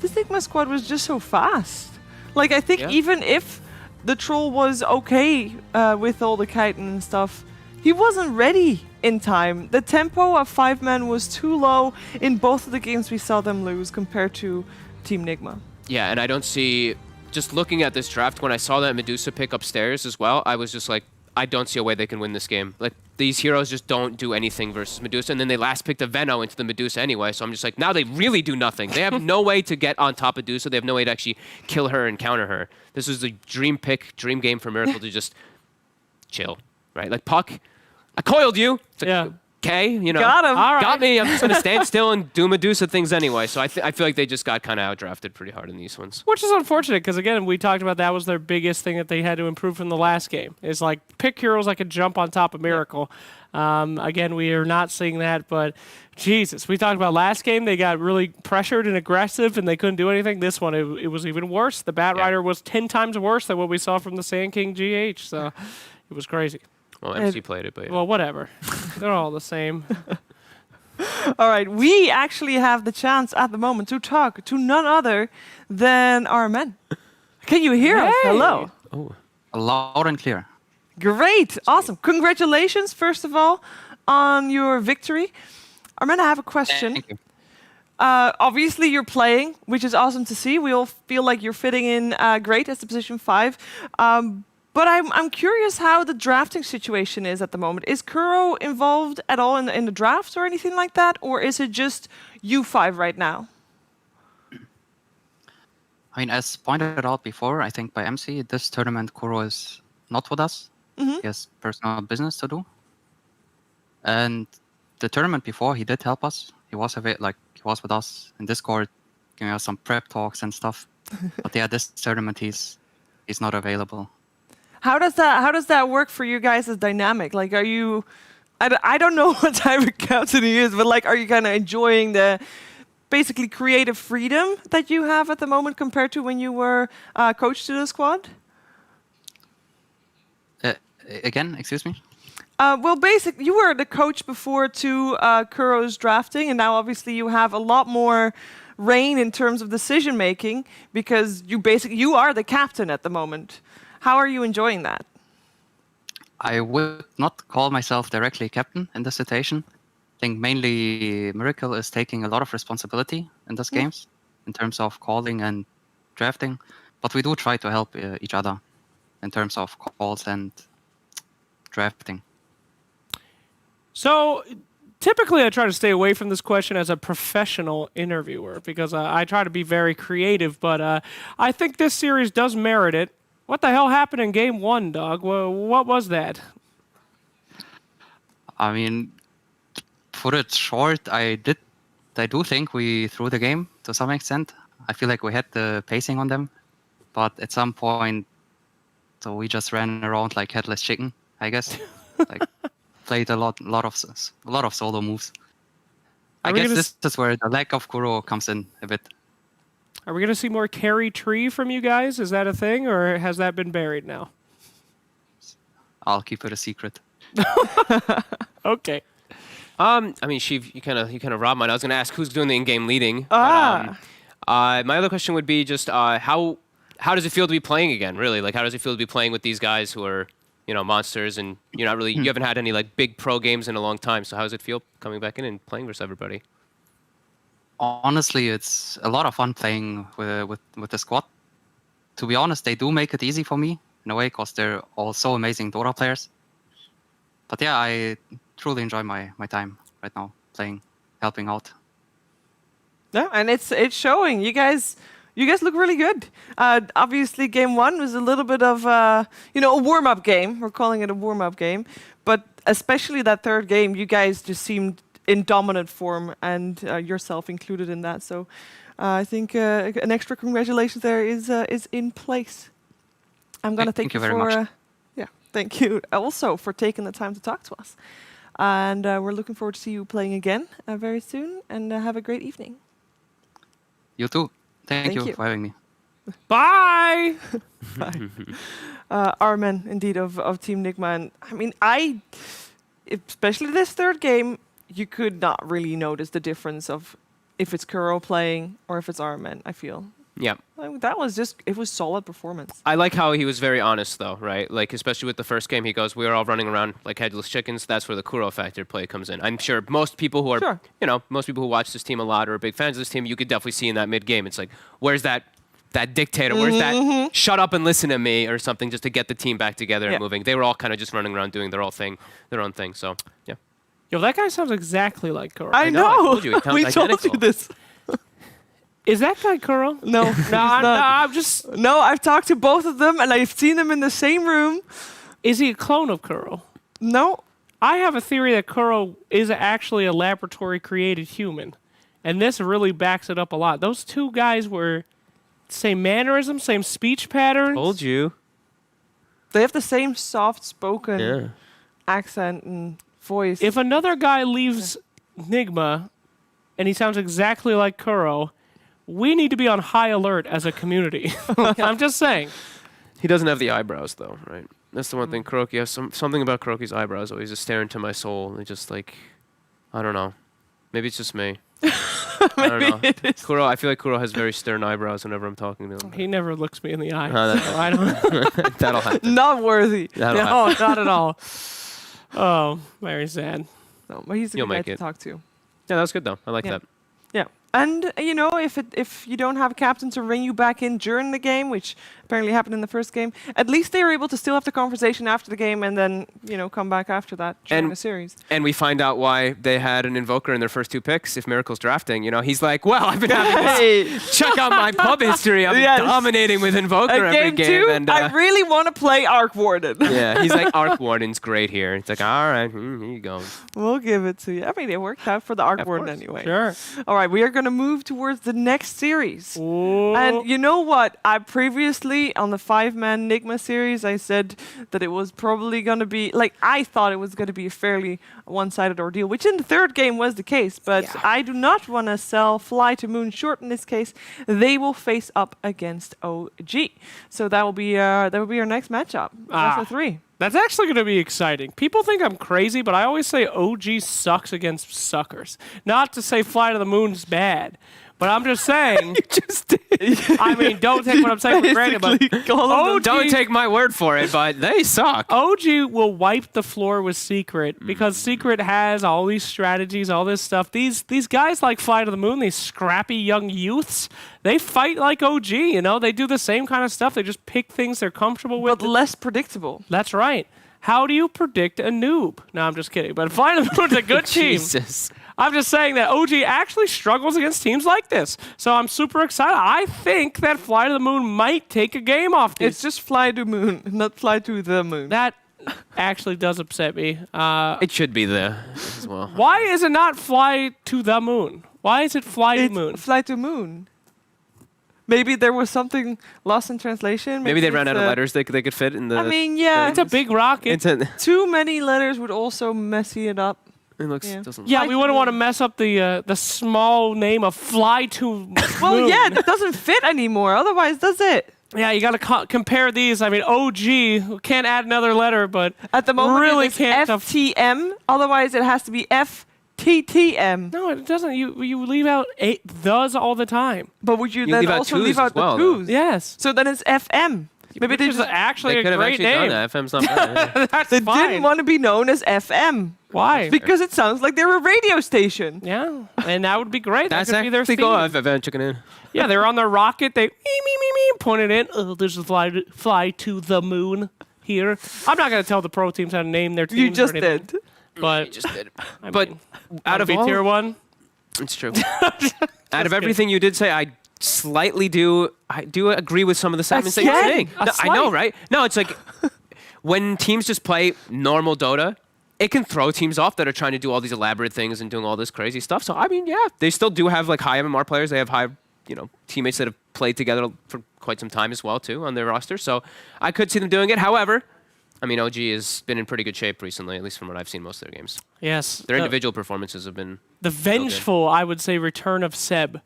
D: Nigma squad was just so fast. Like, I think even if the Troll was okay with all the kiting and stuff, he wasn't ready in time. The tempo of 5-man was too low in both of the games we saw them lose compared to Team Nigma.
K: Yeah, and I don't see... Just looking at this draft, when I saw that Medusa pick upstairs as well, I was just like, I don't see a way they can win this game. Like, these heroes just don't do anything versus Medusa, and then they last picked a Veno into the Medusa anyway, so I'm just like, now they really do nothing. They have no way to get on top of Medusa. They have no way to actually kill her and counter her. This was the dream pick, dream game for Miracle to just chill, right? Like, Puck, I coiled you. It's like, okay, you know.
D: Got him. All right.
K: Got me. I'm just going to stand still and do Medusa things anyway. So I feel like they just got kind of outdrafted pretty hard in these ones.
R: Which is unfortunate because, again, we talked about that was their biggest thing that they had to improve from the last game. Is like pick heroes that could jump on top of Miracle. Again, we are not seeing that, but Jesus, we talked about last game. They got really pressured and aggressive and they couldn't do anything. This one, it was even worse. The Batrider was 10 times worse than what we saw from the Sand King GH. So it was crazy.
K: Well, MC played it, but yeah.
R: Well, whatever. They're all the same.
D: All right, we actually have the chance at the moment to talk to none other than our men. Can you hear us? Hello.
K: Oh,
T: loud and clear.
D: Great. Awesome. Congratulations, first of all, on your victory. Armin, I have a question.
T: Thank you.
D: Obviously, you're playing, which is awesome to see. We all feel like you're fitting in great as the position 5. But I'm curious how the drafting situation is at the moment. Is Kuro involved at all in the draft or anything like that? Or is it just you 5 right now?
T: I mean, as pointed out before, I think by MC, this tournament Kuro is not with us. He has personal business to do. And the tournament before, he did help us. He was he was with us in Discord, giving us some prep talks and stuff. But yeah, this tournament he's not available.
D: How does that work for you guys as dynamic? Like, are you? I don't know what type of captain he is, but like, are you kind of enjoying the basically creative freedom that you have at the moment compared to when you were coach to the squad?
T: Again, excuse me?
D: Well, basically, you were the coach before to Kuro's drafting, and now obviously you have a lot more reign in terms of decision making because you are the captain at the moment. How are you enjoying that?
T: I would not call myself directly captain in this situation. I think mainly Miracle is taking a lot of responsibility in these games in terms of calling and drafting, but we do try to help each other in terms of calls and drafting.
R: So typically I try to stay away from this question as a professional interviewer because I try to be very creative, but I think this series does merit it. What the hell happened in game 1, dog? What was that?
T: I mean, to put it short, I do think we threw the game to some extent. I feel like we had the pacing on them, but at some point, so we just ran around like headless chicken, I guess. Like played a lot of solo moves. I guess this is where the lack of Kuro comes in a bit.
R: Are we going to see more carry tree from you guys? Is that a thing, or has that been buried now?
T: I'll keep it a secret.
R: Okay.
K: I mean, Shiv, you kind of robbed mine. I was going to ask who's doing the in-game leading.
D: Ah.
K: But, my other question would be just how does it feel to be playing again? Really, like how does it feel to be playing with these guys who are monsters, and you haven't had any like big pro games in a long time. So how does it feel coming back in and playing versus everybody?
T: Honestly, it's a lot of fun playing with the squad. To be honest, they do make it easy for me in a way because they're all so amazing Dota players. But yeah, I truly enjoy my time right now playing, helping out.
D: Yeah, and it's showing. You guys look really good. Obviously, game 1 was a little bit of a warm-up game. We're calling it a warm-up game, but especially that third game, you guys just seemed in dominant form, and yourself included in that. So I think an extra congratulations there is in place. I'm gonna thank you very much. Thank you also for taking the time to talk to us, and we're looking forward to see you playing again very soon. And have a great evening.
T: You too. Thank you for having me.
R: Bye.
D: Bye. Armin, indeed, of Team Nigma. And I mean, especially this third game, you could not really notice the difference of if it's Kuro playing or if it's Armin, I feel.
K: Yeah.
D: That was it was solid performance.
K: I like how he was very honest, though, right? Like, especially with the first game, he goes, we were all running around like headless chickens. That's where the Kuro factor play comes in. I'm sure most people who are, most people who watch this team a lot or are big fans of this team, you could definitely see in that mid-game. It's like, where's that dictator? Where's that shut up and listen to me or something just to get the team back together and moving? They were all kind of just running around doing their own thing. So, yeah.
R: Yo, that guy sounds exactly like Kuro.
D: I know.
K: I told you,
D: we told you this.
R: Is that guy Kuro?
D: No, No, I've talked to both of them, and I've seen them in the same room.
R: Is he a clone of Kuro?
D: No.
R: I have a theory that Kuro is actually a laboratory-created human, and this really backs it up a lot. Those two guys were same mannerisms, same speech patterns.
K: Told you.
D: They have the same soft-spoken accent and voice.
R: If another guy leaves Nigma, and he sounds exactly like Kuro, we need to be on high alert as a community. I'm just saying.
K: He doesn't have the eyebrows, though, right? That's the one thing. Kuroki has something about Kuroki's eyebrows always just staring to my soul. And just like, I don't know. Maybe it's just me. I don't know. Kuro, I feel like Kuro has very stern eyebrows whenever I'm talking to him.
R: He never looks me in the eye.
K: That-
R: So I don't.
K: That'll happen.
D: Not worthy.
K: That'll
R: No,
K: happen.
R: not at all. Oh, very sad.
D: No, but he's a
K: You'll
D: good guy
K: make
D: to
K: it.
D: talk to.
K: Yeah, that was good though. I like
D: Yeah.
K: that.
D: Yeah. And, you know, if you don't have a captain to ring you back in during the game, which apparently happened in the first game, at least they were able to still have the conversation after the game and then, you know, come back after that during the series.
K: And we find out why they had an Invoker in their first 2 picks. If Miracle's drafting, you know, he's like, well, I've been having this. Check out my pub history. I'm dominating with Invoker every
D: game
K: game.
D: 2,
K: And,
D: I really want to play Arc Warden.
K: yeah, he's like, Arc Warden's great here. It's like, all right, here you go.
D: We'll give it to you. I mean, it worked out for the Arc Warden anyway.
R: Sure.
D: All right, we are going to move towards the next series. And you know what? I previously, on the 5-man Nigma series, I said that it was probably going to be, like, I thought it was going to be a fairly one-sided ordeal, which in the 3rd game was the case. But I do not want to sell FlyToMoon short in this case. They will face up against OG. So that will be our next matchup. Best of 3.
R: That's actually going to be exciting. People think I'm crazy, but I always say OG sucks against suckers. Not to say Fly to the Moon's bad, but I'm just saying. I mean, don't take what I'm saying for granted, but
K: OG, don't take my word for it, but they suck.
R: OG will wipe the floor with Secret because Secret has all these strategies, all this stuff. These guys like Fly to the Moon, these scrappy young youths, they fight like OG, you know? They do the same kind of stuff. They just pick things they're comfortable with.
D: But less predictable.
R: That's right. How do you predict a noob? No, I'm just kidding. But Fly to the Moon's a good team.
K: Jesus.
R: I'm just saying that OG actually struggles against teams like this. So I'm super excited. I think that Fly to the Moon might take a game off these.
D: It's just Fly to Moon, not Fly to the Moon.
R: That actually does upset me.
K: It should be the as well.
R: Why is it not Fly to the Moon? Why is it Fly to Moon?
D: Fly to Moon. Maybe there was something lost in translation.
K: Maybe they ran out of letters they could fit in the...
D: I mean, yeah.
R: It's a big rocket.
D: Too many letters would also messy it up.
K: It looks...
D: Yeah.
K: Doesn't
R: Yeah, we wouldn't want to mess up the small name of Fly to Moon.
D: Well, yeah, that doesn't fit anymore. Otherwise, does it?
R: Yeah, you got to compare these. I mean, OG can't add another letter, but
D: at the moment
R: really
D: it's
R: can't.
D: FTM. Otherwise, it has to be FTTM.
R: No, it doesn't. You leave out thes all the time.
D: But would you then
K: leave out
D: also
K: twos
D: leave out
K: as well,
D: the twos?
R: Yes.
D: So then it's FM. Maybe
R: Which is actually
K: they
R: a
K: could have
R: great
K: actually
R: name.
K: done that. FM's not bad.
R: That's
D: They
R: fine.
D: didn't want to be known as FM.
R: Why?
D: Because it sounds like they're a radio station.
R: Yeah, and that would be great.
K: That's
R: that could be their
K: actually
R: theme.
K: cool. I've chicken in.
R: Yeah, they're on their rocket. They point it in. Oh, there's a fly to the moon here. I'm not going to tell the pro teams how to name their teams.
D: You just
R: or anything,
D: did.
R: But
K: You just did.
R: I
K: But
R: mean,
K: out of
R: be
K: all...
R: tier 1.
K: It's true. Out of everything you did say, I slightly do agree with some of the sentiments that you're saying. No, I know, right? No, it's like when teams just play normal Dota, it can throw teams off that are trying to do all these elaborate things and doing all this crazy stuff. So I mean, yeah, they still do have like high MMR players. They have high, teammates that have played together for quite some time as well too on their roster. So I could see them doing it. However, I mean, OG has been in pretty good shape recently, at least from what I've seen most of their games.
R: Yes.
K: Their individual performances have been
R: The vengeful, I would say, return of Seb.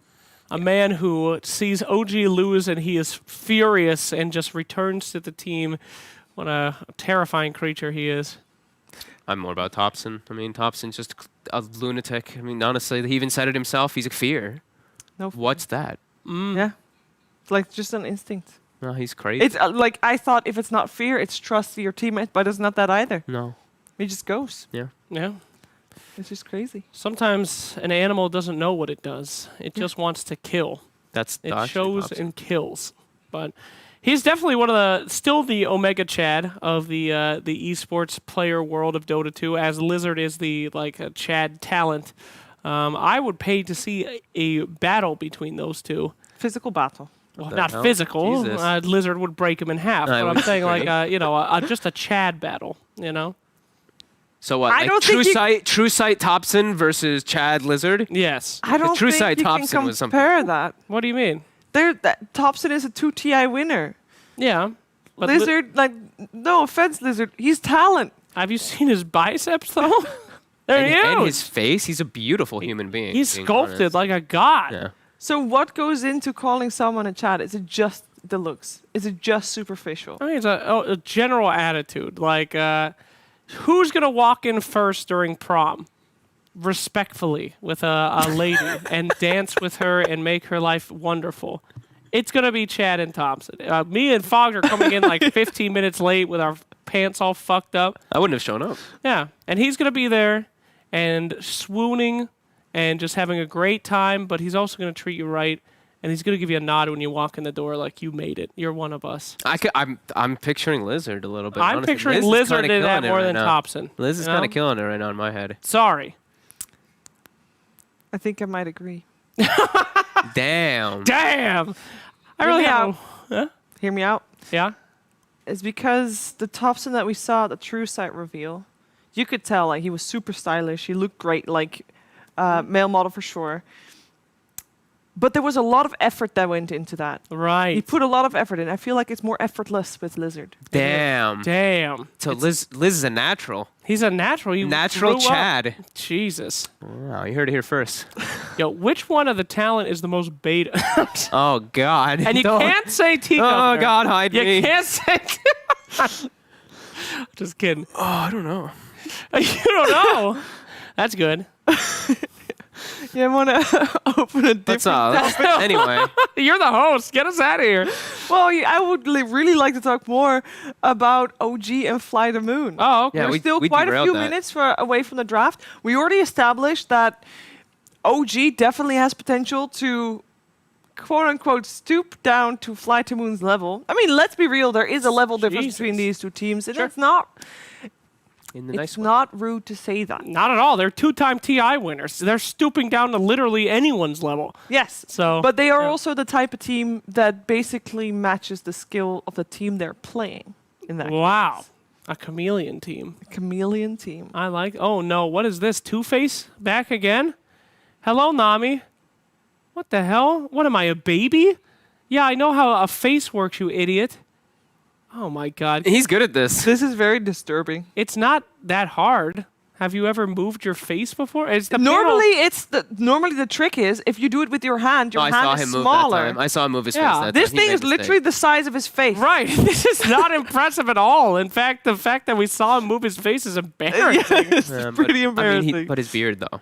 R: A man who sees OG lose and he is furious and just returns to the team. What a terrifying creature he is.
K: I'm more about Thompson. I mean, Thompson's just a lunatic. I mean, honestly, he even said it himself. He's a fear.
D: No.
K: What's that?
D: Yeah. It's like just an instinct.
K: No, he's crazy.
D: It's like I thought if it's not fear, it's trust to your teammate, but it's not that either.
K: No.
D: He just goes.
K: Yeah.
R: Yeah.
D: It's just crazy.
R: Sometimes an animal doesn't know what it does. It just wants to kill.
K: That's
R: It
K: actually
R: shows
K: Thompson.
R: and kills. But he's definitely still the Omega Chad of the esports player world of Dota 2, as Lizard is the Chad talent. I would pay to see a battle between those two.
D: Physical battle.
R: Well,
K: the
R: not
K: hell?
R: physical.
K: Jesus.
R: Lizard would break him in half.
K: I
R: But I'm
K: would
R: saying
K: agree.
R: just a Chad battle.
K: So what?
D: I
K: Like
D: don't think
K: True Sight Thompson versus Chad Lizard?
R: Yes.
D: I don't
K: True
D: think
K: Sight
D: you
K: Thompson
D: can
K: was something.
D: compare that.
R: What do you mean?
D: Thompson is a 2 TI winner.
R: Yeah. But
D: Lizard, no offense, Lizard, he's talent.
R: have you seen his biceps though? They're
K: And
R: huge.
K: his face, he's a beautiful human being.
R: He's
K: being
R: sculpted
K: honest.
R: like a god.
K: Yeah.
D: So what goes into calling someone a Chad? Is it just the looks? Is it just superficial?
R: I mean, it's a general attitude. Like, who's gonna walk in first during prom? respectfully with a lady and dance with her and make her life wonderful, it's going to be Chad and Thompson. Me and Fogg are coming in like 15 minutes late with our pants all fucked up.
K: I wouldn't have shown up.
R: Yeah, and he's going to be there and swooning and just having a great time, but he's also going to treat you right, and he's going to give you a nod when you walk in the door like you made it. You're one of us.
K: I'm picturing Lizard a little bit.
R: I'm
K: honestly.
R: picturing
K: Liz is
R: Lizard
K: kinda
R: in that
K: killing it
R: more
K: right
R: than
K: now.
R: Thompson.
K: Liz is
R: you
K: kind of
R: know?
K: killing it right now in my head.
R: Sorry.
D: I think I might agree.
K: Damn.
R: Damn. I really have.
D: Hear me out.
R: Yeah.
D: It's because the Thompson that we saw at the True Sight reveal, you could tell like he was super stylish. He looked great, like male model for sure. But there was a lot of effort that went into that.
R: Right.
D: He put a lot of effort in. I feel like it's more effortless with Lizard.
K: Damn.
R: Damn.
K: So Liz is a natural.
R: He's a natural. You
K: Natural
R: grew up.
K: Chad.
R: Jesus.
K: Wow, you heard it here first.
R: Yo, which one of the talent is the most beta?
K: Oh, God.
R: And you can't say T.
K: Oh, God, hide
R: you
K: me.
R: You can't say. Just kidding.
K: Oh, I don't know.
R: You don't know. That's good.
D: Yeah, I want to open a different topic.
K: Anyway.
R: You're the host. Get us out of here.
D: Well, I would really like to talk more about OG and FlyToMoon.
R: Oh, okay.
K: Yeah,
D: We're still quite a few minutes away from the draft. We already established that OG definitely has potential to quote-unquote stoop down to FlyToMoon's level. I mean, let's be real. There is a level difference between these two teams. And it's not... It's not rude to say that.
R: Not at all. They're two-time TI winners. They're stooping down to literally anyone's level.
D: Yes.
R: So,
D: but they are also the type of team that basically matches the skill of the team they're playing. In that
R: wow. A chameleon team.
D: A chameleon team.
R: I like. Oh, no. What is this? Two-Face back again? Hello, Nami. What the hell? What am I, a baby? Yeah, I know how a face works, you idiot. Oh my God.
K: He's good at this.
D: This is very disturbing.
R: It's not that hard. Have you ever moved your face before? It's the
D: normally the trick is if you do it with your hand, your
K: I
D: hand
K: saw
D: is
K: him move
D: smaller.
K: that time. I saw him move his face that
D: This
K: time. He
D: thing
K: made
D: is
K: a mistake.
D: literally the size of his face.
R: Right. This is not impressive at all. In fact, the fact that we saw him move his face is embarrassing.
D: It's pretty embarrassing.
K: I mean, but his beard though.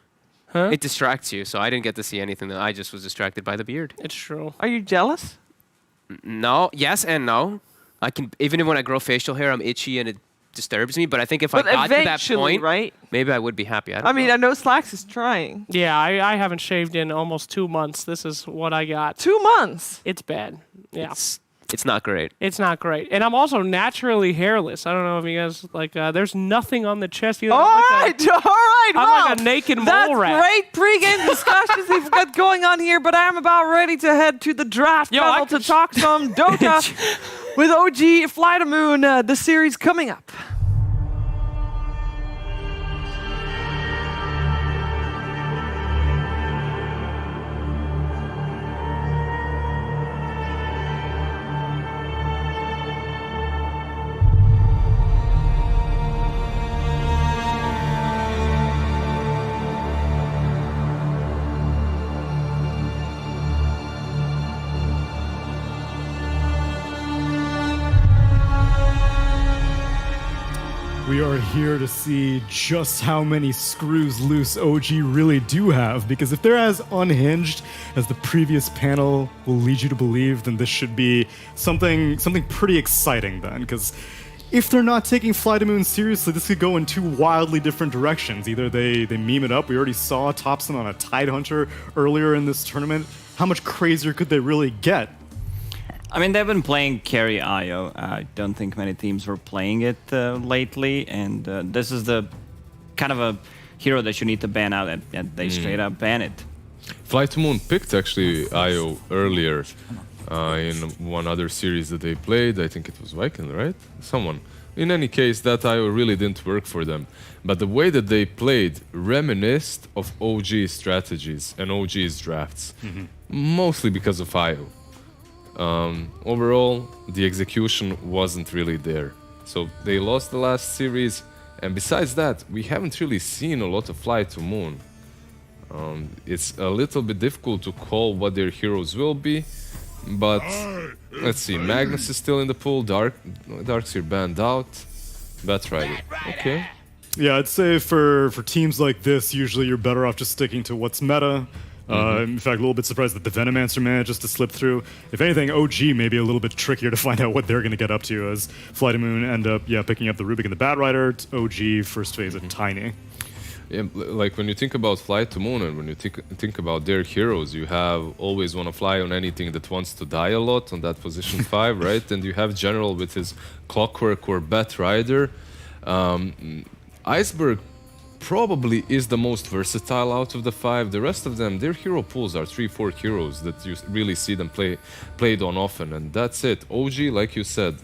R: Huh?
K: It distracts you, so I didn't get to see anything. I just was distracted by the beard.
R: It's true.
D: Are you jealous?
K: No. Yes and no. I can even when I grow facial hair, I'm itchy and it disturbs me. But I think if I got to that point,
D: right?
K: maybe I would be happy.
D: I mean, I know Slacks is trying.
R: Yeah, I haven't shaved in almost 2 months. This is what I got.
D: 2 months?
R: It's bad. Yeah.
K: It's not great.
R: It's not great. And I'm also naturally hairless. I don't know if you guys, like, there's nothing on the chest either.
D: All right.
R: I'm like a naked mole rat.
D: That's great pre-game discussions we've got going on here, but I'm about ready to head to the draft panel to talk some Dota with OG FlyToMoon, the series coming up.
G: We are here to see just how many screws loose OG really do have, because if they're as unhinged as the previous panel will lead you to believe, then this should be something pretty exciting then, because if they're not taking FlyToMoon seriously, this could go in two wildly different directions. Either they meme it up. We already saw Thompson on a Tidehunter earlier in this tournament. How much crazier could they really get?
E: I mean, they've been playing carry IO. I don't think many teams were playing it lately, and this is the kind of a hero that you need to ban out, and they straight up ban it.
I: FlyToMoon picked actually IO earlier in one other series that they played. I think it was Viking, right? Someone. In any case, that IO really didn't work for them. But the way that they played reminisced of OG's strategies and OG's drafts, mostly because of IO. Overall, the execution wasn't really there. So they lost the last series, and besides that, we haven't really seen a lot of FlyToMoon. It's a little bit difficult to call what their heroes will be, but let's see. Magnus is still in the pool, Darkseer banned out, Batrider. Okay.
G: Yeah, I'd say for teams like this, usually you're better off just sticking to what's meta. In fact, a little bit surprised that the Venomancer manages to slip through. If anything, OG may be a little bit trickier to find out what they're going to get up to, as FlyToMoon end up picking up the Rubik and the Batrider. OG first phase at Tiny.
I: Yeah, like when you think about FlyToMoon and when you think about their heroes, you have always want to fly on anything that wants to die a lot on that position 5, right? And you have General with his Clockwork or Batrider. Iceberg probably is the most versatile out of the 5. The rest of them, their hero pools are 3-4 heroes that you really see them played on often, and that's it. OG, like you said,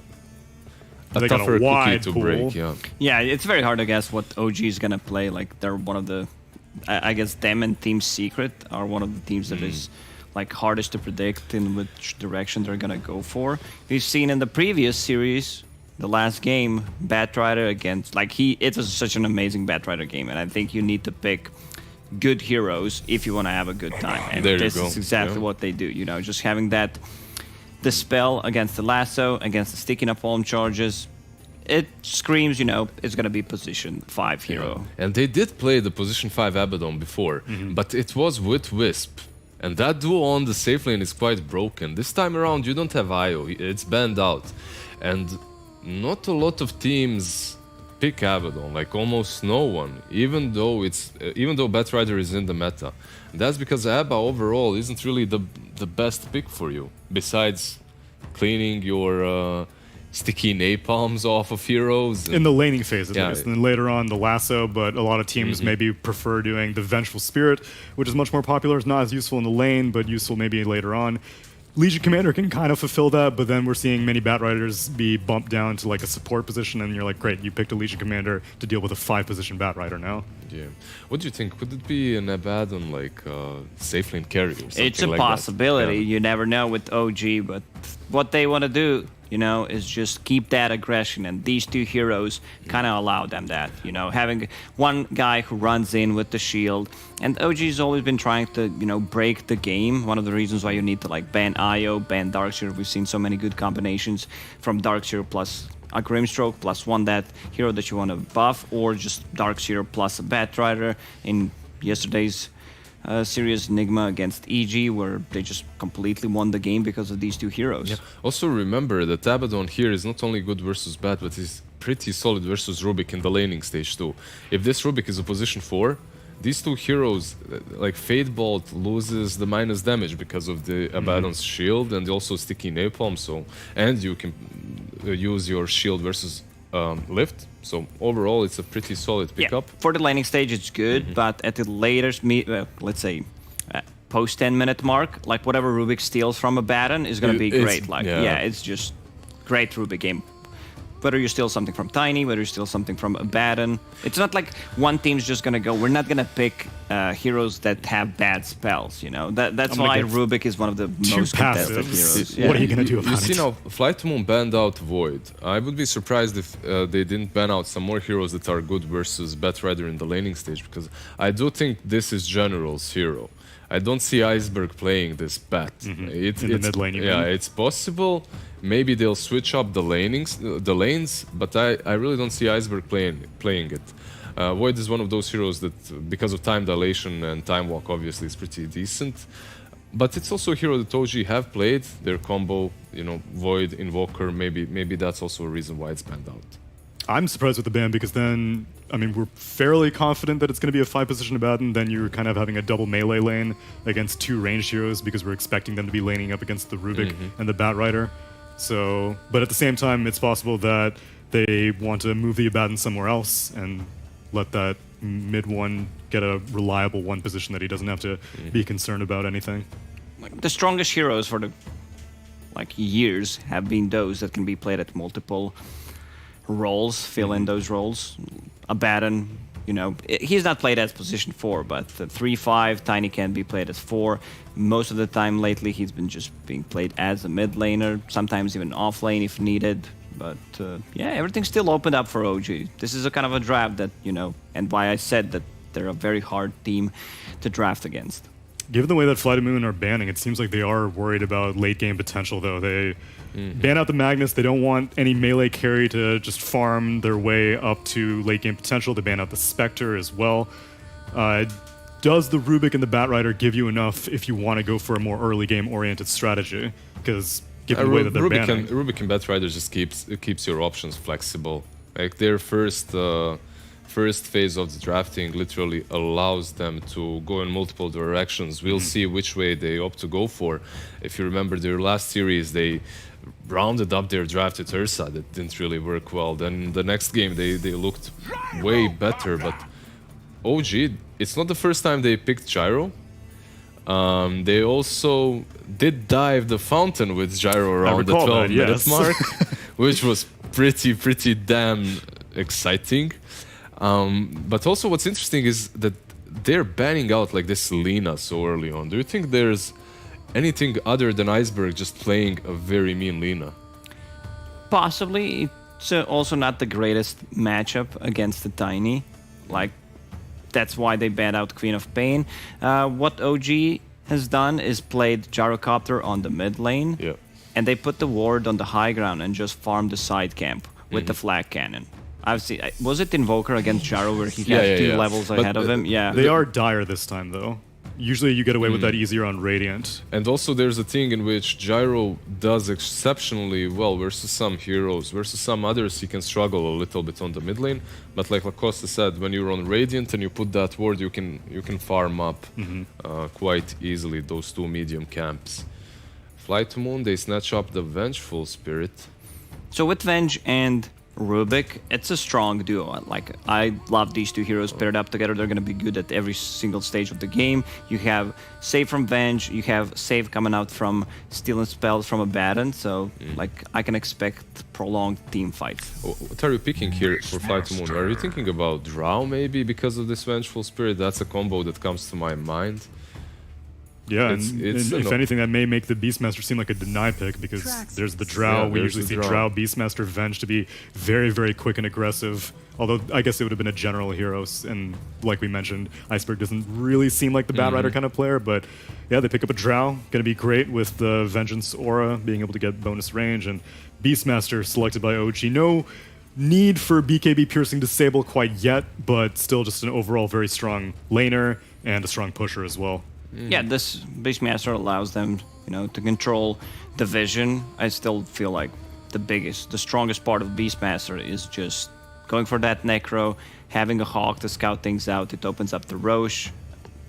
I: a tougher cookie to break.
E: Yeah, it's very hard to guess what OG is gonna play. Like they're one of the, I guess them and Team Secret are one of the teams that is like hardest to predict in which direction they're gonna go for. We've seen in the previous series. The last game, Batrider against, it was such an amazing Batrider game, and I think you need to pick good heroes if you want to have a good time. And this is exactly what they do, you know, just having that Dispel against the Lasso, against the Sticky Napalm charges, it screams, you know, it's going to be position 5 hero.
I: And they did play the position 5 Abaddon before, but it was with Wisp. And that duo on the safe lane is quite broken. This time around, you don't have IO, it's banned out. And not a lot of teams pick Abaddon, like almost no one, even though Batrider is in the meta. And that's because Abba overall isn't really the best pick for you, besides cleaning your sticky napalms off of heroes.
G: In the laning phase, at least. And then later on, the Lasso, but a lot of teams maybe prefer doing the Vengeful Spirit, which is much more popular. It's not as useful in the lane, but useful maybe later on. Legion Commander can kind of fulfill that, but then we're seeing many Batriders be bumped down to like a support position, and you're like, great, you picked a Legion Commander to deal with a 5-position Batrider now.
I: Yeah. What do you think? Could it be an Abaddon like safe lane carry or something?
E: It's a
I: like
E: possibility.
I: Yeah.
E: You never know with OG, but what they want to do, you know, is just keep that aggression, and these two heroes kind of allow them that, you know, having one guy who runs in with the shield, and OG's always been trying to, you know, break the game. One of the reasons why you need to like ban IO, ban Darkseer. We've seen so many good combinations from Darkseer plus a Grimstroke plus that hero that you want to buff, or just Darkseer plus a Batrider in yesterday's Serious Enigma against EG, where they just completely won the game because of these two heroes.
I: Yeah. Also remember that Abaddon here is not only good versus Bat, but he's pretty solid versus Rubik in the laning stage too. If this Rubik is a position 4, these two heroes, like Fade Bolt loses the minus damage because of the Abaddon's shield and also Sticky Napalm, and you can use your shield versus lift. So overall, it's a pretty solid pickup.
E: Yeah, for the laning stage, it's good, but at the later, let's say, post 10-minute mark, like whatever Rubik steals from a Baron is going to be great. It's just great Rubik game. Whether you steal something from Tiny, whether you steal something from a Baron, it's not like one team's just going to go, we're not going to pick heroes that have bad spells, you know? That's why Rubik is one of the most contested heroes.
G: What are you going to do about it?
I: You see now, FlyToMoon banned out Void. I would be surprised if they didn't ban out some more heroes that are good versus Batrider in the laning stage, because I do think this is General's hero. I don't see Iceberg playing this Bat.
G: In the mid lane,
I: it's possible. Maybe they'll switch up the lanes, but I really don't see Iceberg playing it. Void is one of those heroes that, because of time dilation and time walk, obviously is pretty decent. But it's also a hero that OG have played. Their combo, you know, Void, Invoker, maybe that's also a reason why it's banned out.
G: I'm surprised with the ban because then, I mean, we're fairly confident that it's going to be a 5-position Abaddon. Then you're kind of having a double melee lane against 2 ranged heroes because we're expecting them to be laning up against the Rubik and the Batrider. So, but at the same time, it's possible that they want to move the Abaddon somewhere else and let that mid one get a reliable 1 position that he doesn't have to be concerned about anything.
E: Like the strongest heroes for the years have been those that can be played at multiple roles, fill in those roles. Abaddon, you know, he's not played as position 4, but 3-5, Tiny can be played as 4. Most of the time lately, he's been just being played as a mid laner, sometimes even off lane if needed. But everything's still opened up for OG. This is a kind of a draft that, you know, and why I said that they're a very hard team to draft against.
G: Given the way that FlyToMoon are banning, it seems like they are worried about late game potential, though. They ban out the Magnus. They don't want any melee carry to just farm their way up to late game potential. They ban out the Spectre as well. Does the Rubik and the Batrider give you enough if you want to go for a more early game oriented strategy? Because given the way that they're banning,
I: Rubik and Batrider just keeps your options flexible. Like their first phase of the drafting literally allows them to go in multiple directions. We'll see which way they opt to go for. If you remember their last series, they rounded up their draft with Ursa. That didn't really work well. Then the next game they looked way better, but OG, it's not the first time they picked Gyro. They also did dive the fountain with Gyro around the 12-minute mark, which was pretty damn exciting. But also what's interesting is that they're banning out like this Lina so early on. Do you think there's anything other than Iceberg just playing a very mean Lina?
E: Possibly. It's also not the greatest matchup against the Tiny. Like, that's why they banned out Queen of Pain. What OG has done is played Gyrocopter on the mid lane, and they put the ward on the high ground and just farmed the side camp with the flag cannon. I've seen. Was it Invoker against Gyro where he had two levels ahead of him? Yeah.
G: They are dire this time, though. Usually you get away with that easier on Radiant.
I: And also there's a thing in which Gyro does exceptionally well versus some heroes. Versus some others he can struggle a little bit on the mid lane. But like Lacoste said, when you're on Radiant and you put that ward, you can farm up quite easily those two medium camps. FlyToMoon, they snatch up the Vengeful Spirit.
E: So with Venge and Rubik, it's a strong duo. Like, I love these two heroes paired up together. They're going to be good at every single stage of the game. You have save from Venge, you have save coming out from stealing spells from a Baron, so like I can expect prolonged team fights.
I: What are you picking here for FlyToMoon? Are you thinking about Drow maybe because of this Vengeful Spirit? That's a combo that comes to my mind.
G: Yeah, and if anything, that may make the Beastmaster seem like a deny pick because there's the Drow. We usually see Drow, Beastmaster, Venge to be very, very quick and aggressive. Although I guess it would have been a general hero, and like we mentioned, Iceberg doesn't really seem like the Batrider kind of player. But yeah, they pick up a Drow, going to be great with the Vengeance aura, being able to get bonus range, and Beastmaster selected by OG. No need for BKB Piercing Disable quite yet, but still just an overall very strong laner and a strong pusher as well.
E: Yeah, this Beastmaster allows them, to control the vision. I still feel like the strongest part of Beastmaster is just going for that Necro, having a Hawk to scout things out. It opens up the Roche.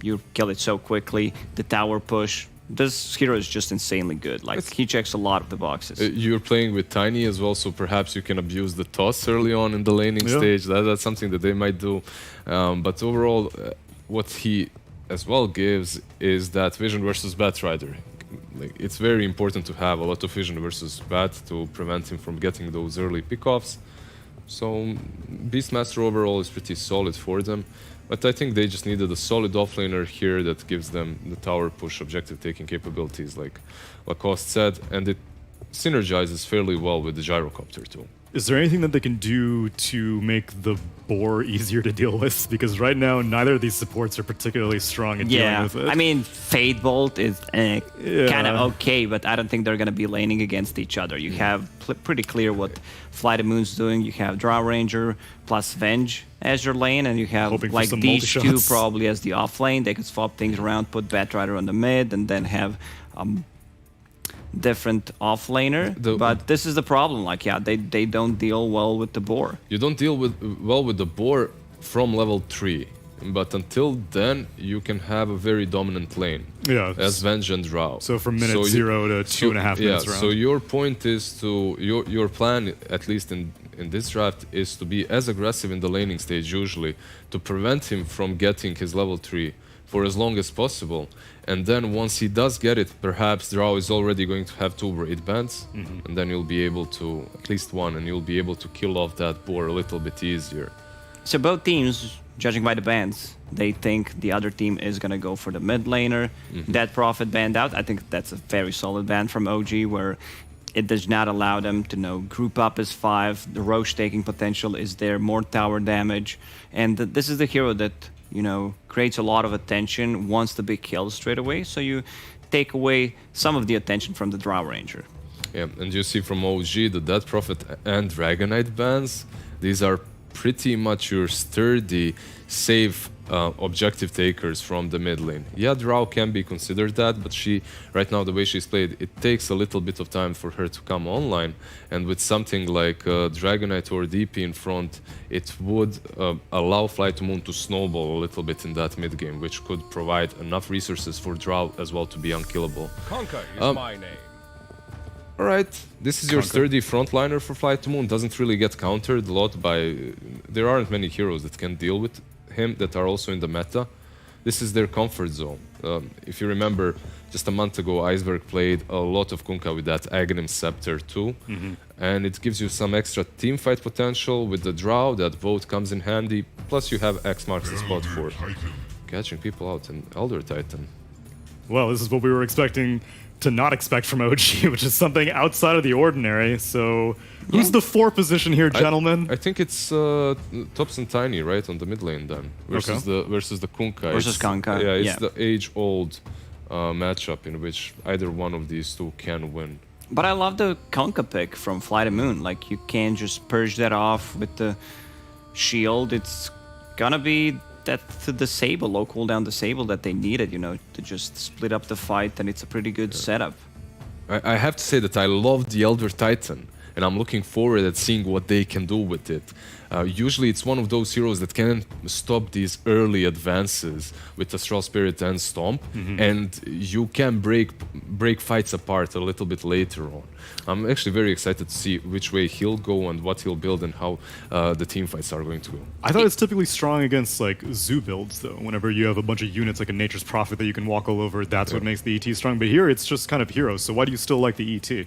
E: You kill it so quickly. The tower push. This hero is just insanely good. Like, he checks a lot of the boxes.
I: You're playing with Tiny as well, so perhaps you can abuse the toss early on in the laning stage. That's something that they might do. But overall, what he as well gives is that vision versus Batrider. Like, it's very important to have a lot of vision versus Bat to prevent him from getting those early pickoffs. So Beastmaster overall is pretty solid for them, but I think they just needed a solid offlaner here that gives them the tower push objective taking capabilities like Lacoste said, and it synergizes fairly well with the Gyrocopter too.
G: Is there anything that they can do to make the boar easier to deal with? Because right now, neither of these supports are particularly strong at dealing with it.
E: I mean, Fade Bolt is kind of okay, but I don't think they're going to be laning against each other. You have pretty clear what FlyToMoon's doing. You have Drow Ranger plus Venge as your lane, and you have like these two probably as the off lane. They could swap things around, put Batrider on the mid, and then have different offlaner, but this is the problem. Like, they don't deal well with the boar.
I: You don't deal well with the boar from level 3, but until then you can have a very dominant lane as Venge and Drow.
G: So from minute 0 to 2.5 minutes around.
I: So your point is to your plan, at least in this draft, is to be as aggressive in the laning stage usually to prevent him from getting his level 3 for as long as possible, and then once he does get it, perhaps Drow is already going to have 2 raid bands, and then you'll be able to, at least one, and you'll be able to kill off that boar a little bit easier.
E: So both teams, judging by the bans, they think the other team is going to go for the mid laner. That Prophet banned out. I think that's a very solid ban from OG, where it does not allow them to group up as 5. The Roche taking potential is there, more tower damage, and this is the hero that creates a lot of attention, wants the big kills straight away. So you take away some of the attention from the Drow Ranger.
I: Yeah, and you see from OG the Death Prophet and Dragonite bans. These are pretty much your sturdy, safe objective takers from the mid lane. Yeah, Drow can be considered that, but right now, the way she's played, it takes a little bit of time for her to come online. And with something like Dragonite or DP in front, it would allow FlyToMoon to snowball a little bit in that mid game, which could provide enough resources for Drow as well to be unkillable.
M: Conquer is my name.
I: Alright, this is your sturdy frontliner for FlyToMoon. Doesn't really get countered a lot by... There aren't many heroes that can deal with him that are also in the meta. This is their comfort zone. If you remember, just a month ago, Iceberg played a lot of Kunkka with that Aghanim Scepter too. And it gives you some extra teamfight potential with the Drow. That vote comes in handy. Plus you have X marks the spot for catching people out in Elder Titan.
G: Well, this is what we were expecting to not expect from OG, which is something outside of the ordinary. So, who's the 4 position here, gentlemen?
I: I think it's Tops and Tiny, right, on the mid lane then, versus the Kunkka.
E: Versus Kunkka.
I: Yeah, it's the age-old matchup in which either one of these two can win.
E: But I love the Kunkka pick from FlyToMoon. Like, you can't just purge that off with the shield. It's gonna be that disable, low cooldown disable that they needed, to just split up the fight, and it's a pretty good setup.
I: I have to say that I love the Elder Titan, and I'm looking forward at seeing what they can do with it. Usually it's one of those heroes that can stop these early advances with Astral Spirit and Stomp, and you can break fights apart a little bit later on. I'm actually very excited to see which way he'll go and what he'll build and how the team fights are going to go.
G: I thought it's typically strong against like zoo builds though. Whenever you have a bunch of units like a Nature's Prophet that you can walk all over, that's what makes the ET strong. But here it's just kind of heroes. So why do you still like the ET?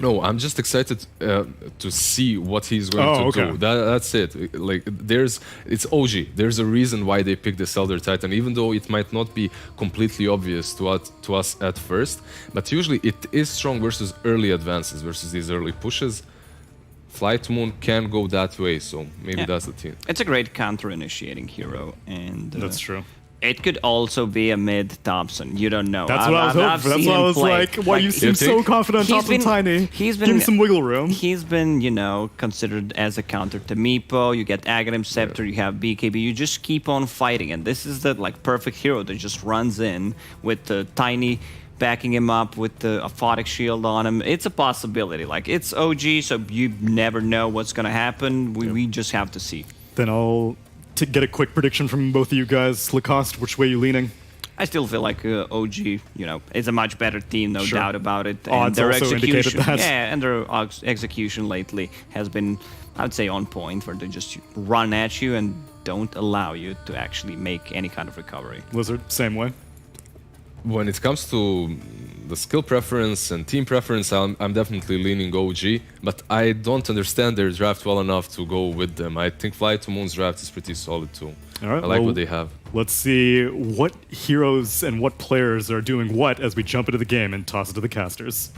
I: No, I'm just excited to see what he's going to do. That's it. Like, it's OG. There's a reason why they picked this Elder Titan, even though it might not be completely obvious to us at first. But usually it is strong versus early advances, versus these early pushes. FlyToMoon can go that way, so maybe that's the team.
E: It's a great counter-initiating hero, and
G: that's true.
E: It could also be a mid Thompson. You don't know.
G: That's what I was hoping for. That's why I was like, why you seem so confident on Thompson Tiny? Give him some wiggle room.
E: He's been, considered as a counter to Meepo. You get Aghanim Scepter, you have BKB. You just keep on fighting. And this is the perfect hero that just runs in with the Tiny backing him up with the Aphotic Shield on him. It's a possibility. It's OG, so you never know what's going to happen. We just have to see.
G: Then I'll... to get a quick prediction from both of you guys. Lacoste, which way are you leaning?
E: I still feel like OG, is a much better team, no doubt about it.
G: And their execution,
E: and their execution lately has been, I would say, on point, where they just run at you and don't allow you to actually make any kind of recovery.
G: Lizard, same way.
I: When it comes to the skill preference and team preference, I'm definitely leaning OG, but I don't understand their draft well enough to go with them. I think FlyToMoon's draft is pretty solid too.
G: All right,
I: I like what they have.
G: Let's see what heroes and what players are doing what as we jump into the game and toss it to the casters.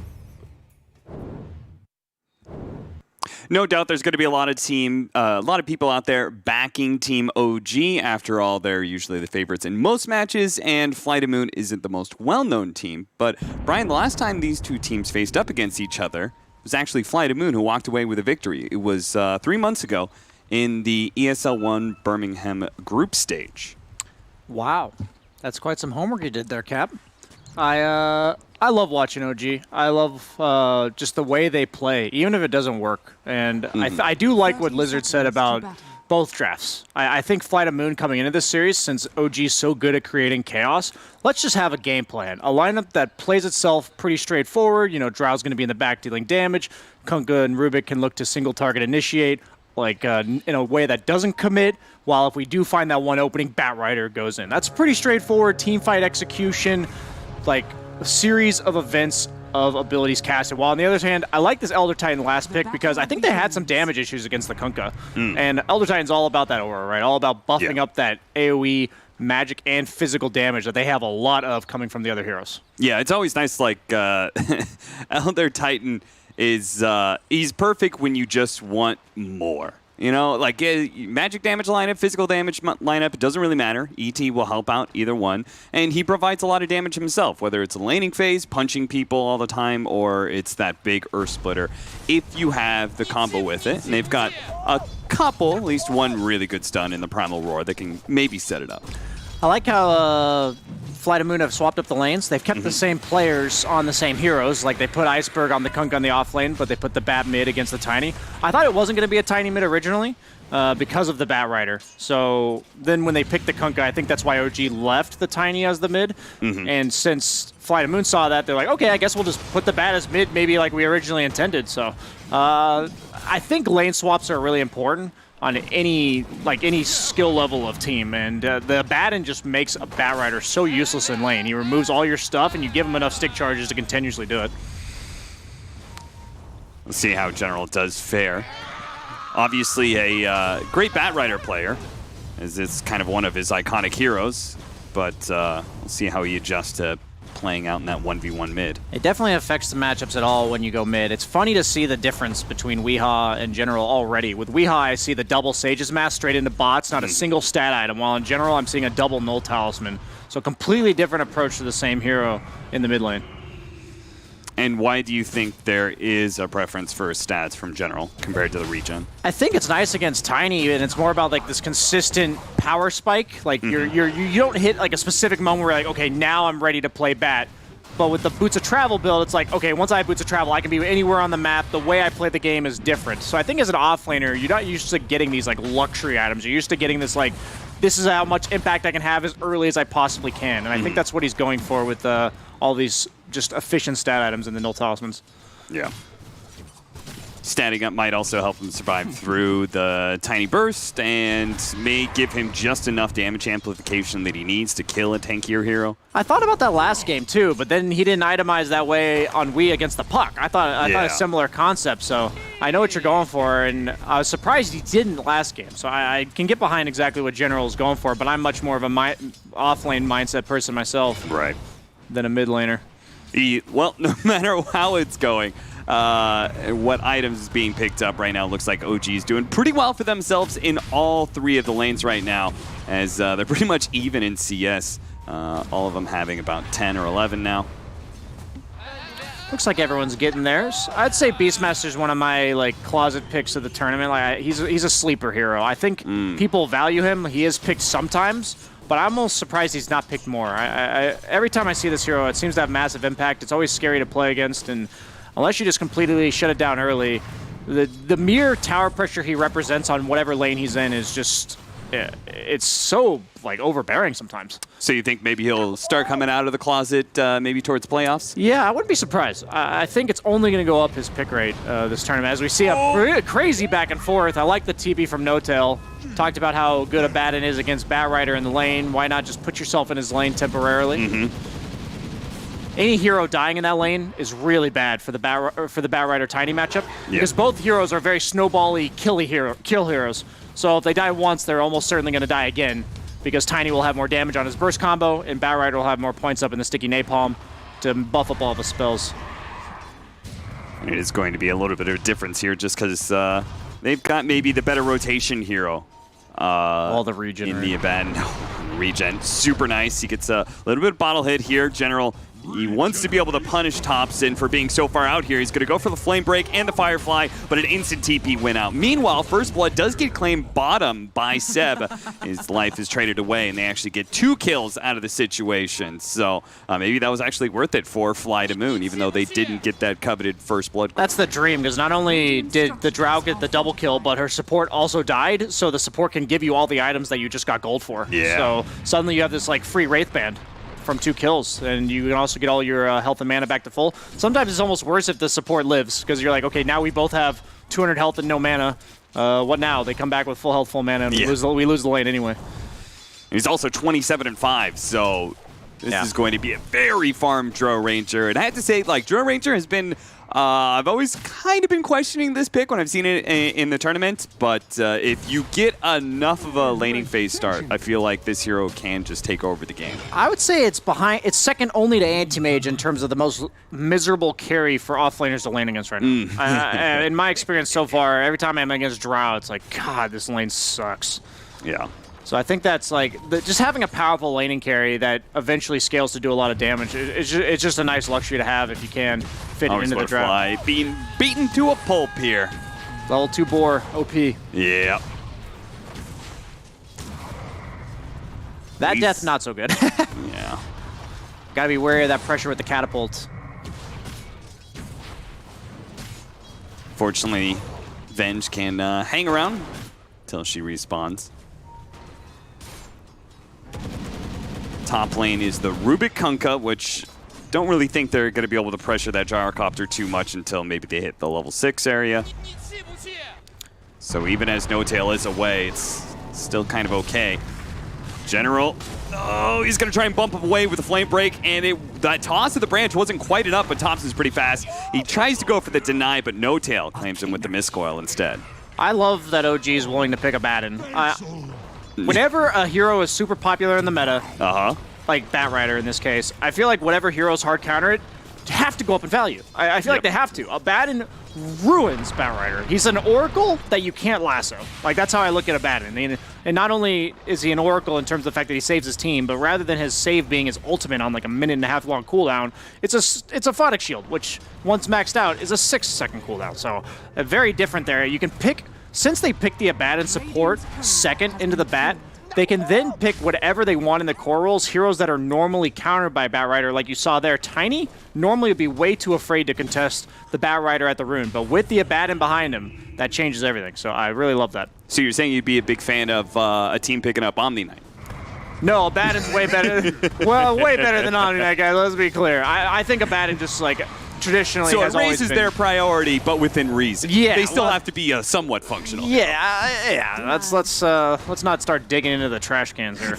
P: No doubt there's going to be a lot of people out there backing Team OG. After all, they're usually the favorites in most matches, and FlyToMoon isn't the most well-known team. But, Brian, the last time these two teams faced up against each other was actually FlyToMoon who walked away with a victory. It was 3 months ago in the ESL 1 Birmingham group stage.
J: Wow. That's quite some homework you did there, Cap. I love watching OG. I love just the way they play, even if it doesn't work. And I do like what Lizard said about both drafts. I think FlyToMoon coming into this series, since OG's so good at creating chaos, let's just have a game plan. A lineup that plays itself pretty straightforward. Drow's going to be in the back dealing damage. Kunkka and Rubik can look to single target initiate, in a way that doesn't commit, while if we do find that one opening, Batrider goes in. That's pretty straightforward teamfight execution, a series of events of abilities casted. While on the other hand, I like this Elder Titan last pick because I think they had some damage issues against the Kunkka. And Elder Titan's all about that aura, right? All about buffing up that AoE magic and physical damage that they have a lot of coming from the other heroes.
P: Yeah, it's always nice, Elder Titan is he's perfect when you just want more. You know, like magic damage lineup, physical damage lineup, it doesn't really matter. ET will help out either one. And he provides a lot of damage himself, whether it's a laning phase, punching people all the time, or it's that big Earth Splitter. If you have the combo with it, and they've got a couple, at least one really good stun in the Primal Roar that can maybe set it up.
U: I like how FlyToMoon have swapped up the lanes. They've kept the same players on the same heroes. Like they put Iceberg on the Kunk on the off lane, but they put the Bat mid against the Tiny. I thought it wasn't going to be a Tiny mid originally because of the Bat Rider. So then when they picked the Kunk, I think that's why OG left the Tiny as the mid. And since FlyToMoon saw that, they're like, okay, I guess we'll just put the Bat as mid, maybe like we originally intended. So I think lane swaps are really important on any skill level of team, and the Batten just makes a Bat Rider so useless in lane. He removes all your stuff, and you give him enough stick charges to continuously do it.
P: Let's see how General does fare. Obviously a great Bat Rider player, as it's kind of one of his iconic heroes, but we'll see how he adjusts to playing out in that 1v1 mid.
U: It definitely affects the matchups at all when you go mid. It's funny to see the difference between Weehaw and General already. With Weehaw, I see the double Sage's Mask straight into bots, not a single stat item, while in General, I'm seeing a double Null Talisman. So a completely different approach to the same hero in the mid lane.
P: And why do you think there is a preference for stats from General compared to the regen?
U: I think it's nice against Tiny, and it's more about like this consistent power spike. Like you don't hit like a specific moment where you're like, okay, now I'm ready to play Bat. But with the Boots of Travel build, it's like, okay, once I have Boots of Travel, I can be anywhere on the map. The way I play the game is different. So I think as an offlaner, you're not used to getting these like luxury items. You're used to getting this like, this is how much impact I can have as early as I possibly can. And I think that's what he's going for with all these just efficient stat items in the Null Talismans.
P: Yeah. Statting up might also help him survive through the Tiny Burst and may give him just enough damage amplification that he needs to kill a tankier hero.
U: I thought about that last game too, but then he didn't itemize that way on Wii against the Puck. I thought a similar concept, so I know what you're going for, and I was surprised he didn't last game. So I can get behind exactly what General is going for, but I'm much more of a off-lane mindset person myself than a mid laner.
P: Well, no matter how it's going, what items is being picked up right now, looks like OG is doing pretty well for themselves in all three of the lanes right now, as they're pretty much even in CS. All of them having about 10 or 11 now.
U: Looks like everyone's getting theirs. I'd say Beastmaster's one of my like closet picks of the tournament. Like he's a sleeper hero. I think people value him. He is picked sometimes, but I'm almost surprised he's not picked more. Every time I see this hero, it seems to have massive impact. It's always scary to play against, and unless you just completely shut it down early, the mere tower pressure he represents on whatever lane he's in is just, it's so like overbearing sometimes.
P: So you think maybe he'll start coming out of the closet maybe towards playoffs?
U: Yeah, I wouldn't be surprised. I think it's only going to go up his pick rate this tournament, as we see a crazy back and forth. I like the TB from No-Tail. Talked about how good a Batten is against Bat Rider in the lane. Why not just put yourself in his lane temporarily? Any hero dying in that lane is really bad for the Bat Rider Tiny matchup, because both heroes are very snowball-y, kill heroes. So if they die once, they're almost certainly going to die again, because Tiny will have more damage on his burst combo, and Bat Rider will have more points up in the sticky napalm to buff up all of his spells.
P: It is going to be a little bit of a difference here, just because they've got maybe the better rotation hero.
U: All the regen
P: in the event. Regen, super nice. He gets a little bit of bottle hit here. General, he wants to be able to punish Thompson for being so far out here. He's going to go for the Flame Break and the Firefly, but an instant TP win out. Meanwhile, First Blood does get claimed bottom by Seb. His life is traded away, and they actually get 2 kills out of the situation. So maybe that was actually worth it for FlyToMoon, even though they didn't get that coveted First Blood.
U: That's the dream, because not only did the Drow get the double kill, but her support also died, so the support can give you all the items that you just got gold for.
P: Yeah.
U: So suddenly you have this like free Wraith Band from 2 kills, and you can also get all your health and mana back to full. Sometimes it's almost worse if the support lives, because you're like, okay, now we both have 200 health and no mana. What now? They come back with full health, full mana, and we lose the lane anyway.
P: He's also 27-5, so this is going to be a very farm Drow Ranger. And I have to say, like, Drow Ranger has been I've always kind of been questioning this pick when I've seen it in the tournament, but if you get enough of a laning phase start, I feel like this hero can just take over the game.
U: I would say it's second only to Anti-Mage in terms of the most miserable carry for offlaners to lane against right now. In my experience so far, every time I'm against Drow, it's like, God, this lane sucks.
P: Yeah.
U: So I think that's like, just having a powerful laning carry that eventually scales to do a lot of damage, it's just a nice luxury to have if you can fit it into the draft.
P: Being beaten to a pulp here.
U: Level 2 boar, OP.
P: Yeah.
U: That death, not so good.
P: Yeah.
U: Gotta be wary of that pressure with the catapult.
P: Fortunately, Venge can hang around until she respawns. Top lane is the Rubik Kunkka, which don't really think they're going to be able to pressure that gyrocopter too much until maybe they hit the level 6 area. So even as No Tail is away, it's still kind of okay. General, oh, he's going to try and bump him away with a flame break, and that toss of the branch wasn't quite enough, but Thompson's pretty fast. He tries to go for the deny, but No Tail claims him with the miscoil instead.
U: I love that OG is willing to pick a Batten. Whenever a hero is super popular in the meta, like Batrider in this case, I feel like whatever heroes hard counter it, have to go up in value. I feel like they have to. A Batten ruins Batrider. He's an oracle that you can't lasso. Like, that's how I look at a Batten. And not only is he an oracle in terms of the fact that he saves his team, but rather than his save being his ultimate on like a 1.5-minute long cooldown, it's a Photic Shield, which once maxed out is a 6-second cooldown. So very different there. You can pick, since they picked the Abaddon support second into the bat, they can then pick whatever they want in the core roles. Heroes that are normally countered by Batrider, like you saw there. Tiny normally would be way too afraid to contest the Batrider at the rune, but with the Abaddon behind him, that changes everything. So I really love that.
P: So you're saying you'd be a big fan of a team picking up Omni Knight?
U: No, Abaddon's way better. Well, way better than Omni Knight, guys. Let's be clear. I think Abaddon just like traditionally
P: so
U: has
P: it raises their priority, but within reason.
U: Yeah,
P: they still have to be somewhat functional.
U: Yeah. Let's not start digging into the trash cans here.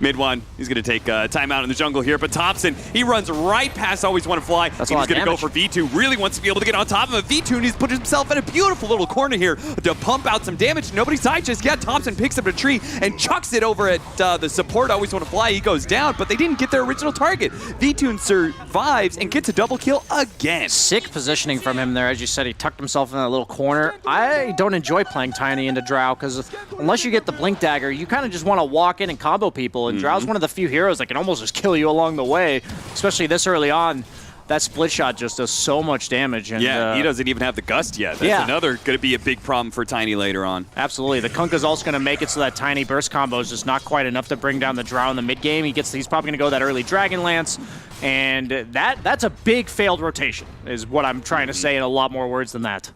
P: Mid one, he's going to take timeout in the jungle here, but Thompson, he runs right past Always Want to Fly. He's going to go for V2, really wants to be able to get on top of him. V2, and he's put himself in a beautiful little corner here to pump out some damage. Nobody's side just yet. Thompson picks up a tree and chucks it over at the support Always Want to Fly. He goes down, but they didn't get their original target. V2 survives and gets a double kill again.
U: Sick positioning from him there. As you said, he tucked himself in that little corner. I don't enjoy playing Tiny into Drow, because unless you get the Blink Dagger, you kind of just want to walk in and combo people. And Drow's one of the few heroes that can almost just kill you along the way, especially this early on. That split shot just does so much damage. And,
P: he doesn't even have the gust yet. That's another going to be a big problem for Tiny later on.
U: Absolutely. The Kunkka's also going to make it so that Tiny burst combo is just not quite enough to bring down the Drow in the mid game. He's probably going to go that early Dragon Lance, and that's a big failed rotation, is what I'm trying to say in a lot more words than that.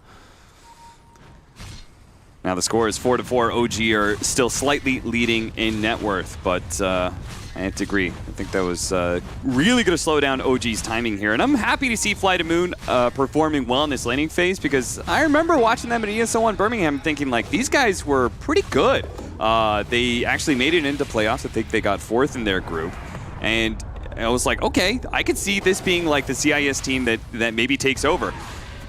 P: Now the score is 4-4. OG are still slightly leading in net worth, but I have to agree. I think that was really going to slow down OG's timing here. And I'm happy to see FlyToMoon performing well in this laning phase, because I remember watching them at ESO1 Birmingham thinking, like, these guys were pretty good. They actually made it into playoffs. I think they got 4th in their group. And I was like, okay, I could see this being like the CIS team that maybe takes over.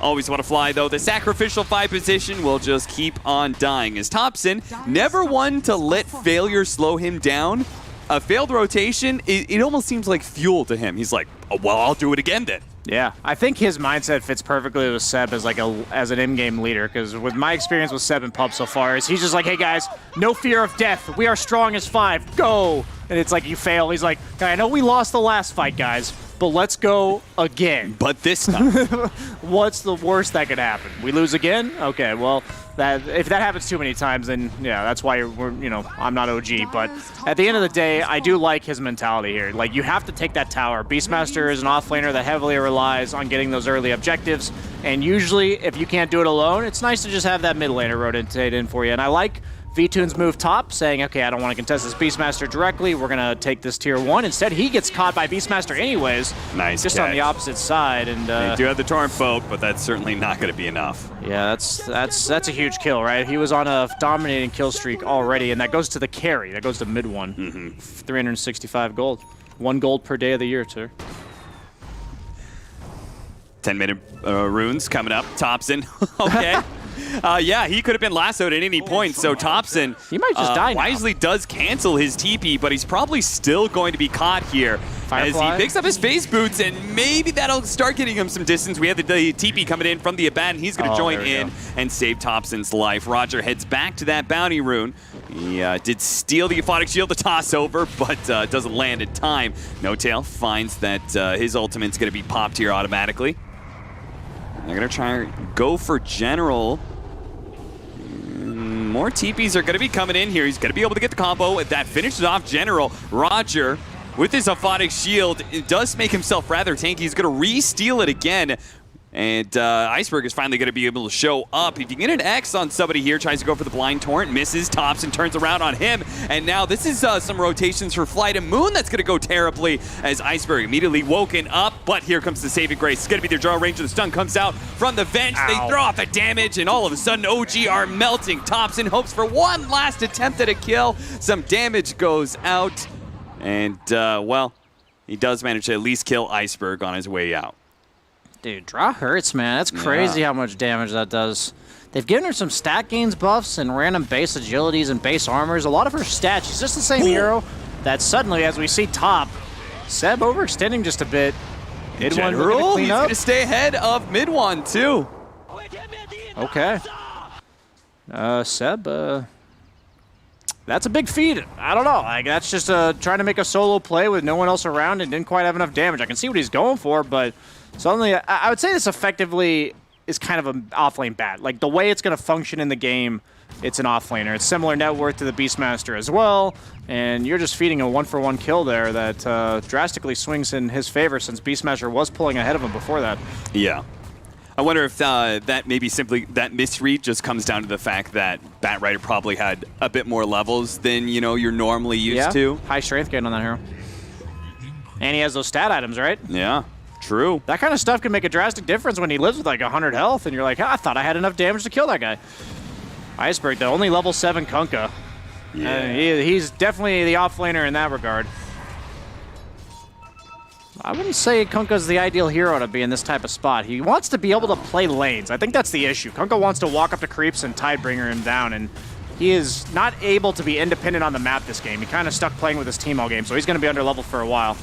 P: Always Want to Fly, though. The sacrificial 5 position will just keep on dying, as Thompson, never one to let failure slow him down. A failed rotation, it almost seems like fuel to him. He's like, oh, well, I'll do it again then.
U: Yeah, I think his mindset fits perfectly with Seb as as an in-game leader, because with my experience with Seb and Pub so far, is he's just like, hey guys, no fear of death. We are strong as 5. Go! And it's like you fail. He's like, I know we lost the last fight, guys, but let's go again.
P: But this time.
U: What's the worst that could happen? We lose again? Okay, well, if that happens too many times, then yeah, that's why I'm not OG. But at the end of the day, I do like his mentality here. Like, you have to take that tower. Beastmaster is an offlaner that heavily relies on getting those early objectives, and usually, if you can't do it alone, it's nice to just have that mid laner rotate in for you. And I like V-Tune's move top, saying, okay, I don't want to contest this Beastmaster directly. We're going to take this tier 1. Instead, he gets caught by Beastmaster anyways.
P: Nice
U: Just
P: catch.
U: on the opposite side. And
P: they do have the Torrent Boat, but that's certainly not going to be enough.
U: Yeah, that's a huge kill, right? He was on a dominating kill streak already, and that goes to the carry. That goes to mid 1. 365 gold. 1 gold per day of the year, sir.
P: 10-minute runes coming up. Thompson. Okay. Yeah, he could have been lassoed at any point, so Thompson
U: he might just die now.
P: wisely does cancel his TP, but he's probably still going to be caught here
U: Firefly.
P: as he picks up his phase boots, and maybe that'll start getting him some distance. We have the TP coming in from the Abat, and he's going to join in and save Thompson's life. Roger heads back to that bounty rune. He did steal the Aphotic Shield to toss over, but doesn't land in time. No Tail finds that his ultimate's going to be popped here automatically. They're going to try and go for General. More TPs are going to be coming in here. He's going to be able to get the combo. That finishes off General. Roger, with his Aphotic Shield, it does make himself rather tanky. He's going to re-steal it again. And Iceberg is finally going to be able to show up. If you get an X on somebody here, tries to go for the blind torrent, misses. Thompson turns around on him. And now this is some rotations for FlyToMoon that's going to go terribly as Iceberg immediately woken up. But here comes the saving grace. It's going to be their draw range. The stun comes out from the vent. They throw off the damage, and all of a sudden OG are melting. Thompson hopes for one last attempt at a kill. Some damage goes out. And, well, he does manage to at least kill Iceberg on his way out.
U: Dude, draw hurts, man. That's crazy how much damage that does. They've given her some stat gains buffs and random base agilities and base armors. A lot of her stats. She's just the same hero that suddenly, as we see top, Seb overextending just a bit. Mid one looking to clean
P: he's
U: up.
P: going to stay ahead of mid one, too.
U: Okay. Seb, that's a big feed. I don't know. Like, that's just trying to make a solo play with no one else around and didn't quite have enough damage. I can see what he's going for, but suddenly I would say this effectively is kind of an offlane bat. Like, the way it's going to function in the game, it's an offlaner. It's similar net worth to the Beastmaster as well, and you're just feeding a one-for-one kill there that drastically swings in his favor since Beastmaster was pulling ahead of him before that.
P: Yeah. I wonder if that maybe simply that misread just comes down to the fact that Batrider probably had a bit more levels than, you know, you're normally used to.
U: High strength gain on that hero. And he has those stat items, right?
P: Yeah, true.
U: That kind of stuff can make a drastic difference when he lives with like 100 health and you're like, I thought I had enough damage to kill that guy. Iceberg, the only level 7 Kunkka. Yeah. He's definitely the offlaner in that regard. I wouldn't say Kunkka's the ideal hero to be in this type of spot. He wants to be able to play lanes. I think that's the issue. Kunkka wants to walk up to creeps and Tidebringer him down, and he is not able to be independent on the map this game. He kind of stuck playing with his team all game, so he's going to be under level for a while.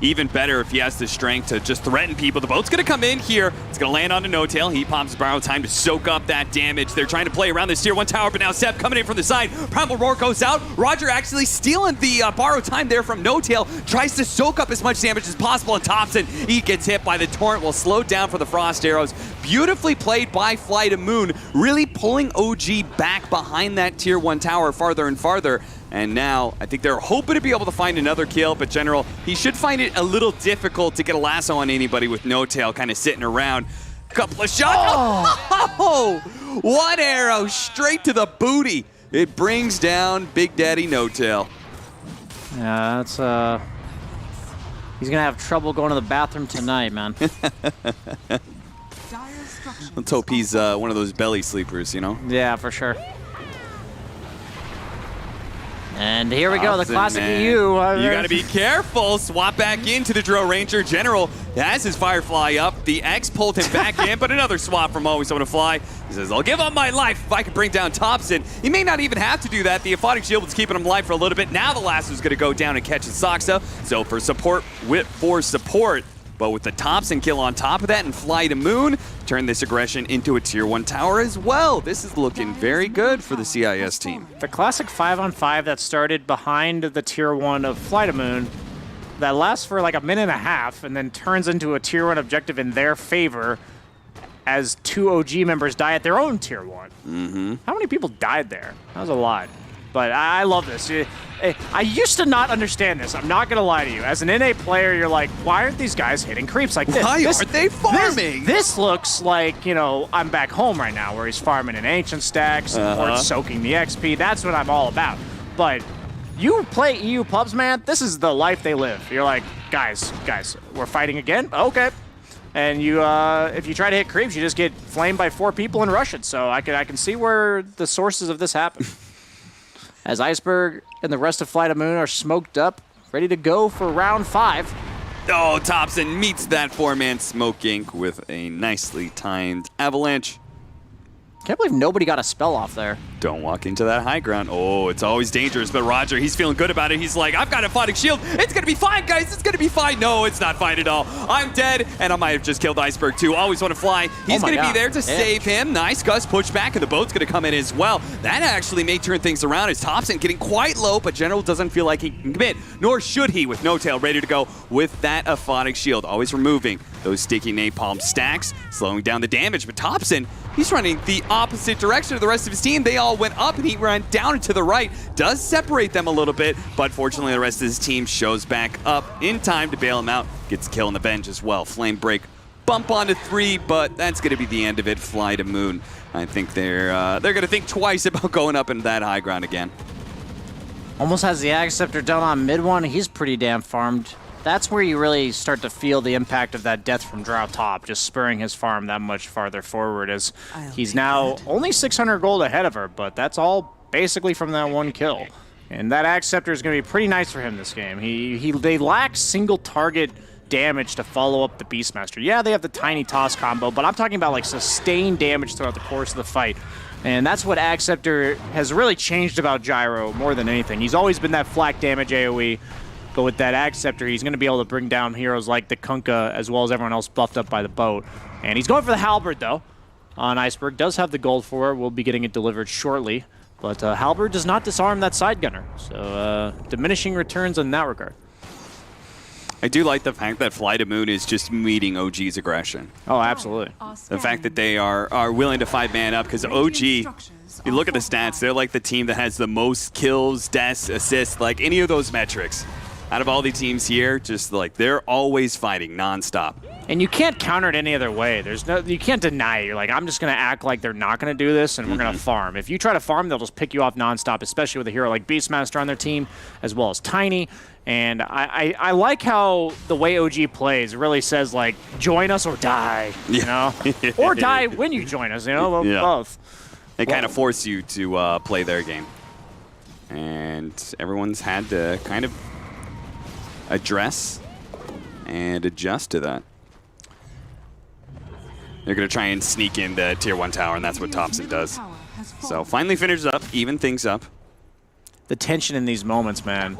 P: Even better if he has the strength to just threaten people. The boat's going to come in here. It's going to land on a no-tail. He pops borrow time to soak up that damage. They're trying to play around this tier 1 tower, but now Seb coming in from the side. Primal Roar goes out. Roger actually stealing the borrow time there from no-tail. Tries to soak up as much damage as possible, and Thompson, he gets hit by the torrent. Will slow down for the frost arrows. Beautifully played by FlyToMoon, really pulling OG back behind that tier 1 tower farther and farther. And now, I think they're hoping to be able to find another kill, but General, he should find it a little difficult to get a lasso on anybody with no tail kind of sitting around. Couple of shots. Oh! One arrow straight to the booty. It brings down Big Daddy No Tail.
U: Yeah, that's he's gonna have trouble going to the bathroom tonight, man.
P: Let's hope he's one of those belly sleepers, you know?
U: Yeah, for sure. And here we go, the classic
P: man.
U: EU.
P: You got to be careful. Swap back into the Drill Ranger. General has his Firefly up. The X pulled him back in, but another swap from Always Someone to Fly. He says, I'll give up my life if I can bring down Thompson. He may not even have to do that. The Aphotic Shield was keeping him alive for a little bit. Now the lasso's going to go down and catch his Soxa. So for support, but with the Thompson kill on top of that and FlyToMoon, turn this aggression into a tier 1 tower as well. This is looking very good for the CIS team.
U: The classic 5-on-5 that started behind the tier 1 of FlyToMoon that lasts for like a minute and a half and then turns into a tier 1 objective in their favor as 2 OG members die at their own tier 1.
P: Mm-hmm.
U: How many people died there? That was a lot. But I love this. I used to not understand this. I'm not going to lie to you. As an NA player, you're like, why aren't these guys hitting creeps like this?
P: Why aren't they farming?
U: This looks like, you know, I'm back home right now where he's farming in ancient stacks, or soaking the XP. That's what I'm all about. But you play EU pubs, man, this is the life they live. You're like, guys, we're fighting again? Okay. And you, if you try to hit creeps, you just get flamed by 4 people and rush it. So I can see where the sources of this happen. As Iceberg and the rest of FlyToMoon are smoked up, ready to go for round 5.
P: Oh, Thompson meets that 4-man Smoke Ink with a nicely timed avalanche.
U: Can't believe nobody got a spell off there.
P: Don't walk into that high ground. Oh, it's always dangerous, but Roger, he's feeling good about it. He's like, I've got a Phonic Shield. It's going to be fine, guys. It's going to be fine. No, it's not fine at all. I'm dead, and I might have just killed Iceberg, too. Always want to fly. He's going to be there to save him. Nice Gus push back, and the boat's going to come in as well. That actually may turn things around as Thompson getting quite low, but General doesn't feel like he can commit, nor should he with No Tail ready to go with that Phonic Shield. Always removing those sticky napalm stacks, slowing down the damage, but Thompson, he's running the opposite direction of the rest of his team. They all went up and he ran down and to the right. Does separate them a little bit, but fortunately the rest of his team shows back up in time to bail him out. Gets a kill on the bench as well. Flame break, bump onto 3, but that's going to be the end of it. FlyToMoon. I think they're going to think twice about going up into that high ground again.
U: Almost has the Ag Scepter down on mid one. He's pretty damn farmed. That's where you really start to feel the impact of that death from Drow top, just spurring his farm that much farther forward as he's now only 600 gold ahead of her, but that's all basically from that one kill. And that Ag Scepter is going to be pretty nice for him this game. They lack single target damage to follow up the Beastmaster. Yeah, they have the tiny toss combo, but I'm talking about like sustained damage throughout the course of the fight. And that's what Ag Scepter has really changed about Gyro more than anything. He's always been that flak damage AoE. But with that Ag Scepter, he's going to be able to bring down heroes like the Kunkka as well as everyone else buffed up by the boat. And he's going for the Halberd, though, on Iceberg. Does have the gold for it. We'll be getting it delivered shortly. But Halberd does not disarm that side gunner. So diminishing returns in that regard.
P: I do like the fact that FlyToMoon is just meeting OG's aggression.
U: Oh, absolutely.
P: The fact that they are willing to 5-man up, because OG, you look at the stats, they're like the team that has the most kills, deaths, assists, like any of those metrics. Out of all the teams here, just like they're always fighting nonstop.
U: And you can't counter it any other way. You can't deny it. You're like, I'm just going to act like they're not going to do this, and we're going to farm. If you try to farm, they'll just pick you off nonstop, especially with a hero like Beastmaster on their team, as well as Tiny. And I like how the way OG plays really says, like, join us or die, you know? Or die when you join us, you know? Both.
P: They kind of force you to play their game. And everyone's had to kind of address and adjust to that. They're going to try and sneak in the tier 1 tower, and that's what Thompson does. So finally finishes up, even things up.
U: The tension in these moments, man.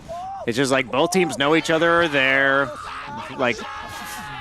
U: It's just like both teams know each other are there, like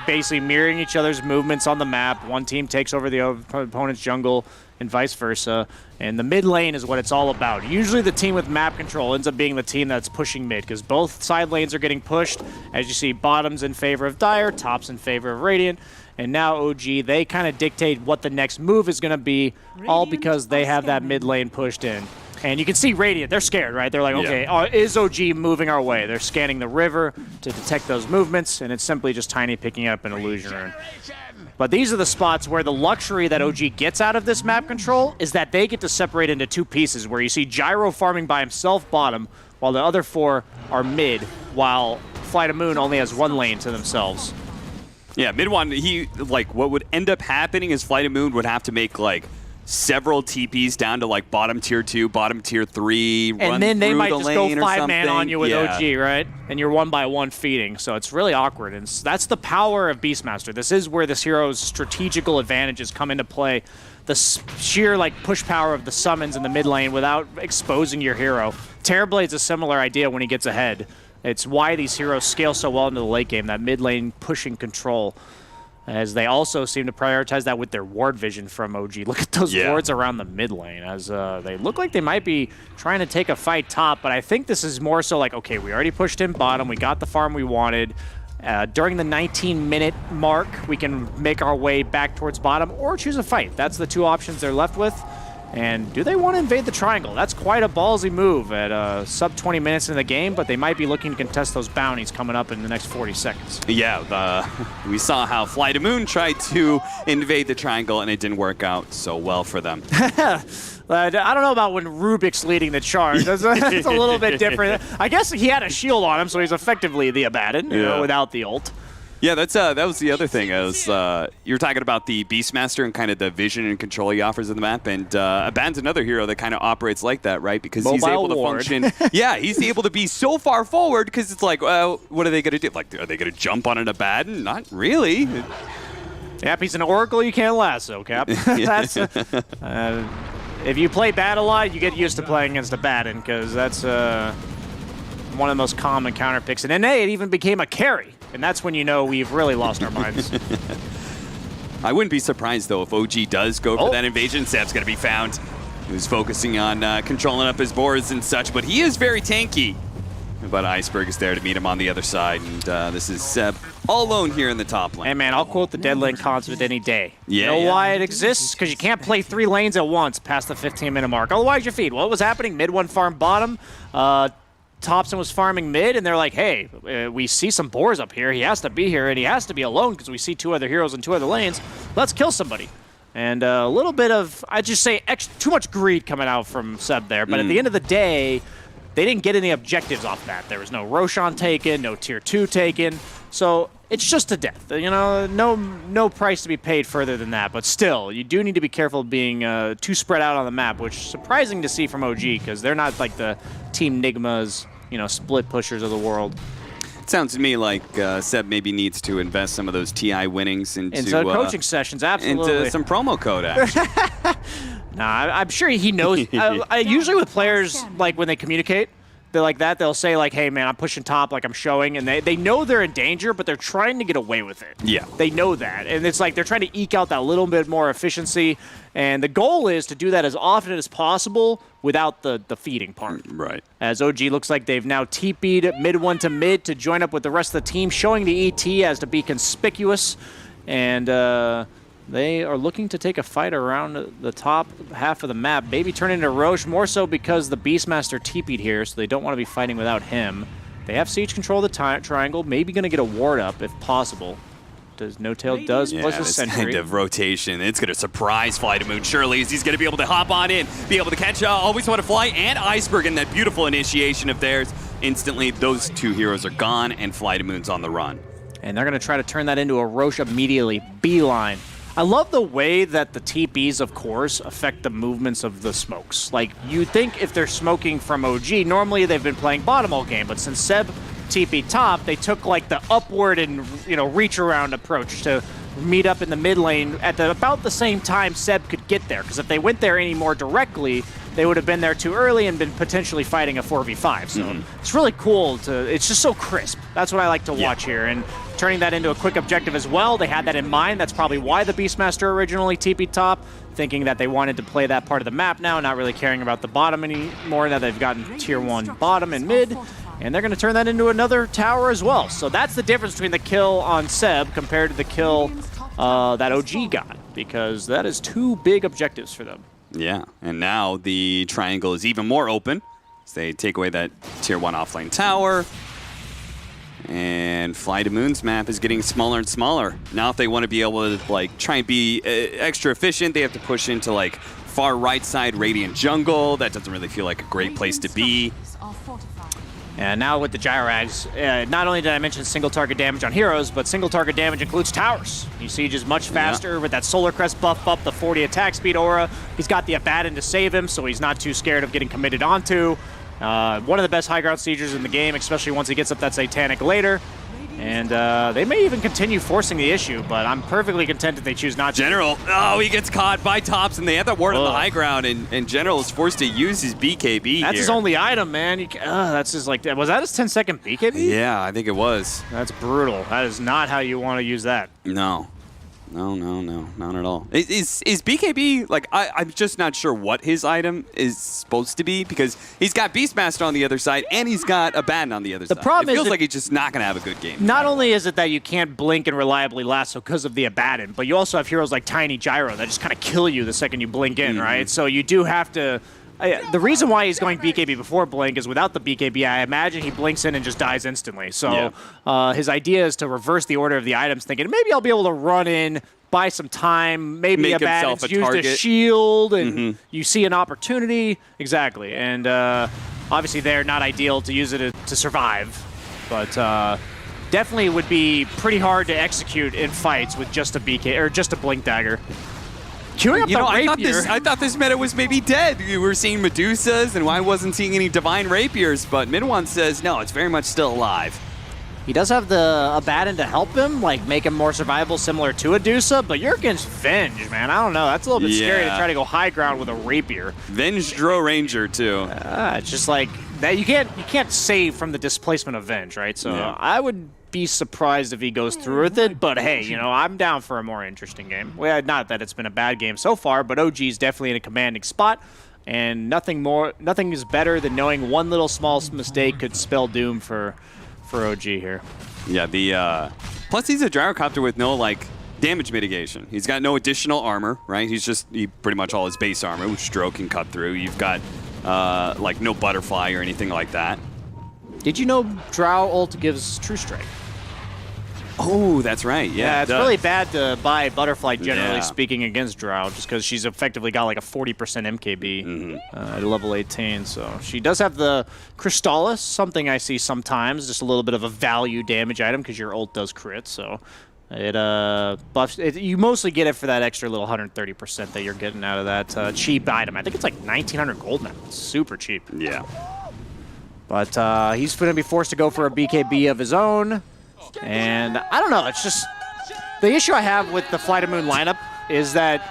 U: basically mirroring each other's movements on the map. One team takes over the opponent's jungle and vice versa. And the mid lane is what it's all about. Usually the team with map control ends up being the team that's pushing mid, because both side lanes are getting pushed. As you see, bottom's in favor of Dire, top's in favor of Radiant. And now OG, they kind of dictate what the next move is going to be, all because they have that mid lane pushed in. And you can see Radiant, they're scared, right? They're like, okay, is OG moving our way? They're scanning the river to detect those movements, and it's simply just Tiny picking up an illusion rune. But these are the spots where the luxury that OG gets out of this map control is that they get to separate into two pieces, where you see Gyro farming by himself bottom, while the other 4 are mid, while FlyToMoon only has 1 lane to themselves.
P: Yeah, mid one, what would end up happening is FlyToMoon would have to make, like, several TPs down to, like, bottom tier 2, bottom tier 3,
U: and then they might just go 5-man
P: something.
U: on you with OG, right? And you're 1-by-1 feeding, so it's really awkward. And that's the power of Beastmaster. This is where this hero's strategical advantages come into play. The sheer, like, push power of the summons in the mid lane without exposing your hero. Terrorblade's a similar idea when he gets ahead. It's why these heroes scale so well into the late game, that mid lane pushing control. As they also seem to prioritize that with their ward vision from OG. Look at those wards around the mid lane, as they look like they might be trying to take a fight top, but I think this is more so like, okay, we already pushed in bottom, we got the farm we wanted. During the 19-minute mark, we can make our way back towards bottom or choose a fight. That's the 2 options they're left with. And do they want to invade the triangle? That's quite a ballsy move at sub 20 minutes in the game, but they might be looking to contest those bounties coming up in the next 40 seconds.
P: Yeah, we saw how FlyToMoon tried to invade the triangle, and it didn't work out so well for them.
U: I don't know about when Rubik's leading the charge. That's a little bit different. I guess he had a shield on him, so he's effectively the Abaddon, you know, without the ult.
P: Yeah, that was the other thing. You were talking about the Beastmaster and kind of the vision and control he offers in the map, and Abaddon's another hero that kind of operates like that, right? Because he's able to function. Yeah, he's able to be so far forward because it's like, well, what are they going to do? Like, are they going to jump on an Abaddon? Not really.
U: Yep, he's an oracle you can't lasso, Cap. That's if you play Bat a lot, you get used to playing against Abaddon because that's one of the most common counter picks. And NA, it even became a carry. And that's when you know we've really lost our minds.
P: I wouldn't be surprised, though, if OG does go for that invasion. Seb's going to be found. He was focusing on controlling up his boards and such, but he is very tanky. But Iceberg is there to meet him on the other side, and this is Seb all alone here in the top lane.
U: Hey, man, I'll quote the dead lane concept any day. You know why it exists? Because you can't play 3 lanes at once past the 15-minute mark. Otherwise, you feed. What was happening? Mid one farm bottom. Thompson was farming mid, and they're like, hey, we see some boars up here. He has to be here, and he has to be alone because we see 2 other heroes in 2 other lanes. Let's kill somebody. And a little bit of, I'd just say, too much greed coming out from Seb there. But at the end of the day, they didn't get any objectives off that. There was no Roshan taken, no tier 2 taken. So it's just a death. You know, no price to be paid further than that. But still, you do need to be careful of being too spread out on the map, which is surprising to see from OG because they're not like the Team Nigmas, you know, split pushers of the world.
P: It sounds to me like Seb maybe needs to invest some of those TI winnings into
U: coaching sessions, absolutely.
P: Into some promo code, actually.
U: Nah, I'm sure he knows. Usually with players, like when they communicate, they're like that. They'll say like, "Hey, man, I'm pushing top, like I'm showing," and they know they're in danger, but they're trying to get away with it.
P: Yeah,
U: they know that, and it's like they're trying to eke out that little bit more efficiency. And the goal is to do that as often as possible without the feeding part.
P: Right.
U: As OG looks like they've now TP'd mid one to mid to join up with the rest of the team, showing the ET as to be conspicuous, and they are looking to take a fight around the top half of the map. Maybe turn into Roche, more so because the Beastmaster TP'd here, so they don't want to be fighting without him. They have siege control of the triangle, maybe going to get a ward up if possible. No Tail does plus a sentry.
P: End of rotation. It's going to surprise FlyToMoon. Surely he's going to be able to hop on in, be able to catch Always Want to Fly and Iceberg in that beautiful initiation of theirs. Instantly, those 2 heroes are gone, and FlyToMoon's on the run.
U: And they're going to try to turn that into a Roche immediately. Beeline. I love the way that the TPs, of course, affect the movements of the smokes. Like, you'd think if they're smoking from OG, normally they've been playing bottom all game, but since Seb TP top, they took like the upward and, you know, reach around approach to meet up in the mid lane at about the same time Seb could get there. Because if they went there any more directly, they would have been there too early and been potentially fighting a 4v5. So it's really cool it's just so crisp. That's what I like to watch here. And turning that into a quick objective as well, they had that in mind. That's probably why the Beastmaster originally TP'd top, thinking that they wanted to play that part of the map now, not really caring about the bottom anymore now they've gotten tier 1 bottom and mid. And they're going to turn that into another tower as well. So that's the difference between the kill on Seb compared to the kill that OG got, because that is 2 big objectives for them.
P: Yeah, and now the triangle is even more open. So they take away that tier 1 offlane tower. And FlyToMoon's map is getting smaller and smaller. Now if they want to be able to like try and be extra efficient, they have to push into like far right side Radiant jungle. That doesn't really feel like a great place to be.
U: And now with the Gyrags, not only did I mention single target damage on heroes, but single target damage includes towers. You Siege is much faster with that Solar Crest buff up, the 40 attack speed aura. He's got the Abaddon to save him, so he's not too scared of getting committed onto. One of the best high ground siegers in the game, especially once he gets up that Satanic later. And they may even continue forcing the issue, but I'm perfectly content if they choose not to.
P: General, he gets caught by Tops, and they have that ward on the high ground, and General is forced to use his BKB
U: That's his only item, man. That's just like, was that his 10-second BKB?
P: Yeah, I think it was.
U: That's brutal. That is not how you want to use that.
P: No. No, not at all. Is BKB, like, I'm just not sure what his item is supposed to be, because he's got Beastmaster on the other side, and he's got Abaddon on the other side.
U: The problem
P: it feels
U: is
P: like he's just not going to have a good game.
U: Not only is it that you can't blink and reliably lasso because of the Abaddon, but you also have heroes like Tiny Gyro that just kind of kill you the second you blink in, right? So you do have to... the reason why he's going BKB before blink is without the BKB, I imagine he blinks in and just dies instantly. So his idea is to reverse the order of the items, thinking maybe I'll be able to run in, buy some time, maybe Abaddon's used a shield, and you see an opportunity. Exactly. And obviously they're not ideal to use it to survive. But definitely would be pretty hard to execute in fights with just a BK or just a Blink Dagger. Queuing up the rapier.
P: I thought this meta was maybe dead. We were seeing Medusas, and I wasn't seeing any Divine Rapiers, but Midwan says, no, it's very much still alive.
U: He does have the Abaddon to help him, like make him more survivable, similar to Adusa, but you're against Venge, man. I don't know. That's a little bit scary to try to go high ground with a rapier.
P: Venge Dro Ranger, too.
U: It's just like that. You can't save from the displacement of Venge, right? So I would be surprised if he goes through with it, but hey, you know, I'm down for a more interesting game. Well, not that it's been a bad game so far, but OG is definitely in a commanding spot, and nothing is better than knowing one little small mistake could spell doom for OG here.
P: Yeah, plus he's a gyrocopter with no like damage mitigation. He's got no additional armor, right? He pretty much all his base armor, which Stroke can cut through. You've got like no butterfly or anything like that.
U: Did you know Drow ult gives True Strike?
P: Oh, that's right. Yeah,
U: it's really bad to buy Butterfly, generally speaking, against Drow, just because she's effectively got like a 40% MKB at level 18. So she does have the Crystallis, something I see sometimes, just a little bit of a value damage item because your ult does crit. So it buffs. You mostly get it for that extra little 130% that you're getting out of that cheap item. I think it's like 1,900 gold now. It's super cheap.
P: Yeah.
U: But he's going to be forced to go for a BKB of his own. And I don't know, it's just the issue I have with the FlyToMoon lineup is that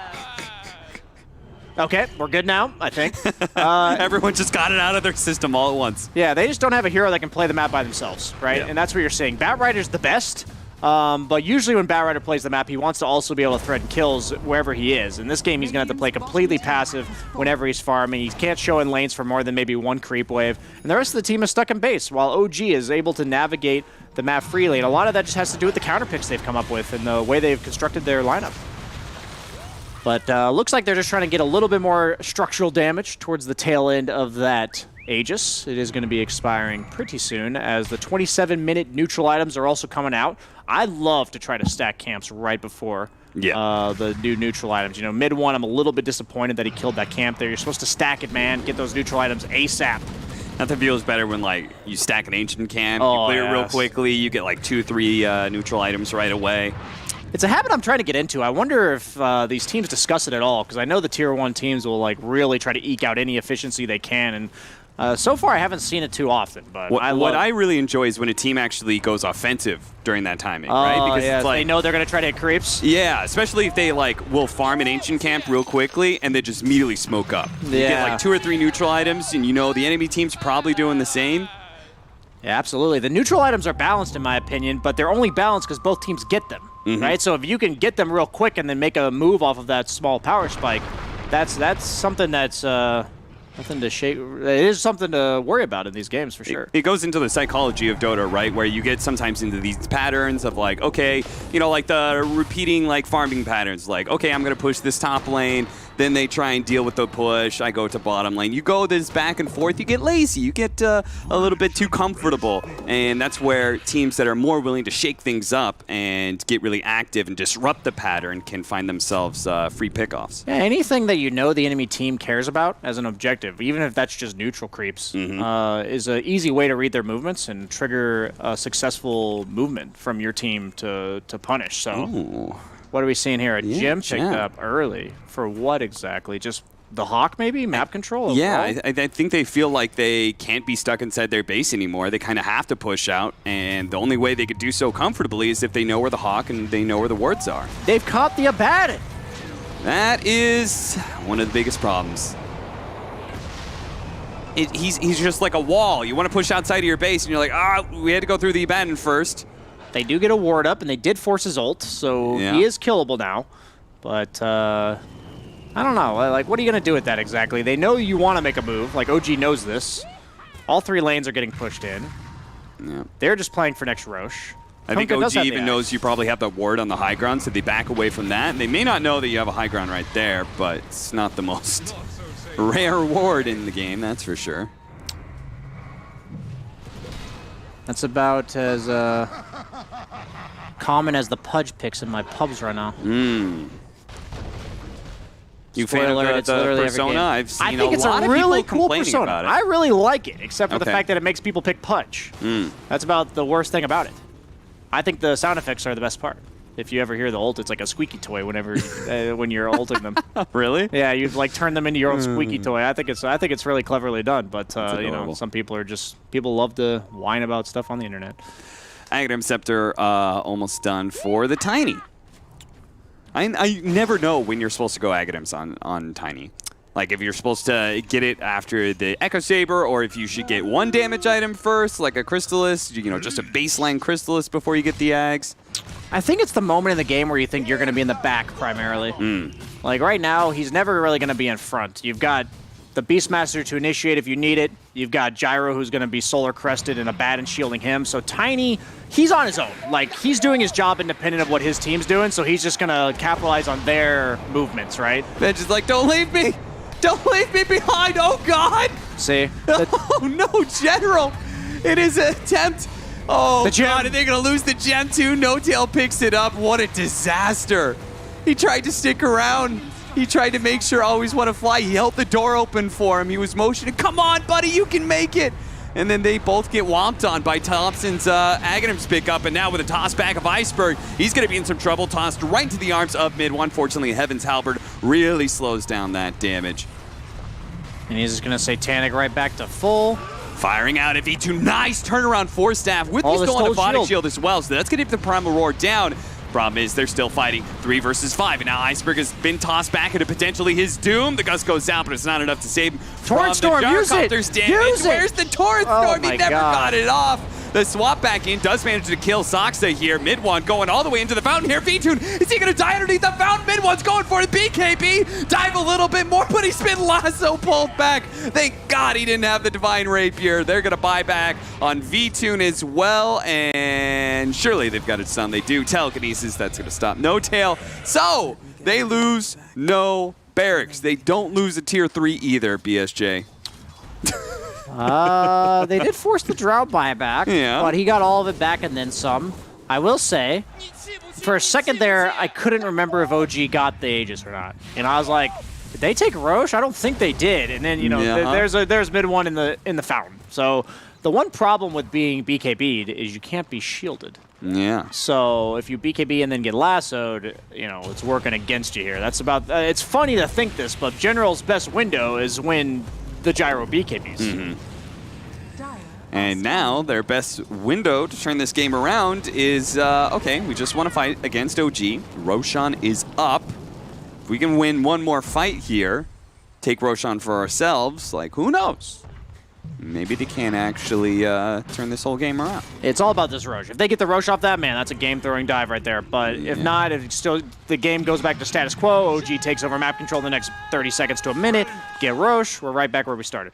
U: okay, we're good now, I think.
P: Everyone just got it out of their system all at once.
U: Yeah, they just don't have a hero that can play the map by themselves, right? Yeah. And that's what you're saying. Batrider's the best, but usually when Batrider plays the map, he wants to also be able to threaten kills wherever he is. In this game, he's going to have to play completely passive whenever he's farming. He can't show in lanes for more than maybe one creep wave. And the rest of the team is stuck in base, while OG is able to navigate the map freely. And a lot of that just has to do with the counter picks they've come up with and the way they've constructed their lineup. But looks like they're just trying to get a little bit more structural damage towards the tail end of that Aegis. It is going to be expiring pretty soon, as the 27-minute neutral items are also coming out. I love to try to stack camps right before the new neutral items. You know, mid one, I'm a little bit disappointed that he killed that camp there. You're supposed to stack it, man. Get those neutral items ASAP.
P: Nothing feels better when like you stack an ancient camp, you clear it real quickly, you get like 2-3 neutral items right away.
U: It's a habit I'm trying to get into. I wonder if these teams discuss it at all, because I know the Tier 1 teams will like really try to eke out any efficiency they can, and so far I haven't seen it too often. But
P: what I really enjoy is when a team actually goes offensive during that timing, right?
U: Because it's like, they know they're going to try to hit creeps?
P: Yeah, especially if they like will farm an ancient camp real quickly and they just immediately smoke up. You get like 2 or 3 neutral items, and you know the enemy team's probably doing the same.
U: Yeah, absolutely. The neutral items are balanced in my opinion, but they're only balanced because both teams get them, right? So if you can get them real quick and then make a move off of that small power spike, that's something that's nothing to shake. It is something to worry about in these games for sure.
P: It goes into the psychology of Dota, right? Where you get sometimes into these patterns of like, okay, you know, like the repeating like farming patterns. Like, okay, I'm going to push this top lane. Then they try and deal with the push. I go to bottom lane. You go this back and forth. You get lazy. You get a little bit too comfortable. And that's where teams that are more willing to shake things up and get really active and disrupt the pattern can find themselves free pickoffs.
U: Yeah, anything that you know the enemy team cares about as an objective, even if that's just neutral creeps, is an easy way to read their movements and trigger a successful movement from your team to punish. So. What are we seeing here? A gem picked up early. For what exactly? Just the Hawk, maybe? Map control?
P: Yeah, I think they feel like they can't be stuck inside their base anymore. They kind of have to push out, and the only way they could do so comfortably is if they know where the Hawk and they know where the wards are.
U: They've caught the Abaddon!
P: That is one of the biggest problems. He's just like a wall. You want to push outside of your base, and you're like, we had to go through the Abaddon first.
U: They do get a ward up, and they did force his ult, so he is killable now. But, I don't know. Like, what are you going to do with that exactly? They know you want to make a move. Like, OG knows this. All 3 lanes are getting pushed in.
P: Yeah.
U: They're just playing for next Roche.
P: I think OG even knows you probably have the ward on the high ground, so they back away from that. And they may not know that you have a high ground right there, but it's not the most rare ward in the game, that's for sure.
U: That's about as common as the Pudge picks in my pubs right now.
P: You fan of the persona? I've seen
U: I think it's a really cool persona.
P: About it.
U: I really like it, except for the fact that it makes people pick Pudge. That's about the worst thing about it. I think the sound effects are the best part. If you ever hear the ult, it's like a squeaky toy whenever when you're ulting them.
P: Really?
U: Yeah, you like turn them into your own squeaky toy. I think it's really cleverly done. But you know, some people love to whine about stuff on the internet.
P: Aghanim Scepter almost done for the Tiny. I never know when you're supposed to go Aghanims on Tiny. Like if you're supposed to get it after the Echo Saber, or if you should get one damage item first, like a Crystallis, you know, just a baseline Crystallis before you get the Ags.
U: I think it's the moment in the game where you think you're going to be in the back primarily. Like right now, he's never really going to be in front. You've got the Beastmaster to initiate if you need it. You've got Gyro who's going to be solar crested and a Baton shielding him. So Tiny, he's on his own. Like he's doing his job independent of what his team's doing. So he's just going to capitalize on their movements, right?
P: Bench is like, don't leave me. Don't leave me behind. Oh, God.
U: See?
P: Oh, no, General. It is an attempt. Oh, God, are they going to lose the gem too? No-Tail picks it up. What a disaster. He tried to stick around. He tried to make sure always want to fly. He held the door open for him. He was motioning. Come on, buddy, you can make it. And then they both get whomped on by Thompson's Aghanims pickup. And now with a toss back of Iceberg, he's going to be in some trouble. Tossed right into the arms of mid. Unfortunately, Heaven's Halberd really slows down that damage.
U: And he's just going to Satanic right back to full.
P: Firing out at V2. Nice turnaround for Staff with the stolen Aphotic Shield as well. So that's going to get the Primal Roar down. Problem is, they're still fighting 3 versus 5, and now Iceberg has been tossed back into potentially his doom. The Gust goes down, but it's not enough to save him
U: Torrent Storm, use it!
P: Use it! Where's the Torrent Storm? He never got it off. The swap back in does manage to kill Soxa here. Mid one going all the way into the fountain here. V-Tune, is he going to die underneath the fountain? Mid one's going for it. BKB, dive a little bit more, but he's been lasso pulled back. Thank God he didn't have the Divine Rapier. They're going to buy back on V-Tune as well, and surely they've got it done. They do. Telekinesis, that's going to stop No-Tail. So, they lose no barracks. They don't lose a tier 3 either, BSJ.
U: They did force the Drought buyback, but he got all of it back and then some. I will say, for a second there, I couldn't remember if OG got the Aegis or not. And I was like, did they take Roche? I don't think they did. And then, you know, there's mid one in the fountain. So the one problem with being BKB'd is you can't be shielded.
P: Yeah.
U: So if you BKB and then get lassoed, you know, it's working against you here. That's about, it's funny to think this, but General's best window is when the Gyro BKBs.
P: And now their best window to turn this game around is, okay, we just want to fight against OG. Roshan is up. If we can win one more fight here, take Roshan for ourselves, like, who knows? Maybe they can actually turn this whole game around.
U: It's all about this Roche. If they get the Roche off that, man, that's a game-throwing dive right there. But if not, if still the game goes back to status quo, OG takes over map control the next 30 seconds to a minute, get Roche, we're right back where we started.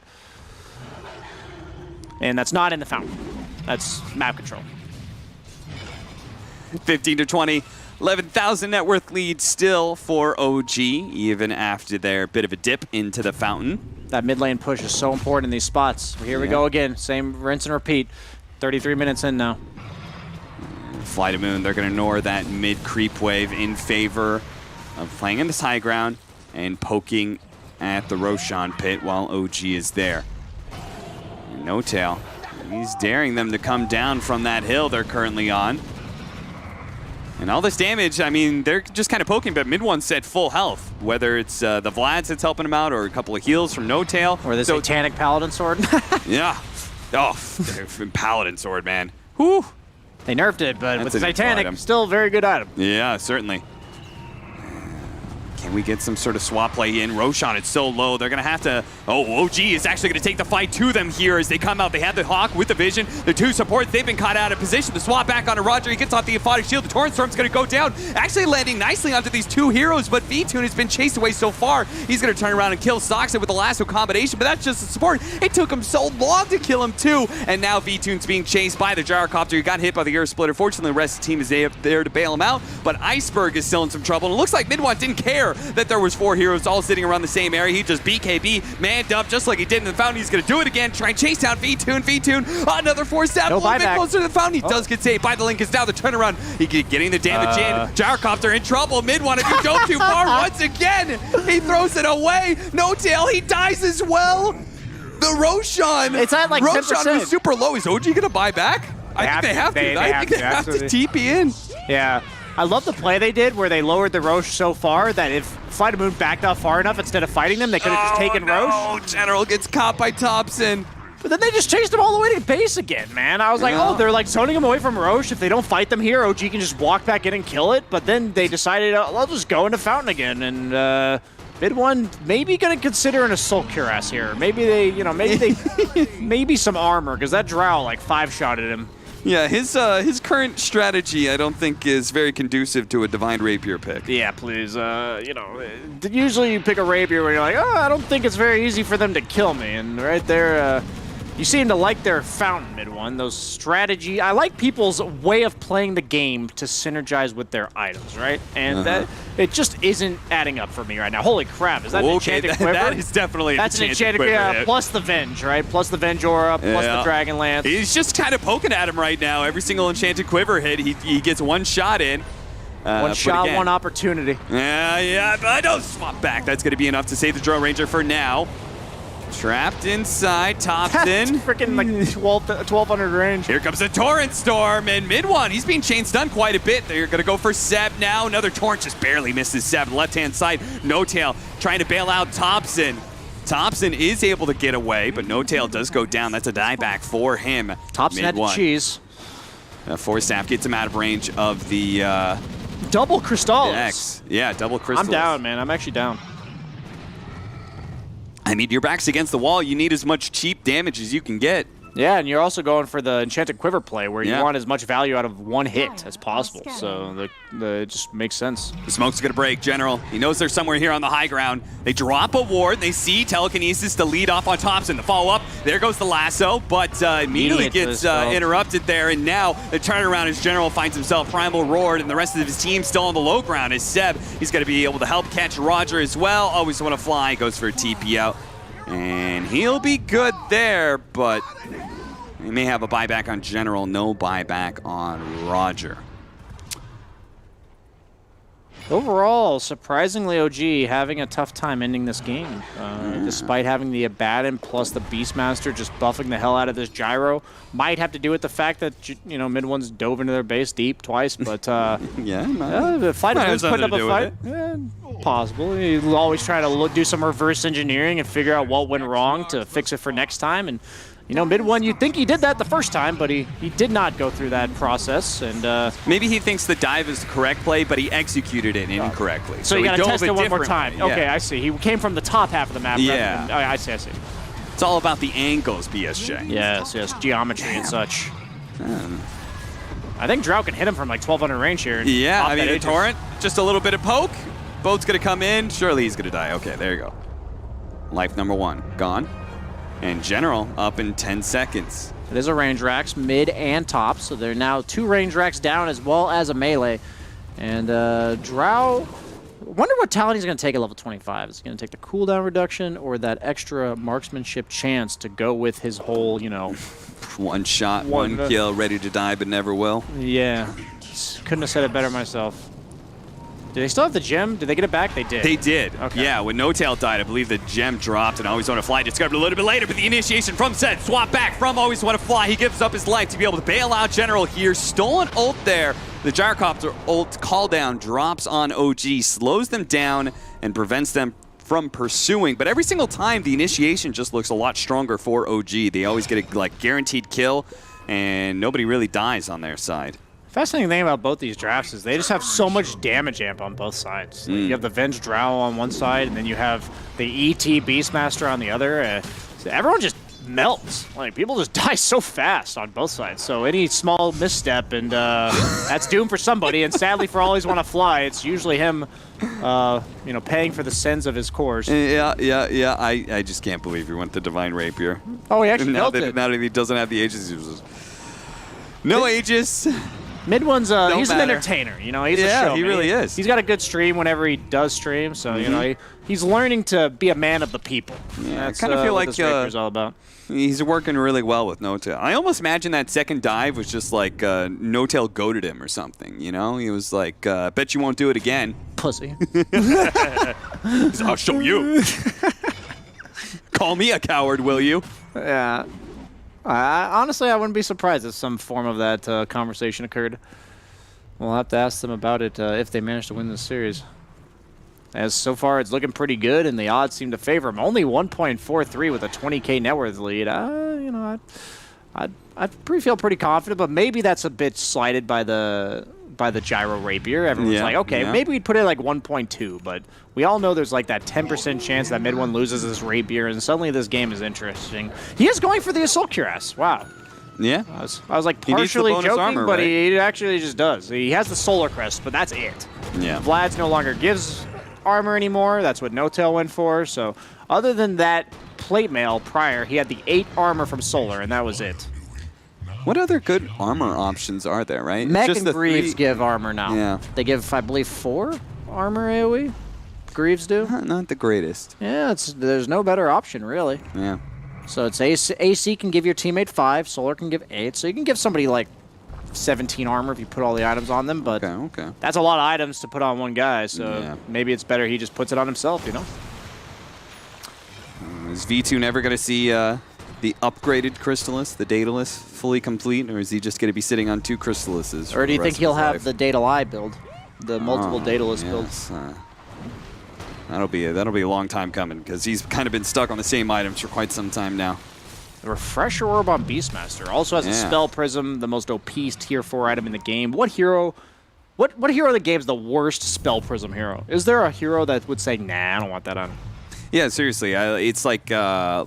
U: And that's not in the fountain. That's map control.
P: 15 to 20. 11,000 net worth lead still for OG, even after their bit of a dip into the fountain.
U: That mid lane push is so important in these spots. Here we go again. Same rinse and repeat. 33 minutes in now.
P: FlyToMoon, they're going to ignore that mid creep wave in favor of playing in this high ground and poking at the Roshan pit while OG is there. No-Tail, he's daring them to come down from that hill they're currently on. And all this damage, I mean, they're just kind of poking, but mid one's at full health. Whether it's the Vlads that's helping him out or a couple of heals from No-Tail.
U: Or the Satanic Paladin Sword.
P: Yeah. Oh, Paladin Sword, man. Whew.
U: They nerfed it, but with the Satanic, still a very good item.
P: Yeah, certainly. Can we get some sort of swap play in? Roshan, it's so low. They're going to have to... Oh, OG is actually going to take the fight to them here as they come out. They have the Hawk with the Vision. The two supports, they've been caught out of position. The swap back onto Roger. He gets off the Aphotic Shield. The Torrent Storm's going to go down. Actually landing nicely onto these two heroes, but V-Tune has been chased away so far. He's going to turn around and kill Soxa with the lasso combination, but that's just the support. It took him so long to kill him too, and now V-Tune's being chased by the Gyrocopter. He got hit by the Air Splitter. Fortunately, the rest of the team is there to bail him out, but Iceberg is still in some trouble, and it looks like Mid-One didn't care that there was 4 heroes all sitting around the same area. He just BKB, manned up just like he did in the fountain. He's going to do it again, try and chase down V-Tune. V-Tune, another 4-step, a little bit closer to the fountain. He does get saved by the Link. Is now the turnaround. He getting the damage in. Gyrocopter in trouble. Mid-One, if you go too far once again, he throws it away. No-Tail, he dies as well. The Roshan.
U: It's at like
P: Roshan
U: 10%.
P: was super low. Is OG going to buy back? I think they have to. I think they have to TP in.
U: Yeah. I love the play they did where they lowered the Roche so far that if FlyToMoon backed off far enough, instead of fighting them, they could have just taken Roche.
P: Oh, General gets caught by Thompson.
U: But then they just chased him all the way to base again, man. I was like, oh, they're like zoning him away from Roche. If they don't fight them here, OG can just walk back in and kill it. But then they decided, I'll just go into Fountain again. And Mid one maybe gonna consider an Assault Cuirass here. Maybe they, maybe some armor, because that Drow like 5-shotted him.
P: Yeah, his current strategy I don't think is very conducive to a Divine Rapier pick.
U: Yeah, please. Usually you pick a Rapier where you're like, oh, I don't think it's very easy for them to kill me. And right there, you seem to like their Fountain mid one. Those strategy. I like people's way of playing the game to synergize with their items, right? And that it just isn't adding up for me right now. Holy crap! Is that an enchanted quiver?
P: That is definitely
U: an enchanted quiver. Yeah, plus the Venge, right? Plus the Venge aura, plus the Dragon Lance.
P: He's just kind of poking at him right now. Every single enchanted quiver hit, he gets one shot in.
U: One shot, one opportunity.
P: Yeah, but I don't swap back. That's going to be enough to save the Drone Ranger for now. Trapped inside, Thompson.
U: Freaking like 1200 range.
P: Here comes a Torrent Storm, and mid one, he's being chain stunned quite a bit. They're going to go for Seb now. Another Torrent just barely misses Seb. Left-hand side, No Tail trying to bail out Thompson. Thompson is able to get away, but No Tail does go down. That's a dieback for him.
U: Thompson had to cheese.
P: Force Staff gets him out of range of the...
U: double Crystallis.
P: Yeah, double Crystallis.
U: I'm down, man. I'm actually down.
P: I mean, your back's against the wall. You need as much cheap damage as you can get.
U: Yeah, and you're also going for the Enchanted Quiver play where you want as much value out of one hit as possible. So it just makes sense.
P: The smoke's going to break, General. He knows they're somewhere here on the high ground. They drop a ward. They see Telekinesis to lead off on Thompson. The follow-up, there goes the lasso, but immediately gets interrupted there. And now the turnaround as General finds himself Primal Roared, and the rest of his team still on the low ground. As Seb, he's going to be able to help catch Roger as well. Always want to fly, goes for a TP out. And he'll be good there, but he may have a buyback on General, no buyback on Roger.
U: Overall, surprisingly, OG having a tough time ending this game, despite having the Abaddon plus the Beastmaster just buffing the hell out of this Gyro. Might have to do with the fact that mid one's dove into their base deep twice, but FlyToMoon's putting up a fight. Yeah, possible. He'll always try to do some reverse engineering and figure out what went wrong to fix it for next time. And mid one, you'd think he did that the first time, but he did not go through that process. And
P: maybe he thinks the dive is the correct play, but he executed it incorrectly.
U: So you got to test it one more time. Yeah. Okay, I see. He came from the top half of the map.
P: Yeah.
U: I see.
P: It's all about the angles, BSJ.
U: Yes, geometry and such. I think Drow can hit him from like 1200 range here.
P: Yeah, I mean, the Torrent, just a little bit of poke. Boat's going to come in. Surely he's going to die. Okay, there you go. Life number one, gone. And General up in 10 seconds.
U: It is a range racks, mid and top, so they're now 2 range racks down as well as a melee. And Drow, wonder what talent he's going to take at level 25. Is he going to take the cooldown reduction or that extra marksmanship chance to go with his whole,
P: one shot, one kill, ready to die but never will?
U: Yeah, couldn't have said it better myself. Do they still have the gem? Did they get it back? They did.
P: They did.
U: Okay.
P: Yeah, when No Tail died, I believe the gem dropped and Always Want to Fly discovered a little bit later, but the initiation from Zed, swap back from Always Want to Fly. He gives up his life to be able to bail out General here. Stolen ult there. The Gyrocopter ult call down drops on OG, slows them down and prevents them from pursuing. But every single time, the initiation just looks a lot stronger for OG. They always get a guaranteed kill and nobody really dies on their side.
U: Fascinating thing about both these drafts is they just have so much damage amp on both sides. You have the Venge Drow on one side, and then you have the ET Beastmaster on the other. So everyone just melts. Like, people just die so fast on both sides. So any small misstep, and that's doom for somebody. And sadly, for Always Want to Fly, it's usually him, paying for the sins of his cores.
P: Yeah. I just can't believe he went the Divine Rapier.
U: Oh, he actually
P: now
U: it.
P: Now that he doesn't have the Aegis, he was no Aegis.
U: Mid one's he's an entertainer, he's a showman.
P: He really is.
U: He's got a good stream whenever he does stream, so he's learning to be a man of the people.
P: Yeah, I kind of feel like
U: this Rapier is all about.
P: He's working really well with No Tail. I almost imagine that second dive was just like No Tail goaded him or something. He was like, "Bet you won't do it again,
U: pussy."
P: I'll show you. Call me a coward, will you?
U: Yeah. Honestly, I wouldn't be surprised if some form of that conversation occurred. We'll have to ask them about it if they manage to win this series. As so far, it's looking pretty good, and the odds seem to favor him. Only 1.43 with a 20K net worth lead. You know, I feel pretty confident, but maybe that's a bit slighted by the gyro rapier. Everyone's like, okay, maybe we'd put it like 1.2, but we all know there's like that 10% chance that mid one loses his rapier, and suddenly this game is interesting. He is going for the assault cuirass. Wow.
P: Yeah.
U: I was like partially joking,
P: armor,
U: but
P: right?
U: he actually just does. He has the solar crest, but that's it.
P: Yeah.
U: Vlad's no longer gives armor anymore. That's what No Tail went for. So other than that plate mail prior, he had the 8 armor from solar, and that was it.
P: What other good armor options are there, right?
U: Mech
P: Just
U: and
P: the
U: Greaves
P: 3...
U: give armor now.
P: Yeah.
U: They give, I believe, 4 armor AoE. Greaves do.
P: Not the greatest.
U: Yeah, there's no better option, really.
P: Yeah.
U: So it's AC can give your teammate 5, Solar can give 8. So you can give somebody like 17 armor if you put all the items on them, but that's a lot of items to put on one guy, so maybe it's better he just puts it on himself, you know?
P: Is V2 never going to see the upgraded Crystallis, the Daedalus, fully complete, or is he just going to be sitting on 2 Crystaluses?
U: Or do you think he'll have the Daedalus build, the multiple Daedalus
P: yes.
U: build?
P: That'll be a long time coming, because he's kind of been stuck on the same items for quite some time now.
U: The Refresher Orb on Beastmaster also has a Spell Prism, the most OP tier 4 item in the game. What hero in the game is the worst Spell Prism hero? Is there a hero that would say, nah, I don't want that on?
P: Yeah, seriously. It's like, I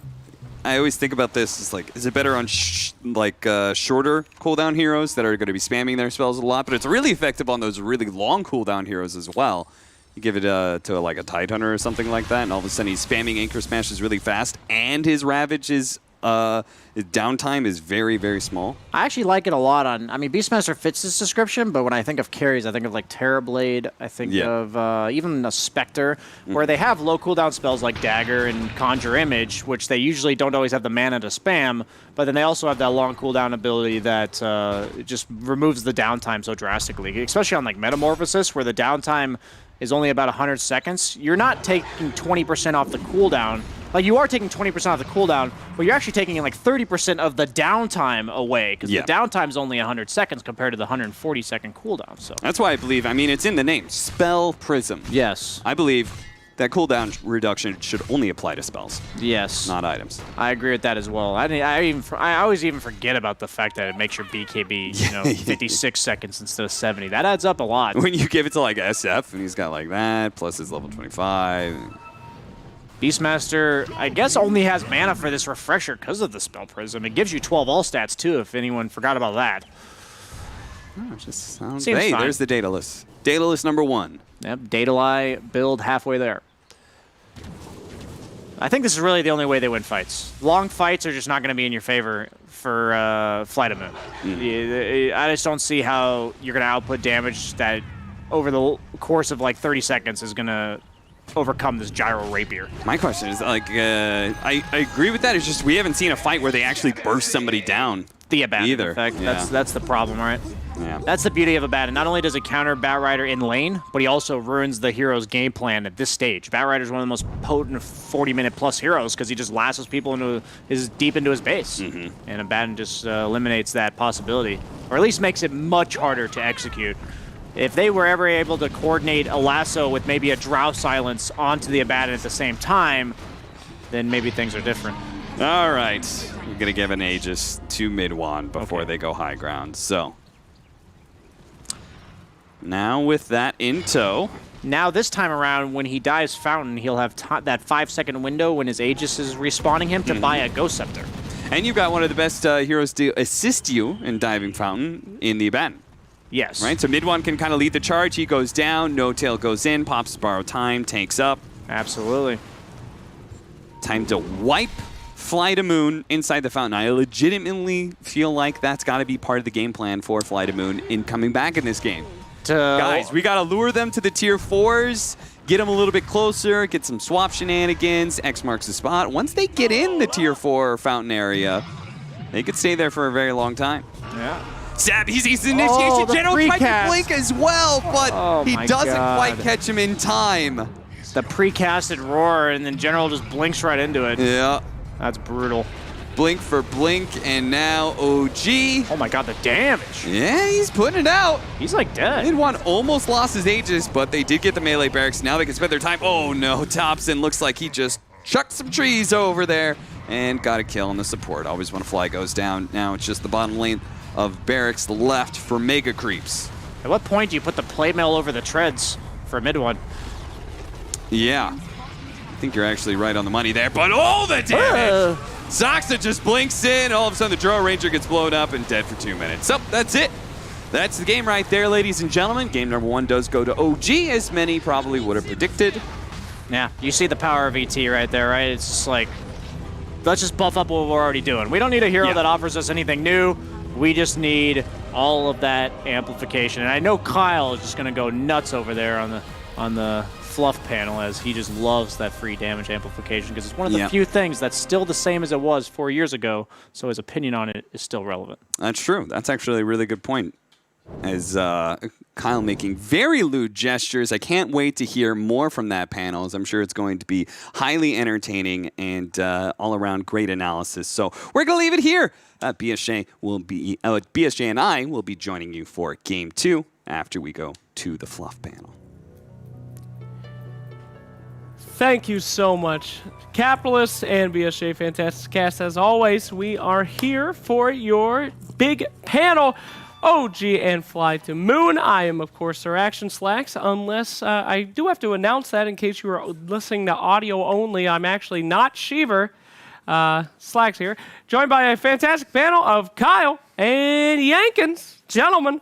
P: always think about this, it's like, is it better on shorter cooldown heroes that are going to be spamming their spells a lot? But it's really effective on those really long cooldown heroes as well. You give it to like a Tidehunter or something like that, and all of a sudden he's spamming Anchor Smashes really fast, and his Ravage is his downtime is very, very small.
U: I actually like it a lot on... I mean, Beastmaster fits this description, but when I think of carries, I think of like Terrorblade, I think of even a Spectre, where they have low cooldown spells like Dagger and Conjure Image, which they usually don't always have the mana to spam, but then they also have that long cooldown ability that just removes the downtime so drastically, especially on like Metamorphosis, where the downtime is only about 100 seconds. You're not taking 20% off the cooldown. Like, you are taking 20% off the cooldown, but you're actually taking like 30% of the downtime away, because the downtime is only 100 seconds compared to the 140-second cooldown. So
P: that's why I believe, I mean, it's in the name, Spell Prism.
U: Yes.
P: I believe that cooldown reduction should only apply to spells.
U: Yes.
P: Not items.
U: I agree with that as well. I always even forget about the fact that it makes your BKB, 56 seconds instead of 70. That adds up a lot.
P: When you give it to like SF, and he's got like that, plus his level 25.
U: Beastmaster, I guess, only has mana for this Refresher because of the Spell Prism. It gives you 12 all stats, too, if anyone forgot about that.
P: Oh, it just sounds...
U: Seems
P: hey,
U: fine.
P: There's the Daedalus. Daedalus number 1.
U: Yep, Daedalus build halfway there. I think this is really the only way they win fights. Long fights are just not going to be in your favor for FlyToMoon. I just don't see how you're going to output damage that over the course of like 30 seconds is going to overcome this Gyro Rapier.
P: My question is, like, I agree with that. It's just we haven't seen a fight where they actually burst somebody down.
U: The Abandon effect. That's the problem, right?
P: Yeah.
U: That's the beauty of Abandon. Not only does it counter Batrider in lane, but he also ruins the hero's game plan at this stage. Batrider is one of the most potent 40-minute plus heroes because he just lassos people deep into his base. And Abandon just eliminates that possibility, or at least makes it much harder to execute. If they were ever able to coordinate a lasso with maybe a Drow Silence onto the Abaddon at the same time, then maybe things are different.
P: All right. We're going to give an Aegis to Midwan before they go high ground. So, now with that in tow.
U: Now this time around, when he dives Fountain, he'll have that 5-second window when his Aegis is respawning him to buy a Ghost Scepter.
P: And you've got one of the best heroes to assist you in diving Fountain in the Abaddon.
U: Yes.
P: Right? So Midwan can kind of lead the charge. He goes down. No Tail goes in. Pops Borrow Time. Tanks up.
U: Absolutely.
P: Time to wipe FlyToMoon inside the Fountain. I legitimately feel like that's got to be part of the game plan for FlyToMoon in coming back in this game. Guys, we got to lure them to the tier 4s, get them a little bit closer, get some swap shenanigans. X marks the spot. Once they get in the tier 4 Fountain area, they could stay there for a very long time.
U: Yeah.
P: Sab, he's initiation. General tried to blink as well, but he doesn't quite catch him in time.
U: The pre-casted roar, and then General just blinks right into it.
P: Yeah.
U: That's brutal.
P: Blink for Blink, and now OG.
U: Oh my god, the damage.
P: Yeah, he's putting it out.
U: He's like dead.
P: Mid1 almost lost his Aegis, but they did get the melee barracks. Now they can spend their time. Oh no, Thompson looks like he just chucked some trees over there and got a kill on the support. Always when a fly goes down. Now it's just the bottom lane of barracks left for Mega Creeps.
U: At what point do you put the plate mail over the treads for mid-1?
P: Yeah. I think you're actually right on the money there, but oh, the damage! Zoxa just blinks in, all of a sudden the Drow Ranger gets blown up and dead for 2 minutes. So, that's it. That's the game right there, ladies and gentlemen. Game number 1 does go to OG, as many probably would have predicted.
U: Yeah, you see the power of ET right there, right? It's just like, let's just buff up what we're already doing. We don't need a hero that offers us anything new. We just need all of that amplification. And I know Kyle is just going to go nuts over there on the fluff panel, as he just loves that free damage amplification, because it's one of the few things that's still the same as it was 4 years ago, so his opinion on it is still relevant.
P: That's true. That's actually a really good point. As Kyle making very lewd gestures. I can't wait to hear more from that panel, as I'm sure it's going to be highly entertaining and all around great analysis. So we're going to leave it here. BSJ and I will be joining you for Game 2 after we go to the fluff panel.
R: Thank you so much, Capitalists and BSJ Fantastic Cast. As always, we are here for your big panel. OG and FlyToMoon. I am, of course, Sir Action Slacks, unless I do have to announce that in case you were listening to audio only. I'm actually not Sheever. Slacks here, joined by a fantastic panel of Kyle and Yankins. Gentlemen,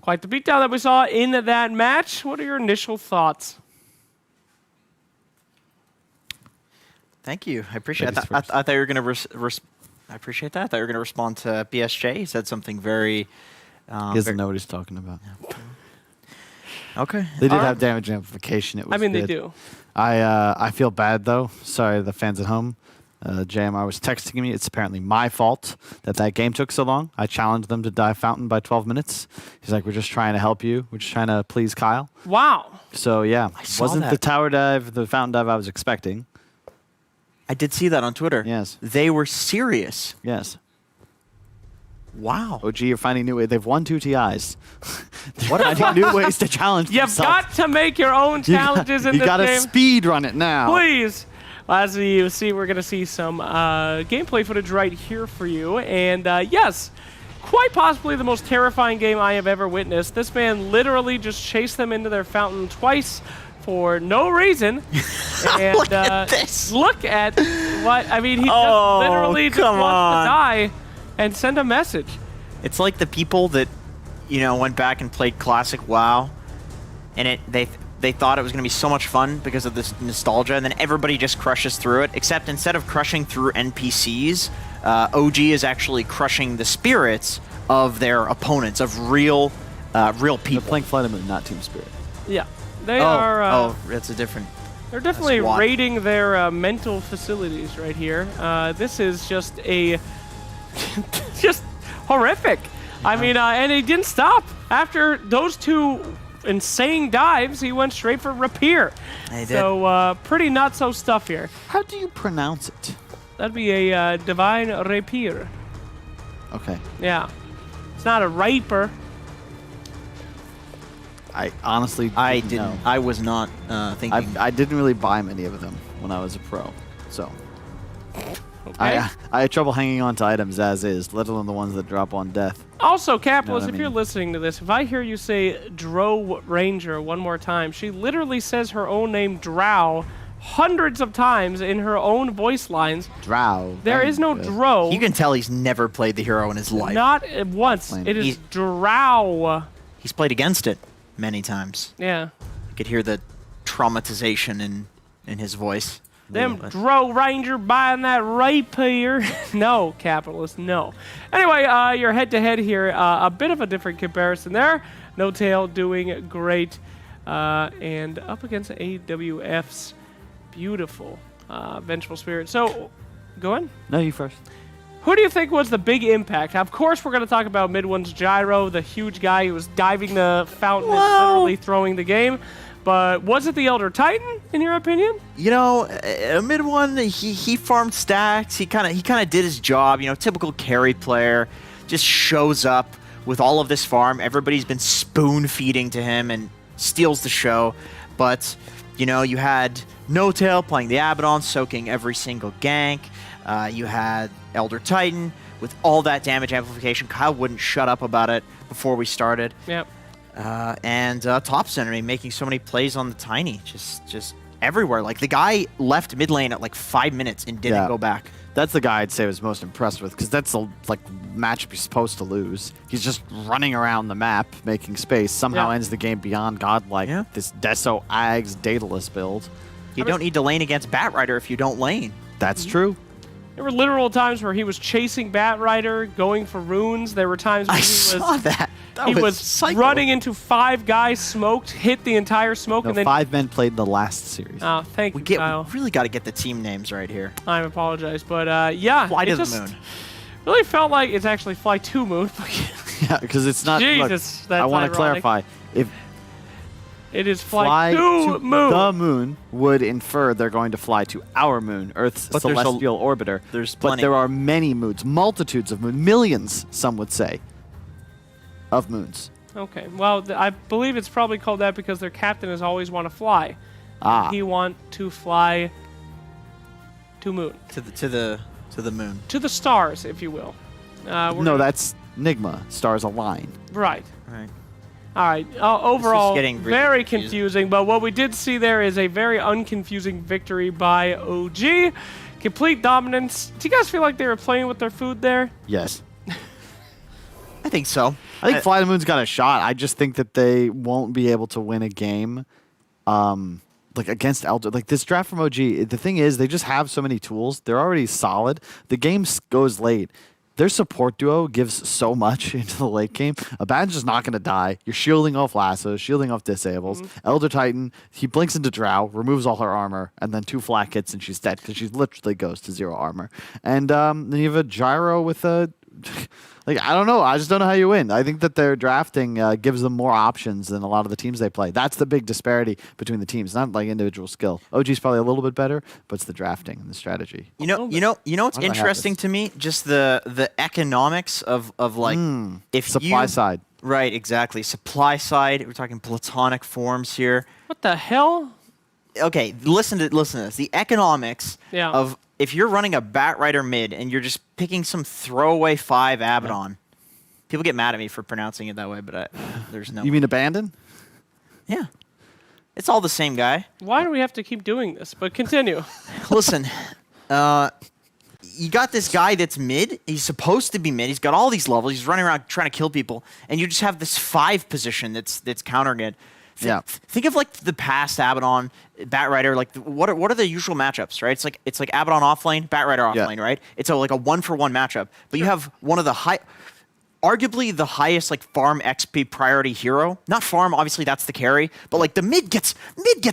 R: quite the beatdown that we saw in that match. What are your initial thoughts?
N: Thank you. I appreciate it. I thought you were going to I appreciate that. I thought you were going to respond to BSJ. He said something very...
F: he doesn't know what he's talking about.
N: Okay.
F: They did have damage amplification. It was
R: they
F: good.
R: do.
F: I feel bad, though. Sorry to the fans at home. JMR was texting me. It's apparently my fault that game took so long. I challenged them to dive fountain by 12 minutes. He's like, we're just trying to help you. We're just trying to please Kyle.
R: Wow.
F: So, yeah. Wasn't
N: that.
F: the tower dive, the fountain dive I was expecting.
N: I did see that on Twitter.
F: Yes.
N: They were serious.
F: Yes.
N: Wow.
F: OG, you're finding new ways. They've won 2 TIs. What are finding new ways to challenge
R: You've
F: themselves.
R: got to make your own challenges in this game.
F: You got to speed run it now.
R: Please. As you see, we're going to see some gameplay footage right here for you. And yes, quite possibly the most terrifying game I have ever witnessed. This man literally just chased them into their fountain twice for no reason. And
N: look at this.
R: Look at what, I mean, he just literally just wants to die and send a message.
N: It's like the people that, went back and played classic WoW, and they thought it was going to be so much fun because of this nostalgia, and then everybody just crushes through it, except instead of crushing through NPCs, OG is actually crushing the spirits of their opponents, of real people.
F: They're playing FlyToMoon, not Team Spirit.
R: Yeah. They are...
N: that's a different...
R: They're definitely raiding their mental facilities right here. This is just just horrific. I mean, and he didn't stop. After those 2 insane dives, he went straight for Rapier.
N: He did.
R: So, pretty not-so stuff here.
F: How do you pronounce it?
R: That'd be a Divine Rapier.
F: Okay.
R: Yeah. It's not a Raper.
F: I honestly didn't know.
N: I was not thinking.
F: I didn't really buy many of them when I was a pro, so
R: okay.
F: I had trouble hanging on to items as is, let alone the ones that drop on death.
R: Also, Capitalist,
F: if
R: you're listening to this, if I hear you say Drow Ranger one more time, she literally says her own name Drow hundreds of times in her own voice lines.
F: Drow.
R: There is no Drow.
N: You can tell he's never played the hero in his life.
R: Not once. It is Drow.
N: He's played against it many times.
R: Yeah.
N: You could hear the traumatization in his voice.
R: Them Drow Ranger buying that rapier. No, Capitalist, no. Anyway, your head-to-head here, a bit of a different comparison there. No Tail doing great. And up against AWF's beautiful Vengeful Spirit. So, go on.
F: No, you first.
R: Who do you think was the big impact? Of course, we're going to talk about Mid1's Gyro, the huge guy who was diving the fountain and literally throwing the game. But was it the Elder Titan, in your opinion?
N: You know, a mid one, he farmed stacks. He kind of did his job. You know, typical carry player, just shows up with all of this farm. Everybody's been spoon feeding to him and steals the show. But you know, you had No Tail playing the Abaddon, soaking every single gank. You had Elder Titan with all that damage amplification. Kyle wouldn't shut up about it before we started.
R: Yep.
N: And top center making so many plays on the Tiny, just everywhere. Like the guy left mid lane at like 5 minutes and didn't go back.
F: That's the guy I'd say I was most impressed with, because that's the matchup you're supposed to lose. He's just running around the map, making space. Somehow ends the game beyond godlike. This Deso Ags Daedalus build.
N: You don't need to lane against Batrider if you don't lane.
F: That's true.
R: There were literal times where he was chasing Batrider, going for runes. There were times when he was running into 5 guys, smoked, hit the entire smoke, and then
F: 5 men played the last series.
R: Oh, thank you, Kyle.
N: We really got to get the team names right here.
R: I apologize, but yeah,
N: Fly to
R: it
N: the
R: just
N: moon.
R: really felt like it's actually FlyToMoon.
F: Yeah, because it's not.
R: Jesus,
F: look,
R: that's
F: I want to
R: ironic.
F: clarify. If
R: It is
F: fly to
R: FlyToMoon.
F: the moon would infer they're going to fly to our moon, Earth's
N: But there's
F: celestial orbiter.
N: there's
F: but
N: plenty.
F: there are many moons, multitudes of moons, millions, some would say, of moons.
R: Okay, well, I believe it's probably called that because their captain is always want to fly.
F: Ah.
R: He want to fly to moon.
N: To the moon.
R: To the stars, if you will.
F: No, that's Nigma. Stars align.
R: Right.
N: Right.
R: All right. Overall,
N: getting really
R: very confusing. But what we did see there is a very unconfusing victory by OG. Complete dominance. Do you guys feel like they were playing with their food there?
F: Yes.
N: I think so.
F: I think Fly the Moon's got a shot. I just think that they won't be able to win a game against Elder. Like this draft from OG, the thing is they just have so many tools. They're already solid. The game goes late. Their support duo gives so much into the late game. Abaddon's just not going to die. You're shielding off lassos, shielding off disables. Elder Titan, he blinks into Drow, removes all her armor, and then 2 flak hits and she's dead because she literally goes to 0 armor. And then you have a Gyro with a... I don't know. I just don't know how you win. I think that their drafting gives them more options than a lot of the teams they play. That's the big disparity between the teams, not like individual skill. OG's probably a little bit better, but it's the drafting and the strategy.
N: You know what's interesting to me? Just the economics of like if
F: supply side.
N: Right, exactly. Supply side. We're talking platonic forms here.
R: What the hell?
N: Okay, listen to this. The economics of if you're running a Batrider mid and you're just picking some throwaway 5 Abaddon. People get mad at me for pronouncing it that way, but there's no.
F: You mean Abandon?
N: Yeah. It's all the same guy.
R: Why do we have to keep doing this? But continue.
N: Listen, you got this guy that's mid. He's supposed to be mid. He's got all these levels. He's running around trying to kill people, and you just have this 5 position that's countering it. Think of like the past Abaddon, Batrider. Like what are the usual matchups, right? It's like Abaddon offlane, Batrider offlane, right? It's like a 1-for-1 matchup. But you have one of the arguably the highest like farm XP priority hero. Not farm, obviously that's the carry, but like the mid gets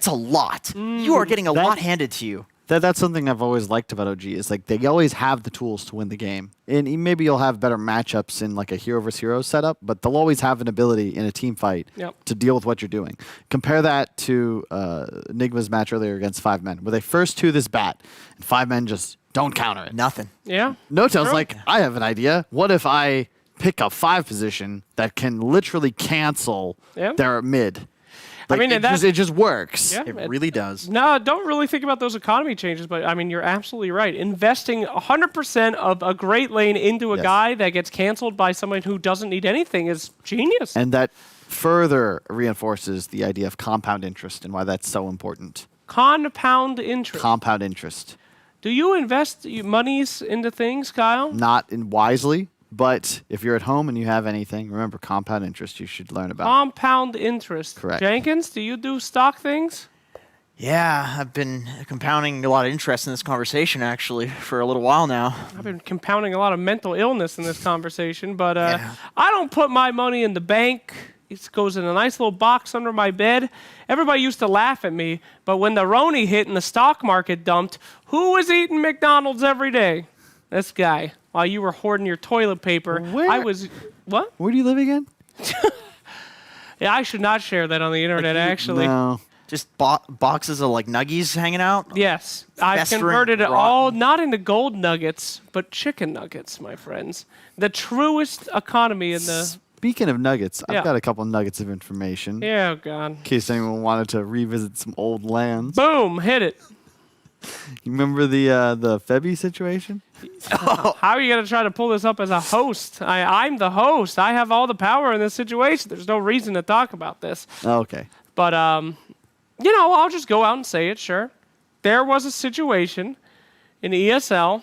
N: a lot. You are getting a lot handed to you.
F: That's something I've always liked about OG is like they always have the tools to win the game. And maybe you'll have better matchups in like a hero versus hero setup, but they'll always have an ability in a team fight to deal with what you're doing. Compare that to Nigma's match earlier against 5 men, where they first 2 this bat, and 5 men just don't counter it.
N: Nothing.
R: Yeah.
F: No Tail's like, I have an idea. What if I pick a 5 position that can literally cancel their mid? Like, it just works.
R: Yeah,
N: it really does.
R: No, don't really think about those economy changes, but I mean, you're absolutely right. Investing 100% of a great lane into a guy that gets canceled by someone who doesn't need anything is genius.
F: And that further reinforces the idea of compound interest and why that's so important.
R: Compound interest.
F: Compound interest.
R: Do you invest monies into things, Kyle?
F: Not wisely. But if you're at home and you have anything, remember compound interest you should learn about.
R: Compound interest.
F: Correct.
R: Jenkins, do you do stock things?
N: Yeah, I've been compounding a lot of interest in this conversation actually for a little while now.
R: I've been compounding a lot of mental illness in this conversation, but I don't put my money in the bank. It goes in a nice little box under my bed. Everybody used to laugh at me, but when the Roni hit and the stock market dumped, who was eating McDonald's every day? This guy. While you were hoarding your toilet paper, I was... What?
F: Where do you live again?
R: Yeah, I should not share that on the internet, actually.
F: No.
N: Just boxes of like nuggies hanging out?
R: Yes. I've
N: Festering,
R: converted it
N: rotten.
R: all not into gold nuggets, but chicken nuggets, my friends. The truest economy in the...
F: Speaking of nuggets,
R: Yeah.
F: I've got a couple nuggets of information.
R: Yeah, oh God.
F: In case anyone wanted to revisit some old lands.
R: Boom, hit it.
F: You remember the Febby situation?
R: How are you going to try to pull this up as a host? I'm the host. I have all the power in this situation. There's no reason to talk about this.
F: Oh, okay.
R: But, you know, I'll just go out and say it, sure. There was a situation in ESL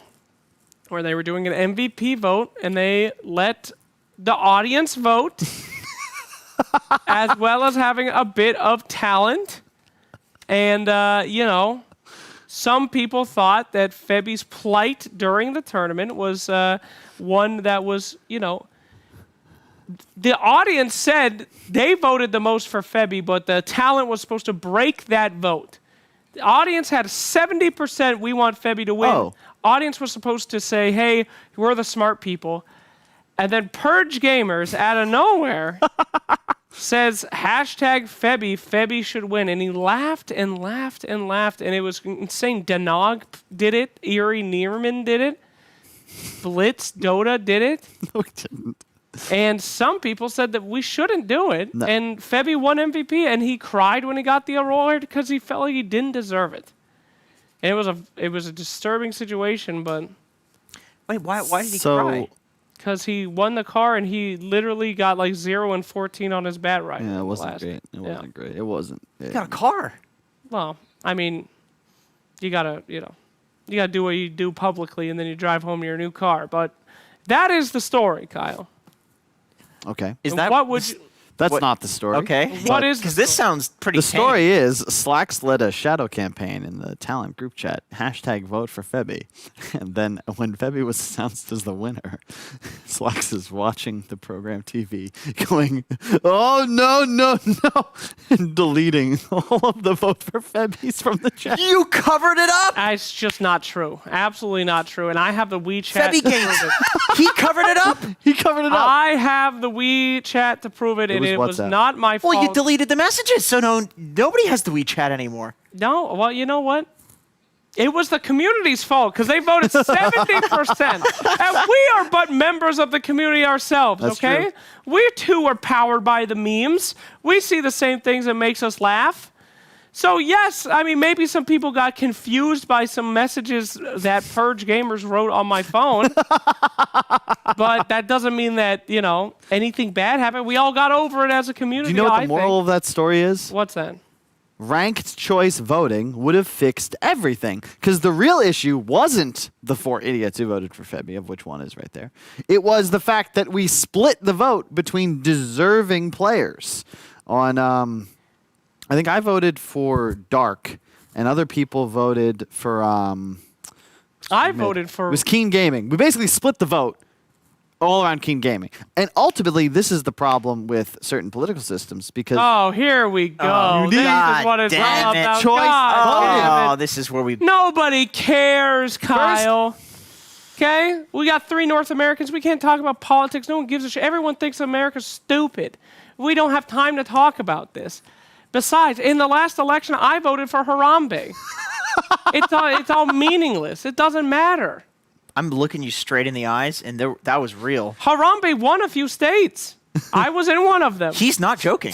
R: where they were doing an MVP vote, and they let the audience vote, as well as having a bit of talent. And, you know, some people thought that Febby's plight during the tournament was one that was, you know, the audience said they voted the most for Febby, but the talent was supposed to break that vote. The audience had 70% we want Febby to win.
F: Oh.
R: Audience was supposed to say, hey, we're the smart people. And then Purge Gamers, out of nowhere, says, #Febby should win. And he laughed and laughed and laughed, and it was insane. Danog did it. Eerie Neerman did it. Blitz Dota did it.
F: No, he didn't.
R: And some people said that we shouldn't do it.
F: No.
R: And Febby won MVP, and he cried when he got the award because he felt like he didn't deserve it. And it was a disturbing situation, but...
N: Wait, why did he
F: So-
N: cry?
R: Because he won the car and he literally got like 0 and 14 on his bat right.
F: Yeah, it wasn't great. It wasn't great. It wasn't.
N: He got a car.
R: Well, I mean, you gotta do what you do publicly, and then you drive home in your new car. But that is the story, Kyle.
F: Okay.
N: Is
R: And
N: that
R: what would you?
F: That's
N: What-
F: not the story.
N: Okay.
R: What is
N: Because this sounds pretty
F: The story is Slacks led a shadow campaign in the talent group chat. #vote for Febby. And then when Febby was announced as the winner, Slacks is watching the program TV going, oh, no, and deleting all of the vote for Febbys from the chat.
N: You covered it up.
R: It's just not true. Absolutely not true. And I have the WeChat.
N: Febby
R: to
N: Gates.
R: prove it.
N: He covered it up.
F: He covered it up.
R: I have the WeChat to prove it, and
F: was
R: it was
F: WhatsApp.
R: not my fault.
N: Well, you deleted the messages, so nobody has the WeChat anymore.
R: No, well, you know what? It was the community's fault because they voted 70%. And we are but members of the community ourselves,
F: That's
R: okay?
F: true.
R: We too are powered by the memes. We see the same things that makes us laugh. So yes, I mean, maybe some people got confused by some messages that Purge Gamers wrote on my phone. But that doesn't mean that, you know, anything bad happened. We all got over it as a
F: Do
R: community,
F: you know what
R: I
F: the moral
R: think.
F: of that story is?
R: What's that?
F: Ranked choice voting would have fixed everything. Because the real issue wasn't the 4 idiots who voted for Febby, of which one is right there. It was the fact that we split the vote between deserving players. On, I think I voted for Dark, and other people voted for,
R: I voted for...
F: it was Keen Gaming. We basically split the vote all around Keen Gaming. And ultimately, this is the problem with certain political systems because...
R: Oh, here we go.
F: you
R: This
F: need-
R: is what it's all
N: damn it.
R: about.
F: Choice
R: God damn
N: Oh,
R: it.
N: this is where we...
R: Nobody cares, Kyle. Okay? We got 3 North Americans. We can't talk about politics. No one gives a shit. Everyone thinks America's stupid. We don't have time to talk about this. Besides, in the last election, I voted for Harambe. It's all meaningless. It doesn't matter.
N: I'm looking you straight in the eyes, and that was real.
R: Harambe won a few states. I was in one of them.
N: He's not joking.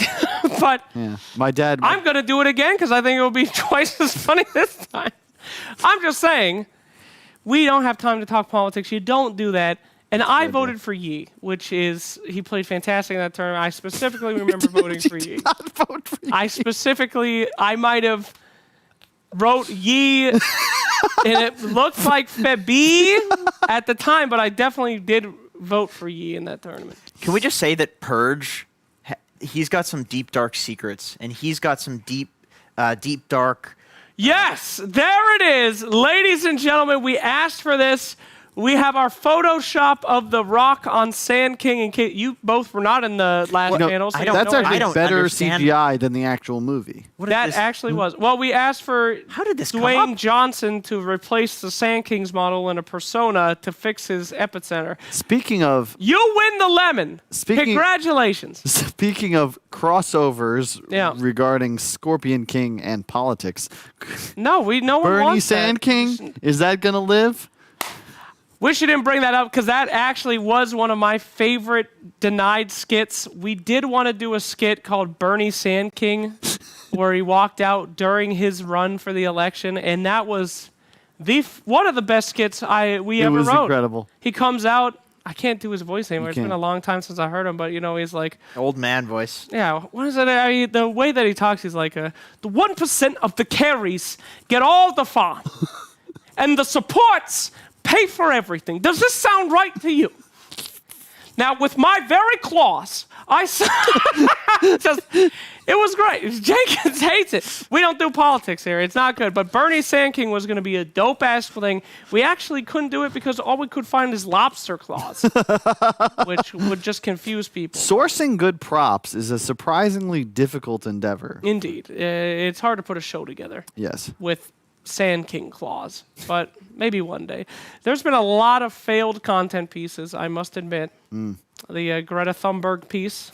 R: But
F: Yeah, my dad...
R: I'm going to do it again because I think it will be twice as funny this time. I'm just saying, we don't have time to talk politics. You don't do that. And I voted for Yi, which is, he played fantastic in that tournament. I specifically remember voting for Yi. I might have wrote Yi, and it looked like Febby at the time, but I definitely did vote for Yi in that tournament.
N: Can we just say that Purge, he's got some deep, dark secrets, and he's got some deep, dark...
R: Yes, there it is. Ladies and gentlemen, we asked for this. We have our Photoshop of the Rock on Sand King. And you both were not in the last panel. So
F: That's actually better
N: understand.
F: CGI than the actual movie.
R: That actually was. Well, we asked for Dwayne Johnson to replace the Sand King's model in a persona to fix his epicenter.
F: Speaking of...
R: You win the lemon. Congratulations.
F: Speaking of crossovers regarding Scorpion King and politics.
R: No one
F: Bernie
R: wants
F: Sand
R: that.
F: King, is that going to live?
R: Wish you didn't bring that up because that actually was one of my favorite denied skits. We did want to do a skit called Bernie Sand King where he walked out during his run for the election, and that was one of the best skits we ever wrote. It was
F: incredible.
R: He comes out. I can't do his voice anymore. It's been a long time since I heard him, but he's like...
N: Old man voice.
R: Yeah, what is it? The way that he talks, he's like, the 1% of the carries get all the farm, and the supports pay for everything. Does this sound right to you? Now, with my very claws, it was great. Jenkins hates it. We don't do politics here. It's not good. But Bernie Sand King was going to be a dope-ass thing. We actually couldn't do it because all we could find is lobster claws, which would just confuse people.
F: Sourcing good props is a surprisingly difficult endeavor.
R: Indeed. It's hard to put a show together.
F: Yes.
R: With Sand King claws, but maybe one day. There's been a lot of failed content pieces, I must admit. The Greta Thunberg piece,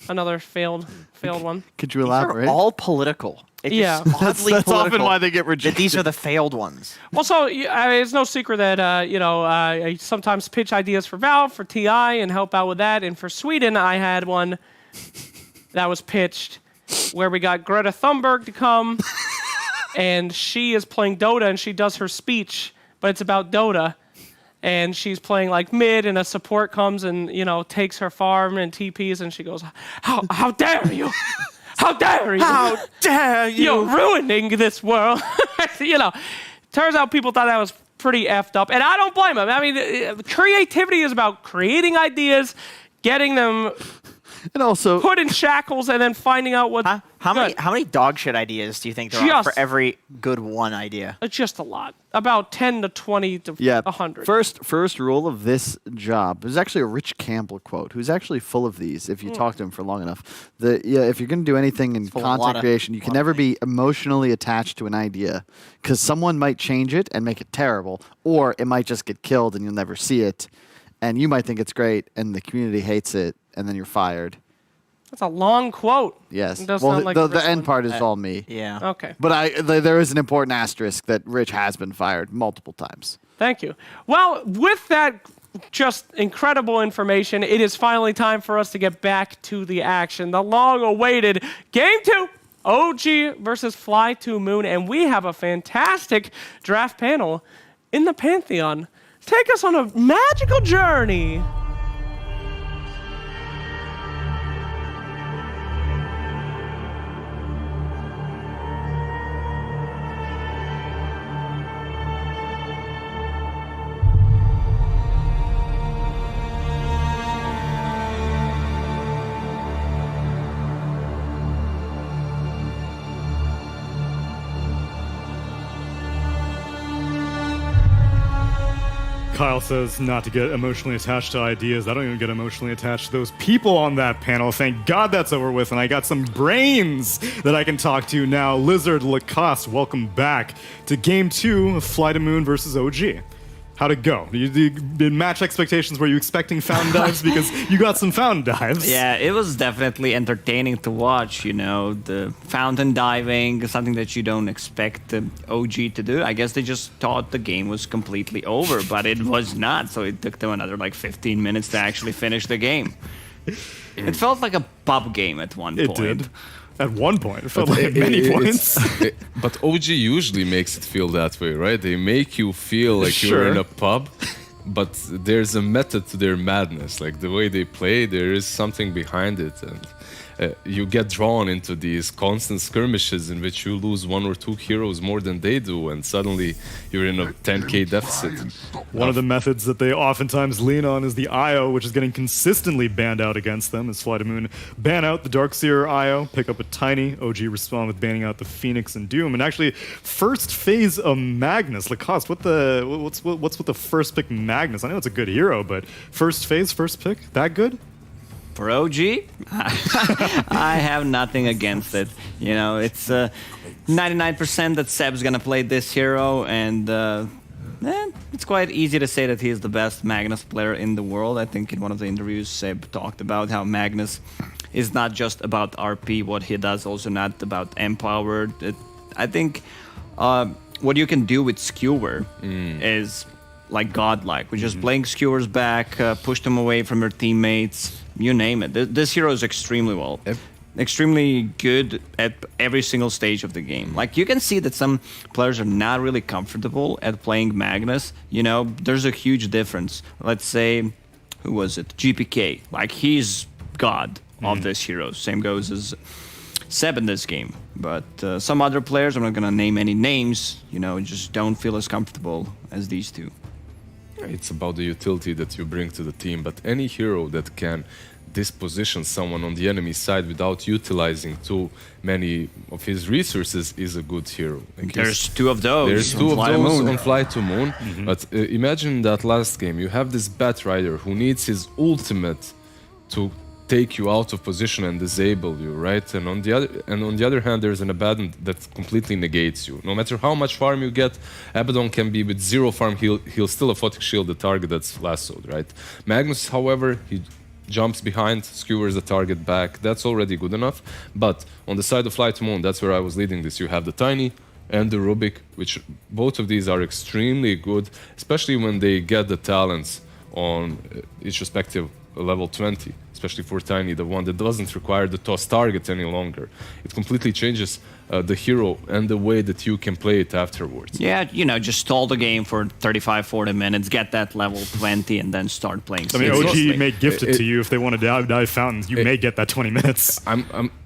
R: another failed one.
F: Could you elaborate?
N: These are all political. It's
R: Yeah.
F: That's often why they get rejected.
N: These are the failed ones.
R: Well, so it's no secret that I sometimes pitch ideas for Valve, for TI, and help out with that. And for Sweden, I had one that was pitched where we got Greta Thunberg to come. And she is playing Dota, and she does her speech, but it's about Dota. And she's playing like mid, and a support comes and takes her farm and TPs, and she goes, "How dare you? How dare you?
N: How dare you?
R: You're ruining this world." Turns out people thought that was pretty effed up, and I don't blame them. I mean, creativity is about creating ideas, getting them.
F: And also
R: put in shackles and then finding out what.
N: How many dog shit ideas do you think there are for every good one idea?
R: It's just a lot. About 10 to 20 to 100.
F: First rule of this job. There's actually a Rich Campbell quote, who's actually full of these. If you talk to him for long enough, if you're going to do anything in content creation, you can never be emotionally attached to an idea because someone might change it and make it terrible, or it might just get killed and you'll never see it, and you might think it's great and the community hates it. And then you're fired.
R: That's a long quote.
F: Yes.
R: Well,
F: the end part is all me.
N: Yeah.
R: Okay.
F: But there is an important asterisk that Rich has been fired multiple times.
R: Thank you. Well, with that just incredible information, it is finally time for us to get back to the action. The long-awaited Game 2, OG versus FlyToMoon. And we have a fantastic draft panel in the Pantheon. Take us on a magical journey.
G: Kyle says not to get emotionally attached to ideas. I don't even get emotionally attached to those people on that panel. Thank God that's over with, and I got some brains that I can talk to now. Lizard Lacoste, welcome back to Game 2 of FlyToMoon versus OG. How'd it go? Did match expectations? Were you expecting fountain dives? Because you got some fountain dives.
E: Yeah, it was definitely entertaining to watch, the fountain diving, something that you don't expect the OG to do. I guess they just thought the game was completely over, but it was not, so it took them another 15 minutes to actually finish the game. It felt like a pub game at one point.
G: It did. At one point, it felt like at many points.
I: But OG usually makes it feel that way, right? They make you feel like you're in a pub, but there's a method to their madness. Like the way they play, there is something behind it. And you get drawn into these constant skirmishes in which you lose 1 or 2 heroes more than they do, and suddenly you're in a 10k deficit.
G: One of the methods that they oftentimes lean on is the IO, which is getting consistently banned out against them. As FlyToMoon ban out the Darkseer IO, pick up a Tiny. OG respond with banning out the Phoenix and Doom. And actually, first phase of Magnus. Lacoste, what's with the first pick Magnus? I know it's a good hero, but first phase, first pick, that good?
E: For OG, I have nothing against it. You know, it's 99% that Seb's gonna play this hero, and it's quite easy to say that he's the best Magnus player in the world. I think in one of the interviews, Seb talked about how Magnus is not just about RP, what he does, also not about Empowered. I think what you can do with Skewer is like godlike. We just blink Skewers back, push them away from your teammates, you name it. This hero is extremely good at every single stage of the game. Like, you can see that some players are not really comfortable at playing Magnus. You know, there's a huge difference. Let's say, who was it? GPK. Like, he's god of this hero. Same goes as Seb in this game. But some other players, I'm not going to name any names, you know, just don't feel as comfortable as these two.
I: It's about the utility that you bring to the team, but any hero that can disposition someone on the enemy side without utilizing too many of his resources is a good hero. Like,
E: there's 2 of those.
I: There's 2 of those on FlyToMoon. But imagine that last game. You have this Bat Rider who needs his ultimate to take you out of position and disable you, right? And on the other hand, there's an Abaddon that completely negates you. No matter how much farm you get, Abaddon can be with 0 farm, he'll still Aphotic Shield the target that's lassoed, right? Magnus, however, he jumps behind, skewers the target back. That's already good enough. But on the side of FlyToMoon, that's where I was leading this. You have the Tiny and the Rubik, which both of these are extremely good, especially when they get the talents on each respective level 20, especially for Tiny, the one that doesn't require the toss target any longer. It completely changes the hero and the way that you can play it afterwards.
E: Yeah, you know, just stall the game for 35, 40 minutes, get that level 20, and then start playing.
G: I mean, OG may gift it to you if they want to dive fountains. You may get that 20 minutes.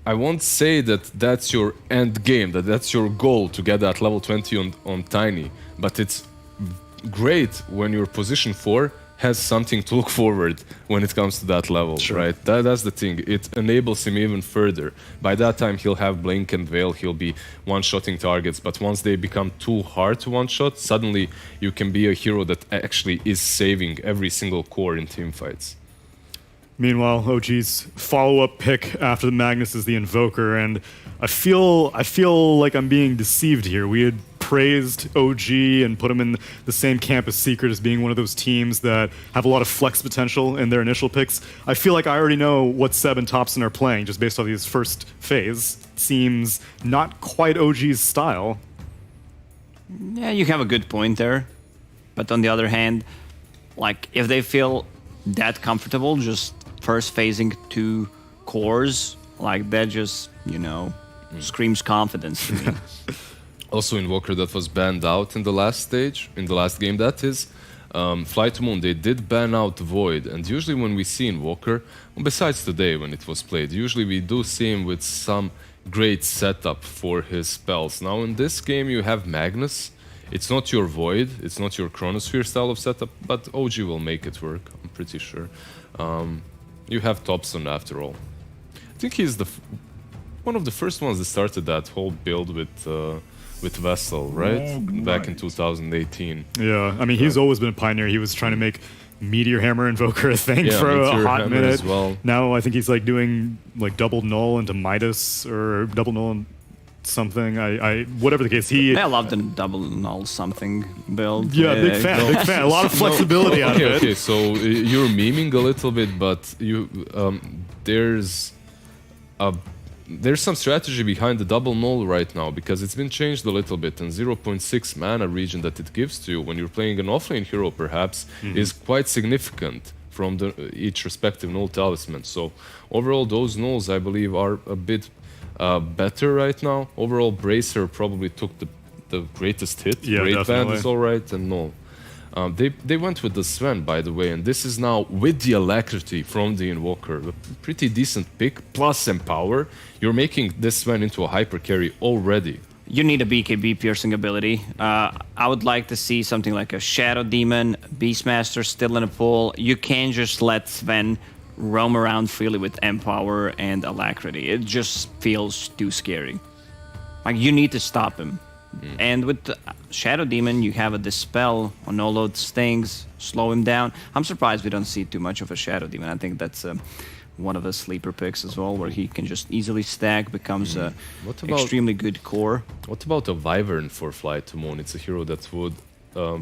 I: I won't say that that's your end game, that's your goal to get that level 20 on Tiny, but it's great when you're position 4 has something to look forward when it comes to that level, right? That's the thing. It enables him even further. By that time, he'll have Blink and Veil. He'll be one-shotting targets. But once they become too hard to one-shot, suddenly you can be a hero that actually is saving every single core in teamfights.
G: Meanwhile, OG's follow-up pick after the Magnus is the Invoker, and I feel like I'm being deceived here. We had praised OG and put him in the same camp as Secret as being one of those teams that have a lot of flex potential in their initial picks. I feel like I already know what Seb and Thompson are playing just based off his first phase. Seems not quite OG's style.
E: Yeah, you have a good point there. But on the other hand, like, if they feel that comfortable just first phasing 2 cores, like, that just, you know, screams confidence to me.
I: Also, Invoker that was banned out in the last stage, in the last game that is, FlyToMoon, they did ban out Void, and usually when we see Invoker, besides today when it was played, usually we do see him with some great setup for his spells. Now in this game you have Magnus, it's not your Void, it's not your Chronosphere style of setup, but OG will make it work, I'm pretty sure. You have Thompson after all. I think he's one of the first ones that started that whole build with Vessel, right? Back in 2018.
G: Yeah, I mean, he's always been a pioneer. He was trying to make Meteor Hammer Invoker a thing for a hot minute.
I: As well.
G: Now I think he's like doing like double null into Midas or double null something. I whatever the case.
E: I love the double null something build.
G: Yeah, big fan. A lot of flexibility out of it.
I: Okay, so you're memeing a little bit, but there's some strategy behind the double null right now, because it's been changed a little bit, and 0.6 mana region that it gives to you when you're playing an offlane hero perhaps is quite significant from each respective null talisman. So overall those nulls I believe are a bit better right now. Overall Bracer probably took the greatest hit.
G: Yeah,
I: Great
G: definitely.
I: Band is alright, and null. They went with the Sven, by the way, and this is now with the Alacrity from the Invoker. A pretty decent pick, plus Empower. You're making this Sven into a hyper carry already.
E: You need a BKB piercing ability. I would like to see something like a Shadow Demon, Beastmaster still in a pool. You can't just let Sven roam around freely with Empower and Alacrity. It just feels too scary. Like, you need to stop him. And with the Shadow Demon, you have a Dispel on all those things, slow him down. I'm surprised we don't see too much of a Shadow Demon. I think that's one of the sleeper picks as well, where he can just easily stack, becomes a extremely good core.
I: What about a Wyvern for FlyToMoon? It's a hero that would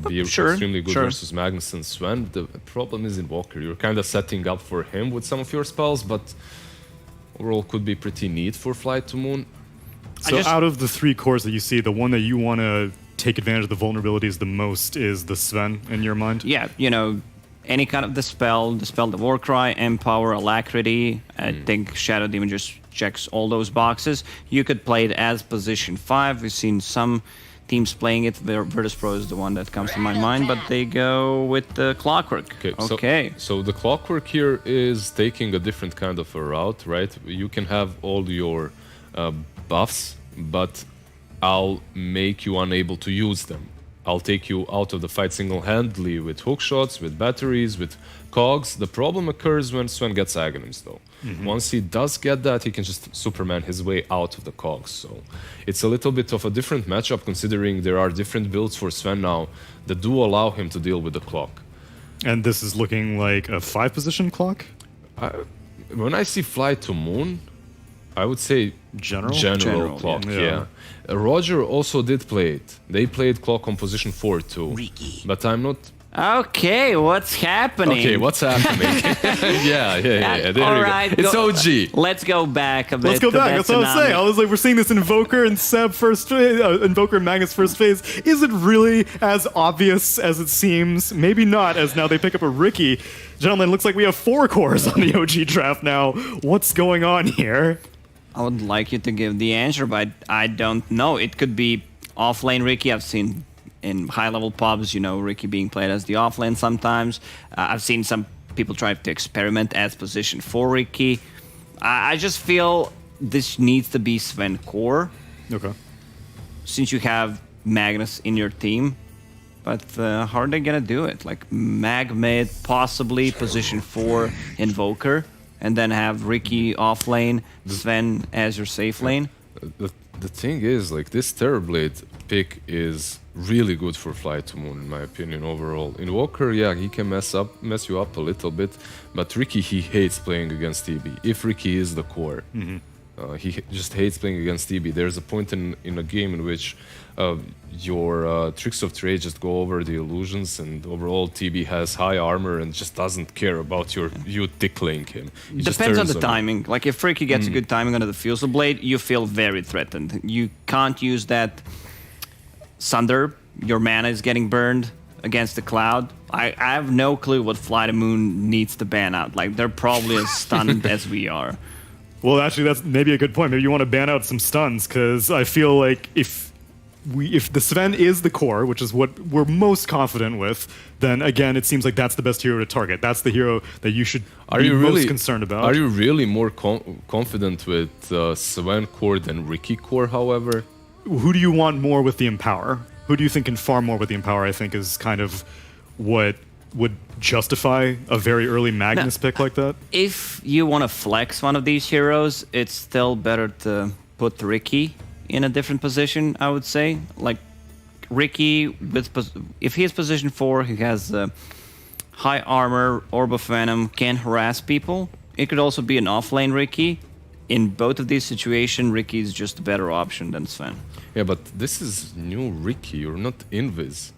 I: be extremely good versus Magnus and Sven. The problem is Invoker. You're kind of setting up for him with some of your spells, but overall could be pretty neat for FlyToMoon.
G: So out of the 3 cores that you see, the one that you want to take advantage of the vulnerabilities the most is the Sven, in your mind?
E: Yeah, you know, any kind of Dispel the Warcry, Empower, Alacrity. I think Shadow Demon just checks all those boxes. You could play it as position 5. We've seen some teams playing it. Virtus Pro is the one that comes to my mind, but they go with the Clockwork. Okay.
I: So the Clockwork here is taking a different kind of a route, right? You can have all your buffs, but I'll make you unable to use them. I'll take you out of the fight single-handedly with hook shots, with batteries, with cogs. The problem occurs when Sven gets Aghanims, though. Once he does get that, he can just Superman his way out of the cogs. So it's a little bit of a different matchup, considering there are different builds for Sven now that do allow him to deal with the clock.
G: And this is looking like a 5-position clock?
I: When I see FlyToMoon, I would say general clock, yeah. Roger also did play it. They played clock on position 4 too. But I'm not...
E: Okay, what's happening?
I: Okay, what's happening? yeah. There
E: All
I: we
E: right,
I: go. It's OG.
E: Let's go back a bit.
G: Let's go back. That's what I was saying. I was like, we're seeing this Invoker and Seb first phase, Invoker and Magnus first phase. Is it really as obvious as it seems? Maybe not, as now they pick up a Ricky. Gentlemen, looks like we have 4 cores on the OG draft now. What's going on here?
E: I would like you to give the answer, but I don't know. It could be off-lane Ricky. I've seen in high-level pubs, you know, Ricky being played as the off-lane sometimes. I've seen some people try to experiment as position 4 Ricky. I just feel this needs to be Sven core.
G: Okay.
E: Since you have Magnus in your team. But how are they going to do it? Like Mag mid, possibly position 4 Invoker. And then have Ricky off lane, Sven as your safe lane.
I: The thing is, like, this Terrorblade pick is really good for FlyToMoon, in my opinion, overall. Invoker, yeah, he can mess you up a little bit, but Ricky, he hates playing against TB. If Ricky is the core, he just hates playing against TB. There's a point in a game in which your Tricks of Trade just go over the illusions, and overall TB has high armor and just doesn't care about you tickling him. He
E: Depends on the timing. Like if Ricky gets a good timing on the Fusel Blade, you feel very threatened. You can't use that Sunder. Your mana is getting burned against the Cloud. I have no clue what FlyToMoon needs to ban out. Like they're probably as stunned as we are.
G: Well, actually, that's maybe a good point. Maybe you want to ban out some stuns, because I feel like if the Sven is the core, which is what we're most confident with, then again, it seems like that's the best hero to target. That's the hero that you should be most concerned about.
I: Are you really more confident with Sven core than Ricky core, however?
G: Who do you want more with the Empower? Who do you think can farm more with the Empower, I think, is kind of what would justify a very early Magnus pick like that?
E: If you want to flex one of these heroes, it's still better to put Ricky in a different position, I would say. Like Ricky, if he is position 4, he has high armor, Orb of Venom, can harass people. It could also be an offlane Ricky. In both of these situations, Ricky is just a better option than Sven.
I: Yeah, but this is new Ricky, you're not Invis.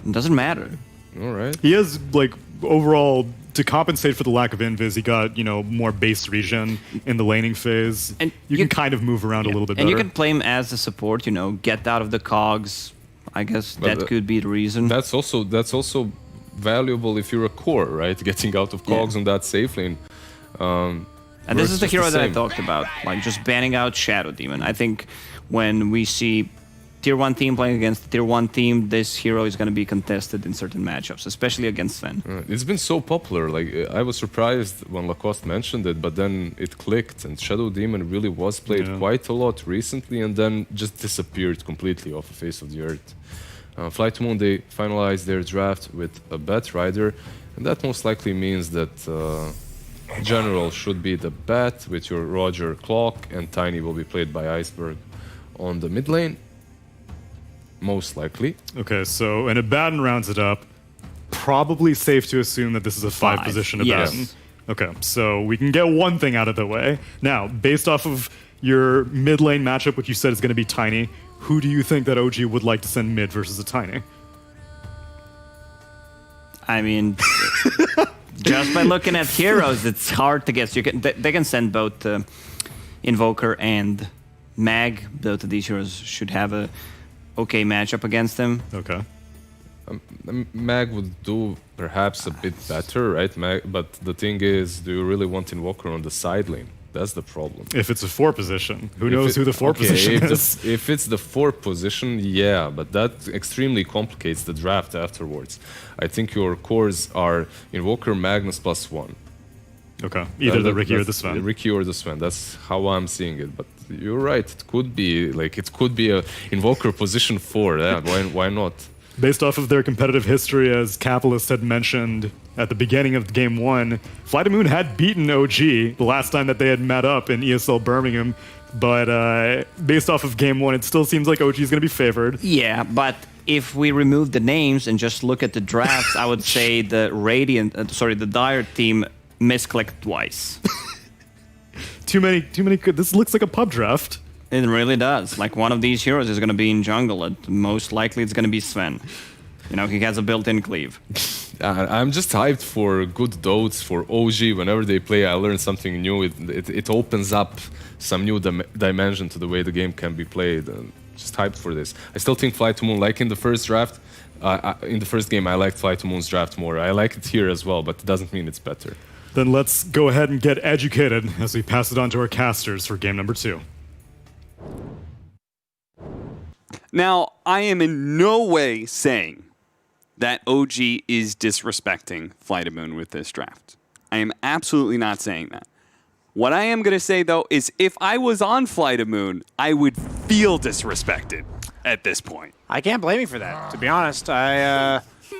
E: It doesn't matter.
I: All right.
G: He has, like, overall, to compensate for the lack of invis, he got, you know, more base regen in the laning phase. And you can kind of move around a little bit better.
E: And you can play him as a support, you know, get out of the cogs. I guess that could be the reason.
I: That's also valuable if you're a core, right? Getting out of cogs on that safe lane.
E: And this is the hero that I talked about, like just banning out Shadow Demon. I think when we see Tier 1 team playing against the Tier 1 team, this hero is going to be contested in certain matchups, especially against Sven.
I: It's been so popular. Like I was surprised when Lacoste mentioned it, but then it clicked, and Shadow Demon really was played quite a lot recently, and then just disappeared completely off the face of the earth. FlyToMoon, they finalized their draft with a Bat Rider, and that most likely means that General should be the Bat with your Roger Clock, and Tiny will be played by Iceberg on the mid lane. Most likely.
G: Okay, so and Abaddon rounds it up. Probably safe to assume that this is a 5-position Abaddon.
I: Yes.
G: Okay, so we can get one thing out of the way. Now, based off of your mid lane matchup, which you said is going to be Tiny, who do you think that OG would like to send mid versus a Tiny?
E: I mean, just by looking at heroes, it's hard to guess. They can send both Invoker and Mag. Both of these heroes should have a okay matchup against them.
G: Okay.
I: Mag would do perhaps a bit better, right? But the thing is, do you really want Invoker on the side lane? That's the problem.
G: If it's a 4 position, who knows who the 4 position is?
I: If it's the 4 position, yeah, but that extremely complicates the draft afterwards. I think your cores are Invoker, Magnus +1.
G: Okay, either the Ricky or the Sven.
I: Ricky or the Sven. That's how I'm seeing it. But you're right. It could be a Invoker position 4. Yeah, why not?
G: Based off of their competitive history, as Capitalist had mentioned at the beginning of Game 1, FlyToMoon had beaten OG the last time that they had met up in ESL Birmingham, but based off of Game 1, it still seems like OG is going to be favored.
E: Yeah, but if we remove the names and just look at the drafts, I would say the the Dire team misclicked twice.
G: Too many. This looks like a pub draft.
E: It really does. Like, one of these heroes is going to be in jungle. Most likely it's going to be Sven. You know, he has a built-in cleave.
I: I'm just hyped for good dotes for OG. Whenever they play, I learn something new. It opens up some new dimension to the way the game can be played. Just hyped for this. I still think FlyToMoon, like in the first draft, in the first game, I liked FlyToMoon's draft more. I like it here as well, but it doesn't mean it's better.
G: Then let's go ahead and get educated as we pass it on to our casters for game number 2.
P: Now, I am in no way saying that OG is disrespecting FlyToMoon with this draft. I am absolutely not saying that. What I am going to say, though, is if I was on FlyToMoon, I would feel disrespected at this point.
U: I can't blame you for that, to be honest.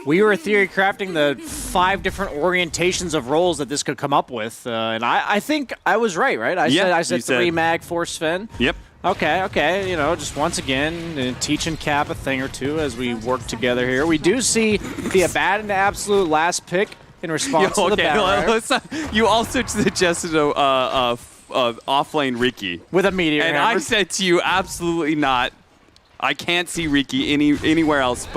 U: We were theory crafting the 5 different orientations of roles that this could come up with, and I think I was right? I said 3 Mag, 4 Sven.
P: Yep.
U: Okay. You know, just once again, teaching Cap a thing or two as we work together here. We do see the Abaddon absolute last pick in response to the battle.
P: You also suggested offlane Ricky
U: with a meteor
P: and
U: hammer.
P: I said to you, absolutely not. I can't see Ricky anywhere else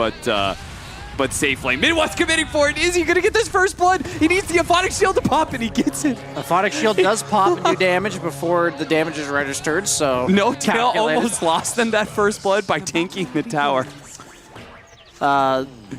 P: but safe lane. Mid was committing for it. Is he going to get this first blood? He needs the Aphotic Shield to pop, and he gets it.
U: Aphotic Shield does pop and do damage before the damage is registered, so...
P: No, Tail almost lost them that first blood by tanking the tower.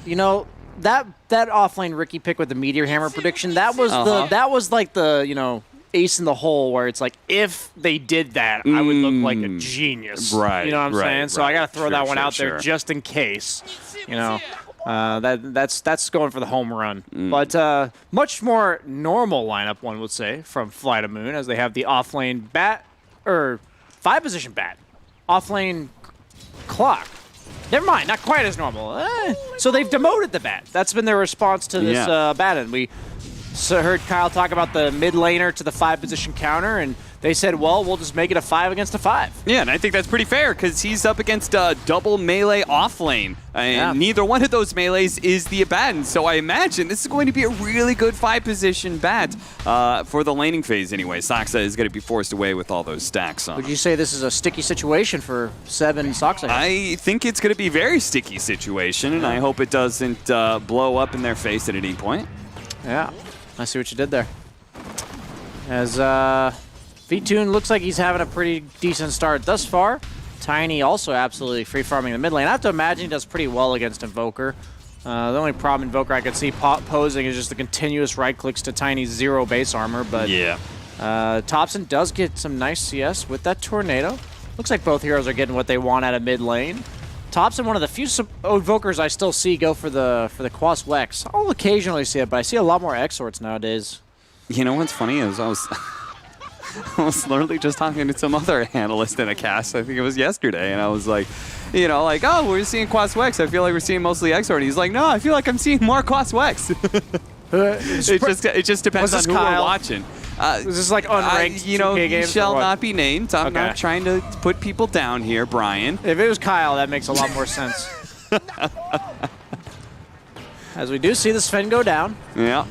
U: You know, that offlane Ricky pick with the Meteor Hammer prediction, that was like the ace in the hole where it's like, if they did that, I would look like a genius.
P: Right.
U: You know what I'm saying? So I got to throw that one out there
P: sure.
U: just in case, you know. That's going for the home run. But much more normal lineup, one would say, from FlyToMoon, as they have the offlane bat, or 5-position bat, offlane clock. Never mind, not quite as normal. So they've demoted the bat. That's been their response to this Abaddon. We heard Kyle talk about the mid laner to the 5-position counter, and they said, well, we'll just make it a 5 against a 5.
P: Yeah, and I think that's pretty fair because he's up against a double melee offlane. And neither one of those melees is the Abaddon. So I imagine this is going to be a really good 5-position bat for the laning phase anyway. Saksa is going to be forced away with all those stacks on.
U: Would you say this is a sticky situation for Seb and Saksa?
P: I think it's going to be a very sticky situation, and I hope it doesn't blow up in their face at any point.
U: Yeah, I see what you did there. As V-Tune looks like he's having a pretty decent start thus far. Tiny also absolutely free-farming the mid lane. I have to imagine he does pretty well against Invoker. The only problem Invoker I could see posing is just the continuous right-clicks to Tiny's 0 base armor. But Topson does get some nice CS with that Tornado. Looks like both heroes are getting what they want out of mid lane. Thompson, one of the few Invokers I still see go for the Quas Wex. I'll occasionally see it, but I see a lot more Exorts nowadays.
P: You know what's funny is I was literally just talking to some other analyst in a cast, I think it was yesterday, and I was like, you know, like, oh, we're seeing Quas Wex. I feel like we're seeing mostly Exort. And he's like, no, I feel like I'm seeing more Quas Wex. it just depends on who we're watching.
U: Is this like unranked
P: you know,
U: 2K games?
P: shall not be named. I'm not trying to put people down here, Brian.
U: If it was Kyle, that makes a lot more sense. As we do see the Sven go down.
P: Yeah.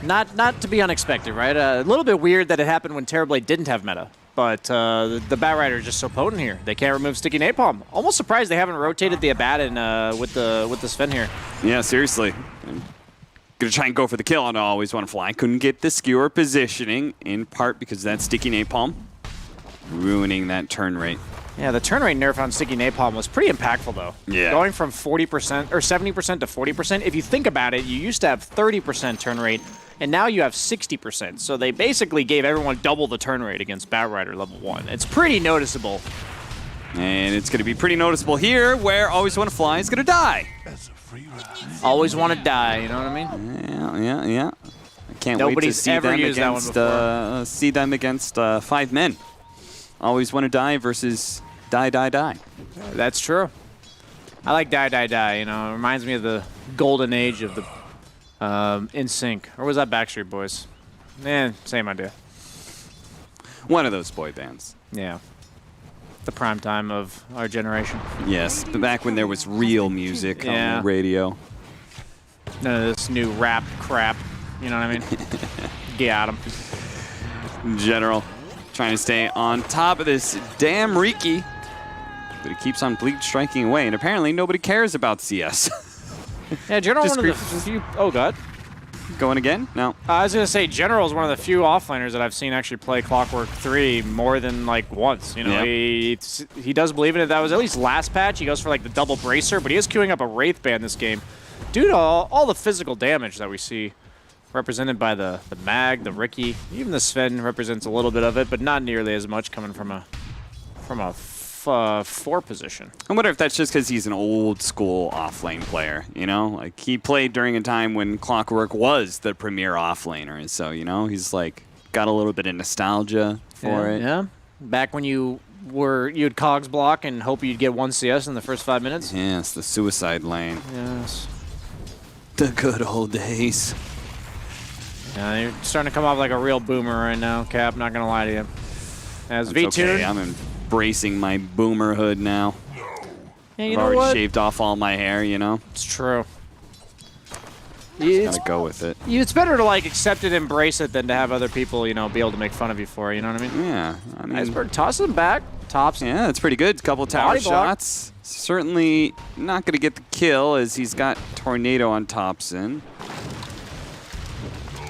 U: Not to be unexpected, right? A little bit weird that it happened when Terrorblade didn't have meta. But the Batrider is just so potent here. They can't remove Sticky Napalm. Almost surprised they haven't rotated the Abaddon with the Sven here.
P: Yeah, seriously. Gonna try and go for the kill on Always Want to Fly. Couldn't get the skewer positioning, in part because of that Sticky Napalm. Ruining that turn rate.
U: Yeah, the turn rate nerf on Sticky Napalm was pretty impactful, though.
P: Yeah.
U: Going from 40% or 70% to 40%. If you think about it, you used to have 30% turn rate, and now you have 60%. So they basically gave everyone double the turn rate against Batrider level 1. It's pretty noticeable.
P: And it's going to be pretty noticeable here, where Always Want to Fly is going to die.
U: Always want to die, you know what I mean?
P: Yeah. I can't
U: Nobody's
P: wait to
U: ever used that one before.
P: see them against 5 men. Always Want to Die versus Die.
U: That's true. I like Die. You know, it reminds me of the golden age of the NSYNC. Or was that Backstreet Boys? Same idea.
P: One of those boy bands.
U: Yeah. The prime time of our generation.
P: Yes, back when there was real music on the radio.
U: None of this new rap crap. You know what I mean? Get him.
P: General trying to stay on top of this damn Riki. But he keeps on bleed striking away, and apparently nobody cares about CS.
U: Yeah, General one of the few... Oh, God.
P: Going again? No.
U: I was going to say, General is one of the few offlaners that I've seen actually play Clockwork 3 more than, like, once. You know, he does believe in it. That was at least last patch. He goes for, like, the double bracer, but he is queuing up a Wraith Band this game due to all the physical damage that we see represented by the Mag, the Riki. Even the Sven represents a little bit of it, but not nearly as much coming from a 4 position.
P: I wonder if that's just because he's an old school offlane player, you know? Like, he played during a time when Clockwork was the premier offlaner, and so, you know, he's like got a little bit of nostalgia for it.
U: Yeah. Back when you'd cogs block and hope you'd get 1 CS in the first 5 minutes.
P: Yes, the suicide lane.
U: Yes.
P: The good old days.
U: Yeah, you're starting to come off like a real boomer right now, Cap, not gonna lie to you. As
P: That's
U: V-Tune.
P: okay. I'm embracing my boomerhood now.
U: Yeah, you
P: I've
U: know
P: already
U: what?
P: shaved off all my hair, you know?
U: It's true.
P: Just gotta go with it.
U: It's better to like accept it, embrace it, than to have other people, you know, be able to make fun of you for it. You know what I mean?
P: Yeah. I mean,
U: Iceberg tosses him back. Tops.
P: Yeah, that's pretty good. Couple tower
U: Body block.
P: shots. Certainly not gonna get the kill as he's got Tornado on Thompson.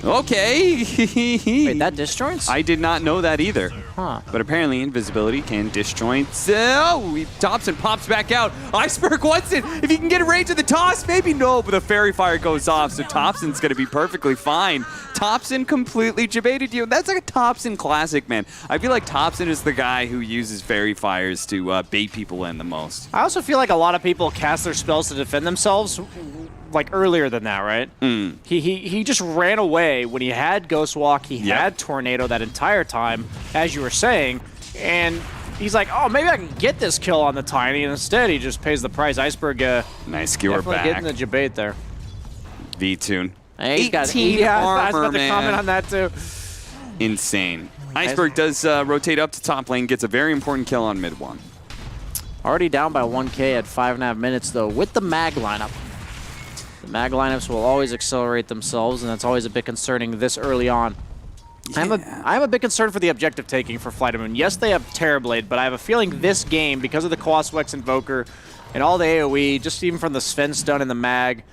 P: Okay.
U: Wait, that disjoints?
P: I did not know that either.
U: Huh.
P: But apparently invisibility can disjoint. Oh, Thompson pops back out. Iceberg wants it. If he can get a range of the toss, maybe no, but the Fairy Fire goes off, so Thompson's going to be perfectly fine. Thompson completely debated you. That's like a Thompson classic, man. I feel like Thompson is the guy who uses Fairy Fires to bait people in the most.
U: I also feel like a lot of people cast their spells to defend themselves like earlier than that, right? He just ran away when he had Ghost Walk, he had Tornado that entire time, as you were saying, and he's like, oh, maybe I can get this kill on the Tiny, and instead he just pays the price. Iceberg,
P: nice skewer back.
U: Getting the debate there.
P: V-Tune.
U: Hey, he's got
P: 18
U: I was
P: armor,
U: about to
P: man.
U: comment on that too.
P: Insane. Iceberg does rotate up to top lane, gets a very important kill on mid one.
U: Already down by 1K at 5.5 minutes, though, with the Mag lineup. The Mag lineups will always accelerate themselves, and that's always a bit concerning this early on. Yeah. I'm a bit concerned for the objective taking for FlyToMoon. Yes, they have Terrorblade, but I have a feeling this game, because of the Quaswex Invoker and all the AoE, just even from the Sven stun and the Mag,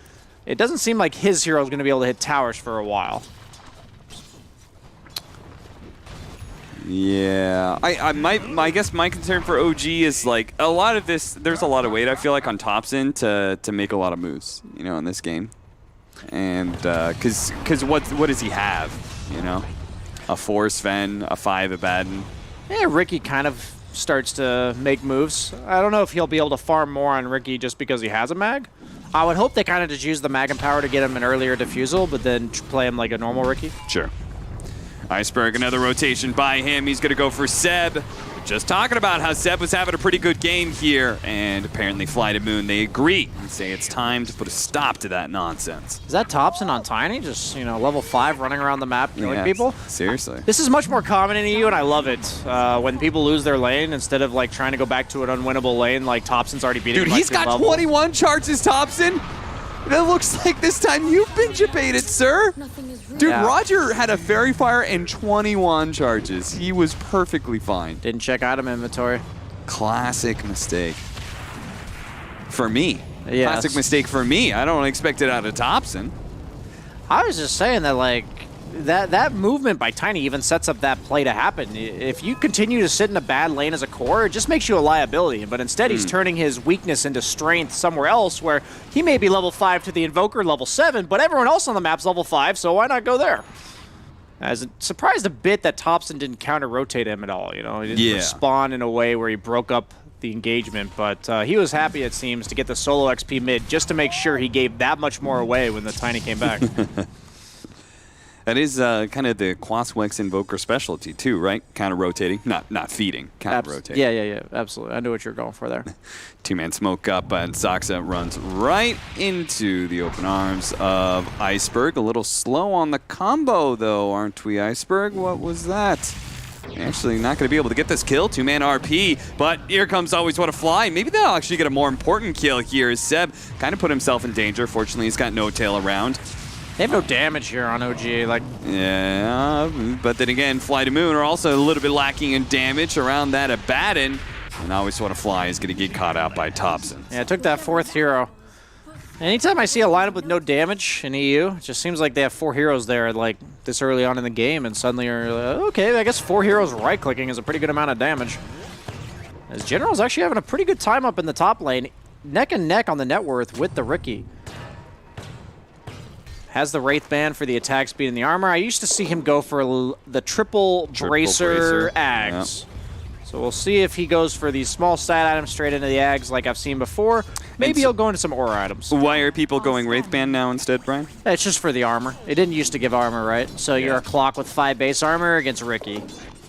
U: it doesn't seem like his hero is going to be able to hit towers for a while.
P: Yeah, I guess my concern for OG is like a lot of this. There's a lot of weight I feel like on Thompson to make a lot of moves, you know, in this game, and because what does he have, you know, a 4 Sven, a 5 Abaddon.
U: Yeah, Riki kind of starts to make moves. I don't know if he'll be able to farm more on Riki just because he has a mag. I would hope they kind of just use the mag and power to get him an earlier defusal, but then play him like a normal Riki.
P: Sure. Iceberg, another rotation by him. He's going to go for Seb. Just talking about how Seb was having a pretty good game here, and apparently FlyToMoon, they agree and say it's time to put a stop to that nonsense.
U: Is that Thompson on Tiny? Just, level 5 running around the map killing people?
P: Seriously.
U: This is much more common in EU, and I love it. When people lose their lane, instead of like trying to go back to an unwinnable lane, like Thompson's already beating
P: Dude, he's got 21 charges, Thompson. It looks like this time you've been debated, sir. Dude,
U: Yeah.
P: Roger had a Fairy Fire and 21 charges. He was perfectly fine.
U: Didn't check item inventory.
P: Classic mistake. For me.
U: Yes.
P: Classic mistake for me. I don't expect it out of Thompson.
U: I was just saying that, like, that movement by Tiny even sets up that play to happen. If you continue to sit in a bad lane as a core, it just makes you a liability. But instead, he's turning his weakness into strength somewhere else where he may be level 5 to the Invoker, level 7, but everyone else on the map's level 5, so why not go there? I was surprised a bit that Thompson didn't counter-rotate him at all, He didn't respond in a way where he broke up the engagement, but he was happy, it seems, to get the solo XP mid just to make sure he gave that much more away when the Tiny came back.
P: That is kind of the Quaswex Invoker specialty too, right? Counter-rotating, not feeding, counter-rotating.
U: Yeah, absolutely. I knew what you were going for there.
P: Two-man smoke up, and Saksa runs right into the open arms of Iceberg. A little slow on the combo, though, aren't we, Iceberg? What was that? Actually not going to be able to get this kill. Two-man RP, but here comes Always Want to Fly. Maybe they'll actually get a more important kill here as Seb kind of put himself in danger. Fortunately, he's got no tail around.
U: They have no damage here on OG.
P: Yeah, but then again, FlyToMoon are also a little bit lacking in damage around that Abaddon. And Always Want to Fly is going to get caught out by Thompson.
U: Yeah, I took that 4th hero. Anytime I see a lineup with no damage in EU, it just seems like they have 4 heroes there like this early on in the game, and suddenly you're like, okay, I guess 4 heroes right-clicking is a pretty good amount of damage. As General's actually having a pretty good time up in the top lane, neck and neck on the net worth with the Riki. Has the Wraith Band for the attack speed and the armor. I used to see him go for the triple bracer Ags.
P: Yep.
U: So we'll see if he goes for these small stat items straight into the Ags like I've seen before. Maybe he'll go into some aura items.
P: Why are people going Wraith Band now instead, Brian?
U: It's just for the armor. It didn't used to give armor, right? So you're a clock with 5 base armor against Riki.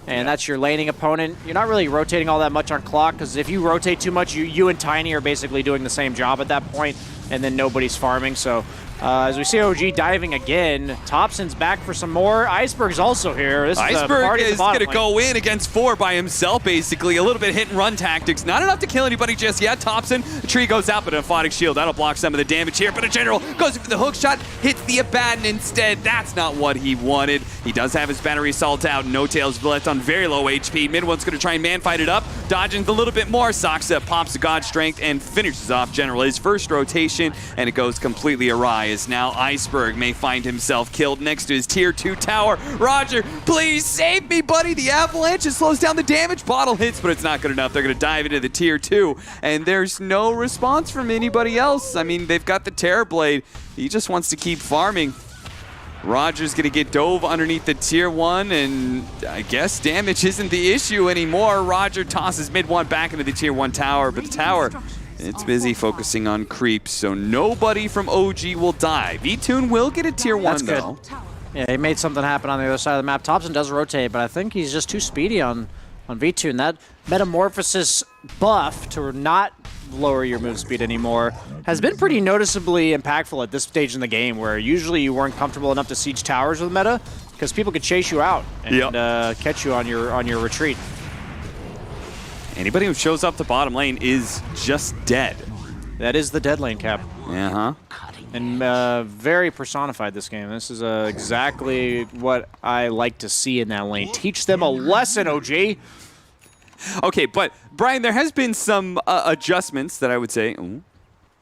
U: And that's your laning opponent. You're not really rotating all that much on clock, because if you rotate too much, you and Tiny are basically doing the same job at that point, and then nobody's farming. So as we see OG diving again, Thompson's back for some more. Iceberg's also here. This
P: Iceberg
U: is
P: going to go in against 4 by himself, basically. A little bit hit and run tactics. Not enough to kill anybody just yet. Thompson, the tree goes out, but a Aphotic Shield. That'll block some of the damage here. But a General goes for the hook shot, hits the Abaddon instead. That's not what he wanted. He does have his battery assault out. No tails left on very low HP. Mid one's going to try and man fight it up. Dodging a little bit more. Saksa pops the God Strength and finishes off General. His first rotation, and it goes completely awry. As now Iceberg may find himself killed next to his tier 2 tower. Roger, please save me, buddy. The avalanche slows down the damage. Bottle hits, but it's not good enough. They're going to dive into the tier 2, and there's no response from anybody else. I mean, they've got the Terror Blade. He just wants to keep farming. Roger's going to get dove underneath the tier 1, and I guess damage isn't the issue anymore. Roger tosses mid 1 back into the tier 1 tower, but the tower, it's busy focusing on creeps, so nobody from OG will die. VTune will get a tier 1, though.
U: Yeah, he made something happen on the other side of the map. Thompson does rotate, but I think he's just too speedy on VTune. That Metamorphosis buff to not lower your move speed anymore has been pretty noticeably impactful at this stage in the game, where usually you weren't comfortable enough to siege towers with meta because people could chase you out and catch you on your retreat.
P: Anybody who shows up to bottom lane is just dead.
U: That is the dead lane cap.
P: Uh-huh.
U: And very personified this game. This is exactly what I like to see in that lane. Teach them a lesson, OG.
P: Okay, but Brian, there has been some adjustments that I would say. Ooh,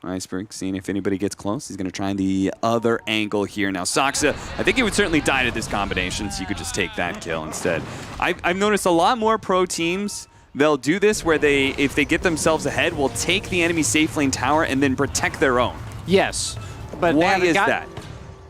P: Iceberg, seeing if anybody gets close. He's going to try the other angle here. Now, Saksa, I think he would certainly die to this combination, so you could just take that kill instead. I've noticed a lot more pro teams, they'll do this where they, if they get themselves ahead, will take the enemy safe lane tower and then protect their own.
U: Yes. But
P: why is that?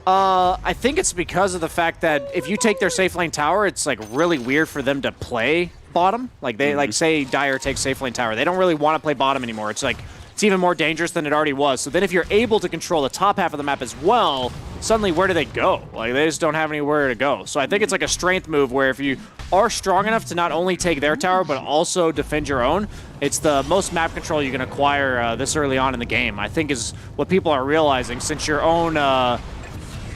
U: I think it's because of the fact that if you take their safe lane tower, it's like really weird for them to play bottom. Like they like say Dire takes safe lane tower. They don't really want to play bottom anymore. It's like it's even more dangerous than it already was. So then if you're able to control the top half of the map as well, suddenly where do they go? Like they just don't have anywhere to go. So I think it's like a strength move where if you are strong enough to not only take their tower but also defend your own, it's the most map control you can acquire this early on in the game. I think is what people are realizing, since your own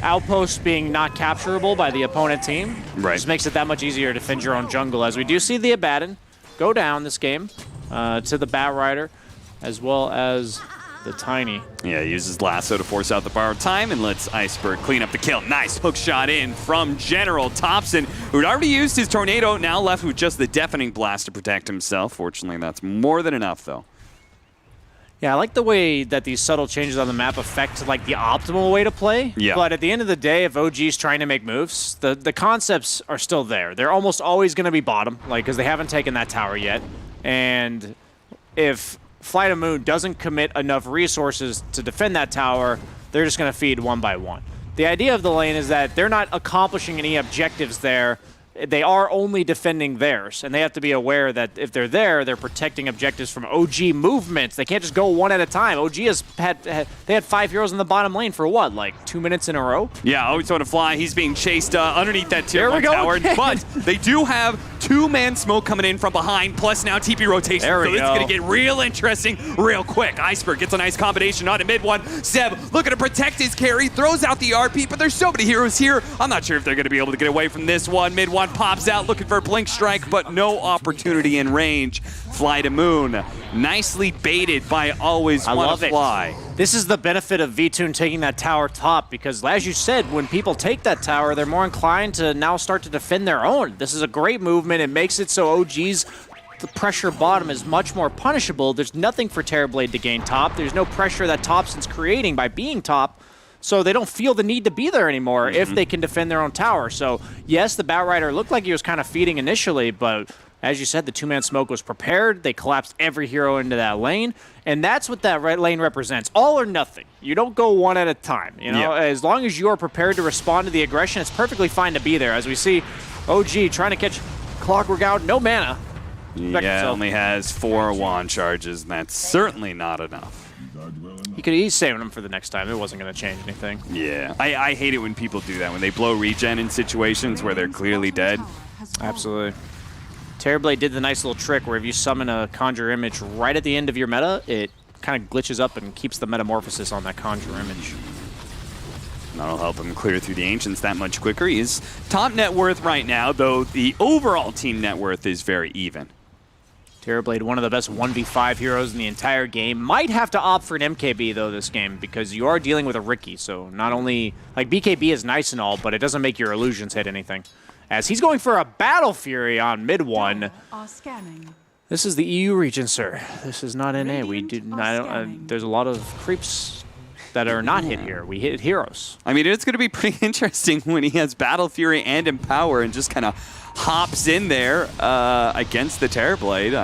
U: outpost being not capturable by the opponent team.
P: Right.
U: Just makes it that much easier to defend your own jungle, as we do see the Abaddon go down this game to the Bat Rider, as well as the Tiny.
P: Yeah, he uses Lasso to force out the borrowed time and lets Iceberg clean up the kill. Nice hook shot in from General Thompson, who'd already used his Tornado, now left with just the Deafening Blast to protect himself. Fortunately, that's more than enough, though.
U: Yeah, I like the way that these subtle changes on the map affect like the optimal way to play.
P: Yeah.
U: But at the end of the day, if OG's trying to make moves, the concepts are still there. They're almost always going to be bottom, like because they haven't taken that tower yet. And if FlyToMoon doesn't commit enough resources to defend that tower, they're just going to feed one by one. The idea of the lane is that they're not accomplishing any objectives there. They are only defending theirs, and they have to be aware that if they're there, they're protecting objectives from OG movements. They can't just go one at a time. OG they had 5 heroes in the bottom lane for what, like 2 minutes in a row?
P: Yeah, always on a fly. He's being chased underneath that tier 1
U: go
P: tower,
U: again.
P: but they do have 2-man smoke coming in from behind, plus now TP rotation.
U: There we
P: so this is
U: go.
P: going to get real interesting real quick. Iceberg gets a nice combination on a mid one. Zeb looking to protect his carry, throws out the RP, but there's so many heroes here. I'm not sure if they're going to be able to get away from this one. Mid one pops out looking for a blink strike, but no opportunity in range. FlyToMoon, nicely baited by Always Wanna Fly.
U: This is the benefit of VTune taking that tower top, because as you said, when people take that tower, they're more inclined to now start to defend their own. This is a great movement. It makes it so OG's the pressure bottom is much more punishable. There's nothing for Terrorblade to gain top. There's no pressure that Thompson's creating by being top, so they don't feel the need to be there anymore if they can defend their own tower. So yes, the Bat Rider looked like he was kind of feeding initially, but as you said, the 2-man smoke was prepared. They collapsed every hero into that lane, and that's what that lane represents. All or nothing. You don't go one at a time. You know, as long as you are prepared to respond to the aggression, it's perfectly fine to be there. As we see OG trying to catch Clockwork out, no mana.
P: Yeah, only has 4 wand charges, and that's certainly not enough.
U: He's saving them for the next time. It wasn't going to change anything.
P: Yeah, I hate it when people do that, when they blow regen in situations where they're clearly dead.
U: Absolutely. Terrorblade did the nice little trick where if you summon a Conjure Image right at the end of your meta, it kind of glitches up and keeps the metamorphosis on that Conjure Image.
P: That'll help him clear through the Ancients that much quicker. He is top net worth right now, though the overall team net worth is very even.
U: Terrorblade, one of the best 1v5 heroes in the entire game. Might have to opt for an MKB, though, this game, because you are dealing with a Riki. So not only... Like, BKB is nice and all, but it doesn't make your illusions hit anything. As he's going for a Battle Fury on mid one. This is the EU region, sir. This is not NA. We do not... there's a lot of creeps that are not hit here. We hit heroes.
P: I mean, it's going to be pretty interesting when he has Battle Fury and Empower and just kind of hops in there against the Terrorblade.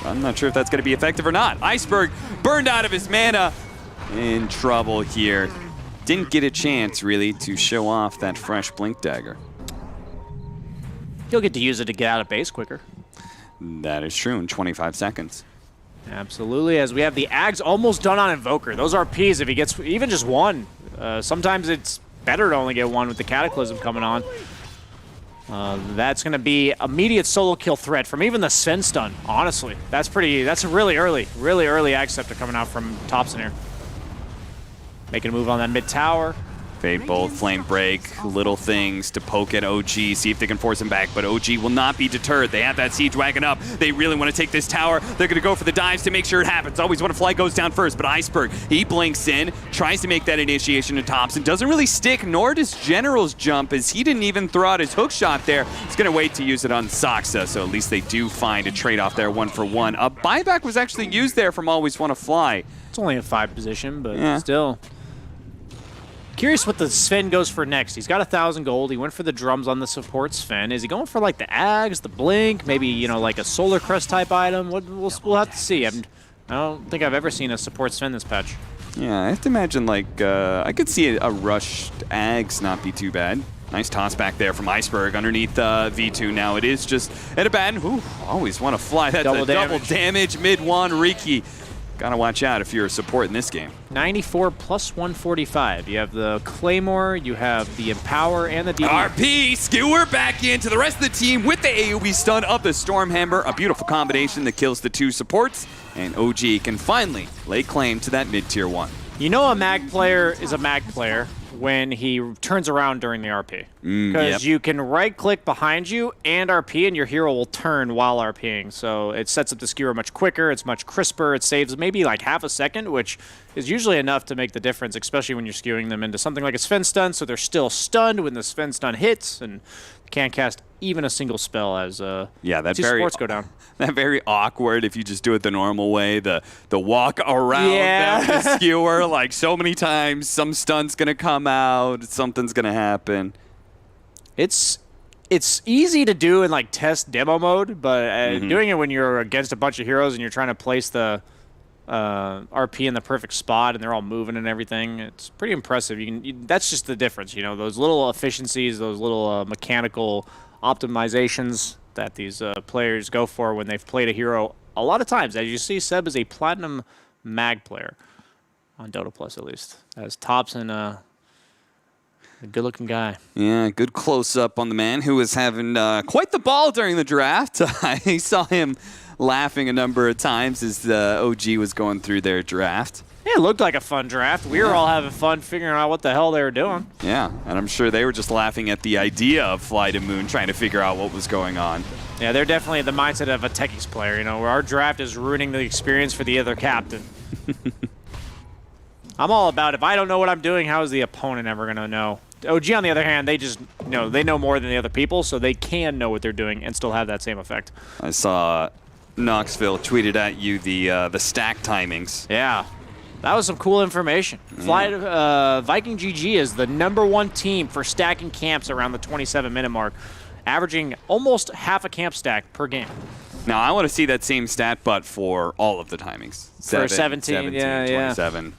P: I'm not sure if that's going to be effective or not. Iceberg burned out of his mana. In trouble here. Didn't get a chance, really, to show off that fresh Blink Dagger.
U: He'll get to use it to get out of base quicker.
P: That is true in 25 seconds.
U: Absolutely, as we have the Ags almost done on Invoker. Those RPs, if he gets even just one, sometimes it's better to only get one with the Cataclysm coming on. That's going to be immediate solo kill threat from even the Sven stun, honestly. That's a really early Ag Scepter coming out from Thompson here. Making a move on that mid tower.
P: Fade Bolt, Flame Break, little things to poke at OG, see if they can force him back, but OG will not be deterred. They have that Siege Wagon up. They really want to take this tower. They're going to go for the dives to make sure it happens. Always Wanna Fly goes down first, but Iceberg, he blinks in, tries to make that initiation to Thompson. Doesn't really stick, nor does General's jump, as he didn't even throw out his hook shot there. He's going to wait to use it on Saksa, so at least they do find a trade-off there, 1-for-1. A buyback was actually used there from Always Wanna Fly.
U: It's only a 5 position, but still. Curious what the Sven goes for next. He's got 1,000 gold. He went for the drums on the support Sven. Is he going for like the Ags, the Blink, maybe, you know, like a Solar Crest type item? We'll have to see. I don't think I've ever seen a support Sven this patch.
P: Yeah, I have to imagine, like, I could see a rushed Ags not be too bad. Nice toss back there from Iceberg underneath V2. Now it is just at a bad. Ooh, always want to fly. That's
U: double
P: damage mid-1. Riki, gotta watch out if you're a support in this game.
U: 94 plus 145. You have the Claymore, you have the Empower, and the DD.
P: RP, Skewer back into the rest of the team with the AoE stun of the Stormhammer. A beautiful combination that kills the 2 supports. And OG can finally lay claim to that mid-tier 1.
U: You know a mag player is a mag player when he turns around during the RP. Because you can right-click behind you and RP, and your hero will turn while RPing. So it sets up the skewer much quicker, it's much crisper, it saves maybe like half a second, which is usually enough to make the difference, especially when you're skewing them into something like a Sven stun, so they're still stunned when the Sven stun hits, and can't cast even a single spell as two supports go down.
P: That very awkward if you just do it the normal way, the walk around the skewer like so many times, some stun's gonna come out, something's gonna happen.
U: It's easy to do in like test demo mode, but doing it when you're against a bunch of heroes and you're trying to place the RP in the perfect spot and they're all moving and everything, it's pretty impressive. That's just the difference, you know, those little efficiencies, those little mechanical optimizations that these players go for when they've played a hero. A lot of times, as you see, Seb is a platinum mag player on Dota Plus, at least, as Thompson a good-looking guy.
P: Yeah, good close-up on the man who was having quite the ball during the draft. I saw him laughing a number of times as the OG was going through their draft.
U: Yeah, it looked like a fun draft. We were all having fun figuring out what the hell they were doing.
P: Yeah, and I'm sure they were just laughing at the idea of FlyToMoon, trying to figure out what was going on.
U: Yeah, they're definitely the mindset of a Techies player, you know, where our draft is ruining the experience for the other captain. I'm all about, if I don't know what I'm doing, how is the opponent ever going to know? OG, on the other hand, they just they know more than the other people, so they can know what they're doing and still have that same effect.
P: I saw Knoxville tweeted at you the stack timings.
U: Yeah, that was some cool information. Viking GG is the #1 team for stacking camps around the 27-minute mark, averaging almost half a camp stack per game.
P: Now, I want to see that same stat, but for all of the timings.
U: For 17,
P: 27.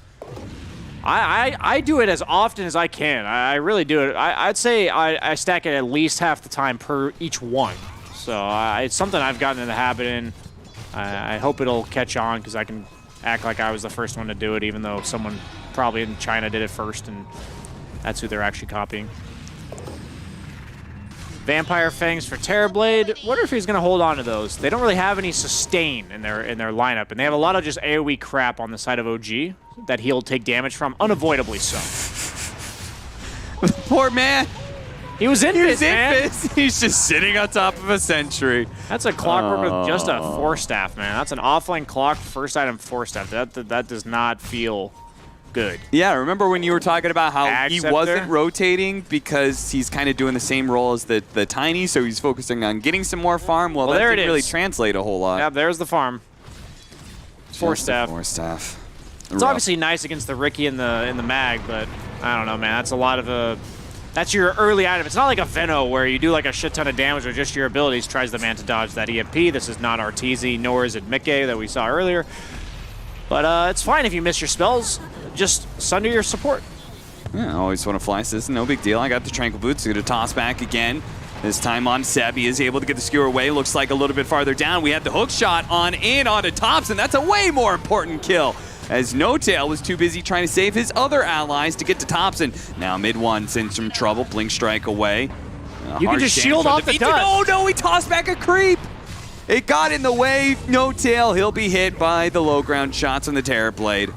U: I do it as often as I can. I really do it. I'd say I stack it at least half the time per each one. So it's something I've gotten in the habit in. I hope it'll catch on because I can act like I was the first one to do it, even though someone probably in China did it first, and that's who they're actually copying. Vampire Fangs for Terrorblade. Wonder if he's going to hold on to those. They don't really have any sustain in their lineup, and they have a lot of just AoE crap on the side of OG that he'll take damage from, unavoidably so.
P: Poor man.
U: He was in Fizz, man.
P: He's just sitting on top of a sentry.
U: That's a clockwork with just a Force Staff, man. That's an offlane clock, first item Force Staff. That does not feel good.
P: Yeah, remember when you were talking about how
U: Ag
P: he
U: Scepter?
P: wasn't rotating because he's kind of doing the same role as the Tiny, so he's focusing on getting some more farm? Well, that
U: there
P: didn't
U: it
P: really
U: is.
P: translate a whole lot.
U: Yeah, there's the farm. Force Staff.
P: Force Staff.
U: It's obviously nice against the Riki in the mag, but I don't know, man. That's a lot of that's your early item. It's not like a Veno where you do like a shit ton of damage or just your abilities tries the man to dodge that EMP. This is not Arteezy, nor is it Mikke that we saw earlier. But it's fine if you miss your spells. Just sunder your support.
P: Yeah, always want to fly system. No big deal. I got the Tranquil Boots. Going to toss back again. This time on Seb. He is able to get the skewer away. Looks like a little bit farther down. We had the hook shot on in onto Thompson. That's a way more important kill, as No Tail was too busy trying to save his other allies to get to Thompson. Now mid-1's in some trouble. Blink Strike away.
U: You can just shield off the dust.
P: Oh no, he tossed back a creep. It got in the way. No Tail. He'll be hit by the low ground shots on the Terrorblade.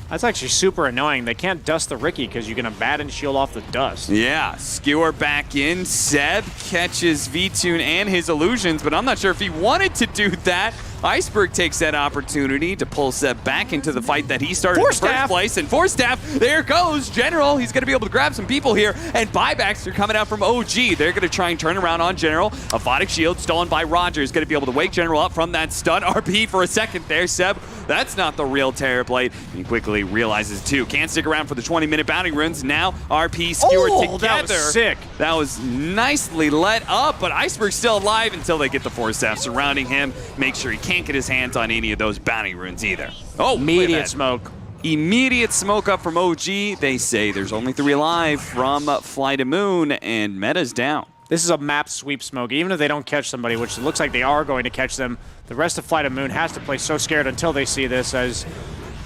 U: That's actually super annoying. They can't dust the Riki because you can abandon shield off the dust.
P: Yeah, skewer back in. Seb catches V-Tune and his illusions, but I'm not sure if he wanted to do that. Iceberg takes that opportunity to pull Seb back into the fight that he started in the first place. And Force Staff, there goes General. He's going to be able to grab some people here. And buybacks are coming out from OG. They're going to try and turn around on General. A Photic Shield stolen by Roger is going to be able to wake General up from that stun. RP for a second there. Seb, that's not the real Terrorblade. He quickly realizes too. Can't stick around for the 20-minute bounty runes. Now RP skewered together.
U: That was sick.
P: That was nicely let up, but Iceberg's still alive until they get the Force Staff surrounding him. Make sure he can't get his hands on any of those bounty runes either. Oh,
U: immediate smoke.
P: Immediate smoke up from OG. They say there's only 3 alive from FlyToMoon, and Meta's down.
U: This is a map sweep smoke. Even if they don't catch somebody, which it looks like they are going to catch them, the rest of FlyToMoon has to play so scared until they see this, as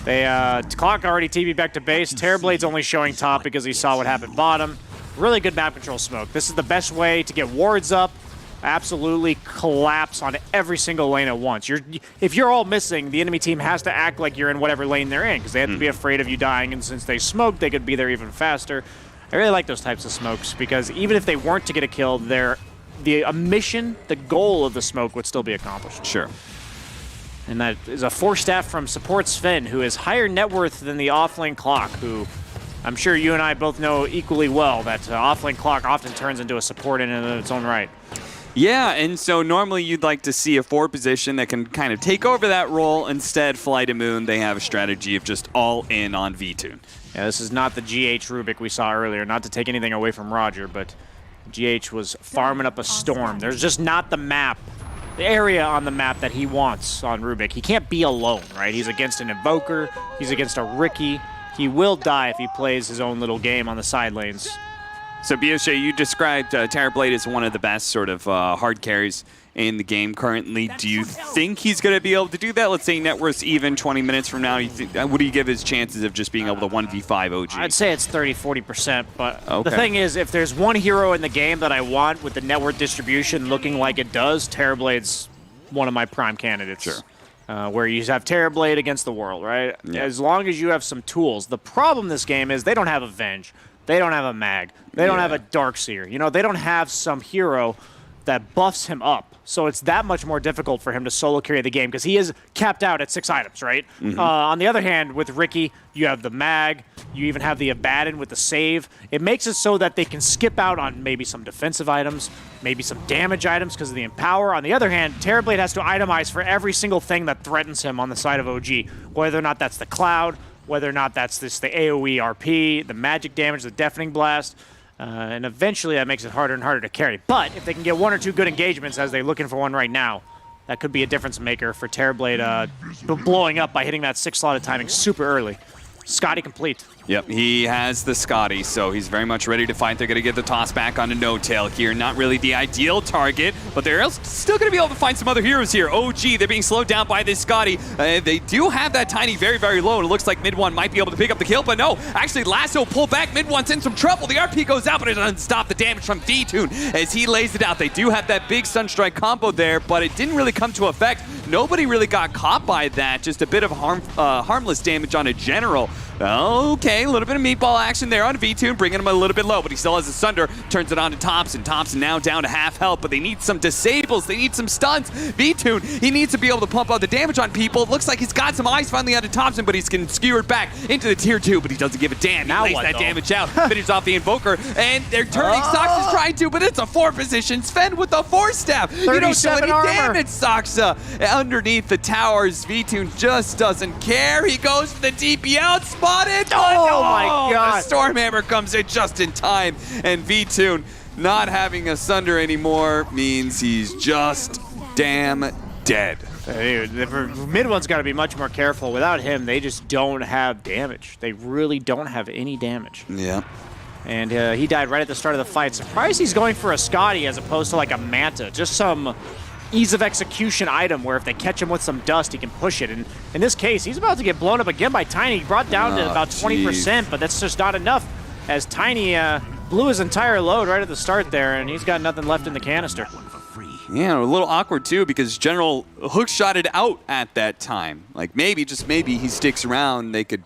U: they Clock already TP'd back to base. Terrorblade's only showing top because he saw what happened bottom. Really good map control smoke. This is the best way to get wards up, absolutely collapse on every single lane at once. If you're all missing, the enemy team has to act like you're in whatever lane they're in, because they have to be afraid of you dying, and since they smoke, they could be there even faster. I really like those types of smokes, because even if they weren't to get a kill, the mission, the goal of the smoke would still be accomplished.
P: Sure.
U: And that is a 4-staff from support Sven, who is higher net worth than the offlane Clock, who I'm sure you and I both know equally well that offlane Clock often turns into a support in and of its own right.
P: Yeah, and so normally you'd like to see a 4 position that can kind of take over that role. Instead, FlyToMoon, they have a strategy of just all in on VTune.
U: Yeah, this is not the GH Rubik we saw earlier. Not to take anything away from Roger, but GH was farming up a storm. There's just not the area on the map that he wants on Rubik. He can't be alone, right? He's against an Invoker. He's against a Riki. He will die if he plays his own little game on the side lanes.
P: So, BO3, you described Terrorblade as one of the best sort of hard carries in the game currently. Do you think he's going to be able to do that? Let's say net worth's even 20 minutes from now. What do you give his chances of just being able to 1v5 OG?
U: I'd say it's 30-40%, but
P: Okay.
U: the thing is, if there's one hero in the game that I want with the net worth distribution looking like it does, Terrorblade's one of my prime candidates.
P: Sure.
U: Where you have Terrorblade against the world, right?
P: Yeah.
U: As long as you have some tools. The problem in this game is they don't have Avenge. They don't have a Mag. They don't have a Darkseer. You know, they don't have some hero that buffs him up. So it's that much more difficult for him to solo carry the game, because he is capped out at 6 items, right? On the other hand, with Riki, you have the Mag. You even have the Abaddon with the save. It makes it so that they can skip out on maybe some defensive items, maybe some damage items because of the Empower. On the other hand, Terrorblade has to itemize for every single thing that threatens him on the side of OG, whether or not that's the Cloud, whether or not that's the AoE RP, the magic damage, the Deafening Blast. And eventually that makes it harder and harder to carry. But if they can get 1 or 2 good engagements, as they're looking for one right now, that could be a difference maker for Terrorblade blowing up by hitting that 6-slotted timing super early. Scotty complete.
P: Yep, he has the Scotty, so he's very much ready to fight. They're going to get the toss back onto No Tail here. Not really the ideal target, but they're still going to be able to find some other heroes here. OG, they're being slowed down by this Scotty. They do have that Tiny very, very low, and it looks like Mid-1 might be able to pick up the kill, but no. Actually, Lasso pull back. Mid-1's in some trouble. The RP goes out, but it doesn't stop the damage from VTune as he lays it out. They do have that big Sunstrike combo there, but it didn't really come to effect. Nobody really got caught by that. Just a bit of harmless damage on a general. Okay, a little bit of meatball action there on VTune, bringing him a little bit low, but he still has a Sunder, turns it on to Thompson. Thompson now down to half health, but they need some disables, they need some stuns. VTune, he needs to be able to pump out the damage on people. It looks like he's got some eyes finally onto Thompson, but he's getting skewered back into the tier 2, but he doesn't give a damn. He lays that damage out, finishes off the Invoker, and they're turning. Sox is trying to, but it's a 4 position. Sven with the 4-staff. You don't show any damage, Soxa. Underneath the towers, VTune just doesn't care. He goes for the DP out, spotted.
U: Oh my God.
P: The Stormhammer comes in just in time, and VTune not having a Sunder anymore means he's just damn dead.
U: The Mid-1's got to be much more careful. Without him, they just don't have damage. They really don't have any damage.
P: Yeah.
U: And he died right at the start of the fight. Surprised he's going for a Scotty as opposed to like a Manta. Just some ease of execution item where if they catch him with some dust, he can push it. And in this case, he's about to get blown up again by Tiny. He brought down to about 20%, but that's just not enough, as Tiny blew his entire load right at the start there, and he's got nothing left in the canister.
P: Yeah, a little awkward too, because General hookshotted out at that time. Like maybe, just maybe, he sticks around, they could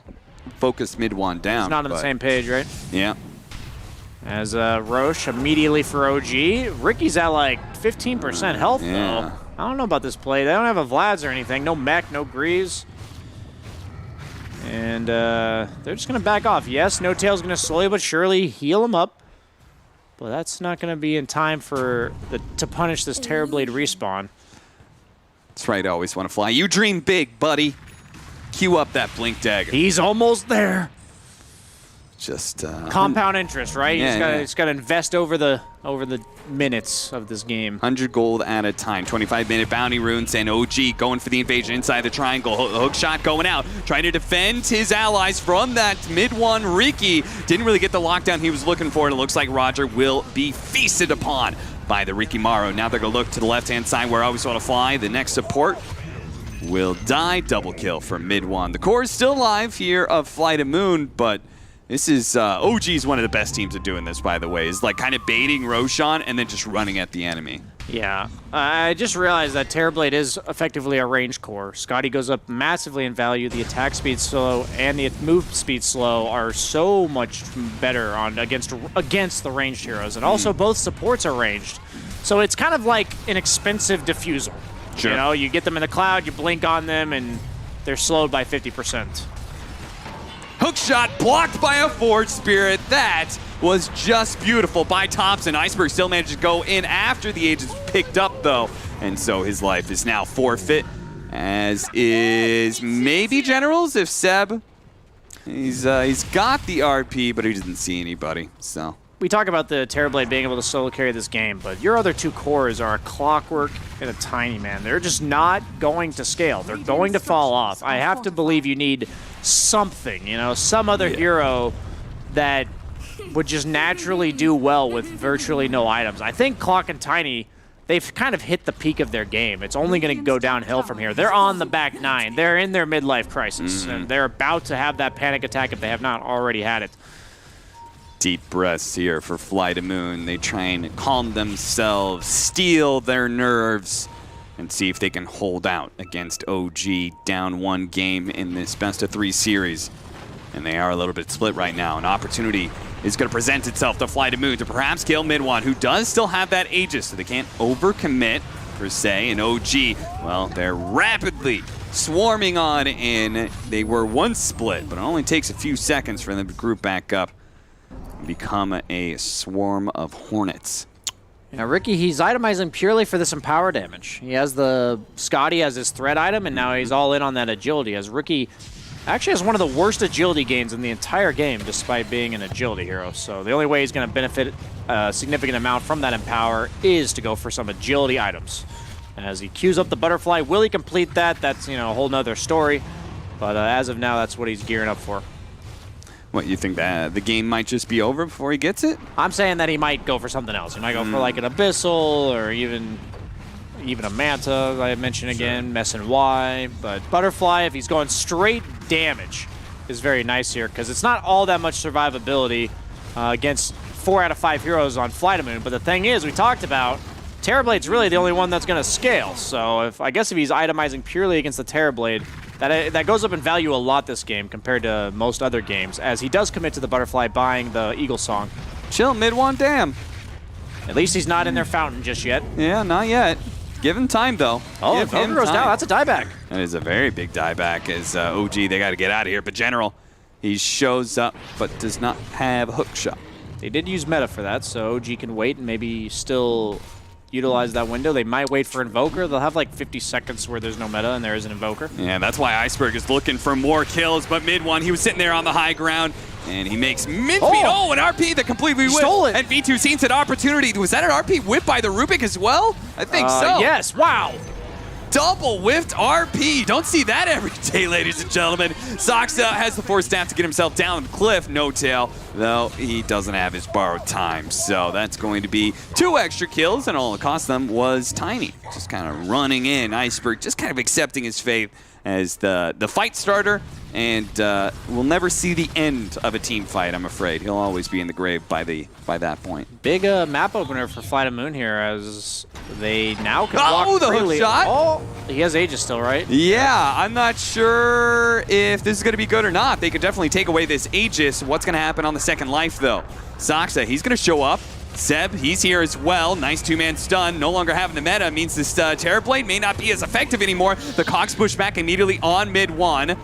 P: focus Mid-1 down.
U: He's not on the same page, right?
P: Yeah.
U: As Roche immediately for OG. Ricky's at like 15% health though. I don't know about this play. They don't have a Vlad's or anything. No mech, no Grease. And they're just going to back off. Yes, No Tail's going to slowly but surely heal him up. But that's not going to be in time for to punish this Terrorblade respawn.
P: That's right, I always want to fly. You dream big, buddy. Cue up that Blink Dagger.
U: He's almost there.
P: Just
U: compound interest, right?
P: Yeah,
U: He's got to invest over the minutes of this game.
P: 100 gold at a time. 25-minute bounty runes, and OG going for the invasion inside the triangle. Hook shot going out, trying to defend his allies from that mid one. Riki didn't really get the lockdown he was looking for, and it looks like Roger will be feasted upon by the Rikimaru. Now they're going to look to the left-hand side where I always want to fly. The next support will die. Double kill for mid one. The core is still alive here of FlyToMoon, but this is, OG's one of the best teams at doing this, by the way, is like kind of baiting Roshan and then just running at the enemy.
U: Yeah, I just realized that Terrorblade is effectively a range core. Scotty goes up massively in value. The attack speed slow and the move speed slow are so much better on against the ranged heroes, and also both supports are ranged. So it's kind of like an expensive diffusal.
P: Sure.
U: You know, you get them in the cloud, you blink on them, and they're slowed by 50%.
P: Hook shot blocked by a Forge Spirit. That was just beautiful by Thompson. Iceberg still managed to go in after the Aegis picked up, though. And so his life is now forfeit, as is maybe Generals if Seb. He's got the RP, but he didn't see anybody, so.
U: We talk about the Terrorblade being able to solo carry this game, but your other two cores are a Clockwork and a Tiny Man. They're just not going to scale. They're going to fall off. I have to believe you need something, you know, some other hero that would just naturally do well with virtually no items. I think Clock and Tiny, they've kind of hit the peak of their game. It's only going to go downhill from here. They're on the back nine. They're in their midlife crisis, and they're about to have that panic attack if they have not already had it.
P: Deep breaths here for FlyToMoon. They try and calm themselves, steel their nerves, and see if they can hold out against OG down one game in this best-of-3 series. And they are a little bit split right now. An opportunity is going to present itself to FlyToMoon to perhaps kill mid-one, who does still have that Aegis, so they can't overcommit, per se. And OG, well, they're rapidly swarming on in. They were once split, but it only takes a few seconds for them to group back up and become a swarm of hornets.
U: Now, Riki, he's itemizing purely for this empower damage. He has the Scotty as his threat item, and now he's all in on that agility, as Riki actually has one of the worst agility gains in the entire game, despite being an agility hero. So the only way he's going to benefit a significant amount from that empower is to go for some agility items. As he queues up the butterfly, will he complete that? That's, you know, a whole nother story. But as of now, that's what he's gearing up for.
P: What, you think that the game might just be over before he gets it?
U: I'm saying that he might go for something else. He might go for like an Abyssal or even a Manta, I mentioned again, Mess and Y. But Butterfly, if he's going straight damage, is very nice here because it's not all that much survivability against 4 out of 5 heroes on FlyToMoon. But the thing is, we talked about, Terrorblade's really the only one that's going to scale. So I guess if he's itemizing purely against the Terrorblade, that goes up in value a lot this game compared to most other games, as he does commit to the Butterfly buying the Eagle Song.
P: Chill, mid-one, damn.
U: At least he's not in their fountain just yet.
P: Yeah, not yet. Give him time, though.
U: Oh, if Hogan goes down, that's a dieback.
P: That is a very big dieback, as OG, they got to get out of here. But General, he shows up, but does not have hook shot.
U: They did use meta for that, so OG can wait and maybe still utilize that window. They might wait for Invoker. They'll have like 50 seconds where there's no meta and there is an Invoker.
P: Yeah, that's why Iceberg is looking for more kills, but mid-one, he was sitting there on the high ground, and he makes mid-speed. Oh, an RP that completely whipped.
U: Stole it.
P: And V2 sees an opportunity. Was that an RP whipped by the Rubik as well? I think so.
U: Yes, wow.
P: Double whiffed RP. Don't see that every day, ladies and gentlemen. Soxa has the force staff to get himself down the cliff. No tail, though he doesn't have his borrowed time. So that's going to be 2 extra kills, and all it cost them was Tiny. Just kind of running in. Iceberg just kind of accepting his fate as the fight starter, and we'll never see the end of a team fight, I'm afraid. He'll always be in the grave by that point.
U: Big map opener for FlyToMoon here, as they now can walk
P: the
U: freely.
P: Hook shot!
U: Oh, he has Aegis still, right?
P: Yeah, I'm not sure if this is going to be good or not. They could definitely take away this Aegis. What's going to happen on the second life, though? Soxa, he's going to show up. Seb, he's here as well. Nice 2-man stun. No longer having the meta means this Terrorblade may not be as effective anymore. The Cox push back immediately on mid-one.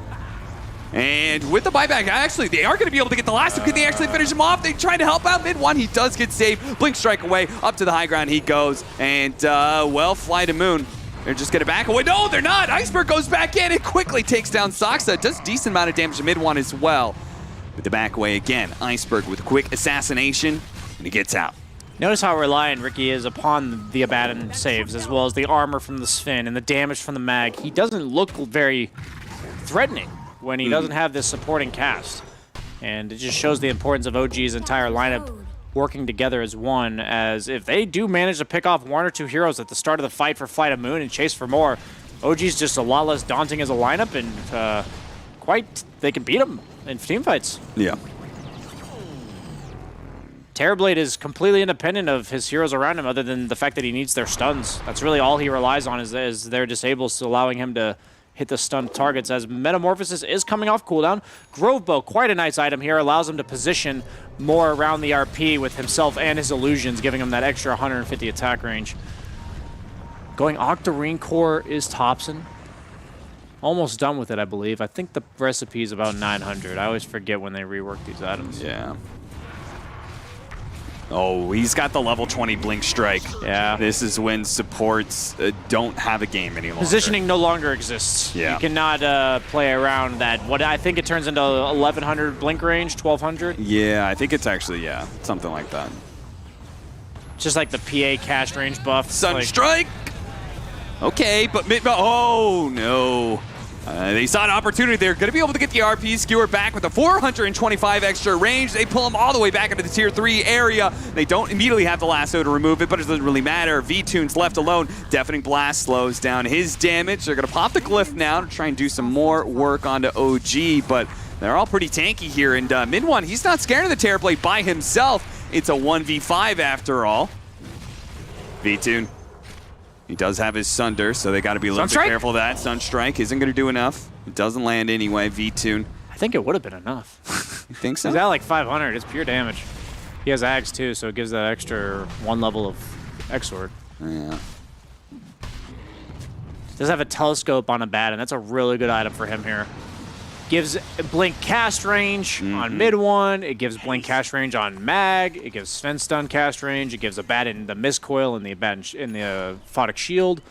P: And with the buyback, actually, they are going to be able to get the last one. Can they actually finish him off? They trying to help out mid-one. He does get saved. Blink strike away. Up to the high ground he goes. And, well, FlyToMoon, they're just going to back away. No, they're not. Iceberg goes back in and quickly takes down Soxa. Does decent amount of damage to mid-one as well. with the back way again. Iceberg with a quick assassination, and he gets out.
U: Notice how reliant Ricky is upon the Abaddon saves, as well as the armor from the Sven and the damage from the mag. He doesn't look very threatening when he doesn't have this supporting cast. And it just shows the importance of OG's entire lineup working together as one, as if they do manage to pick off 1 or 2 heroes at the start of the fight for FlyToMoon and chase for more, OG's just a lot less daunting as a lineup, and they can beat them in team fights.
P: Yeah.
U: Terrorblade is completely independent of his heroes around him, other than the fact that he needs their stuns. That's really all he relies on, is their disables, allowing him to hit the stun targets, as Metamorphosis is coming off cooldown. Grove Bow, quite a nice item here, allows him to position more around the RP with himself and his illusions, giving him that extra 150 attack range. Going Octarine Core is Thompson. Almost done with it, I believe. I think the recipe is about 900. I always forget when they rework these items.
P: Yeah. Oh, he's got the level 20 Blink Strike.
U: Yeah.
P: This is when supports don't have a game any longer.
U: Positioning no longer exists.
P: Yeah.
U: You cannot play around that. What I think it turns into 1100 Blink range, 1200.
P: Yeah, I think it's actually, yeah, something like that.
U: Just like the PA cast range buff.
P: Sunstrike! Okay, but oh no. They saw an opportunity. They're going to be able to get the RP skewer back with a 425 extra range. They pull him all the way back into the tier 3 area. They don't immediately have the lasso to remove it, but it doesn't really matter. V-Tune's left alone. Deafening Blast slows down his damage. They're going to pop the Glyph now to try and do some more work onto OG, but they're all pretty tanky here. And mid one, he's not scared of the Terrorblade by himself. It's a 1v5 after all. V-Tune. He does have his Sunder, so they got to be a little bit careful of that. Sunstrike isn't going to do enough. It doesn't land anyway. V-Tune.
U: I think it would have been enough.
P: You think so?
U: He's at like 500. It's pure damage. He has Ags too, so it gives that extra 1 level of X-Sword.
P: Yeah.
U: Does have a telescope on Abaddon. That's a really good item for him here. Gives Blink cast range on mid one. It gives Blink cast range on Mag. It gives Sven stun cast range. It gives Abaddon the Mistcoil and the Abaddon in the Photic Shield.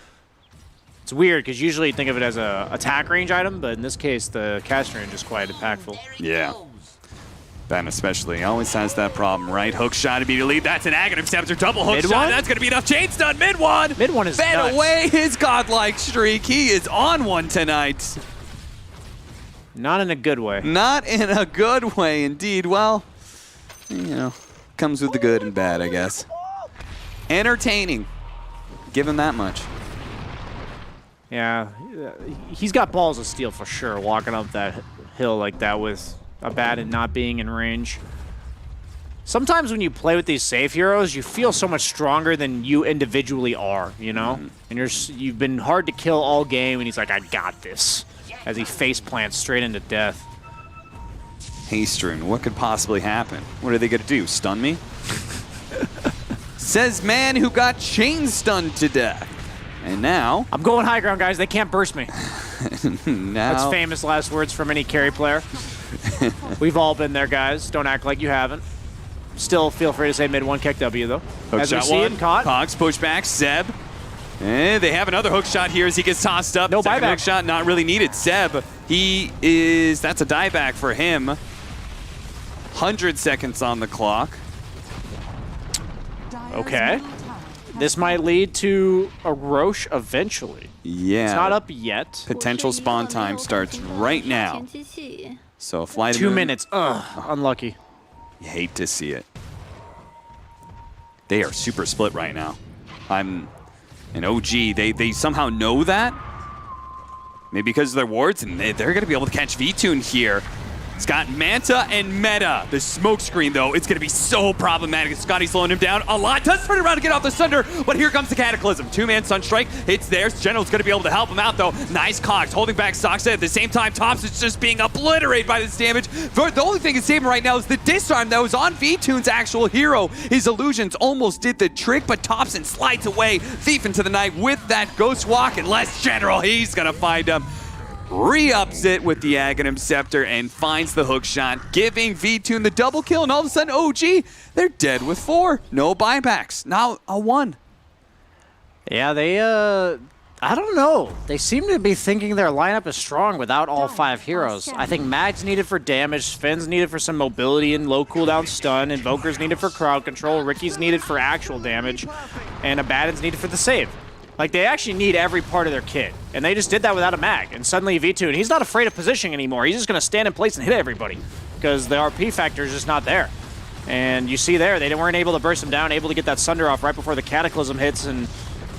U: It's weird because usually you think of it as a attack range item, but in this case the cast range is quite impactful.
P: Yeah. Ben especially always has that problem, right? Hook shot immediately. That's an Aghanim Scepter double hook shot. That's going to be enough. Chain stun mid one.
U: Mid one is
P: Ben
U: nuts.
P: away his godlike streak. He is on one tonight.
U: Not in a good way.
P: Not in a good way, indeed. Well, you know, comes with the good and bad, I guess. Entertaining. Give him that much.
U: Yeah, he's got balls of steel for sure, walking up that hill like that with Abaddon not being in range. Sometimes when you play with these safe heroes, you feel so much stronger than you individually are, you know? And you've been hard to kill all game, and he's like, I got this, as he face plants straight into death.
P: Hastrun, what could possibly happen? What are they going to do, stun me? Says man who got chain stunned to death. And now...
U: I'm going high ground, guys. They can't burst me.
P: Now...
U: That's famous last words from any carry player. We've all been there, guys. Don't act like you haven't. Still feel free to say mid one kick W, though.
P: Hook
U: as
P: shot
U: we see
P: one.
U: it, caught.
P: Cogs push back. Seb. And they have another hook shot here as he gets tossed up.
U: No
P: Second
U: buyback.
P: hook shot not really needed. Seb, that's a dieback for him. 100 seconds on the clock.
U: Okay. This might lead to a Roche eventually.
P: Yeah.
U: It's not up yet.
P: Potential spawn time starts right now. So FlyToMoon.
U: 2 minutes. Ugh, unlucky.
P: You hate to see it. They are super split right now. An OG, they somehow know that. Maybe because of their wards, and they're going to be able to catch V-Tune here. It's got Manta and Meta. The smoke screen, though, it's going to be so problematic. Scotty slowing him down a lot. Does turn around to get off the Sunder, but here comes the Cataclysm. Two-man Sunstrike hits there. General's going to be able to help him out, though. Nice Cogs holding back Soxa. At the same time, Thompson's just being obliterated by this damage. The only thing that's saving right now is the disarm that was on V-Tune's actual hero. His illusions almost did the trick, but Thompson slides away. Thief into the night with that Ghost Walk, and less General, he's going to find him. Re-ups it with the Aghanim Scepter and finds the hook shot, giving V-Tune the double kill, and all of a sudden, OG, they're dead with 4. No buybacks. Now a 1.
U: Yeah, they... I don't know. They seem to be thinking their lineup is strong without all 5 heroes. I think Mag's needed for damage, Finn's needed for some mobility and low cooldown stun, Invoker's needed for crowd control, Ricky's needed for actual damage, and Abaddon's needed for the save. Like, they actually need every part of their kit, and they just did that without a Mag, and suddenly V2, and he's not afraid of positioning anymore. He's just going to stand in place and hit everybody, because the RP factor is just not there. And you see there, they weren't able to burst him down, able to get that Sunder off right before the Cataclysm hits, and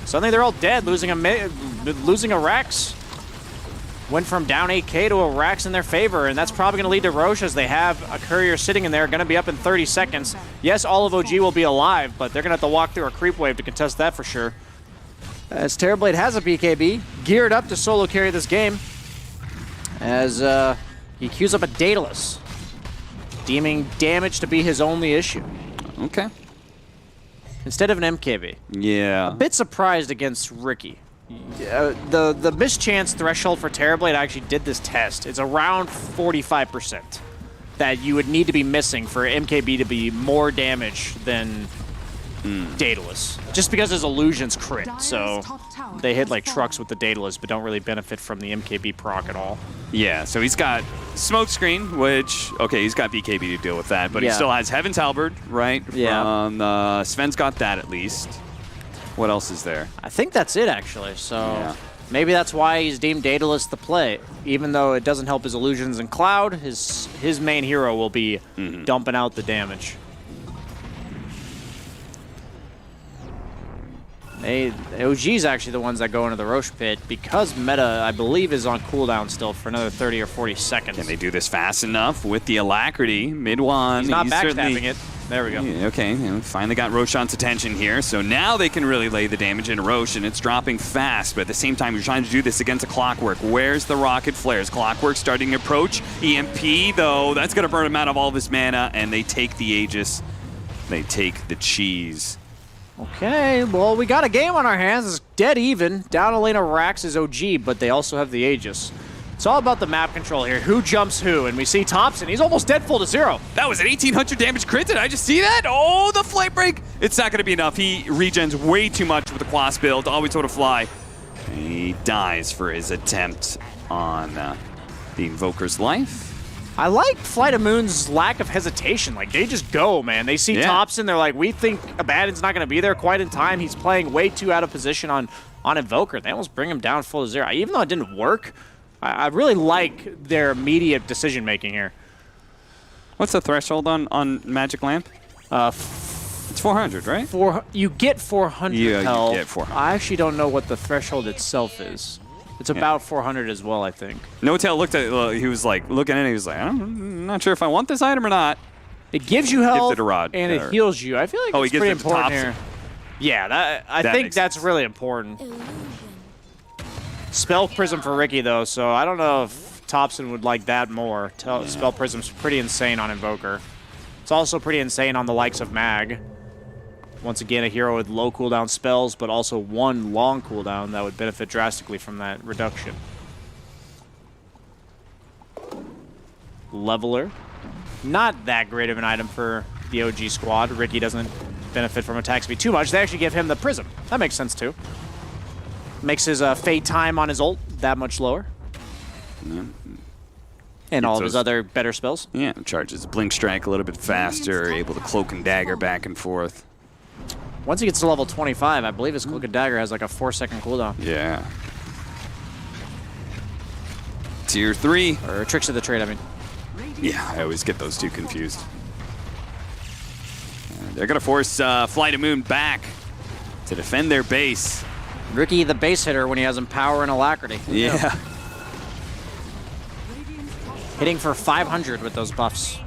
U: suddenly they're all dead, losing a Rex. Went from down 8k to a Rex in their favor, and that's probably going to lead to Roche as they have a Courier sitting in there, going to be up in 30 seconds. Yes, all of OG will be alive, but they're going to have to walk through a creep wave to contest that for sure. As Terrorblade has a BKB, geared up to solo carry this game, as he queues up a Daedalus, deeming damage to be his only issue.
P: Okay.
U: Instead of an MKB.
P: Yeah.
U: A bit surprised against Ricky. The mischance threshold for Terrorblade actually did this test. It's around 45% that you would need to be missing for MKB to be more damage than Daedalus. Just because his illusions crit, so they hit like trucks with the Daedalus, but don't really benefit from the MKB proc at all.
P: Yeah, so he's got Smokescreen, which, okay, he's got BKB to deal with that, but he still has Heaven's Halberd, right?
U: Yeah.
P: Sven's got that at least. What else is there?
U: I think that's it, actually, so maybe that's why he's deemed Daedalus the play. Even though it doesn't help his illusions in Cloud, his main hero will be dumping out the damage. OG's actually the ones that go into the Roche pit because meta, I believe, is on cooldown still for another 30 or 40 seconds.
P: Can they do this fast enough with the alacrity? Mid-1.
U: He's not backstabbing it. There we go.
P: Yeah, okay, finally got Roshan's attention here, so now they can really lay the damage into Roche, and it's dropping fast, but at the same time, you're trying to do this against a Clockwork. Where's the Rocket Flares? Clockwork starting to approach. EMP, though, that's going to burn him out of all of his mana, and they take the Aegis. They take the cheese.
U: Okay, well, we got a game on our hands. It's dead even. Down a lane of Rax is OG, but they also have the Aegis. It's all about the map control here. Who jumps who? And we see Thompson. He's almost dead full to 0.
P: That was an 1800 damage crit. Did I just see that? Oh, the Flame Break. It's not going to be enough. He regens way too much with the Quas build. Always able to fly. He dies for his attempt on the Invoker's life.
U: I like FlyToMoon's lack of hesitation. Like, they just go, man. They see Thompson. They're like, we think Abaddon's not going to be there quite in time. He's playing way too out of position on Invoker. They almost bring him down full to 0. Even though it didn't work, I really like their immediate decision-making here.
P: What's the threshold on Magic Lamp? It's 400, right?
U: You get 400 health.
P: You get 400.
U: I actually don't know what the threshold itself is. It's about 400 as well, I think.
P: No-Tail looked at he was like, looking at it, he was like, I'm not sure if I want this item or not.
U: It gives you health,
P: gives it a rod,
U: and it heals you. I feel like it's pretty important here. Yeah, I think that's really important. Spell Prism for Ricky, though, so I don't know if Thompson would like that more. Spell Prism's pretty insane on Invoker. It's also pretty insane on the likes of Mag. Once again, a hero with low cooldown spells, but also 1 long cooldown that would benefit drastically from that reduction. Leveler. Not that great of an item for the OG squad. Ricky doesn't benefit from attack speed too much. They actually give him the Prism. That makes sense, too. Makes his fade time on his ult that much lower. And all of his other better spells.
P: Yeah, charges Blink Strike a little bit faster, able to Cloak and Dagger back and forth.
U: Once he gets to level 25, I believe his Cloak and Dagger has like a 4-second cooldown.
P: Yeah. Tier 3.
U: Or Tricks of the Trade, I mean.
P: Yeah, I always get those two confused. They're going to force FlyToMoon back to defend their base.
U: Ricky, the base hitter, when he has Empower and Alacrity.
P: Yeah.
U: Hitting for 500 with those buffs.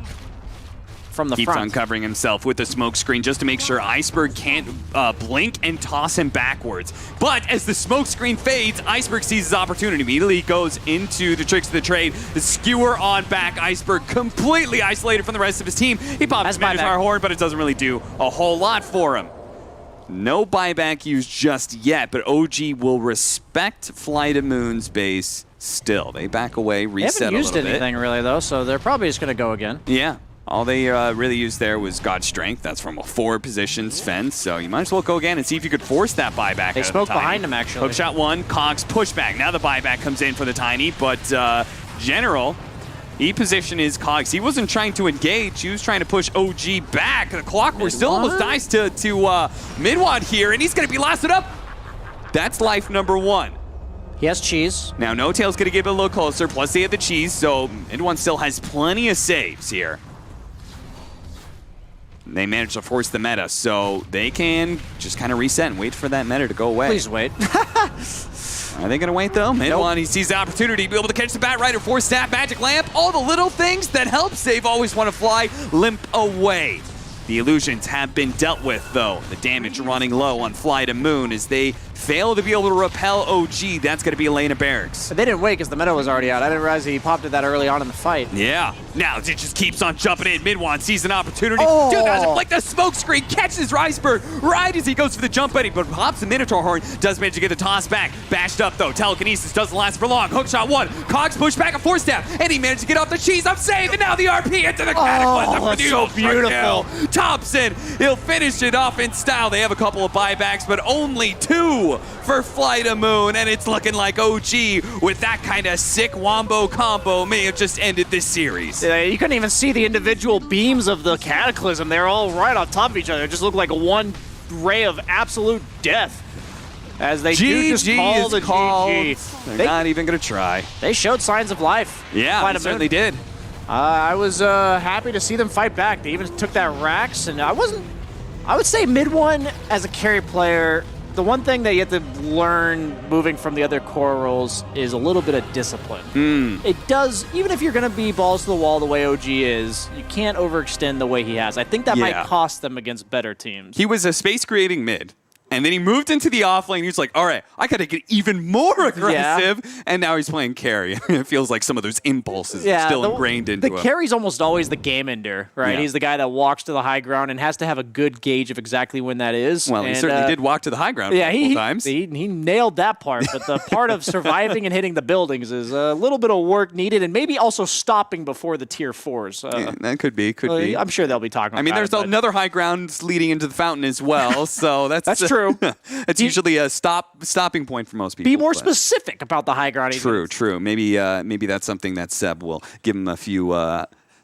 U: From the
P: Keeps
U: front.
P: on covering himself with the smoke screen just to make sure Iceberg can't blink and toss him backwards. But as the smoke screen fades, Iceberg sees his opportunity. Immediately goes into the Tricks of the Trade. The skewer on back. Iceberg completely isolated from the rest of his team. He pops his Minotaur Horn, but it doesn't really do a whole lot for him. No buyback used just yet, but OG will respect FlyToMoon's base still. They back away, reset a little bit.
U: They haven't used anything really, though, so they're probably just going to go again.
P: Yeah. All they really used there was God's Strength. That's from a 4 positions fence, so you might as well go again and see if you could force that buyback.
U: They spoke behind him, actually.
P: Hookshot 1, Cogs pushback. Now the buyback comes in for the Tiny, but General, E-position is Cogs. He wasn't trying to engage. He was trying to push OG back. The Clockwork still almost dies to Midwad here, and he's going to be lasted up. That's life number 1.
U: He has cheese.
P: Now, No Tail's going to get a little closer, plus they have the cheese, so Midwad still has plenty of saves here. They managed to force the meta, so they can just kind of reset and wait for that meta to go away.
U: Please wait.
P: Are they going to wait, though? Midwad, he sees the opportunity to be able to catch the Bat Rider, Force Staff, Magic Lamp, all the little things that help save Always Want to Fly, limp away. The illusions have been dealt with, though. The damage running low on FlyToMoon as they fail to be able to repel OG. That's going to be Elena Barracks.
U: But they didn't wait because the meta was already out. I didn't realize he popped it that early on in the fight.
P: Yeah. Now it just keeps on jumping in. Midwad sees an opportunity.
U: Oh.
P: 2000, like the smoke screen, catches Iceberg right as he goes for the jump buddy, but pops the Minotaur Horn, does manage to get the toss back. Bashed up, though. Telekinesis doesn't last for long. Hookshot 1. Cogs push back a 4-step, and he managed to get off the cheese. I'm safe, and now the RP into the Cataclysm for the
U: so
P: beautiful. Thompson, he'll finish it off in style. They have a couple of buybacks, but only 2 for FlyToMoon, and it's looking like OG with that kind of sick wombo combo may have just ended this series.
U: Yeah, you couldn't even see the individual beams of the Cataclysm. They're all right on top of each other. It just looked like one ray of absolute death. As they do just call the GG.
P: They're not even going to try.
U: They showed signs of life.
P: Yeah, they certainly did.
U: I was happy to see them fight back. They even took that Rax, and I would say Mid-1 as a carry player, the one thing that you have to learn moving from the other core roles is a little bit of discipline. It does, even if you're going to be balls to the wall the way OG is, you can't overextend the way he has. I think that might cost them against better teams.
P: He was a space-creating mid. And then he moved into the off lane. He was like, all right, I got to get even more aggressive. Yeah. And now he's playing carry. It feels like some of those impulses are still ingrained into him.
U: The carry's almost always the game ender, right? Yeah. He's the guy that walks to the high ground and has to have a good gauge of exactly when that is.
P: Well, he certainly did walk to the high ground a couple times.
U: He nailed that part. But the part of surviving and hitting the buildings is a little bit of work needed, and maybe also stopping before the tier 4s.
P: Yeah, that could be.
U: I'm sure they'll be talking about it.
P: I mean, there's another high ground leading into the fountain as well. So that's
U: true.
P: It's usually a stopping point for most people.
U: Be more specific about the high ground.
P: True. Maybe that's something that Seb will give him a few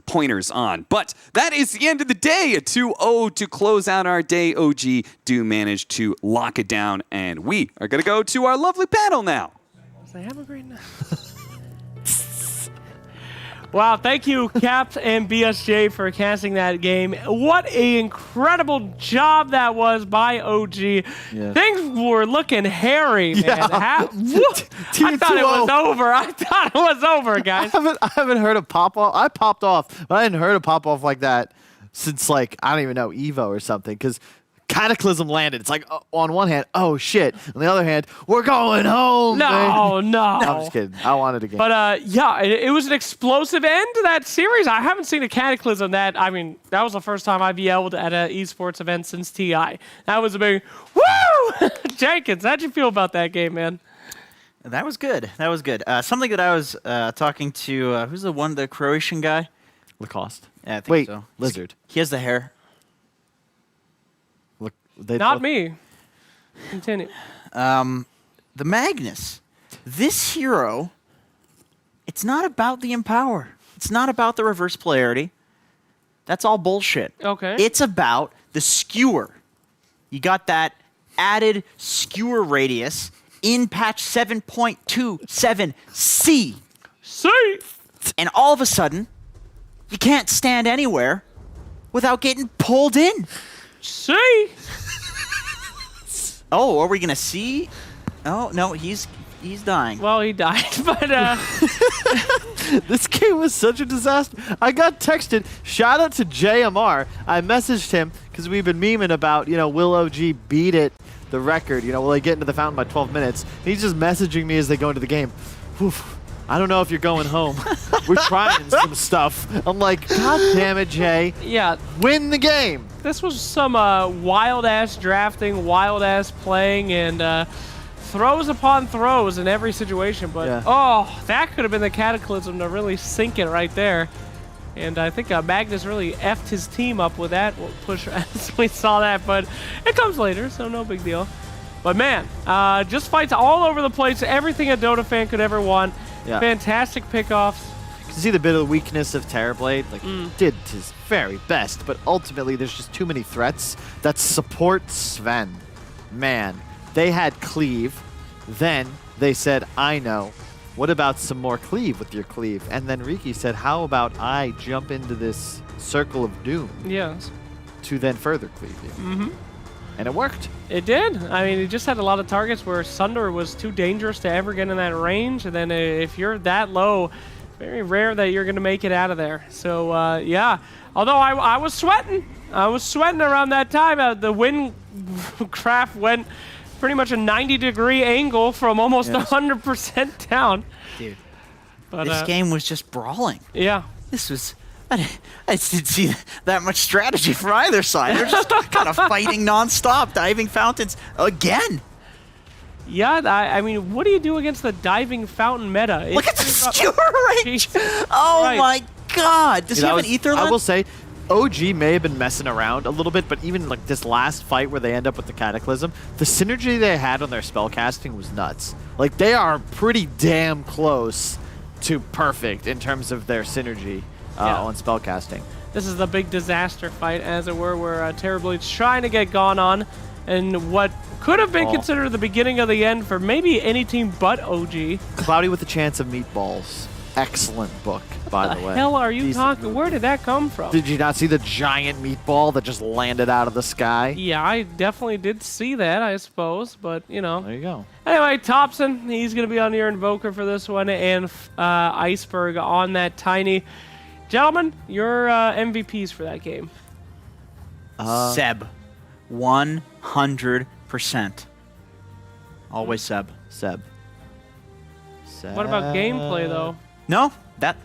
P: pointers on. But that is the end of the day. A 2-0 to close out our day. OG do manage to lock it down, and we are going to go to our lovely panel now.
D: Say have a great night.
R: Wow, thank you, Caps and BSJ, for casting that game. What an incredible job that was by OG. Yeah. Things were looking hairy, man.
F: Yeah.
R: I thought it was over. Guys.
F: I haven't heard a pop-off. I popped off, but I hadn't heard a pop-off like that since, like, I don't even know, Evo or something, because Cataclysm landed. It's like, on one hand, oh shit. On the other hand, we're going home.
R: No.
F: I'm just kidding. I wanted a game.
R: But yeah, it was an explosive end to that series. I haven't seen a Cataclysm that was the first time I've yelled at an esports event since TI. That was a big woo! Jenkins, how'd you feel about that game, man?
N: That was good. Something that I was talking to, who's the Croatian guy?
F: Lacoste.
N: Yeah, I think
F: Wait,
N: so.
F: Lizard.
N: He has the hair.
R: Not me. Continue.
N: The Magnus. This hero, it's not about the Empower. It's not about the reverse polarity. That's all bullshit.
R: Okay.
N: It's about the skewer. You got that added skewer radius in patch 7.27C.
R: See?
N: And all of a sudden, you can't stand anywhere without getting pulled in.
R: See?
N: Oh, are we gonna see? Oh no, he's dying.
R: Well, he died, but
F: this game was such a disaster. I got texted. Shout out to JMR. I messaged him because we've been memeing about, will OG beat it, the record? Will they get into the fountain by 12 minutes? And he's just messaging me as they go into the game. Oof, I don't know if you're going home. We're trying some stuff. I'm like, God damn it, Jay.
R: Yeah.
F: Win the game.
R: This was some wild-ass drafting, wild-ass playing, and throws upon throws in every situation. But, that could have been the Cataclysm to really sink it right there. And I think Magnus really effed his team up with that push as we saw that, but it comes later, so no big deal. But man, just fights all over the place, everything a Dota fan could ever want.
N: Yeah.
R: Fantastic pickoffs.
N: You can see the bit of the weakness of Terrorblade. Like, did his very best, but ultimately there's just too many threats that support Sven. Man, they had cleave, then they said, I know. What about some more cleave with your cleave? And then Riki said, how about I jump into this circle of doom?
R: Yes.
N: To then further cleave you.
R: Mm-hmm.
N: And it worked.
R: It did. I mean, he just had a lot of targets where Sunder was too dangerous to ever get in that range. And then if you're that low, very rare that you're going to make it out of there. So, yeah. Although I was sweating. I was sweating around that time. The wind craft went pretty much a 90-degree angle from almost 100% down.
J: Dude,
R: but,
J: this game was just brawling.
R: Yeah.
J: This was... I didn't see that much strategy from either side. They're just kind of fighting nonstop, diving fountains again.
R: Yeah, I mean, what do you do against the diving fountain meta?
J: Look at the skewer range! Oh my god! Does he have an ether lens?
N: I will say, OG may have been messing around a little bit, but even like this last fight where they end up with the Cataclysm, the synergy they had on their spellcasting was nuts. Like, they are pretty damn close to perfect in terms of their synergy on spellcasting.
R: This is the big disaster fight, as it were, where Terrorblade's trying to get gone on, and what could have been considered the beginning of the end for maybe any team but OG.
N: Cloudy with a Chance of Meatballs. Excellent book, by the way.
R: What the hell are you talking? Where did that come from?
N: Did you not see the giant meatball that just landed out of the sky?
R: Yeah, I definitely did see that, I suppose, but, you know.
N: There you go.
R: Anyway, Thompson, he's going to be on your Invoker for this one, and Iceberg on that Tiny. Gentlemen, your MVPs for that game.
J: Seb. 100%. Always Seb.
N: Seb.
R: What about gameplay, though?
J: No,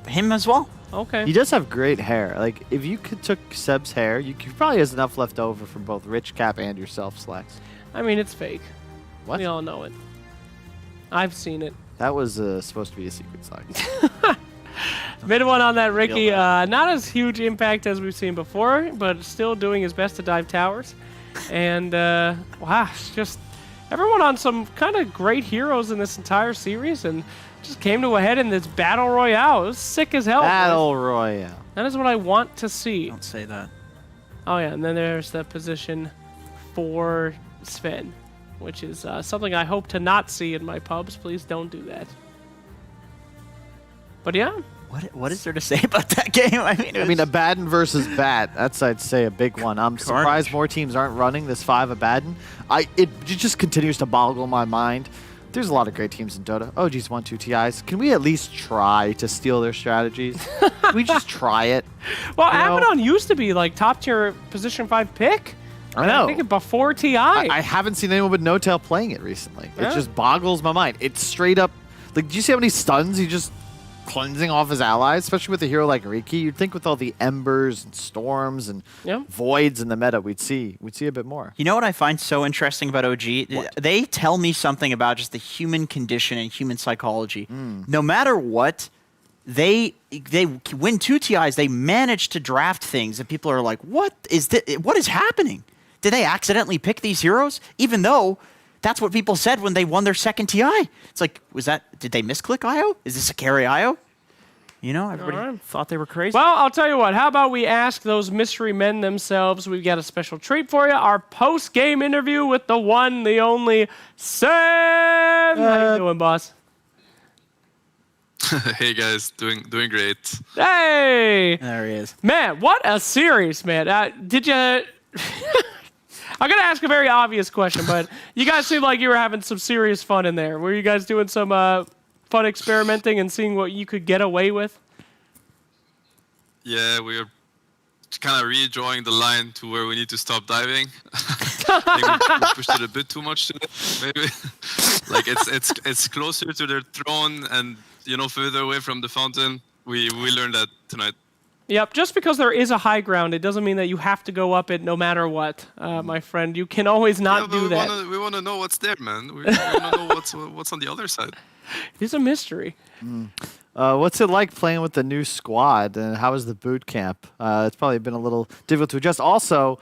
J: him as well.
R: Okay.
N: He does have great hair. Like, if you took Seb's hair, he probably has enough left over from both Rich Cap and yourself, Slacks.
R: I mean, it's fake.
N: What?
R: We all know it. I've seen it.
N: That was supposed to be a secret, Slacks.
R: Mid one on that Riki. Not as huge impact as we've seen before, but still doing his best to dive towers. And, wow, it's just everyone on some kind of great heroes in this entire series, and just came to a head in this Battle Royale. It was sick as hell.
N: Battle Royale.
R: That is what I want to see.
J: Don't say that.
R: Oh, yeah, and then there's the position for Sven, which is something I hope to not see in my pubs. Please don't do that. But yeah.
J: What is there to say about that game? I mean,
N: Abaddon versus Bat. That's, I'd say, a big one. I'm surprised more teams aren't running this 5 Abaddon. It just continues to boggle my mind. There's a lot of great teams in Dota. OG's 1-2 TIs. Can we at least try to steal their strategies? Can we just try it?
R: Well, Abaddon used to be like top tier position 5 pick.
N: I know.
R: I think before TI.
N: I haven't seen anyone but No-Tail playing it recently.
R: Yeah.
N: It just boggles my mind. It's straight up. Like, do you see how many stuns he just cleansing off his allies, especially with a hero like Riki? You'd think with all the embers and storms and voids in the meta, we'd see a bit more.
J: You know what I find so interesting about OG?
N: What?
J: They tell me something about just the human condition and human psychology. No matter what, they win 2 TIs, they manage to draft things, and people are like, what is happening? Did they accidentally pick these heroes? Even though that's what people said when they won their second TI. It's like, did they misclick IO? Is this a carry IO? You know, everybody thought they were crazy.
R: Well, I'll tell you what. How about we ask those mystery men themselves? We've got a special treat for you. Our post-game interview with the one, the only, Sam. How you doing, boss?
B: Hey, guys. Doing great.
R: Hey.
J: There he is.
R: Man, what a series, man. Did you... I'm going to ask a very obvious question, but you guys seem like you were having some serious fun in there. Were you guys doing some fun experimenting and seeing what you could get away with?
B: Yeah, we are kind of redrawing the line to where we need to stop diving. I think we pushed it a bit too much today, maybe. Like, it's closer to their throne and, further away from the fountain. We learned that tonight.
R: Yep, just because there is a high ground, it doesn't mean that you have to go up it no matter what, my friend. You can always not do that.
B: We want to know what's there, man. We want to know what's on the other side.
R: It's a mystery.
F: What's it like playing with the new squad, and how is the boot camp? It's probably been a little difficult to adjust. Also,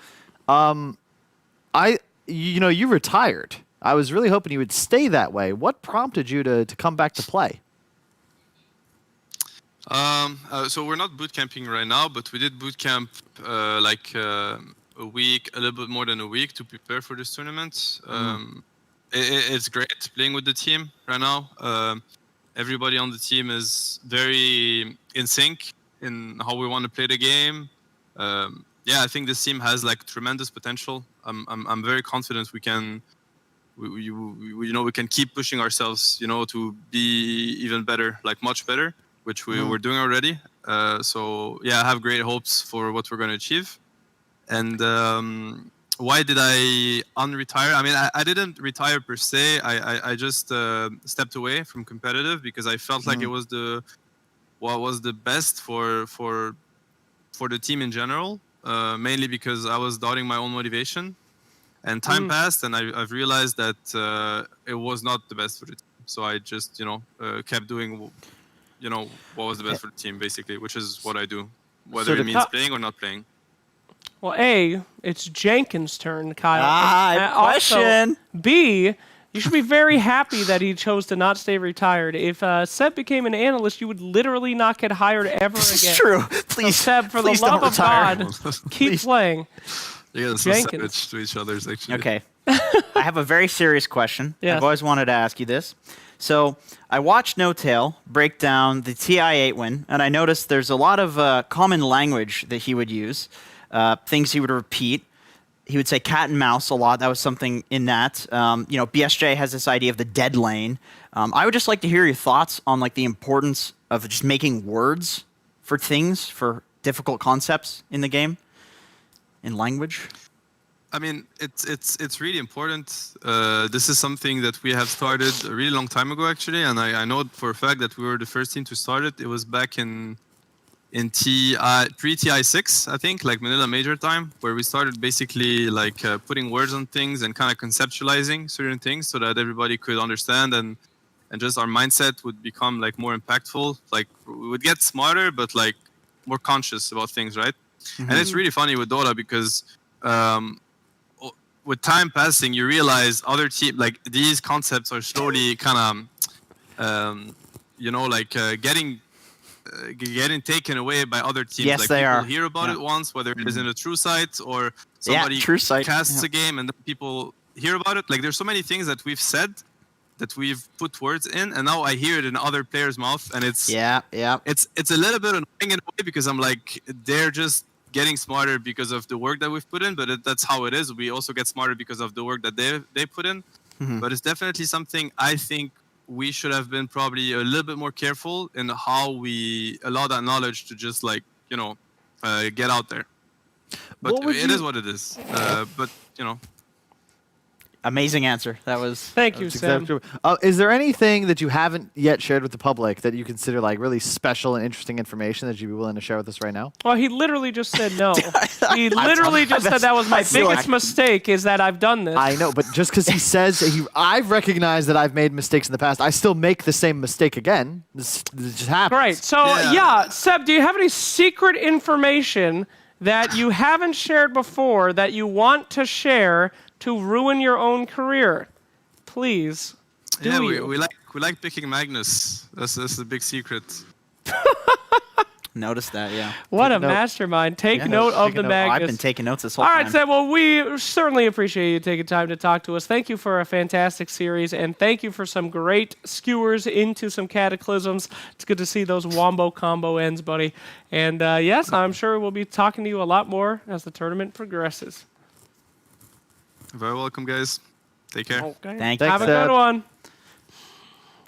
F: you retired. I was really hoping you would stay that way. What prompted you to come back to play?
B: So we're not boot camping right now, but we did boot camp a week, a little bit more than a week to prepare for this tournament. It's great playing with the team right now. Everybody on the team is very in sync in how we want to play the game. I think this team has like tremendous potential. I'm very confident we can keep pushing ourselves, to be even better, like much better, which we're doing already. I have great hopes for what we're going to achieve. And why did I unretire? I mean, I didn't retire per se. I just stepped away from competitive because I felt like it was what was the best for the team in general. Mainly because I was doubting my own motivation, and time passed, and I've realized that it was not the best for the team. So I just kept doing what was the best for the team, basically, which is what I do, whether it means playing or not playing.
R: Well, A, it's Jenkins' turn, Kyle.
J: Question.
R: Also, B, you should be very happy that he chose to not stay retired. If Seb became an analyst, you would literally not get hired ever again.
J: It's true. Please,
R: so Seb, for the love of God, keep playing.
B: You guys are savage to each other, actually.
J: Okay. I have a very serious question.
R: Yes.
J: I've always wanted to ask you this. So I watched No Tail break down the TI-8 win, and I noticed there's a lot of common language that he would use, things he would repeat. He would say cat and mouse a lot. That was something in that. BSJ has this idea of the dead lane. I would just like to hear your thoughts on like the importance of just making words for things, for difficult concepts in the game, in language.
B: I mean, it's really important. This is something that we have started a really long time ago, actually, and I know for a fact that we were the first team to start it. It was back in pre-TI6, I think, like Manila Major time, where we started basically like putting words on things and kind of conceptualizing certain things so that everybody could understand, and just our mindset would become like more impactful. Like we would get smarter, but like more conscious about things, right? And it's really funny with Dota because with time passing, you realize other teams, like these concepts are slowly kind of, getting taken away by other teams.
J: Yes,
B: like
J: they
B: people
J: are.
B: Hear about it once, whether it is in a true site or somebody casts a game and then people hear about it. Like there's so many things that we've said that we've put words in, and now I hear it in other players' mouth, and it's it's a little bit annoying in a way because I'm like, they're just getting smarter because of the work that we've put in, but that's how it is. We also get smarter because of the work that they put in. But it's definitely something I think we should have been probably a little bit more careful in how we allow that knowledge to just like, get out there. But it is what it is. But,
J: Amazing answer. That was.
R: Thank you, Sam.
F: Is there anything that you haven't yet shared with the public that you consider like really special and interesting information that you'd be willing to share with us right now?
R: Well, he literally just said no. He literally just said that was my biggest mistake is that I've done this.
F: I know, but just because he says I've recognized that I've made mistakes in the past, I still make the same mistake again. This just happens.
R: Great. So, Seb, do you have any secret information that you haven't shared before that you want to share to ruin your own career? Please.
B: We like picking Magnus. That's the big secret.
J: Noticed that, yeah.
R: What a mastermind. Take note of the Magnus.
J: I've been taking notes this whole
R: time.
J: time.
R: All right, Seb, well, we certainly appreciate you taking time to talk to us. Thank you for a fantastic series, and thank you for some great skewers into some cataclysms. It's good to see those wombo combo ends, buddy. And yes, I'm sure we'll be talking to you a lot more as the tournament progresses.
B: Very welcome, guys. Take care.
R: Okay.
J: Thank you.
R: Have a good one.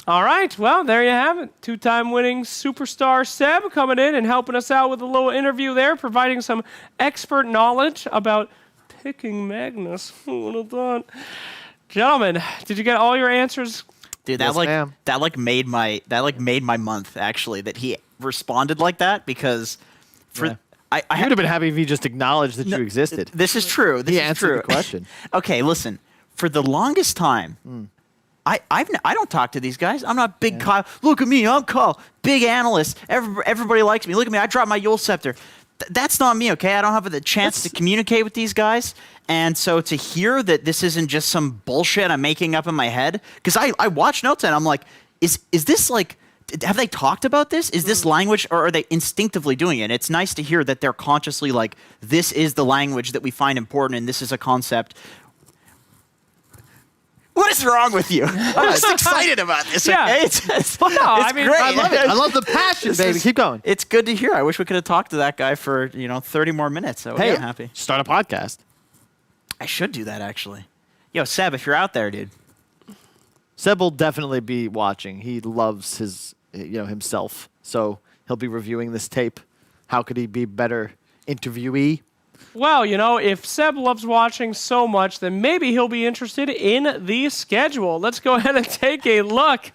R: All right, well, there you have it. Two-time winning superstar Seb coming in and helping us out with a little interview there, providing some expert knowledge about picking Magnus. Who would have thought? Gentlemen, did you get all your answers?
J: Dude, that made my month actually that he responded like that because I would
F: have been happy if he just acknowledged that you existed.
J: This is true. He
F: answered the question.
J: Okay, listen. For the longest time,
N: I don't talk to these guys. I'm not big Kyle. Look at me, I'm Kyle, big analyst. Everybody likes me. Look at me, I dropped my Yule Scepter. That's not me, okay? I don't have the chance to communicate with these guys. And so to hear that this isn't just some bullshit I'm making up in my head, because I watch Nota and I'm like, is this like, have they talked about this? Is this language, or are they instinctively doing it? It's nice to hear that they're consciously like, this is the language that we find important and this is a concept. What is wrong with you? I'm just excited about this.
R: Yeah.
N: Okay?
R: It's
N: great.
S: I love it. I love the passion, baby. Keep going.
N: It's good to hear. I wish we could have talked to that guy for 30 more minutes. I would
S: Hey,
N: be happy.
S: Start a podcast.
N: I should do that actually. Yo, Seb, if you're out there, dude.
S: Seb will definitely be watching. He loves his, himself. So he'll be reviewing this tape. How could he be better interviewee?
R: Well, if Seb loves watching so much, then maybe he'll be interested in the schedule. Let's go ahead and take a look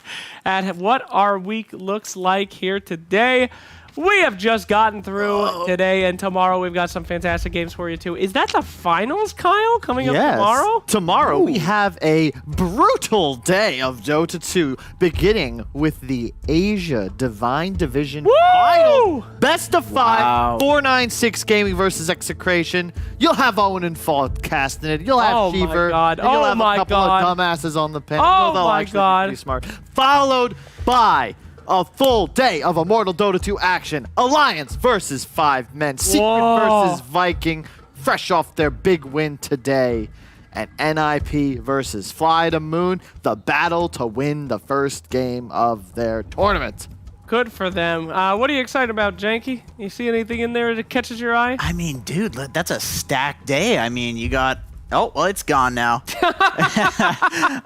R: at what our week looks like here today. We have just gotten through today, and tomorrow we've got some fantastic games for you, too. Is that the finals, Kyle, coming up tomorrow?
S: Tomorrow we have a brutal day of Dota 2, beginning with the Asia Divine Division Finals. Best of 5, 496 Gaming versus Execration. You'll have Owen and Fall casting it. You'll have Sheever.
R: God.
S: And you'll
R: Oh
S: have
R: my
S: a couple
R: God.
S: of dumbasses on the panel.
R: Oh
S: They'll
R: my
S: actually be
R: God.
S: pretty smart. Followed by a full day of Immortal Dota 2 action. Alliance versus 5 men. Secret versus Viking, fresh off their big win today. And NIP versus FlyToMoon, the battle to win the first game of their tournament.
R: Good for them. What are you excited about, Janky? You see anything in there that catches your eye?
N: I mean, dude, that's a stacked day. I mean, you got... Oh, well, it's gone now.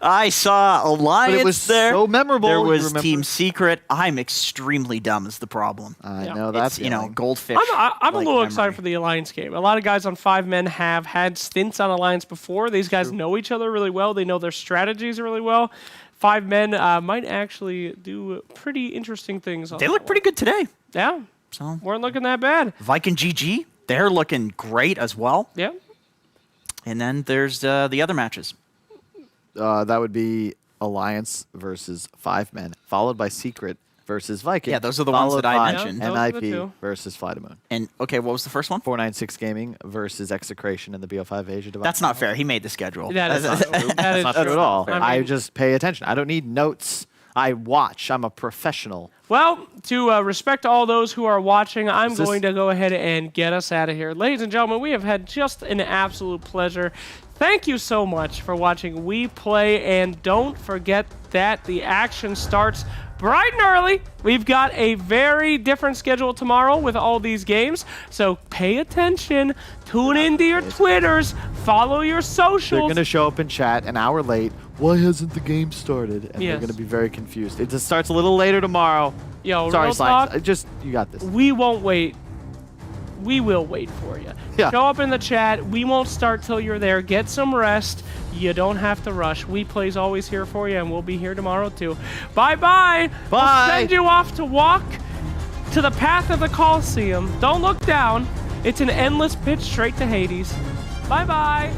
N: I saw Alliance
S: But it was
N: there.
S: so memorable.
N: There
S: you
N: was
S: remember?
N: Team Secret. I'm extremely dumb is the problem.
S: I know that's
N: It's, goldfish.
R: I'm a
N: like
R: little
N: memory.
R: excited for the Alliance game. A lot of guys on 5 men have had stints on Alliance before. These guys know each other really well. They know their strategies really well. 5 men might actually do pretty interesting things.
N: They look pretty good today.
R: Yeah.
N: So
R: weren't looking that bad.
N: Viking GG, they're looking great as well.
R: Yeah.
N: And then there's the other matches.
S: That would be Alliance versus 5 men, followed by Secret versus Viking.
N: Yeah, those are the ones that I mentioned.
R: those are the
S: NIP
R: two.
S: versus FlyToMoon.
N: And okay, what was the first one?
S: 496 Gaming versus Execration in the BO5 Asia Divine.
N: That's not fair. He made the schedule.
R: That is not true.
S: That's not true at all.
R: fair.
S: I just pay attention. I don't need notes. I watch. I'm a professional.
R: Well, to respect all those who are watching, I'm
S: Is this-
R: going to go ahead and get us out of here. Ladies and gentlemen, we have had just an absolute pleasure. Thank you so much for watching WePlay, and don't forget that the action starts bright and early. We've got a very different schedule tomorrow with all these games, so pay attention. Tune into your Twitters, follow your
S: They're
R: socials.
S: going to show up in chat an hour late. Why hasn't the game started? And
R: Yes.
S: they're going to be very confused. It just starts a little later tomorrow.
R: Yo,
S: Sorry,
R: real
S: Slacks.
R: talk,
S: You got this.
R: we won't wait. We will wait for you.
S: Yeah.
R: Show up in the chat. We won't start till you're there. Get some rest. You don't have to rush. WePlay's always here for you, and we'll be here tomorrow too. Bye-bye.
S: Bye.
R: We'll send you off to walk to the path of the Colosseum. Don't look down. It's an endless pitch straight to Hades. Bye-bye.